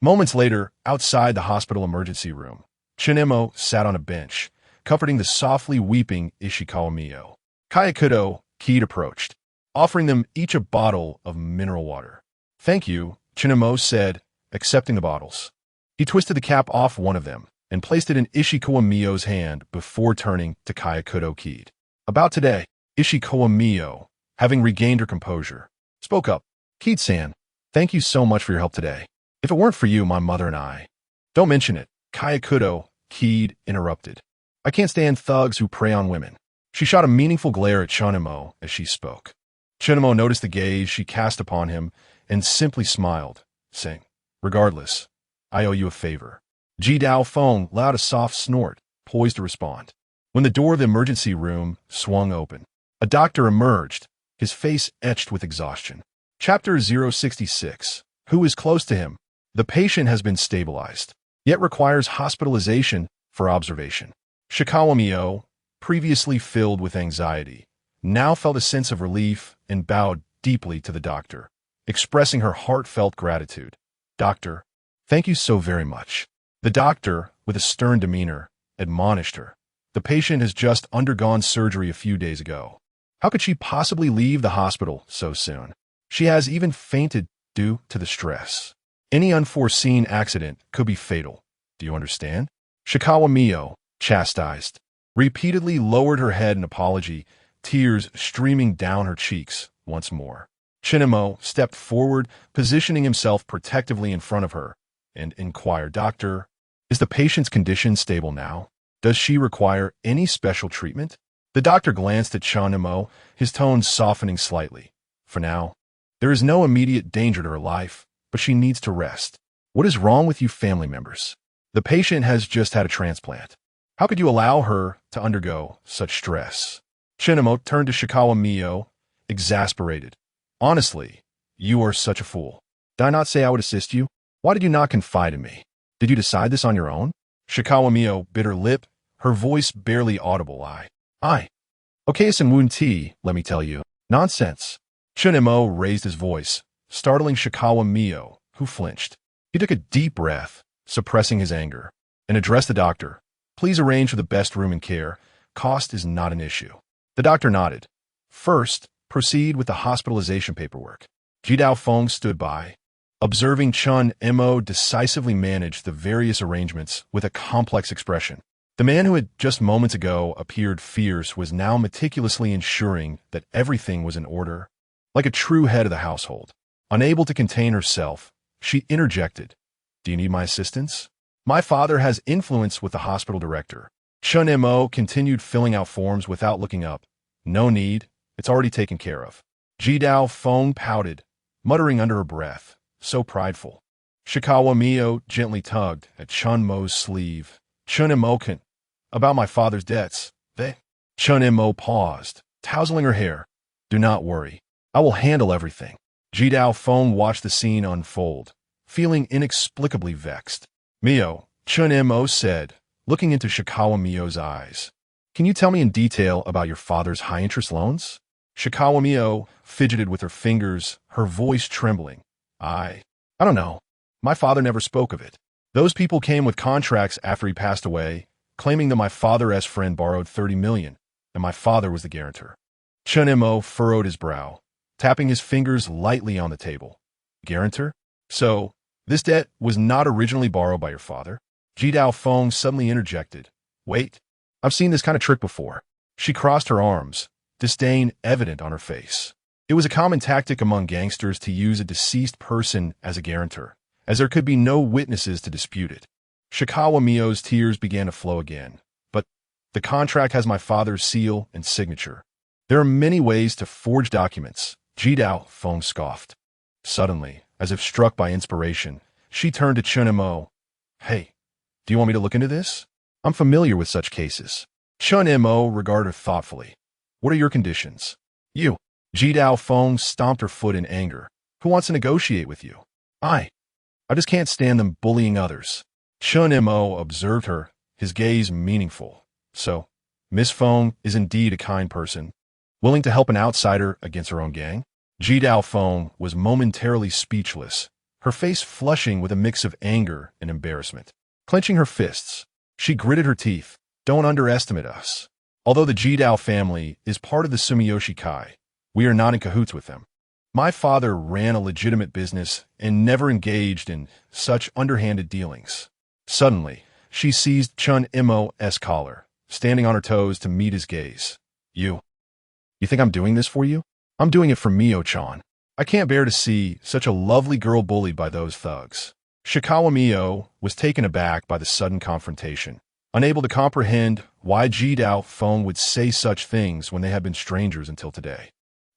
Moments later, outside the hospital emergency room, Chen Mo sat on a bench, comforting the softly weeping Ishikawa Mio. Kayakudo Kid approached, offering them each a bottle of mineral water. Thank you, Chen Mo said, accepting the bottles. He twisted the cap off one of them and placed it in Ishikawa Mio's hand before turning to Kayakudo Kid. About today, Ishikawa Mio, having regained her composure, spoke up. Kid-san, thank you so much for your help today. If it weren't for you, my mother and I... Don't mention it, Kayakudo Kid interrupted. I can't stand thugs who prey on women. She shot a meaningful glare at Chen Mo as she spoke. Chen Mo noticed the gaze she cast upon him and simply smiled, saying, Regardless, I owe you a favor. Ji Dao Feng let out a soft snort, poised to respond. When the door of the emergency room swung open, a doctor emerged, his face etched with exhaustion. Chapter 066. Who is close to him? The patient has been stabilized, yet requires hospitalization for observation. Shikawa Mio, previously filled with anxiety, now felt a sense of relief and bowed deeply to the doctor, expressing her heartfelt gratitude. Doctor, thank you so very much. The doctor, with a stern demeanor, admonished her. The patient has just undergone surgery a few days ago. How could she possibly leave the hospital so soon? She has even fainted due to the stress. Any unforeseen accident could be fatal. Do you understand? Shikawa Mio, chastised, repeatedly lowered her head in apology, tears streaming down her cheeks once more. Chen Mo stepped forward, positioning himself protectively in front of her, and inquired, Doctor, Is the patient's condition stable now? Does she require any special treatment? The doctor glanced at Chen Mo, his tone softening slightly. For now, there is no immediate danger to her life, but she needs to rest. What is wrong with you family members? The patient has just had a transplant. How could you allow her to undergo such stress? Chen Mo turned to Shikawa Mio, exasperated. Honestly, you are such a fool. Did I not say I would assist you? Why did you not confide in me? Did you decide this on your own? Shikawa Mio bit her lip, her voice barely audible. Okay, it's in wound tea, let me tell you. Nonsense. Chen Mo raised his voice, startling Shikawa Mio, who flinched. He took a deep breath, suppressing his anger, and addressed the doctor. Please arrange for the best room and care. Cost is not an issue. The doctor nodded. First, proceed with the hospitalization paperwork. Jidao Feng stood by, observing Chen Mo decisively manage the various arrangements with a complex expression. The man who had just moments ago appeared fierce was now meticulously ensuring that everything was in order. Like a true head of the household, unable to contain herself, she interjected. Do you need my assistance? My father has influence with the hospital director. Chen Mo continued filling out forms without looking up. No need, it's already taken care of. Jidao Feng pouted, muttering under her breath, so prideful. Shikawa Mio gently tugged at Chen Mo's sleeve. Chen Mo can. About my father's debts, Chen Mo paused, tousling her hair. Do not worry. I will handle everything. Jidao Feng watched the scene unfold, feeling inexplicably vexed. Mio, Chen Mo said, looking into Shikawa Mio's eyes. Can you tell me in detail about your father's high-interest loans? Shikawa Mio fidgeted with her fingers, her voice trembling. I don't know. My father never spoke of it. Those people came with contracts after he passed away, claiming that my father's friend borrowed 30 million, and my father was the guarantor. Chen Mo furrowed his brow, tapping his fingers lightly on the table. Guarantor? So, this debt was not originally borrowed by your father? Jidao Feng suddenly interjected. Wait, I've seen this kind of trick before. She crossed her arms, disdain evident on her face. It was a common tactic among gangsters to use a deceased person as a guarantor, as there could be no witnesses to dispute it. Shikawa Mio's tears began to flow again. But the contract has my father's seal and signature. There are many ways to forge documents, Jidao Feng scoffed. Suddenly, as if struck by inspiration, she turned to Chen Mo. Hey, do you want me to look into this? I'm familiar with such cases. Chen Mo regarded her thoughtfully. What are your conditions? You. Jidao Feng stomped her foot in anger. Who wants to negotiate with you? I just can't stand them bullying others. Chen Mo observed her, his gaze meaningful. So, Miss Feng is indeed a kind person, willing to help an outsider against her own gang? Jidao Feng was momentarily speechless, her face flushing with a mix of anger and embarrassment. Clenching her fists, she gritted her teeth. Don't underestimate us. Although the Jidao family is part of the Sumiyoshi Kai, we are not in cahoots with them. My father ran a legitimate business and never engaged in such underhanded dealings. Suddenly, she seized Chen Mo's collar, standing on her toes to meet his gaze. You think I'm doing this for you? I'm doing it for Mio-chan. I can't bear to see such a lovely girl bullied by those thugs. Shikawa Mio was taken aback by the sudden confrontation, unable to comprehend why Jidao Feng would say such things when they had been strangers until today.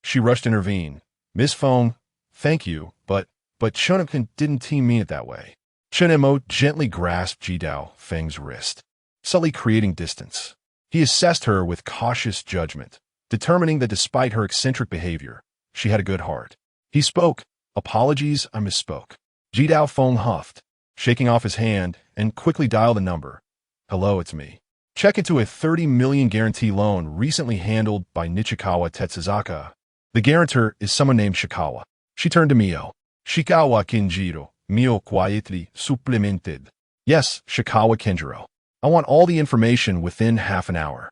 She rushed to intervene. Miss Feng, thank you, but Chen didn't mean it that way. Chen Mo gently grasped Jidao Feng's wrist, subtly creating distance. He assessed her with cautious judgment, determining that despite her eccentric behavior, she had a good heart. He spoke. Apologies, I misspoke. Jidao Feng huffed, shaking off his hand, and quickly dialed a number. Hello, it's me. Check into a 30 million guarantee loan recently handled by Nichikawa Tetsuzaka. The guarantor is someone named Shikawa. She turned to Mio. Shikawa Kenjiro. Mio quietly supplemented. Yes, Shikawa Kenjiro. I want all the information within half an hour.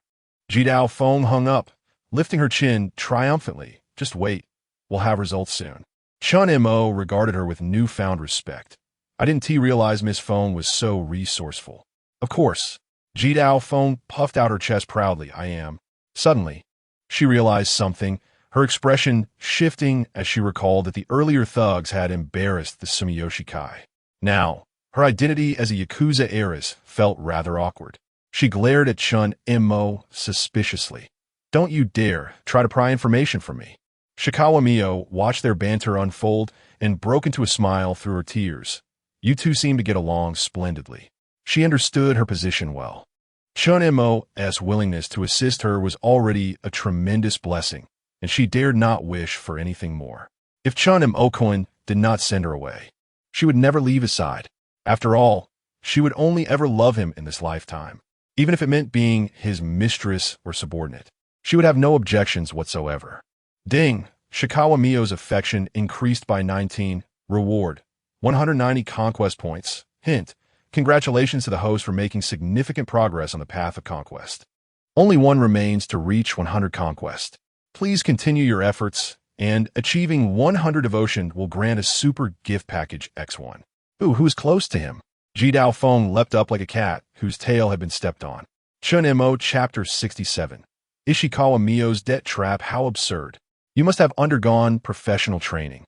Jidao Feng hung up, lifting her chin triumphantly. Just wait. We'll have results soon. Chen Mo regarded her with newfound respect. I didn't realize Miss Feng was so resourceful. Of course. Jidao Feng puffed out her chest proudly. I am. Suddenly, she realized something, her expression shifting as she recalled that the earlier thugs had embarrassed the Sumiyoshi Kai. Now, Her identity as a Yakuza heiress felt rather awkward. She glared at Chen Mo suspiciously. Don't you dare try to pry information from me. Shikawa Mio watched their banter unfold and broke into a smile through her tears. You two seem to get along splendidly. She understood her position well. Chen Mo's willingness to assist her was already a tremendous blessing, and she dared not wish for anything more. If Chen Mo did not send her away, she would never leave his side. After all, she would only ever love him in this lifetime. Even if it meant being his mistress or subordinate, she would have no objections whatsoever. Ding! Shikawa Mio's affection increased by 19. Reward: 190 conquest points. Hint: congratulations to the host for making significant progress on the path of conquest. Only one remains to reach 100 conquest. Please continue your efforts, and achieving 100 devotion will grant a super gift package X1. Ooh, who is close to him? Jidao Feng leapt up like a cat whose tail had been stepped on. Chen Mo Chapter 67. Ishikawa Mio's debt trap. How absurd. You must have undergone professional training.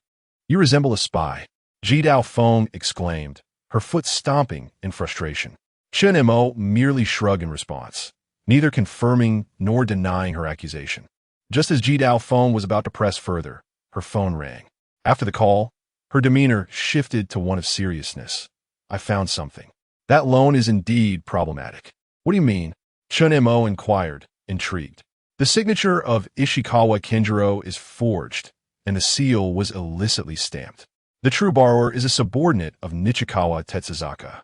You resemble a spy. Jidao Feng exclaimed, her foot stomping in frustration. Chen Mo merely shrugged in response, neither confirming nor denying her accusation. Just as Jidao Feng was about to press further, her phone rang. After the call, her demeanor shifted to one of seriousness. I found something. That loan is indeed problematic. What do you mean? Chen Mo inquired, intrigued. The signature of Ishikawa Kenjiro is forged, and the seal was illicitly stamped. The true borrower is a subordinate of Nichikawa Tetsuzaka.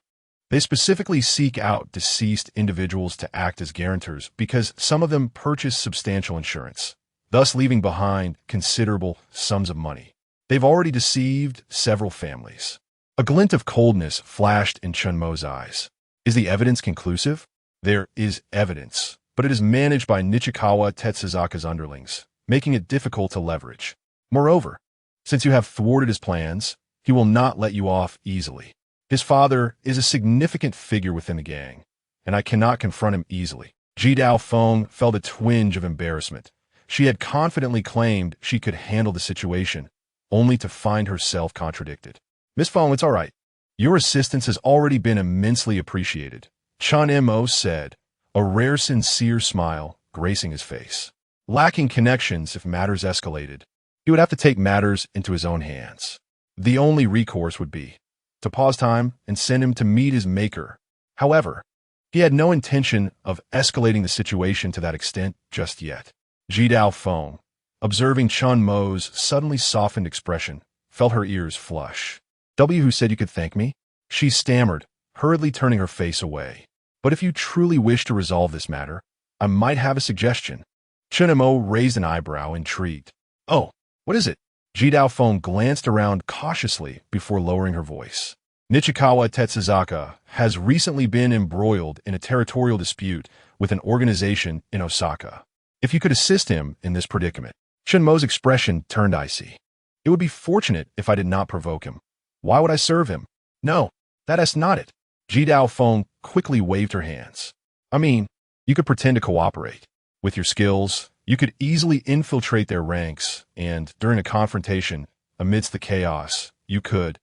They specifically seek out deceased individuals to act as guarantors because some of them purchase substantial insurance, thus leaving behind considerable sums of money. They've already deceived several families. A glint of coldness flashed in Chen Mo's eyes. Is the evidence conclusive? There is evidence, but it is managed by Nichikawa Tetsuzaka's underlings, making it difficult to leverage. Moreover, since you have thwarted his plans, he will not let you off easily. His father is a significant figure within the gang, and I cannot confront him easily. Jidao Feng felt a twinge of embarrassment. She had confidently claimed she could handle the situation, only to find herself contradicted. Miss Feng, it's all right. Your assistance has already been immensely appreciated, Chen Mo said, a rare sincere smile gracing his face. Lacking connections if matters escalated, he would have to take matters into his own hands. The only recourse would be to pause time and send him to meet his maker. However, he had no intention of escalating the situation to that extent just yet. Jidao Feng, observing Chen Mo's suddenly softened expression, felt her ears flush. Who said you could thank me? She stammered, hurriedly turning her face away. But if you truly wish to resolve this matter, I might have a suggestion. Chen Mo raised an eyebrow, intrigued. Oh, what is it? Jidao Feng glanced around cautiously before lowering her voice. Nichikawa Tetsuzaka has recently been embroiled in a territorial dispute with an organization in Osaka. If you could assist him in this predicament. Chen Mo's expression turned icy. It would be fortunate if I did not provoke him. Why would I serve him? No, that's not it. Jidao Feng quickly waved her hands. I mean, you could pretend to cooperate. With your skills, you could easily infiltrate their ranks, and during a confrontation, amidst the chaos, you could.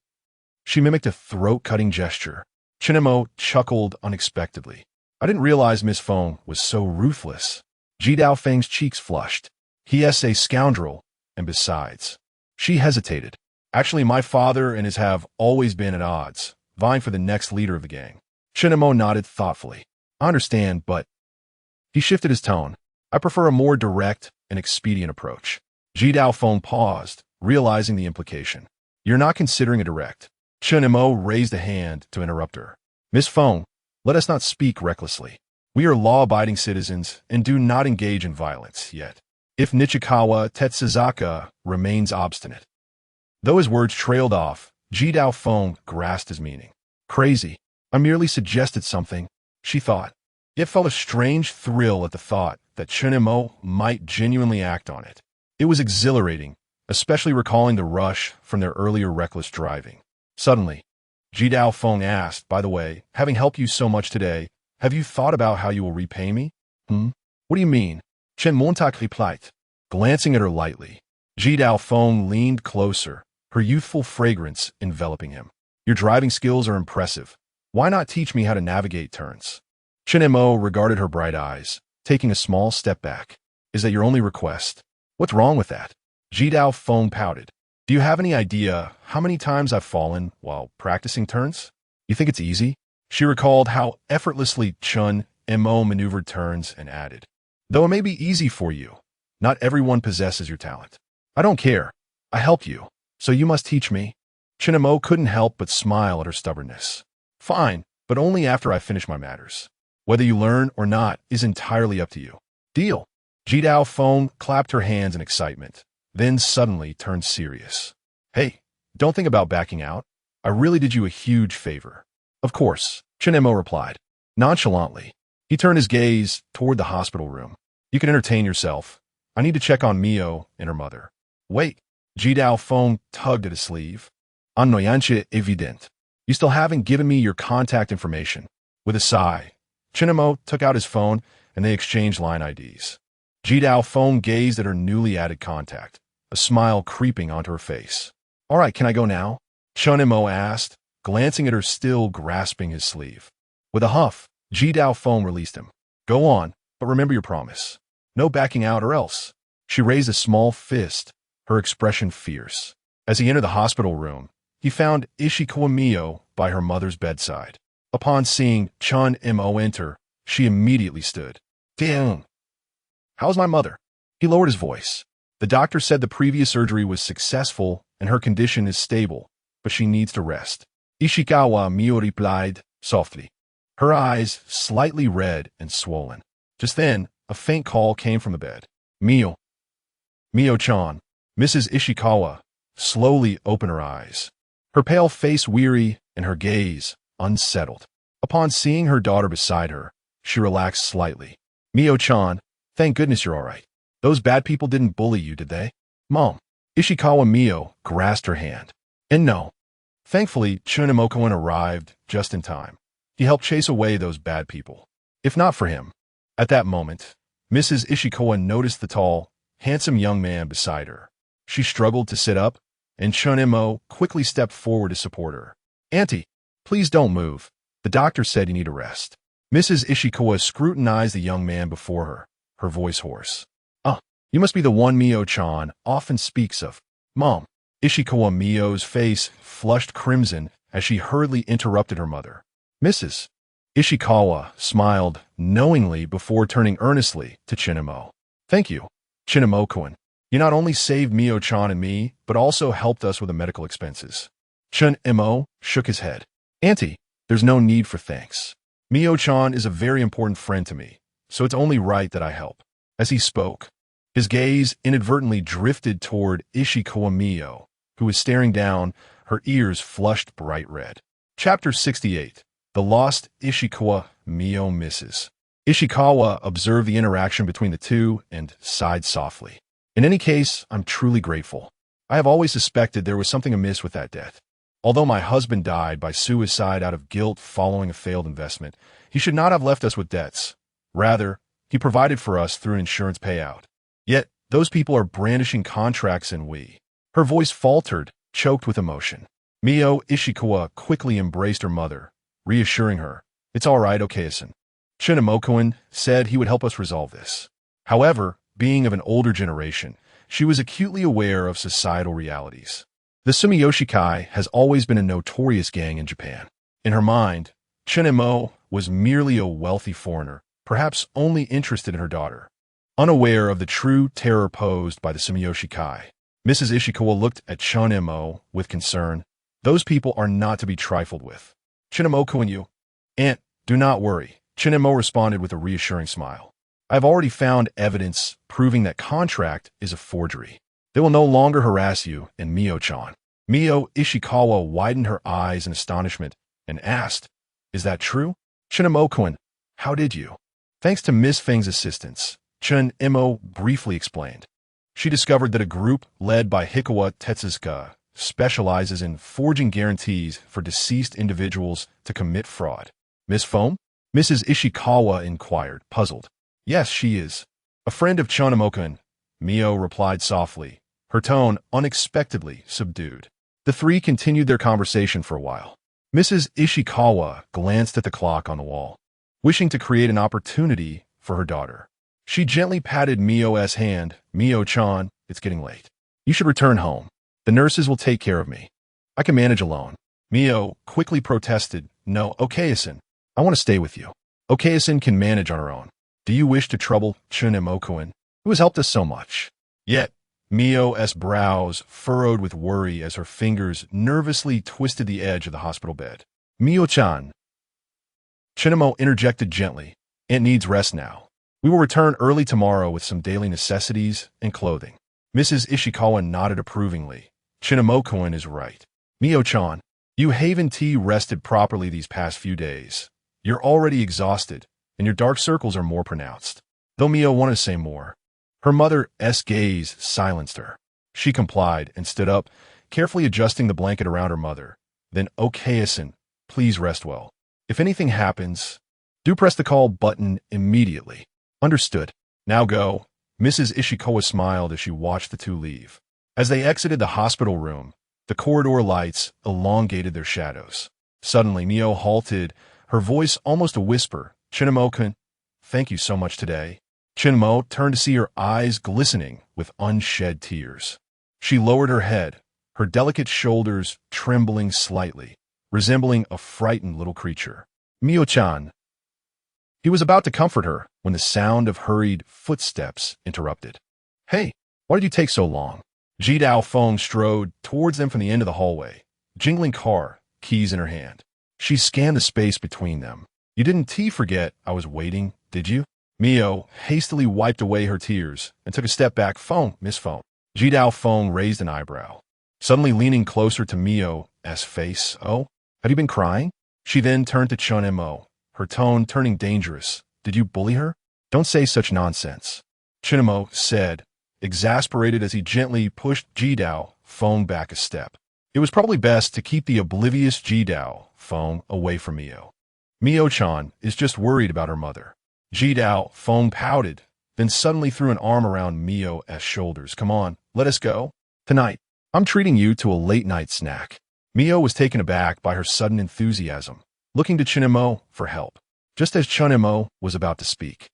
She mimicked a throat-cutting gesture. Chen Mo chuckled unexpectedly. I didn't realize Miss Feng was so ruthless. Jidao Feng's cheeks flushed. He is a scoundrel, and besides. She hesitated. Actually, my father and his have always been at odds, vying for the next leader of the gang. Chen Mo nodded thoughtfully. I understand, but... He shifted his tone. I prefer a more direct and expedient approach. Jidao Feng paused, realizing the implication. You're not considering a direct. Chen Mo raised a hand to interrupt her. Miss Feng, let us not speak recklessly. We are law-abiding citizens and do not engage in violence yet. If Nichikawa Tetsuzaka remains obstinate. Though his words trailed off, Jidao Feng grasped his meaning. Crazy. I merely suggested something, she thought. Yet felt a strange thrill at the thought that Chen Mo might genuinely act on it. It was exhilarating, especially recalling the rush from their earlier reckless driving. Suddenly, Jidao Feng asked, by the way, having helped you so much today, have you thought about how you will repay me? What do you mean? Chen Montauk replied, glancing at her lightly. Jidao Feng leaned closer, her youthful fragrance enveloping him. Your driving skills are impressive. Why not teach me how to navigate turns? Chen Mo regarded her bright eyes, taking a small step back. Is that your only request? What's wrong with that? Jidao Feng pouted. Do you have any idea how many times I've fallen while practicing turns? You think it's easy? She recalled how effortlessly Chen Mo maneuvered turns and added, though it may be easy for you, not everyone possesses your talent. I don't care. I help you, so you must teach me. Chen Mo couldn't help but smile at her stubbornness. Fine, but only after I finish my matters. Whether you learn or not is entirely up to you. Deal. Jidao Feng clapped her hands in excitement, then suddenly turned serious. Hey, don't think about backing out. I really did you a huge favor. Of course, Chen Mo replied, nonchalantly. He turned his gaze toward the hospital room. You can entertain yourself. I need to check on Mio and her mother. Wait. Jidao Feng tugged at his sleeve. Annoyance evident. You still haven't given me your contact information. With a sigh, Chen Mo took out his phone and they exchanged line IDs. Jidao Feng gazed at her newly added contact, a smile creeping onto her face. All right, can I go now? Chen Mo asked, glancing at her still grasping his sleeve. With a huff, Jidao Feng released him. Go on, but remember your promise. No backing out or else. She raised a small fist, her expression fierce. As he entered the hospital room, he found Ishikawa Mio by her mother's bedside. Upon seeing Chen Mo enter, she immediately stood. Damn. How's my mother? He lowered his voice. The doctor said the previous surgery was successful and her condition is stable, but she needs to rest. Ishikawa Mio replied softly, her eyes slightly red and swollen. Just then, a faint call came from the bed. Mio. Mio-chan. Mrs. Ishikawa slowly opened her eyes, her pale face weary and her gaze unsettled. Upon seeing her daughter beside her, she relaxed slightly. Mio-chan, thank goodness you're all right. Those bad people didn't bully you, did they? Mom. Ishikawa Mio grasped her hand. And no. Thankfully, Chen Mo arrived just in time. He helped chase away those bad people. If not for him. At that moment, Mrs. Ishikawa noticed the tall, handsome young man beside her. She struggled to sit up, and Chen Mo quickly stepped forward to support her. Auntie, please don't move. The doctor said you need a rest. Mrs. Ishikawa scrutinized the young man before her, her voice hoarse. You must be the one Mio-chan often speaks of. Mom. Ishikawa Mio's face flushed crimson as she hurriedly interrupted her mother. Mrs. Ishikawa smiled knowingly before turning earnestly to Chen Mo. Thank you, Chen Mo-kun. You not only saved Mio-chan and me, but also helped us with the medical expenses. Chen Mo shook his head. Auntie, there's no need for thanks. Mio-chan is a very important friend to me, so it's only right that I help. As he spoke, his gaze inadvertently drifted toward Ishikawa Mio, who was staring down, her ears flushed bright red. Chapter 68. The Lost Ishikawa Mio Misses. Ishikawa observed the interaction between the two and sighed softly. In any case, I'm truly grateful. I have always suspected there was something amiss with that debt. Although my husband died by suicide out of guilt following a failed investment, he should not have left us with debts. Rather, he provided for us through an insurance payout. Yet, those people are brandishing contracts and we. Her voice faltered, choked with emotion. Mio Ishikawa quickly embraced her mother, reassuring her, It's all right, Okayasan. Chen Mo said he would help us resolve this. However, being of an older generation, she was acutely aware of societal realities. The Sumiyoshi-kai has always been a notorious gang in Japan. In her mind, Chen Mo was merely a wealthy foreigner, perhaps only interested in her daughter. Unaware of the true terror posed by the Sumiyoshi-kai, Mrs. Ishikawa looked at Chen Mo with concern. Those people are not to be trifled with. Chen Mo and you. Aunt, do not worry, Chen Mo responded with a reassuring smile. I have already found evidence proving that contract is a forgery. They will no longer harass you and Mio-chan. Mio Ishikawa widened her eyes in astonishment and asked, Is that true? Chen Mo-kun, how did you? Thanks to Miss Feng's assistance, Chen Mo briefly explained. She discovered that a group led by Hikawa Tetsuka specializes in forging guarantees for deceased individuals to commit fraud. Miss Feng? Mrs. Ishikawa inquired, puzzled. Yes, she is. A friend of Chen Mo-kun, Mio replied softly, her tone unexpectedly subdued. The three continued their conversation for a while. Mrs. Ishikawa glanced at the clock on the wall, wishing to create an opportunity for her daughter. She gently patted Mio's hand. Mio-chan, it's getting late. You should return home. The nurses will take care of me. I can manage alone. Mio quickly protested. No, Okayasan. I want to stay with you. Okayasan can manage on her own. Do you wish to trouble Chen Mo, who has helped us so much? Yet, Mio's brows furrowed with worry as her fingers nervously twisted the edge of the hospital bed. Mio-chan. Chen Mo interjected gently. Aunt needs rest now. We will return early tomorrow with some daily necessities and clothing. Mrs. Ishikawa nodded approvingly. Chen Mo is right. Mio-chan, you haven't rested properly these past few days. You're already exhausted, and your dark circles are more pronounced. Though Mio wanted to say more, her mother's gaze silenced her. She complied and stood up, carefully adjusting the blanket around her mother. Then, Okayasan, please rest well. If anything happens, do press the call button immediately. Understood. Now go. Mrs. Ishikawa smiled as she watched the two leave. As they exited the hospital room, the corridor lights elongated their shadows. Suddenly, Mio halted, her voice almost a whisper. Chen Mo-kun, thank you so much today. Chen Mo turned to see her eyes glistening with unshed tears. She lowered her head, her delicate shoulders trembling slightly, resembling a frightened little creature. Mio-chan. He was about to comfort her when the sound of hurried footsteps interrupted. Hey, why did you take so long? Jidao Feng strode towards them from the end of the hallway, jingling car, keys in her hand. She scanned the space between them. You didn't forget I was waiting, did you? Mio hastily wiped away her tears and took a step back. Feng, Miss Feng. Jidao Feng raised an eyebrow, suddenly leaning closer to Mio's face. Oh, have you been crying? She then turned to Chen Mo, her tone turning dangerous. Did you bully her? Don't say such nonsense. Chen Mo said, exasperated as he gently pushed Jidao Feng back a step. It was probably best to keep the oblivious Jidao Feng away from Mio. Mio-chan is just worried about her mother. Jidao Feng pouted, then suddenly threw an arm around Mio's shoulders. Come on, let us go. Tonight, I'm treating you to a late-night snack. Mio was taken aback by her sudden enthusiasm, looking to Chen Mo for help. Just as Chen Mo was about to speak,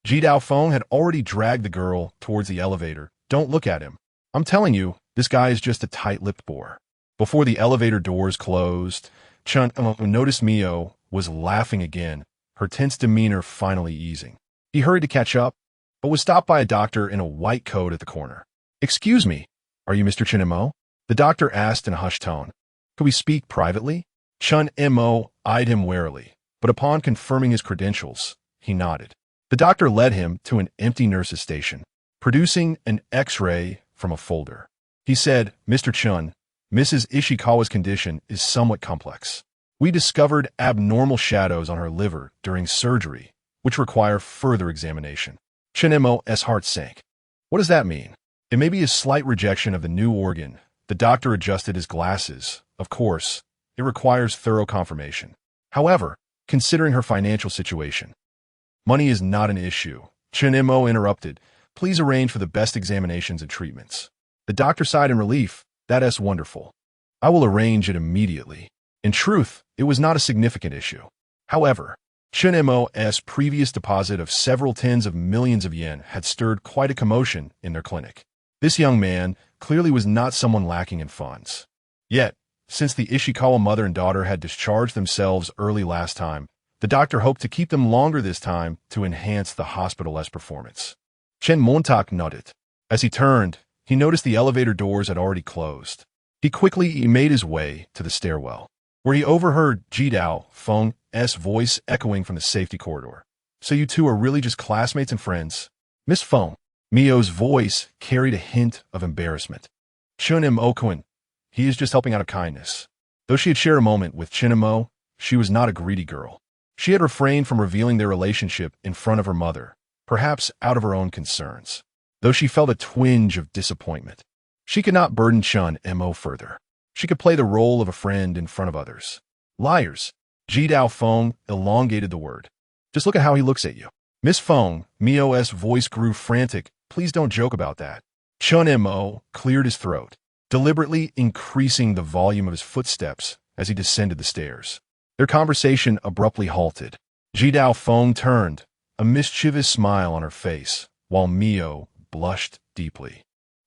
Jidao Feng had already dragged the girl towards the elevator. Don't look at him. I'm telling you, this guy is just a tight-lipped bore. Before the elevator doors closed, Chen Mo noticed Mio was laughing again, her tense demeanor finally easing. He hurried to catch up, but was stopped by a doctor in a white coat at the corner. Excuse me, are you Mr. Chen Mo? The doctor asked in a hushed tone. Could we speak privately? Chen Mo eyed him warily, but upon confirming his credentials, he nodded. The doctor led him to an empty nurse's station, producing an X-ray from a folder. He said, Mr. Chen, Mrs. Ishikawa's condition is somewhat complex. We discovered abnormal shadows on her liver during surgery, which require further examination. Chen Mo's heart sank. What does that mean? It may be a slight rejection of the new organ. The doctor adjusted his glasses. Of course, it requires thorough confirmation. However, considering her financial situation, money is not an issue. Chen Mo interrupted. Please arrange for the best examinations and treatments. The doctor sighed in relief. That's wonderful. I will arrange it immediately. In truth, it was not a significant issue. However, Chen Mo's previous deposit of several tens of millions of yen had stirred quite a commotion in their clinic. This young man clearly was not someone lacking in funds. Yet, since the Ishikawa mother and daughter had discharged themselves early last time, the doctor hoped to keep them longer this time to enhance the hospital's performance. Chen Montauk nodded. As he turned, he noticed the elevator doors had already closed. He quickly made his way to the stairwell, where he overheard Jidao Feng's voice echoing from the safety corridor. So you two are really just classmates and friends? Miss Feng. Mio's voice carried a hint of embarrassment. Chen Mo-kun, he is just helping out of kindness. Though she had shared a moment with Chen Mo, she was not a greedy girl. She had refrained from revealing their relationship in front of her mother, perhaps out of her own concerns. Though she felt a twinge of disappointment, she could not burden Chen Mo further. She could play the role of a friend in front of others. Liars. Jidao Feng elongated the word. Just look at how he looks at you. Miss Feng, Mio's voice grew frantic. Please don't joke about that. Chen Mo cleared his throat, deliberately increasing the volume of his footsteps as he descended the stairs. Their conversation abruptly halted. Jidao Feng turned, a mischievous smile on her face, while Mio blushed deeply,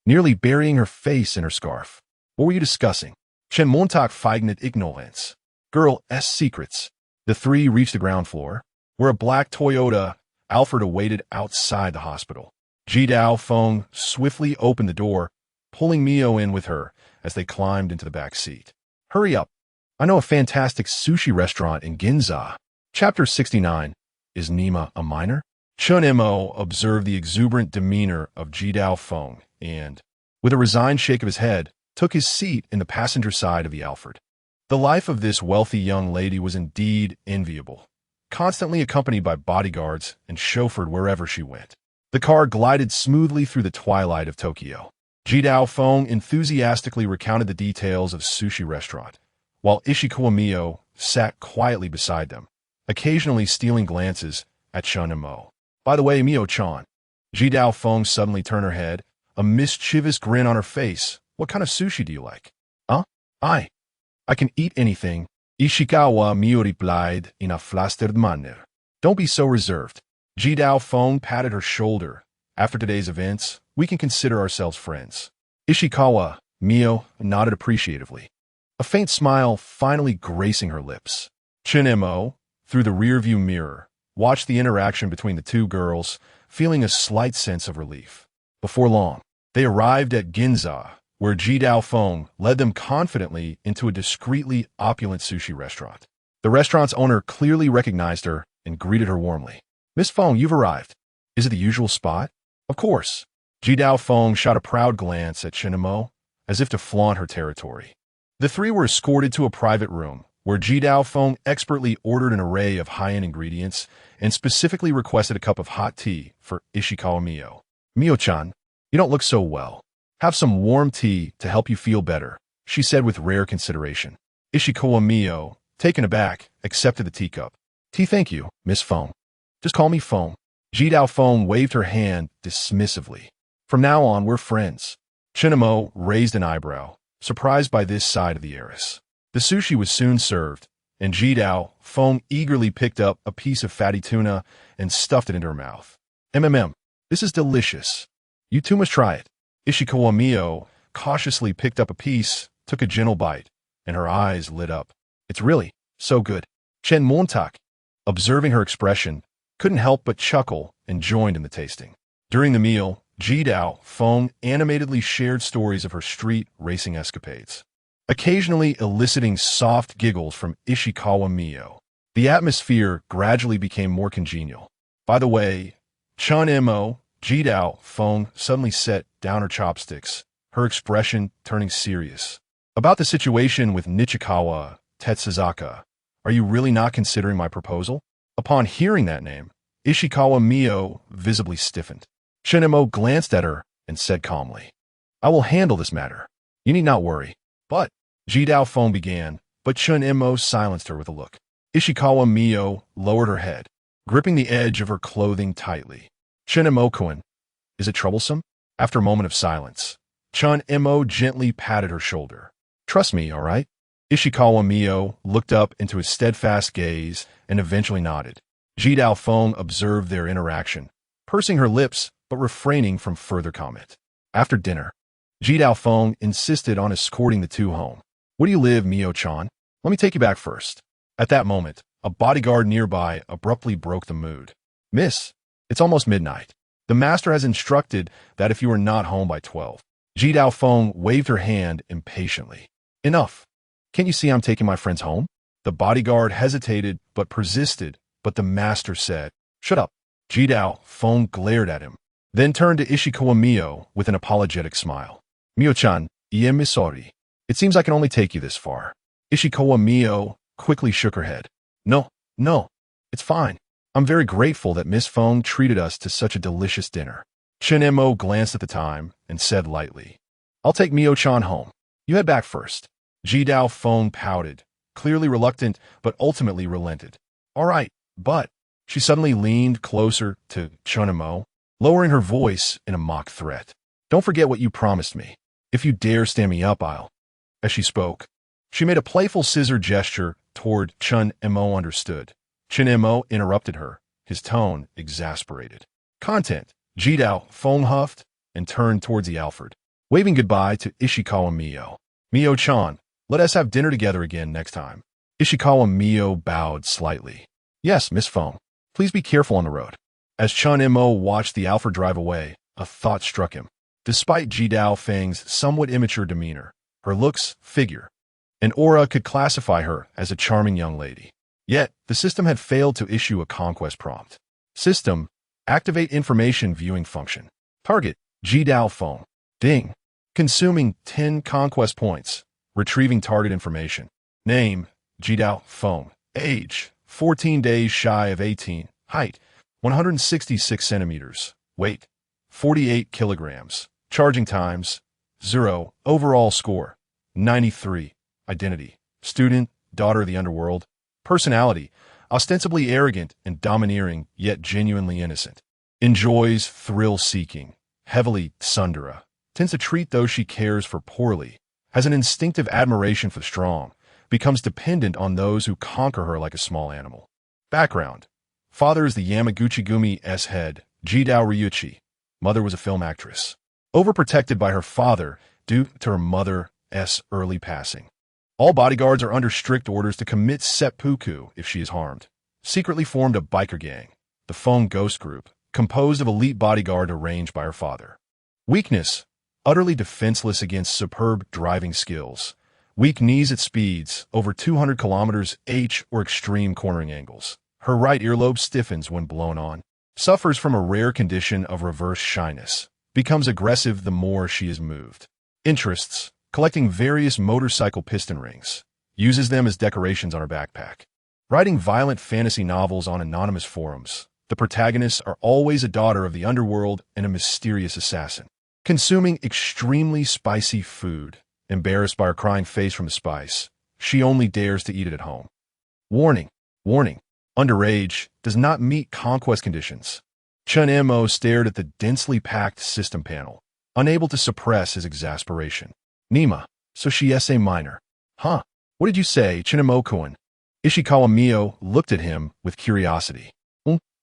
nearly burying her face in her scarf. What were you discussing? Chen Montak feignet ignorance. Girl S secrets. The three reached the ground floor, where a black Toyota Alfred awaited outside the hospital. Jidao Feng swiftly opened the door, pulling Mio in with her as they climbed into the back seat. Hurry up. I know a fantastic sushi restaurant in Ginza. Chapter 69. Is Nima a minor? Chen Mo observed the exuberant demeanor of Jidao Feng and, with a resigned shake of his head, took his seat in the passenger side of the Alfred. The life of this wealthy young lady was indeed enviable, constantly accompanied by bodyguards and chauffeured wherever she went. The car glided smoothly through the twilight of Tokyo. Jidao Feng enthusiastically recounted the details of sushi restaurant, while Ishikawa Mio sat quietly beside them, occasionally stealing glances at Chen Mo. By the way, Mio-chan. Jidao Feng suddenly turned her head, a mischievous grin on her face. What kind of sushi do you like? Huh? I can eat anything, Ishikawa Mio replied in a flustered manner. Don't be so reserved. Jidao Feng patted her shoulder. After today's events, we can consider ourselves friends. Ishikawa Mio nodded appreciatively, a faint smile finally gracing her lips. Chen Mo, through the rearview mirror, watched the interaction between the two girls, feeling a slight sense of relief. Before long, they arrived at Ginza, where Jidao Feng led them confidently into a discreetly opulent sushi restaurant. The restaurant's owner clearly recognized her and greeted her warmly. Miss Feng, you've arrived. Is it the usual spot? Of course. Jidao Feng shot a proud glance at Chen Mo, as if to flaunt her territory. The three were escorted to a private room, where Jidao Feng expertly ordered an array of high-end ingredients and specifically requested a cup of hot tea for Ishikawa Mio. Mio-chan, you don't look so well. Have some warm tea to help you feel better, she said with rare consideration. Ishikawa Mio, taken aback, accepted the teacup. Tea, thank you, Miss Feng. Just call me Feng. Jidao Feng waved her hand dismissively. From now on, we're friends. Chen Mo raised an eyebrow, surprised by this side of the heiress. The sushi was soon served, and Jidao Feng eagerly picked up a piece of fatty tuna and stuffed it into her mouth. This is delicious. You too must try it. Ishikawa Mio cautiously picked up a piece, took a gentle bite, and her eyes lit up. It's really so good. Chen Montak, observing her expression, couldn't help but chuckle and joined in the tasting. During the meal, Jidao Feng animatedly shared stories of her street racing escapades, occasionally eliciting soft giggles from Ishikawa Mio. The atmosphere gradually became more congenial. By the way, Chen Mo, Jidao Feng suddenly set down her chopsticks, her expression turning serious. About the situation with Nichikawa Tetsuzaka, are you really not considering my proposal? Upon hearing that name, Ishikawa Mio visibly stiffened. Chen Mo glanced at her and said calmly, I will handle this matter. You need not worry. But, Jidao Feng began, but Chen Mo silenced her with a look. Ishikawa Mio lowered her head, gripping the edge of her clothing tightly. Chen Mo-kun, is it troublesome? After a moment of silence, Chen Mo gently patted her shoulder. Trust me, all right? Ishikawa Mio looked up into his steadfast gaze and eventually nodded. Jidao Feng observed their interaction, pursing her lips but refraining from further comment. After dinner, Jidao Feng insisted on escorting the two home. Where do you live, Mio-chan? Let me take you back first. At that moment, a bodyguard nearby abruptly broke the mood. Miss, it's almost midnight. The master has instructed that if you are not home by 12. Jidao Feng waved her hand impatiently. Enough. Can't you see I'm taking my friends home? The bodyguard hesitated but persisted, but the master said, Shut up. Jidao Feng glared at him, then turned to Ishikawa Mio with an apologetic smile. Mio-chan, I am sorry. It seems I can only take you this far. Ishikawa Mio quickly shook her head. No, it's fine. I'm very grateful that Miss Feng treated us to such a delicious dinner. Chen Mo glanced at the time and said lightly, I'll take Mio-chan home. You head back first. Jidao Feng pouted, clearly reluctant but ultimately relented. All right, but... She suddenly leaned closer to Chen Mo, lowering her voice in a mock threat. Don't forget what you promised me. If you dare stand me up, I'll... As she spoke, She made a playful scissor gesture toward Chen Mo. Understood. Chen Mo interrupted her, his tone exasperated. Content. Jidao Fong huffed and turned towards the Alfred, waving goodbye to Ishikawa Mio. Mio-chan, let us have dinner together again next time. Ishikawa Mio bowed slightly. Yes, Miss Fong. Please be careful on the road. As Chen Mo watched the Alfred drive away, a thought struck him. Despite Jidao Feng's somewhat immature demeanor, her looks, figure, and aura could classify her as a charming young lady. Yet, the system had failed to issue a conquest prompt. System, activate information viewing function. Target, Jidao Feng. Ding. Consuming 10 conquest points. Retrieving target information. Name, Jidao Feng. Age, 14 days shy of 18. Height, 166 centimeters. Weight, 48 kilograms. Charging times, 0. Overall score, 93. Identity, student, daughter of the underworld. Personality, ostensibly arrogant and domineering, yet genuinely innocent. Enjoys thrill-seeking, heavily tsundere. Tends to treat those she cares for poorly. Has an instinctive admiration for the strong. Becomes dependent on those who conquer her like a small animal. Background. Father is the Yamaguchi-gumi head, Jidao Ryuichi. Mother was a film actress. Overprotected by her father due to her mother's early passing. All bodyguards are under strict orders to commit seppuku if she is harmed. Secretly formed a biker gang, the Fong Ghost Group, composed of elite bodyguard arranged by her father. Weakness, utterly defenseless against superb driving skills. Weak knees at speeds, over 200 kilometers h or extreme cornering angles. Her right earlobe stiffens when blown on. Suffers from a rare condition of reverse shyness. Becomes aggressive the more she is moved. Interests, collecting various motorcycle piston rings. Uses them as decorations on her backpack. Writing violent fantasy novels on anonymous forums. The protagonists are always a daughter of the underworld and a mysterious assassin. Consuming extremely spicy food. Embarrassed by her crying face from the spice, she only dares to eat it at home. Warning, warning, underage, does not meet conquest conditions. Chen Mo stared at the densely packed system panel, unable to suppress his exasperation. Nima, so she is a minor. Huh? What did you say, Chen Mo-kun? Ishikawa Mio looked at him with curiosity.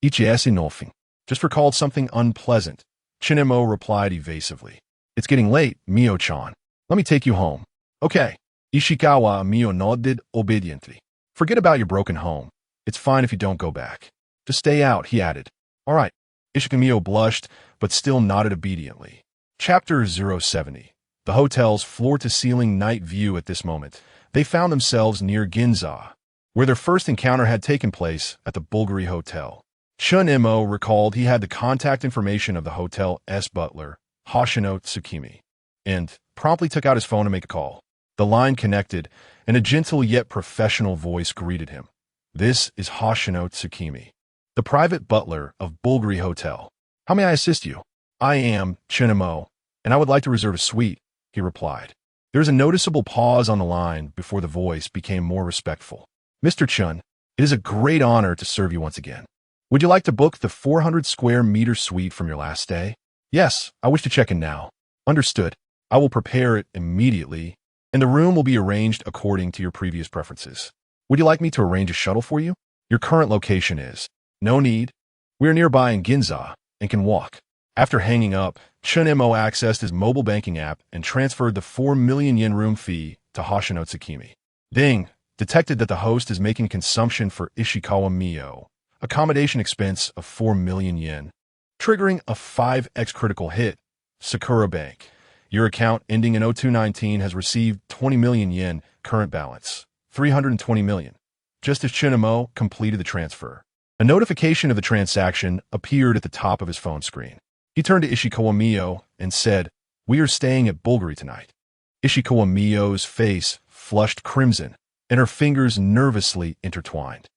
Ichi esse nothing. Just recalled something unpleasant. Chen Mo replied evasively. It's getting late, Mio-chan. Let me take you home. Okay. Ishikawa Mio nodded obediently. Forget about your broken home. It's fine if you don't go back. Just stay out, he added. All right. Ishikawa Mio blushed, but still nodded obediently. Chapter 070. The hotel's floor-to-ceiling night view at this moment. They found themselves near Ginza, where their first encounter had taken place at the Bulgari Hotel. Chen Mo recalled he had the contact information of the hotel's butler, Hoshino Tsukimi, and promptly took out his phone to make a call. The line connected, and a gentle yet professional voice greeted him. This is Hoshino Tsukimi, the private butler of Bulgari Hotel. How may I assist you? I am Chen Mo, and I would like to reserve a suite, he replied. There was a noticeable pause on the line before the voice became more respectful. Mr. Chen, it is a great honor to serve you once again. Would you like to book the 400 square meter suite from your last stay? Yes, I wish to check in now. Understood. I will prepare it immediately, and the room will be arranged according to your previous preferences. Would you like me to arrange a shuttle for you? Your current location is. No need. We are nearby in Ginza and can walk. After hanging up, Chen Mo accessed his mobile banking app and transferred the 4 million yen room fee to Hoshino Tsukimi. Ding! Detected that the host is making consumption for Ishikawa Mio. Accommodation expense of 4 million yen. Triggering a 5x critical hit. Sakura Bank. Your account ending in 0219 has received 20 million yen, current balance, 320 million. Just as Chen Mo completed the transfer, a notification of the transaction appeared at the top of his phone screen. He turned to Ishikawa Mio and said, "We are staying at Bulgari tonight." Ishikawa Mio's face flushed crimson, and her fingers nervously intertwined.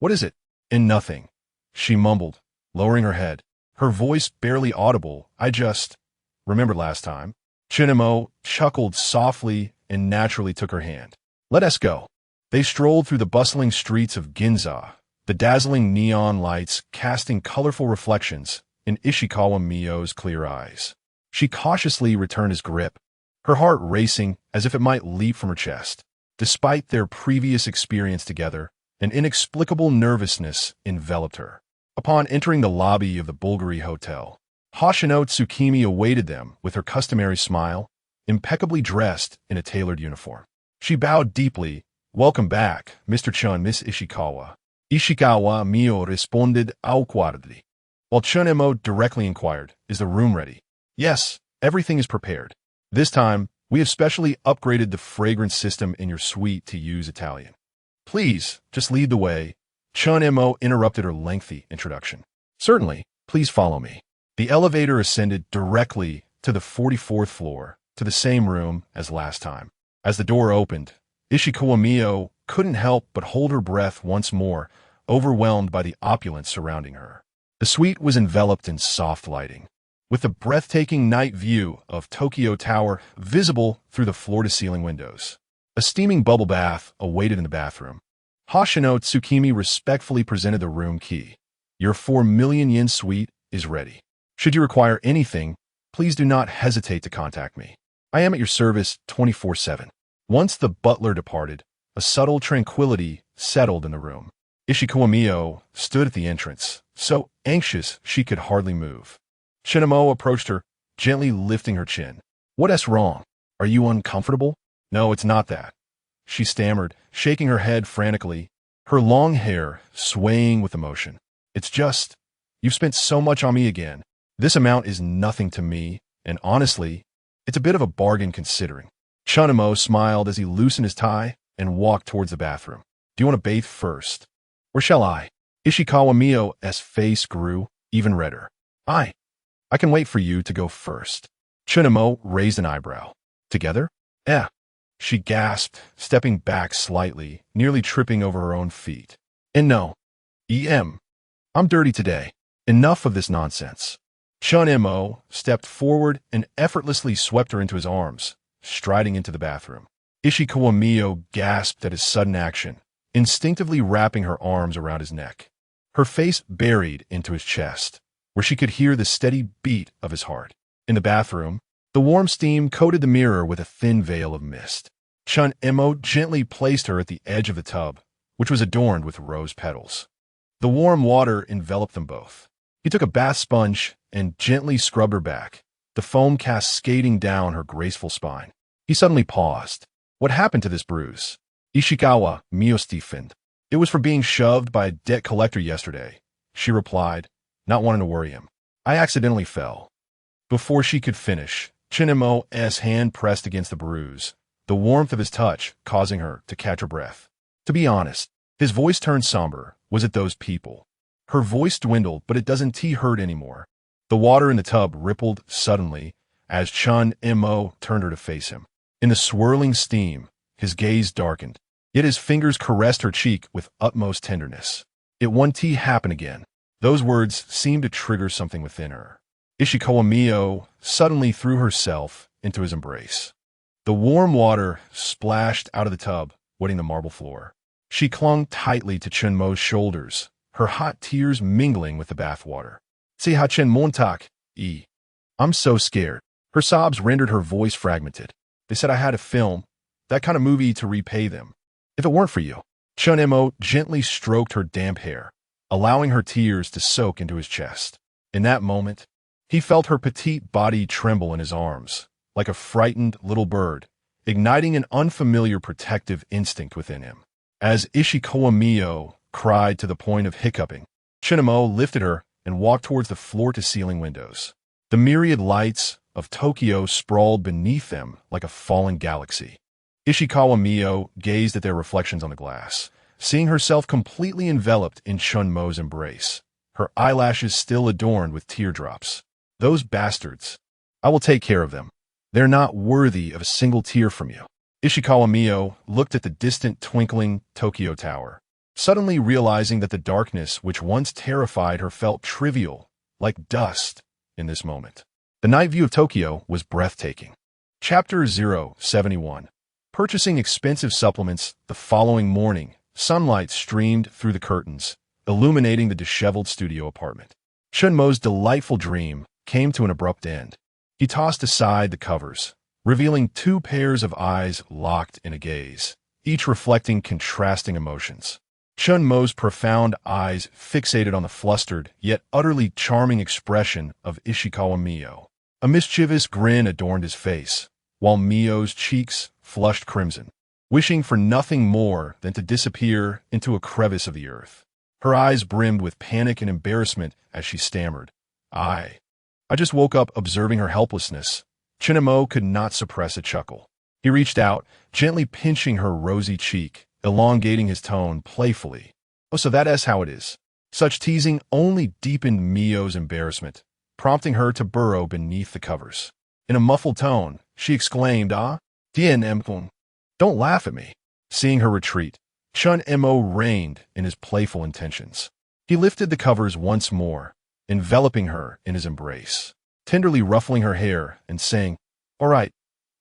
What is it? And nothing, she mumbled, lowering her head, her voice barely audible. Remembered last time. Chen Mo chuckled softly and naturally took her hand. Let us go. They strolled through the bustling streets of Ginza, the dazzling neon lights casting colorful reflections in Ishikawa Mio's clear eyes. She cautiously returned his grip, her heart racing as if it might leap from her chest. Despite their previous experience together, an inexplicable nervousness enveloped her. Upon entering the lobby of the Bulgari Hotel, Hoshino Tsukimi awaited them with her customary smile, impeccably dressed in a tailored uniform. She bowed deeply. "Welcome back, Mr. Chun, Miss Ishikawa." Ishikawa Mio responded awkwardly, while Chen Mo directly inquired, "Is the room ready?" "Yes, everything is prepared. This time, we have specially upgraded the fragrance system in your suite to use Italian. Please, just lead the way." Chen Mo interrupted her lengthy introduction. "Certainly, please follow me." The elevator ascended directly to the 44th floor, to the same room as last time. As the door opened, Ishikawa Mio couldn't help but hold her breath once more, overwhelmed by the opulence surrounding her. The suite was enveloped in soft lighting, with the breathtaking night view of Tokyo Tower visible through the floor-to-ceiling windows. A steaming bubble bath awaited in the bathroom. Hoshino Tsukimi respectfully presented the room key. "Your 4 million yen suite is ready. Should you require anything, please do not hesitate to contact me. I am at your service 24/7. Once the butler departed, a subtle tranquility settled in the room. Ishikawa Mio stood at the entrance, so anxious she could hardly move. Chen Mo approached her, gently lifting her chin. "What's wrong? Are you uncomfortable?" "No, it's not that," she stammered, shaking her head frantically, her long hair swaying with emotion. "It's just, you've spent so much on me again. This amount is nothing to me, and honestly, it's a bit of a bargain considering." Chen Mo smiled as he loosened his tie and walked towards the bathroom. "Do you want to bathe first? Or shall I?" Ishikawa Mio's face grew even redder. I can wait for you to go first." Chen Mo raised an eyebrow. "Together?" "Eh," she gasped, stepping back slightly, nearly tripping over her own feet. "And no. I'm dirty today. Enough of this nonsense." Chen Mo stepped forward and effortlessly swept her into his arms, striding into the bathroom. Ishikawa Mio gasped at his sudden action, instinctively wrapping her arms around his neck, her face buried into his chest, where she could hear the steady beat of his heart. In the bathroom, the warm steam coated the mirror with a thin veil of mist. Chen Mo gently placed her at the edge of the tub, which was adorned with rose petals. The warm water enveloped them both. He took a bath sponge and gently scrubbed her back, the foam cascading down her graceful spine. He suddenly paused. "What happened to this bruise?" Ishikawa Mio stiffened. "It was from being shoved by a debt collector yesterday," she replied, not wanting to worry him. "I accidentally fell." Before she could finish, Chen Mo's hand pressed against the bruise, the warmth of his touch causing her to catch her breath. To be honest, his voice turned somber. Was it those people? Her voice dwindled, but it doesn't hurt anymore. The water in the tub rippled suddenly as Chen Mo turned her to face him. In the swirling steam, his gaze darkened, yet his fingers caressed her cheek with utmost tenderness. "It won't happen again." Those words seemed to trigger something within her. Ishikawa Mio suddenly threw herself into his embrace. The warm water splashed out of the tub, wetting the marble floor. She clung tightly to Chen Mo's shoulders, her hot tears mingling with the bath water. "See how Chen Montak, I'm so scared." Her sobs rendered her voice fragmented. "They said I had to film that kind of movie to repay them. If it weren't for you." Chen Mo gently stroked her damp hair, allowing her tears to soak into his chest. In that moment, he felt her petite body tremble in his arms, like a frightened little bird, igniting an unfamiliar protective instinct within him. As Ishikawa Mio cried to the point of hiccuping, Chen Mo lifted her and walked towards the floor-to-ceiling windows. The myriad lights of Tokyo sprawled beneath them like a fallen galaxy. Ishikawa Mio gazed at their reflections on the glass, seeing herself completely enveloped in Chen Mo's embrace, her eyelashes still adorned with teardrops. "Those bastards. I will take care of them. They're not worthy of a single tear from you." Ishikawa Mio looked at the distant twinkling Tokyo Tower, suddenly realizing that the darkness which once terrified her felt trivial, like dust, in this moment. The night view of Tokyo was breathtaking. Chapter 071. Purchasing expensive supplements. The following morning, sunlight streamed through the curtains, illuminating the disheveled studio apartment. Chen Mo's delightful dream came to an abrupt end. He tossed aside the covers, revealing two pairs of eyes locked in a gaze, each reflecting contrasting emotions. Chen Mo's profound eyes fixated on the flustered, yet utterly charming expression of Ishikawa Mio. A mischievous grin adorned his face, while Mio's cheeks flushed crimson, wishing for nothing more than to disappear into a crevice of the earth. Her eyes brimmed with panic and embarrassment as she stammered, I just woke up observing her helplessness. Chen Mo could not suppress a chuckle. He reached out, gently pinching her rosy cheek, elongating his tone playfully. Oh, so that's how it is. Such teasing only deepened Mio's embarrassment, prompting her to burrow beneath the covers. In a muffled tone, she exclaimed, Tien Mkung. Don't laugh at me. Seeing her retreat, Chen Mo reined in his playful intentions. He lifted the covers once more, enveloping her in his embrace, tenderly ruffling her hair and saying, All right,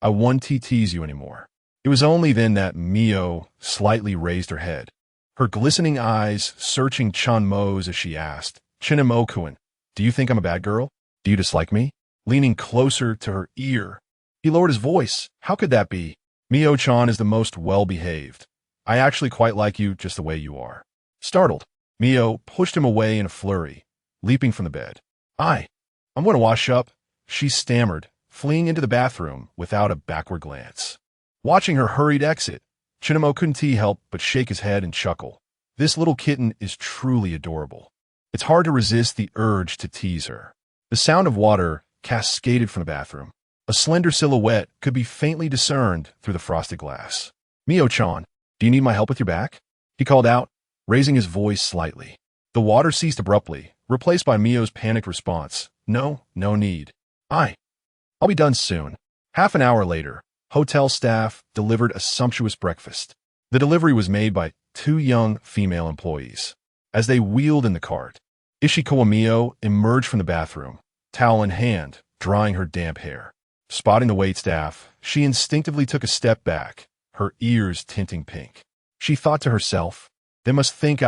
I won't tease you anymore. It was only then that Mio slightly raised her head, her glistening eyes searching Chen Mo's as she asked, Chen Mo-kun, do you think I'm a bad girl? Do you dislike me? Leaning closer to her ear, he lowered his voice. How could that be? Mio-chan is the most well-behaved. I actually quite like you just the way you are. Startled, Mio pushed him away in a flurry, leaping from the bed. I'm going to wash up, she stammered, fleeing into the bathroom without a backward glance. Watching her hurried exit, Chen Mo couldn't help but shake his head and chuckle. This little kitten is truly adorable. It's hard to resist the urge to tease her. The sound of water cascaded from the bathroom. A slender silhouette could be faintly discerned through the frosted glass. Mio-chan, do you need my help with your back? He called out, raising his voice slightly. The water ceased abruptly, replaced by Mio's panicked response. No need. I'll be done soon. Half an hour later, hotel staff delivered a sumptuous breakfast. The delivery was made by two young female employees. As they wheeled in the cart, Ishikawa Mio emerged from the bathroom, towel in hand, drying her damp hair. Spotting the waitstaff, she instinctively took a step back, her ears tinting pink. She thought to herself, they must think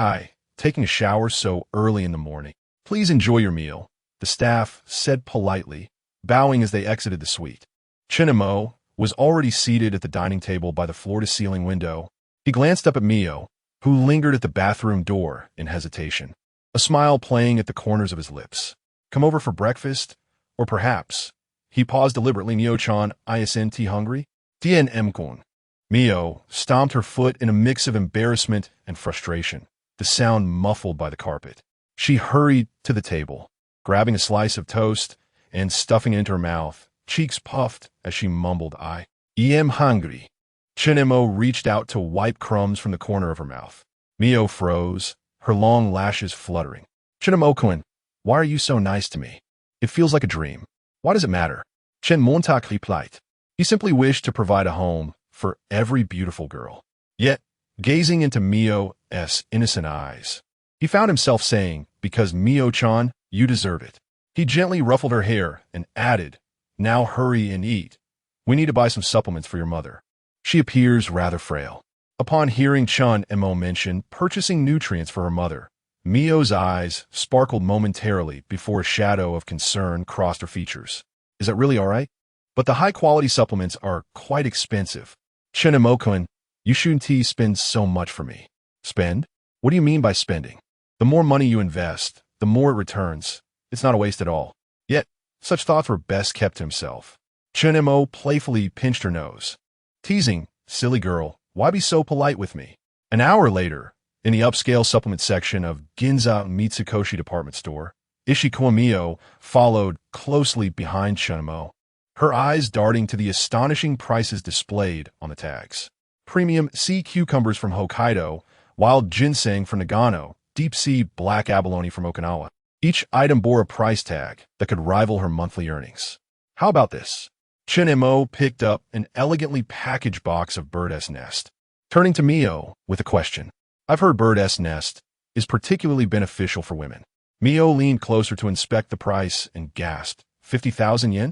taking a shower so early in the morning. Please enjoy your meal, the staff said politely, bowing as they exited the suite. Chen Mo was already seated at the dining table by the floor-to-ceiling window. He glanced up at Mio, who lingered at the bathroom door in hesitation, a smile playing at the corners of his lips. Come over for breakfast? Or perhaps, he paused deliberately, Mio-chan, isn't hungry? Tien Mkun. Mio stomped her foot in a mix of embarrassment and frustration, the sound muffled by the carpet. She hurried to the table, grabbing a slice of toast and stuffing it into her mouth, cheeks puffed as she mumbled, I am hungry. Chen Mo reached out to wipe crumbs from the corner of her mouth. Mio froze, her long lashes fluttering. Chen Mo-kun, why are you so nice to me? It feels like a dream. Why does it matter? Chen Montak replied. He simply wished to provide a home for every beautiful girl. Yet, gazing into Mio's innocent eyes, he found himself saying, because Mio-chan, you deserve it. He gently ruffled her hair and added, now hurry and eat. We need to buy some supplements for your mother. She appears rather frail. Upon hearing Chen Mo mention purchasing nutrients for her mother, Mio's eyes sparkled momentarily before a shadow of concern crossed her features. Is that really all right? But the high-quality supplements are quite expensive. Chen Mo-kun, you shouldn't spend so much for me. Spend? What do you mean by spending? The more money you invest, the more it returns. It's not a waste at all. Yet, such thoughts were best kept to himself. Chen Mo playfully pinched her nose. Teasing, silly girl, why be so polite with me? An hour later, in the upscale supplement section of Ginza Mitsukoshi department store, Ishikawa Mio followed closely behind Chen Mo, her eyes darting to the astonishing prices displayed on the tags. Premium sea cucumbers from Hokkaido, wild ginseng from Nagano, deep-sea black abalone from Okinawa. Each item bore a price tag that could rival her monthly earnings. How about this? Chen Mo picked up an elegantly packaged box of bird's nest, turning to Mio with a question. I've heard bird's nest is particularly beneficial for women. Mio leaned closer to inspect the price and gasped, 50,000 yen?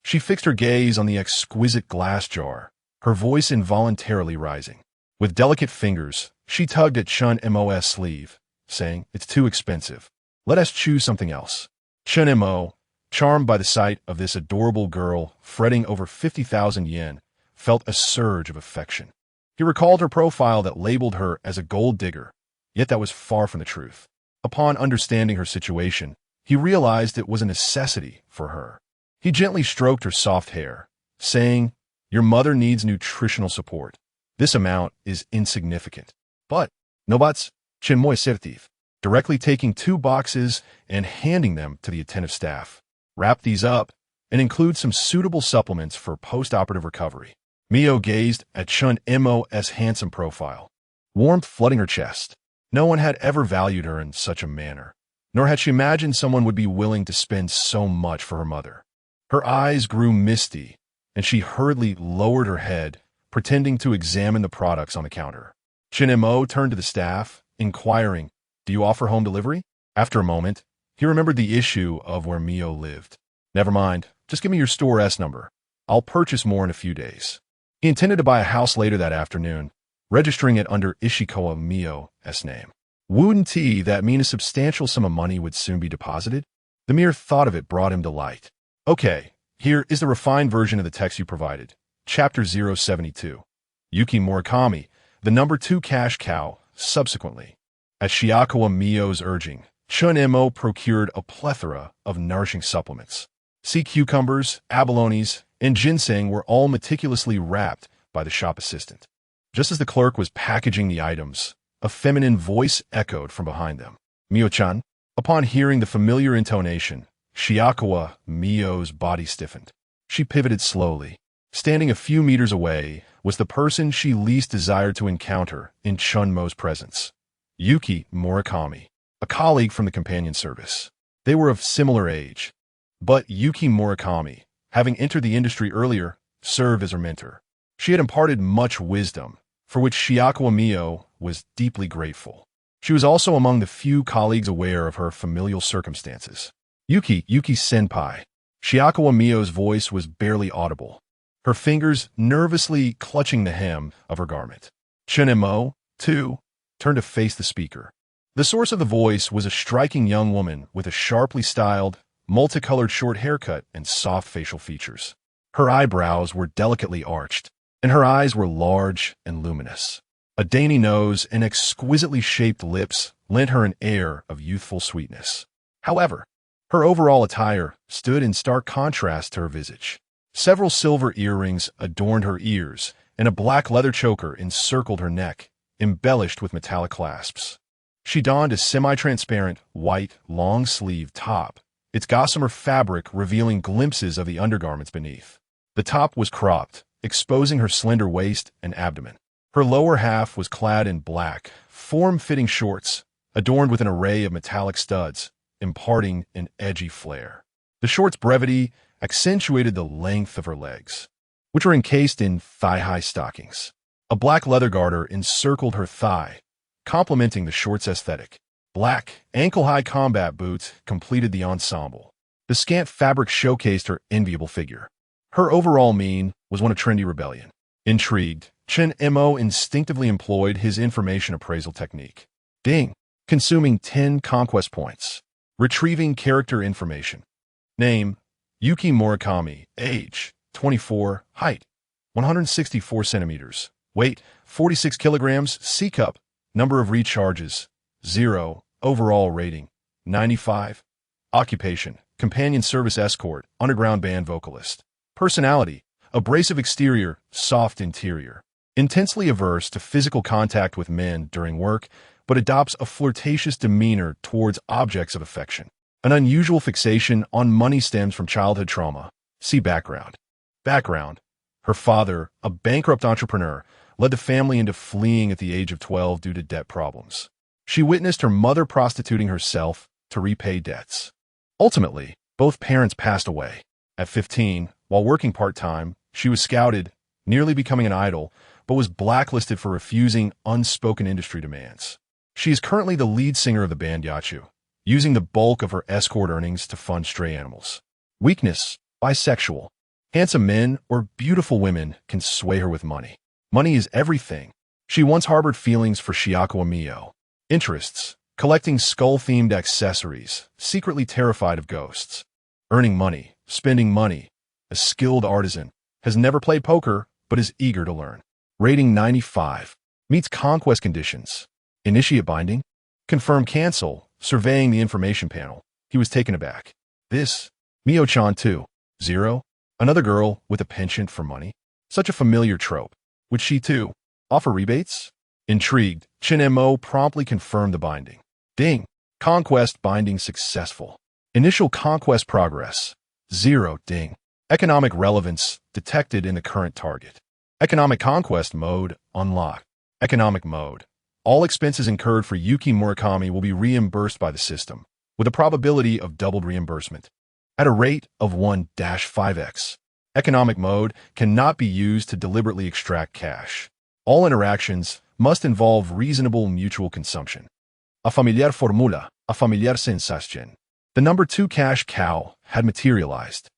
She fixed her gaze on the exquisite glass jar, her voice involuntarily rising. With delicate fingers, she tugged at Chen Mo's sleeve, saying, it's too expensive. Let us choose something else. Chen Mo, charmed by the sight of this adorable girl fretting over 50,000 yen, felt a surge of affection. He recalled her profile that labeled her as a gold digger, yet that was far from the truth. Upon understanding her situation, he realized it was a necessity for her. He gently stroked her soft hair, saying, "Your mother needs nutritional support. This amount is insignificant." But, Nobots, Chen Mo assertive, directly taking 2 boxes and handing them to the attentive staff. "Wrap these up and include some suitable supplements for post-operative recovery." Mio gazed at Chen Mo's handsome profile, warmth flooding her chest. No one had ever valued her in such a manner, nor had she imagined someone would be willing to spend so much for her mother. Her eyes grew misty, and she hurriedly lowered her head, pretending to examine the products on the counter. Chen Mo turned to the staff, inquiring, "Do you offer home delivery?" After a moment, he remembered the issue of where Mio lived. "Never mind, just give me your store S number. I'll purchase more in a few days." He intended to buy a house later that afternoon, registering it under Ishikawa Mio's name. Wouldn't that mean a substantial sum of money would soon be deposited? The mere thought of it brought him delight. Okay, here is the refined version of the text you provided. Chapter 072. Yuki Murakami, the number 2 cash cow, subsequently. At Shiakawa Mio's urging, Chen Mo procured a plethora of nourishing supplements. Sea cucumbers, abalones, and ginseng were all meticulously wrapped by the shop assistant. Just as the clerk was packaging the items, a feminine voice echoed from behind them. "Mio-chan?" Upon hearing the familiar intonation, Shiakawa Mio's body stiffened. She pivoted slowly. Standing a few meters away was the person she least desired to encounter in Chen Mo's presence. Yuki Murakami, a colleague from the companion service. They were of similar age, but Yuki Murakami, having entered the industry earlier, served as her mentor. She had imparted much wisdom, for which Shiakawa Mio was deeply grateful. She was also among the few colleagues aware of her familial circumstances. Yuki senpai." Shiakawa Mio's voice was barely audible, her fingers nervously clutching the hem of her garment. Chen Mo, too, turned to face the speaker. The source of the voice was a striking young woman with a sharply styled, multicolored short haircut and soft facial features. Her eyebrows were delicately arched, and her eyes were large and luminous. A dainty nose and exquisitely shaped lips lent her an air of youthful sweetness. However, her overall attire stood in stark contrast to her visage. Several silver earrings adorned her ears, and a black leather choker encircled her neck, embellished with metallic clasps. She donned a semi-transparent, white, long-sleeved top, its gossamer fabric revealing glimpses of the undergarments beneath. The top was cropped, exposing her slender waist and abdomen. Her lower half was clad in black, form-fitting shorts, adorned with an array of metallic studs, imparting an edgy flair. The shorts' brevity accentuated the length of her legs, which were encased in thigh-high stockings. A black leather garter encircled her thigh, complementing the shorts' aesthetic. Black, ankle-high combat boots completed the ensemble. The scant fabric showcased her enviable figure. Her overall mien was one of trendy rebellion. Intrigued, Chen Mo instinctively employed his information appraisal technique. Ding! Consuming 10 conquest points. Retrieving character information. Name, Yuki Murakami. Age, 24. Height, 164 centimeters. Weight, 46 kilograms. C-cup. Number of recharges, 0. Overall rating, 95. Occupation, companion service escort, underground band vocalist. Personality, abrasive exterior, soft interior. Intensely averse to physical contact with men during work, but adopts a flirtatious demeanor towards objects of affection. An unusual fixation on money stems from childhood trauma. See background. Background. Her father, a bankrupt entrepreneur, led the family into fleeing at the age of 12 due to debt problems. She witnessed her mother prostituting herself to repay debts. Ultimately, both parents passed away. At 15, while working part-time, she was scouted, nearly becoming an idol, but was blacklisted for refusing unspoken industry demands. She is currently the lead singer of the band Yachu, using the bulk of her escort earnings to fund stray animals. Weakness, bisexual. Handsome men or beautiful women can sway her with money. Money is everything. She once harbored feelings for Shiakawa Mio. Interests, collecting skull-themed accessories, secretly terrified of ghosts. earning money, spending money. A skilled artisan, has never played poker, but is eager to learn. Rating 95. Meets conquest conditions. Initiate binding. Confirm cancel. Surveying the information panel. He was taken aback. This, Mio-chan 2. 0. Another girl with a penchant for money. Such a familiar trope. Would she too offer rebates? Intrigued, Chen Mo promptly confirmed the binding. Ding. Conquest binding successful. Initial conquest progress. 0. Ding. Economic relevance detected in the current target. Economic conquest mode unlocked. Economic mode. All expenses incurred for Yuki Murakami will be reimbursed by the system, with a probability of doubled reimbursement, at a rate of 1-5x. Economic mode cannot be used to deliberately extract cash. All interactions must involve reasonable mutual consumption. A familiar formula, a familiar sensation. The number 2 cash cow had materialized.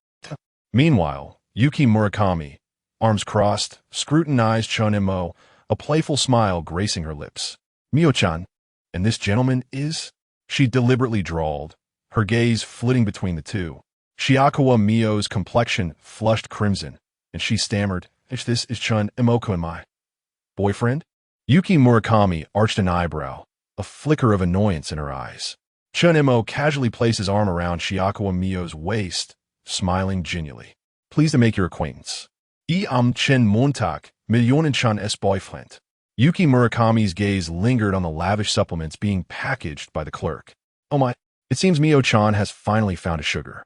Meanwhile, Yuki Murakami, arms crossed, scrutinized Chen Mo, a playful smile gracing her lips. Mio-chan, and this gentleman is? She deliberately drawled, her gaze flitting between the two. Shiakawa Mio's complexion flushed crimson, and she stammered, This is Chen Mo-kun, my boyfriend? Yuki Murakami arched an eyebrow, a flicker of annoyance in her eyes. Chen Mo casually placed his arm around Shiakawa Mio's waist, smiling genially. Pleased to make your acquaintance. Chen Montag, Millionen-chan s boyfriend. Yuki Murakami's gaze lingered on the lavish supplements being packaged by the clerk. Oh my, it seems Mio-chan has finally found a sugar.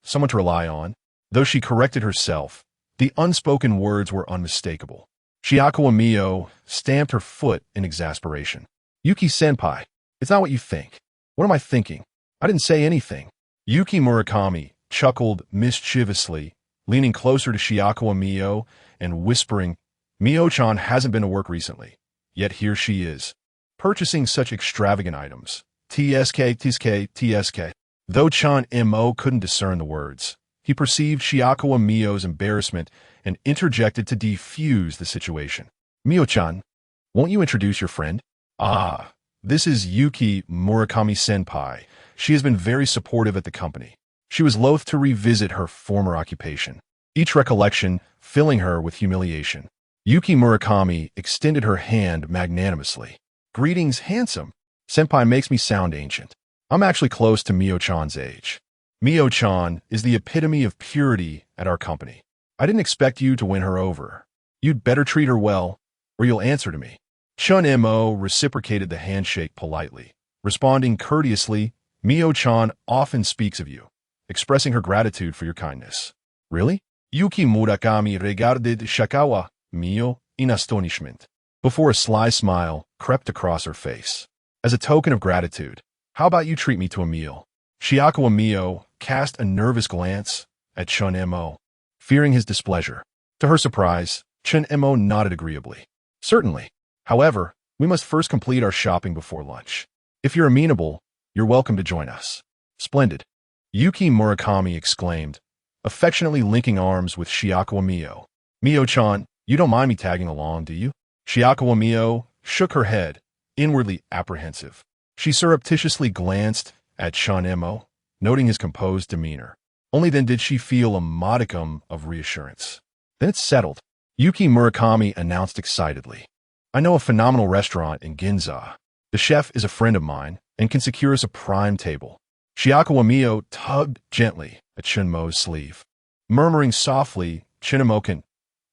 Someone to rely on. Though she corrected herself, the unspoken words were unmistakable. Shiakawa Mio stamped her foot in exasperation. Yuki-senpai, it's not what you think. What am I thinking? I didn't say anything. Yuki Murakami chuckled mischievously, leaning closer to Shiakawa Mio and whispering, Mio-chan hasn't been to work recently, yet here she is, purchasing such extravagant items. TSK. Though Chen Mo couldn't discern the words, he perceived Shiakawa Mio's embarrassment and interjected to defuse the situation. Mio-chan, won't you introduce your friend? This is Yuki Murakami-senpai. She has been very supportive at the company. She was loath to revisit her former occupation, each recollection filling her with humiliation. Yuki Murakami extended her hand magnanimously. Greetings, handsome. Senpai makes me sound ancient. I'm actually close to Mio-chan's age. Mio-chan is the epitome of purity at our company. I didn't expect you to win her over. You'd better treat her well, or you'll answer to me. Chen Mo reciprocated the handshake politely, responding courteously, Mio-chan often speaks of you, expressing her gratitude for your kindness. Really? Yuki Murakami regarded Shiakawa Mio in astonishment, before a sly smile crept across her face. As a token of gratitude, how about you treat me to a meal? Shiakawa Mio cast a nervous glance at Chen Mo, fearing his displeasure. To her surprise, Chen Mo nodded agreeably. Certainly. However, we must first complete our shopping before lunch. If you're amenable, you're welcome to join us. Splendid. Yuki Murakami exclaimed, affectionately linking arms with Shiakawa Mio. Mio-chan, you don't mind me tagging along, do you? Shiakawa Mio shook her head, inwardly apprehensive. She surreptitiously glanced at Chen Mo, noting his composed demeanor. Only then did she feel a modicum of reassurance. Then it's settled, Yuki Murakami announced excitedly. I know a phenomenal restaurant in Ginza. The chef is a friend of mine and can secure us a prime table. Shiakawa Mio tugged gently at Chen Mo's sleeve. Murmuring softly, Chen Mo-kun,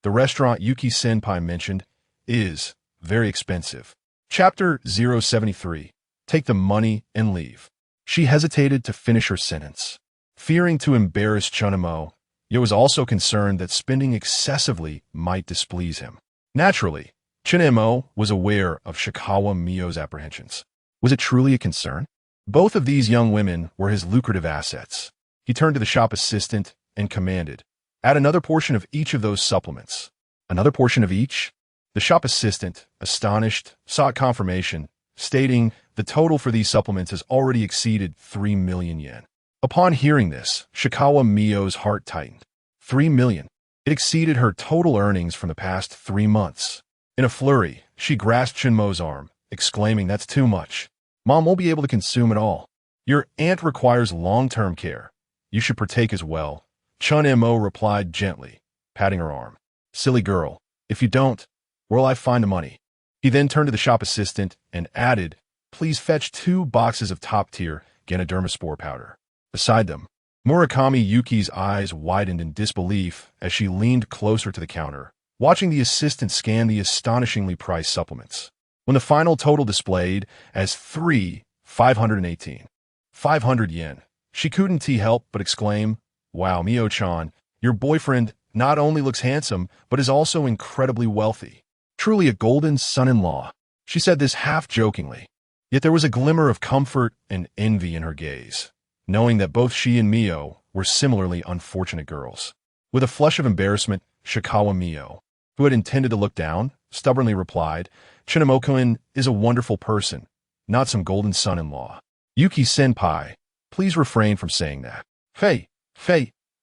the restaurant Yuki-senpai mentioned, is very expensive. Chapter 073. Take the money and leave. She hesitated to finish her sentence. Fearing to embarrass Chen Mo, yet was also concerned that spending excessively might displease him. Naturally, Chen Mo was aware of Shiakawa Mio's apprehensions. Was it truly a concern? Both of these young women were his lucrative assets. He turned to the shop assistant and commanded, add another portion of each of those supplements. Another portion of each? The shop assistant, astonished, sought confirmation, stating the total for these supplements has already exceeded 3 million yen. Upon hearing this, Shiakawa Mio's heart tightened. 3 million. It exceeded her total earnings from the past 3 months. In a flurry, she grasped Chen Mo's arm, exclaiming, that's too much. Mom won't be able to consume it all. Your aunt requires long-term care. You should partake as well. Chen Mo replied gently, patting her arm. Silly girl, if you don't, where'll I find the money? He then turned to the shop assistant and added, please fetch 2 boxes of top-tier Ganodermaspore powder. Beside them, Murakami Yuki's eyes widened in disbelief as she leaned closer to the counter, watching the assistant scan the astonishingly priced supplements. When the final total displayed as 518, 500 yen, she couldn't help but exclaim, wow, Mio-chan, your boyfriend not only looks handsome, but is also incredibly wealthy. Truly a golden son-in-law. She said this half-jokingly. Yet there was a glimmer of comfort and envy in her gaze, knowing that both she and Mio were similarly unfortunate girls. With a flush of embarrassment, Shikawa Mio, who had intended to look down, stubbornly replied, Chinamokoin is a wonderful person, not some golden son-in-law. Yuki-senpai, please refrain from saying that. Fei,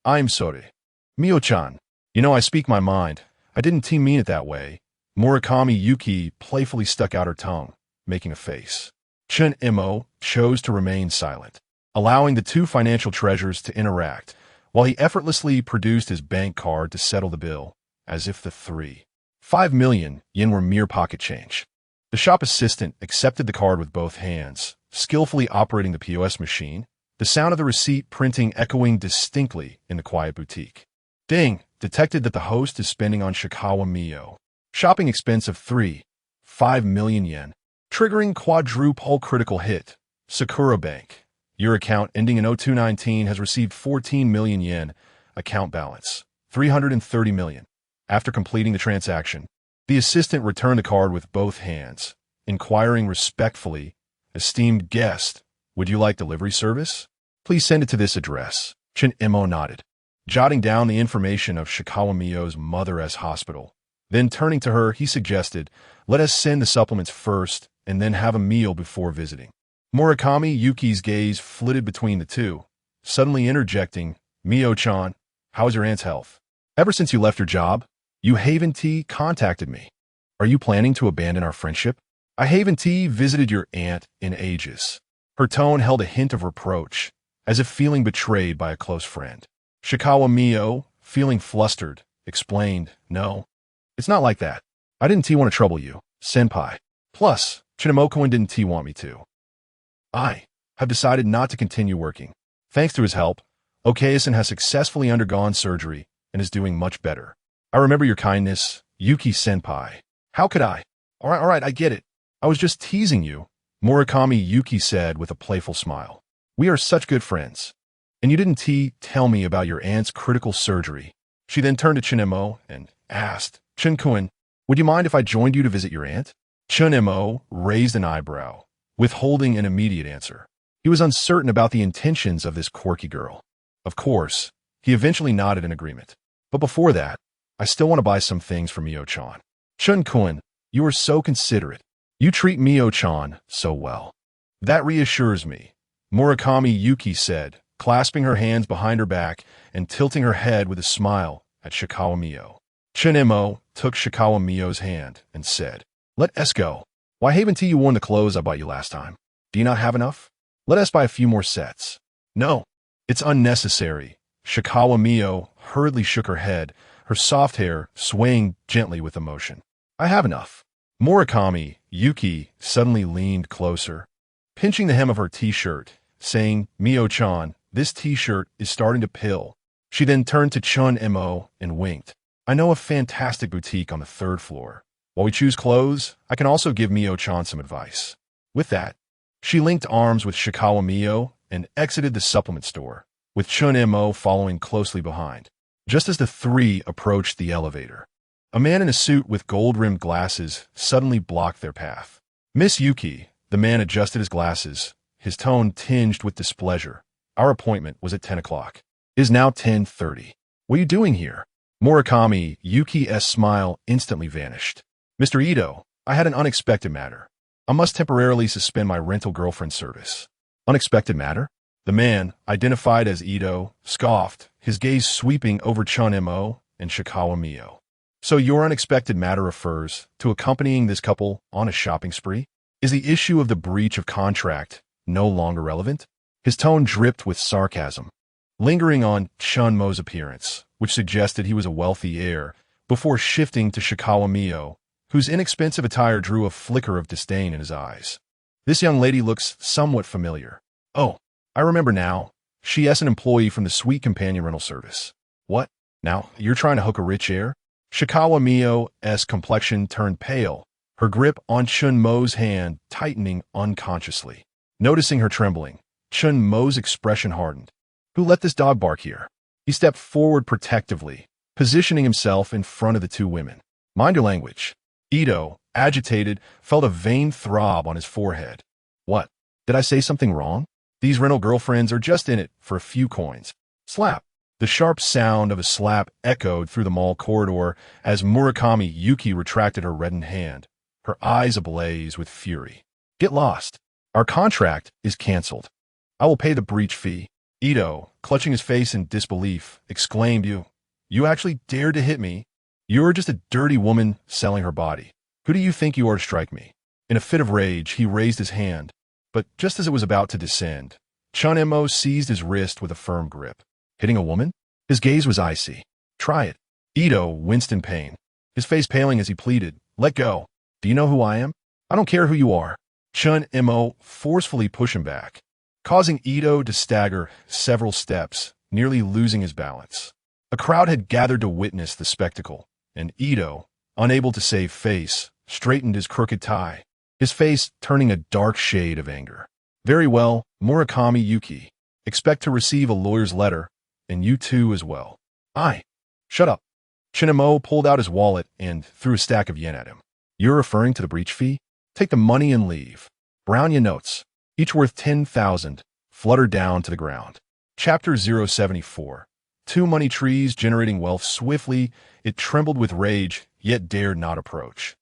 I'm sorry. Mio-chan, you know I speak my mind. I didn't mean it that way. Murakami Yuki playfully stuck out her tongue, making a face. Chen Mo chose to remain silent, allowing the 2 financial treasures to interact, while he effortlessly produced his bank card to settle the bill, as if the 5 million yen were mere pocket change. The shop assistant accepted the card with both hands, skillfully operating the POS machine, the sound of the receipt printing echoing distinctly in the quiet boutique. Ding! Detected that the host is spending on Shikawa Mio. Shopping expense of 5 million yen. Triggering quadruple critical hit. Sakura Bank. Your account ending in 0219 has received 14 million yen. Account balance 330 million. After completing the transaction, the assistant returned the card with both hands, inquiring respectfully, esteemed guest, would you like delivery service? Please send it to this address. Chen Mo nodded, jotting down the information of Shikawa Mio's mother as hospital. Then turning to her, he suggested, let us send the supplements first and then have a meal before visiting. Murakami Yuki's gaze flitted between the two, suddenly interjecting, Mio-chan, how is your aunt's health? Ever since you left your job, you haven't contacted me. Are you planning to abandon our friendship? I haven't visited your aunt in ages. Her tone held a hint of reproach, as if feeling betrayed by a close friend. Shikawa Mio, feeling flustered, explained, no, it's not like that. I didn't want to trouble you, senpai. Plus, Chinamokoin didn't want me to. I have decided not to continue working. Thanks to his help, Okayasen has successfully undergone surgery and is doing much better. I remember your kindness, Yuki-senpai. How could I? All right, I get it. I was just teasing you, Murakami Yuki said with a playful smile. We are such good friends. And you didn't tell me about your aunt's critical surgery. She then turned to Chen Mo and asked, Chen-kun, would you mind if I joined you to visit your aunt? Chen Mo raised an eyebrow, withholding an immediate answer. He was uncertain about the intentions of this quirky girl. Of course, he eventually nodded in agreement. But before that, I still want to buy some things for Mio-chan. Chen-kun, you are so considerate. You treat Mio-chan so well. That reassures me, Murakami Yuki said, clasping her hands behind her back and tilting her head with a smile at Shikawa Mio. Chen Mo took Shikawa Mio's hand and said, let us go. Why haven't you worn the clothes I bought you last time? Do you not have enough? Let us buy a few more sets. No, it's unnecessary. Shikawa Mio hurriedly shook her head, her soft hair swaying gently with emotion. I have enough. Murakami Yuki suddenly leaned closer, pinching the hem of her t-shirt, saying, Mio-chan, this t-shirt is starting to pill. She then turned to Chen Mo and winked. I know a fantastic boutique on the 3rd floor. While we choose clothes, I can also give Mio-chan some advice. With that, she linked arms with Shikawa Mio and exited the supplement store, with Chen Mo following closely behind. Just as the 3 approached the elevator, a man in a suit with gold-rimmed glasses suddenly blocked their path. Miss Yuki, the man adjusted his glasses, his tone tinged with displeasure. Our appointment was at 10 o'clock. It is now 10:30. What are you doing here? Murakami Yuki's smile instantly vanished. Mr. Ito, I had an unexpected matter. I must temporarily suspend my rental girlfriend service. Unexpected matter? The man, identified as Ito, scoffed, his gaze sweeping over Chen Mo and Shikawa Mio. So your unexpected matter refers to accompanying this couple on a shopping spree? Is the issue of the breach of contract no longer relevant? His tone dripped with sarcasm. lingering on Chen Mo's appearance, which suggested he was a wealthy heir, before shifting to Shikawa Mio, whose inexpensive attire drew a flicker of disdain in his eyes. This young lady looks somewhat familiar. Oh, I remember now. She is an employee from the Sweet Companion rental service. What? Now, you're trying to hook a rich heir? Shikawa Mio's complexion turned pale, her grip on Chen Mo's hand tightening unconsciously. Noticing her trembling, Chen Mo's expression hardened. Who let this dog bark here? He stepped forward protectively, positioning himself in front of the two women. Mind your language. Ito, agitated, felt a vain throb on his forehead. What? Did I say something wrong? These rental girlfriends are just in it for a few coins. Slap. The sharp sound of a slap echoed through the mall corridor as Murakami Yuki retracted her reddened hand, her eyes ablaze with fury. Get lost. Our contract is canceled. I will pay the breach fee. Ito, clutching his face in disbelief, exclaimed, You actually dared to hit me? You're just a dirty woman selling her body. Who do you think you are to strike me? In a fit of rage, he raised his hand, but just as it was about to descend, Chen Mo seized his wrist with a firm grip. Hitting a woman? His gaze was icy. Try it. Ito winced in pain, his face paling as he pleaded, Let go. Do you know who I am? I don't care who you are. Chen Mo forcefully pushed him back, causing Ito to stagger several steps, nearly losing his balance. A crowd had gathered to witness the spectacle, and Ito, unable to save face, straightened his crooked tie, his face turning a dark shade of anger. Very well, Murakami Yuki. Expect to receive a lawyer's letter, and you too as well. Shut up. Chen Mo pulled out his wallet and threw a stack of yen at him. You're referring to the breach fee? Take the money and leave. Brown yen notes, each worth 10,000, fluttered down to the ground. Chapter 074. Two money trees generating wealth swiftly, it trembled with rage, yet dared not approach.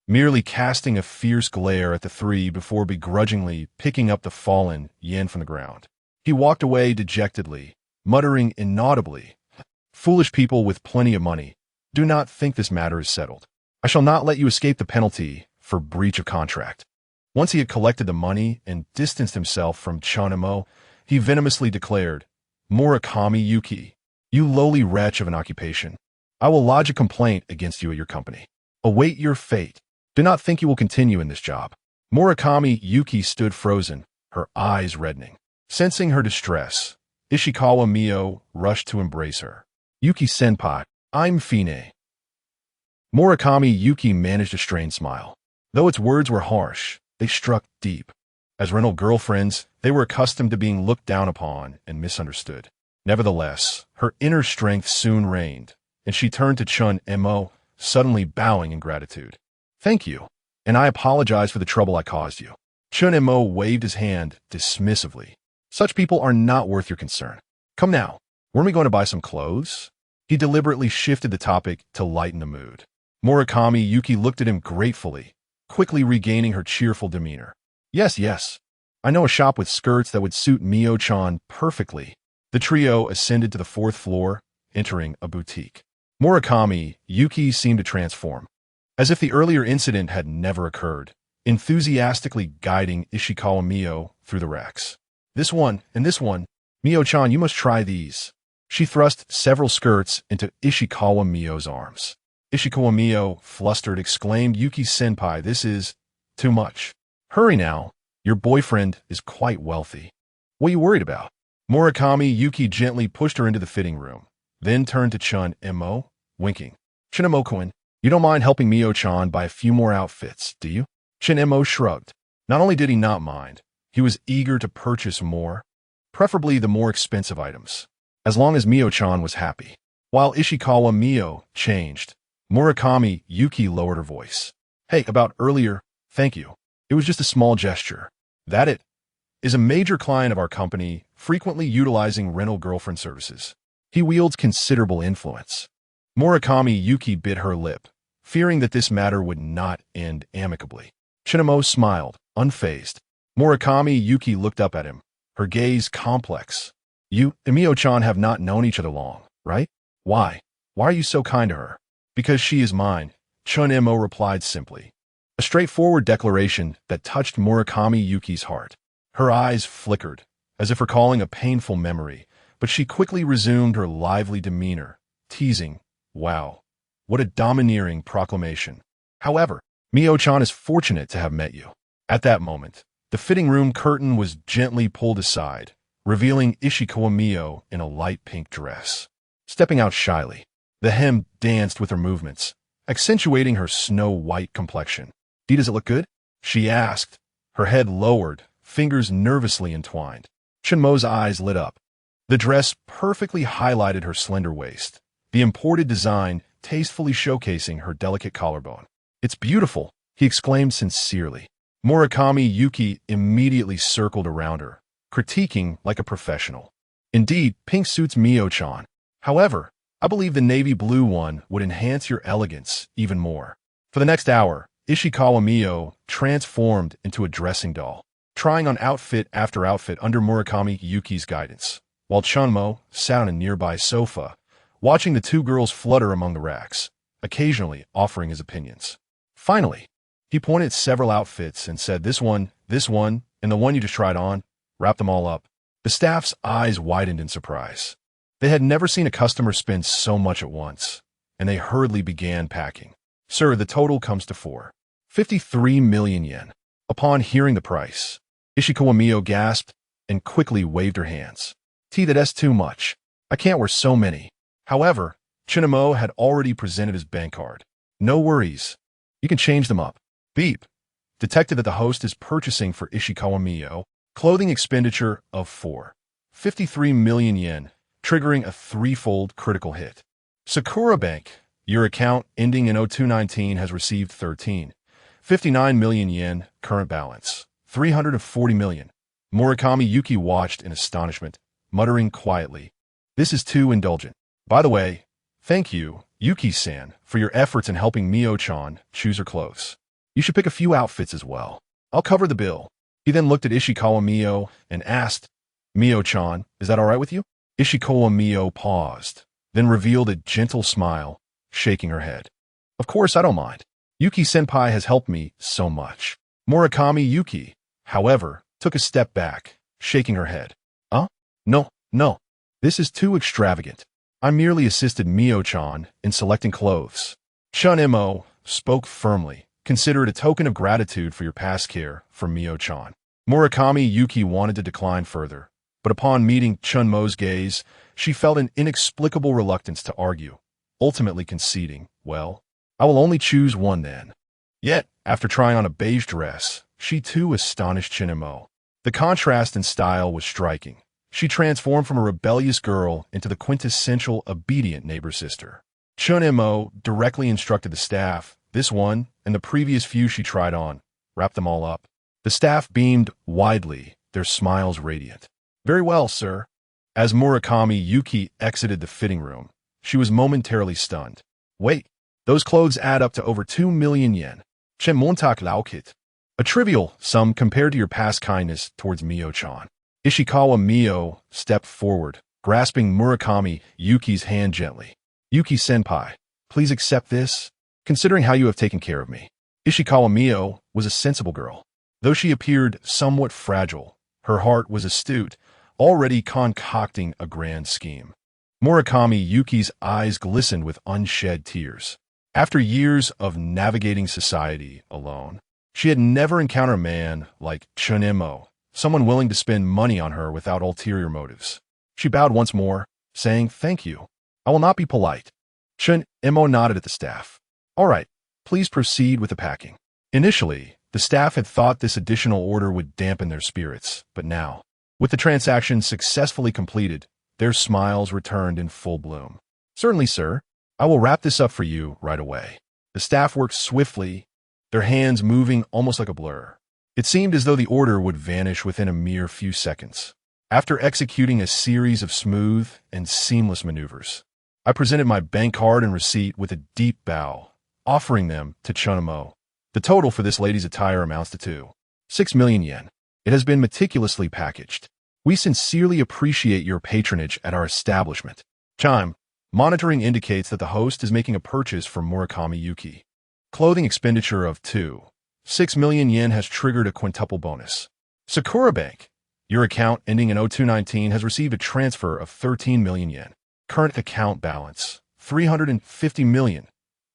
Merely casting a fierce glare at the three before begrudgingly picking up the fallen yen from the ground. He walked away dejectedly, muttering inaudibly, Foolish people with plenty of money, do not think this matter is settled. I shall not let you escape the penalty for breach of contract. Once he had collected the money and distanced himself from Chen Mo, he venomously declared, Murakami Yuki, you lowly wretch of an occupation. I will lodge a complaint against you at your company. Await your fate. Do not think you will continue in this job. Murakami Yuki stood frozen, her eyes reddening. Sensing her distress, Ishikawa Mio rushed to embrace her. Yuki-senpai, I'm Fine. Murakami Yuki managed a strained smile. Though its words were harsh, they struck deep. As rental girlfriends, they were accustomed to being looked down upon and misunderstood. Nevertheless, her inner strength soon reigned, and she turned to Chen Mo, suddenly bowing in gratitude. Thank you, and I apologize for the trouble I caused you. Chen Mo waved his hand dismissively. Such people are not worth your concern. Come now, weren't we going to buy some clothes? He deliberately shifted the topic to lighten the mood. Murakami Yuki looked at him gratefully, quickly regaining her cheerful demeanor. Yes. I know a shop with skirts that would suit Mio-chan perfectly. The trio ascended to the fourth floor, entering a boutique. Murakami Yuki seemed to transform, as if the earlier incident had never occurred, enthusiastically guiding Ishikawa Mio through the racks. This one, and this one. Mio-chan, you must try these. She thrust several skirts into Ishikawa Mio's arms. Ishikawa Mio, flustered, exclaimed, Yuki-senpai, this is too much. Hurry now. Your boyfriend is quite wealthy. What are you worried about? Murakami Yuki gently pushed her into the fitting room, then turned to Chen Mo, winking. Chen Mo-kun, you don't mind helping Mio-chan buy a few more outfits, do you? Chen Mo shrugged. Not only did he not mind, he was eager to purchase more, preferably the more expensive items, as long as Mio-chan was happy. While Ishikawa Mio changed, Murakami Yuki lowered her voice. Hey, about earlier, thank you. It was just a small gesture. That it is a major client of our company, frequently utilizing rental girlfriend services. He wields considerable influence. Murakami Yuki bit her lip, fearing that this matter would not end amicably. Chen Mo smiled, unfazed. Murakami Yuki looked up at him, her gaze complex. You and Mio-chan have not known each other long, right? Why? Why are you so kind to her? Because she is mine, Chen Mo replied simply. A straightforward declaration that touched Murakami Yuki's heart. Her eyes flickered, as if recalling a painful memory, but she quickly resumed her lively demeanor, teasing, "Wow, what a domineering proclamation. However, Mio-chan is fortunate to have met you." At that moment, the fitting room curtain was gently pulled aside, revealing Ishikawa Mio in a light pink dress. Stepping out shyly, the hem danced with her movements, accentuating her snow-white complexion. "Does it look good?" she asked, her head lowered, fingers nervously entwined. Chen Mo's eyes lit up. The dress perfectly highlighted her slender waist, the imported design tastefully showcasing her delicate collarbone. "It's beautiful," he exclaimed sincerely. Murakami Yuki immediately circled around her, critiquing like a professional. "Indeed, pink suits Mio-chan. However, I believe the navy blue one would enhance your elegance even more." For the next hour, Ishikawa Mio transformed into a dressing doll, trying on outfit after outfit under Murakami Yuki's guidance, while Chen Mo sat on a nearby sofa, watching the two girls flutter among the racks, occasionally offering his opinions. Finally, he pointed at several outfits and said, this one, and the one you just tried on, wrap them all up." The staff's eyes widened in surprise. They had never seen a customer spend so much at once, and they hurriedly began packing. "Sir, the total comes to 453 million yen. Upon hearing the price, Ishikawa Mio gasped and quickly waved her hands. That's too much. I can't wear so many." However, Chen Mo had already presented his bank card. "No worries. You can change them up." Beep. Detected that the host is purchasing for Ishikawa Mio clothing expenditure of 453 million yen, triggering a threefold critical hit. "Sakura Bank, your account ending in 0219 has received 13.59 million yen, current balance 340 million. Murakami Yuki watched in astonishment, muttering quietly, "This is too indulgent. By the way, thank you, Yuki-san, for your efforts in helping Mio-chan choose her clothes. You should pick a few outfits as well. I'll cover the bill." He then looked at Ishikawa Mio and asked, "Mio-chan, is that all right with you?" Ishikawa Mio paused, then revealed a gentle smile, shaking her head. "Of course I don't mind. Yuki-senpai has helped me so much." Murakami Yuki, however, took a step back, shaking her head. No. This is too extravagant. I merely assisted Mio-chan in selecting clothes." Chen Mo spoke firmly. "Consider it a token of gratitude for your past care for Mio-chan." Murakami Yuki wanted to decline further, but upon meeting Chen Mo's gaze, she felt an inexplicable reluctance to argue, ultimately conceding, "Well, I will only choose one then." Yet, after trying on a beige dress, she too astonished Chen Mo. The contrast in style was striking. She transformed from a rebellious girl into the quintessential obedient neighbor sister. Chen Mo directly instructed the staff, "This one and the previous few she tried on, wrap them all up." The staff beamed widely, their smiles radiant. "Very well, sir." As Murakami Yuki exited the fitting room, she was momentarily stunned. "Wait, those clothes add up to over 2 million yen. Chen Montak Laokit. A trivial sum compared to your past kindness towards Mio-chan." Ishikawa Mio stepped forward, grasping Murakami Yuki's hand gently. "Yuki-senpai, please accept this, considering how you have taken care of me." Ishikawa Mio was a sensible girl. Though she appeared somewhat fragile, her heart was astute, already concocting a grand scheme. Murakami Yuki's eyes glistened with unshed tears. After years of navigating society alone, she had never encountered a man like Chen Mo, someone willing to spend money on her without ulterior motives. She bowed once more, saying, "Thank you. I will not be polite." Chen Mo nodded at the staff. "All right, please proceed with the packing." Initially, the staff had thought this additional order would dampen their spirits, but now, with the transaction successfully completed, their smiles returned in full bloom. "Certainly, sir. I will wrap this up for you right away." The staff worked swiftly, their hands moving almost like a blur. It seemed as though the order would vanish within a mere few seconds. After executing a series of smooth and seamless maneuvers, I presented my bank card and receipt with a deep bow, offering them to Chen Mo. "The total for this lady's attire amounts to 6 million yen. It has been meticulously packaged. We sincerely appreciate your patronage at our establishment." Chime. Monitoring indicates that the host is making a purchase from Murakami Yuki. Clothing expenditure of 6 million yen has triggered a quintuple bonus. Sakura Bank, Your account ending in 0219 has received a transfer of 13 million yen. Current account balance, 350 million.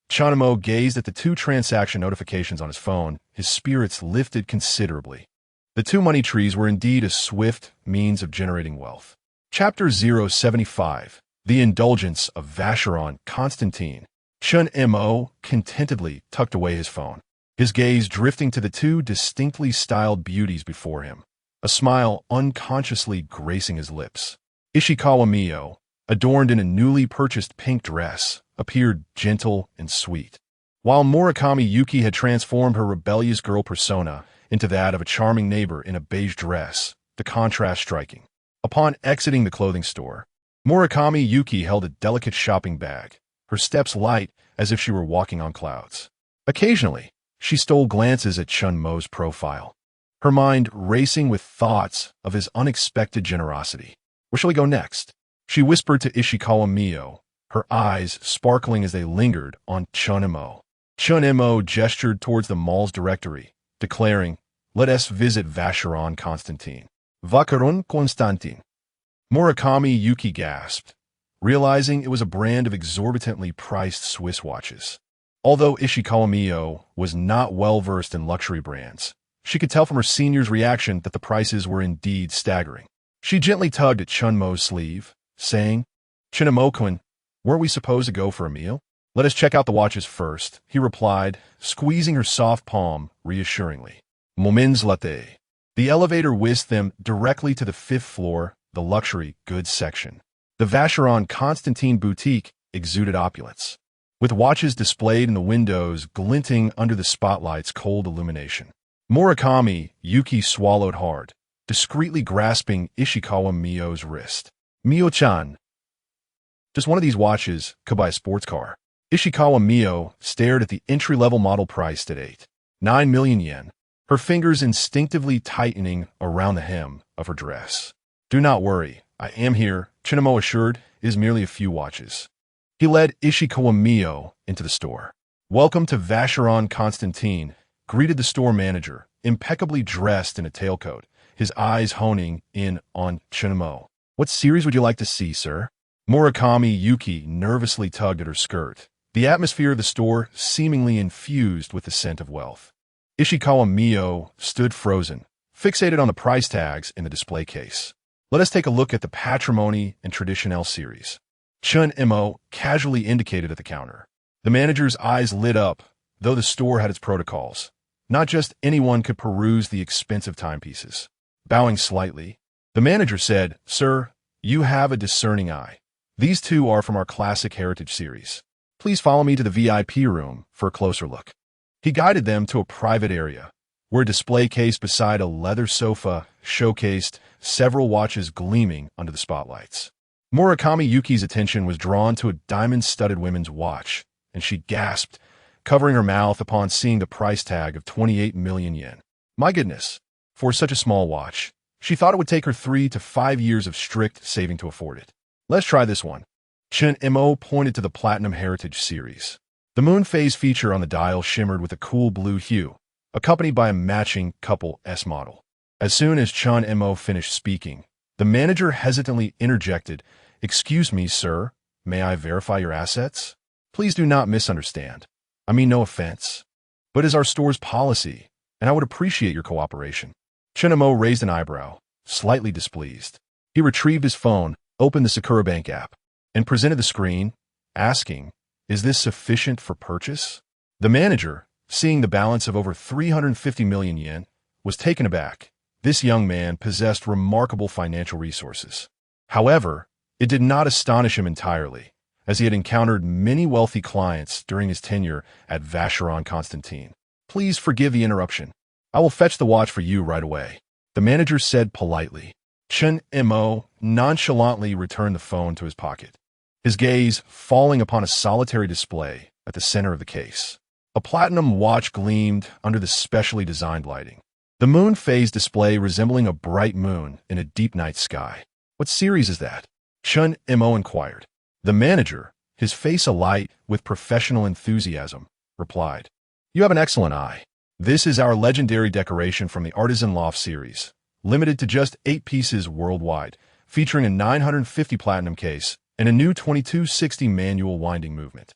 Chen Mo gazed at the two transaction notifications on his phone. His spirits lifted considerably. The two money trees were indeed a swift means of generating wealth. Chapter 075. The Indulgence of Vacheron Constantine. Chen Mo contentedly tucked away his phone, his gaze drifting to the two distinctly styled beauties before him, a smile unconsciously gracing his lips. Ishikawa Mio, adorned in a newly purchased pink dress, appeared gentle and sweet, while Murakami Yuki had transformed her rebellious girl persona into that of a charming neighbor in a beige dress, the contrast striking. Upon exiting the clothing store, Murakami Yuki held a delicate shopping bag, her steps light as if she were walking on clouds. Occasionally, she stole glances at Chen Mo's profile, her mind racing with thoughts of his unexpected generosity. Where shall we go next? She whispered to Ishikawa Mio, her eyes sparkling as they lingered on Chen Mo. Chen Mo gestured towards the mall's directory, declaring, "Let us visit Vacheron Constantine." Vacheron Constantine. Murakami Yuki gasped, realizing it was a brand of exorbitantly priced Swiss watches. Although Ishikawa Mio was not well-versed in luxury brands, she could tell from her senior's reaction that the prices were indeed staggering. She gently tugged at Chen Mo's sleeve, saying, "Chen Mo-kun, weren't we supposed to go for a meal? Let us check out the watches first," he replied, squeezing her soft palm reassuringly. Moments latte. The elevator whisked them directly to the 5th floor, the luxury goods section. The Vacheron Constantine boutique exuded opulence, with watches displayed in the windows glinting under the spotlight's cold illumination. Murakami Yuki swallowed hard, discreetly grasping Ishikawa Mio's wrist. "Mio-chan, just one of these watches could buy a sports car." Ishikawa Mio stared at the entry-level model priced at 8.9 million yen, her fingers instinctively tightening around the hem of her dress. "Do not worry, I am here," Chen Mo assured. "It is merely a few watches." He led Ishikawa Mio into the store. "Welcome to Vacheron Constantine," greeted the store manager, impeccably dressed in a tailcoat, his eyes honing in on Chen Mo. "What series would you like to see, sir?" Murakami Yuki nervously tugged at her skirt, the atmosphere of the store seemingly infused with the scent of wealth. Ishikawa Mio stood frozen, fixated on the price tags in the display case. "Let us take a look at the Patrimony and Traditionnel series," Chen Mo casually indicated at the counter. The manager's eyes lit up, though the store had its protocols. Not just anyone could peruse the expensive timepieces. Bowing slightly, the manager said, "Sir, you have a discerning eye. These two are from our classic heritage series. Please follow me to the VIP room for a closer look." He guided them to a private area, where a display case beside a leather sofa showcased several watches gleaming under the spotlights. Murakami Yuki's attention was drawn to a diamond-studded women's watch, and she gasped, covering her mouth upon seeing the price tag of 28 million yen. My goodness, for such a small watch, she thought it would take her 3 to 5 years of strict saving to afford it. "Let's try this one." Chen Mo pointed to the Platinum Heritage series. The moon phase feature on the dial shimmered with a cool blue hue, accompanied by a matching couple S model. As soon as Chen Mo finished speaking, the manager hesitantly interjected, "Excuse me, sir, may I verify your assets? Please do not misunderstand. I mean no offense, but it is our store's policy, and I would appreciate your cooperation." Chen Mo raised an eyebrow, slightly displeased. He retrieved his phone, opened the Sakura Bank app, and presented the screen, asking, "Is this sufficient for purchase?" The manager, seeing the balance of over 350 million yen, was taken aback. This young man possessed remarkable financial resources. However, it did not astonish him entirely, as he had encountered many wealthy clients during his tenure at Vacheron Constantine. "Please forgive the interruption. I will fetch the watch for you right away," the manager said politely. Chen Mo nonchalantly returned the phone to his pocket, his gaze falling upon a solitary display at the center of the case. A platinum watch gleamed under the specially designed lighting, the moon phase display resembling a bright moon in a deep night sky. "What series is that?" Chen Mo inquired. The manager, his face alight with professional enthusiasm, replied, "You have an excellent eye. This is our legendary decoration from the Artisan Loft series, limited to just 8 pieces worldwide, featuring a 950 platinum case and a new 2260 manual winding movement.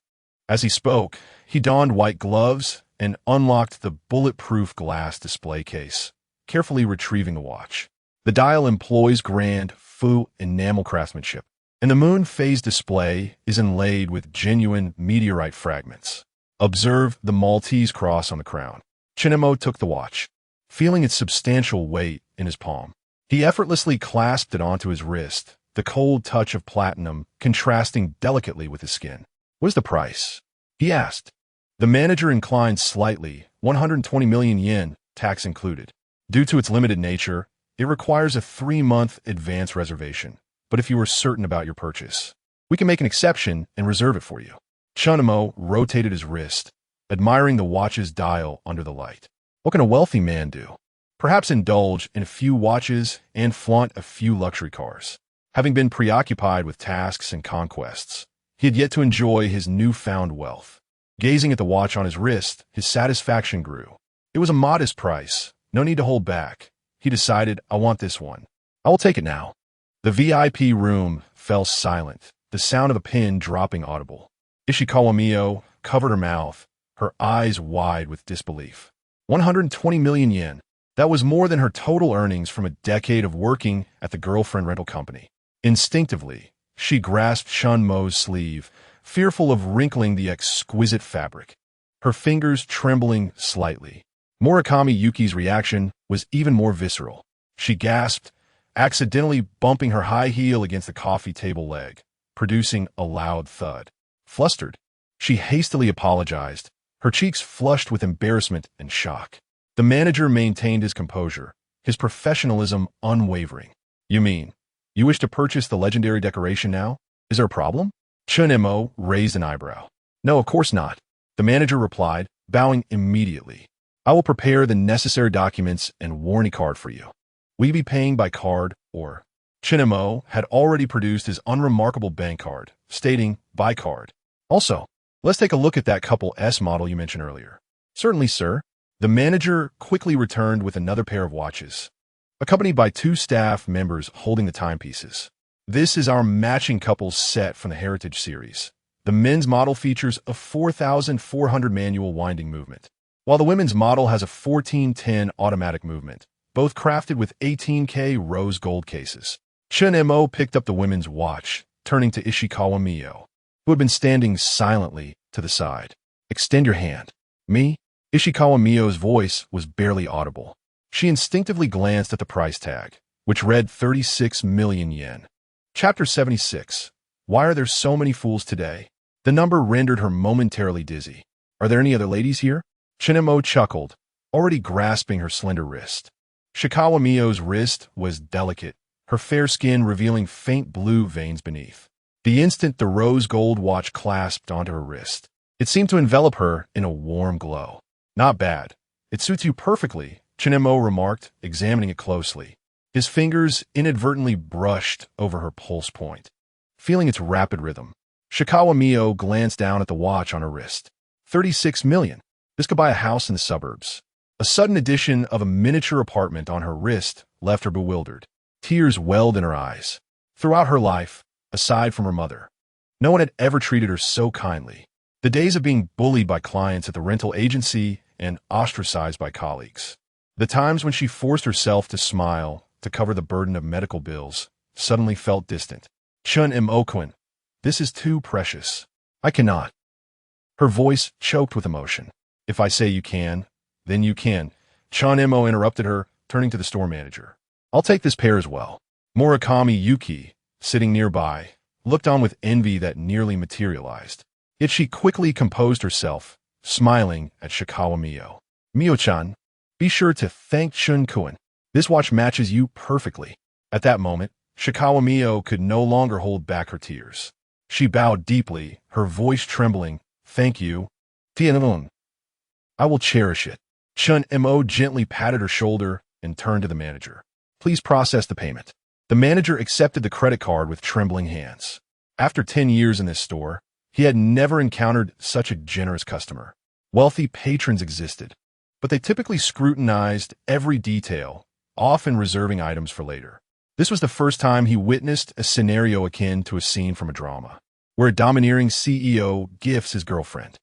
As he spoke, he donned white gloves and unlocked the bulletproof glass display case, carefully retrieving the watch. The dial employs grand faux enamel craftsmanship, and the moon phase display is inlaid with genuine meteorite fragments. Observe the Maltese cross on the crown. Chen Mo took the watch, feeling its substantial weight in his palm. He effortlessly clasped it onto his wrist, the cold touch of platinum contrasting delicately with his skin. "What is the price?" he asked. The manager inclined slightly, 120 million yen, tax included. Due to its limited nature, it requires a 3-month advance reservation, but if you are certain about your purchase, we can make an exception and reserve it for you. Chen Mo rotated his wrist, admiring the watch's dial under the light. What can a wealthy man do? Perhaps indulge in a few watches and flaunt a few luxury cars. Having been preoccupied with tasks and conquests, he had yet to enjoy his newfound wealth. Gazing at the watch on his wrist, his satisfaction grew. It was a modest price, no need to hold back. He decided, I want this one. I will take it now. The VIP room fell silent, the sound of a pin dropping audible. Ishikawa Mio covered her mouth, her eyes wide with disbelief. 120 million yen. That was more than her total earnings from a decade of working at the girlfriend rental company. Instinctively, she grasped Chen Mo's sleeve, fearful of wrinkling the exquisite fabric, her fingers trembling slightly. Murakami Yuki's reaction was even more visceral. She gasped, accidentally bumping her high heel against the coffee table leg, producing a loud thud. Flustered, she hastily apologized, her cheeks flushed with embarrassment and shock. The manager maintained his composure, his professionalism unwavering. "You mean, you wish to purchase the legendary decoration now? Is there a problem?" Chen Mo raised an eyebrow. "No, of course not," the manager replied, bowing immediately. "I will prepare the necessary documents and warranty card for you. Will you be paying by card or—" Chen Mo had already produced his unremarkable bank card, stating, "by card." "Also, let's take a look at that couple S model you mentioned earlier." "Certainly, sir." The manager quickly returned with another pair of watches, accompanied by 2 staff members holding the timepieces. "This is our matching couples set from the Heritage series. The men's model features a 4,400 manual winding movement, while the women's model has a 1410 automatic movement, both crafted with 18K rose gold cases." Chen Mo picked up the women's watch, turning to Ishikawa Mio, who had been standing silently to the side. "Extend your hand." "Me?" Ishikawa Mio's voice was barely audible. She instinctively glanced at the price tag, which read 36 million yen. Chapter 76. Why are there so many fools today? The number rendered her momentarily dizzy. "Are there any other ladies here?" Chen Mo chuckled, already grasping her slender wrist. Ishikawa Mio's wrist was delicate, her fair skin revealing faint blue veins beneath. The instant the rose gold watch clasped onto her wrist, it seemed to envelop her in a warm glow. "Not bad. It suits you perfectly," Chen Mo remarked, examining it closely. His fingers inadvertently brushed over her pulse point, feeling its rapid rhythm. Ishikawa Mio glanced down at the watch on her wrist. 36 million. This could buy a house in the suburbs. A sudden addition of a miniature apartment on her wrist left her bewildered. Tears welled in her eyes. Throughout her life, aside from her mother, no one had ever treated her so kindly. The days of being bullied by clients at the rental agency and ostracized by colleagues. The times when she forced herself to smile to cover the burden of medical bills suddenly felt distant. "Chen Mo, this is too precious. I cannot." Her voice choked with emotion. "If I say you can, then you can." Chen Mo interrupted her, turning to the store manager. "I'll take this pair as well." Murakami Yuki, sitting nearby, looked on with envy that nearly materialized. Yet she quickly composed herself, smiling at Ishikawa Mio. "Mio-chan, be sure to thank Chun-kun. This watch matches you perfectly." At that moment, Ishikawa Mio could no longer hold back her tears. She bowed deeply, her voice trembling. "Thank you, Tianlun. I will cherish it." Chen Mo gently patted her shoulder and turned to the manager. "Please process the payment." The manager accepted the credit card with trembling hands. After 10 years in this store, he had never encountered such a generous customer. Wealthy patrons existed, but they typically scrutinized every detail, often reserving items for later. This was the first time he witnessed a scenario akin to a scene from a drama, where a domineering CEO gifts his girlfriend.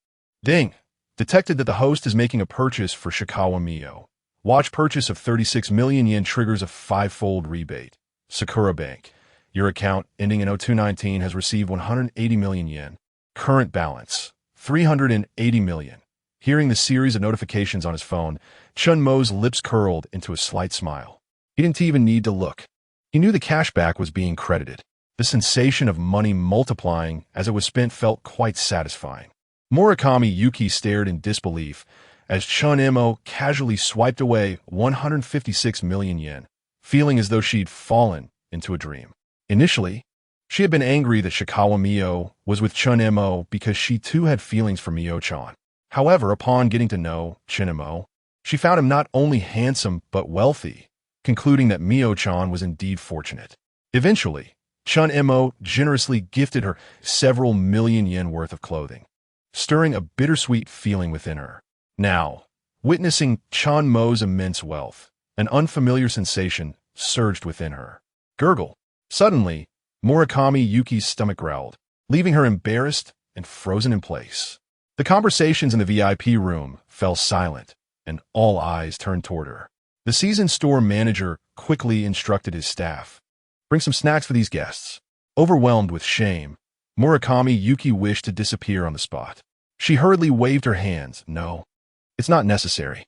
Ding! Detected that the host is making a purchase for Shikawa Mio. Watch purchase of 36 million yen triggers a 5-fold rebate. Sakura Bank. Your account, ending in 0219, has received 180 million yen. Current balance, 380 million. Hearing the series of notifications on his phone, Chen Mo's lips curled into a slight smile. He didn't even need to look. He knew the cashback was being credited. The sensation of money multiplying as it was spent felt quite satisfying. Murakami Yuki stared in disbelief as Chen Mo casually swiped away 156 million yen, feeling as though she'd fallen into a dream. Initially, she had been angry that Shikawa Mio was with Chen Mo because she too had feelings for Mio-chan. However, upon getting to know Chen Mo, she found him not only handsome but wealthy, concluding that Mio-chan was indeed fortunate. Eventually, Chen Mo generously gifted her several million yen worth of clothing, stirring a bittersweet feeling within her. Now, witnessing Chen Mo's immense wealth, an unfamiliar sensation surged within her. Gurgle. Suddenly, Murakami Yuki's stomach growled, leaving her embarrassed and frozen in place. The conversations in the VIP room fell silent, and all eyes turned toward her. The seasoned store manager quickly instructed his staff, "Bring some snacks for these guests." Overwhelmed with shame, Murakami Yuki wished to disappear on the spot. She hurriedly waved her hands. "No, it's not necessary."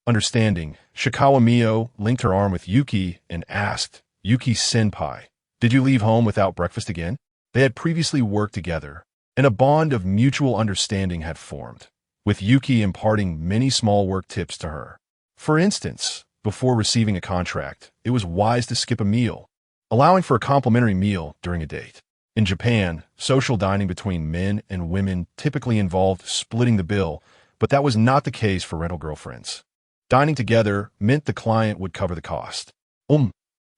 Understanding, Shikawa Mio linked her arm with Yuki and asked, "Yuki-senpai, did you leave home without breakfast again?" They had previously worked together, and a bond of mutual understanding had formed, with Yuki imparting many small work tips to her. For instance, before receiving a contract, it was wise to skip a meal, allowing for a complimentary meal during a date. In Japan, social dining between men and women typically involved splitting the bill, but that was not the case for rental girlfriends. Dining together meant the client would cover the cost.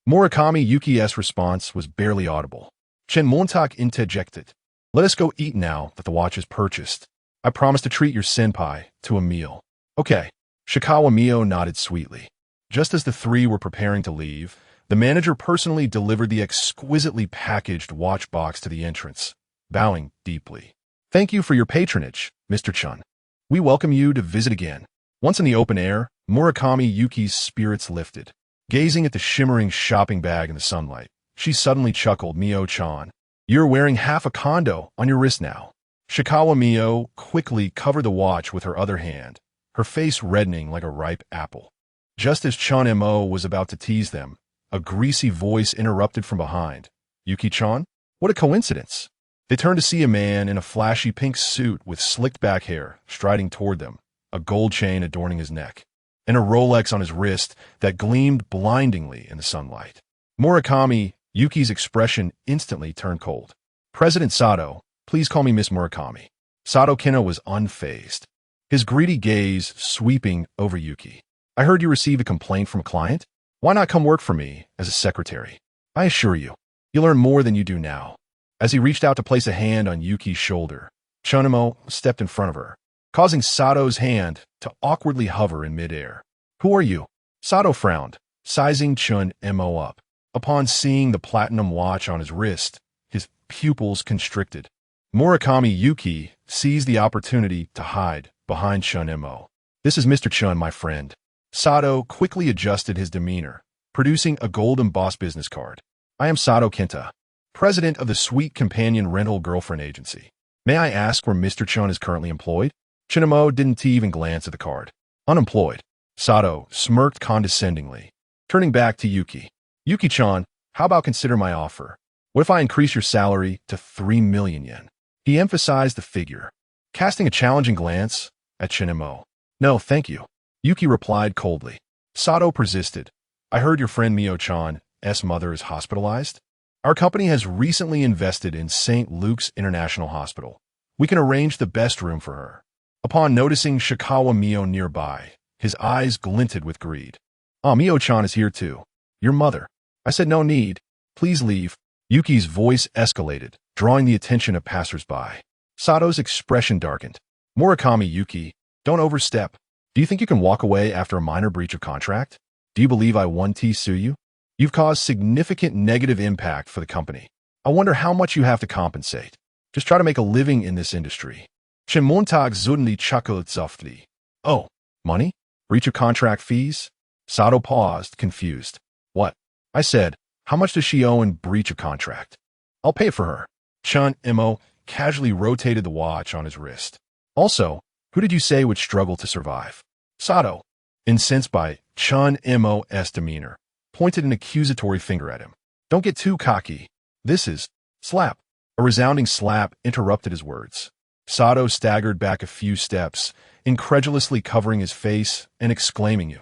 Murakami Yuki's response was barely audible. Chen Montak interjected, "Let us go eat now that the watch is purchased. I promise to treat your senpai to a meal." "Okay." Shikawa Mio nodded sweetly. Just as the three were preparing to leave, the manager personally delivered the exquisitely packaged watch box to the entrance, bowing deeply. "Thank you for your patronage, Mr. Chun. We welcome you to visit again." Once in the open air, Murakami Yuki's spirits lifted. Gazing at the shimmering shopping bag in the sunlight, she suddenly chuckled, "Mio-chan, you're wearing half a condo on your wrist now." Shikawa Mio quickly covered the watch with her other hand, her face reddening like a ripe apple. Just as Chen Mo was about to tease them, a greasy voice interrupted from behind. "Yuki-chan? What a coincidence." They turned to see a man in a flashy pink suit with slicked back hair striding toward them, a gold chain adorning his neck, and a Rolex on his wrist that gleamed blindingly in the sunlight. Murakami Yuki's expression instantly turned cold. "President Sato, please call me Miss Murakami." Sato Kina was unfazed, his greedy gaze sweeping over Yuki. "I heard you received a complaint from a client. Why not come work for me as a secretary? I assure you, you'll learn more than you do now." As he reached out to place a hand on Yuki's shoulder, Chen Mo stepped in front of her, causing Sato's hand to awkwardly hover in midair. "Who are you?" Sato frowned, sizing Chen Mo up. Upon seeing the platinum watch on his wrist, his pupils constricted. Murakami Yuki seized the opportunity to hide behind Chen Mo. "This is Mr. Chun, my friend." Sato quickly adjusted his demeanor, producing a gold-embossed business card. "I am Sato Kenta, president of the Sweet Companion Rental Girlfriend Agency. May I ask where Mr. Chun is currently employed?" Chen Mo didn't even glance at the card. "Unemployed." Sato smirked condescendingly, turning back to Yuki. "Yuki-chan, how about consider my offer? What if I increase your salary to 3 million yen? He emphasized the figure, casting a challenging glance at Chen Mo. "No, thank you," Yuki replied coldly. Sato persisted. "I heard your friend Mio-chan's mother is hospitalized. Our company has recently invested in St. Luke's International Hospital. We can arrange the best room for her." Upon noticing Shikawa Mio nearby, his eyes glinted with greed. "Ah, Mio-chan is here too. Your mother." "I said no need. Please leave." Yuki's voice escalated, drawing the attention of passers-by. Sato's expression darkened. "Murakami Yuki, don't overstep. Do you think you can walk away after a minor breach of contract?" Do you believe I want to sue you? You've caused significant negative impact for the company. I wonder how much you have to compensate. Just try to make a living in this industry. Chen Montag suddenly chuckled softly. Oh, money? Breach of contract fees? Sato paused, confused. What? I said, how much does she owe in breach of contract? I'll pay for her. Chen Mo casually rotated the watch on his wrist. Also, who did you say would struggle to survive? Sato, incensed by Chen Mo's demeanor, pointed an accusatory finger at him. Don't get too cocky. This is slap. A resounding slap interrupted his words. Sato staggered back a few steps, incredulously covering his face and exclaiming,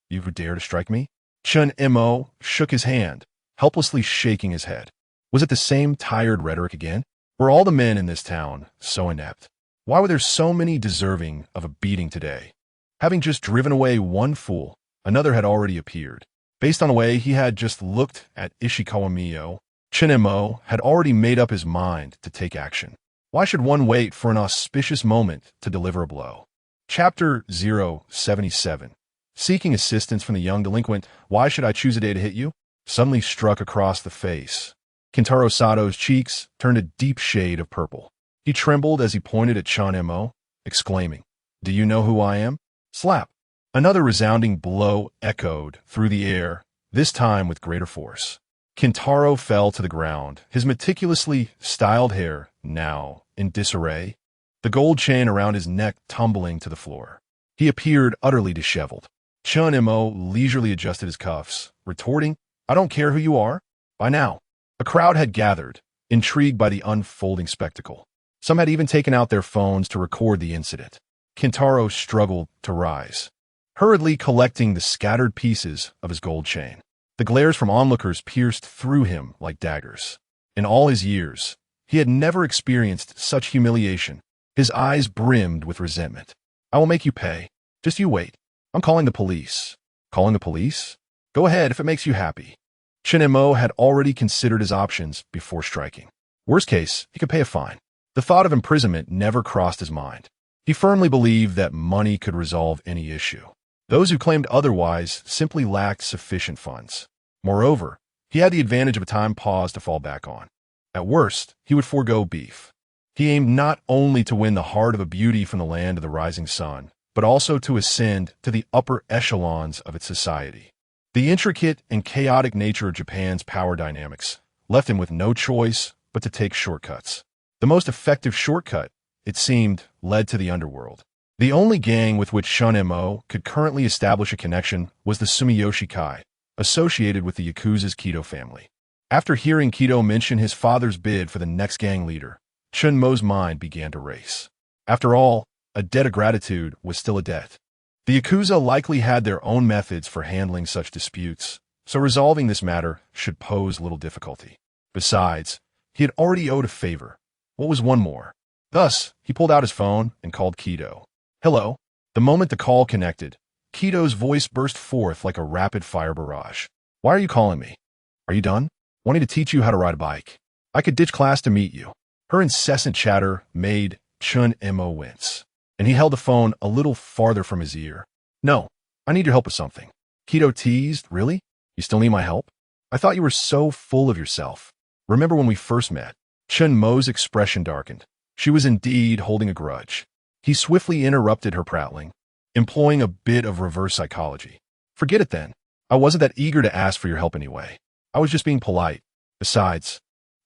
You would dare to strike me? Chen Mo shook his hand, helplessly shaking his head. Was it the same tired rhetoric again? Were all the men in this town so inept? Why were there so many deserving of a beating today? Having just driven away one fool, another had already appeared. Based on the way he had just looked at Ishikawa Mio, Chen Mo had already made up his mind to take action. Why should one wait for an auspicious moment to deliver a blow? Chapter 077. Seeking assistance from the young delinquent, why should I choose a day to hit you? Suddenly struck across the face. Kentaro Sato's cheeks turned a deep shade of purple. He trembled as he pointed at Chen Mo, exclaiming, Do you know who I am? Slap. Another resounding blow echoed through the air, this time with greater force. Kentaro fell to the ground, his meticulously styled hair now in disarray, the gold chain around his neck tumbling to the floor. He appeared utterly disheveled. Chen Mo leisurely adjusted his cuffs, retorting, I don't care who you are. By now, a crowd had gathered, intrigued by the unfolding spectacle. Some had even taken out their phones to record the incident. Kentaro struggled to rise, hurriedly collecting the scattered pieces of his gold chain. The glares from onlookers pierced through him like daggers. In all his years, he had never experienced such humiliation. His eyes brimmed with resentment. I will make you pay. Just you wait. I'm calling the police. Calling the police? Go ahead if it makes you happy. Chen Mo had already considered his options before striking. Worst case, he could pay a fine. The thought of imprisonment never crossed his mind. He firmly believed that money could resolve any issue. Those who claimed otherwise simply lacked sufficient funds. Moreover, he had the advantage of a time pause to fall back on. At worst, he would forego beef. He aimed not only to win the heart of a beauty from the land of the rising sun, but also to ascend to the upper echelons of its society. The intricate and chaotic nature of Japan's power dynamics left him with no choice but to take shortcuts. The most effective shortcut, it seemed, led to the underworld. The only gang with which Chen Mo could currently establish a connection was the Sumiyoshi Kai, associated with the Yakuza's Kido family. After hearing Kido mention his father's bid for the next gang leader, Chen Mo's mind began to race. After all, a debt of gratitude was still a debt. The Yakuza likely had their own methods for handling such disputes, so resolving this matter should pose little difficulty. Besides, he had already owed a favor. What was one more? Thus, he pulled out his phone and called Kido. Hello. The moment the call connected, Kido's voice burst forth like a rapid-fire barrage. Why are you calling me? Are you done? Wanting to teach you how to ride a bike. I could ditch class to meet you. Her incessant chatter made Chen Mo wince, and he held the phone a little farther from his ear. No, I need your help with something. Kido teased, Really? You still need my help? I thought you were so full of yourself. Remember when we first met? Chen Mo's expression darkened. She was indeed holding a grudge. He swiftly interrupted her prattling, employing a bit of reverse psychology. Forget it then. I wasn't that eager to ask for your help anyway. I was just being polite. Besides,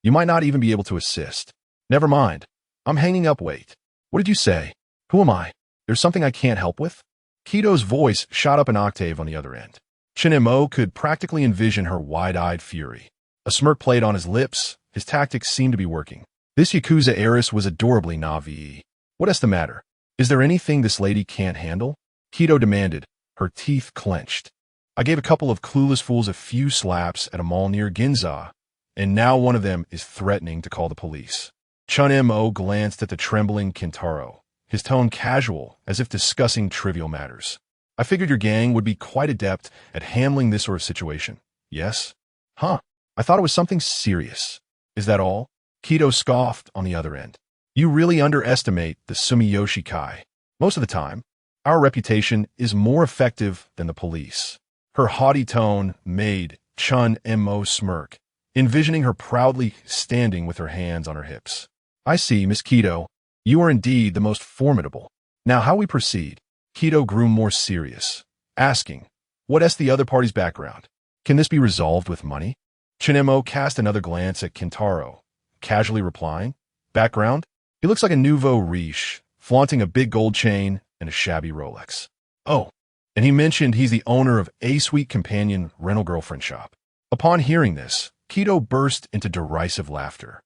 you might not even be able to assist. Never mind. I'm hanging up. Wait. What did you say? Who am I? There's something I can't help with? Kido's voice shot up an octave on the other end. Chen Mo could practically envision her wide-eyed fury. A smirk played on his lips. His tactics seemed to be working. This Yakuza heiress was adorably naive. What is the matter? Is there anything this lady can't handle? Kido demanded, her teeth clenched. I gave a couple of clueless fools a few slaps at a mall near Ginza, and now one of them is threatening to call the police. Chen Mo glanced at the trembling Kentaro, his tone casual, as if discussing trivial matters. I figured your gang would be quite adept at handling this sort of situation. Yes? Huh. I thought it was something serious. Is that all? Kido scoffed on the other end. You really underestimate the Sumiyoshi Kai. Most of the time, our reputation is more effective than the police. Her haughty tone made Chen Mo smirk, envisioning her proudly standing with her hands on her hips. I see, Miss Keto. You are indeed the most formidable. Now how we proceed? Keto grew more serious, asking, what is the other party's background? Can this be resolved with money? Chen Mo cast another glance at Kintaro, casually replying, background? He looks like a nouveau riche, flaunting a big gold chain and a shabby Rolex. Oh, and he mentioned he's the owner of A Sweet Companion rental girlfriend shop. Upon hearing this, Keto burst into derisive laughter.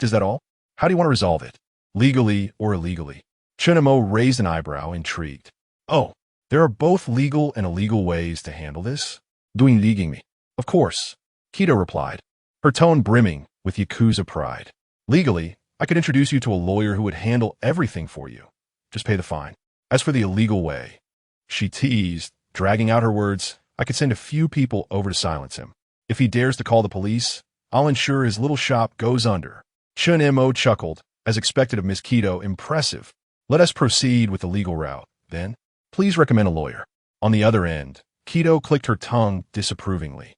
Is that all? How do you want to resolve it? Legally or illegally? Chen Mo raised an eyebrow, intrigued. Oh, there are both legal and illegal ways to handle this? Doing leaguing me? Of course, Keto replied, her tone brimming with Yakuza pride. Legally, I could introduce you to a lawyer who would handle everything for you. Just pay the fine. As for the illegal way, she teased, dragging out her words, I could send a few people over to silence him. If he dares to call the police, I'll ensure his little shop goes under. Chen Mo chuckled, as expected of Miss Keto, impressive. Let us proceed with the legal route, then. Please recommend a lawyer. On the other end, Keto clicked her tongue disapprovingly.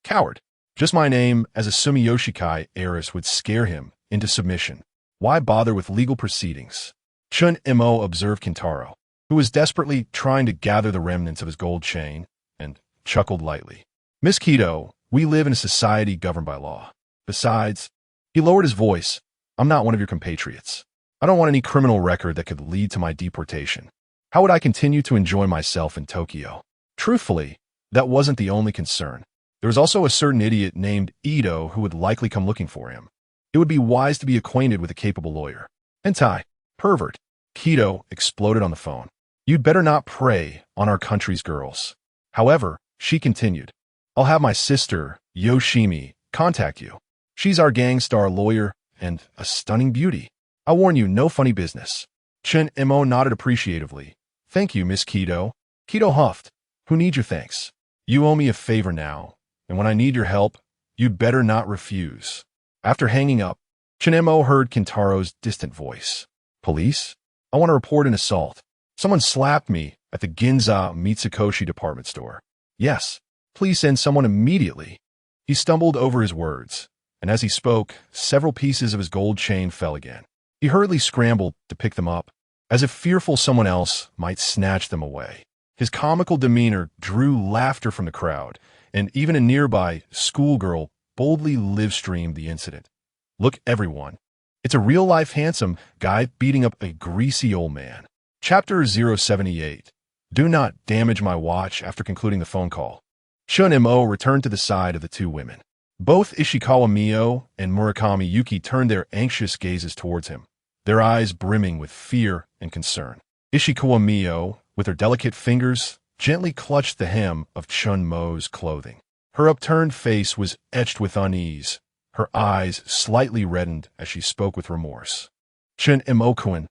Coward. Just my name as a Sumiyoshikai heiress would scare him into submission. Why bother with legal proceedings? Chen Mo observed Kintaro, who was desperately trying to gather the remnants of his gold chain, and chuckled lightly. Miss Keto, we live in a society governed by law. Besides, he lowered his voice, I'm not one of your compatriots. I don't want any criminal record that could lead to my deportation. How would I continue to enjoy myself in Tokyo? Truthfully, that wasn't the only concern. There was also a certain idiot named Ito who would likely come looking for him. It would be wise to be acquainted with a capable lawyer. Hentai, pervert. Keto exploded on the phone. You'd better not prey on our country's girls. However, she continued, I'll have my sister, Yoshimi, contact you. She's our gang star lawyer and a stunning beauty. I warn you, no funny business. Chen Mo nodded appreciatively. Thank you, Miss Keto. Keto huffed. Who needs your thanks? You owe me a favor now, and when I need your help, you'd better not refuse. After hanging up, Chen Mo heard Kintaro's distant voice. Police? I want to report an assault. Someone slapped me at the Ginza Mitsukoshi department store. Yes, please send someone immediately. He stumbled over his words, and as he spoke, several pieces of his gold chain fell again. He hurriedly scrambled to pick them up, as if fearful someone else might snatch them away. His comical demeanor drew laughter from the crowd, and even a nearby schoolgirl boldly live-streamed the incident. Look, everyone. It's a real-life handsome guy beating up a greasy old man. Chapter 078. Do not damage my watch after concluding the phone call. Chen Mo returned to the side of the two women. Both Ishikawa Mio and Murakami Yuki turned their anxious gazes towards him, their eyes brimming with fear and concern. Ishikawa Mio, with her delicate fingers, gently clutched the hem of Chen Mo's clothing. Her upturned face was etched with unease, her eyes slightly reddened as she spoke with remorse. Chen Mo-kun,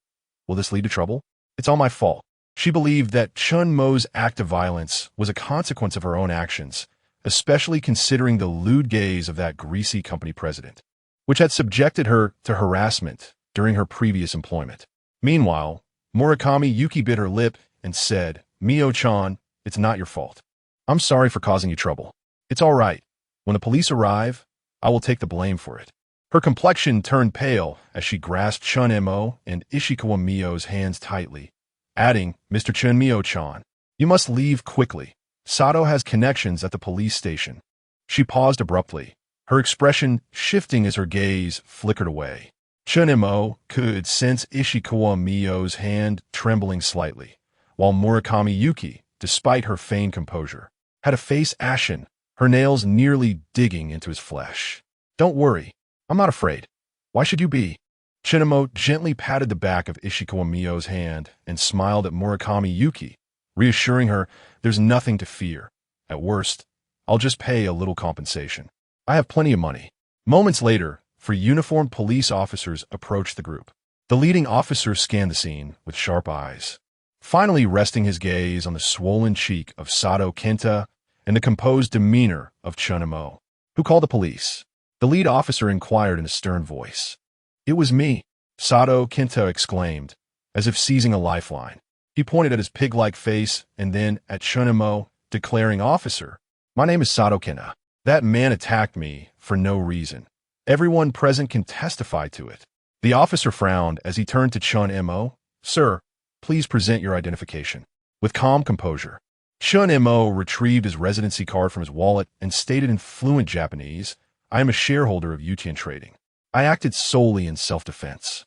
will this lead to trouble? It's all my fault. She believed that Chen Mo's act of violence was a consequence of her own actions, especially considering the lewd gaze of that greasy company president, which had subjected her to harassment during her previous employment. Meanwhile, Murakami Yuki bit her lip and said, Mio-chan, it's not your fault. I'm sorry for causing you trouble. It's all right. When the police arrive, I will take the blame for it. Her complexion turned pale as she grasped Chen Mo and Ishikawa Mio's hands tightly, adding, Mr. Chen Mio-chan, you must leave quickly. Sato has connections at the police station. She paused abruptly, her expression shifting as her gaze flickered away. Chen Mo could sense Ishikawa Mio's hand trembling slightly, while Murakami Yuki, despite her feigned composure, had a face ashen, her nails nearly digging into his flesh. Don't worry, I'm not afraid. Why should you be? Chen Mo gently patted the back of Ishikawa Mio's hand and smiled at Murakami Yuki, reassuring her there's nothing to fear. At worst, I'll just pay a little compensation. I have plenty of money. Moments later, three uniformed police officers approached the group. The leading officer scanned the scene with sharp eyes, finally resting his gaze on the swollen cheek of Sato Kenta and the composed demeanor of Chen Mo. Who called the police? The lead officer inquired in a stern voice. It was me, Sato Kenta exclaimed, as if seizing a lifeline. He pointed at his pig-like face and then at Chen Mo, declaring, Officer, My name is Sato Kena. That man attacked me for no reason. Everyone present can testify to it. The officer frowned as he turned to Chen Mo. Sir, please present your identification. With calm composure, Chen Mo retrieved his residency card from his wallet and stated in fluent Japanese, I am a shareholder of Yutian Trading. I acted solely in self-defense.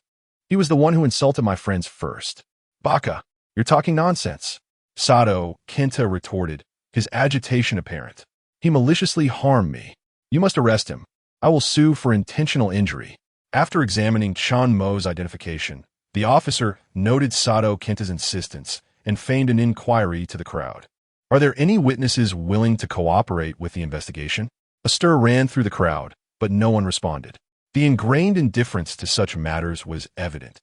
He was the one who insulted my friends first. Baka, you're talking nonsense. Sato Kenta retorted, his agitation apparent. He maliciously harmed me. You must arrest him. I will sue for intentional injury. After examining Chen Mo's identification, the officer noted Sato Kenta's insistence and feigned an inquiry to the crowd. Are there any witnesses willing to cooperate with the investigation? A stir ran through the crowd, but no one responded. The ingrained indifference to such matters was evident,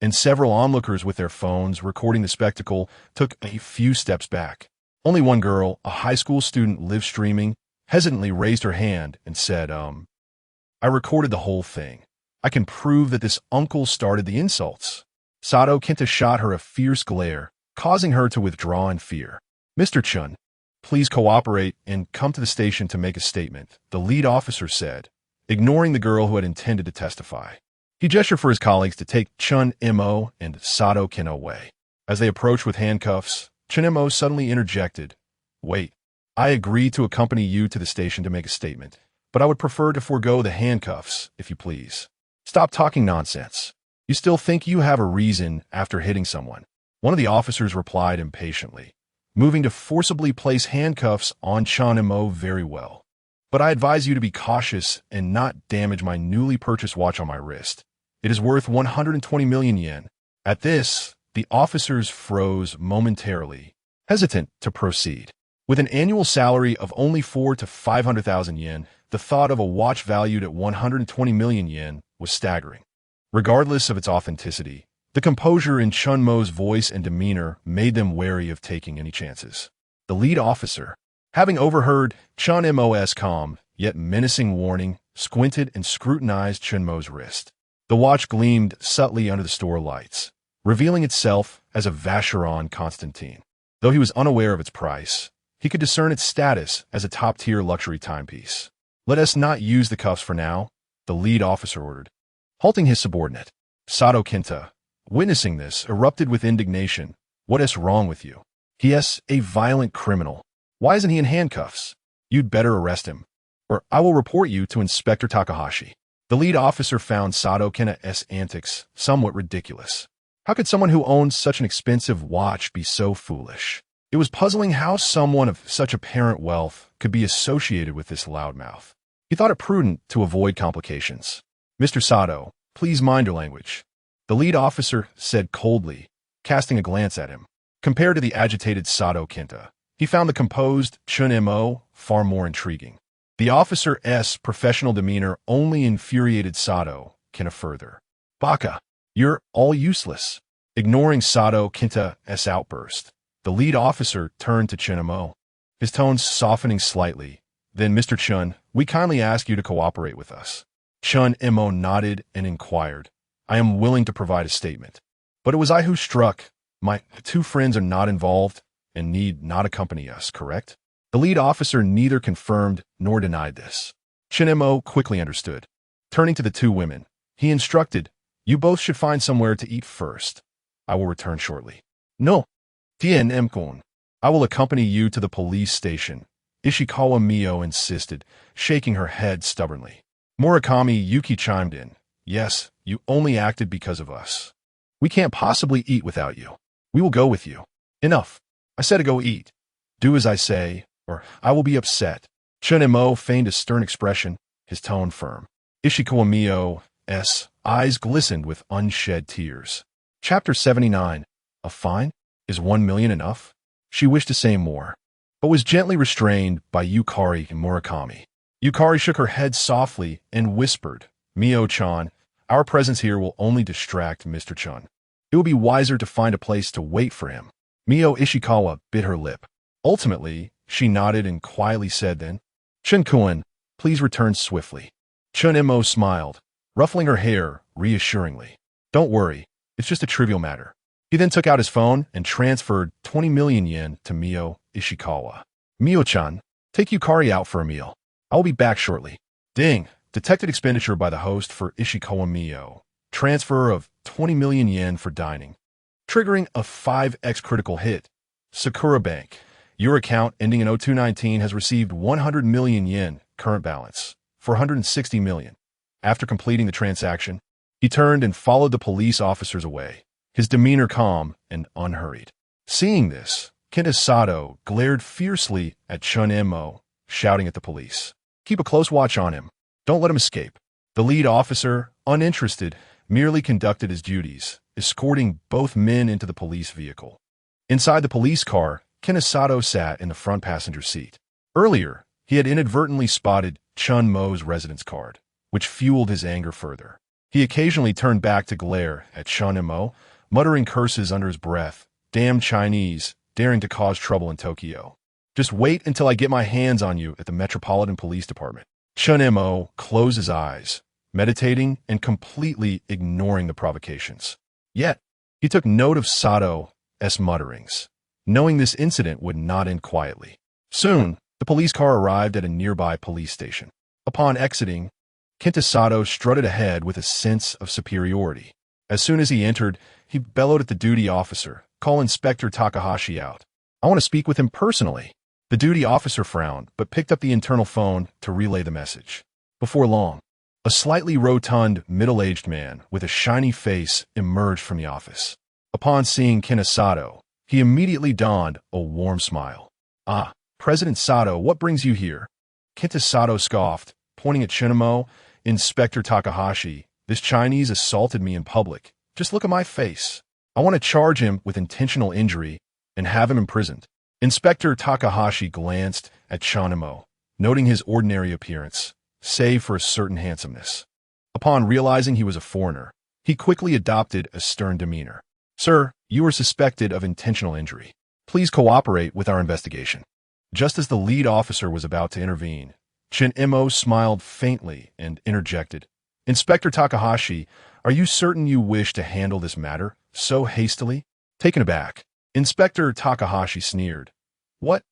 and several onlookers with their phones recording the spectacle took a few steps back. Only one girl, a high school student live streaming, hesitantly raised her hand and said, I recorded the whole thing. I can prove that this uncle started the insults. Sato Kenta shot her a fierce glare, causing her to withdraw in fear. Mr. Chun, please cooperate and come to the station to make a statement, the lead officer said, ignoring the girl who had intended to testify. He gestured for his colleagues to take Chen Mo and Sato Kenta away. As they approached with handcuffs, Chen Mo suddenly interjected, Wait, I agree to accompany you to the station to make a statement, but I would prefer to forego the handcuffs, if you please. Stop talking nonsense. You still think you have a reason after hitting someone. One of the officers replied impatiently, moving to forcibly place handcuffs on Chen Mo. Very well. But I advise you to be cautious and not damage my newly purchased watch on my wrist. It is worth 120 million yen. At this, the officers froze momentarily, hesitant to proceed. With an annual salary of only 4 to 500,000 yen, the thought of a watch valued at 120 million yen was staggering. Regardless of its authenticity, the composure in Chen Mo's voice and demeanor made them wary of taking any chances. The lead officer, having overheard Chen Mo's calm yet menacing warning, squinted and scrutinized Chen Mo's wrist. The watch gleamed subtly under the store lights, revealing itself as a Vacheron Constantine. Though he was unaware of its price, he could discern its status as a top-tier luxury timepiece. Let us not use the cuffs for now, the lead officer ordered. Halting his subordinate, Sato Kenta, witnessing this, erupted with indignation. What is wrong with you? He is a violent criminal. Why isn't he in handcuffs? You'd better arrest him, or I will report you to Inspector Takahashi. The lead officer found Sato Kenta's antics somewhat ridiculous. How could someone who owns such an expensive watch be so foolish? It was puzzling how someone of such apparent wealth could be associated with this loudmouth. He thought it prudent to avoid complications. Mr. Sato, please mind your language, the lead officer said coldly, casting a glance at him. Compared to the agitated Sato Kenta, he found the composed Chen Mo far more intriguing. The officer's professional demeanor only infuriated Sato Kenta further. Baka, you're all useless. Ignoring Sato Kenta's outburst, the lead officer turned to Chen Mo, his tones softening slightly. Then, Mr. Chun, we kindly ask you to cooperate with us. Chen Mo nodded and inquired, I am willing to provide a statement. But it was I who struck. My 2 friends are not involved and need not accompany us, correct? The lead officer neither confirmed nor denied this. Chen Mo quickly understood. Turning to the 2 women, he instructed, you both should find somewhere to eat first. I will return shortly. No, Tien-kun, I will accompany you to the police station, Ishikawa Mio insisted, shaking her head stubbornly. Murakami Yuki chimed in, yes, you only acted because of us. We can't possibly eat without you. We will go with you. Enough. I said to go eat. Do as I say, or I will be upset. Chen Mo feigned a stern expression, his tone firm. Ishikawa Mio's eyes glistened with unshed tears. Chapter 79. A fine? Is 1 million enough? She wished to say more, but was gently restrained by Yukari and Murakami. Yukari shook her head softly and whispered, Mio-chan, our presence here will only distract Mr. Chun. It would be wiser to find a place to wait for him. Mio Ishikawa bit her lip. Ultimately, she nodded and quietly said then, Chen-kun, please return swiftly. Chen Mo smiled, ruffling her hair reassuringly. Don't worry, it's just a trivial matter. He then took out his phone and transferred 20 million yen to Mio Ishikawa. Mio-chan, Take Yukari out for a meal. I will be back shortly. Ding. Detected expenditure by the host for Ishikawa Mio. Transfer of 20 million yen for dining. Triggering a 5x critical hit. Sakura Bank. Your account ending in 0219 has received 100 million yen, current balance, for 160 million. After completing the transaction, he turned and followed the police officers away, his demeanor calm and unhurried. Seeing this, Kenta Sato glared fiercely at Chen Mo, shouting at the police. Keep a close watch on him. Don't let him escape. The lead officer, uninterested, merely conducted his duties, escorting both men into the police vehicle. Inside the police car, Kenta Sato sat in the front passenger seat. Earlier, he had inadvertently spotted Chen Mo's residence card, which fueled his anger further. He occasionally turned back to glare at Chen Mo, muttering curses under his breath. Damn Chinese, daring to cause trouble in Tokyo. Just wait until I get my hands on you at the Metropolitan Police Department. Chen Mo closed his eyes, meditating and completely ignoring the provocations. Yet, he took note of Sato's mutterings, knowing this incident would not end quietly. Soon, the police car arrived at a nearby police station. Upon exiting, Kenta Sato strutted ahead with a sense of superiority. As soon as he entered, he bellowed at the duty officer, "Call Inspector Takahashi out. I want to speak with him personally." The duty officer frowned, but picked up the internal phone to relay the message. Before long, a slightly rotund, middle-aged man with a shiny face emerged from the office. Upon seeing Kenta Sato, he immediately donned a warm smile. "Ah, President Sato, what brings you here?" Kenta Sato scoffed, pointing at Chen Mo. "Inspector Takahashi, this Chinese assaulted me in public. Just look at my face. I want to charge him with intentional injury and have him imprisoned." Inspector Takahashi glanced at Chen Mo, noting his ordinary appearance, save for a certain handsomeness. Upon realizing he was a foreigner, he quickly adopted a stern demeanor. "Sir, you are suspected of intentional injury. Please cooperate with our investigation." Just as the lead officer was about to intervene, Chen Mo smiled faintly and interjected. "Inspector Takahashi, are you certain you wish to handle this matter so hastily?" Taken aback, Inspector Takahashi sneered. "What?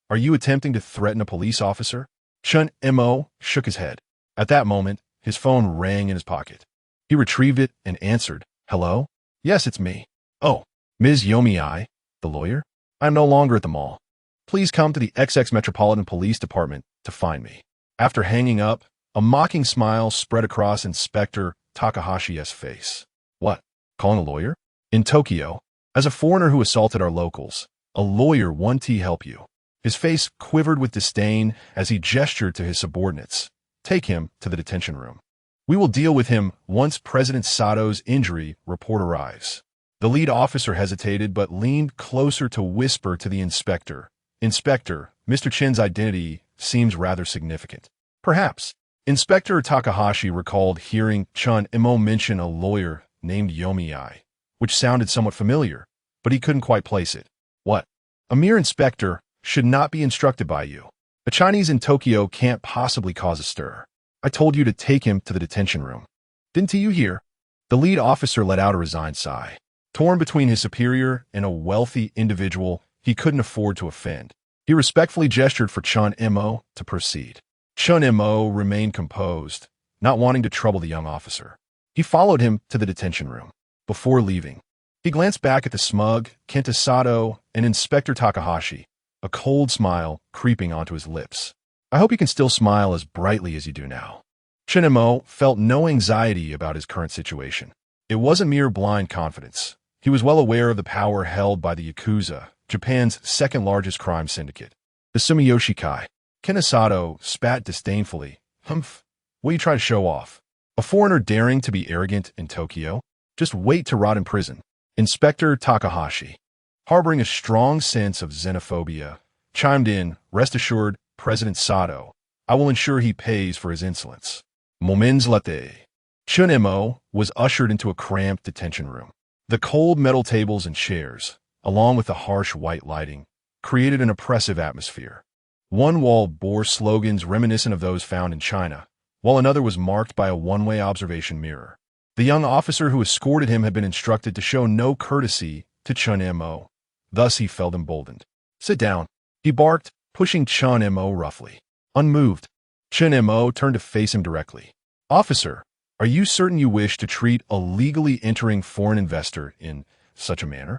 Are you attempting to threaten a police officer?" Chen Mo shook his head. At that moment, his phone rang in his pocket. He retrieved it and answered, "Hello? Yes, it's me." "Oh, Ms. Yomi, the lawyer? I am no longer at the mall. Please come to the XX Metropolitan Police Department to find me." After hanging up, a mocking smile spread across Inspector Takahashi's face. "What? Calling a lawyer? In Tokyo? As a foreigner who assaulted our locals, a lawyer won't he help you?" His face quivered with disdain as he gestured to his subordinates. "Take him to the detention room. We will deal with him once President Sato's injury report arrives." The lead officer hesitated but leaned closer to whisper to the inspector. "Inspector, Mr. Chen's identity seems rather significant." "Perhaps." Inspector Takahashi recalled hearing Chen Mo mention a lawyer named Yomi, which sounded somewhat familiar, but he couldn't quite place it. "What? A mere inspector should not be instructed by you. A Chinese in Tokyo can't possibly cause a stir. I told you to take him to the detention room. Didn't you hear?" The lead officer let out a resigned sigh. Torn between his superior and a wealthy individual he couldn't afford to offend, he respectfully gestured for Chen Mo to proceed. Chen Mo remained composed, not wanting to trouble the young officer. He followed him to the detention room. Before leaving, he glanced back at the smug Kenta Sato and Inspector Takahashi, a cold smile creeping onto his lips. "I hope you can still smile as brightly as you do now." Chen Mo felt no anxiety about his current situation. It wasn't mere blind confidence. He was well aware of the power held by the Yakuza, Japan's second-largest crime syndicate. The Sumiyoshi Kai. Kenta Sato spat disdainfully. "Humph, what are you trying to show off? A foreigner daring to be arrogant in Tokyo? Just wait to rot in prison." Inspector Takahashi, harboring a strong sense of xenophobia, chimed in, "Rest assured, President Sato, I will ensure he pays for his insolence." Moments later, Chen Mo was ushered into a cramped detention room. The cold metal tables and chairs, along with the harsh white lighting, created an oppressive atmosphere. One wall bore slogans reminiscent of those found in China, while another was marked by a one-way observation mirror. The young officer who escorted him had been instructed to show no courtesy to Chen Mo. Thus he felt emboldened. "Sit down," he barked, pushing Chen Mo roughly. Unmoved, Chen Mo turned to face him directly. Officer, are you certain you wish to treat a legally entering foreign investor in such a manner?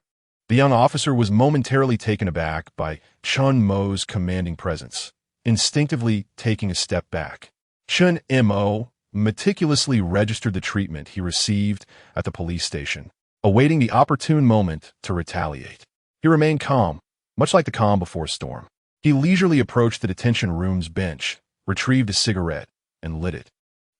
The young officer was momentarily taken aback by Chen Mo's commanding presence, instinctively taking a step back. Chen Mo meticulously registered the treatment he received at the police station, awaiting the opportune moment to retaliate. He remained calm, much like the calm before a storm. He leisurely approached the detention room's bench, retrieved a cigarette, and lit it,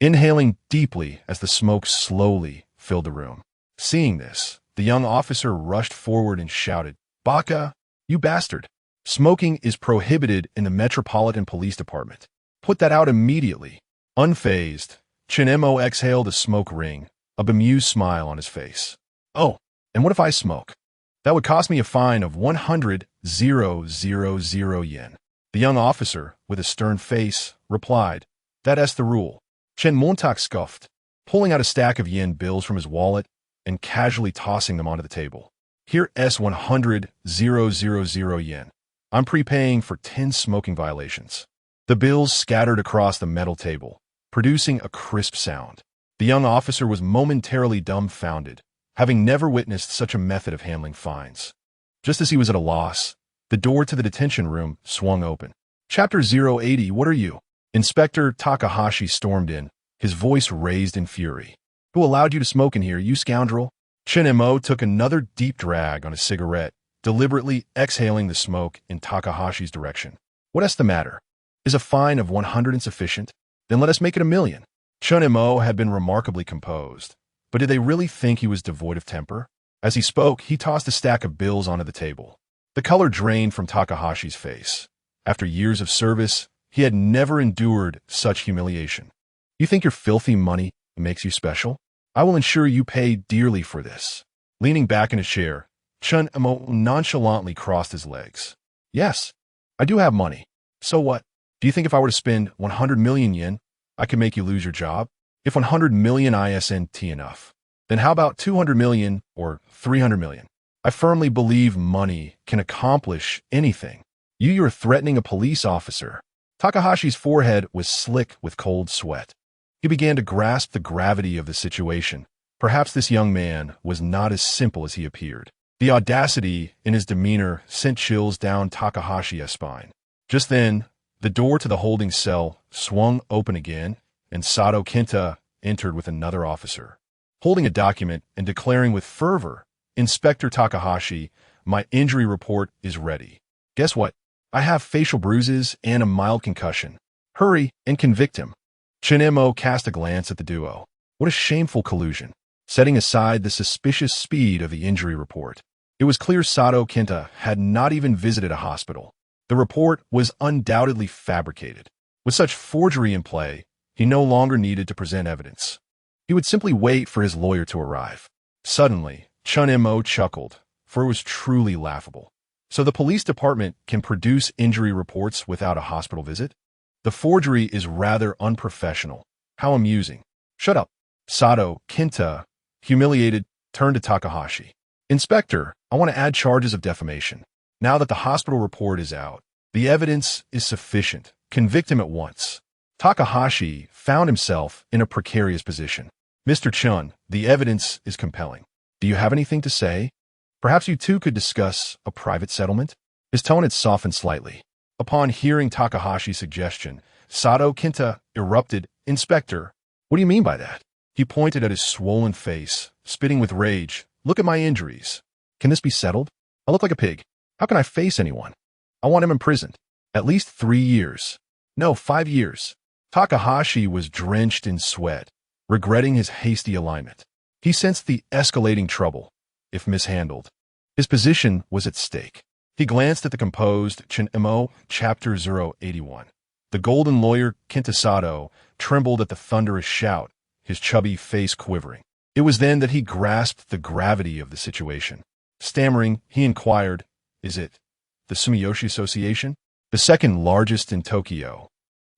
inhaling deeply as the smoke slowly filled the room. Seeing this, the young officer rushed forward and shouted, "Baka, you bastard! Smoking is prohibited in the Metropolitan Police Department. Put that out immediately." Unfazed, Chen Mo exhaled a smoke ring, a bemused smile on his face. "Oh, and what if I smoke? That would cost me a fine of 100,000 yen. The young officer, with a stern face, replied, "That's the rule." Chen Montauk scoffed, pulling out a stack of yen bills from his wallet and casually tossing them onto the table. "Here's 100,000 yen. I'm prepaying for 10 smoking violations." The bills scattered across the metal table, producing a crisp sound. The young officer was momentarily dumbfounded, having never witnessed such a method of handling fines. Just as he was at a loss, the door to the detention room swung open. Chapter 080, what are you? Inspector Takahashi stormed in, his voice raised in fury. "Who allowed you to smoke in here, you scoundrel?" Chen Mo took another deep drag on a cigarette, deliberately exhaling the smoke in Takahashi's direction. "What's the matter? Is a fine of 100 insufficient? Then let us make it 1,000,000. Chen Mo had been remarkably composed, but did they really think he was devoid of temper? As he spoke, he tossed a stack of bills onto the table. The color drained from Takahashi's face. After years of service, he had never endured such humiliation. "You think your filthy money makes you special? I will ensure you pay dearly for this." Leaning back in a chair, Chen Mo nonchalantly crossed his legs. "Yes, I do have money. So what? Do you think if I were to spend 100 million yen, I could make you lose your job? If 100 million isn't enough, then how about 200 million or 300 million? I firmly believe money can accomplish anything. You're threatening a police officer." Takahashi's forehead was slick with cold sweat. He began to grasp the gravity of the situation. Perhaps this young man was not as simple as he appeared. The audacity in his demeanor sent chills down Takahashi's spine. Just then, the door to the holding cell swung open again, and Sato Kenta entered with another officer. Holding a document and declaring with fervor, "Inspector Takahashi, my injury report is ready. Guess what? I have facial bruises and a mild concussion. Hurry and convict him." Chen Mo cast a glance at the duo. What a shameful collusion. Setting aside the suspicious speed of the injury report, it was clear Sato Kenta had not even visited a hospital. The report was undoubtedly fabricated. With such forgery in play, he no longer needed to present evidence. He would simply wait for his lawyer to arrive. Suddenly, Chen Mo chuckled, for it was truly laughable. So the police department can produce injury reports without a hospital visit? The forgery is rather unprofessional. How amusing. "Shut up." Sato Kenta, humiliated, turned to Takahashi. "Inspector, I want to add charges of defamation. Now that the hospital report is out, the evidence is sufficient. Convict him at once." Takahashi found himself in a precarious position. "Mr. Chun, the evidence is compelling. Do you have anything to say? Perhaps you two could discuss a private settlement?" His tone had softened slightly. Upon hearing Takahashi's suggestion, Sato Kenta erupted, "Inspector, what do you mean by that?" He pointed at his swollen face, spitting with rage. "Look at my injuries. Can this be settled? I look like a pig. How can I face anyone? I want him imprisoned. At least 3 years. No, 5 years." Takahashi was drenched in sweat, regretting his hasty alignment. He sensed the escalating trouble, if mishandled. His position was at stake. He glanced at the composed Chen Mo, Chapter 081. The golden lawyer Kenta Sato trembled at the thunderous shout, his chubby face quivering. It was then that he grasped the gravity of the situation. Stammering, he inquired, "Is it the Sumiyoshi Association?" "The second largest in Tokyo."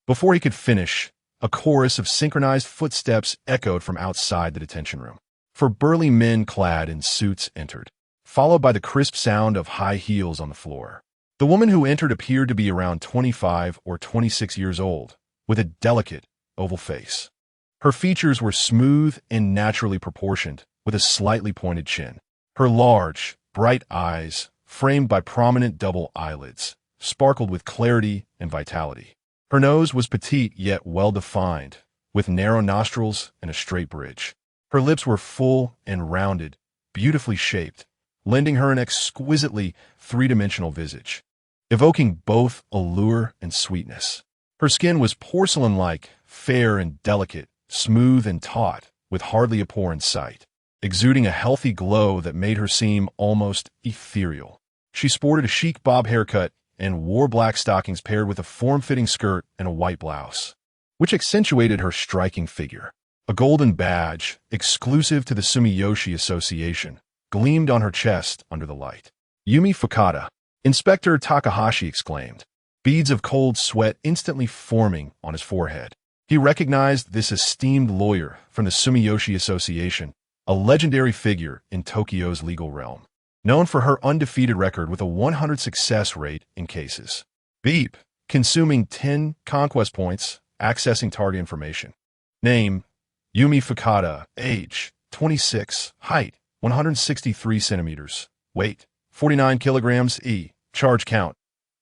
Before he could finish, a chorus of synchronized footsteps echoed from outside the detention room. 4 burly men clad in suits entered, followed by the crisp sound of high heels on the floor. The woman who entered appeared to be around 25 or 26 years old, with a delicate, oval face. Her features were smooth and naturally proportioned, with a slightly pointed chin. Her large, bright eyes, framed by prominent double eyelids, sparkled with clarity and vitality. Her nose was petite yet well-defined, with narrow nostrils and a straight bridge. Her lips were full and rounded, beautifully shaped, lending her an exquisitely three-dimensional visage, evoking both allure and sweetness. Her skin was porcelain-like, fair and delicate, smooth and taut, with hardly a pore in sight, exuding a healthy glow that made her seem almost ethereal. She sported a chic bob haircut and wore black stockings paired with a form-fitting skirt and a white blouse, which accentuated her striking figure. A golden badge, exclusive to the Sumiyoshi Association, gleamed on her chest under the light. "Yumi Fukada," Inspector Takahashi exclaimed, beads of cold sweat instantly forming on his forehead. He recognized this esteemed lawyer from the Sumiyoshi Association, a legendary figure in Tokyo's legal realm, known for her undefeated record with a 100 success rate in cases. Beep. Consuming 10 conquest points, accessing target information. Name, Yumi Fukada. Age, 26. Height, 163 centimeters. Weight, 49 kilograms. Charge count,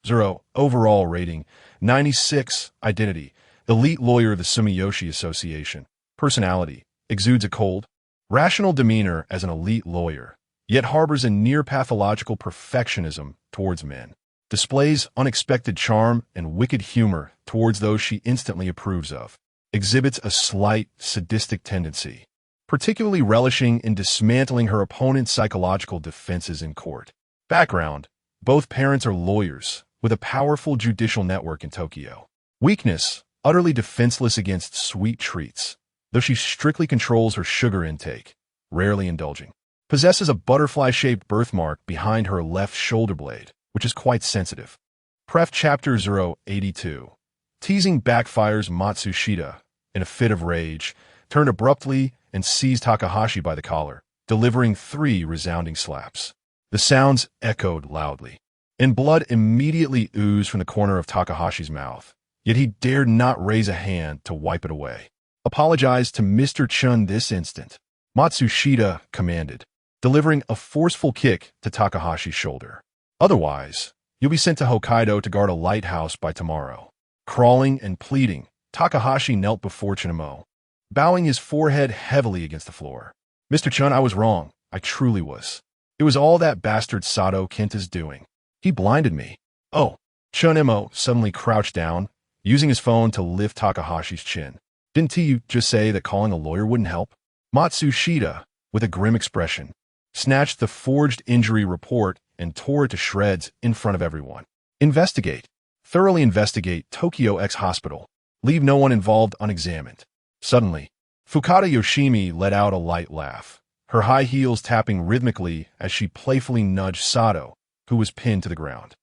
0. Overall rating, 96. Identity, elite lawyer of the Sumiyoshi Association. Personality, exudes a cold, rational demeanor as an elite lawyer, yet harbors a near-pathological perfectionism towards men. Displays unexpected charm and wicked humor towards those she instantly approves of. Exhibits a slight, sadistic tendency, particularly relishing in dismantling her opponent's psychological defenses in court. Background: both parents are lawyers, with a powerful judicial network in Tokyo. Weakness: utterly defenseless against sweet treats, though she strictly controls her sugar intake, rarely indulging. Possesses a butterfly-shaped birthmark behind her left shoulder blade, which is quite sensitive. Pref Chapter 082. Teasing backfires. Matsushita, in a fit of rage, turned abruptly and seized Takahashi by the collar, delivering 3 resounding slaps. The sounds echoed loudly, and blood immediately oozed from the corner of Takahashi's mouth, yet he dared not raise a hand to wipe it away. "Apologize to Mr. Chun this instant," Matsushita commanded, delivering a forceful kick to Takahashi's shoulder. "Otherwise, you'll be sent to Hokkaido to guard a lighthouse by tomorrow." Crawling and pleading, Takahashi knelt before Chen Mo, bowing his forehead heavily against the floor. "Mr. Chun, I was wrong. I truly was. It was all that bastard Sato Kenta's doing. He blinded me." "Oh." Chen Mo suddenly crouched down, using his phone to lift Takahashi's chin. "Didn't you just say that calling a lawyer wouldn't help?" Matsushita, with a grim expression, snatched the forged injury report and tore it to shreds in front of everyone. "Investigate. Thoroughly investigate Tokyo X Hospital. Leave no one involved unexamined." Suddenly, Fukada Yoshimi let out a light laugh, her high heels tapping rhythmically as she playfully nudged Sato, who was pinned to the ground.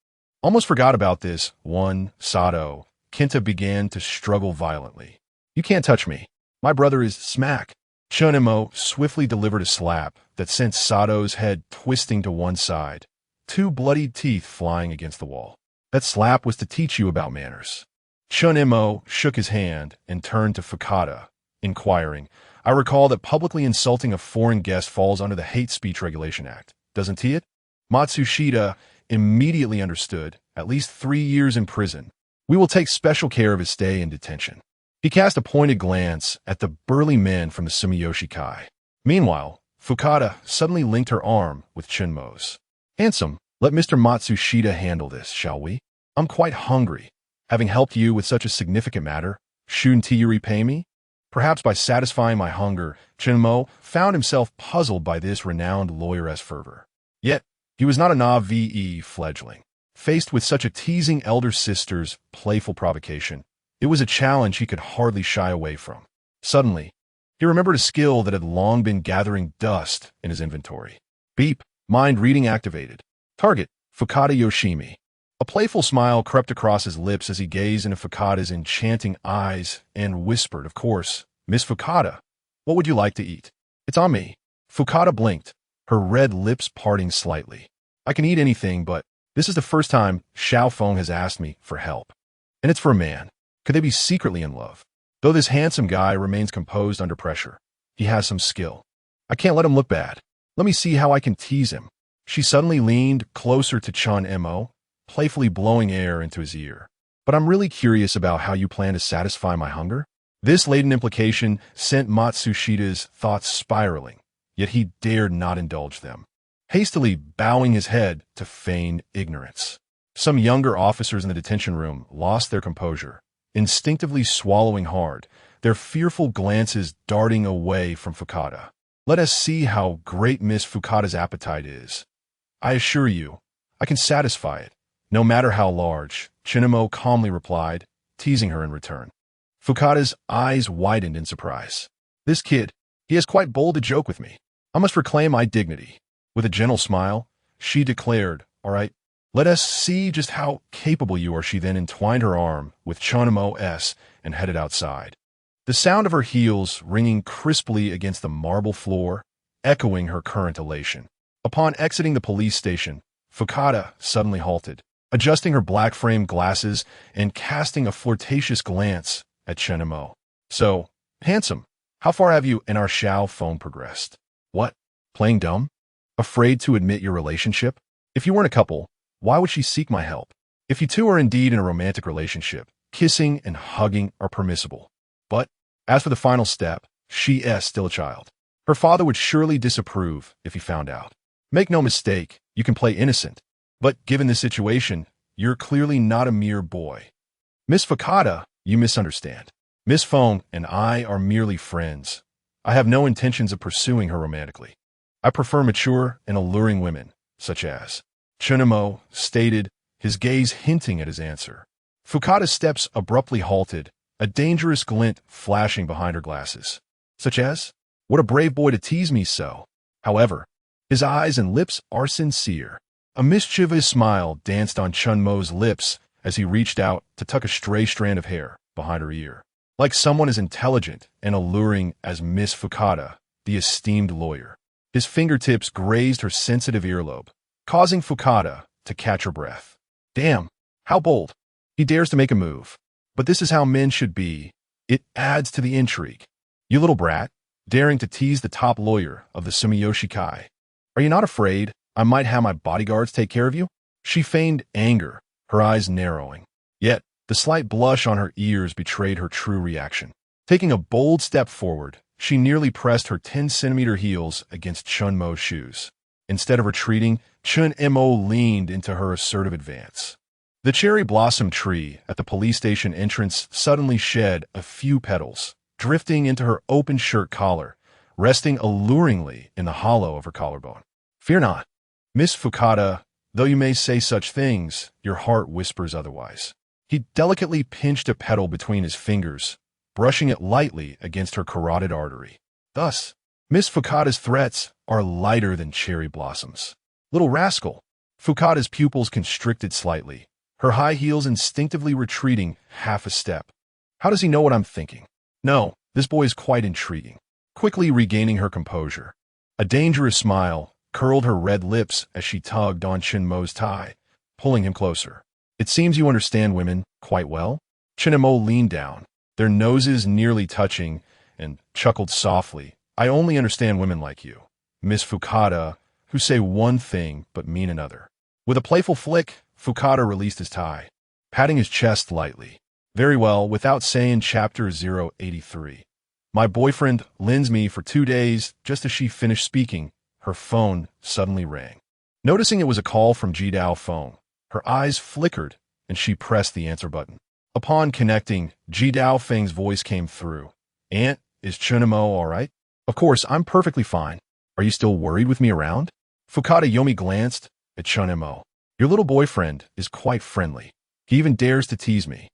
"Almost forgot about this one, Sato." Kenta began to struggle violently. "You can't touch me. My brother is smack." Chen Mo swiftly delivered a slap that sent Sato's head twisting to one side, 2 bloodied teeth flying against the wall. "That slap was to teach you about manners." Chen Mo shook his hand and turned to Fukada, inquiring, "I recall that publicly insulting a foreign guest falls under the Hate Speech Regulation Act, doesn't he it?" Matsushita immediately understood, at least 3 years in prison. "We will take special care of his stay in detention." He cast a pointed glance at the burly men from the Sumiyoshi Kai. Meanwhile, Fukada suddenly linked her arm with Chen Mo's. "Handsome, let Mr. Matsushita handle this, shall we? I'm quite hungry. Having helped you with such a significant matter, shouldn't you repay me?" Perhaps by satisfying my hunger, Chen Mo found himself puzzled by this renowned lawyeress fervor. Yet, he was not a naive fledgling. Faced with such a teasing elder sister's playful provocation, it was a challenge he could hardly shy away from. Suddenly, he remembered a skill that had long been gathering dust in his inventory. Beep. Mind reading activated. Target, Fukada Yoshimi. A playful smile crept across his lips as he gazed into Fukada's enchanting eyes and whispered, "Of course, Miss Fukada, what would you like to eat?" "It's on me." Fukada blinked, her red lips parting slightly. "I can eat anything, but..." This is the first time Xiao Feng has asked me for help. And it's for a man. Could they be secretly in love? Though this handsome guy remains composed under pressure, he has some skill. I can't let him look bad. Let me see how I can tease him. She suddenly leaned closer to Chen Mo, playfully blowing air into his ear. But I'm really curious about how you plan to satisfy my hunger? This latent implication sent Matsushita's thoughts spiraling, yet he dared not indulge them. Hastily bowing his head to feign ignorance. Some younger officers in the detention room lost their composure, instinctively swallowing hard, their fearful glances darting away from Fukada. Let us see how great Miss Fukada's appetite is. I assure you, I can satisfy it, no matter how large, Chen Mo calmly replied, teasing her in return. Fukada's eyes widened in surprise. This kid, he is quite bold to joke with me. I must reclaim my dignity. With a gentle smile, she declared, all right, let us see just how capable you are. She then entwined her arm with Chen Mo's and headed outside. The sound of her heels ringing crisply against the marble floor, echoing her current elation. Upon exiting the police station, Fukada suddenly halted, adjusting her black-framed glasses and casting a flirtatious glance at Chen Mo. So, handsome, how far have you and our Xiao Feng progressed? What? Playing dumb? Afraid to admit your relationship? If you weren't a couple, why would she seek my help? If you two are indeed in a romantic relationship, kissing and hugging are permissible. But, as for the final step, she is still a child. Her father would surely disapprove if he found out. Make no mistake, you can play innocent. But given the situation, you're clearly not a mere boy. Miss Fukada, you misunderstand. Miss Feng and I are merely friends. I have no intentions of pursuing her romantically. I prefer mature and alluring women, such as Chen Mo stated, his gaze hinting at his answer. Fukada's steps abruptly halted, a dangerous glint flashing behind her glasses. Such as, what a brave boy to tease me so. However, his eyes and lips are sincere. A mischievous smile danced on Chen Mo's lips as he reached out to tuck a stray strand of hair behind her ear. Like someone as intelligent and alluring as Miss Fukada, the esteemed lawyer. His fingertips grazed her sensitive earlobe, causing Fukada to catch her breath. Damn, how bold. He dares to make a move. But this is how men should be. It adds to the intrigue. You little brat, daring to tease the top lawyer of the Sumiyoshi Kai. Are you not afraid I might have my bodyguards take care of you? She feigned anger, her eyes narrowing. Yet, the slight blush on her ears betrayed her true reaction. Taking a bold step forward, she nearly pressed her 10-centimeter heels against Chen Mo's shoes. Instead of retreating, Chen Mo leaned into her assertive advance. The cherry blossom tree at the police station entrance suddenly shed a few petals, drifting into her open shirt collar, resting alluringly in the hollow of her collarbone. Fear not, Miss Fukada, though you may say such things, your heart whispers otherwise. He delicately pinched a petal between his fingers, brushing it lightly against her carotid artery. Thus, Miss Fukada's threats are lighter than cherry blossoms. Little rascal! Fukada's pupils constricted slightly, her high heels instinctively retreating half a step. How does he know what I'm thinking? No, this boy is quite intriguing. Quickly regaining her composure, a dangerous smile curled her red lips as she tugged on Chen Mo's tie, pulling him closer. It seems you understand women quite well. Chen Mo leaned down, their noses nearly touching, and chuckled softly. I only understand women like you, Miss Fukada, who say one thing but mean another. With a playful flick, Fukada released his tie, patting his chest lightly. Very well, without saying chapter 083. My boyfriend lends me for 2 days. Just as she finished speaking, her phone suddenly rang. Noticing it was a call from Jidao Feng, her eyes flickered and she pressed the answer button. Upon connecting, Jidao Feng's voice came through. Aunt, is Chen Mo all right? Of course, I'm perfectly fine. Are you still worried with me around? Fukada Yomi glanced at Chen Mo. Your little boyfriend is quite friendly. He even dares to tease me.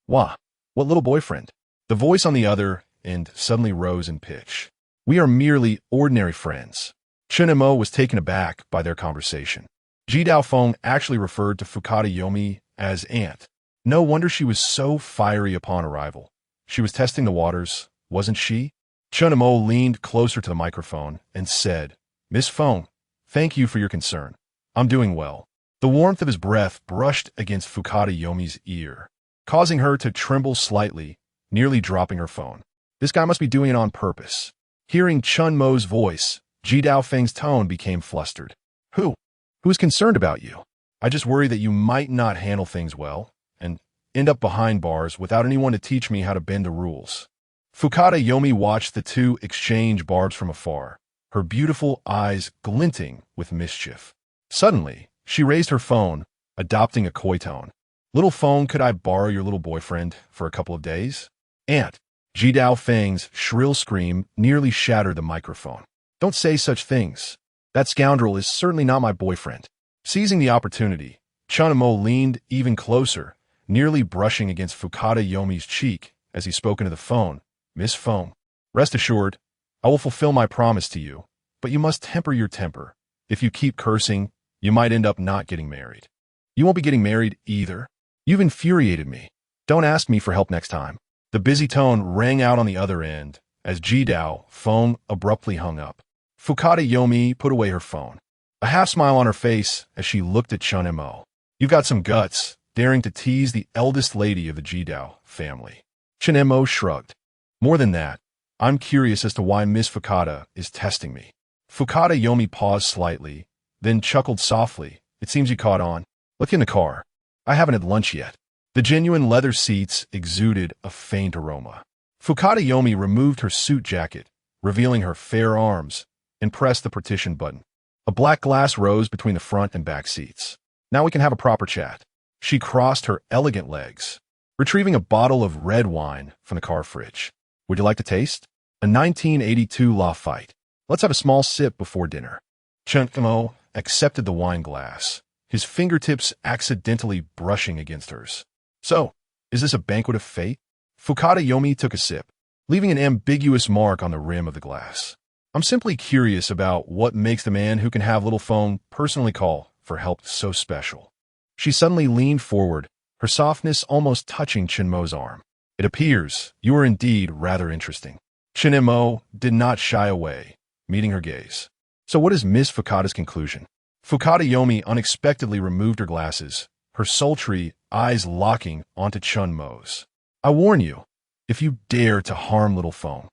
Wah, what little boyfriend? The voice on the other end suddenly rose in pitch. We are merely ordinary friends. Chen Mo was taken aback by their conversation. Jidao Feng actually referred to Fukada Yomi as aunt. No wonder she was so fiery upon arrival. She was testing the waters, wasn't she? Chen Mo leaned closer to the microphone and said, Miss Feng, thank you for your concern. I'm doing well. The warmth of his breath brushed against Fukada Yomi's ear, causing her to tremble slightly, nearly dropping her phone. This guy must be doing it on purpose. Hearing Chen Mo's voice, Ji Daofeng's tone became flustered. Who? Who's concerned about you? I just worry that you might not handle things well, and end up behind bars without anyone to teach me how to bend the rules. Fukada Yomi watched the two exchange barbs from afar, her beautiful eyes glinting with mischief. Suddenly, she raised her phone, adopting a coy tone. Little phone, could I borrow your little boyfriend for a couple of days? Aunt! Ji Daofeng's shrill scream nearly shattered the microphone. Don't say such things. That scoundrel is certainly not my boyfriend. Seizing the opportunity, Chen Mo leaned even closer, nearly brushing against Fukada Yomi's cheek as he spoke into the phone. Miss Phone, rest assured, I will fulfill my promise to you, but you must temper your temper. If you keep cursing, you might end up not getting married. You won't be getting married either. You've infuriated me. Don't ask me for help next time. The busy tone rang out on the other end as Ji Daofeng abruptly hung up. Fukada Yomi put away her phone, a half-smile on her face as she looked at Chen Mo. You've got some guts, daring to tease the eldest lady of the Ji Dao family. Chen Mo shrugged. More than that, I'm curious as to why Miss Fukada is testing me. Fukada Yomi paused slightly, then chuckled softly. It seems you caught on. Look in the car. I haven't had lunch yet. The genuine leather seats exuded a faint aroma. Fukada Yomi removed her suit jacket, revealing her fair arms, and pressed the partition button. A black glass rose between the front and back seats. Now we can have a proper chat. She crossed her elegant legs, retrieving a bottle of red wine from the car fridge. Would you like to taste? A 1982 Lafite. Let's have a small sip before dinner. Chen Mo accepted the wine glass, his fingertips accidentally brushing against hers. So, is this a banquet of fate? Fukada Yomi took a sip, leaving an ambiguous mark on the rim of the glass. I'm simply curious about what makes the man who can have little phone personally call for help so special. She suddenly leaned forward, her softness almost touching Chen Mo's arm. It appears you are indeed rather interesting. Chen Mo did not shy away, meeting her gaze. So what is Miss Fukada's conclusion? Fukada Yomi unexpectedly removed her glasses, her sultry eyes locking onto Chen Mo's. I warn you, if you dare to harm little phone,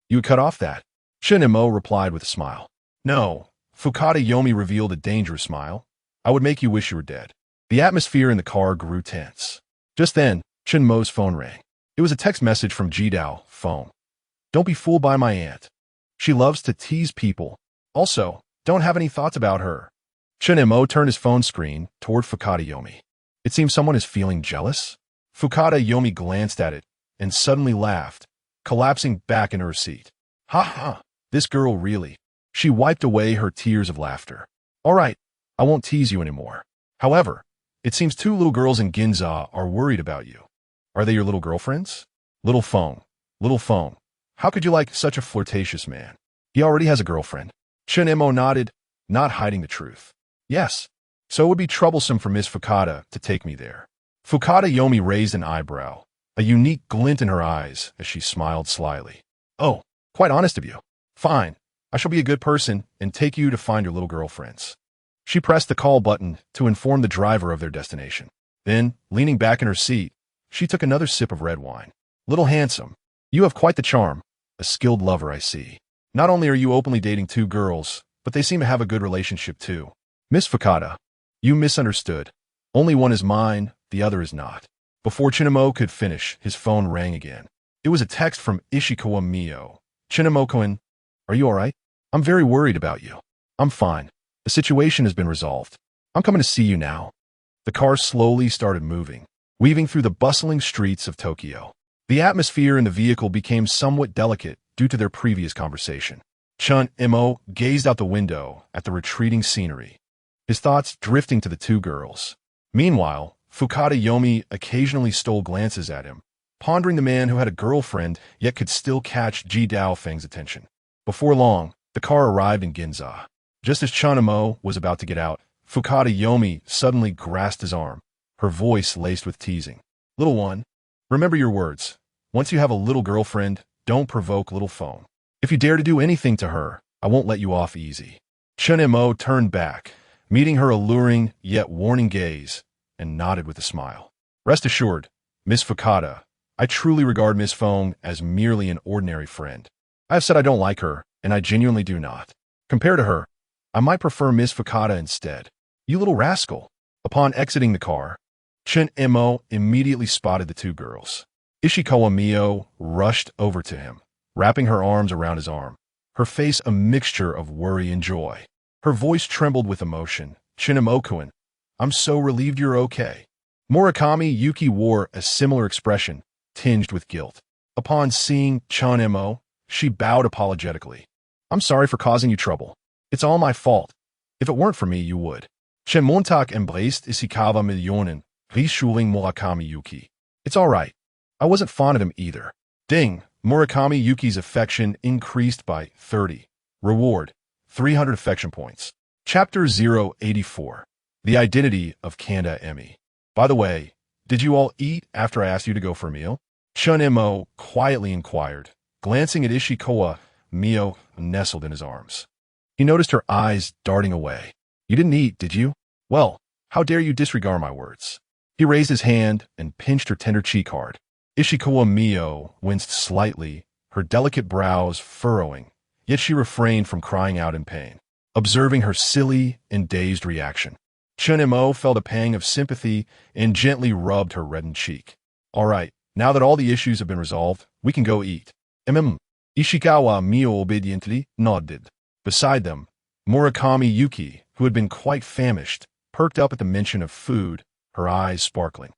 you would cut off that. Chen Mo replied with a smile. No, Fukada Yomi revealed a dangerous smile. I would make you wish you were dead. The atmosphere in the car grew tense. Just then, Chen Mo's phone rang. It was a text message from Ji Daofeng. Don't be fooled by my aunt. She loves to tease people. Also, don't have any thoughts about her. Chen Mo turned his phone screen toward Fukada Yomi. It seems someone is feeling jealous. Fukada Yomi glanced at it and suddenly laughed, collapsing back into her seat. Ha ha, this girl really. She wiped away her tears of laughter. All right, I won't tease you anymore. However, it seems two little girls in Ginza are worried about you. Are they your little girlfriends? Little phone. How could you like such a flirtatious man? He already has a girlfriend. Chen Mo nodded, not hiding the truth. Yes, so it would be troublesome for Miss Fukada to take me there. Fukada Yomi raised an eyebrow, a unique glint in her eyes as she smiled slyly. Oh, quite honest of you. Fine, I shall be a good person and take you to find your little girlfriends. She pressed the call button to inform the driver of their destination. Then, leaning back in her seat, she took another sip of red wine. Little handsome, you have quite the charm. A skilled lover, I see. Not only are you openly dating two girls, but they seem to have a good relationship too. Miss Fukada, you misunderstood. Only one is mine, the other is not. Before Chen Mo could finish, his phone rang again. It was a text from Ishikawa Mio. Chen Mo-kun, are you all right? I'm very worried about you. I'm fine. The situation has been resolved. I'm coming to see you now. The car slowly started moving, weaving through the bustling streets of Tokyo. The atmosphere in the vehicle became somewhat delicate due to their previous conversation. Chen Mo gazed out the window at the retreating scenery, his thoughts drifting to the two girls. Meanwhile, Fukada Yomi occasionally stole glances at him, pondering the man who had a girlfriend yet could still catch Ji Daofeng's attention. Before long, the car arrived in Ginza. Just as Chen Mo was about to get out, Fukada Yomi suddenly grasped his arm, her voice laced with teasing. Little one, remember your words. Once you have a little girlfriend, don't provoke little phone. If you dare to do anything to her, I won't let you off easy. Chen Mo turned back, meeting her alluring yet warning gaze, and nodded with a smile. Rest assured, Miss Fukada, I truly regard Miss Fong as merely an ordinary friend. I have said I don't like her, and I genuinely do not. Compared to her, I might prefer Miss Fukada instead. You little rascal. Upon exiting the car, Chen Mo immediately spotted the two girls. Ishikawa Mio rushed over to him, wrapping her arms around his arm, her face a mixture of worry and joy. Her voice trembled with emotion. Chen-mo-kun, I'm so relieved you're okay. Murakami Yuki wore a similar expression, tinged with guilt. Upon seeing Chen Mo, she bowed apologetically. I'm sorry for causing you trouble. It's all my fault. If it weren't for me, you would. Chen Montak embraced Ishikawa Millionen, reassuring Murakami Yuki. It's all right. I wasn't fond of him either. Ding! Murakami Yuki's affection increased by 30. Reward: 300 affection points. Chapter 084. The Identity of Kanda Emi. By the way, did you all eat after I asked you to go for a meal? Chen Mo quietly inquired, glancing at Ishikawa Mio nestled in his arms. He noticed her eyes darting away. You didn't eat, did you? Well, how dare you disregard my words? He raised his hand and pinched her tender cheek hard. Ishikawa Mio winced slightly, her delicate brows furrowing, yet she refrained from crying out in pain, observing her silly and dazed reaction. Chen Mo felt a pang of sympathy and gently rubbed her reddened cheek. All right, now that all the issues have been resolved, we can go eat. Ishikawa Mio obediently nodded. Beside them, Murakami Yuki, who had been quite famished, perked up at the mention of food, her eyes sparkling.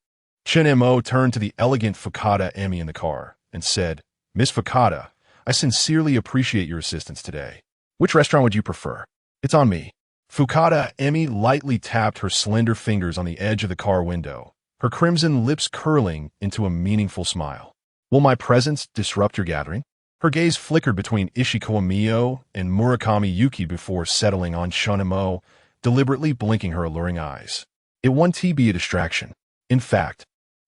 Chen Mo turned to the elegant Fukada Emi in the car and said, Miss Fukada, I sincerely appreciate your assistance today. Which restaurant would you prefer? It's on me. Fukada Emi lightly tapped her slender fingers on the edge of the car window, her crimson lips curling into a meaningful smile. Will my presence disrupt your gathering? Her gaze flickered between Ishikawa Mio and Murakami Yuki before settling on Chen Mo, deliberately blinking her alluring eyes. It won't be a distraction. In fact,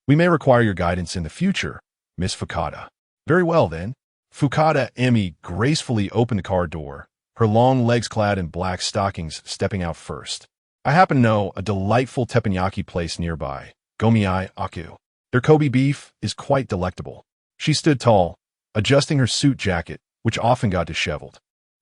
we may require your guidance in the future, Miss Fukada. Very well, then. Fukada Emi gracefully opened the car door, her long legs clad in black stockings stepping out first. I happen to know a delightful teppanyaki place nearby, Gomiai Aku. Their Kobe beef is quite delectable. She stood tall, adjusting her suit jacket, which often got disheveled.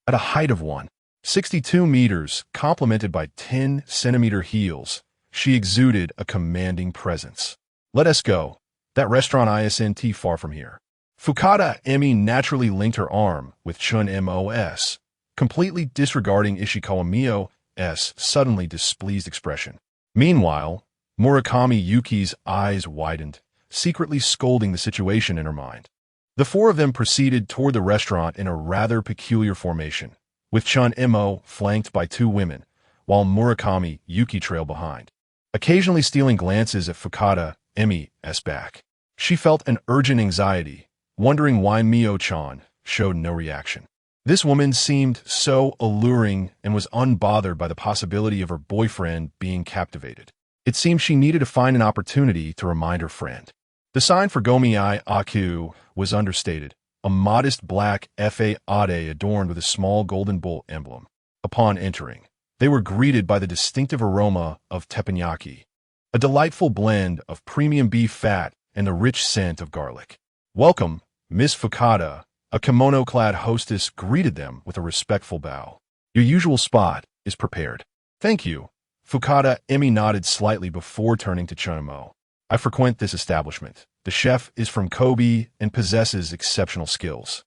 At a height of 1.62 meters, complemented by 10-centimeter heels, she exuded a commanding presence. Let us go. That restaurant isn't far from here. Fukada Emi naturally linked her arm with Chen Mo's, completely disregarding Ishikawa Mio's suddenly displeased expression. Meanwhile, Murakami Yuki's eyes widened, secretly scolding the situation in her mind. The four of them proceeded toward the restaurant in a rather peculiar formation, with Chen Mo flanked by two women, while Murakami Yuki trailed behind, occasionally stealing glances at Fukada Emi's back. She felt an urgent anxiety, wondering why Mio-chan showed no reaction. This woman seemed so alluring and was unbothered by the possibility of her boyfriend being captivated. It seemed she needed to find an opportunity to remind her friend. The sign for Gomiai Aku was understated, a modest black fa ade adorned with a small golden bull emblem. Upon entering, they were greeted by the distinctive aroma of teppanyaki, a delightful blend of premium beef fat and the rich scent of garlic. Welcome, Miss Fukada, a kimono-clad hostess greeted them with a respectful bow. Your usual spot is prepared. Thank you. Fukada Emi nodded slightly before turning to Chen Mo. I frequent this establishment. The chef is from Kobe and possesses exceptional skills.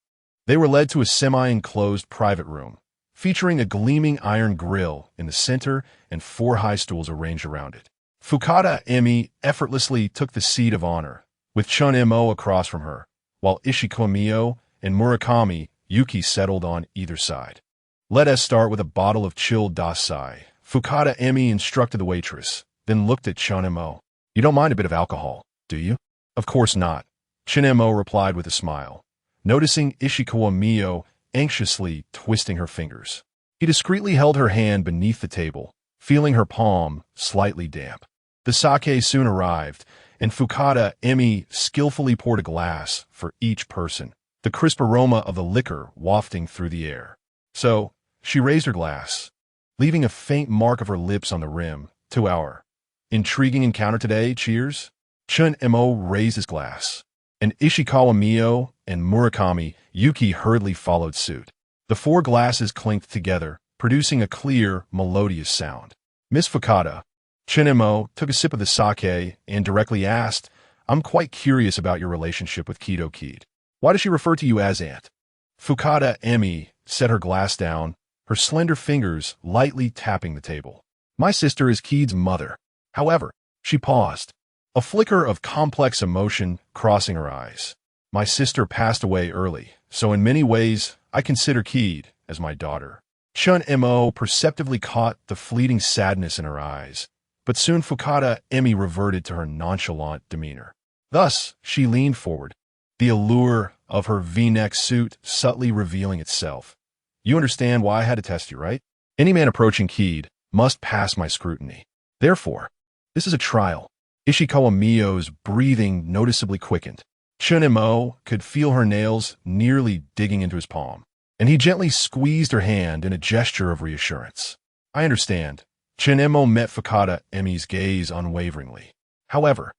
They were led to a semi-enclosed private room, featuring a gleaming iron grill in the center and 4 high stools arranged around it. Fukada Emi effortlessly took the seat of honor, with Chen Mo across from her, while Ishikawa Mio and Murakami Yuki settled on either side. Let us start with a bottle of chilled Dasai, Fukada Emi instructed the waitress, then looked at Chen Mo. You don't mind a bit of alcohol, do you? Of course not, Chen Mo replied with a smile, noticing Ishikawa Mio anxiously twisting her fingers. He discreetly held her hand beneath the table, feeling her palm slightly damp. The sake soon arrived, and Fukada Emi skillfully poured a glass for each person, the crisp aroma of the liquor wafting through the air. So, she raised her glass. leaving a faint mark of her lips on the rim. To our intriguing encounter today, cheers. Chen Mo raised his glass, and Ishikawa Mio and Murakami Yuki hurriedly followed suit. The four glasses clinked together, producing a clear, melodious sound. Miss Fukada, Chen Mo took a sip of the sake and directly asked, I'm quite curious about your relationship with Kido Kid. Why does she refer to you as Aunt? Fukada Emi set her glass down, her slender fingers lightly tapping the table. My sister is Kid's mother. However, she paused, a flicker of complex emotion crossing her eyes. My sister passed away early, so in many ways, I consider Kid as my daughter. Chen Mo perceptibly caught the fleeting sadness in her eyes, but soon Fukada Emi reverted to her nonchalant demeanor. Thus, she leaned forward, the allure of her V-neck suit subtly revealing itself. You understand why I had to test you, right? Any man approaching Kid must pass my scrutiny. Therefore, this is a trial. Ishikawa Mio's breathing noticeably quickened. Chen Mo could feel her nails nearly digging into his palm, and he gently squeezed her hand in a gesture of reassurance. I understand. Chen Mo met Fukada Emi's gaze unwaveringly. However,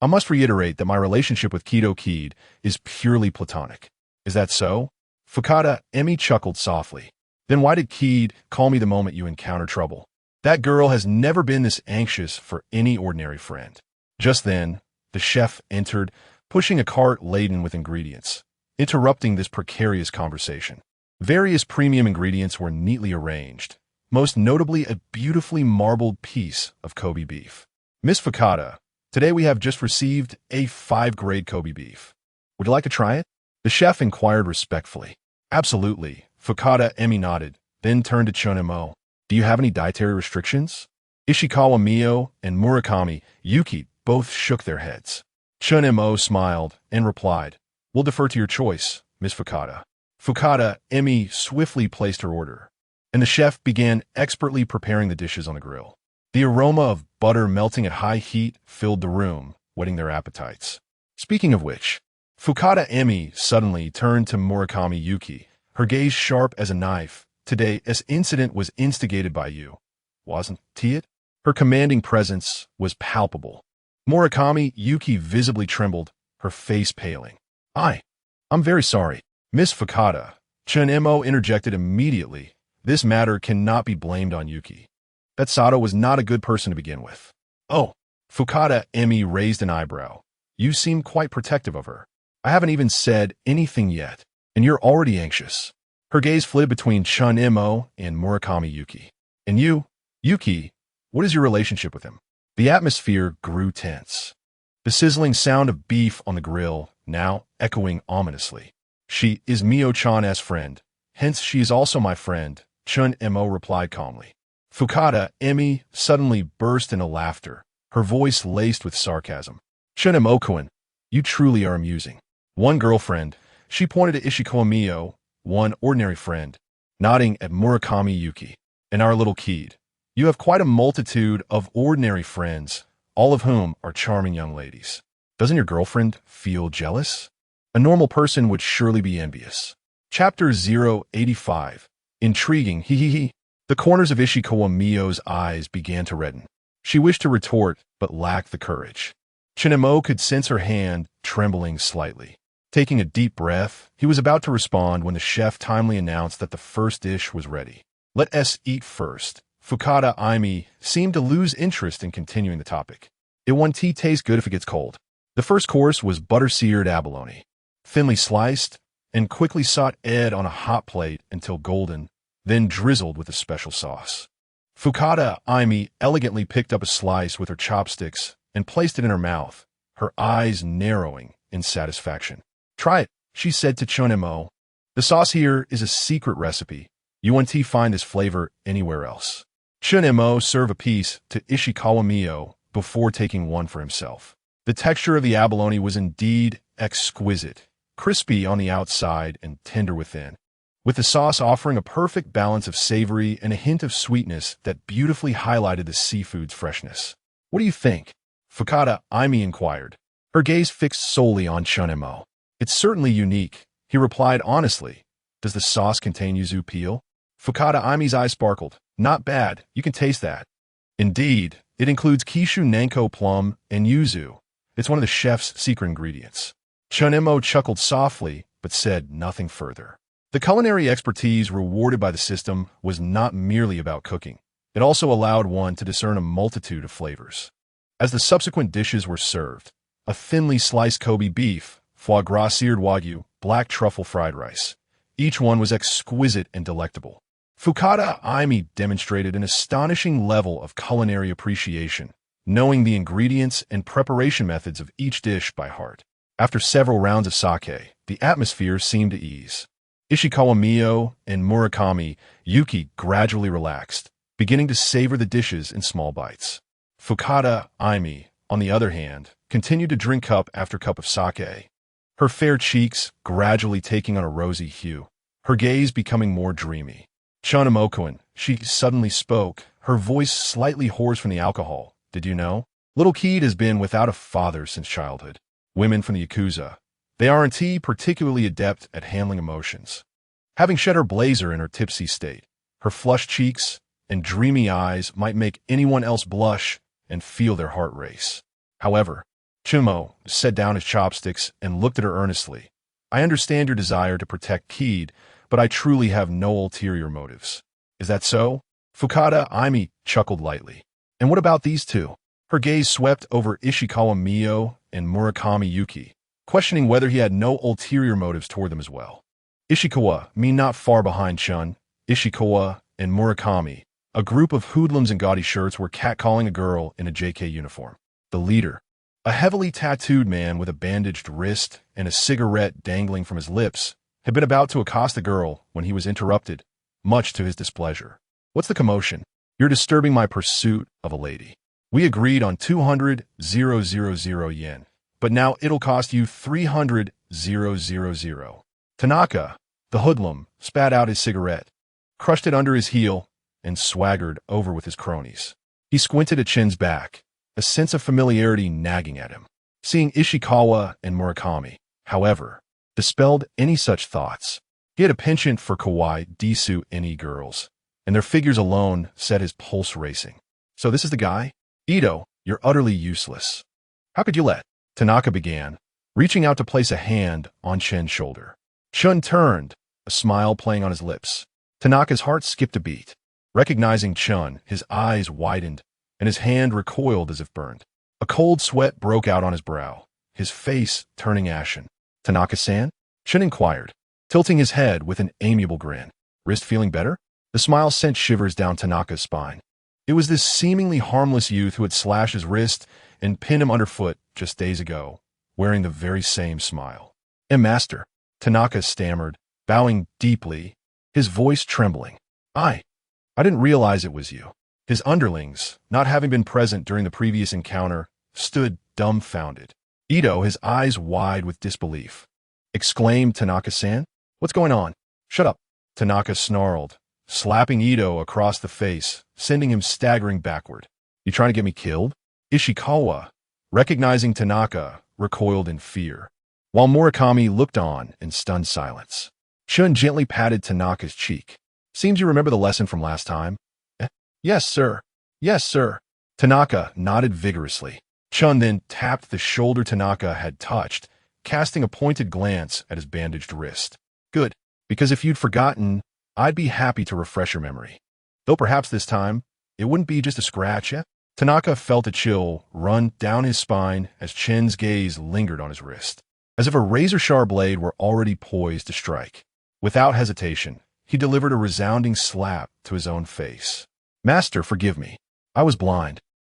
I must reiterate that my relationship with Kido Kid is purely platonic. Is that so? Fukada Emi chuckled softly. Then why did Kid call me the moment you encounter trouble? That girl has never been this anxious for any ordinary friend. Just then, the chef entered, pushing a cart laden with ingredients, interrupting this precarious conversation. Various premium ingredients were neatly arranged, most notably a beautifully marbled piece of Kobe beef. Miss Fukada, today we have just received a 5-grade Kobe beef. Would you like to try it? The chef inquired respectfully. Absolutely, Fukada Emi nodded, then turned to Chen Mo. Do you have any dietary restrictions? Ishikawa Mio and Murakami Yuki both shook their heads. Chen Mo smiled and replied, We'll defer to your choice, Miss Fukada. Fukada Emi swiftly placed her order, and the chef began expertly preparing the dishes on the grill. The aroma of butter melting at high heat filled the room, whetting their appetites. Speaking of which, Fukada Emi suddenly turned to Murakami Yuki, her gaze sharp as a knife. Today, this incident was instigated by you, wasn't it? Her commanding presence was palpable. Murakami Yuki visibly trembled, her face paling. I'm very sorry. Miss Fukada, Chen Mo interjected immediately. This matter cannot be blamed on Yuki. That Sato was not a good person to begin with. Oh, Fukada Emi raised an eyebrow. You seem quite protective of her. I haven't even said anything yet, and you're already anxious. Her gaze flitted between Chen Mo and Murakami Yuki. And you, Yuki, what is your relationship with him? The atmosphere grew tense. The sizzling sound of beef on the grill, now echoing ominously. She is Mio-chan's friend, hence she is also my friend, Chen Mo replied calmly. Fukada Emi suddenly burst into laughter, her voice laced with sarcasm. Chen Mo-kun, you truly are amusing. One girlfriend, she pointed to Ishikawa Mio, one ordinary friend, nodding at Murakami Yuki. And our little Kid. You have quite a multitude of ordinary friends, all of whom are charming young ladies. Doesn't your girlfriend feel jealous? A normal person would surely be envious. Chapter 085. Intriguing, Hehehe. The corners of Ishikawa Mio's eyes began to redden. She wished to retort, but lacked the courage. Chen Mo could sense her hand trembling slightly. Taking a deep breath, he was about to respond when the chef timely announced that the first dish was ready. Let us eat first. Fukada Emi seemed to lose interest in continuing the topic. It won't taste good if it gets cold. The first course was butter-seared abalone, thinly sliced, and quickly sautéed on a hot plate until golden, then drizzled with a special sauce. Fukada Emi elegantly picked up a slice with her chopsticks and placed it in her mouth, her eyes narrowing in satisfaction. Try it, she said to Chen Mo. The sauce here is a secret recipe. You won't find this flavor anywhere else. Chen Mo served a piece to Ishikawa Mio before taking one for himself. The texture of the abalone was indeed exquisite, crispy on the outside and tender within, with the sauce offering a perfect balance of savory and a hint of sweetness that beautifully highlighted the seafood's freshness. What do you think? Fukada Emi inquired, her gaze fixed solely on Chen Mo. It's certainly unique, he replied honestly. Does the sauce contain yuzu peel? Fukada Emi's eyes sparkled. Not bad, you can taste that. Indeed, it includes Kishu Nanko plum and yuzu. It's one of the chef's secret ingredients. Chen Mo chuckled softly, but said nothing further. The culinary expertise rewarded by the system was not merely about cooking. It also allowed one to discern a multitude of flavors. As the subsequent dishes were served, a thinly sliced Kobe beef, foie gras seared wagyu, black truffle fried rice. Each one was exquisite and delectable. Fukada Aimi demonstrated an astonishing level of culinary appreciation, knowing the ingredients and preparation methods of each dish by heart. After several rounds of sake, the atmosphere seemed to ease. Ishikawa Mio and Murakami Yuki gradually relaxed, beginning to savor the dishes in small bites. Fukada Aimi, on the other hand, continued to drink cup after cup of sake, her fair cheeks gradually taking on a rosy hue, her gaze becoming more dreamy. Chanamokoan, she suddenly spoke, her voice slightly hoarse from the alcohol. Did you know? Little Keed has been without a father since childhood. Women from the Yakuza. They aren't particularly adept at handling emotions. Having shed her blazer in her tipsy state, her flushed cheeks and dreamy eyes might make anyone else blush and feel their heart race. However, Chen Mo set down his chopsticks and looked at her earnestly. I understand your desire to protect Keed, but I truly have no ulterior motives. Is that so? Fukada Aimi chuckled lightly. And what about these two? Her gaze swept over Ishikawa Mio and Murakami Yuki, questioning whether he had no ulterior motives toward them as well. Ishikawa, me not far behind Chun, Ishikawa, and Murakami, a group of hoodlums in gaudy shirts were catcalling a girl in a JK uniform. The leader, a heavily tattooed man with a bandaged wrist and a cigarette dangling from his lips, had been about to accost the girl when he was interrupted, much to his displeasure. What's the commotion? You're disturbing my pursuit of a lady. We agreed on 200,000 yen, but now it'll cost you 300,000. Tanaka, the hoodlum, spat out his cigarette, crushed it under his heel, and swaggered over with his cronies. He squinted at Chin's back, a sense of familiarity nagging at him. Seeing Ishikawa and Murakami, however, dispelled any such thoughts. He had a penchant for kawaii Disu NE girls, and their figures alone set his pulse racing. So this is the guy? Ito, you're utterly useless. How could you let? Tanaka began, reaching out to place a hand on Chen's shoulder. Chun turned, a smile playing on his lips. Tanaka's heart skipped a beat. Recognizing Chun, his eyes widened, and his hand recoiled as if burned. A cold sweat broke out on his brow, his face turning ashen. Tanaka-san? Chun inquired, tilting his head with an amiable grin. Wrist feeling better? The smile sent shivers down Tanaka's spine. It was this seemingly harmless youth who had slashed his wrist and pinned him underfoot just days ago, wearing the very same smile. Master, Tanaka stammered, bowing deeply, his voice trembling. I didn't realize it was you. His underlings, not having been present during the previous encounter, stood dumbfounded. Ito, his eyes wide with disbelief, exclaimed Tanaka-san. What's going on? Shut up. Tanaka snarled, slapping Ito across the face, sending him staggering backward. You trying to get me killed? Ishikawa, recognizing Tanaka, recoiled in fear, while Murakami looked on in stunned silence. Chun gently patted Tanaka's cheek. Seems you remember the lesson from last time. Yes, sir. Yes, sir. Tanaka nodded vigorously. Chun then tapped the shoulder Tanaka had touched, casting a pointed glance at his bandaged wrist. Good, because if you'd forgotten, I'd be happy to refresh your memory. Though perhaps this time, it wouldn't be just a scratch, eh? Tanaka felt a chill run down his spine as Chen's gaze lingered on his wrist, as if a razor-sharp blade were already poised to strike. Without hesitation, he delivered a resounding slap to his own face. Master, forgive me. I was blind.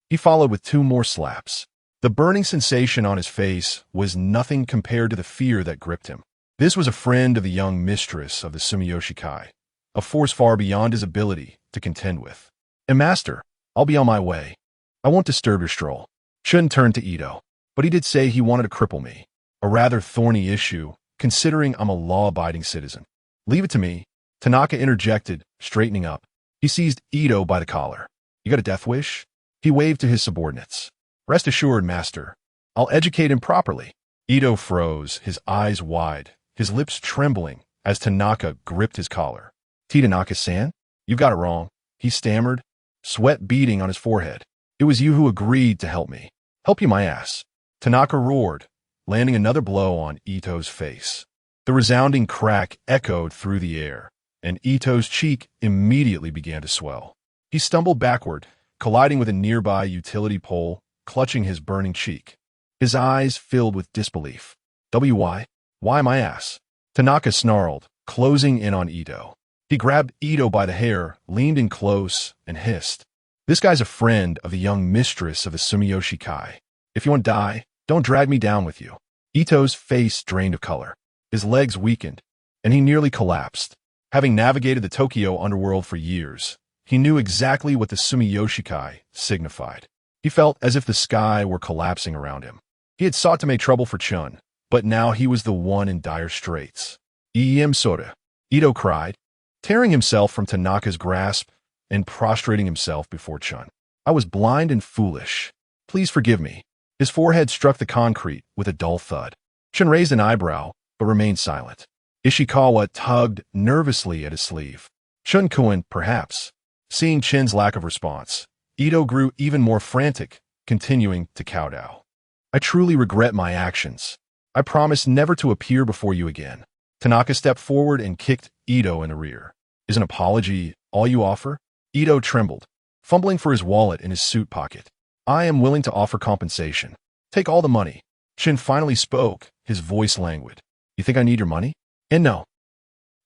He followed with 2 more slaps. The burning sensation on his face was nothing compared to the fear that gripped him. This was a friend of the young mistress of the Sumiyoshi Kai, a force far beyond his ability to contend with. Master, I'll be on my way. I won't disturb your stroll. Chun turned to Ito, but he did say he wanted to cripple me, a rather thorny issue, considering I'm a law-abiding citizen. Leave it to me, Tanaka interjected, straightening up. He seized Ito by the collar. You got a death wish? He waved to his subordinates. Rest assured, master. I'll educate him properly. Ito froze, his eyes wide, his lips trembling as Tanaka gripped his collar. Tanaka-san, you've got it wrong. he stammered, sweat beading on his forehead. It was you who agreed to help me. Help you my ass. Tanaka roared, landing another blow on Ito's face. The resounding crack echoed through the air, and Ito's cheek immediately began to swell. He stumbled backward, colliding with a nearby utility pole, clutching his burning cheek. His eyes filled with disbelief. Why? Why my ass? Tanaka snarled, closing in on Ito. He grabbed Ito by the hair, leaned in close, and hissed. This guy's a friend of the young mistress of the Sumiyoshi Kai. If you want to die, don't drag me down with you. Ito's face drained of color. His legs weakened, and he nearly collapsed. Having navigated the Tokyo underworld for years, he knew exactly what the Sumiyoshi Kai signified. He felt as if the sky were collapsing around him. He had sought to make trouble for Chun, but now he was the one in dire straits. Soda, Ito cried, tearing himself from Tanaka's grasp and prostrating himself before Chun. I was blind and foolish. Please forgive me. His forehead struck the concrete with a dull thud. Chun raised an eyebrow, but remained silent. Ishikawa tugged nervously at his sleeve. Chun-kun, perhaps. Seeing Chin's lack of response, Ito grew even more frantic, continuing to kowtow. I truly regret my actions. I promise never to appear before you again. Tanaka stepped forward and kicked Ito in the rear. Is an apology all you offer? Ito trembled, fumbling for his wallet in his suit pocket. I am willing to offer compensation. Take all the money. Chin finally spoke, his voice languid. You think I need your money? And no.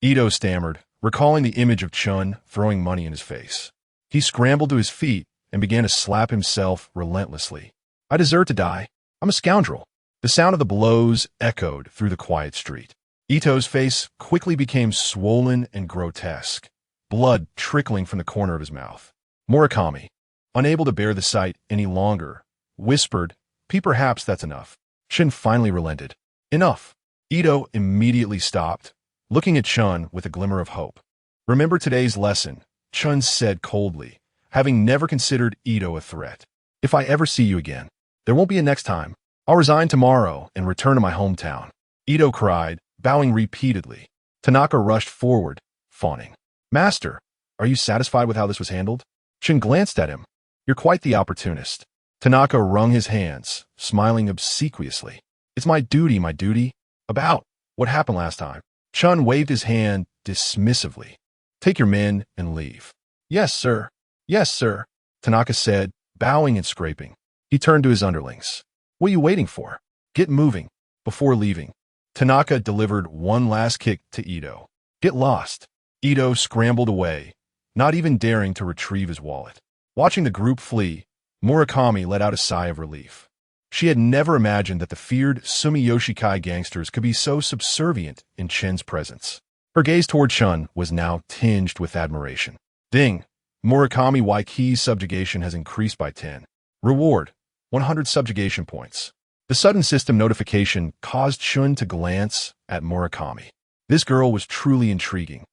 Ito stammered, recalling the image of Chun throwing money in his face. He scrambled to his feet and began to slap himself relentlessly. I deserve to die. I'm a scoundrel. The sound of the blows echoed through the quiet street. Ito's face quickly became swollen and grotesque, blood trickling from the corner of his mouth. Murakami, unable to bear the sight any longer, whispered, perhaps that's enough. Chin finally relented. Enough. Ito immediately stopped, looking at Chun with a glimmer of hope. Remember today's lesson, Chun said coldly, having never considered Ito a threat. If I ever see you again, there won't be a next time. I'll resign tomorrow and return to my hometown. Ito cried, bowing repeatedly. Tanaka rushed forward, fawning. Master, are you satisfied with how this was handled? Chin glanced at him. You're quite the opportunist. Tanaka wrung his hands, smiling obsequiously. It's my duty, my duty. About what happened last time. Chun waved his hand dismissively. Take your men and leave. Yes, sir. Yes, sir, Tanaka said, bowing and scraping. He turned to his underlings. What are you waiting for? Get moving. Before leaving, Tanaka delivered one last kick to Ito. Get lost. Ito scrambled away, not even daring to retrieve his wallet. Watching the group flee, Murakami let out a sigh of relief. She had never imagined that the feared Sumiyoshi Kai gangsters could be so subservient in Chen's presence. Her gaze toward Chun was now tinged with admiration. Ding! Murakami Waiki's subjugation has increased by 10. Reward: 100 subjugation points. The sudden system notification caused Chun to glance at Murakami. This girl was truly intriguing.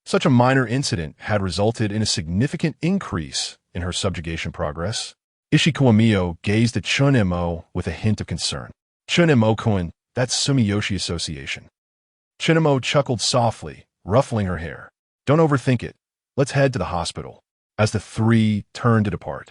Such a minor incident had resulted in a significant increase in her subjugation progress. Ishikawa Mio gazed at Chen Mo with a hint of concern. Chen Mo-kun, that's Sumiyoshi Association. Chen Mo chuckled softly, ruffling her hair. Don't overthink it. Let's head to the hospital. As the three turned to depart,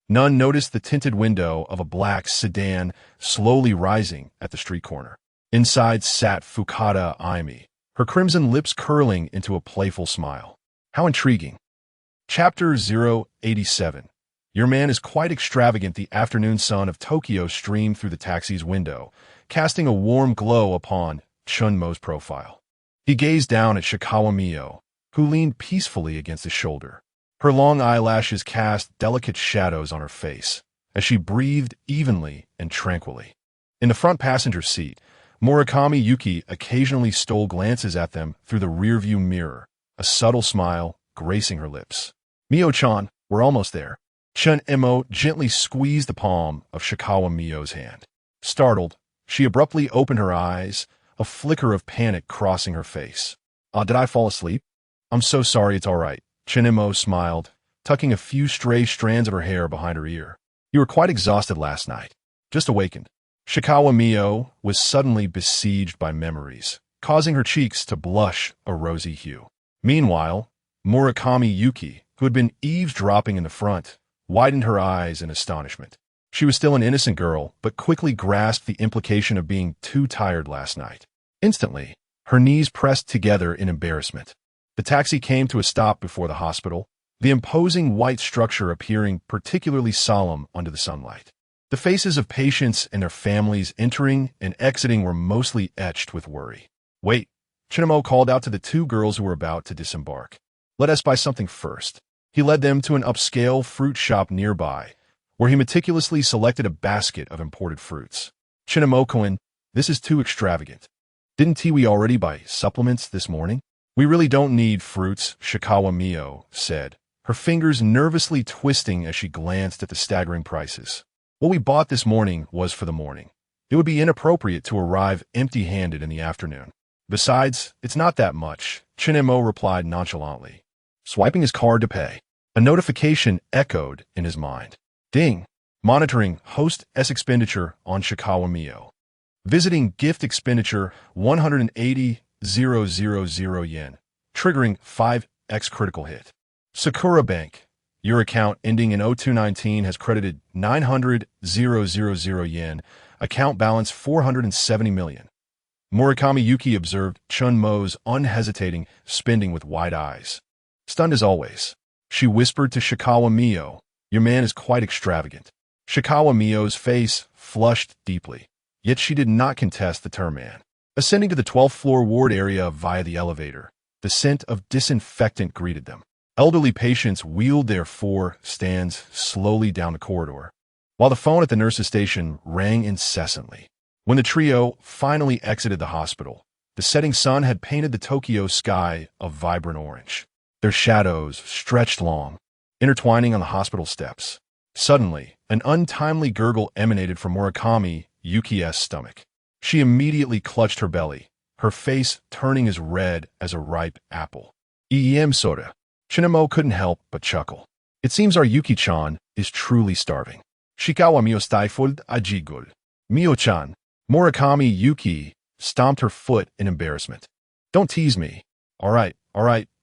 none noticed the tinted window of a black sedan slowly rising at the street corner. Inside sat Fukada Aimi, her crimson lips curling into a playful smile. How intriguing. Chapter 087. Your man is quite extravagant. The afternoon sun of Tokyo streamed through the taxi's window, casting a warm glow upon Chen Mo's profile. He gazed down at Shikawa Mio, who leaned peacefully against his shoulder. Her long eyelashes cast delicate shadows on her face, as she breathed evenly and tranquilly. In the front passenger seat, Murakami Yuki occasionally stole glances at them through the rearview mirror, a subtle smile gracing her lips. Mio-chan, we're almost there. Chen Mo gently squeezed the palm of Shikawa Mio's hand. Startled, she abruptly opened her eyes, a flicker of panic crossing her face. Did I fall asleep? I'm so sorry, it's all right. Chen Mo smiled, tucking a few stray strands of her hair behind her ear. You were quite exhausted last night. Just awakened. Shikawa Mio was suddenly besieged by memories, causing her cheeks to blush a rosy hue. Meanwhile, Murakami Yuki who had been eavesdropping in the front, widened her eyes in astonishment. She was still an innocent girl, but quickly grasped the implication of being too tired last night. Instantly, her knees pressed together in embarrassment. The taxi came to a stop before the hospital, the imposing white structure appearing particularly solemn under the sunlight. The faces of patients and their families entering and exiting were mostly etched with worry. "Wait," Chen Mo called out to the two girls who were about to disembark. "Let us buy something first." He led them to an upscale fruit shop nearby, where he meticulously selected a basket of imported fruits. "Chen Mo-kun, this is too extravagant. Didn't we already buy supplements this morning? We really don't need fruits," Shikawa Mio said, her fingers nervously twisting as she glanced at the staggering prices. "What we bought this morning was for the morning. It would be inappropriate to arrive empty-handed in the afternoon. Besides, it's not that much," Chen Mo replied nonchalantly, swiping his card to pay. A notification echoed in his mind. Ding! Monitoring host's expenditure on Shikawa Mio. Visiting gift expenditure 180,000 yen, triggering 5x critical hit. Sakura Bank. Your account ending in 0219 has credited 900,000 yen, account balance 470 million. Murakami Yuki observed Chen Mo's unhesitating spending with wide eyes. Stunned as always, she whispered to Shikawa Mio, "Your man is quite extravagant." Shikawa Mio's face flushed deeply, yet she did not contest the term man. Ascending to the 12th floor ward area via the elevator, the scent of disinfectant greeted them. Elderly patients wheeled their 4 stands slowly down the corridor, while the phone at the nurse's station rang incessantly. When the trio finally exited the hospital, the setting sun had painted the Tokyo sky a vibrant orange. Their shadows stretched long, intertwining on the hospital steps. Suddenly, an untimely gurgle emanated from Murakami Yuki's stomach. She immediately clutched her belly, her face turning as red as a ripe apple. "EM soda." Chen Mo couldn't help but chuckle. "It seems our Yuki-chan is truly starving." Shikawa Mio stifled a jiggle. "Mio-chan." Murakami Yuki stomped her foot in embarrassment. "Don't tease me." All right,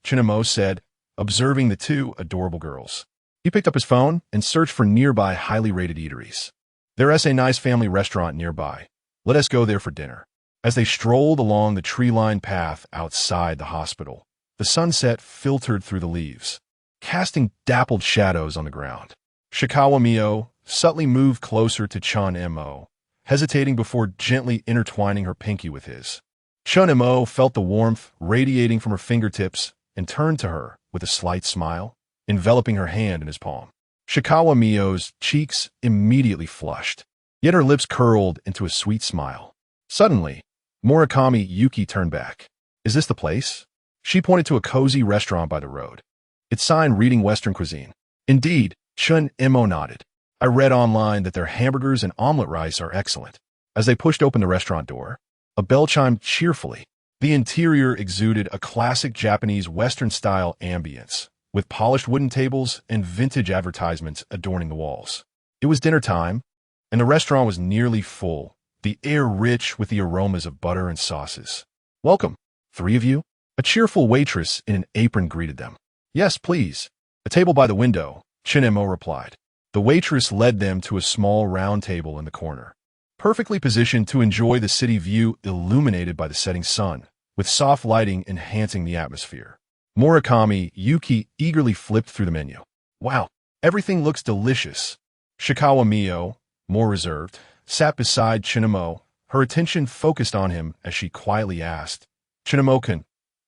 Chen Mo said, observing the two adorable girls. He picked up his phone and searched for nearby highly rated eateries. "There's a nice family restaurant nearby. Let us go there for dinner." As they strolled along the tree-lined path outside the hospital, the sunset filtered through the leaves, casting dappled shadows on the ground. Shikawa Mio subtly moved closer to Chen Mo, hesitating before gently intertwining her pinky with his. Chen Mo felt the warmth radiating from her fingertips and turned to her with a slight smile, enveloping her hand in his palm. Shikawa Mio's cheeks immediately flushed, yet her lips curled into a sweet smile. Suddenly, Murakami Yuki turned back. "Is this the place?" She pointed to a cozy restaurant by the road, its sign reading Western cuisine. "Indeed," Chen Mo nodded. "I read online that their hamburgers and omelet rice are excellent." As they pushed open the restaurant door, a bell chimed cheerfully. The interior exuded a classic Japanese Western-style ambience, with polished wooden tables and vintage advertisements adorning the walls. It was dinner time, and the restaurant was nearly full, the air rich with the aromas of butter and sauces. "Welcome, 3 of you?" A cheerful waitress in an apron greeted them. "Yes, please. A table by the window," Chen Mo replied. The waitress led them to a small round table in the corner, perfectly positioned to enjoy the city view illuminated by the setting sun, with soft lighting enhancing the atmosphere. Murakami Yuki eagerly flipped through the menu. "Wow, everything looks delicious." Shikawa Mio, more reserved, sat beside Chen Mo, her attention focused on him as she quietly asked, "Chen Mo-kun,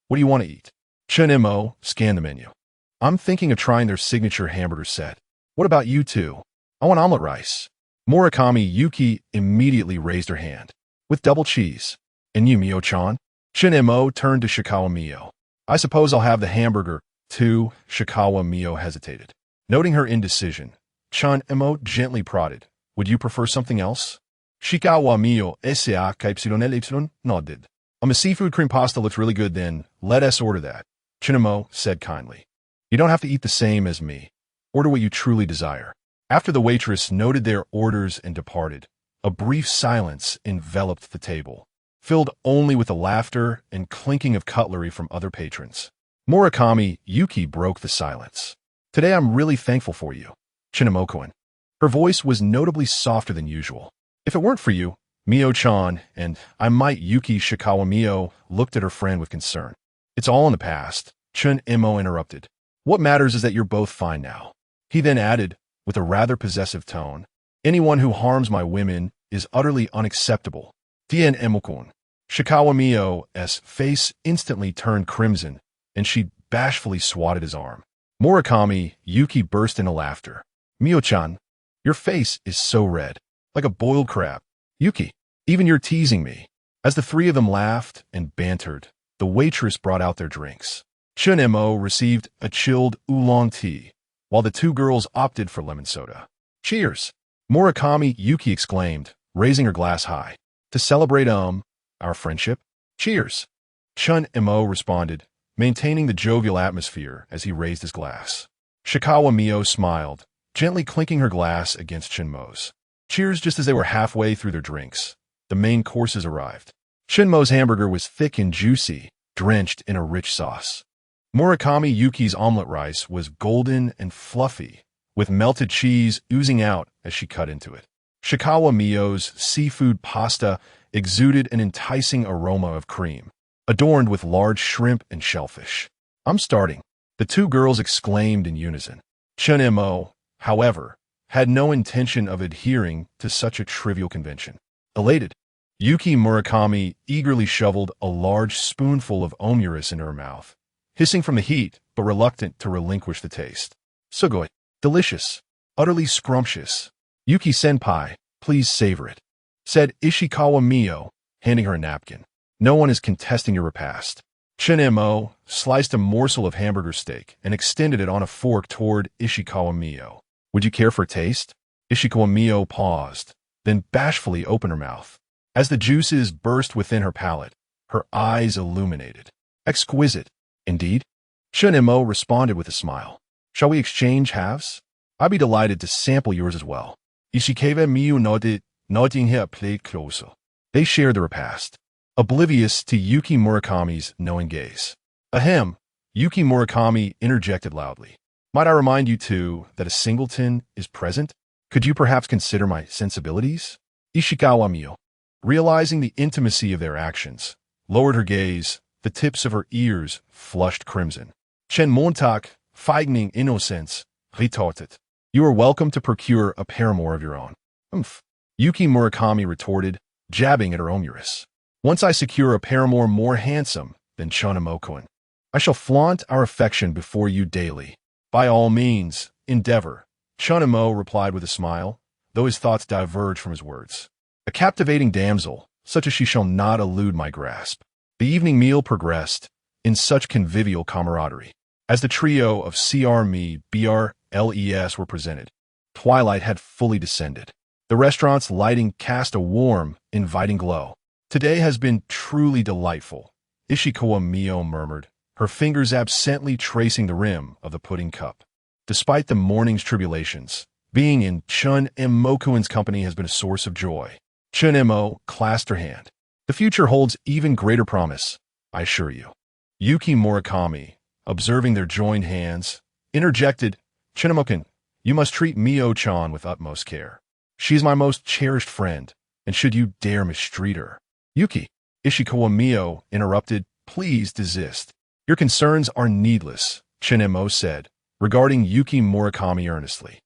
what do you want to eat?" Chen Mo scanned the menu. "I'm thinking of trying their signature hamburger set. What about you two?" "I want omelet rice." Murakami Yuki immediately raised her hand. "With double cheese." "And you, Mio-chan?" Chen Mo turned to Shikawa Mio. "I suppose I'll have the hamburger, too." Shikawa Mio hesitated. Noting her indecision, Chen Mo gently prodded, "Would you prefer something else?" Shikawa Mio SAKY nodded. "A seafood cream pasta looks really good then. Let us order that," Chen Mo said kindly. "You don't have to eat the same as me. Order what you truly desire." After the waitress noted their orders and departed, a brief silence enveloped the table, filled only with the laughter and clinking of cutlery from other patrons. Murakami Yuki broke the silence. Today I'm really thankful for you, Chen Mo. Her voice was notably softer than usual. If it weren't for you, Mio-chan, and I might Yuki Shikawa. Mio looked at her friend with concern. It's all in the past, Chen Mo interrupted. What matters is that you're both fine now. He then added, with a rather possessive tone, anyone who harms my women is utterly unacceptable. Dien Emokun. Shikawa Mio's face instantly turned crimson, and she bashfully swatted his arm. Murakami Yuki burst into laughter. Mio-chan, your face is so red, like a boiled crab. Yuki, even you're teasing me. As the three of them laughed and bantered, the waitress brought out their drinks. Chen Mo received a chilled oolong tea, while the two girls opted for lemon soda. Cheers! Murakami Yuki exclaimed, raising her glass high. To celebrate, our friendship? Cheers! Chen Mo responded, maintaining the jovial atmosphere as he raised his glass. Shikawa Mio smiled, gently clinking her glass against Chen Mo's. Cheers! Just as they were halfway through their drinks, the main courses arrived. Chen Mo's hamburger was thick and juicy, drenched in a rich sauce. Murakami Yuki's omelet rice was golden and fluffy, with melted cheese oozing out as she cut into it. Shikawa Mio's seafood pasta exuded an enticing aroma of cream, adorned with large shrimp and shellfish. I'm starting, the two girls exclaimed in unison. Chen Mo, however, had no intention of adhering to such a trivial convention. Elated, Yuki Murakami eagerly shoveled a large spoonful of omurice into her mouth, hissing from the heat but reluctant to relinquish the taste. Sugoi, delicious, utterly scrumptious. Yuki-senpai, please savor it, said Ishikawa Mio, handing her a napkin. No one is contesting your repast. Chen Mo sliced a morsel of hamburger steak and extended it on a fork toward Ishikawa Mio. Would you care for a taste? Ishikawa Mio paused, then bashfully opened her mouth. As the juices burst within her palate, her eyes illuminated. Exquisite, indeed. Chen Mo responded with a smile. Shall we exchange halves? I'd be delighted to sample yours as well. Ishikawa Mio nodding her plate closer. They shared the repast, oblivious to Yuki Murakami's knowing gaze. Ahem, Yuki Murakami interjected loudly. Might I remind you, too, that a singleton is present? Could you perhaps consider my sensibilities? Ishikawa Mio, realizing the intimacy of their actions, lowered her gaze, the tips of her ears flushed crimson. Chen Montak, feigning innocence, retorted. You are welcome to procure a paramour of your own. Umph. Yuki Murakami retorted, jabbing at her omurice. Once I secure a paramour more handsome than Chen Mo, I shall flaunt our affection before you daily. By all means, endeavor, Chen Mo replied with a smile, though his thoughts diverged from his words. A captivating damsel, such as she shall not elude my grasp. The evening meal progressed in such convivial camaraderie. As the trio of CR BRLES were presented, twilight had fully descended. The restaurant's lighting cast a warm, inviting glow. Today has been truly delightful, Ishikawa Mio murmured, her fingers absently tracing the rim of the pudding cup. Despite the morning's tribulations, being in Chen Mo's company has been a source of joy. Chen Mo clasped her hand. The future holds even greater promise, I assure you. Yuki Murakami, observing their joined hands, interjected, Chen Mo, you must treat Mio-chan with utmost care. She is my most cherished friend, and should you dare mistreat her. Yuki, Ishikawa Mio interrupted, please desist. Your concerns are needless, Chen Mo said, regarding Yuki Murakami earnestly.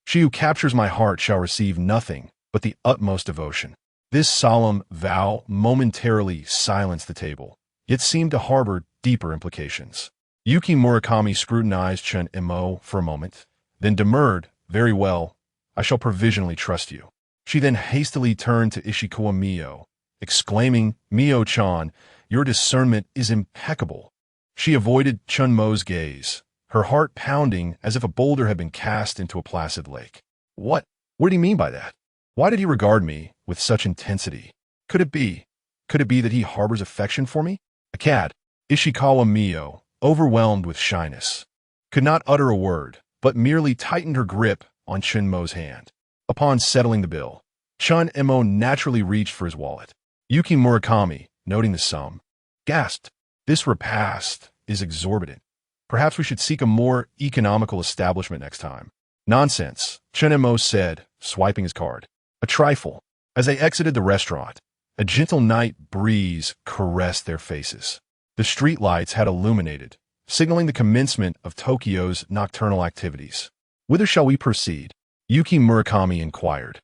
She who captures my heart shall receive nothing but the utmost devotion. This solemn vow momentarily silenced the table, yet seemed to harbor deeper implications. Yuki Murakami scrutinized Chen Mo for a moment, then demurred, very well, I shall provisionally trust you. She then hastily turned to Ishikawa Mio, exclaiming, Mio-chan, your discernment is impeccable. She avoided Chen Mo's gaze, her heart pounding as if a boulder had been cast into a placid lake. What did he mean by that? Why did he regard me with such intensity? Could it be that he harbors affection for me? A cad, Ishikawa Mio, overwhelmed with shyness, could not utter a word, but merely tightened her grip on Chen Mo's hand. Upon settling the bill, Chen Mo naturally reached for his wallet. Yuki Murakami, noting the sum, gasped, this repast is exorbitant. Perhaps we should seek a more economical establishment next time. Nonsense, Chen Mo said, swiping his card. A trifle. As they exited the restaurant, a gentle night breeze caressed their faces. The streetlights had illuminated, signaling the commencement of Tokyo's nocturnal activities. Whither shall we proceed? Yuki Murakami inquired,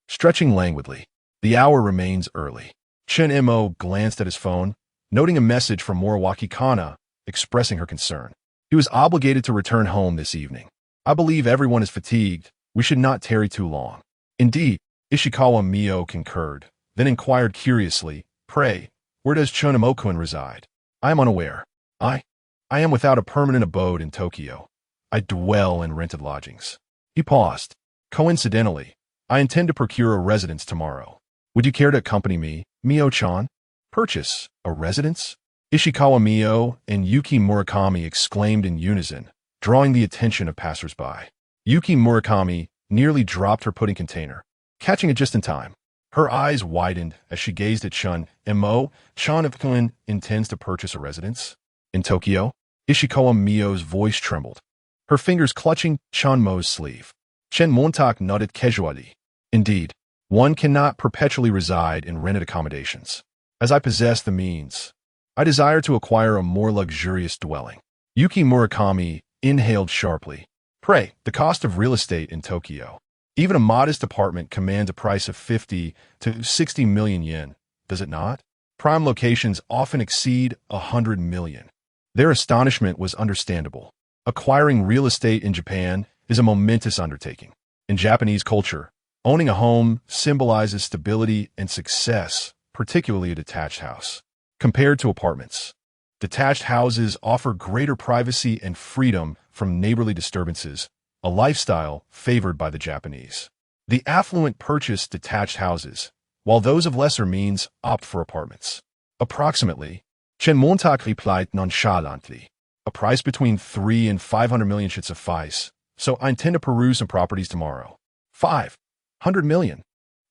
stretching languidly. The hour remains early. Chen Mo glanced at his phone, noting a message from Moriwaki Kana, expressing her concern. He was obligated to return home this evening. I believe everyone is fatigued. We should not tarry too long. Indeed, Ishikawa Mio concurred, then inquired curiously, pray, where does Chen Mo-kun reside? I am unaware. I am without a permanent abode in Tokyo. I dwell in rented lodgings. He paused. Coincidentally, I intend to procure a residence tomorrow. Would you care to accompany me, Mio-chan? Purchase a residence? Ishikawa Mio and Yuki Murakami exclaimed in unison, drawing the attention of passers-by. Yuki Murakami nearly dropped her pudding container, catching it just in time. Her eyes widened as she gazed at Chen Mo. Chen Mo intends to purchase a residence? In Tokyo? Ishikawa Mio's voice trembled, her fingers clutching Chen Mo's sleeve. Chen Montak nodded casually. Indeed, one cannot perpetually reside in rented accommodations. As I possess the means, I desire to acquire a more luxurious dwelling. Yuki Murakami inhaled sharply. Pray, the cost of real estate in Tokyo. Even a modest apartment commands a price of 50 to 60 million yen, does it not? Prime locations often exceed 100 million. Their astonishment was understandable. Acquiring real estate in Japan is a momentous undertaking. In Japanese culture, owning a home symbolizes stability and success, particularly a detached house. Compared to apartments, detached houses offer greater privacy and freedom from neighborly disturbances, a lifestyle favored by the Japanese. The affluent purchase detached houses, while those of lesser means opt for apartments. Approximately, Chen Montak replied nonchalantly. A price between 3 and 500 million should suffice, so I intend to peruse some properties tomorrow. 500 million.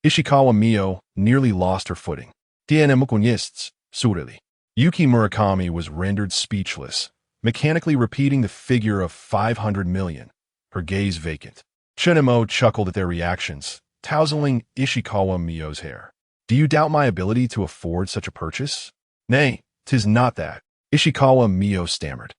Ishikawa Mio nearly lost her footing. Tianemukunists, surely. Yuki Murakami was rendered speechless, mechanically repeating the figure of 500 million, her gaze vacant. Chen Mo chuckled at their reactions, tousling Ishikawa Mio's hair. Do you doubt my ability to afford such a purchase? Nay, 'tis not that, Ishikawa Mio stammered.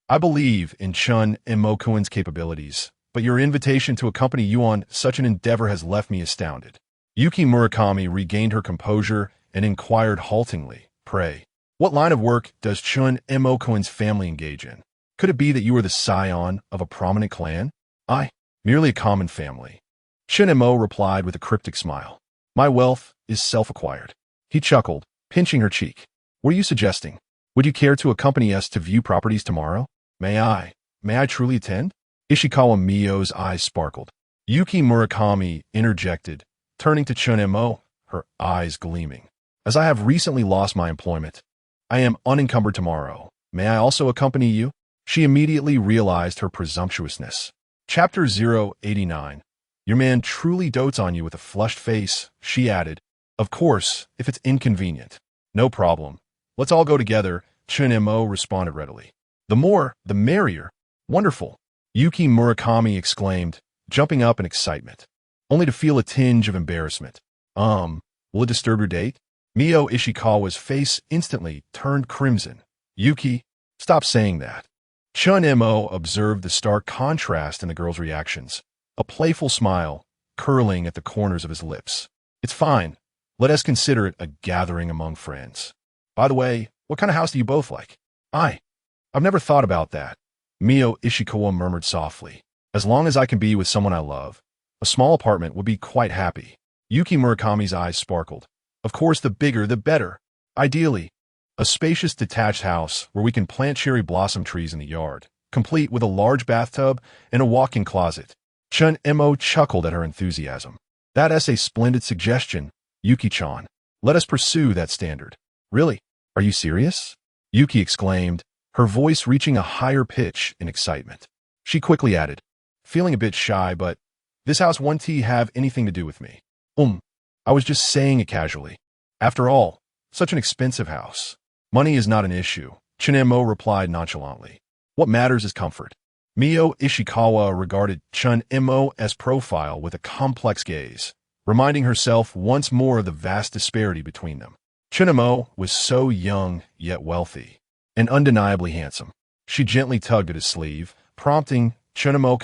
I believe in Chen Mo-kun's capabilities, but your invitation to accompany you on such an endeavor has left me astounded. Yuki Murakami regained her composure and inquired haltingly, pray, what line of work does Chen Mo-kun's family engage in? Could it be that you are the scion of a prominent clan? I, merely a common family. Chen Mo replied with a cryptic smile. My wealth is self-acquired. He chuckled, pinching her cheek. What are you suggesting? Would you care to accompany us to view properties tomorrow? May I truly attend? Ishikawa Mio's eyes sparkled. Yuki Murakami interjected, turning to Chen Mo, her eyes gleaming. As I have recently lost my employment, I am unencumbered tomorrow. May I also accompany you? She immediately realized her presumptuousness. Chapter 089. Your man truly dotes on you with a flushed face, she added. Of course, if it's inconvenient. No problem. Let's all go together, Chen Mo responded readily. The more, the merrier. Wonderful. Yuki Murakami exclaimed, jumping up in excitement, only to feel a tinge of embarrassment. Will it disturb your date? Mio Ishikawa's face instantly turned crimson. Yuki, stop saying that. Chen Mo observed the stark contrast in the girl's reactions, a playful smile curling at the corners of his lips. It's fine. Let us consider it a gathering among friends. By the way, what kind of house do you both like? I've never thought about that. Mio Ishikawa murmured softly. As long as I can be with someone I love, a small apartment would be quite happy. Yuki Murakami's eyes sparkled. Of course, the bigger, the better. Ideally, a spacious detached house where we can plant cherry blossom trees in the yard, complete with a large bathtub and a walk-in closet. Chen Mo chuckled at her enthusiasm. That's a splendid suggestion, Yuki-chan. Let us pursue that standard. Really? Are you serious? Yuki exclaimed, her voice reaching a higher pitch in excitement. She quickly added, feeling a bit shy, but this house won't have anything to do with me. I was just saying it casually. After all, such an expensive house. Money is not an issue, Chen Mo replied nonchalantly. What matters is comfort. Mio Ishikawa regarded Chen Mo's profile with a complex gaze, reminding herself once more of the vast disparity between them. Chen Mo was so young yet wealthy, and undeniably handsome. She gently tugged at his sleeve, prompting, Chen Mo,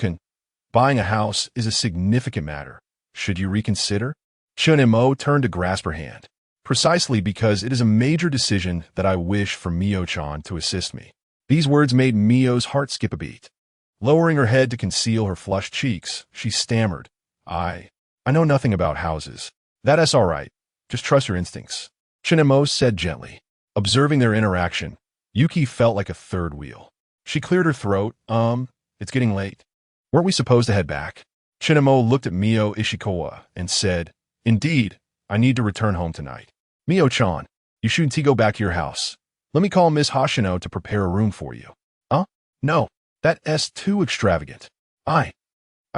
buying a house is a significant matter. Should you reconsider? Chen Mo turned to grasp her hand. Precisely because it is a major decision that I wish for Mio-chan to assist me. These words made Mio's heart skip a beat. Lowering her head to conceal her flushed cheeks, she stammered, I know nothing about houses. That's all right. Just trust your instincts. Chen Mo said gently. Observing their interaction, Yuki felt like a third wheel. She cleared her throat. It's getting late. Weren't we supposed to head back? Chen Mo looked at Mio Ishikawa and said, Indeed, I need to return home tonight. Mio-chan, you shouldn't go back to your house. Let me call Miss Hoshino to prepare a room for you. No, that's too extravagant. I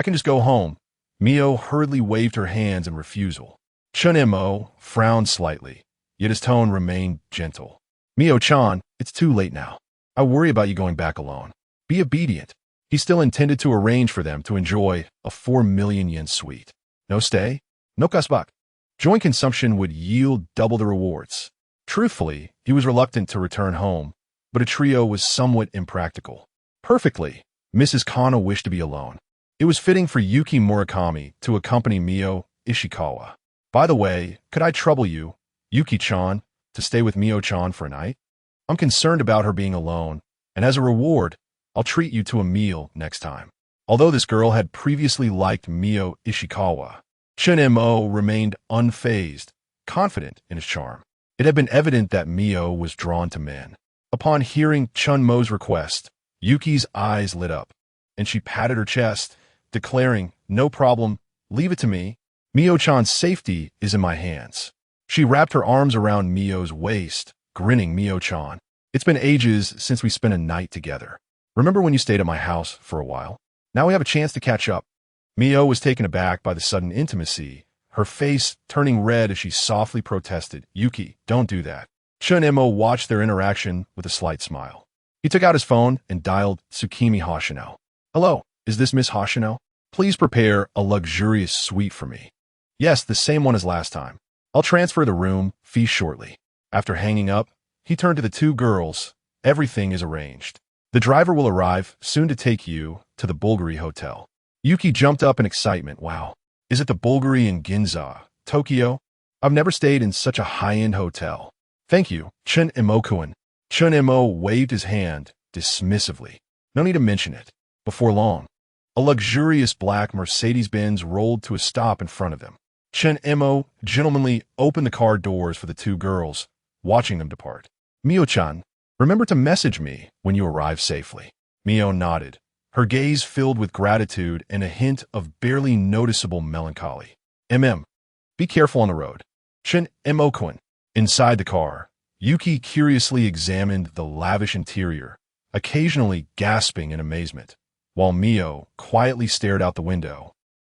can just go home. Mio hurriedly waved her hands in refusal. Chen Mo frowned slightly, yet his tone remained gentle. Mio-chan, it's too late now. I worry about you going back alone. Be obedient. He still intended to arrange for them to enjoy a 4 million yen suite. No stay? No kasbak. Joint consumption would yield double the rewards. Truthfully, he was reluctant to return home, but a trio was somewhat impractical. Perfectly, Mrs. Kano wished to be alone. It was fitting for Yuki Murakami to accompany Mio Ishikawa. By the way, could I trouble you, Yuki-chan, to stay with Mio-chan for a night? I'm concerned about her being alone, and as a reward, I'll treat you to a meal next time. Although this girl had previously liked Mio Ishikawa, Chen Mo remained unfazed, confident in his charm. It had been evident that Mio was drawn to men. Upon hearing Chen Mo's request, Yuki's eyes lit up, and she patted her chest, declaring, No problem, leave it to me. Mio-chan's safety is in my hands. She wrapped her arms around Mio's waist, grinning. Mio-chan, it's been ages since we spent a night together. Remember when you stayed at my house for a while? Now we have a chance to catch up. Mio was taken aback by the sudden intimacy, her face turning red as she softly protested, Yuki, don't do that. Chen Mo watched their interaction with a slight smile. He took out his phone and dialed Tsukimi Hoshino. Hello, is this Miss Hoshino? Please prepare a luxurious suite for me. Yes, the same one as last time. I'll transfer the room fee shortly. After hanging up, he turned to the two girls. Everything is arranged. The driver will arrive soon to take you to the Bulgari Hotel. Yuki jumped up in excitement. Wow, is it the Bulgari in Ginza, Tokyo? I've never stayed in such a high-end hotel. Thank you, Chen Mo-kun. Chen Mo waved his hand dismissively. No need to mention it. Before long, a luxurious black Mercedes-Benz rolled to a stop in front of them. Chen Mo gentlemanly opened the car doors for the two girls, watching them depart. Mio-chan, remember to message me when you arrive safely. Mio nodded, her gaze filled with gratitude and a hint of barely noticeable melancholy. Be careful on the road. Chen Mo-kun. Inside the car, Yuki curiously examined the lavish interior, occasionally gasping in amazement, while Mio quietly stared out the window,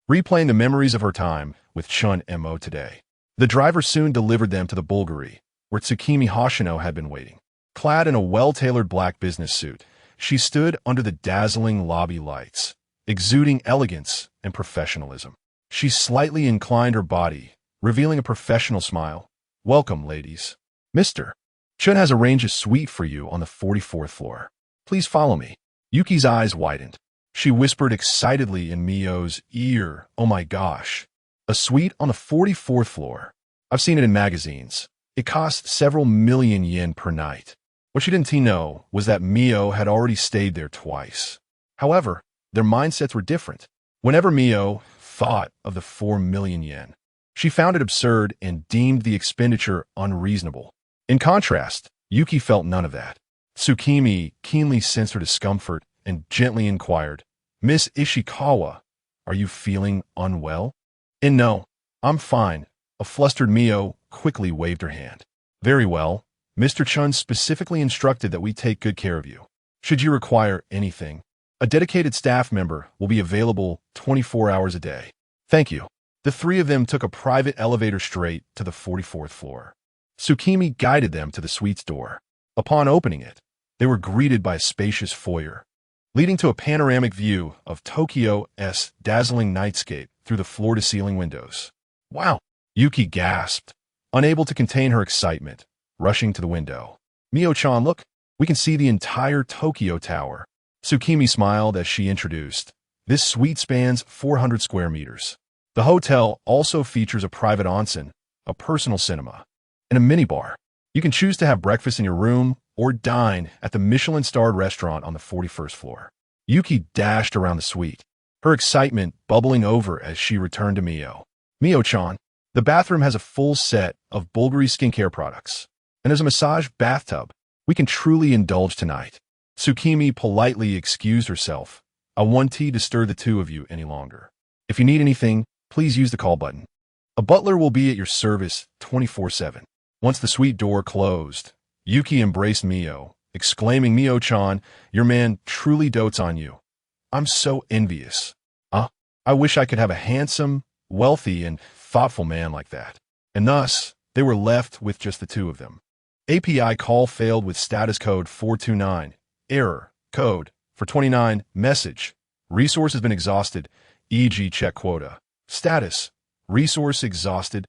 replaying the memories of her time with Chen Mo today. The driver soon delivered them to the Bulgari, where Tsukimi Hoshino had been waiting. Clad in a well-tailored black business suit, she stood under the dazzling lobby lights, exuding elegance and professionalism. She slightly inclined her body, revealing a professional smile. Welcome, ladies. Mr. Chen has arranged a suite for you on the 44th floor. Please follow me. Yuki's eyes widened. She whispered excitedly in Mio's ear, Oh my gosh. A suite on the 44th floor. I've seen it in magazines. It costs several million yen per night. What she didn't know was that Mio had already stayed there twice. However, their mindsets were different. Whenever Mio thought of the 4 million yen, she found it absurd and deemed the expenditure unreasonable. In contrast, Yuki felt none of that. Tsukimi keenly sensed her discomfort and gently inquired, Miss Ishikawa, are you feeling unwell? And no, I'm fine. A flustered Mio quickly waved her hand. Very well. Mr. Chun specifically instructed that we take good care of you. Should you require anything, a dedicated staff member will be available 24 hours a day. Thank you. The three of them took a private elevator straight to the 44th floor. Tsukimi guided them to the suite's door. Upon opening it, they were greeted by a spacious foyer, leading to a panoramic view of Tokyo's dazzling nightscape through the floor-to-ceiling windows. Wow! Yuki gasped, unable to contain her excitement, rushing to the window. Mio-chan, look! We can see the entire Tokyo Tower. Tsukimi smiled as she introduced. This suite spans 400 square meters. The hotel also features a private onsen, a personal cinema, and a minibar. You can choose to have breakfast in your room or dine at the Michelin-starred restaurant on the 41st floor. Yuki dashed around the suite, her excitement bubbling over as she returned to Mio. Mio-chan, the bathroom has a full set of Bulgari skincare products, and there's a massage bathtub. We can truly indulge tonight. Tsukimi politely excused herself. I won't disturb the two of you any longer. If you need anything, please use the call button. A butler will be at your service 24/7. Once the suite door closed, Yuki embraced Mio, exclaiming, Mio-chan, your man truly dotes on you. I'm so envious. I wish I could have a handsome, wealthy, and thoughtful man like that. And thus, they were left with just the two of them. API call failed with status code 429. Error. Code. For 29. Message. Resource has been exhausted, e.g. check quota. Status. Resource exhausted,